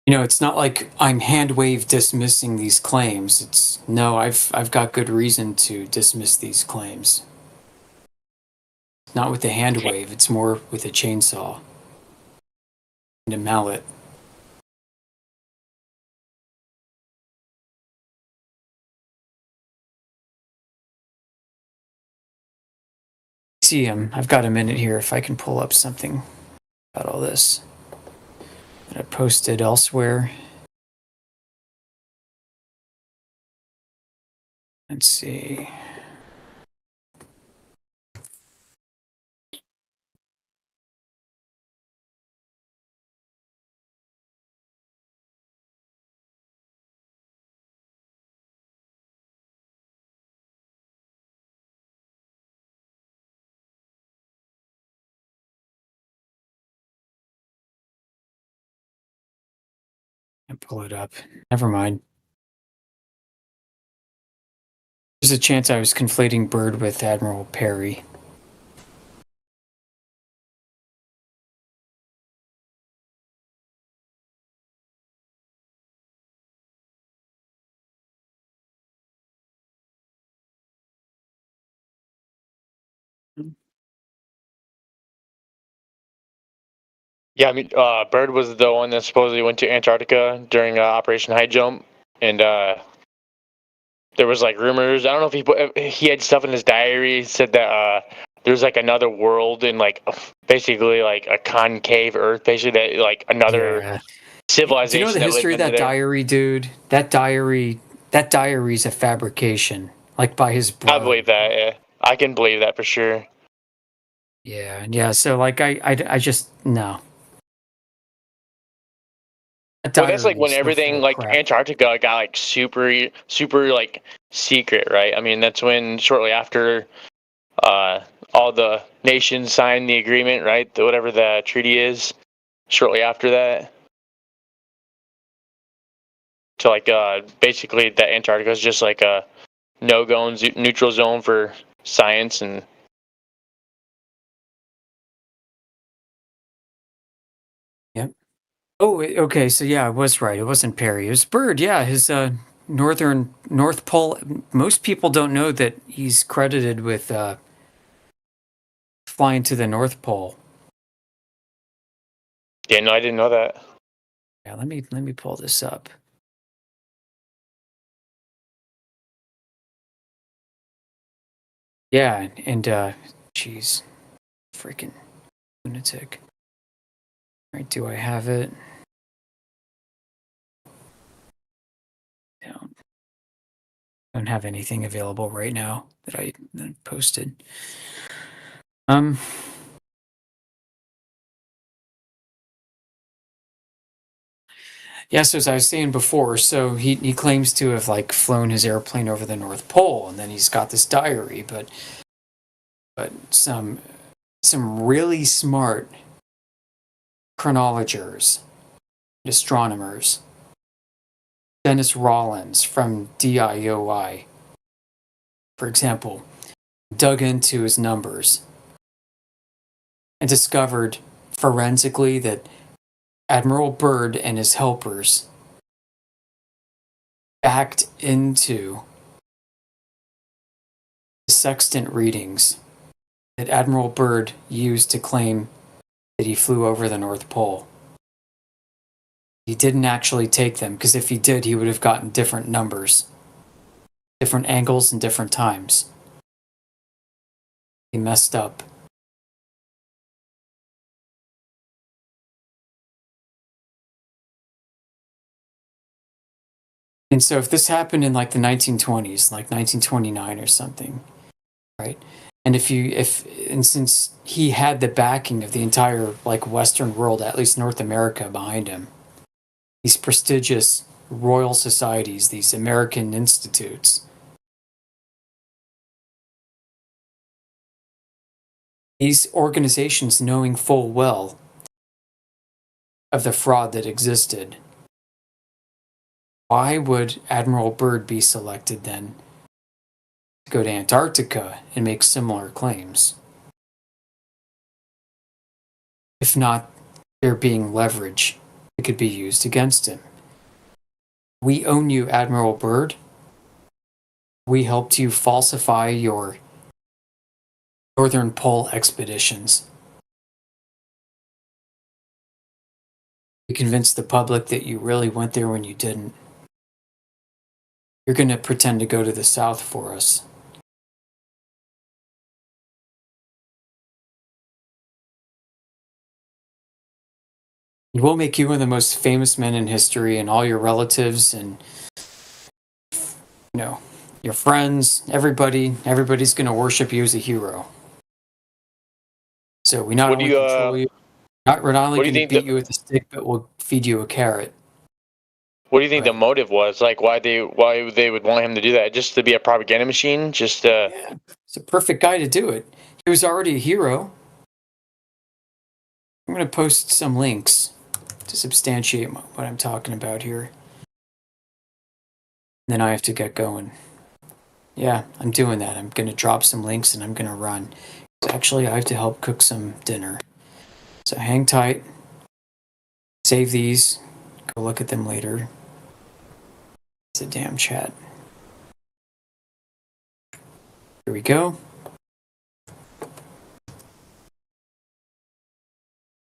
You know, it's not like I'm hand wave dismissing these claims. It's no, I've got good reason to dismiss these claims. Not with the hand wave, it's more with a chainsaw and a mallet. See, I've got a minute here if I can pull up something about all this that I posted elsewhere. Let's see. I pull it up. Never mind. There's a chance I was conflating Byrd with Admiral Perry. Yeah, I mean, Byrd was the one that supposedly went to Antarctica during Operation High Jump, and there was like rumors. I don't know if he had stuff in his diary. Said that there's like another world in like basically like a concave Earth, basically that like another civilization. Do you know the that lived history of that under there. diary, dude? That diary's a fabrication, like by his I brother. believe that. Yeah, I can believe that for sure. Yeah. So like, I just no. That Well, that's like when diary's so full everything of like crap. Antarctica got like super like secret, right? I mean, that's when shortly after all the nations signed the agreement, right? Whatever the treaty is, shortly after that. So like basically that Antarctica is just like a no-go neutral zone for science and Yep. Oh, okay. So yeah, I was right. It wasn't Perry. It was Bird. Yeah, his North Pole. Most people don't know that he's credited with flying to the North Pole. yeah, no, I didn't know that. Yeah, let me pull this up. Yeah, and jeez, freaking lunatic. All right, do I have it? Don't have anything available right now that I posted. Yeah, so as I was saying before, so he claims to have like flown his airplane over the North Pole, and then he's got this diary, but some really smart chronologers, astronomers, Dennis Rollins from DIOI, for example, dug into his numbers and discovered forensically that Admiral Byrd and his helpers backed into the sextant readings that Admiral Byrd used to claim that he flew over the North Pole. He didn't actually take them, because if he did, he would have gotten different numbers, different angles, and different times. He messed up. And so if this happened in like the 1920s, like 1929 or something, right? And since he had the backing of the entire like Western world, at least North America, behind him, these prestigious royal societies, these American institutes, these organizations knowing full well of the fraud that existed, why would Admiral Byrd be selected then to go to Antarctica and make similar claims? If not, there being leverage that could be used against him. We own you, Admiral Byrd. We helped you falsify your Northern Pole expeditions. We convinced the public that you really went there when you didn't. You're going to pretend to go to the South for us. We'll make you one of the most famous men in history, and all your relatives and your friends, everybody's going to worship you as a hero. So we not only control you, we're not only going to beat you with a stick, but we'll feed you a carrot. What do you think the motive was? Like why they would want him to do that? Just to be a propaganda machine? Just yeah, it's a perfect guy to do it. He was already a hero. I'm going to post some links to substantiate what I'm talking about here. Then I have to get going. Yeah, I'm doing that. I'm going to drop some links and I'm going to run. Actually, I have to help cook some dinner. So hang tight. Save these. Go look at them later. It's a damn chat. Here we go.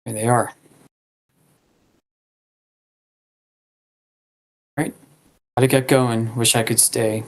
Here they are. All right. Gotta get going. Wish I could stay.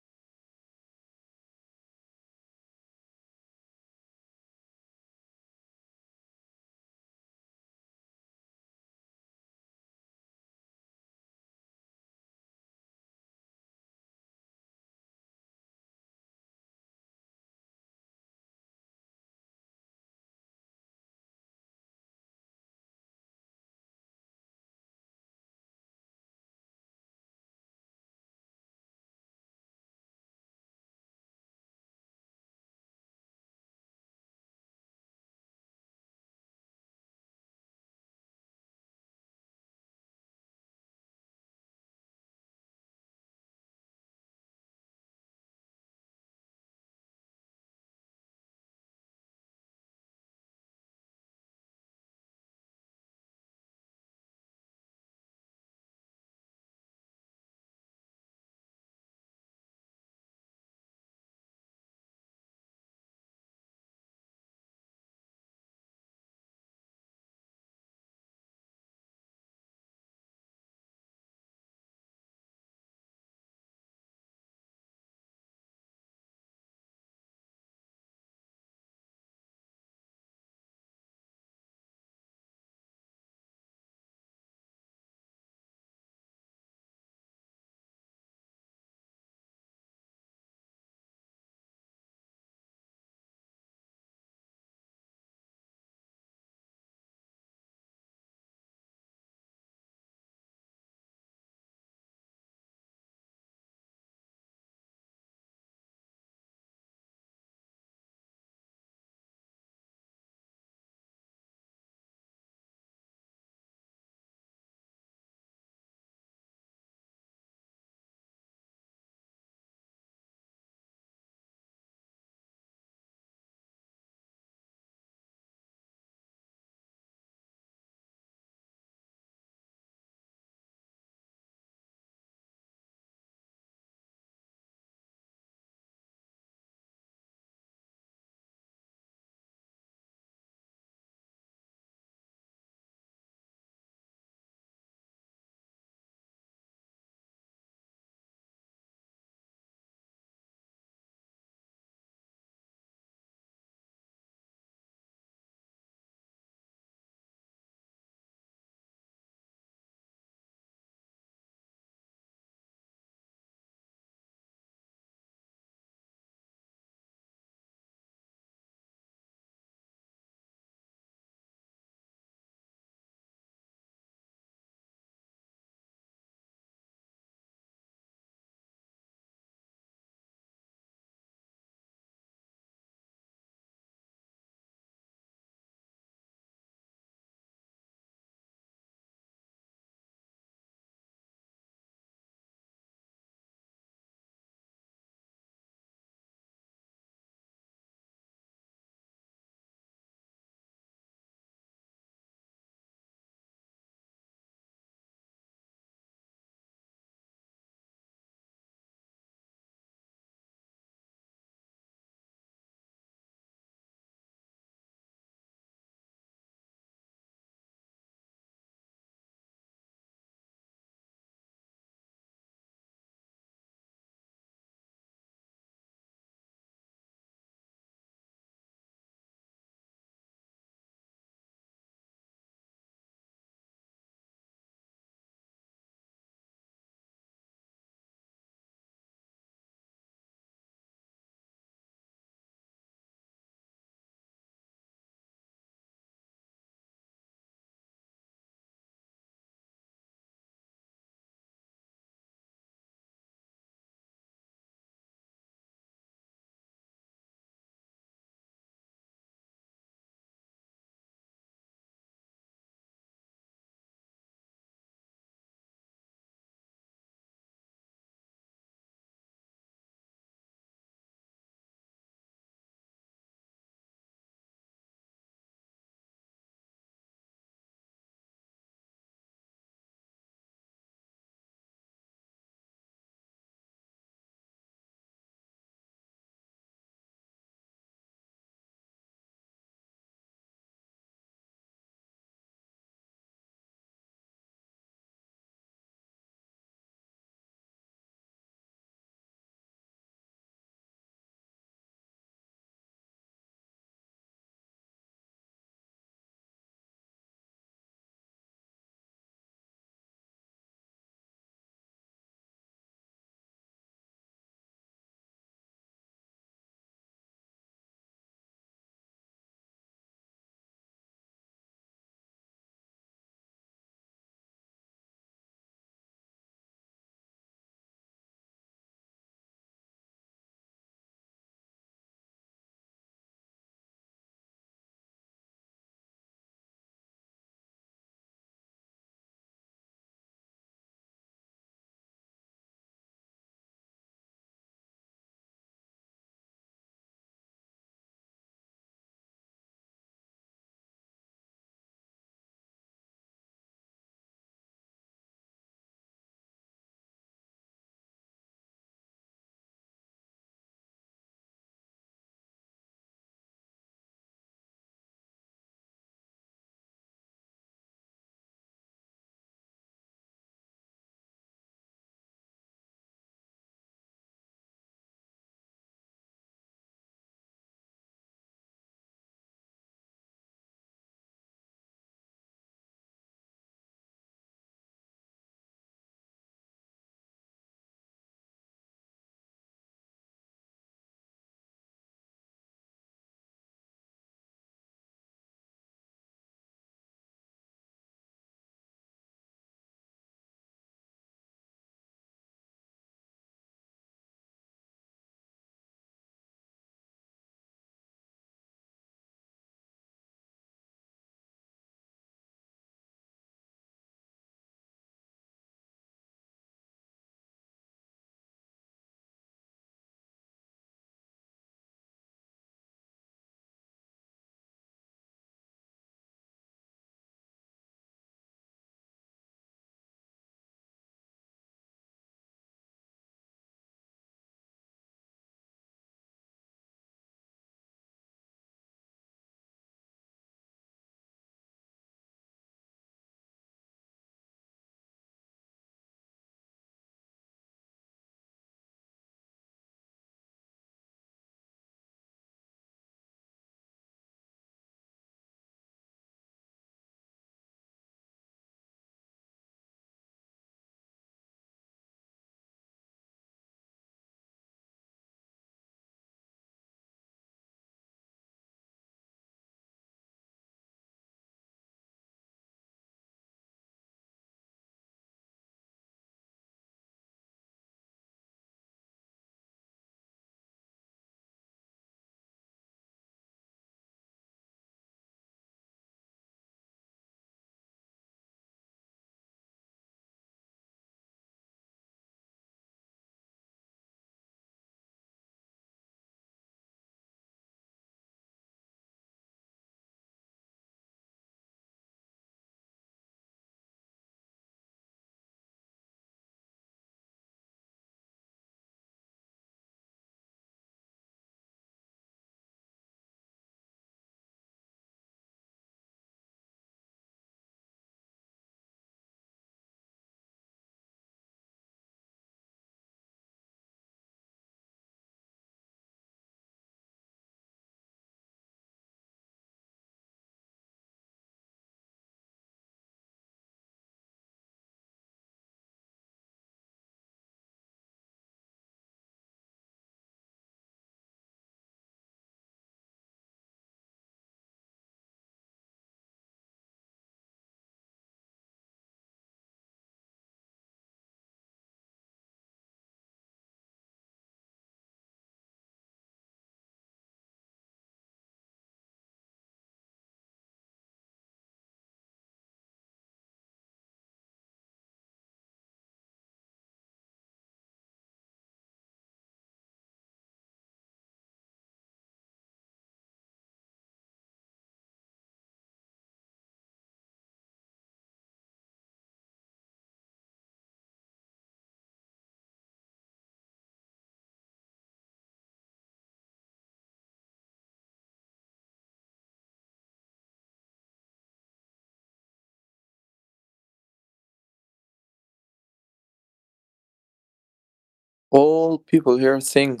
all people here think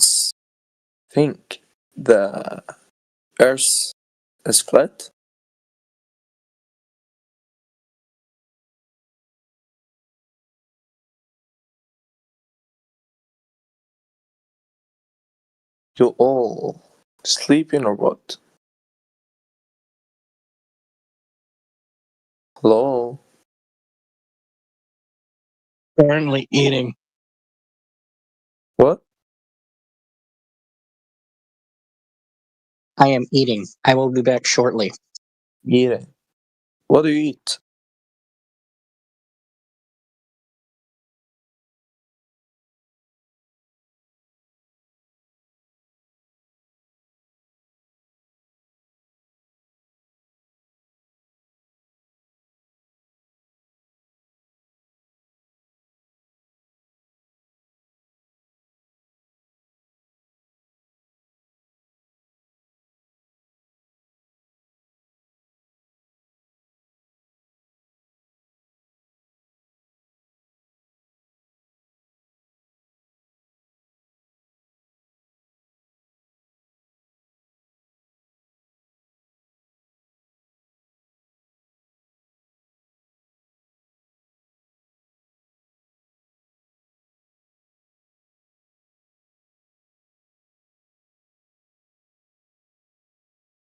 the Earth is flat. You all sleeping or what? Hello? Currently eating. What? I am eating. I will be back shortly. Eating. What do you eat?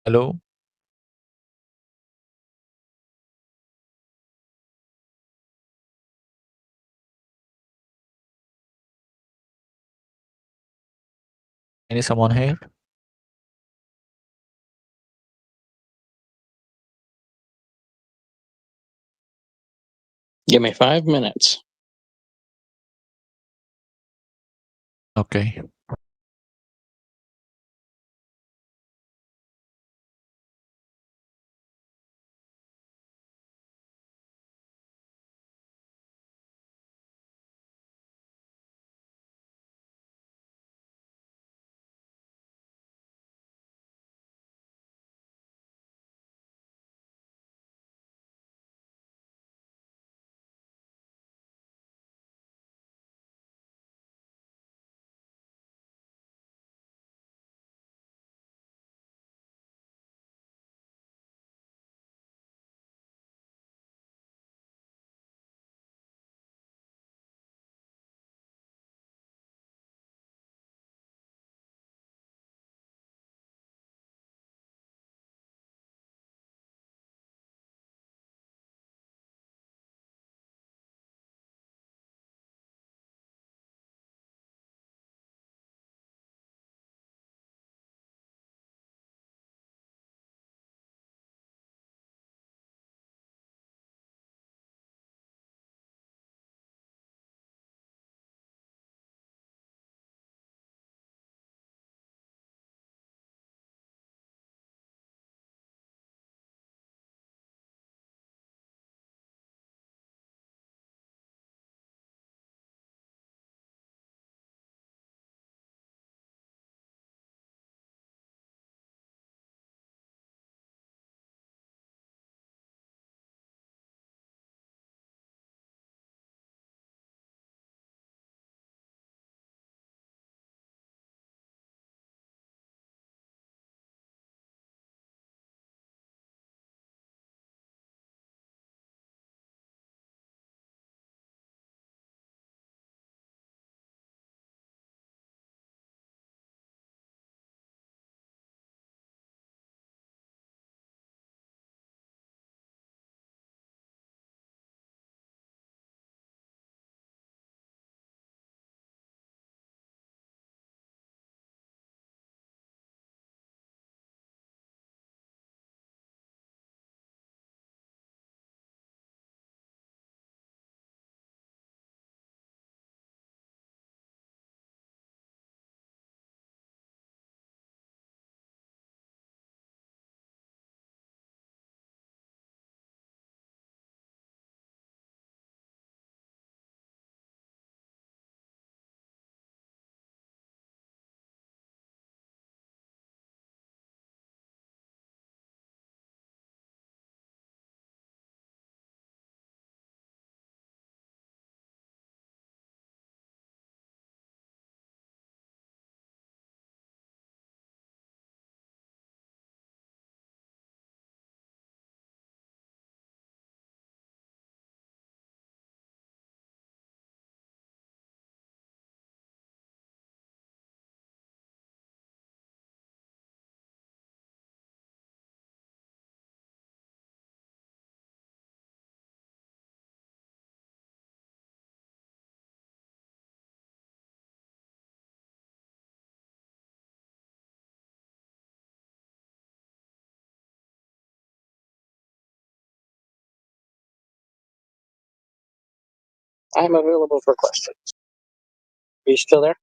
Hello? Any someone here? Give me 5 minutes. Okay. I'm available for questions. Are you still there?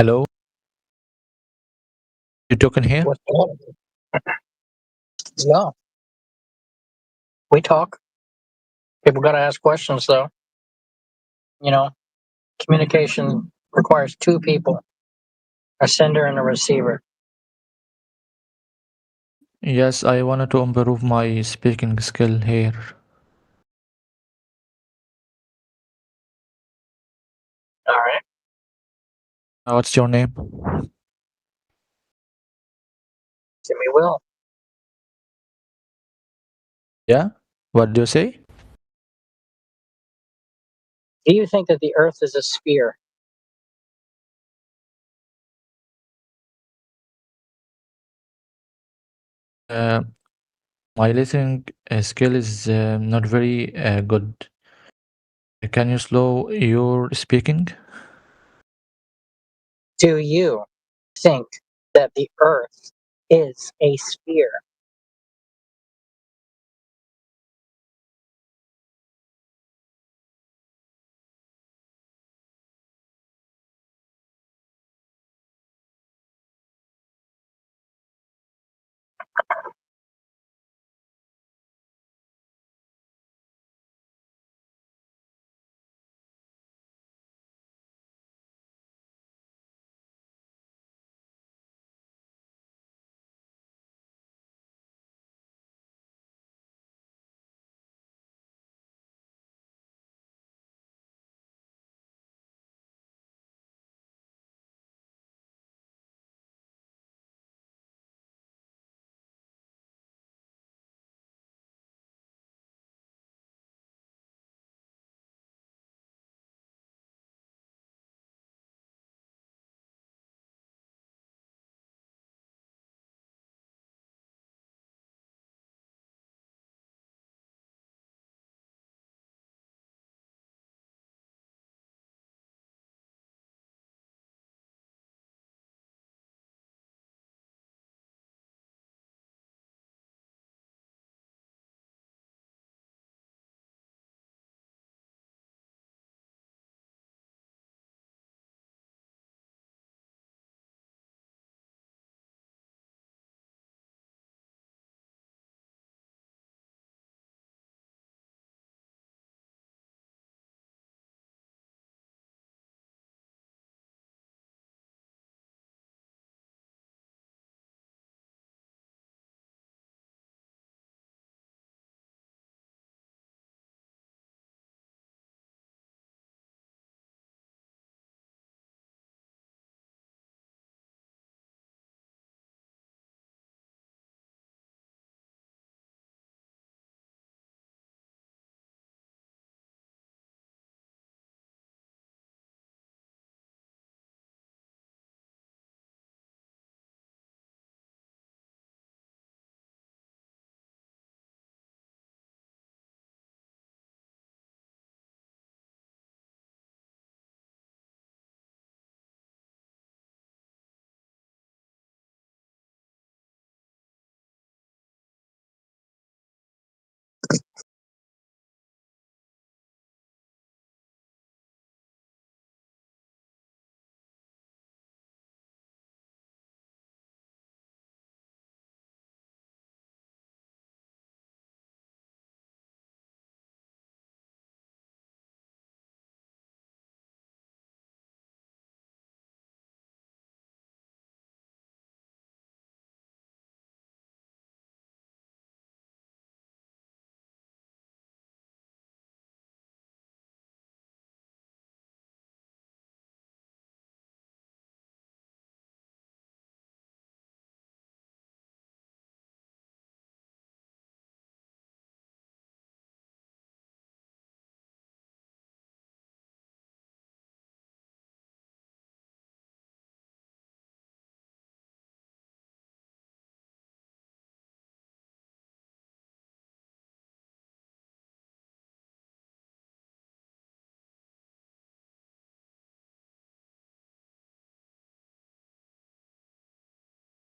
Hello? You talking here? What's going on? Yeah, we talk. People got to ask questions, though. You know, communication requires two people, a sender and a receiver. Yes, I wanted to improve my speaking skill here. All right. What's your name? Jimmy Will. Yeah? What do you say? Do you think that the Earth is a sphere? Uh, my listening skill is not very good. Can you slow your speaking? Do you think that the Earth is a sphere?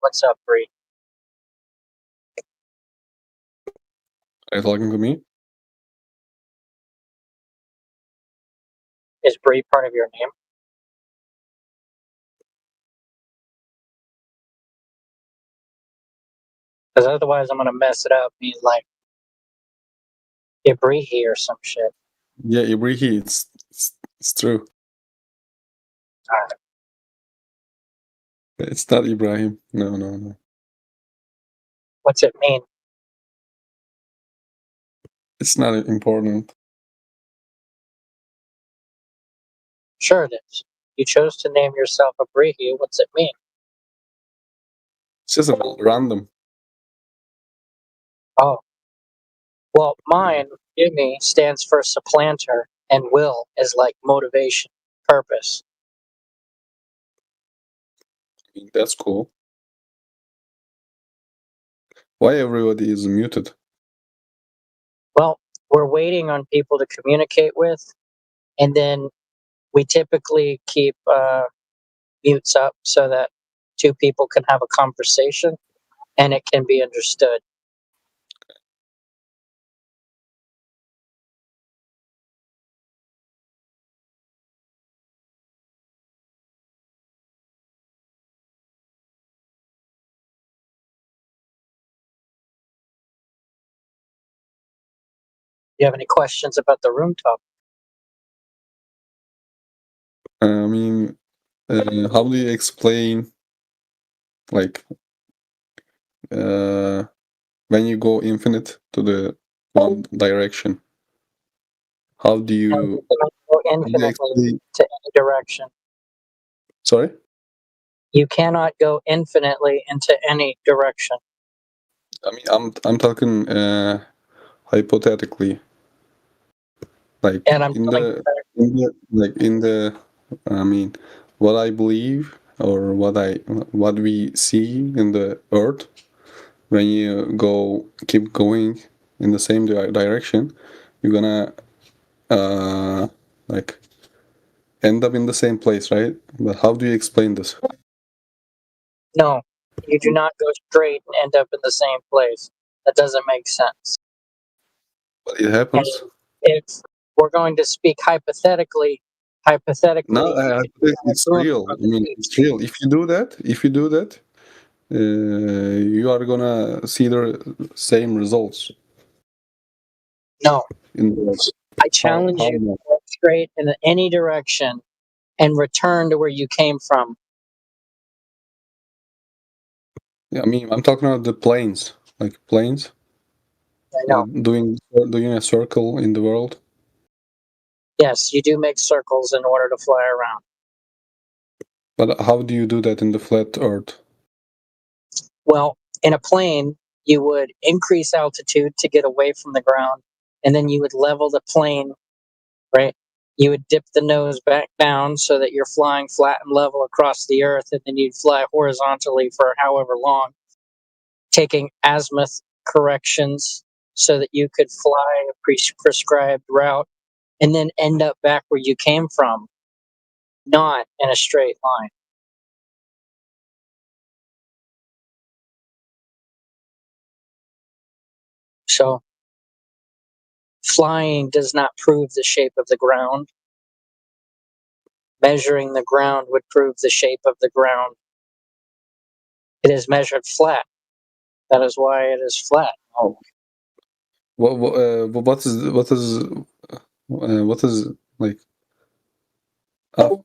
What's up, Bree? Are you talking to me? Is Bree part of your name? Because otherwise, I'm gonna mess it up. Being like Ibrihi or some shit. Yeah, Ibrihi, it's true. It's not Ibrahim. No. What's it mean? It's not important. Sure it is. You chose to name yourself Ibrihi. What's it mean? It's just a random. Oh. Well, mine, Jimmy, stands for supplanter, and will is like motivation, purpose. I mean, that's cool. Why everybody is muted? Well, we're waiting on people to communicate with, and then we typically keep mutes up so that two people can have a conversation and it can be understood. Do you have any questions about the room topic? I mean, how do you explain, like, when you go infinite to the one direction? How do you go infinitely to any direction? Sorry? You cannot go infinitely into any direction. I mean, I'm talking hypothetically. Like And I'm in the I mean, what I believe or what we see in the earth, when you keep going in the same direction, you're gonna like end up in the same place, right? But how do you explain this? No, you do not go straight and end up in the same place. That doesn't make sense. But it happens. And if we're going to speak hypothetically, No, it's real. I mean, it's real. If you do that, you are gonna see the same results. No. In the, I challenge you to go straight in any direction and return to where you came from. Yeah, I mean, I'm talking about the planes, like planes. I know. Doing a circle in the world. Yes, you do make circles in order to fly around. But how do you do that in the flat Earth? Well, in a plane, you would increase altitude to get away from the ground, and then you would level the plane, right? You would dip the nose back down so that you're flying flat and level across the earth, and then you'd fly horizontally for however long, taking azimuth corrections so that you could fly a prescribed route and then end up back where you came from, not in a straight line. So flying does not prove the shape of the ground. Measuring the ground would prove the shape of the ground. It is measured flat. That is why it is flat. Oh. What is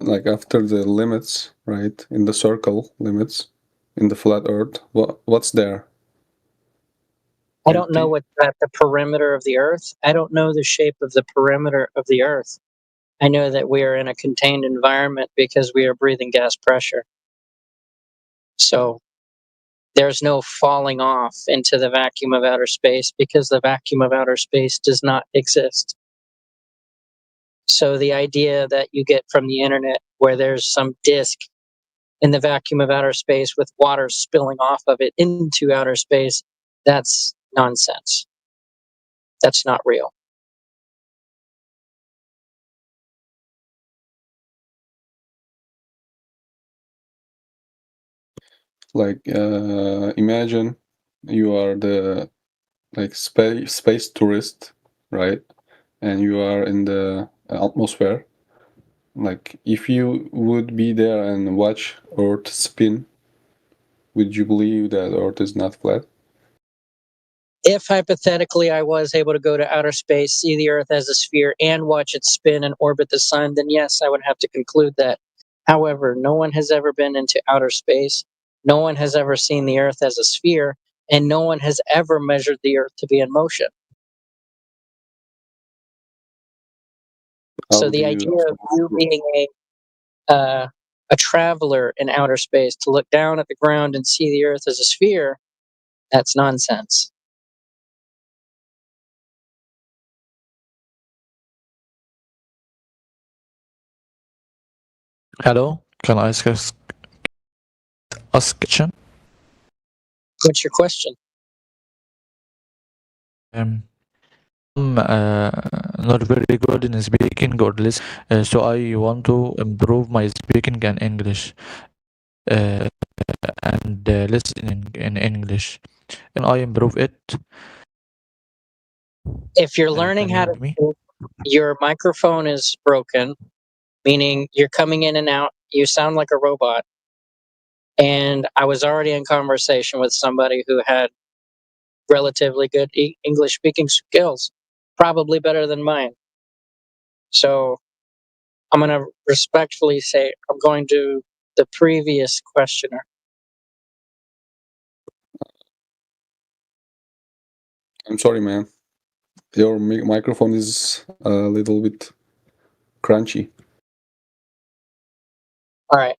like after the limits, right? In the circle limits, in the flat Earth, what's there? I don't know what's at the perimeter of the Earth. I don't know the shape of the perimeter of the Earth. I know that we are in a contained environment because we are breathing gas pressure. So there's no falling off into the vacuum of outer space because the vacuum of outer space does not exist. So the idea that you get from the internet where there's some disk in the vacuum of outer space with water spilling off of it into outer space, that's nonsense. That's not real. Like imagine you are the space tourist, right? And you are in the atmosphere. Like if you would be there and watch Earth spin, would you believe that Earth is not flat? If hypothetically I was able to go to outer space, see the Earth as a sphere, and watch it spin and orbit the sun, then yes, I would have to conclude that. However, no one has ever been into outer space. No one has ever seen the Earth as a sphere, and no one has ever measured the Earth to be in motion. How So do the you idea of you being a traveler in outer space to look down at the ground and see the Earth as a sphere, that's nonsense. Hello, can I ask a question? What's your question? I'm not very good in speaking or listen, so I want to improve my speaking in English and listening in English. Can I improve it? If you're learning Can you how to hear me? speak, your microphone is broken, meaning you're coming in and out. You sound like a robot. And I was already in conversation with somebody who had relatively good English speaking skills, probably better than mine. So I'm going to respectfully say I'm going to the previous questioner. I'm sorry, man. Your microphone is a little bit crunchy. All right.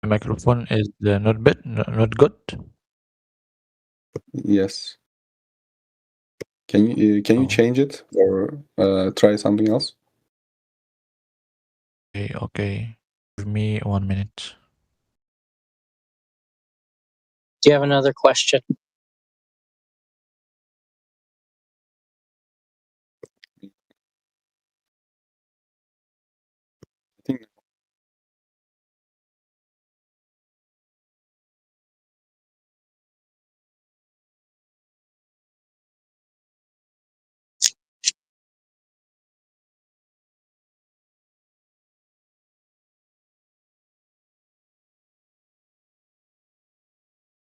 The microphone is not good. Yes. Can you change it or try something else? Okay. Give me 1 minute. Do you have another question?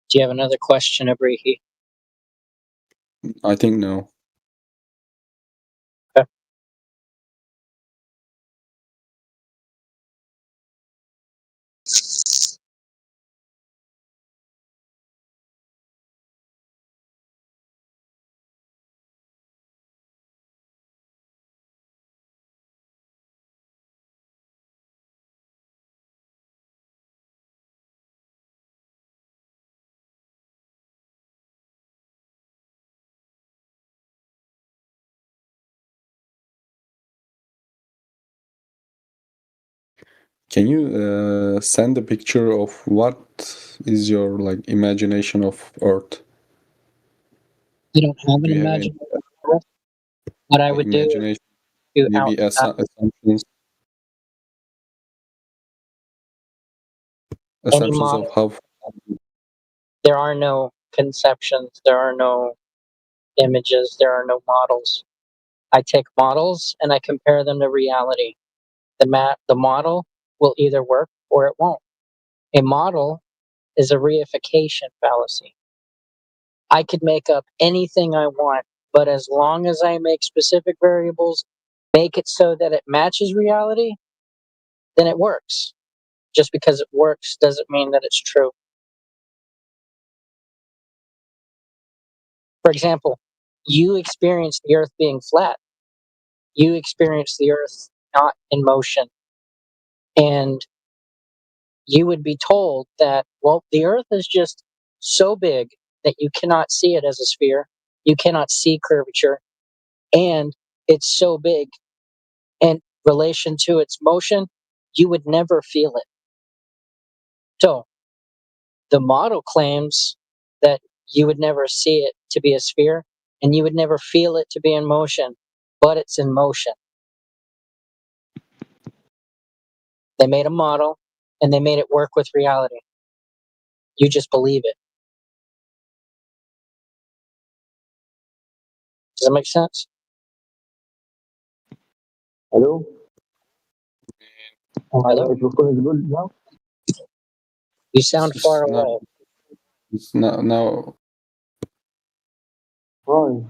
Do you have another question, Abrihi? I think no. Okay. Can you send a picture of what is your like imagination of Earth? You don't have an Do you have any imagination. What I would do is imagination? do Maybe assumptions any of model. how There are no conceptions. There are no images. There are no models. I take models and I compare them to reality. The model will either work or it won't. A model is a reification fallacy. I could make up anything I want, but as long as I make specific variables, make it so that it matches reality, then it works. Just because it works doesn't mean that it's true. For example, you experience the Earth being flat. You experience the Earth not in motion. And you would be told that, well, the Earth is just so big that you cannot see it as a sphere. You cannot see curvature. And it's so big in relation to its motion, you would never feel it. So the model claims that you would never see it to be a sphere and you would never feel it to be in motion, but it's in motion. They made a model and they made it work with reality. You just believe it. Does that make sense? Hello? Hello? Is recording good now? You sound far away. now Why?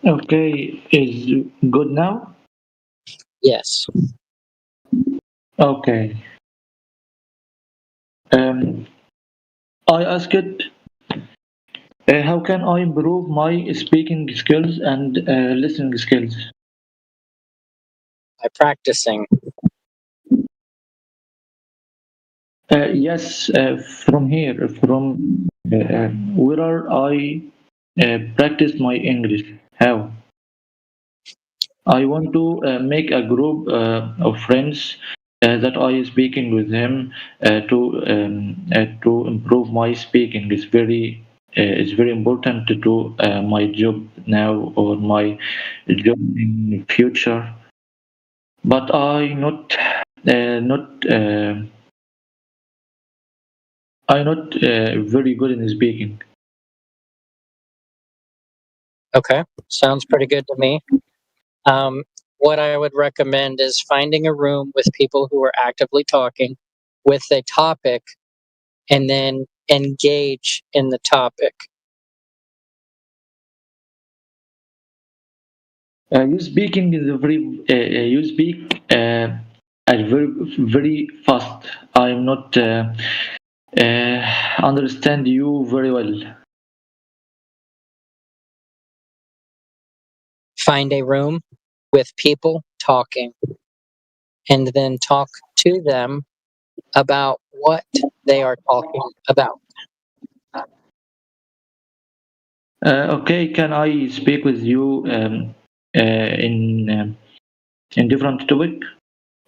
Okay, is good now? Yes. Okay. Um, I asked, how can I improve my speaking skills and listening skills? By practicing. Yes, from here, from where I practice my English. How? I want to make a group of friends that I speaking with them to improve my speaking. It's very important to do my job now or my job in future. But not I not very good in speaking. Okay. Sounds pretty good to me. Um, what I would recommend is finding a room with people who are actively talking with a topic and then engage in the topic. You speaking is a you speak very fast. I'm not understand you very well. Find a room with people talking and then talk to them about what they are talking about. Okay, can I speak with you in different topic?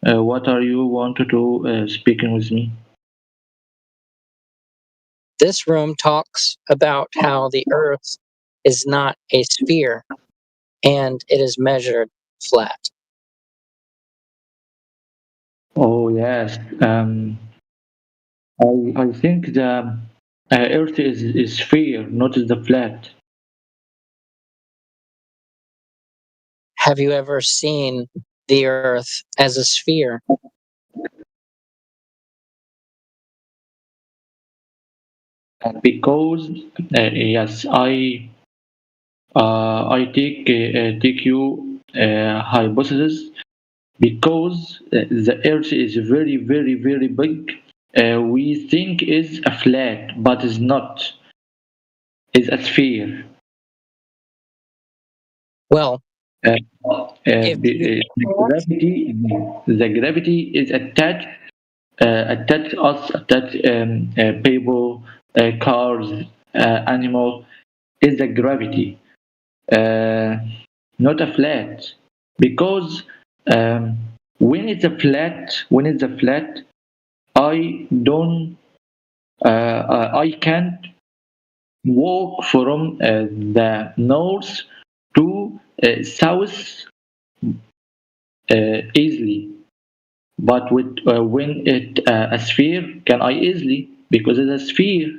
What are you want to do speaking with me? This room talks about how the earth is not a sphere and it is measured flat. Oh yes. I think the Earth is sphere, not the flat. Have you ever seen the earth as a sphere? Because yes, I take you hypothesis because the Earth is very big. We think is a flat, but is not. Is a sphere. Well, Uh, if you can't, the gravity is attached us, attached people, cars, animal is the gravity, uh, not a flat. Because um, when it's a flat, I don't, I can't walk from the north to south easily. But when it a sphere, can I easily because it's a sphere,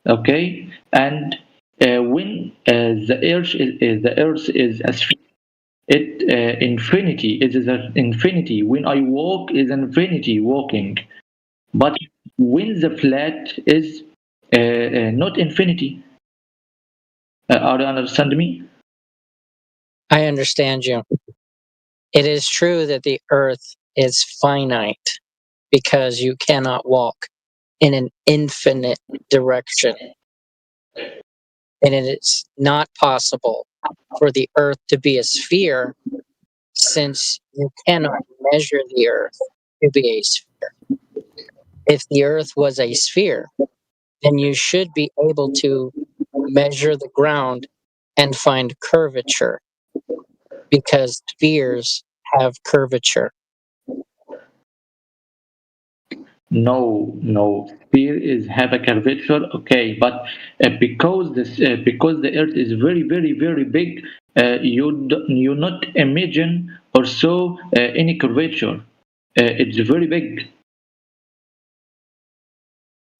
okay? And when the Earth is a sphere, it infinity. It is an infinity. When I walk, is infinity walking. But when the flat is not infinity, are you understand me? I understand you. It is true that the earth is finite because you cannot walk in an infinite direction. And it is not possible for the earth to be a sphere since you cannot measure the earth to be a sphere. If the earth was a sphere, then you should be able to measure the ground and find curvature because spheres have curvature. No. Sphere is have a curvature, okay, but because the Earth is very big, you not imagine or so any curvature. It's very big.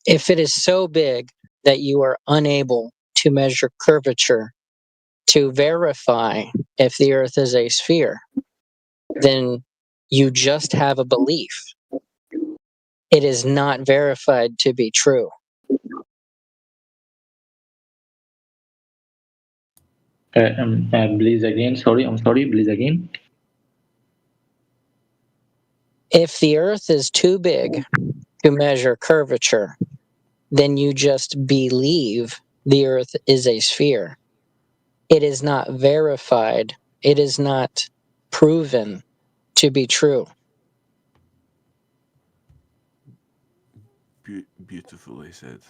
If it is so big that you are unable to measure curvature to verify if the Earth is a sphere, then you just have a belief. It is not verified to be true. Please again. Sorry, I'm sorry. Please again. If the Earth is too big to measure curvature, then you just believe the Earth is a sphere. It is not verified. It is not proven to be true. Beautifully said.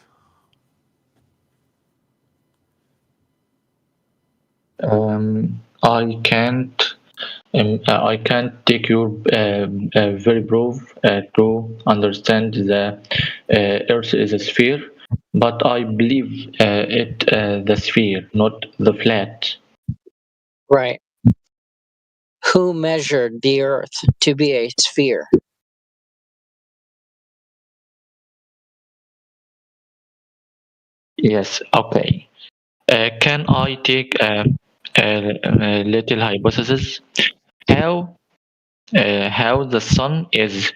I can't take your very proof to understand the Earth is a sphere, but I believe it the sphere, not the flat. Right. Who measured the Earth to be a sphere? Yes. Okay. Can I take a little hypothesis? How the sun is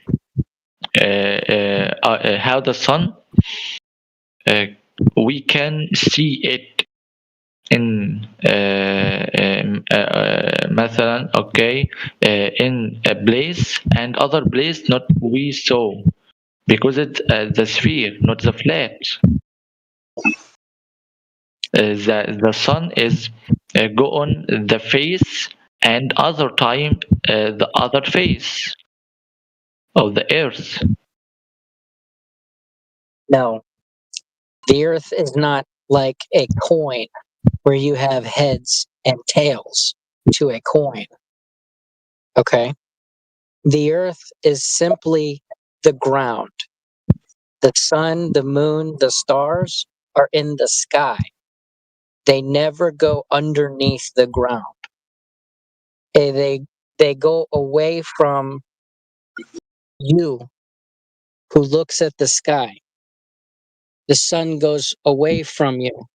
how the sun we can see it in مثلا okay in a place and other place not we saw because it's the sphere not the flat. The sun is go on the face and other time the other face of the earth. No. The Earth is not like a coin where you have heads and tails to a coin. Okay? The Earth is simply the ground. The sun, the moon, the stars are in the sky. They never go underneath the ground. They go away from you who looks at the sky. The sun goes away from you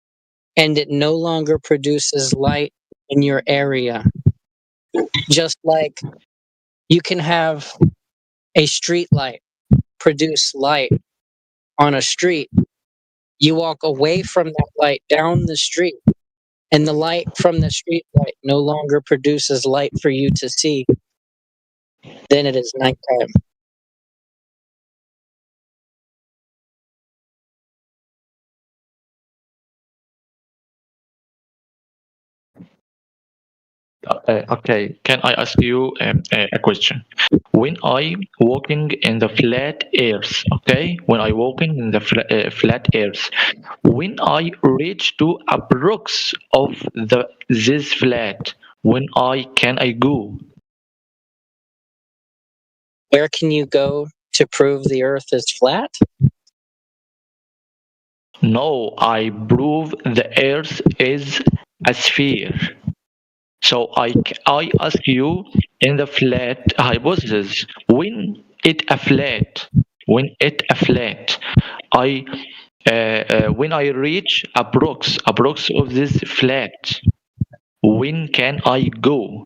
and it no longer produces light in your area. Just like you can have a street light produce light on a street, you walk away from that light down the street, and the light from the street light no longer produces light for you to see. Then it is nighttime. Okay, can I ask you a question? When I walking in the flat earth, okay, when I walking in the flat earth, when I reach to approx of this flat, when can I go? Where can you go to prove the Earth is flat? No, I prove the earth is a sphere. So I ask you in the flat hypothesis when it a flat, I when I reach approx of this flat, when can I go?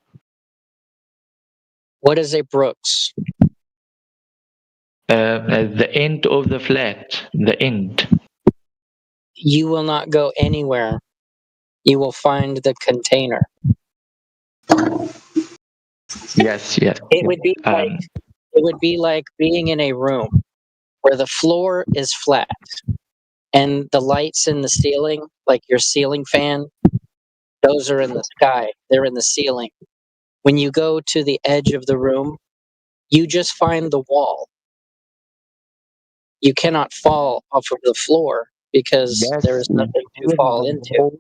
What is a Brooks? The end of the flat, the end. You will not go anywhere. You will find the container. Yes. It would be like being in a room where the floor is flat and the lights in the ceiling, like your ceiling fan, those are in the sky. They're in the ceiling. When you go to the edge of the room, you just find the wall. You cannot fall off of the floor because there is nothing to fall into.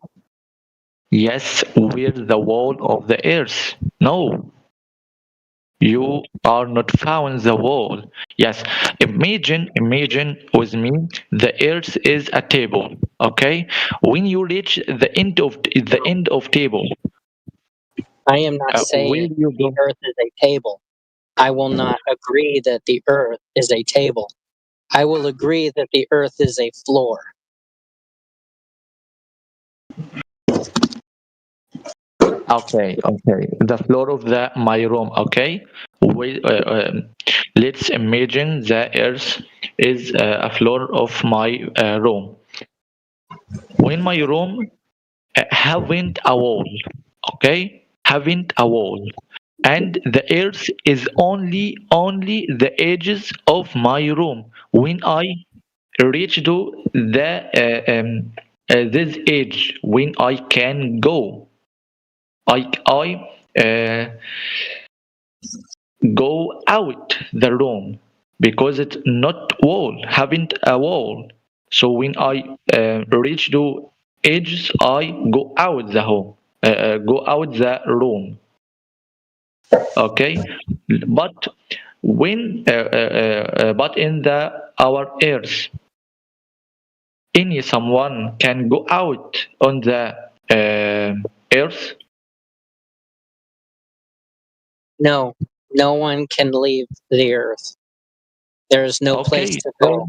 Yes, we're the wall of the earth. No, you are not found the wall. Yes, imagine with me, the earth is a table. Okay, when you reach the end of table, I am not saying the Earth is a table. I will not agree that the Earth is a table. I will agree that the earth is a floor. Okay, the floor of my room. Okay, let's imagine the earth is a floor of my room. When my room haven't a wall, okay, haven't a wall, and the earth is only the edges of my room. When I reach to this edge, when I can go, I go out the room because it's not wall, haven't a wall. So when I reach to edges, I go out the home, go out the room. Okay, but but in the our earth, any someone can go out on the earth. No, no one can leave the earth. There is no place Okay, to go.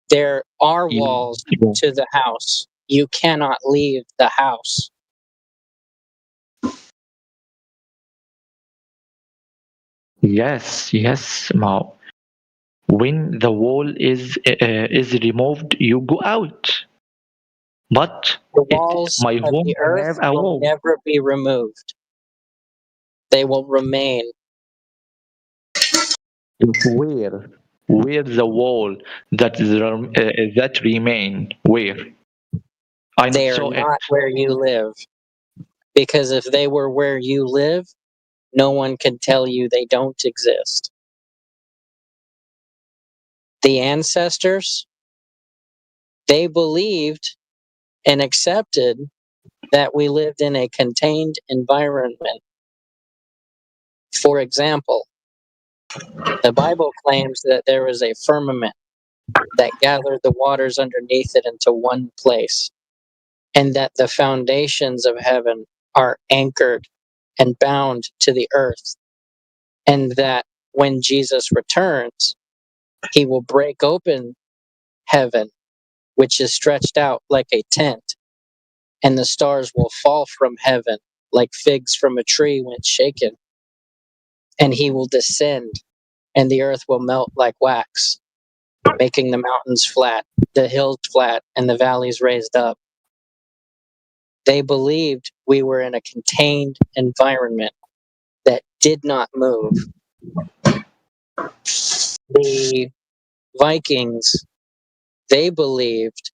There are Yeah. walls to the house. You cannot leave the house. Yes, Mao. When the wall is removed, you go out. But The walls my of home the earth have a will wall. never be removed. They will remain. Where? Where the wall that remain? Where? I They are saw it. not where you live. Because if they were where you live, no one can tell you they don't exist. The ancestors, they believed and accepted that we lived in a contained environment. For example, the Bible claims that there is a firmament that gathered the waters underneath it into one place, and that the foundations of heaven are anchored and bound to the earth, and that when Jesus returns, he will break open heaven, which is stretched out like a tent, and the stars will fall from heaven like figs from a tree when shaken, and he will descend, and the earth will melt like wax, making the mountains flat, the hills flat, and the valleys raised up. They believed we were in a contained environment that did not move. The Vikings, they believed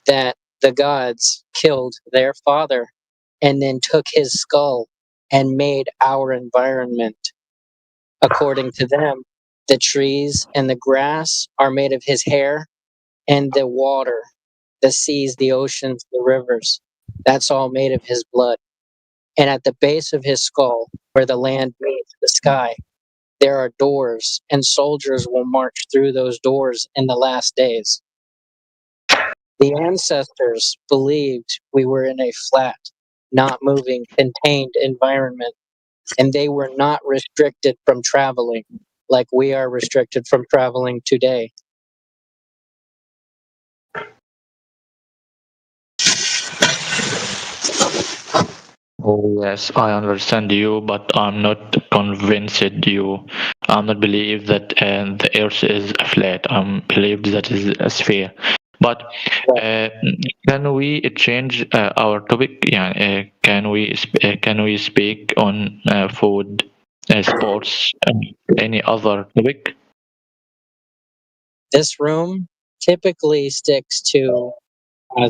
that the gods killed their father and then took his skull and made our environment. According to them, the trees and the grass are made of his hair, and the water, the seas, the oceans, the rivers, that's all made of his blood. And at the base of his skull, where the land meets the sky, there are doors, and soldiers will march through those doors in the last days. The ancestors believed we were in a flat, not moving, contained environment, and they were not restricted from traveling like we are restricted from traveling today. Oh yes, I understand you, but I'm not convinced you. I'm not believe that the Earth is flat. I'm believe that is a sphere. But uh, can we change our topic? Yeah, can we speak on food, sports, any other topic? This room typically sticks to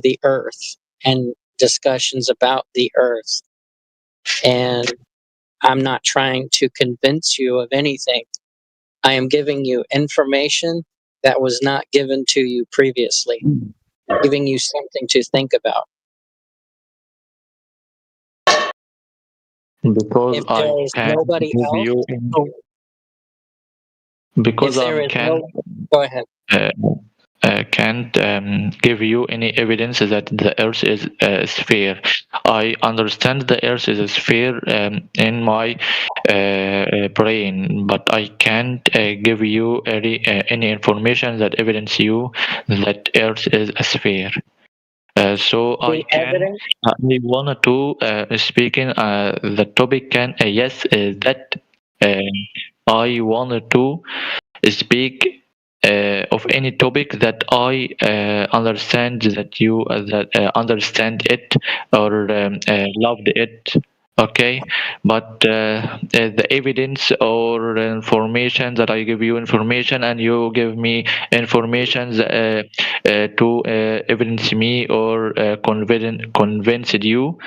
the earth and discussions about the earth. And I'm not trying to convince you of anything. I am giving you information that was not given to you previously, giving you something to think about. Because If there is nobody move else, you if there is can no, go ahead. can't give you any evidence that the Earth is a sphere. I understand the Earth is a sphere in my brain, but I can't give you any information that evidence you that Earth is a sphere. So I can, I wanted to speaking the topic can yes that I wanted to speak of any topic that I understand that you that understand it or loved it. Okay, but the evidence or information that I give you information and you give me information to evidence me or convince you.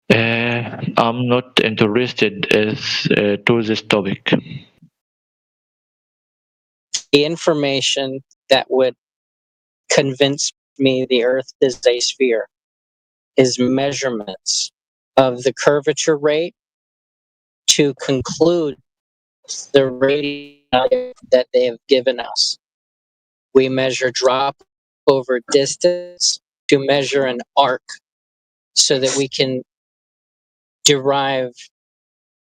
I'm not interested to this topic. The information that would convince me the Earth is a sphere is measurements of the curvature rate to conclude the radius that they have given us. We measure drop over distance to measure an arc so that we can derive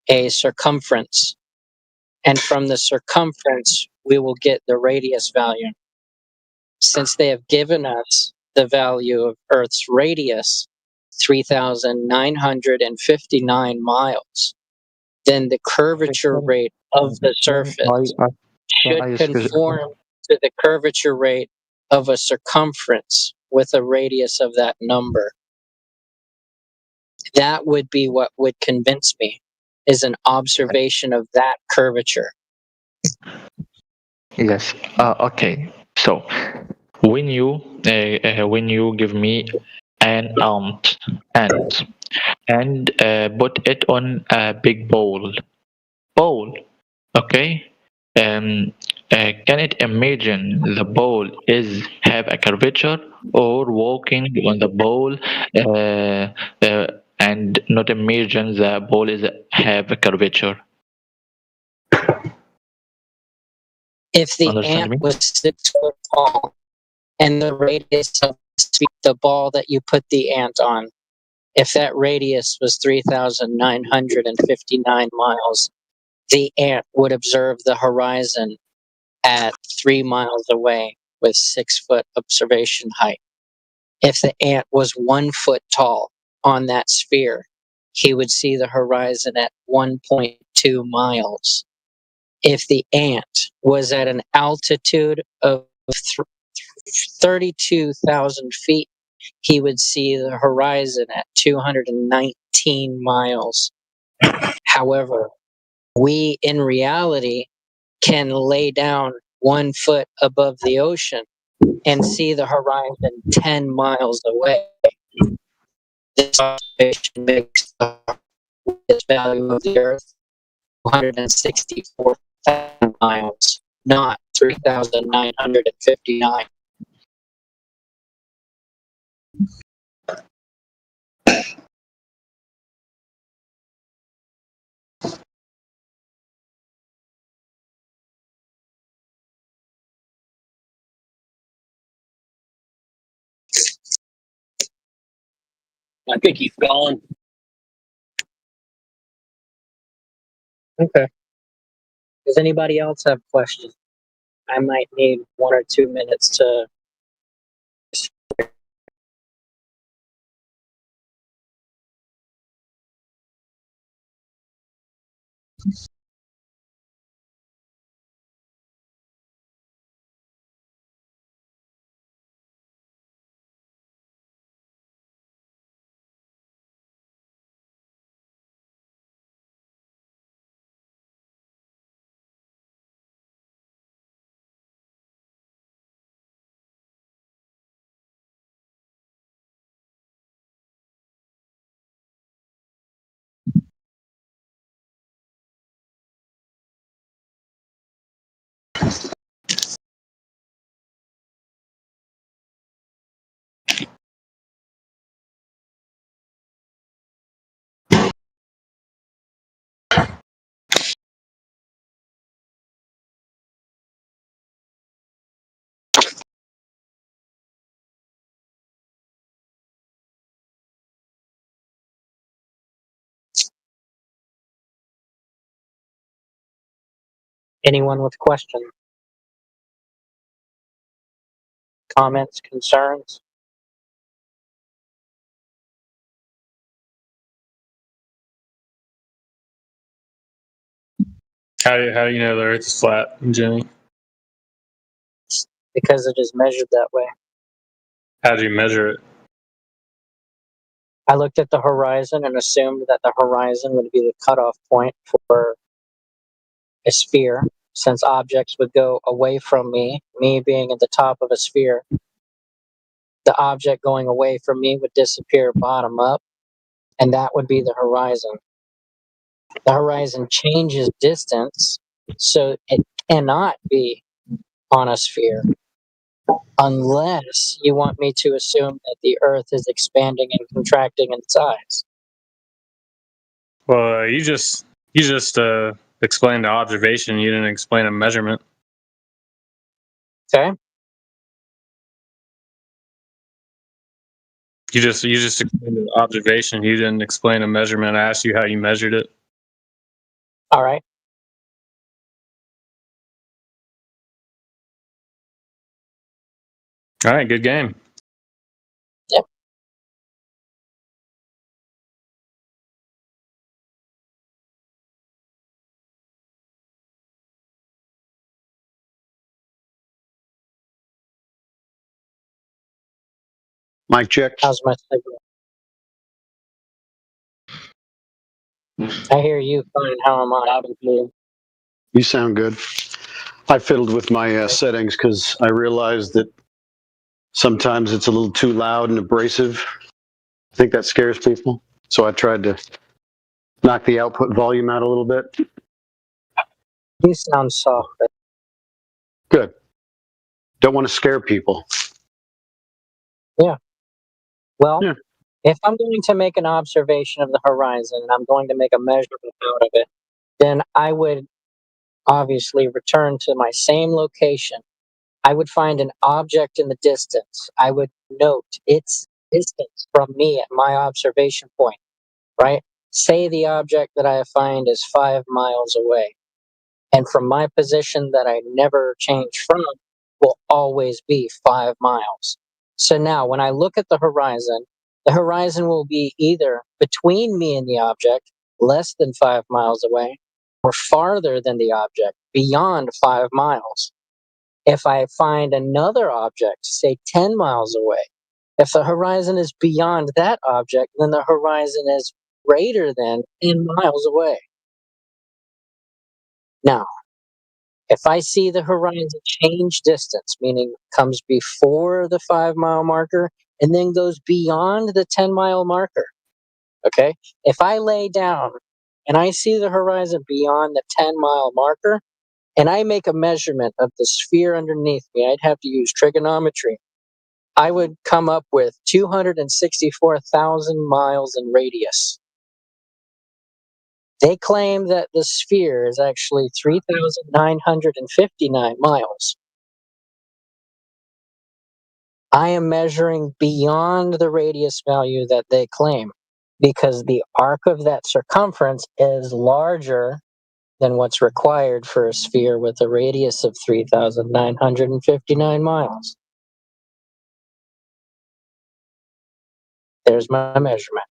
a circumference. And from the circumference, we will get the radius value. Since they have given us the value of Earth's radius, 3,959 miles, then the curvature rate of the surface should conform to the curvature rate of a circumference with a radius of that number. That would be what would convince me, is an observation of that curvature. Yes. Okay. So when you give me an ant and put it on a big bowl, okay. Can it imagine the ball is have a curvature or walking on the ball and not imagine the ball is have a curvature? If the Understand ant me? was 6 foot tall and the radius of the ball that you put the ant on, if that radius was 3,959 miles, the ant would observe the horizon at 3 miles away with 6 foot observation height. If the ant was 1 foot tall on that sphere, he would see the horizon at 1.2 miles. If the ant was at an altitude of 32,000 feet, he would see the horizon at 219 miles. However, we in reality can lay down 1 foot above the ocean and see the horizon 10 miles away. This observation makes the value of the Earth 264,000 miles, not 3,959. I think he's gone. Okay. Does anybody else have questions? I might need 1 or 2 minutes to. Anyone with questions, comments, concerns? How do you know the Earth is flat, Jimmy? Because it is measured that way. How do you measure it? I looked at the horizon and assumed that the horizon would be the cutoff point for a sphere, since objects would go away from me being at the top of a sphere. The object going away from me would disappear bottom up, and that would be the horizon. The horizon changes distance, so it cannot be on a sphere unless you want me to assume that the Earth is expanding and contracting in size. Well, you just explained the observation. You didn't explain a measurement. Okay. You just explained the observation. You didn't explain a measurement. I asked you how you measured it. All right. All right, good game. Yep. Mic check. How's my signal? I hear you fine. How am I? You sound good. I fiddled with my settings because I realized that sometimes it's a little too loud and abrasive. I think that scares people. So I tried to knock the output volume out a little bit. You sound soft. Good. Don't want to scare people. Yeah. Well, if I'm going to make an observation of the horizon and I'm going to make a measurement out of it, then I would obviously return to my same location. I would find an object in the distance. I would note its distance from me at my observation point, right? Say the object that I find is 5 miles away. And from my position that I never change from will always be 5 miles. So now when I look at the horizon will be either between me and the object, less than 5 miles away, or farther than the object, beyond 5 miles. If I find another object, say 10 miles away, if the horizon is beyond that object, then the horizon is greater than 10 miles away. Now, if I see the horizon change distance, meaning comes before the 5 mile marker and then goes beyond the 10-mile marker, okay? If I lay down and I see the horizon beyond the 10-mile marker and I make a measurement of the sphere underneath me, I'd have to use trigonometry. I would come up with 264,000 miles in radius. They claim that the sphere is actually 3,959 miles. I am measuring beyond the radius value that they claim because the arc of that circumference is larger than what's required for a sphere with a radius of 3,959 miles. There's my measurement.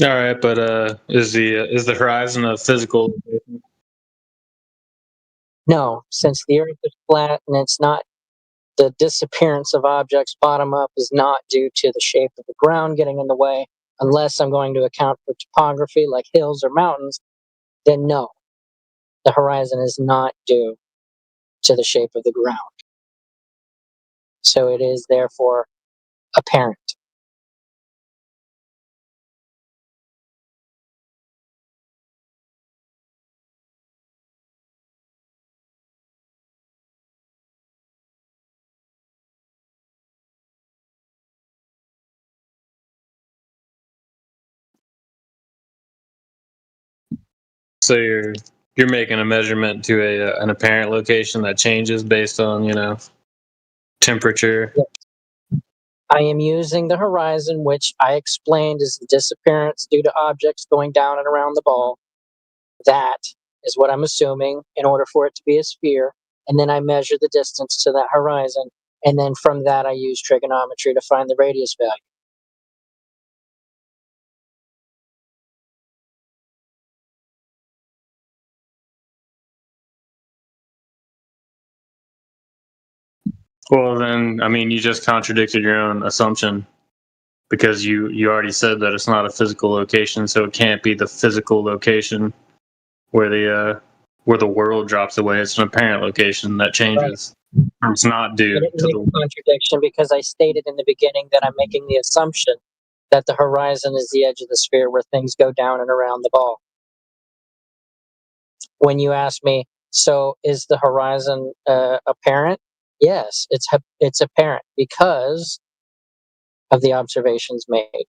All right, but is the horizon a physical? No, since the Earth is flat and it's not, the disappearance of objects bottom up is not due to the shape of the ground getting in the way, unless I'm going to account for topography like hills or mountains, then no, the horizon is not due to the shape of the ground. So it is therefore apparent. So you're making a measurement to an apparent location that changes based on temperature. I am using the horizon, which I explained is the disappearance due to objects going down and around the ball. That is what I'm assuming in order for it to be a sphere. And then I measure the distance to that horizon. And then from that, I use trigonometry to find the radius value. Well, then, I mean, you just contradicted your own assumption because you already said that it's not a physical location, so it can't be the physical location where the world drops away. It's an apparent location that changes. Right. It's not due to the contradiction because I stated in the beginning that I'm making the assumption that the horizon is the edge of the sphere where things go down and around the ball. When you ask me, so is the horizon apparent? Yes, it's apparent because of the observations made.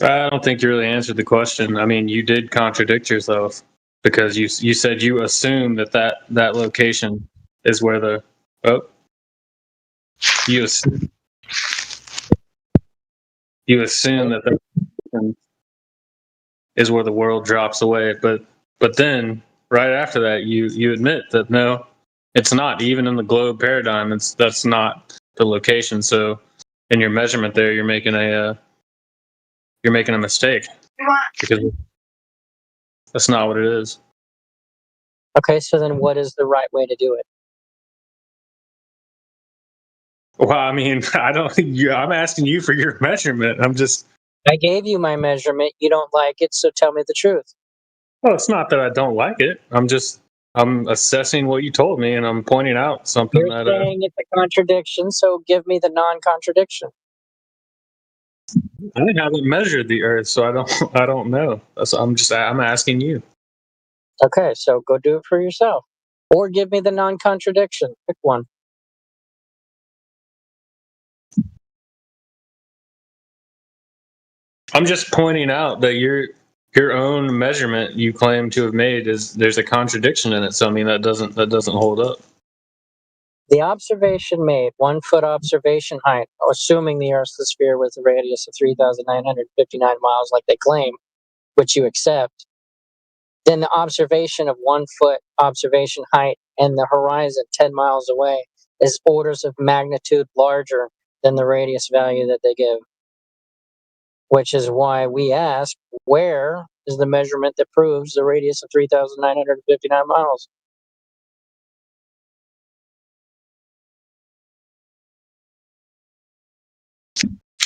I don't think you really answered the question. I mean, you did contradict yourself because you said you assume that location is where the you assume that is where the world drops away, but then right after that you admit that no, it's not. Even in the globe paradigm, that's not the location. So in your measurement there, you're making a mistake because that's not what it is. Okay, so then what is the right way to do it? Well, I mean, I'm asking you for your measurement. I gave you my measurement. You don't like it, so tell me the truth. Well, it's not that I don't like it. I'm assessing what you told me, and I'm pointing out something. You're saying it's a contradiction, so give me the non-contradiction. I haven't measured the Earth, so I don't know. I'm asking you. Okay, so go do it for yourself, or give me the non-contradiction. Pick one. I'm just pointing out that your own measurement you claim to have made there's a contradiction in it. So I mean that doesn't hold up. The observation made, 1 foot observation height, assuming the Earth's the sphere with a radius of 3,959 miles, like they claim, which you accept. Then the observation of 1 foot observation height and the horizon 10 miles away is orders of magnitude larger than the radius value that they give. Which is why we ask, where is the measurement that proves the radius of 3,959 miles?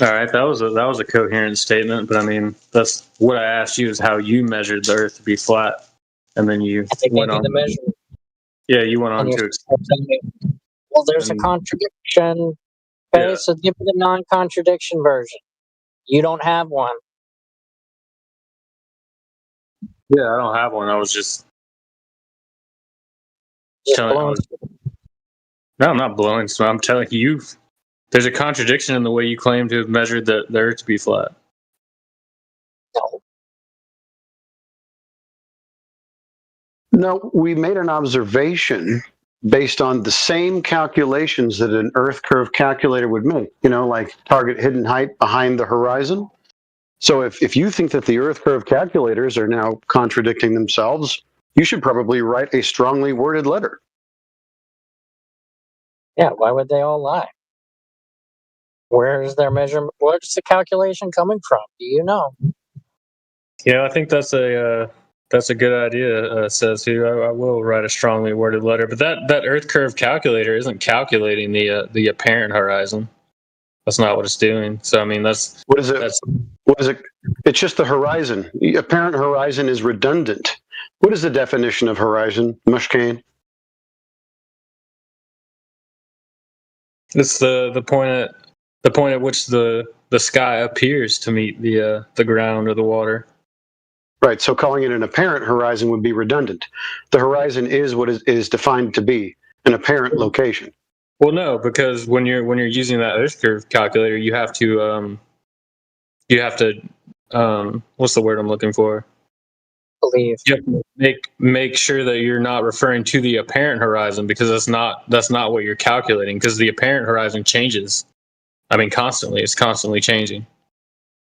All right, that was a coherent statement, but I mean that's what I asked you is how you measured the Earth to be flat, and then you went on. The measurement. Yeah, you went on to explain. Well, there's a contradiction. Okay, yeah. So give me the non-contradiction version. You don't have one. Yeah, I don't have one. I was just telling. No, I'm not blowing. So I'm telling you, there's a contradiction in the way you claim to have measured the Earth to be flat. No, we made an observation based on the same calculations that an Earth curve calculator would make. You know, like target hidden height behind the horizon. So if you think that the Earth curve calculators are now contradicting themselves, you should probably write a strongly worded letter. Yeah, why would they all lie? Where is their measurement? Where's the calculation coming from? Do you know? Yeah, I think that's a good idea, says here. I will write a strongly worded letter, but that Earth curve calculator isn't calculating the apparent horizon. That's not what it's doing. So I mean, that's what is it? What is it? It's just the horizon. The apparent horizon is redundant. What is the definition of horizon, Mushkane? It's the point at which the sky appears to meet the ground or the water. Right. So calling it an apparent horizon would be redundant. The horizon is what is defined to be an apparent location. Well, no, because when you're using that Earth curve calculator, you have to you have to what's the word I'm looking for? Believe. You have to make sure that you're not referring to the apparent horizon, because that's not what you're calculating, because the apparent horizon changes. I mean, constantly. It's constantly changing.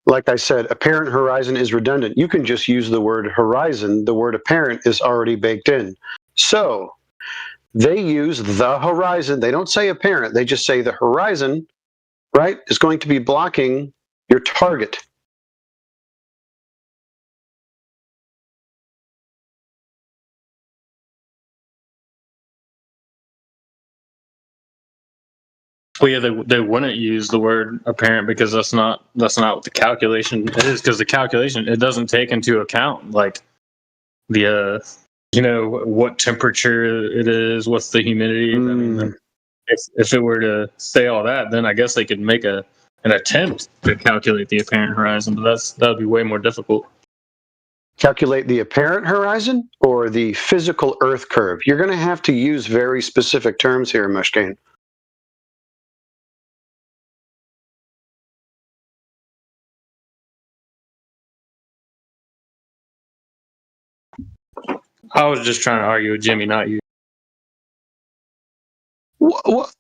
Like I said, apparent horizon is redundant. You can just use the word horizon. The word apparent is already baked in. So they use the horizon. They don't say apparent. They just say the horizon, right, is going to be blocking your target. Well, yeah, they wouldn't use the word apparent, because that's not what the calculation is. Because the calculation, it doesn't take into account like the what temperature it is, what's the humidity. I mean, if it were to say all that, then I guess they could make an attempt to calculate the apparent horizon, but that would be way more difficult. Calculate the apparent horizon or the physical Earth curve? You're going to have to use very specific terms here, Mushkane. I was just trying to argue with Jimmy, not you. What's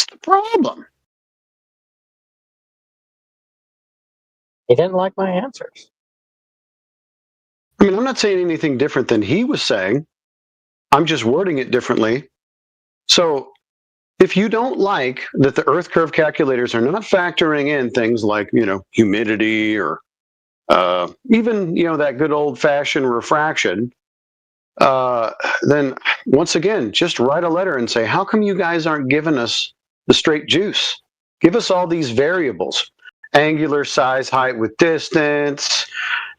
the problem? He didn't like my answers. I mean, I'm not saying anything different than he was saying. I'm just wording it differently. So if you don't like that the Earth curve calculators are not factoring in things like, humidity or even, that good old-fashioned refraction, then once again, just write a letter and say, how come you guys aren't giving us the straight juice? Give us all these variables: angular size, height with distance,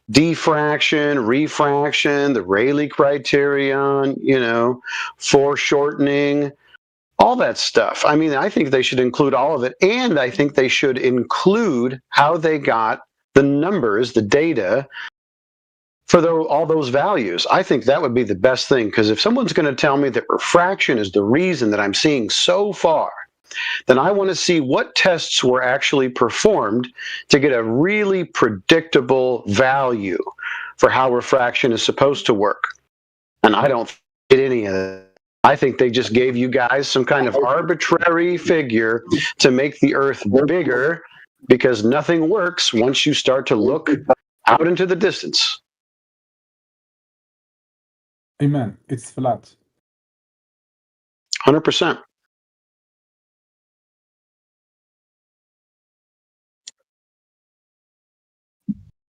diffraction, refraction, the Rayleigh criterion, foreshortening, all that stuff. I mean, I think they should include all of it, and I think they should include how they got the numbers, the data, for all those values. I think that would be the best thing, because if someone's going to tell me that refraction is the reason that I'm seeing so far, then I want to see what tests were actually performed to get a really predictable value for how refraction is supposed to work. And I don't get any of that. I think they just gave you guys some kind of arbitrary figure to make the Earth bigger, because nothing works once you start to look out into the distance. Amen. It's flat. 100%.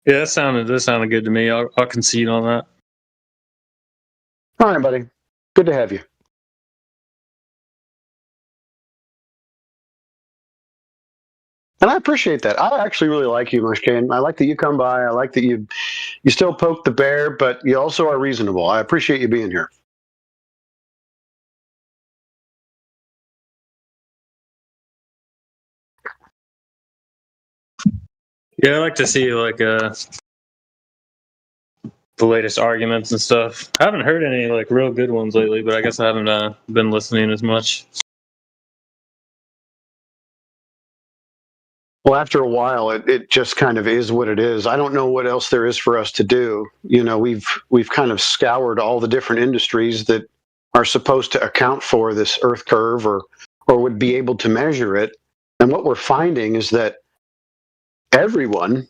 Yeah, that sounded good to me. I'll concede on that. All right, buddy. Good to have you. And I appreciate that. I actually really like you, Mushkane. I like that you come by. I like that you still poke the bear, but you also are reasonable. I appreciate you being here. Yeah, I like to see the latest arguments and stuff. I haven't heard any real good ones lately, but I guess I haven't been listening as much. Well, after a while, it just kind of is what it is. I don't know what else there is for us to do. We've kind of scoured all the different industries that are supposed to account for this Earth curve or would be able to measure it. And what we're finding is that everyone,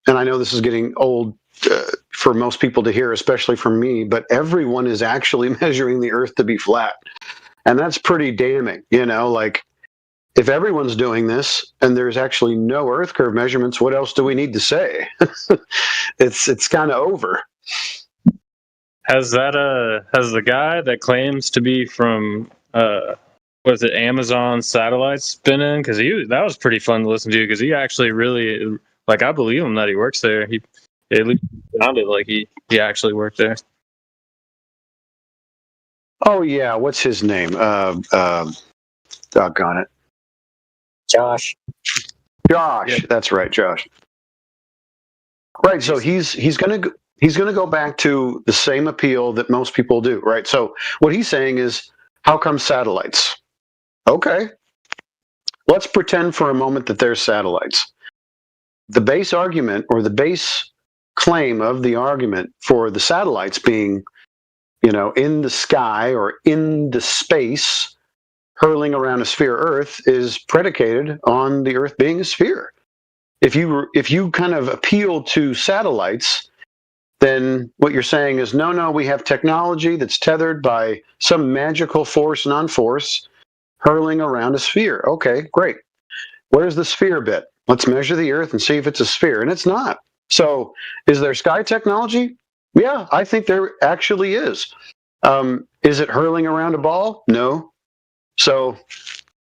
and I know this is getting old for most people to hear, especially for me, but everyone is actually measuring the Earth to be flat. And that's pretty damning, if everyone's doing this and there's actually no Earth curve measurements, what else do we need to say? It's kind of over. Has the guy that claims to be from was it Amazon satellites been in? Because that was pretty fun to listen to, because he actually really I believe him that he works there. He at least sounded like he actually worked there. Oh yeah, what's his name? Doggone it. Josh. Yeah. That's right, Josh. Right, so he's gonna go back to the same appeal that most people do, right? So what he's saying is, how come satellites? Okay, let's pretend for a moment that there's satellites. the base argument or the base claim of the argument for the satellites being, in the sky or in the space hurling around a sphere Earth is predicated on the Earth being a sphere. If you kind of appeal to satellites, then what you're saying is, no, we have technology that's tethered by some magical force, non-force, hurling around a sphere. Okay, great. Where's the sphere bit? Let's measure the Earth and see if it's a sphere. And it's not. So is there sky technology? Yeah, I think there actually is. Is it hurling around a ball? No. So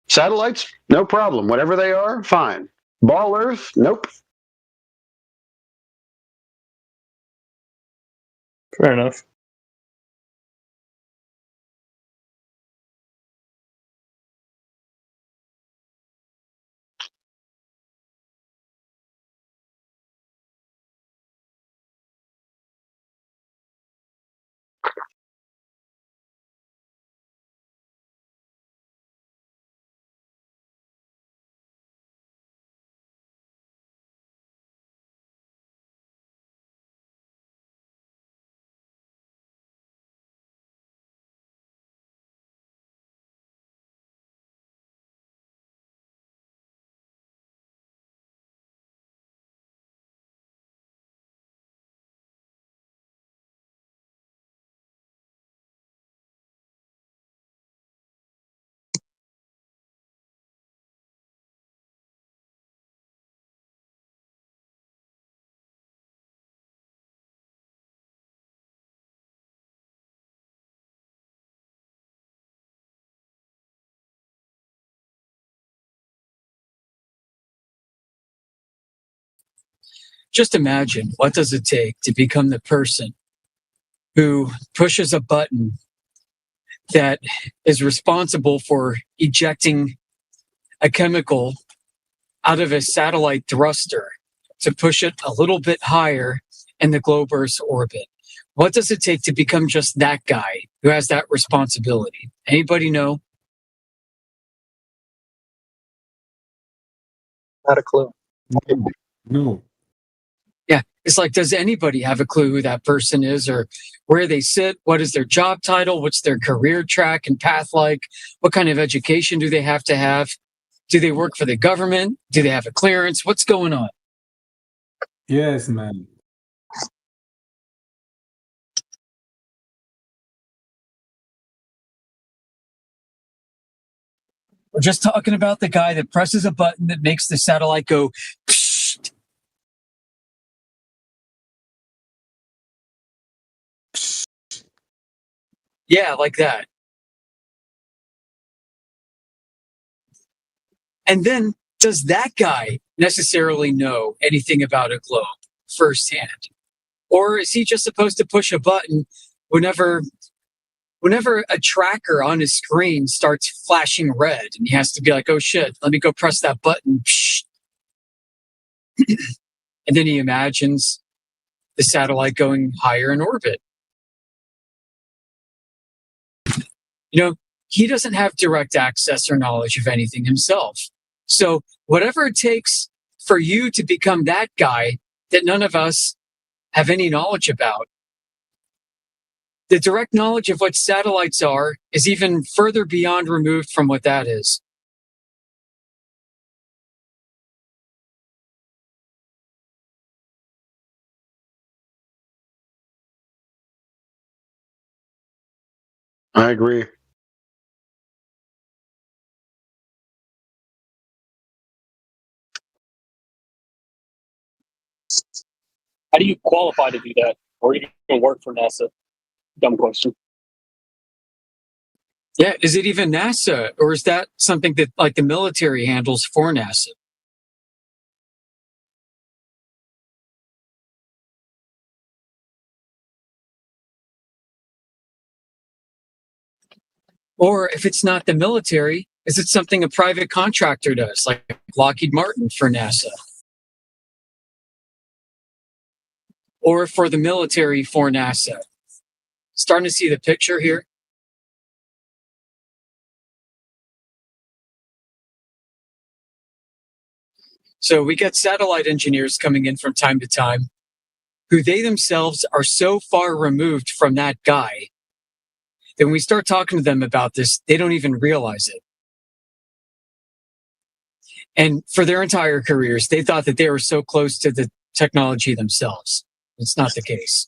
satellites, no problem. Whatever they are, fine. Ball Earth? Nope. Fair enough. Just imagine, what does it take to become the person who pushes a button that is responsible for ejecting a chemical out of a satellite thruster to push it a little bit higher in the globe Earth's orbit? What does it take to become just that guy who has that responsibility? Anybody know? Not a clue. No. Yeah, it's like, does anybody have a clue who that person is or where they sit? What is their job title? What's their career track and path like? What kind of education do they have to have? Do they work for the government? Do they have a clearance? What's going on? Yes, man. We're just talking about the guy that presses a button that makes the satellite go. Psst. Yeah, like that. And then, does that guy necessarily know anything about a globe firsthand? Or is he just supposed to push a button whenever a tracker on his screen starts flashing red and he has to be like, oh shit, let me go press that button. And then he imagines the satellite going higher in orbit. He doesn't have direct access or knowledge of anything himself. So whatever it takes for you to become that guy that none of us have any knowledge about, the direct knowledge of what satellites are is even further beyond removed from what that is. I agree. How do you qualify to do that? Or even work for NASA? Dumb question. Yeah, is it even NASA, or is that something that like the military handles for NASA? Or if it's not the military, is it something a private contractor does, like Lockheed Martin for NASA? Or for the military for NASA? Starting to see the picture here. So we get satellite engineers coming in from time to time who they themselves are so far removed from that guy that when we start talking to them about this, they don't even realize it. And for their entire careers, they thought that they were so close to the technology themselves. It's not the case.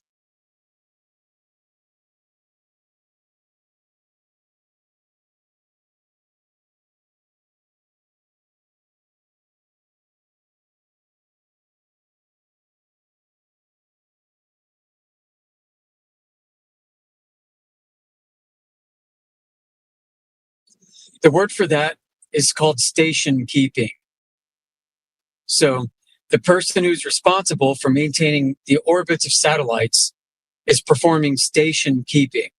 The word for that is called station keeping. So the person who's responsible for maintaining the orbits of satellites is performing station keeping.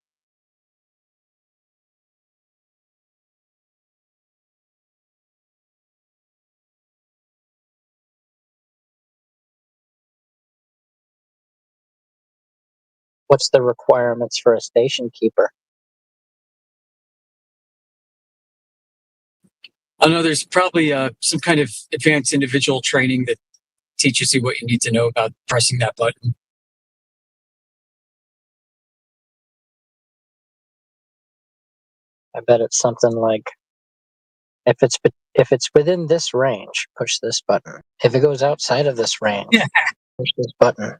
What's the requirements for a station keeper? I know there's probably some kind of advanced individual training that teaches you what you need to know about pressing that button. I bet it's something like, if it's within this range, push this button. If it goes outside of this range, push this button.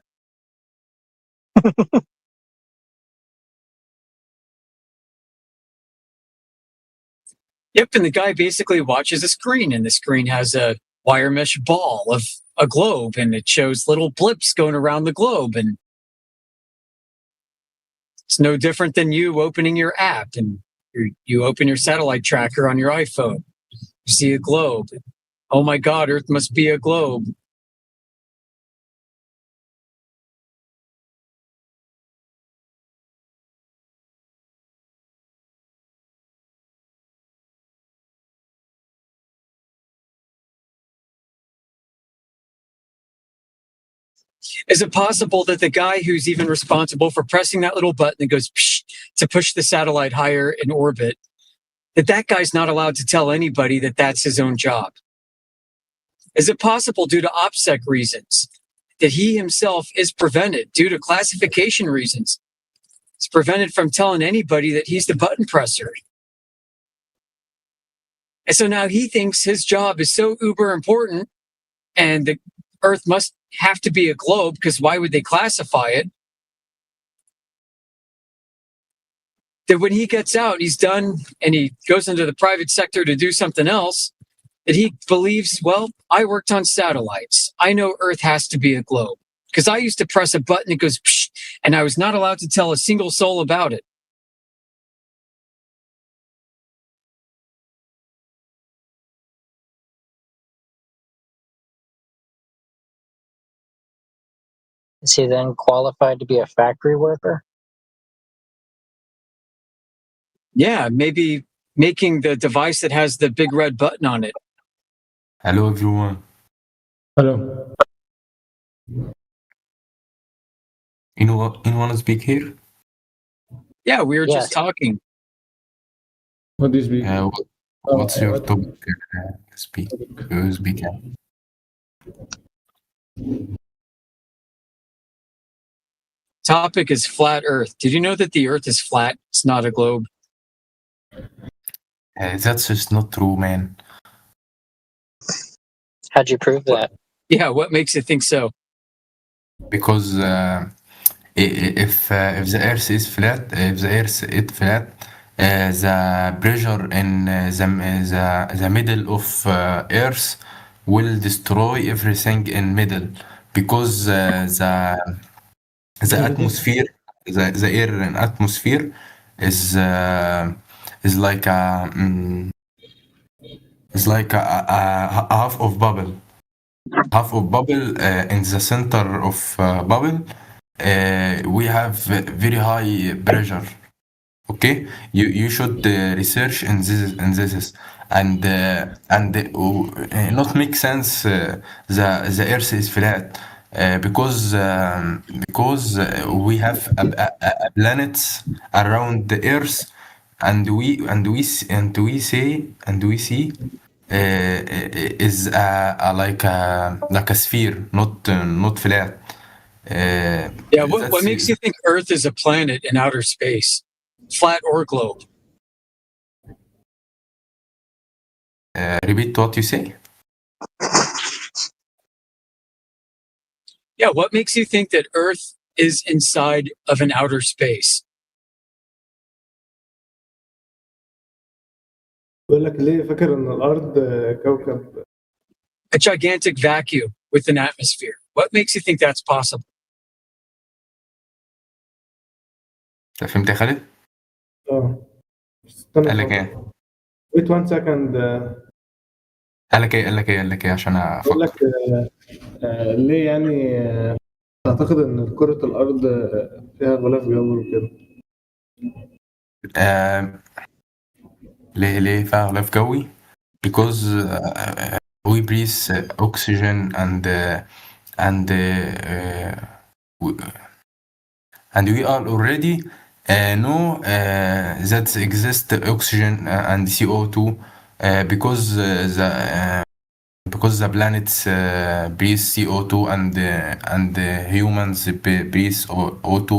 Yep, and the guy basically watches a screen, and the screen has a wire mesh ball of a globe, and it shows little blips going around the globe, and it's no different than you opening your app, and you open your satellite tracker on your iPhone. You see a globe. Oh my God, Earth must be a globe. Is it possible that the guy who's even responsible for pressing that little button that goes psh, to push the satellite higher in orbit, that guy's not allowed to tell anybody that that's his own job? Is it possible, due to OPSEC reasons, that he himself is prevented, due to classification reasons, is prevented from telling anybody that he's the button presser? And so now he thinks his job is so uber important, and the Earth must have to be a globe, because why would they classify it? That when he gets out, he's done, and he goes into the private sector to do something else, that he believes, well, I worked on satellites. I know Earth has to be a globe, because I used to press a button that goes psh, and I was not allowed to tell a single soul about it. Is he then qualified to be a factory worker? Yeah, maybe making the device that has the big red button on it. Hello, everyone. Hello. Anyone speak here? Yeah, we were just talking. What do you speak? What's your topic? Speak. You speak. Topic is flat Earth. Did you know that the Earth is flat? It's not a globe. That's just not true, man. How'd you prove that? Yeah, what makes you think so? Because if the Earth is flat, the pressure in the middle of Earth will destroy everything in middle, because the atmosphere, the air and atmosphere is like a half of bubble. Half of bubble, in the center of bubble, we have very high pressure. Okay, you should research in this and not make sense. The Earth is flat. Because we have a planets around the Earth, and we see is like a sphere, not flat. Yeah, what makes you think Earth is a planet in outer space, flat or globe? Repeat what you say. Yeah, what makes you think that Earth is inside of an outer space? بقول لك ليه فاكر ان الارض كوكب A gigantic vacuum with an atmosphere. What makes you think that's possible? فهمت يا خالد؟ استنى قال لك ايه؟ wait one second قال لك ايه عشان بقول لك افكر. ليه يعني تعتقد ان كرة الارض فيها غلاف جوي وكده ليه فيها غلاف جوي؟ because we breathe oxygen and we are already know that exist oxygen and CO2 because the planets breathe CO2 and humans breathe O2.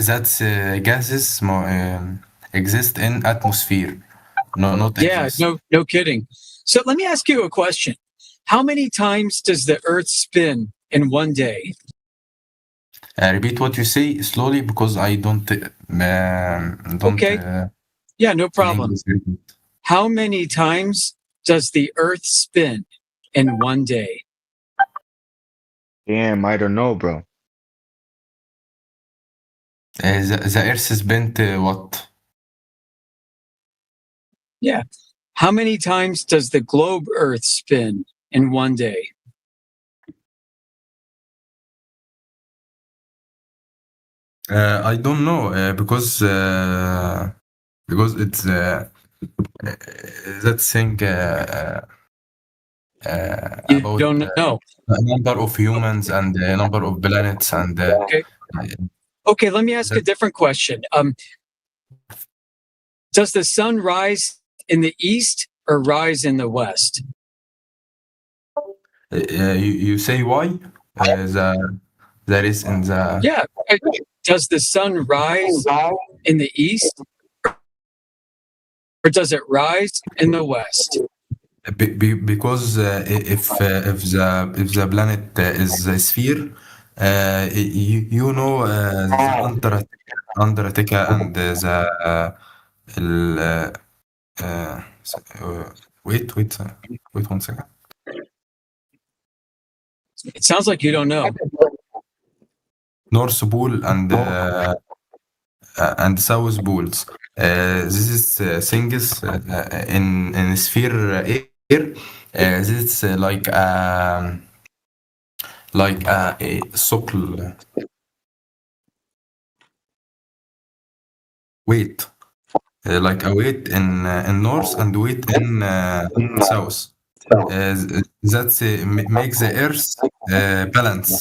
That gases exist in atmosphere, not Yeah, exist. no kidding. So let me ask you a question. How many times does the Earth spin in one day? Repeat what you say slowly because I don't. Okay. Yeah, no problem. How many times does the Earth spin in one day? Damn, I don't know, bro. The Earth spent what? Yeah. How many times does the globe Earth spin in one day? I don't know because it's that thing You about don't know. number of humans and number of planets and. Okay, let me ask a different question. Does the sun rise in the east or rise in the west? You say why? That is in the. Yeah. Does the sun rise in the east or does it rise in the west? Because if the planet is a sphere, you know the Antarctica and wait 1 second. It sounds like you don't know. North Pole and South Poles. This is things in sphere air. This is like a circle. Weight, like a weight in north and weight in south. That makes the Earth balance.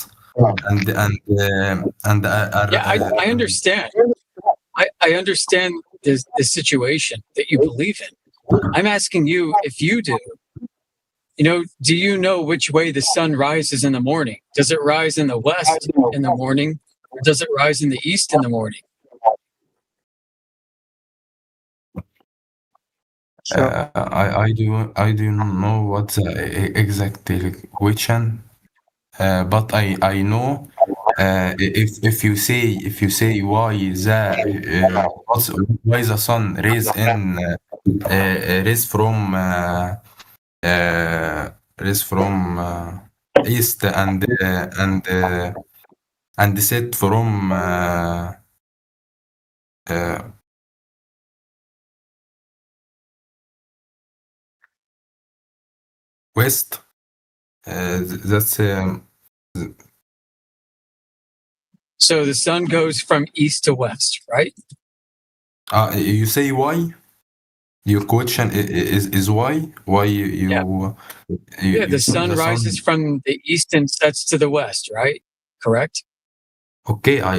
Yeah, I understand. I understand the situation that you believe in. I'm asking you if you do. Do you know which way the sun rises in the morning? Does it rise in the west in the morning, or does it rise in the east in the morning? I do not know what the exact question, but I know if you say why the sun rays from east and set from west. That's So the sun goes from east to west, right? You say why? Your question is why? Why you? Yeah, the sun rises from the east and sets to the west, right? Correct? Okay, I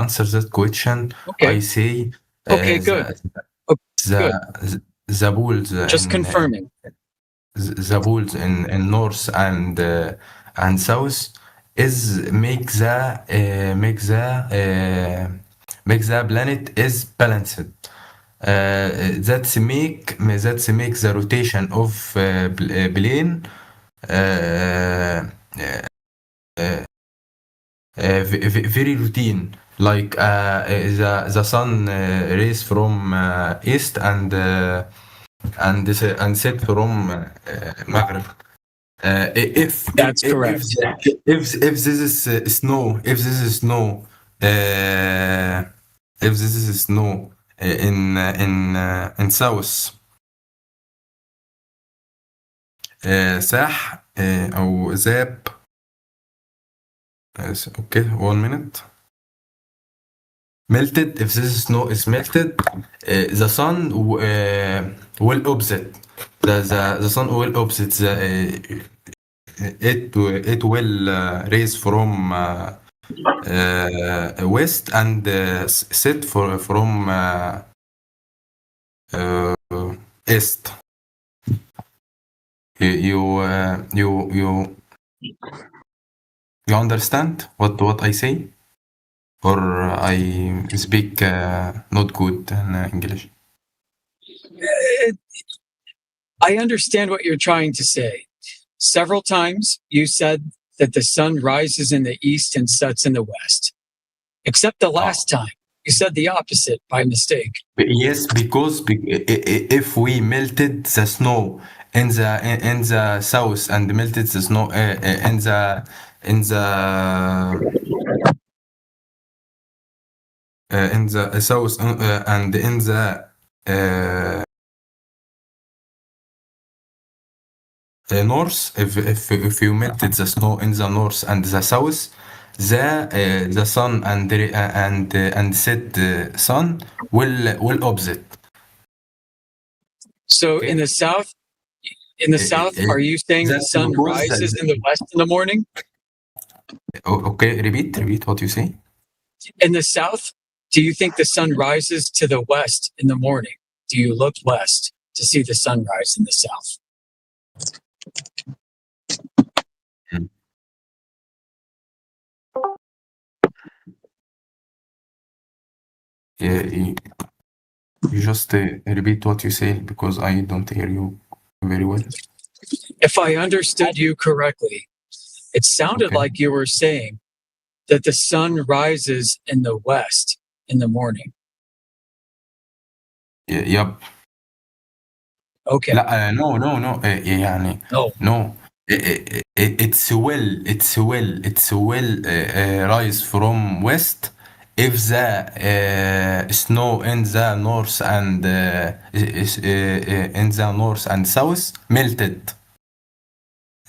answer that question. Okay. I say Okay, good. the poles Just in confirming. the poles in north and south is make the planet is balanced. That's make the rotation of plane very routine, like the sun rays from east and set from Maghreb. If That's correct. If this is snow, if this is snow, if this is snow in south, ساح أو ذاب. Okay, 1 minute. Melted. If this snow is melted, the sun will opposite. The sun will opposite. It will raise from west and set from east. You understand what I say, or I speak not good in English? I understand what you're trying to say. Several times you said that the sun rises in the east and sets in the west. Except the last time, you said the opposite by mistake. Yes, because if we melted the snow in the south and melted the snow in the south and in the north, if you melted the snow in the north and the south, the sun and set sun will opposite. So in the south, are you saying the sun rises in the west in the morning? Okay, repeat what you say. In the south, do you think the sun rises to the west in the morning? Do you look west to see the sunrise in the south? You just repeat what you say because I don't hear you very well. If I understood you correctly, it sounded like you were saying that the sun rises in the west in the morning. Yep. Okay. لا no يعني no it's will rise from west if the snow in the north and in the north and south melted.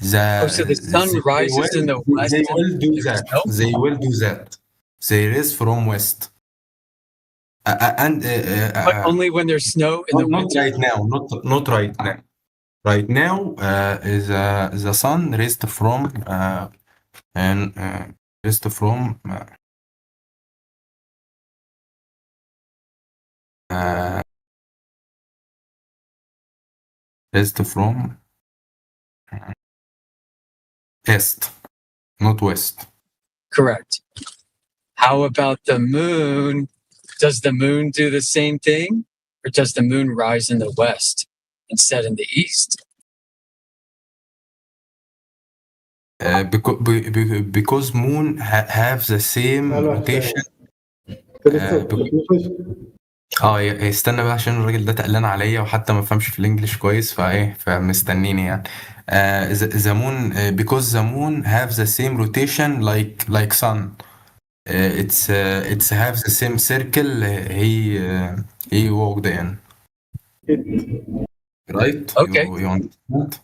So the sun rises in the west. They will do that. They will do that. They rise from west. But only when there's snow in the winter. Right now, not right now. Right now, is the sun raised from raised from east, not west. Correct. How about the moon? Does the moon do the same thing? Or does the moon rise in the west and set in the east? Because moon have the same rotation. استنى بقى عشان الراجل ده تقلان عليا وحتى ما فهمش في الانجليش كويس فمستنيني يعني. The moon because the moon have the same rotation like sun. It's have the same circle he walked in. Right? Okay. You understand?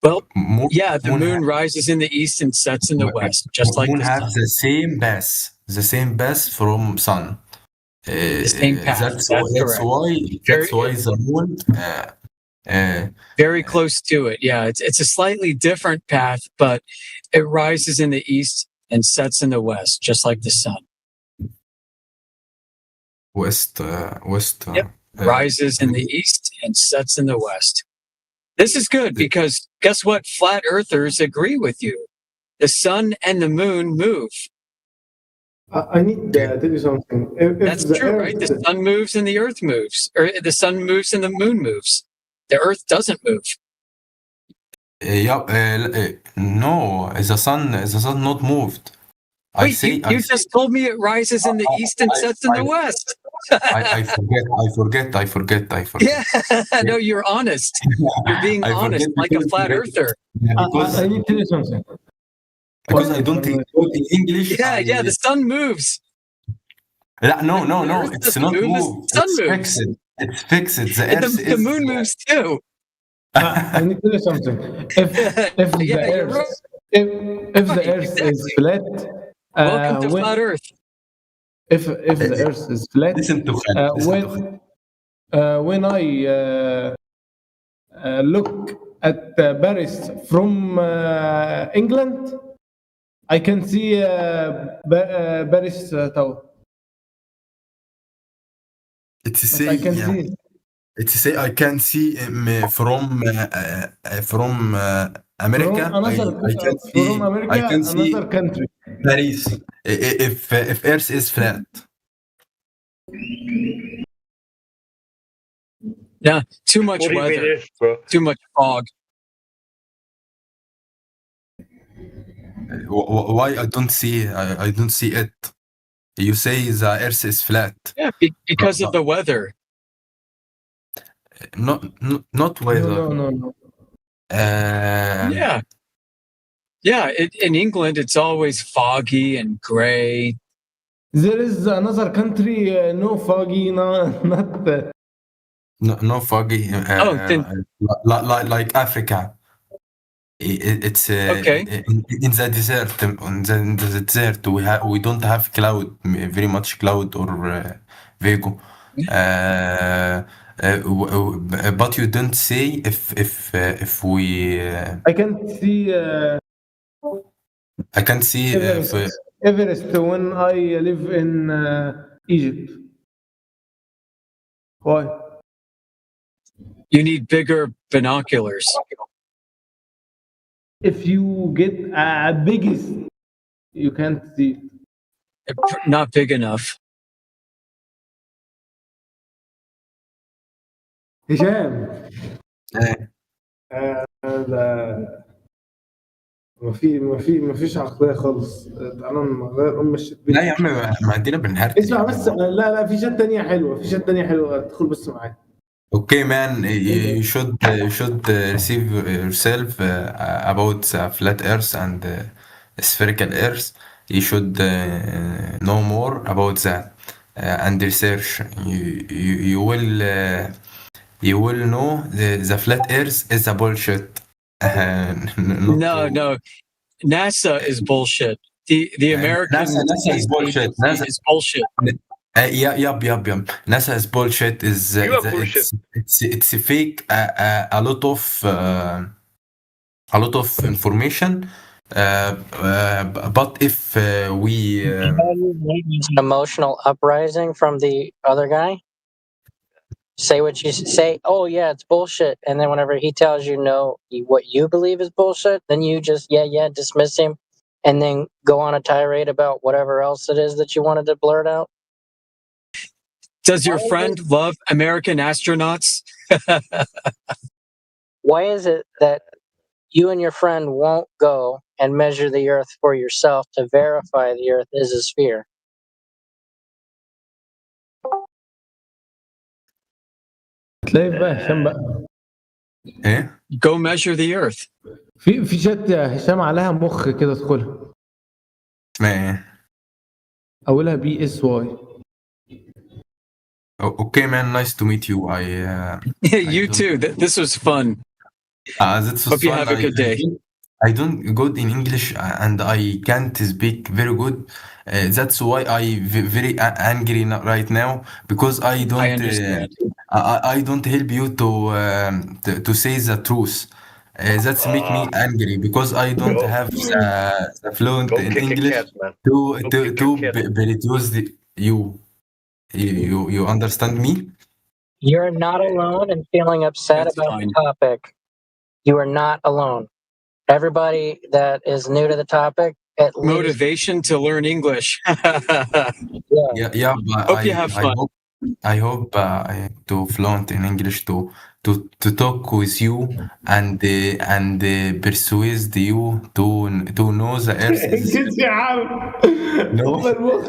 Well, the moon rises in the east and sets in the west, just like moon the have sun. the same path from sun. The same path. That's why the moon. Very close to it. Yeah, it's a slightly different path, but it rises in the east and sets in the west, just like the sun. west. Rises in the east and sets in the west. This is good because guess what? Flat earthers agree with you. The sun and the moon move. I need to tell you something. If That's the true, Earth, right? The sun moves and the earth moves, or the sun moves and the moon moves. The earth doesn't move. No, the sun not moved. Wait, you just told me it rises in the east and sets in the west. I forget. Yeah, no, you're honest. You're being honest, like a flat earther. I need to tell you something. Because I don't think in English. Yeah, the sun moves. No, it's not moved. The sun It's moves. fixed. It's fixed. The And earth the is. moon moves too. I need to tell you something. If the Yeah, you're Earth, right. if the Earth is flat, Welcome to flat Earth. if the Earth is flat, Listen to Khalid. when I look at Paris from England, I can see Paris Tower. It's But say I can yeah. see. It's say I can see from America. From another, I can see. from America, I can see another country. Paris. If Earth is flat. Yeah, too much What do you mean weather, if, bro? too much fog. Why I don't see? I don't see it. You say the Earth is flat. Yeah, because of the weather. Not weather. No. Yeah. Yeah, in England, it's always foggy and gray. There is another country, no foggy, not. No foggy. Then- Like Africa. It's Okay. in the desert. In the desert, we don't have cloud, very much cloud or Virgo. But you don't say if we. I can see I can see Everest when I live in Egypt. Why? You need bigger binoculars. If you get a biggest, you can't see. Not big enough. هشام ما فيش عقلية خالص. تعالى نغير الشات. لا يا عم، ما عندنا بنهرت. اسمع بس، لا في شات تانية حلوة، ادخل بس معايا. Okay, man, you should receive yourself about flat Earth and spherical Earth. You should know more about that and research. You will know the flat Earth is a bullshit. No. NASA is bullshit. The American NASA is bullshit. NASA is bullshit. Yup. NASA is bullshit. You are bullshit. It's fake. A lot of information. But if we Emotional uprising from the other guy. Say what you say. Oh yeah, it's bullshit. And then whenever he tells you no, what you believe is bullshit, then you just dismiss him, and then go on a tirade about whatever else it is that you wanted to blurt out. Does your friend love American astronauts? Why is it that you and your friend won't go and measure the Earth for yourself to verify the Earth is a sphere? تلاقي بقى هشام بقى. ايه؟ Go measure the Earth. في شات هشام عليها مخ كده، ادخلها. اسمها ايه؟ اولها BSY. Okay, man. Nice to meet you. You too. This was fun. That was Hope you fun. have a good day. I don't good in English and I can't speak very good. That's why I very angry right now because I don't. I understand. I don't help you to say the truth. That's make me angry because I don't have the fluent in English to produce you. You understand me? You're not alone in feeling upset That's about fine. the topic. You are not alone. Everybody that is new to the topic, at least, Motivation to learn English. Yeah, yeah, but Hope you have fun. I hope to fluent in English to talk with you and persuade you to know the earth is انجز يا عم no, الله المخ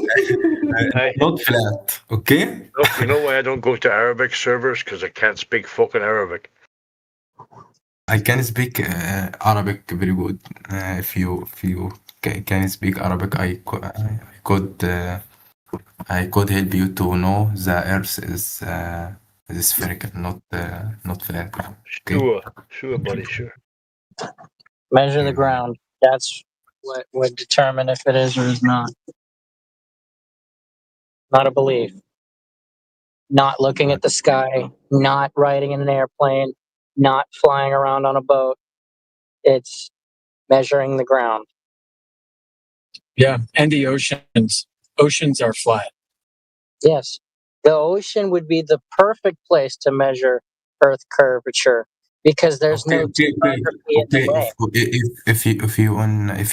not flat, okay? You know why I don't go to Arabic servers? Because I can't speak fucking Arabic. I can speak Arabic very good. If you can speak Arabic, I could help you to know the earth is spherical, not flat. Okay? Sure, buddy, sure. measure the ground. That's what would determine if it is or is not. Not a belief. Not looking at the sky, not riding in an airplane, not flying around on a boat. It's measuring the ground. Yeah, and the oceans. Oceans are flat. Yes. The ocean would be the perfect place to measure Earth curvature because there's no topography in the way. If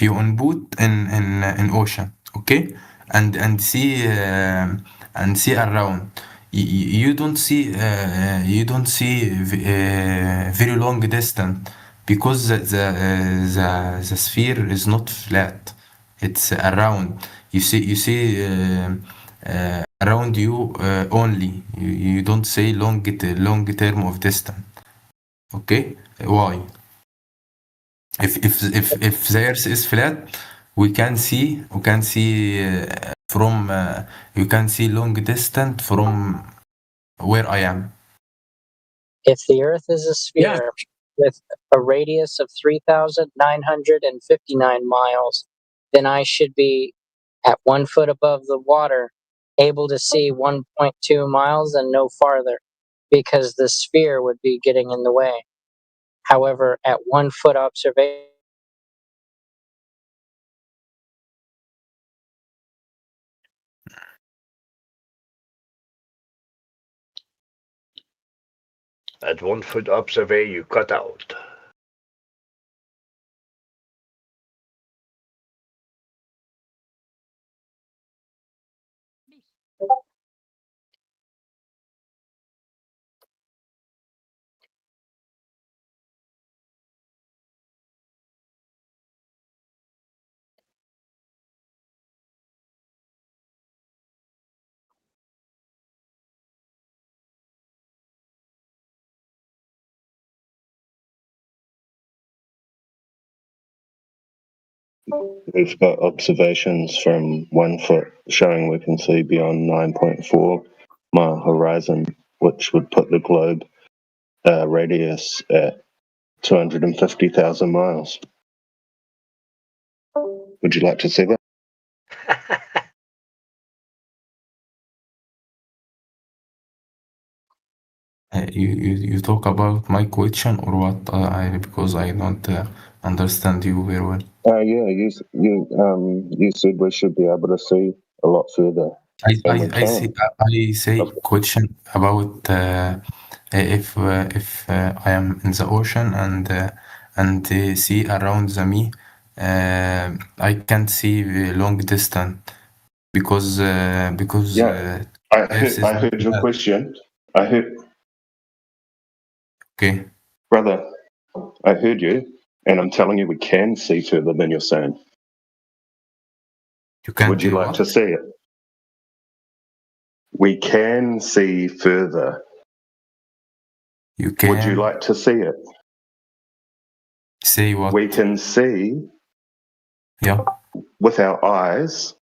you on boat in ocean, okay, and see around, you don't see very long distance because the sphere is not flat. It's around. You see around you only. You don't say long term of distance. Okay, why? If the earth is flat, we can see from you can see long distance from where I am. If the Earth is a sphere with a radius of 3,959 miles, then I should be at 1 foot above the water, able to see 1.2 miles and no farther, because the sphere would be getting in the way. However, at 1 foot observation, At 1 foot up survey, you cut out. We've got observations from 1 foot showing we can see beyond 9.4 mile horizon, which would put the globe radius at 250,000 miles. Would you like to see that? You talk about my question or what? Because I don't understand you very well. Yeah, you said we should be able to see a lot further. I say question about if I am in the ocean and see around me, I can't see the long distance because I heard your question. I heard. Okay, brother, I heard you, and I'm telling you we can see further than you're saying. Would you like to see it? We can see further. You can. Would you like to see it? See what? We can see. Yeah. With our eyes,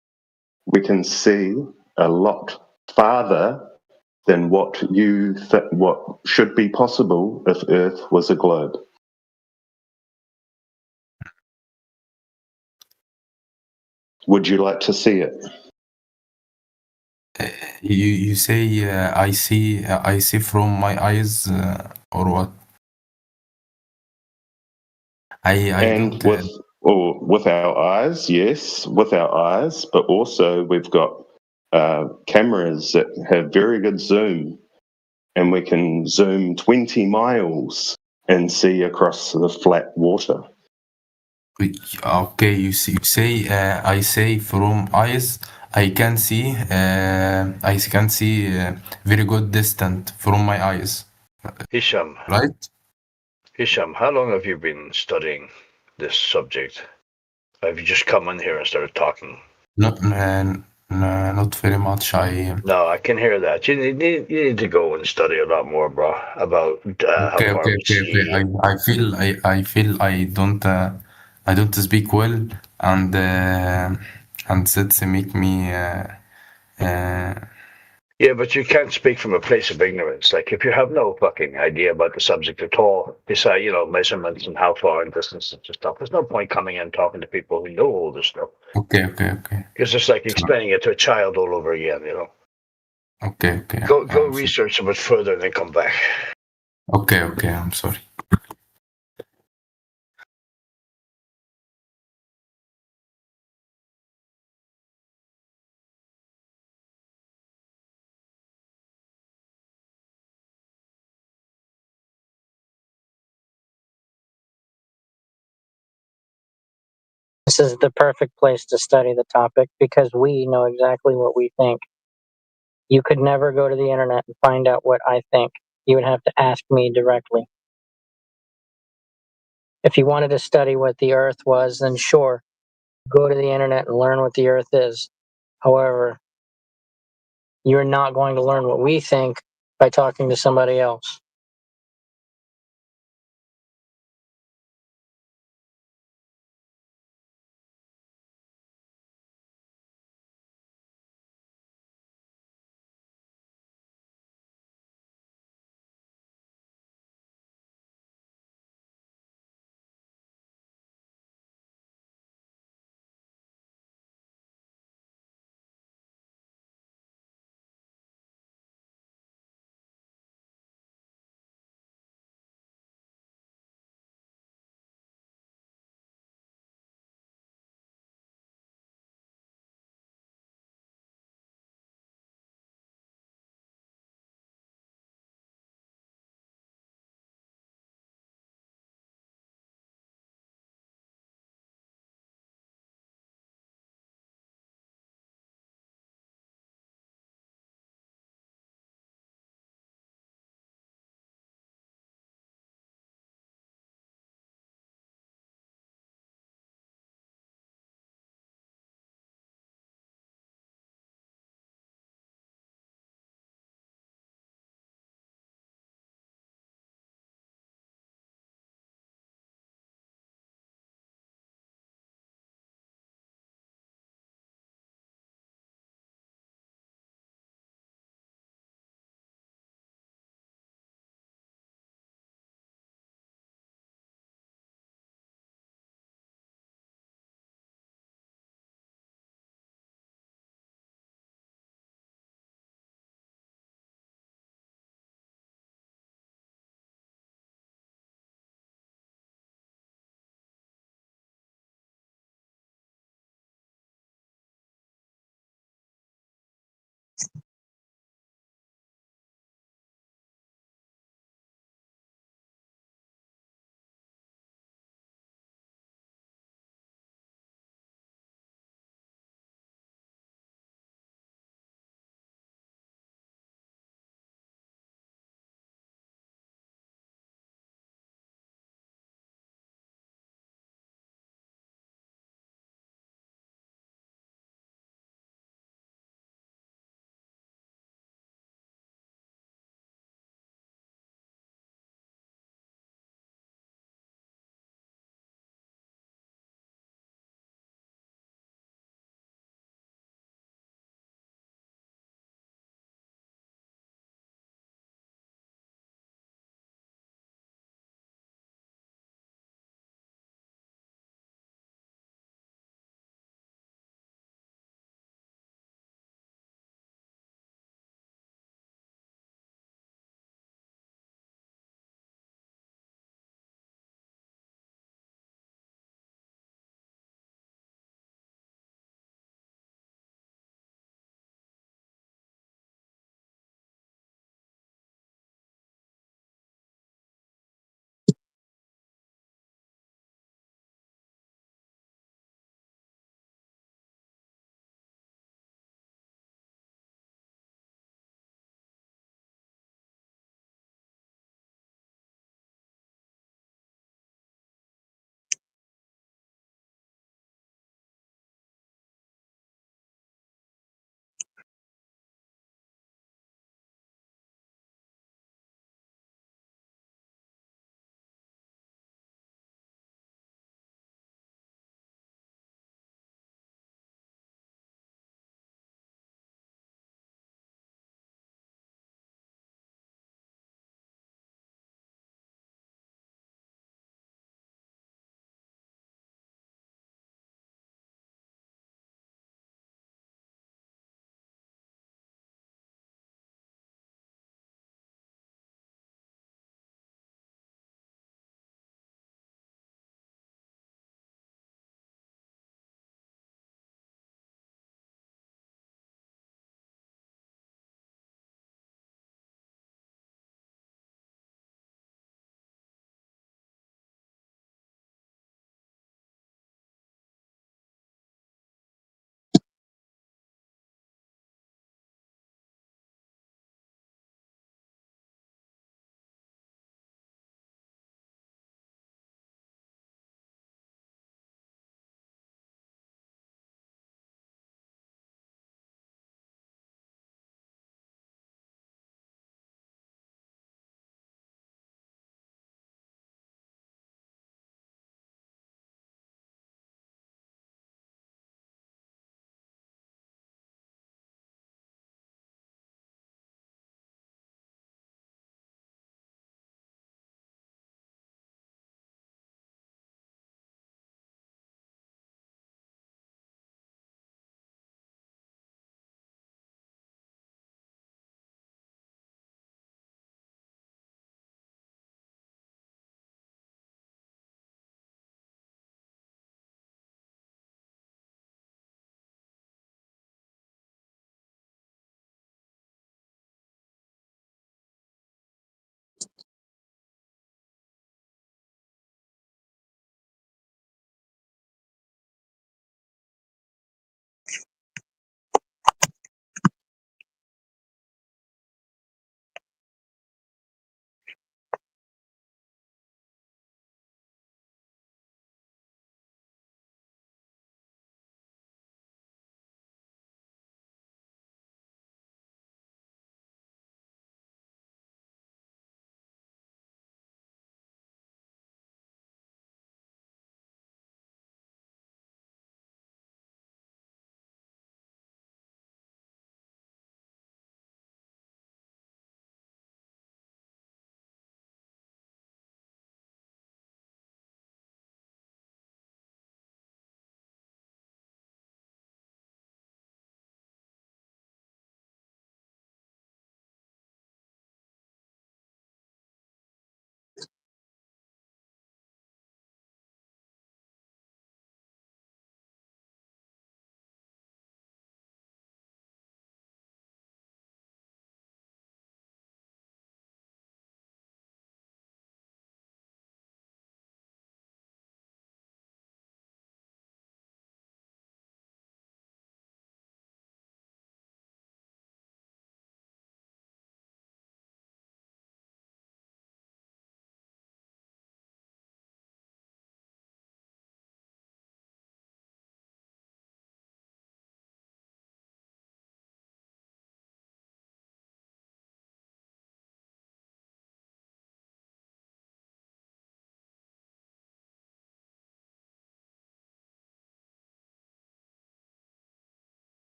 we can see a lot farther than what what should be possible if Earth was a globe. Would you like to see it? You say I see from my eyes or what? And with our eyes, yes, with our eyes, but also we've got cameras that have very good zoom, and we can zoom 20 miles and see across the flat water. Okay, you say I say from eyes I can see very good distant from my eyes, Hisham, right? Hisham, how long have you been studying this subject? Have you just come in here and started talking? Not very much. No, I can hear that. You need to go and study a lot more, bro, about how far we see. I feel I don't speak well, and that's make me Yeah, but you can't speak from a place of ignorance. Like, if you have no fucking idea about the subject at all, besides, measurements and how far and distances and stuff, there's no point coming in talking to people who know all this stuff. okay. It's just like explaining it to a child all over again, Okay. Go research a bit further and then come back. Okay. I'm sorry. This is the perfect place to study the topic because we know exactly what we think. You could never go to the internet and find out what I think. You would have to ask me directly. If you wanted to study what the Earth was, then sure, go to the internet and learn what the Earth is. However, you're not going to learn what we think by talking to somebody else.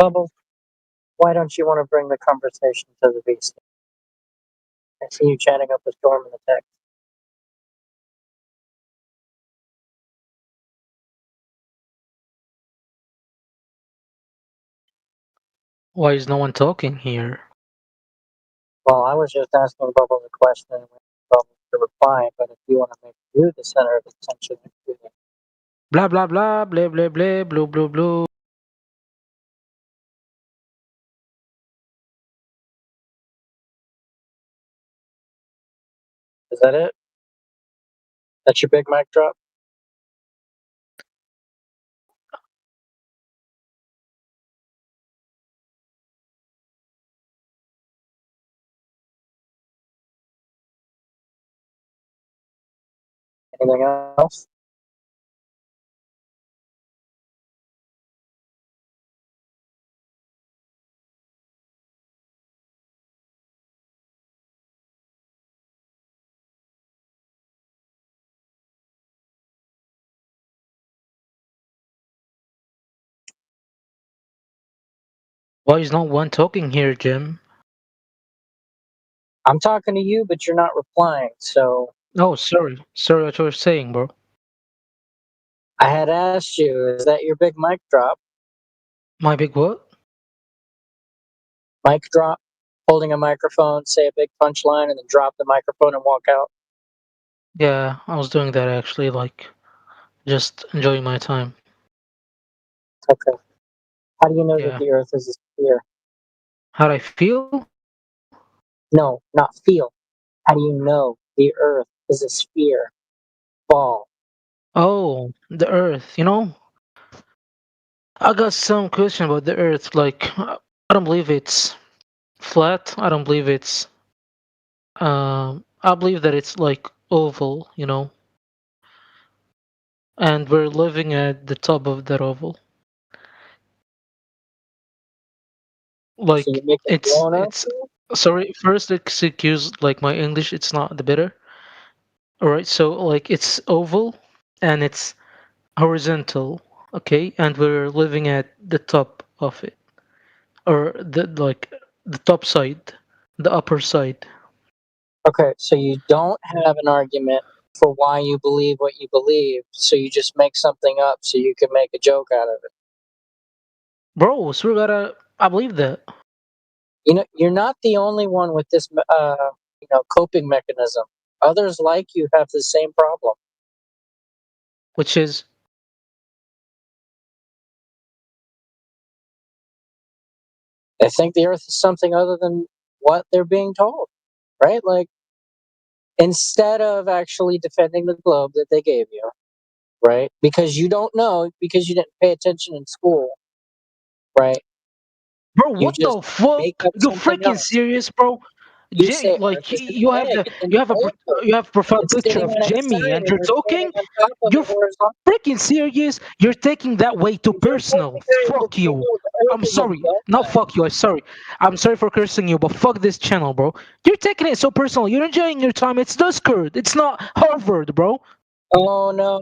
Bubbles, why don't you want to bring the conversation to the VC? I see you chatting up a storm in the text. Why is no one talking here? Well, I was just asking Bubbles a question and waiting for Bubbles to reply, but if you want to make you the center of attention, you can do that. Blah blah blah blah blah blah blue blue blue. Is that it? That's your big mic drop? Anything else? Why is no one talking here, Jim? I'm talking to you, but you're not replying, so Oh, sorry what you were saying, bro. I had asked you, is that your big mic drop? My big what? Mic drop? Holding a microphone, say a big punchline, and then drop the microphone and walk out? Yeah, I was doing that actually, like, just enjoying my time. Okay. How do you know that Yeah. the Earth is a sphere? How'd I feel? No, not feel. How do you know the Earth is a sphere? Ball. Oh, the Earth, you know? I got some question about the Earth, like, I don't believe it's flat, I don't believe it's, I believe that it's like oval, you know? And we're living at the top of that oval. Like, So you make it blown up? it's, sorry, first excuse, like, my English, it's not the better. Alright, so, like, it's oval, and it's horizontal, okay? And we're living at the top of it. Or the top side, the upper side. Okay, so you don't have an argument for why you believe what you believe, so you just make something up so you can make a joke out of it. Bro, so we gotta, I believe that. You know, you're not the only one with this, coping mechanism. Others like you have the same problem. Which is, They think the Earth is something other than what they're being told, right? Like, instead of actually defending the globe that they gave you, right? Because you don't know, because you didn't pay attention in school, right? bro, You what just the fuck? make up You something freaking else. serious, bro? You say Earth Like is an you have egg in you have the oval. you have profile It's picture sitting of on its Jimmy, side and and you're you're standing talking. on top of You're it horizontal. freaking serious. You're taking that way too personal. Fuck you. Earth I'm is a sorry. Not donut. fuck you. I'm sorry. I'm sorry for cursing you, but fuck this channel, bro. You're taking it so personal. You're enjoying your time. It's Discord. It's not Harvard, bro. Oh no.